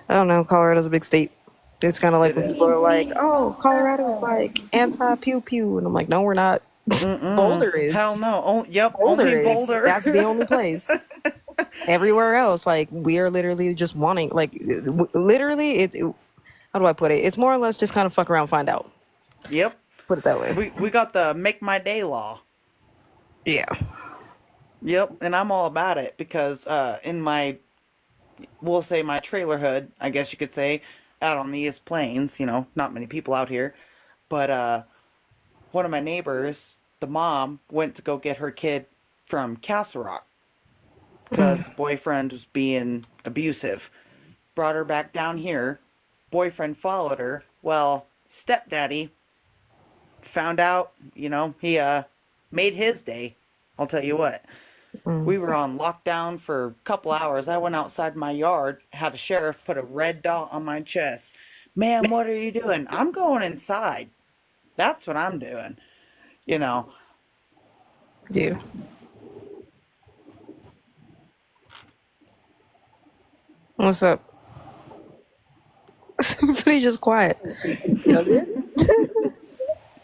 I don't know. Colorado's a big state. It's kind of like when people are like, "Oh, Colorado's like anti pew pew," and I'm like, "No, we're not." Boulder is. Hell no. Boulder only is. Boulder. That's the only place. Everywhere else, like, we are literally just wanting, like, literally, how do I put it? It's more or less just kind of fuck around, find out. Yep. Put it that way. We got the make my day law. Yeah. Yep, and I'm all about it because in my, we'll say my trailer hood, I guess you could say, out on the East Plains, not many people out here, but one of my neighbors, the mom, went to go get her kid from Castle Rock because boyfriend was being abusive. Brought her back down here. Boyfriend followed her. Well, stepdaddy found out, he made his day. I'll tell you what. We were on lockdown for a couple hours. I went outside my yard, had a sheriff put a red dot on my chest. "Ma'am, what are you doing?" "I'm going inside." That's what I'm doing. Yeah. What's up? Somebody just quiet. You good?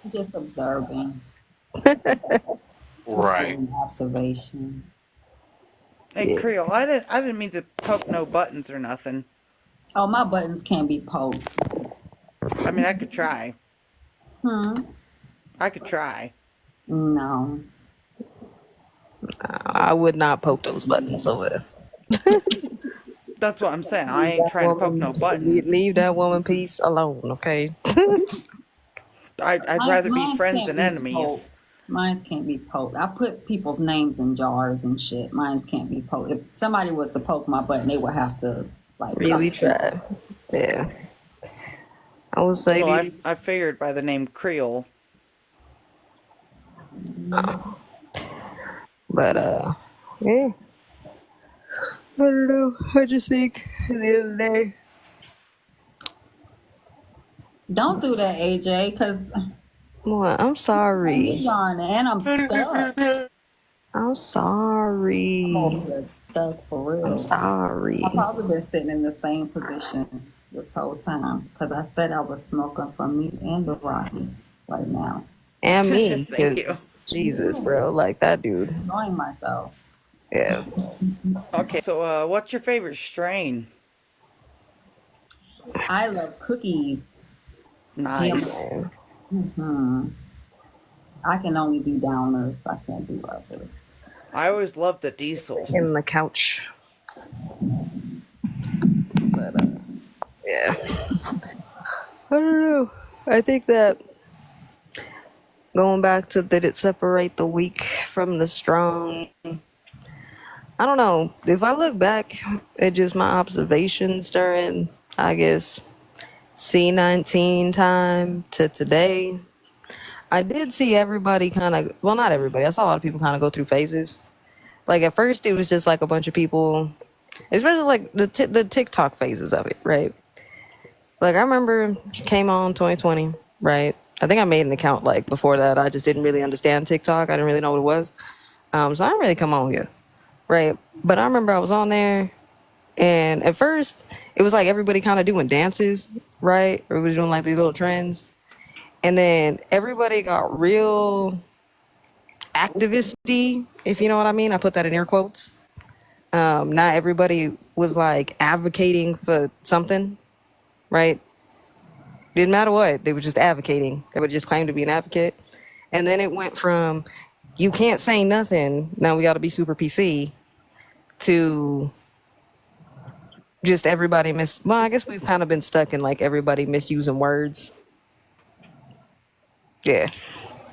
Just observing. Right. Observation. Hey, Creole, I didn't mean to poke no buttons or nothing. Oh, my buttons can't be poked. I mean, I could try. I could try. No. I would not poke those buttons over there. That's what I'm saying. I ain't trying to poke no buttons. Leave that woman piece alone, okay? I'd rather be Mine friends can't than be enemies. poked. Mine can't be poked. I put people's names in jars and shit. Mine can't be poked. If somebody was to poke my button, they would have to really try. Yeah. I would say Well, I figured by the name Creole. But yeah. I don't know. I just think at the end of the day. Don't do that, AJ, because Well, I'm sorry. yawning and I'm stuck. I'm sorry. I'm stuck for real. I'm sorry. I've probably been sitting in the same position this whole time because I said I was smoking for me and the Rocky right now. And me. Thank you. 'Cause Jesus, bro. Like that dude. Enjoying myself. Yeah. Okay, so what's your favorite strain? I love cookies. Nice. I can only do downers. I can't do others. I always loved the diesel. In the couch. But yeah. I don't know. I think that going back to did it separate the weak from the strong? I don't know. If I look back at just my observations during, I guess, C19 time to today, I did see everybody kind of, well, not everybody. I saw a lot of people kind of go through phases. Like at first it was just like a bunch of people, especially like the TikTok phases of it, right? Like I remember came on 2020, right? I think I made an account like before that. I just didn't really understand TikTok. I didn't really know what it was. So I didn't really come on here, right? But I remember I was on there and at first it was like everybody kind of doing dances, right? Everybody doing like these little trends. And then everybody got real activist-y, if you know what I mean. I put that in air quotes. Not everybody was like advocating for something, right? Didn't matter what, they were just advocating. They would just claim to be an advocate. And then it went from you can't say nothing, now we got to be super PC, to just everybody well, I guess we've kind of been stuck in like everybody misusing words. Yeah.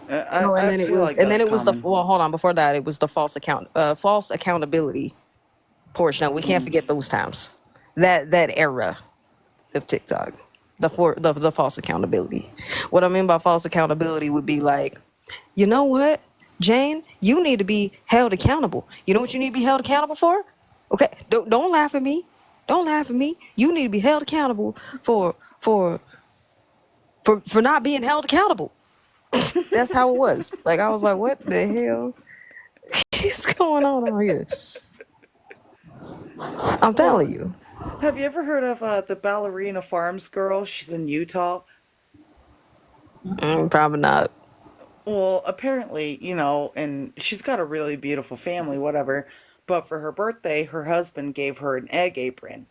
No, and I then it feel was, like and then that's it was the, common. well, hold on, before that, it was the false accountability portion. Now, we can't forget those times, that era of TikTok, the false accountability. What I mean by false accountability would be like, you know what, Jane, you need to be held accountable. You know what you need to be held accountable for? Okay, don't laugh at me. Don't laugh at me. You need to be held accountable for not being held accountable. That's how it was. Like, I was like, what the hell is going on out here? I'm telling you. Have you ever heard of the Ballerina Farms girl? She's in Utah. Probably not. Well, apparently, and she's got a really beautiful family, whatever. But for her birthday, her husband gave her an egg apron.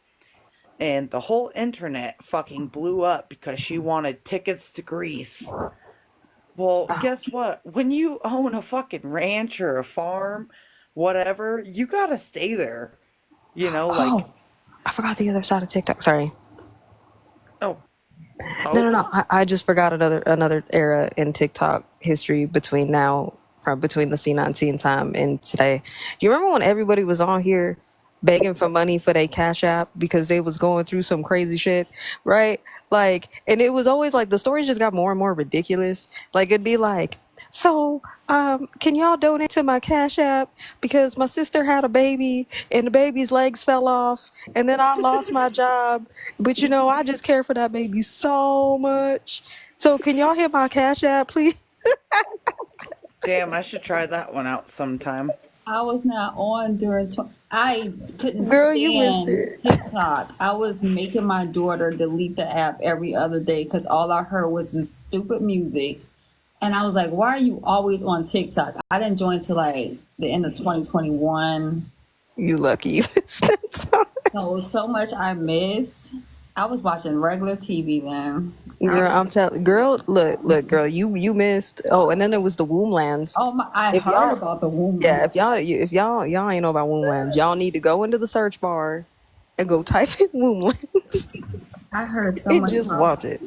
And the whole internet fucking blew up because she wanted tickets to Greece. Well, guess what? When you own a fucking ranch or a farm, whatever, you gotta stay there. Like, I forgot the other side of TikTok. Sorry. oh, No. I just forgot another era in TikTok history between the C19 time and today. Do you remember when everybody was on here begging for money for their Cash App because they was going through some crazy shit, right? Like, and it was always like the stories just got more and more ridiculous. Like, it'd be like, so, can y'all donate to my Cash App because my sister had a baby and the baby's legs fell off and then I lost my job, but I just care for that baby so much. So can y'all hit my Cash App, please? damn, I should try that one out sometime. I was not on during. I couldn't Girl, you missed stand it. TikTok. I was making my daughter delete the app every other day because all I heard was this stupid music, and I was like, "Why are you always on TikTok?" I didn't join till like the end of 2021. You lucky you missed that. So much I missed. I was watching regular TV then. Girl, I'm telling, girl, look, girl, you missed. Oh, and then there was the Womblands. Oh my! I If heard y'all, about the woman. yeah, if y'all ain't know about Womblands, y'all need to go into the search bar and go type in Womblands I heard so and much just about watch it.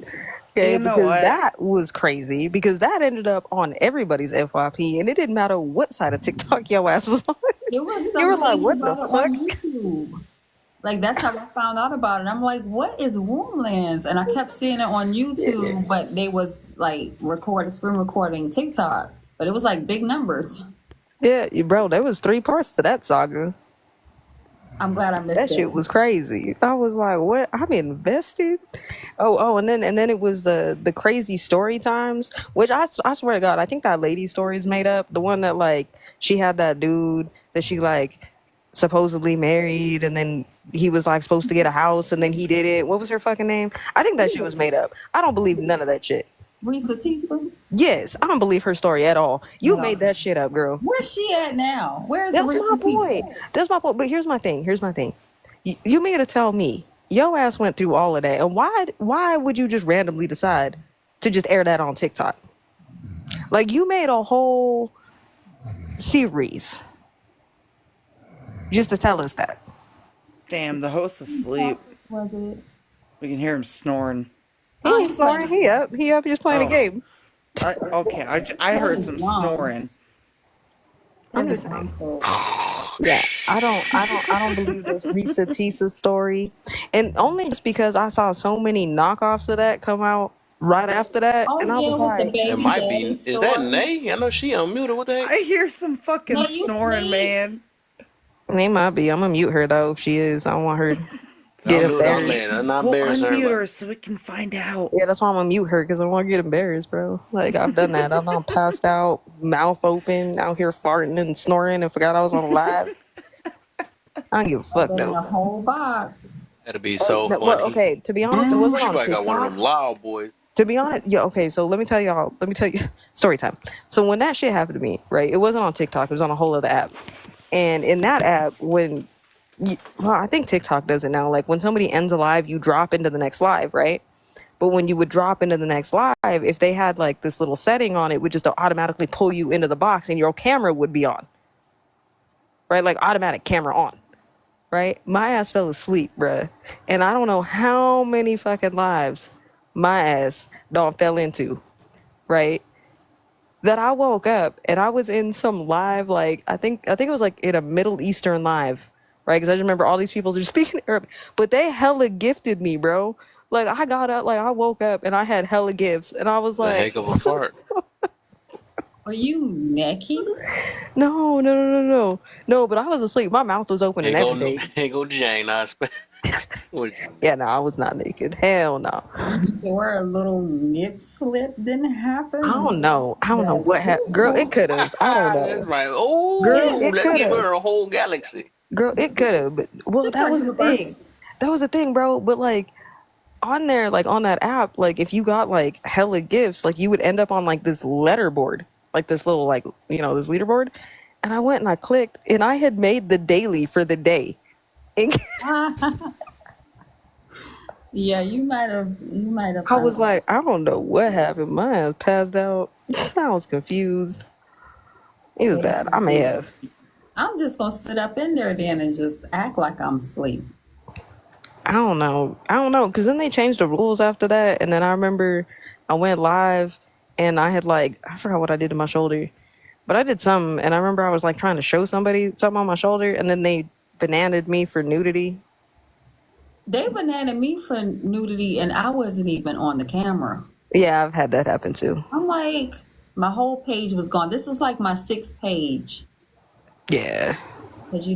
Okay, You know because what? that was crazy. Because that ended up on everybody's FYP, and it didn't matter what side of TikTok your ass was on. it. Was You some were like, lady what the about it fuck? on YouTube. Like, that's how I found out about it. I'm like, what is Womblands? And I kept seeing it on YouTube, but they was like screen recording TikTok. But it was like big numbers. Yeah, bro, there was 3 parts to that saga. I'm glad I That missed it. shit was crazy. I was like, what? I'm invested. Oh, and then it was the crazy story times, which I swear to God, I think that lady's story is made up. The one that like she had that dude that she like supposedly married, and then he was like supposed to get a house, and then he did it. What was her fucking name? I think that shit was made up. I don't believe none of that shit. Reese Latissa? Yes, I don't believe her story at all. You No. made that shit up, girl. Where's she at now? Where's That's Reese my point. Latissa? That's my point. But here's my thing. You mean to tell me your ass went through all of that, and why would you just randomly decide to just air that on TikTok? Like, you made a whole series just to tell us that. Damn, the host is asleep. Was it? We can hear him snoring. He ain't snoring. He up just playing a game. Okay, I heard some snoring. I'm just saying. Yeah, I don't believe this Risa Tisa story, and only just because I saw so many knockoffs of that come out right after that, and I was like, it might be. Is that Nay? I know she unmuted. What the heck? I hear some fucking No, you snoring, sleep. man. they might be. I'm gonna mute her though if she is. I don't want her to get Don't do it. Don't embarrassed. let her. Not We'll embarrass her. unmute but- her so we can find out. Yeah, that's why I'm gonna mute her because I don't want to get embarrassed, bro. Like, I've done that. I'm passed out, mouth open, out here farting and snoring, and forgot I was on live. I don't give a fuck In a though. whole box. That'd be so No, funny. well, okay, to be honest, it wasn't She on probably got one of TikTok. them loud boys. To be honest, yeah, okay, so let me tell you story time. So when that shit happened to me, right, it wasn't on TikTok, it was on a whole other app. And in that app, well, I think TikTok does it now. Like when somebody ends a live, you drop into the next live, right? But when you would drop into the next live, if they had like this little setting on it, it would just automatically pull you into the box and your camera would be on, right? Like automatic camera on, right? My ass fell asleep, bruh. And I don't know how many fucking lives my ass don't fell into, right? That I woke up and I was in some live, like I think it was like in a Middle Eastern live, right? Because I just remember all these people just speaking Arabic, but they hella gifted me, bro. Like I got up, like I woke up and I had hella gifts, and I was The like, heck of a fart. Are you naked? no, but I was asleep. My mouth was open and everything. Ain't go Jane. I expect. Yeah, no, I was not naked. Hell no. Or a little nip slip didn't happen? I don't know what happened, girl. It could have. I don't know. That's right. Oh, Girl, it let's could give have. her a whole galaxy. Girl, it could have. But well, that was the thing. That was the thing, bro. But like on there, like on that app, like if you got like hella gifts, like you would end up on like this letterboard, like this little like this leaderboard. And I went and I clicked, and I had made the daily for the day. And Yeah, you might have. I was like, I don't know what happened. My ass passed out. I was confused. It was bad. I may have. I'm just gonna sit up in there then and just act like I'm asleep. I don't know, because then they changed the rules after that, and then I remember I went live, and I had like I forgot what I did to my shoulder, but I did something, and I remember I was like trying to show somebody something on my shoulder, and then they bananaed me for nudity. They bananaed me for nudity, and I wasn't even on the camera. Yeah, I've had that happen too. I'm like, my whole page was gone. This is like my 6th page. Yeah. Because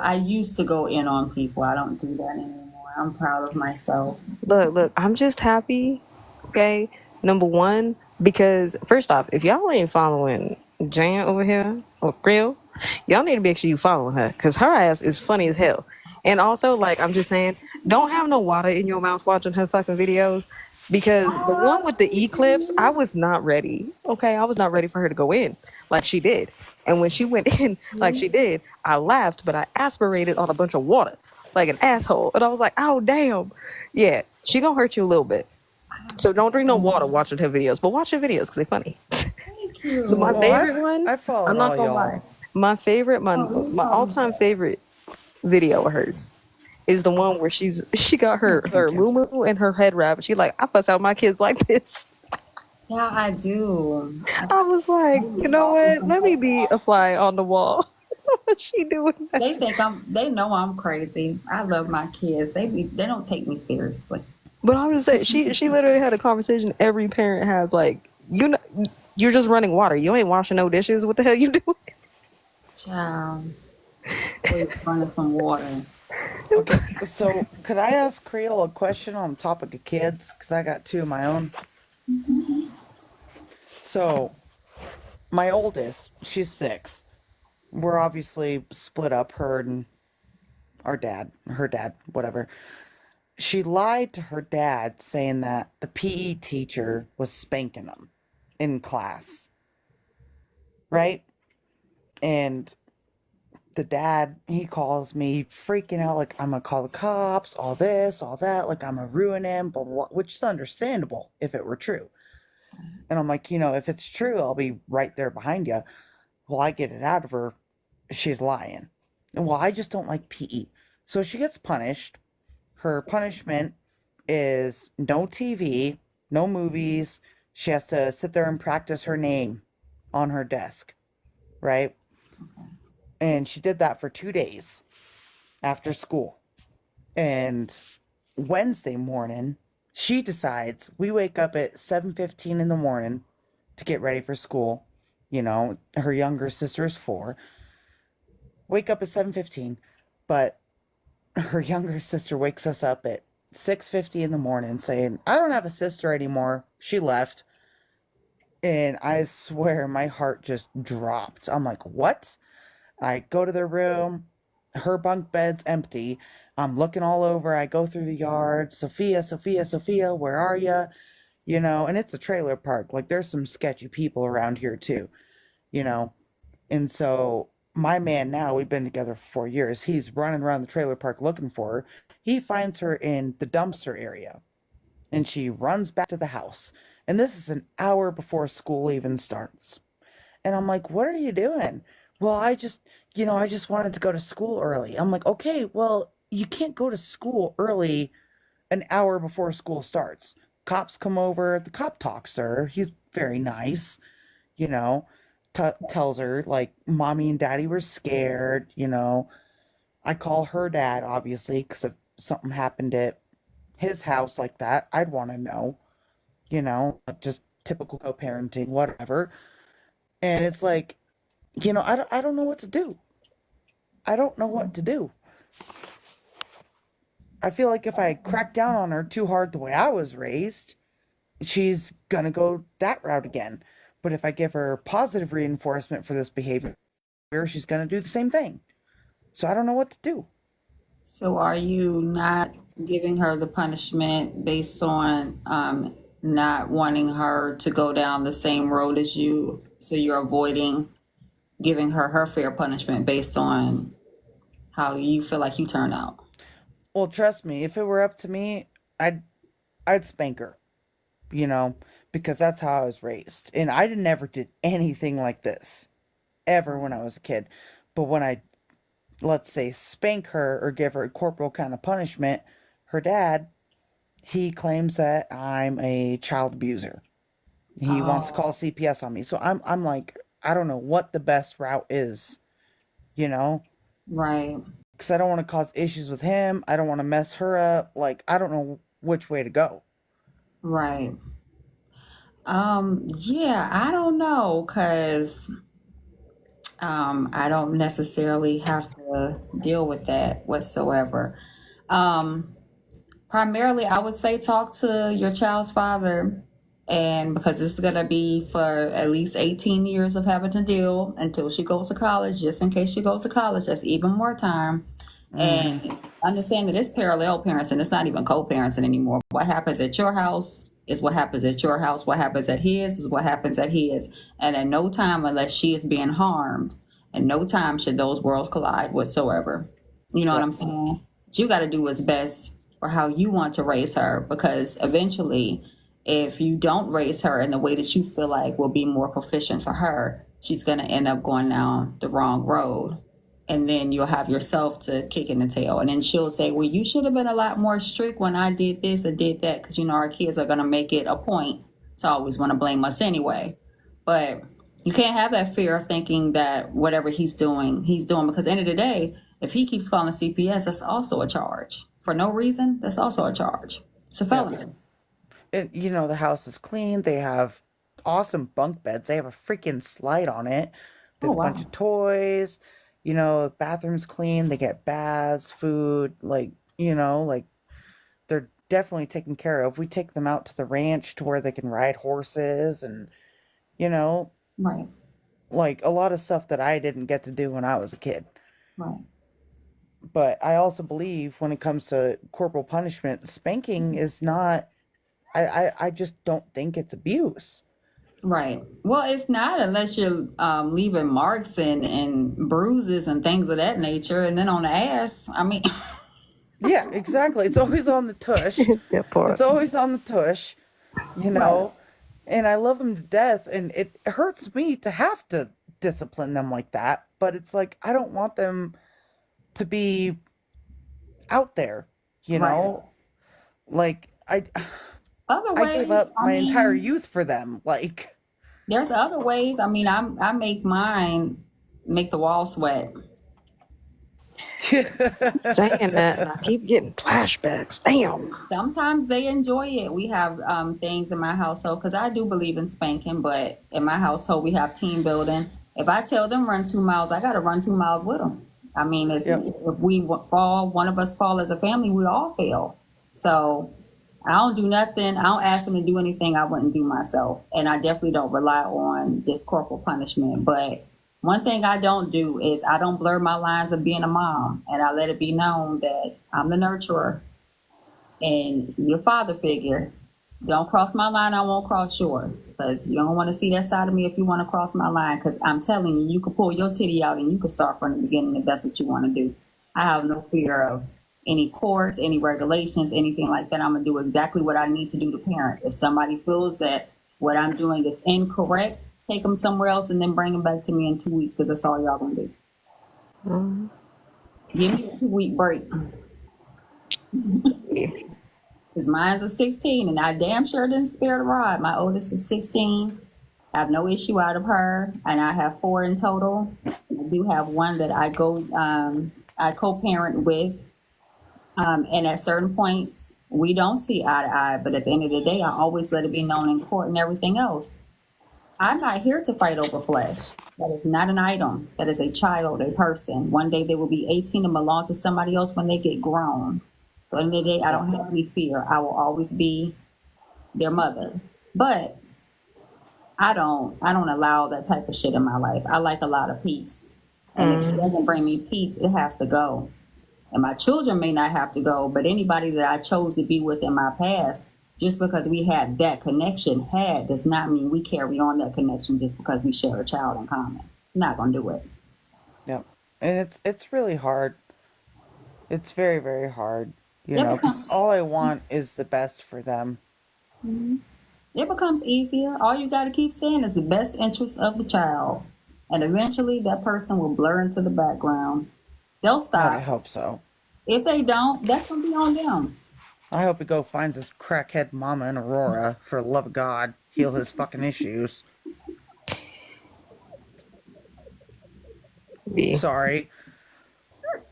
I used to go in on people. I don't do that anymore. I'm proud of myself. Look, I'm just happy, okay? Number one, because first off, if y'all ain't following Jan over here, or Grill, y'all need to make sure you following her, because her ass is funny as hell. And also, like, I'm just saying, don't have no water in your mouth watching her fucking videos, because the one with the eclipse, I was not ready, okay? I was not ready for her to go in like she did. And when she went in like she did, I laughed, but I aspirated on a bunch of water like an asshole. And I was like, oh, damn. Yeah, she gonna hurt you a little bit. So don't drink no water watching her videos, but watch her videos because they're funny. So my favorite one, I followed I'm not all gonna y'all. lie. My favorite, my all-time favorite video of hers is the one where she got her moo and her head wrap. She like, I fuss out my kids like this. Yeah, I do. I was like, you know what? Let me be a fly on the wall. What's she doing? They think they know I'm crazy. I love my kids. They don't take me seriously. But I was saying, she literally had a conversation every parent has. Like, you're just running water. You ain't washing no dishes. What the hell you doing? Child, please run some water. Okay, so could I ask Creole a question on the topic of kids? Because I got 2 of my own. So, my oldest, she's 6. We're obviously split up, her and her dad, whatever. She lied to her dad saying that the PE teacher was spanking them in class. Right? And the dad, he calls me freaking out like I'm gonna call the cops, all this, all that, like I'm gonna ruin him, blah, blah, blah, which is understandable if it were true. And I'm like, if it's true, I'll be right there behind you. Well, I get it out of her. She's lying. Well, I just don't like PE. So she gets punished. Her punishment is no TV, no movies. She has to sit there and practice her name on her desk, right? And she did that for 2 days after school. And Wednesday morning, she decides, we wake up at 7:15 in the morning to get ready for school. Her younger sister is 4. Wake up at 7:15, but her younger sister wakes us up at 6:50 in the morning saying, I don't have a sister anymore. She left. And I swear my heart just dropped. I'm like, what? I go to their room. Her bunk bed's empty. I'm looking all over. I go through the yard. Sophia, where are you? you know, and it's a trailer park. Like there's some sketchy people around here too, you know. And so my man now, we've been together for 4 years. He's running around the trailer park looking for her. He finds her in the dumpster area and she runs back to the house. And this is an hour before school even starts. And I'm like, what are you doing? Well, I just wanted to go to school early. I'm like, okay, well, you can't go to school early an hour before school starts. Cops come over, the cop talks to her. He's very nice, you know, tells her, like, mommy and daddy were scared, you know. I call her dad, obviously, because if something happened at his house like that, I'd want to know, you know, just typical co parenting, whatever. And it's like, you know, I don't know what to do. I don't know what to do. I feel like if I crack down on her too hard the way I was raised, she's gonna go that route again. But if I give her positive reinforcement for this behavior, she's gonna do the same thing. So I don't know what to do. So are you not giving her the punishment based on not wanting her to go down the same road as you? So you're avoiding giving her her fair punishment based on how you feel like you turn out? Well, trust me, if it were up to me, I'd spank her, you know, because that's how I was raised. And I never did anything like this ever when I was a kid. But when I, let's say, spank her or give her a corporal kind of punishment, her dad, he claims that I'm a child abuser. He wants to call CPS on me. So I'm like, I don't know what the best route is, you know? Right. Because I don't want to cause issues with him. I don't want to mess her up. Like, I don't know which way to go. Right. Yeah, I don't know, because I don't necessarily have to deal with that whatsoever. Primarily, I would say talk to your child's father, and because this is going to be for at least 18 years of having to deal until she goes to college, just in case she goes to college, that's even more time. And understand that it's parallel parenting, it's not even co-parenting anymore. What happens at your house is what happens at your house. What happens at his is what happens at his. And at no time, unless she is being harmed, at no time should those worlds collide whatsoever. You know what I'm saying? What you got to do what's best for how you want to raise her, because eventually, if you don't raise her in the way that you feel like will be more proficient for her, she's going to end up going down the wrong road. And then you'll have yourself to kick in the tail. And then she'll say, well, you should have been a lot more strict when I did this or did that. Because, you know, our kids are going to make it a point to always want to blame us anyway. But you can't have that fear of thinking that whatever he's doing. Because at the end of the day, if he keeps calling CPS, that's also a charge. For no reason, that's also a charge. It's a felony. And, you know, the house is clean. They have awesome bunk beds. They have a freaking slide on it. They have a bunch of toys. You know, the bathroom's clean. They get baths, food. Like, you know, like they're definitely taken care of. We take them out to the ranch to where they can ride horses and, you know, Right. like a lot of stuff that I didn't get to do when I was a kid. Right. But I also believe when it comes to corporal punishment, spanking is not, I just don't think it's abuse. Right. Well, it's not unless you're leaving marks and bruises and things of that nature. And then on the ass, I mean, Yeah, exactly. It's always on the tush. That part. It's always on the tush, you know? And I love them to death. And it hurts me to have to discipline them like that. But it's like, I don't want them to be out there, you know? Like, other I ways, gave up I my entire mean, youth for them. Like, there's other ways. I mean, I make mine make the wall sweat. Saying that, and I keep getting flashbacks. Damn. Sometimes they enjoy it. We have things in my household, because I do believe in spanking, but in my household, we have team building. If I tell them run 2 miles, I got to run 2 miles with them. I mean, if we fall, one of us fall as a family, we all fail. So I don't do nothing. I don't ask them to do anything I wouldn't do myself. And I definitely don't rely on just corporal punishment. But one thing I don't do is I don't blur my lines of being a mom. And I let it be known that I'm the nurturer and your father figure. Don't cross my line, I won't cross yours. Because you don't want to see that side of me if you want to cross my line. Because I'm telling you, you can pull your titty out and you can start from the beginning if that's what you want to do. I have no fear of any courts, any regulations, anything like that. I'm going to do exactly what I need to do to parent. If somebody feels that what I'm doing is incorrect, take them somewhere else and then bring them back to me in 2 weeks, because that's all y'all going to do. Mm. Give me a 2-week break. Because mine's a 16, and I damn sure didn't spare the rod. My oldest is 16. I have no issue out of her, and I have 4 in total. I do have one that I co-parent with. And at certain points, we don't see eye to eye. But at the end of the day, I always let it be known in court and everything else. I'm not here to fight over flesh. That is not an item. That is a child, a person. One day they will be 18 and belong to somebody else when they get grown. So at the end of the day, I don't have any fear. I will always be their mother. But I don't allow that type of shit in my life. I like a lot of peace. And if it doesn't bring me peace, it has to go. And my children may not have to go, but anybody that I chose to be with in my past, just because we had that connection does not mean we carry on that connection just because we share a child in common. I'm not going to do it. Yep. And it's really hard. It's very, very hard. You know, because all I want is the best for them. Mm-hmm. It becomes easier. All you got to keep saying is the best interest of the child. And eventually that person will blur into the background. They'll stop. I hope so. If they don't, that's going to be on them. I hope he go finds his crackhead mama in Aurora. For the love of God, heal his fucking issues. Sorry.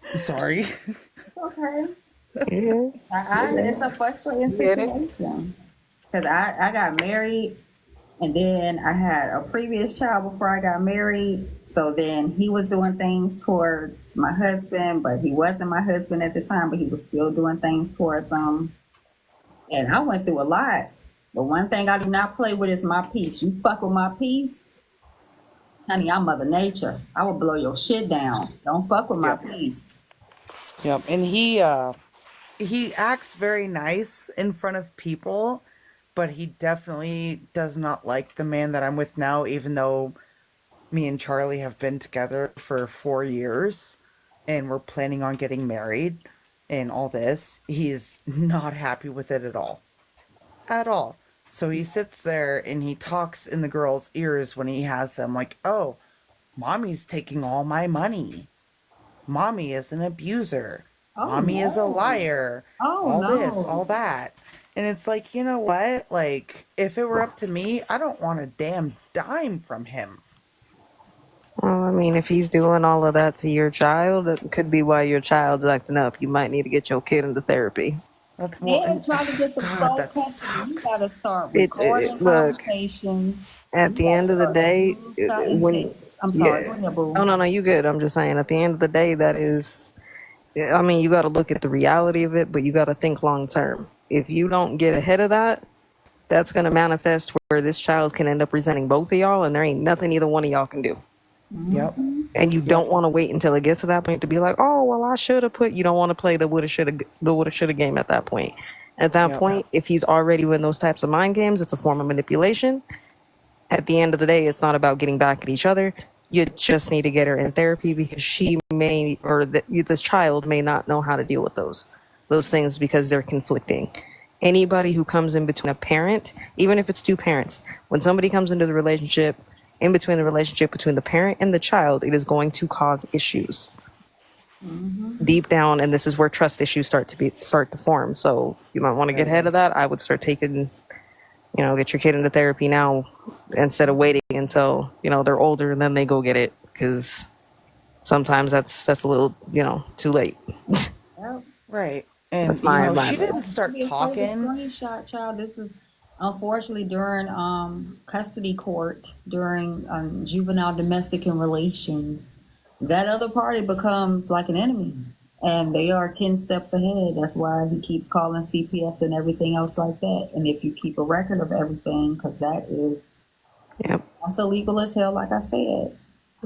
Sorry. It's okay. It's a frustrating situation. Because I got married, and then I had a previous child before I got married. So then he was doing things towards my husband, but he wasn't my husband at the time, but he was still doing things towards him. And I went through a lot. But one thing I do not play with is my peace. You fuck with my peace, honey, I'm Mother Nature. I will blow your shit down. Don't fuck with my peace. Yep. And he acts very nice in front of people, but he definitely does not like the man that I'm with now, even though me and Charlie have been together for 4 years and we're planning on getting married and all this. He's not happy with it at all. At all. So he sits there and he talks in the girl's ears when he has them like, oh, mommy's taking all my money. Mommy is an abuser. Mommy is a liar. All this, all that. And it's like, you know what? Like, if it were up to me, I don't want a damn dime from him. Well, I mean, if he's doing all of that to your child, it could be why your child's acting up. You might need to get your kid into therapy. And try to get the soul testing. You gotta start recording Look, conversations. at the end of the day, when I'm sorry, go ahead, boo. oh no, you good. I'm just saying, at the end of the day, that is, I mean, you got to look at the reality of it, but you got to think long term. If you don't get ahead of that, that's going to manifest where this child can end up resenting both of y'all, and there ain't nothing either one of y'all can do. Yep. And you don't want to wait until it gets to that point to be like, oh, well, I should have put. You don't want to play the woulda, shoulda game at that point. At that point, if he's already in those types of mind games, it's a form of manipulation. At the end of the day, it's not about getting back at each other. You just need to get her in therapy because she may, or this child may not know how to deal with those things because they're conflicting. Anybody who comes in between a parent, even if it's two parents, when somebody comes into the relationship, in between the relationship between the parent and the child, it is going to cause issues deep down, and this is where trust issues start to form. So you might want to get ahead of that. I would start taking, get your kid into therapy now instead of waiting until they're older and then they go get it, because sometimes that's a little too late. Right. And that's my she didn't start talking. Screenshot, child. This is unfortunately during custody court, during juvenile domestic and relations. That other party becomes like an enemy, and they are 10 steps ahead. That's why he keeps calling CPS and everything else like that. And if you keep a record of everything, because that's illegal as hell, like I said.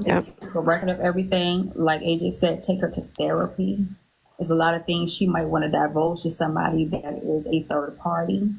Yep. Keep a record of everything. Like AJ said, take her to therapy. There's a lot of things she might want to divulge to somebody that is a third party.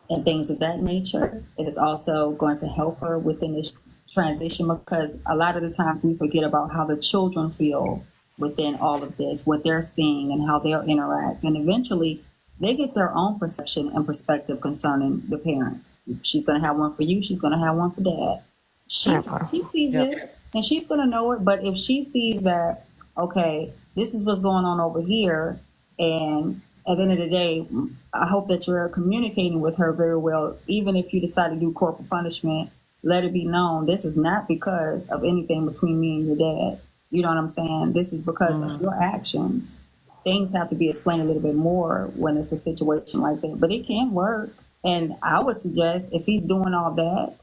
and things of that nature. It is also going to help her within this transition, because a lot of the times we forget about how the children feel within all of this, what they're seeing and how they'll interact. And eventually they get their own perception and perspective concerning the parents. If she's going to have one for you, she's going to have one for dad. She sees it and she's going to know it. But if she sees that, okay, this is what's going on over here, and at the end of the day, I hope that you're communicating with her very well. Even if you decide to do corporal punishment, let it be known this is not because of anything between me and your dad. You know what I'm saying? This is because of your actions. Things have to be explained a little bit more when it's a situation like that. But it can work. And I would suggest, if he's doing all that,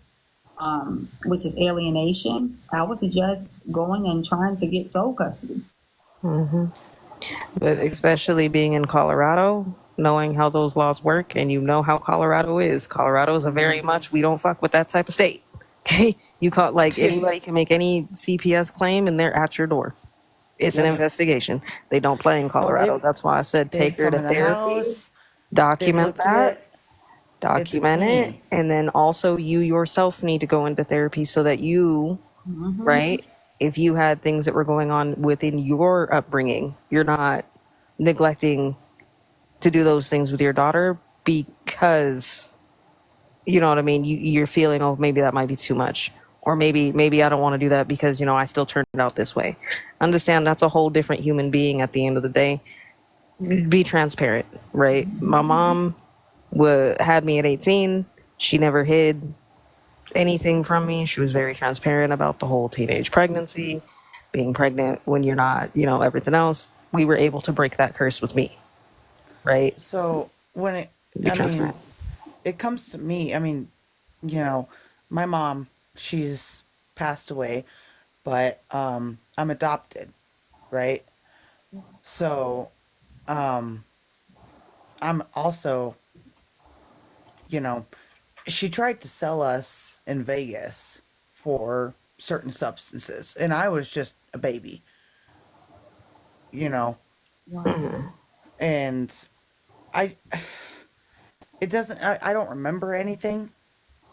which is alienation, I would suggest going and trying to get sole custody. Hmm. But especially being in Colorado, knowing how those laws work, and you know how Colorado is. Colorado is a very much, we don't fuck with that type of state. Okay, you caught, like, anybody can make any CPS claim and they're at your door. It's an investigation. They don't play in Colorado. That's why I said take her to therapy, document that, document it, and then also you yourself need to go into therapy so that you, right, if you had things that were going on within your upbringing, you're not neglecting to do those things with your daughter because, you know what I mean, you're feeling, oh, maybe that might be too much. Or maybe I don't want to do that because, you know, I still turned it out this way. Understand that's a whole different human being at the end of the day. Be transparent, right? My mom had me at 18. She never hid anything from me. She was very transparent about the whole teenage pregnancy, being pregnant when you're not, you know, everything else. We were able to break that curse with me, right? So when it comes to me, I mean, you know, my mom, she's passed away, but I'm adopted, right? So I'm also, you know, she tried to sell us in Vegas for certain substances, and I was just a baby, you know. And I don't remember anything.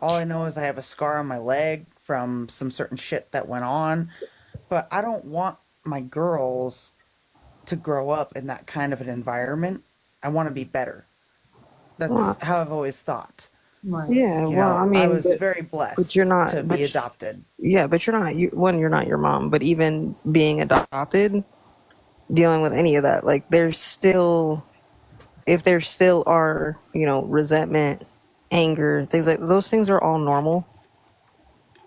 All I know is I have a scar on my leg from some certain shit that went on. But I don't want my girls to grow up in that kind of an environment. I want to be better. That's how I've always thought. Right. Yeah, well, I mean, I was very blessed but you're not, to be adopted. Yeah, but you're not, you're not your mom. But even being adopted, dealing with any of that, like, there's still, if there still are, you know, resentment, anger, things like those things are all normal.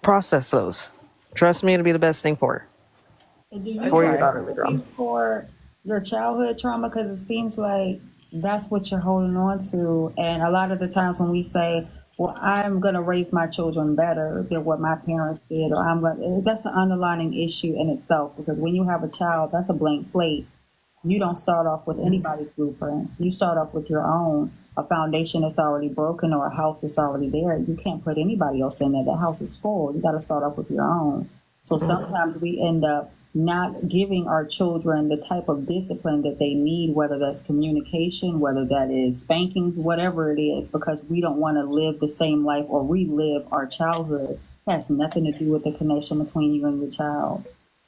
Process those. Trust me, it'll be the best thing for her. Do you For your daughter later on. for your childhood trauma? Because it seems like that's what you're holding on to. And a lot of the times when we say, well, I'm going to raise my children better than what my parents did, or that's an underlying issue in itself. Because when you have a child, that's a blank slate. You don't start off with anybody's blueprint. You start off with your own. A foundation that's already broken or a house that's already there. You can't put anybody else in there. The house is full. You got to start off with your own. So sometimes we end up not giving our children the type of discipline that they need, whether that's communication, whether that is spankings, whatever it is, because we don't want to live the same life or relive our childhood. It has nothing to do with the connection between you and your child.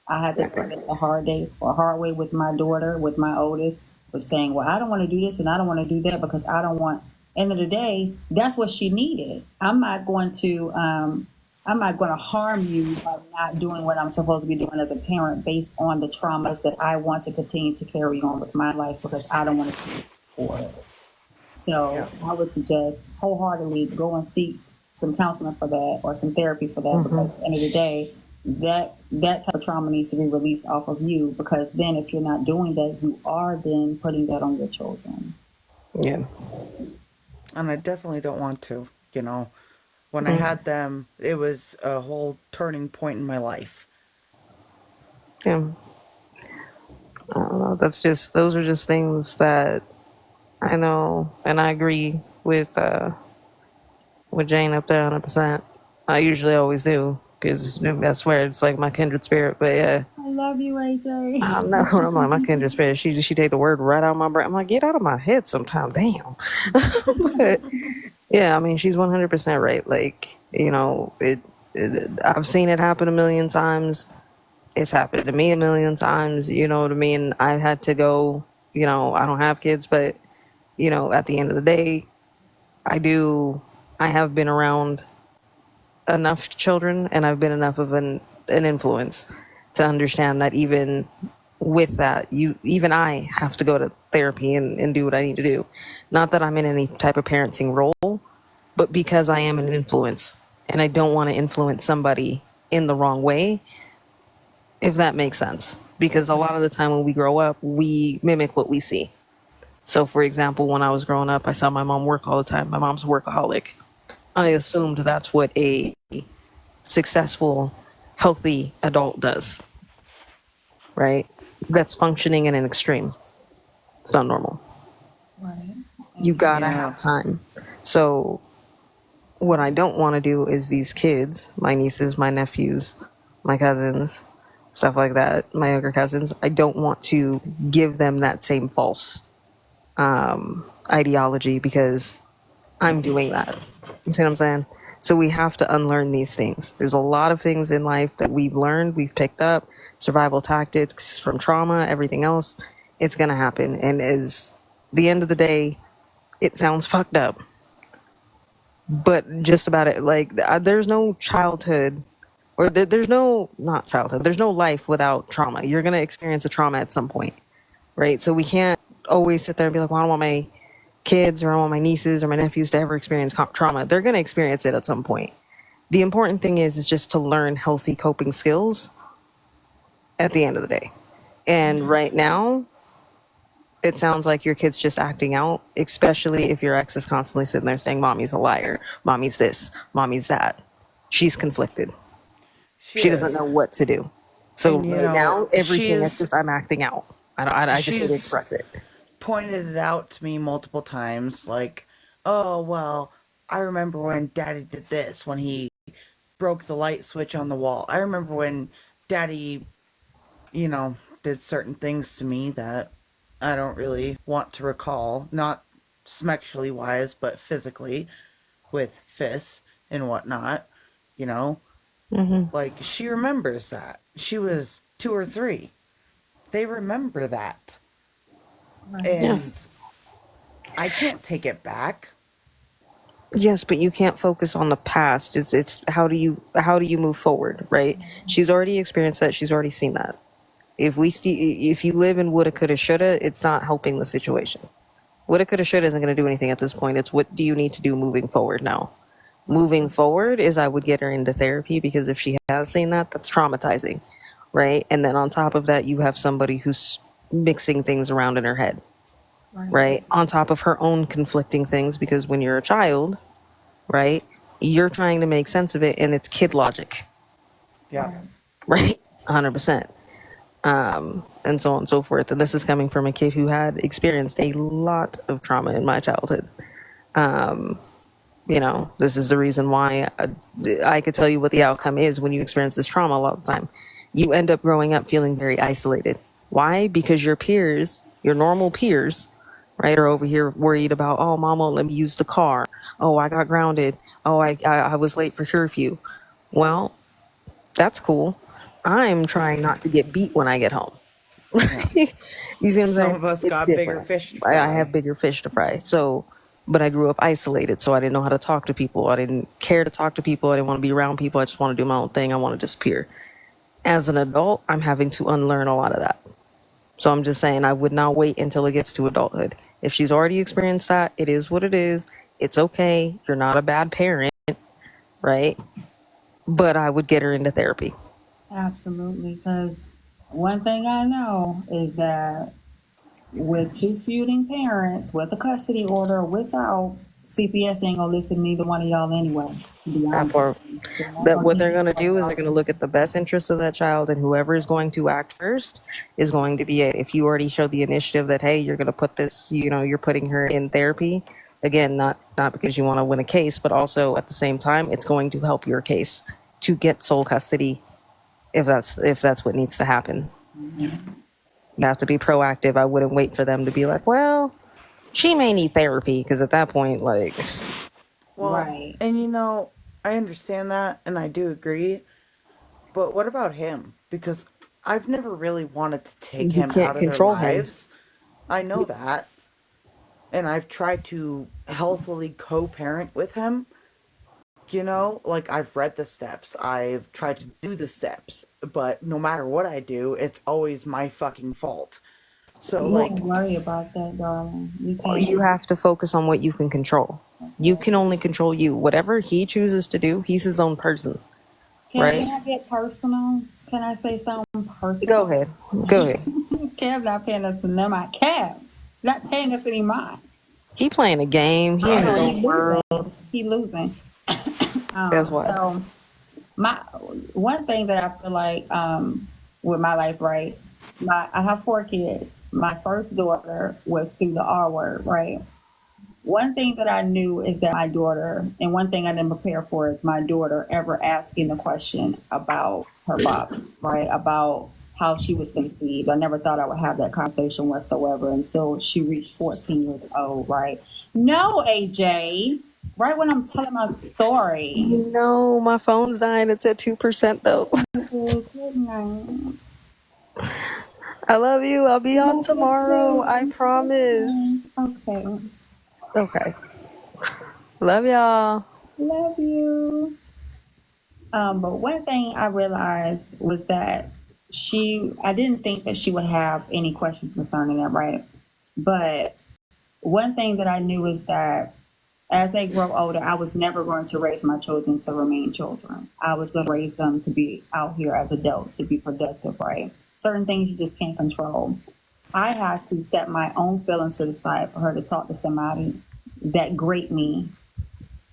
I had to learn it the hard way with my daughter, with my oldest, was saying, well, I don't want to do this and I don't want to do that because I don't want, end of the day, that's what she needed. I'm not going to harm you by not doing what I'm supposed to be doing as a parent based on the traumas that I want to continue to carry on with my life because I don't want to see for it. So I would suggest wholeheartedly go and seek some counseling for that or some therapy for that because at the end of the day, that type of trauma needs to be released off of you, because then if you're not doing that, you are then putting that on your children. Yeah. And I definitely don't want to, you know. When I had them, it was a whole turning point in my life. Yeah. I don't know. Those are just things that I know, and I agree with Jane up there 100%. I usually always do. Because I swear it's like my kindred spirit, but yeah. I love you, AJ. I know. I'm like, my kindred spirit. She take the word right out of my brain. I'm like, get out of my head sometime. Damn. But Yeah, I mean, she's 100% right. Like, I've seen it happen a million times. It's happened to me a million times. You know what I mean? I've had to go, I don't have kids, but, at the end of the day, I have been around enough children and I've been enough of an influence to understand that even with that, even I have to go to therapy and do what I need to do. Not that I'm in any type of parenting role, but because I am an influence and I don't want to influence somebody in the wrong way, if that makes sense. Because a lot of the time when we grow up, we mimic what we see. So, for example, when I was growing up, I saw my mom work all the time. My mom's a workaholic. I assumed that's what a successful, healthy adult does, right? That's functioning in an extreme. It's not normal. Right. You gotta Yeah. have time. So, what I don't want to do is these kids, my nieces, my nephews, my cousins, stuff like that, my younger cousins, I don't want to give them that same false ideology because I'm doing that. You see what I'm saying? So we have to unlearn these things. There's a lot of things in life that we've learned, we've picked up, survival tactics from trauma, everything else. It's going to happen. And as the end of the day, it sounds fucked up. But just about it, like, there's no childhood, or there's no, not childhood, there's no life without trauma. You're going to experience a trauma at some point, right? So we can't always sit there and be like, well, I don't want my kids or I don't want my nieces or my nephews to ever experience trauma. They're going to experience it at some point. The important thing is just to learn healthy coping skills at the end of the day. And right now, it sounds like your kid's just acting out, especially if your ex is constantly sitting there saying, mommy's a liar, mommy's this, mommy's that. She's conflicted. She doesn't is. know what to do. So And, right now, everything is she's just, I'm acting out. I just need to she's express it. pointed it out to me multiple times, like, oh well, I remember when Daddy did this when he broke the light switch on the wall. I remember when Daddy, did certain things to me that I don't really want to recall, not sexually wise, but physically, with fists and whatnot. You know, like she remembers that. She was 2 or 3. They remember that. And Yes. I can't take it back. Yes, but you can't focus on the past. It's how do you move forward, right? She's already experienced that. She's already seen that. If you live in woulda, coulda, shoulda, it's not helping the situation. Woulda, coulda, shoulda isn't going to do anything at this point. It's what do you need to do moving forward now. Moving forward is I would get her into therapy because if she has seen that, that's traumatizing, right? And then on top of that, you have somebody who's mixing things around in her head, right? On top of her own conflicting things, because when you're a child, right, you're trying to make sense of it and it's kid logic, Yeah. right? 100%. And so on and so forth. And this is coming from a kid who had experienced a lot of trauma in my childhood. This is the reason why I could tell you what the outcome is when you experience this trauma a lot of the time. You end up growing up feeling very isolated. Why? Because your peers, your normal peers, right, are over here worried about, oh, mom won't let me use the car. Oh, I got grounded. Oh, I was late for curfew. Well, that's cool. I'm trying not to get beat when I get home. You see what I'm saying? Some of us It's got bigger different. fish to I fry. have bigger fish to fry. So, but I grew up isolated, so I didn't know how to talk to people. I didn't care to talk to people. I didn't want to be around people. I just want to do my own thing. I want to disappear. As an adult, I'm having to unlearn a lot of that. So I'm just saying I would not wait until it gets to adulthood. If she's already experienced that, it is what it is. It's okay. You're not a bad parent, right? But I would get her into therapy. Absolutely, because one thing I know is that with 2 feuding parents, with a custody order, without, CPS ain't gonna listen to neither one of y'all anyway. To be That honest. part. They're not But gonna what give they're you going to do is they're going to look at the best interests of that child, and whoever is going to act first is going to be it. If you already showed the initiative that, hey, you're going to put this, you're putting her in therapy, again, not because you want to win a case, but also at the same time, it's going to help your case to get sole custody if that's what needs to happen. You have to be proactive. I wouldn't wait for them to be like, well, she may need therapy, because at that point, like, Well, Right. and you know, I understand that and I do agree, but what about him? Because I've never really wanted to take You him out can't of their control him. lives. I know that. And I've tried to healthily co-parent with him. You know, like I've read the steps, I've tried to do the steps, but no matter what I do, it's always my fucking fault. So, You like, don't worry about that, darling. You You can't. have to focus on what you can control. You can only control you. Whatever he chooses to do, he's his own person, Can right? I get personal? Can I say something Go personal? ahead. Go ahead. Kev not paying us any mind. Kev not paying us any mind. He playing a game. He I in his know own he world. losing. He losing. That's why. So my one thing that I feel like with my life, right? I have 4 kids. My first daughter was through the R word, right? One thing that I knew is that my daughter, and one thing I didn't prepare for is my daughter ever asking the question about her father, right? About how she was conceived. I never thought I would have that conversation whatsoever until she reached 14 years old, right? No, AJ, right when I'm telling my story. No, my phone's dying. It's at 2% though. Good night. I love you. I'll be on tomorrow. I promise. Okay. Okay. Love y'all. Love you. But one thing I realized was that I didn't think that she would have any questions concerning that, right? But one thing that I knew is that as they grow older, I was never going to raise my children to remain children. I was going to raise them to be out here as adults, to be productive, right? Certain things you just can't control. I had to set my own feelings to the side for her to talk to somebody that great me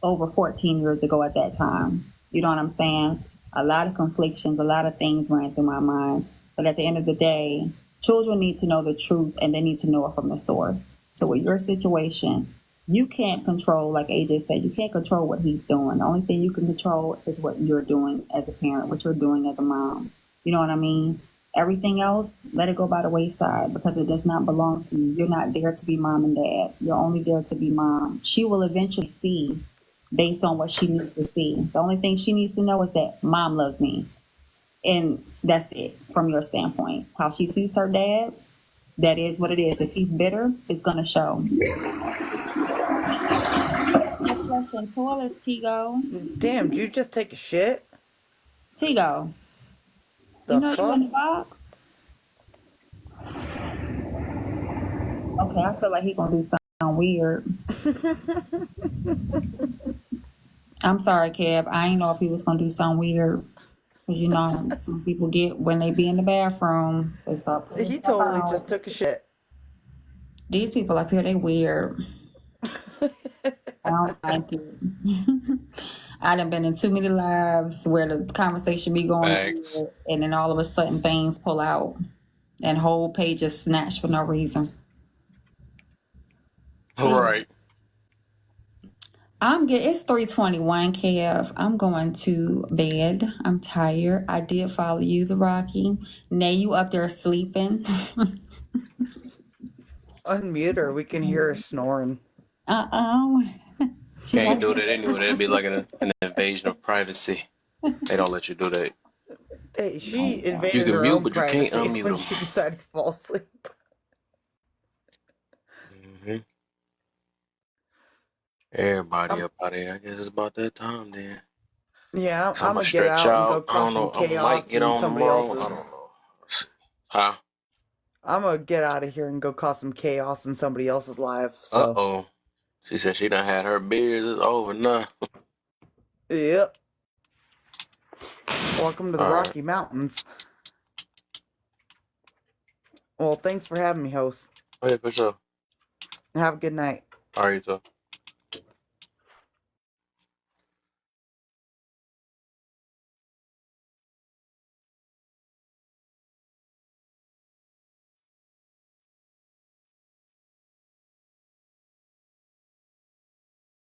over 14 years ago at that time. You know what I'm saying? A lot of conflictions, a lot of things ran through my mind. But at the end of the day, children need to know the truth and they need to know it from the source. So with your situation, you can't control, like AJ said, you can't control what he's doing. The only thing you can control is what you're doing as a parent, what you're doing as a mom. You know what I mean? Everything else, let it go by the wayside because it does not belong to you. You're not there to be mom and dad. You're only there to be mom. She will eventually see based on what she needs to see. The only thing she needs to know is that mom loves me. And that's it from your standpoint. How she sees her dad, that is what it is. If he's bitter, it's going to show. Next question, toilets, Tigo. damn, did you just take a shit? Tigo, The you know fuck? you in the box? Okay, I feel like he's going to do something weird. I'm sorry, Kev. I ain't know if he was going to do something weird. Because you know, some people get, when they be in the bathroom, they start putting He stuff totally out. just took a shit. These people up here, they weird. I don't like it. I done been in too many lives where the conversation be going Facts. weird, and then all of a sudden things pull out and whole pages snatched for no reason. Right. It's 3:21, Kev. I'm going to bed. I'm tired. I did follow you, the Rocky. Nay, you up there sleeping? Unmute her. We can hear her snoring. Can't do that anyway. That'd be like an invasion of privacy. They don't let you do that. Hey, she You invaded can her mute, own but you can't privacy unmute when them. she decided to fall asleep. Everybody up out here. I guess it's about that time then. Yeah, So I'm I'm gonna gonna get stretch out and go out. I don't cause some know. I might chaos get in on somebody tomorrow. I else's. don't know. Huh? I'm gonna get out of here and go cause some chaos in somebody else's life. So, Uh-oh. She said she done had her beers. It's over now. yep. Welcome to the All right. Rocky Mountains. Well, thanks for having me, host. Oh, yeah, for sure. Have a good night. All right, so.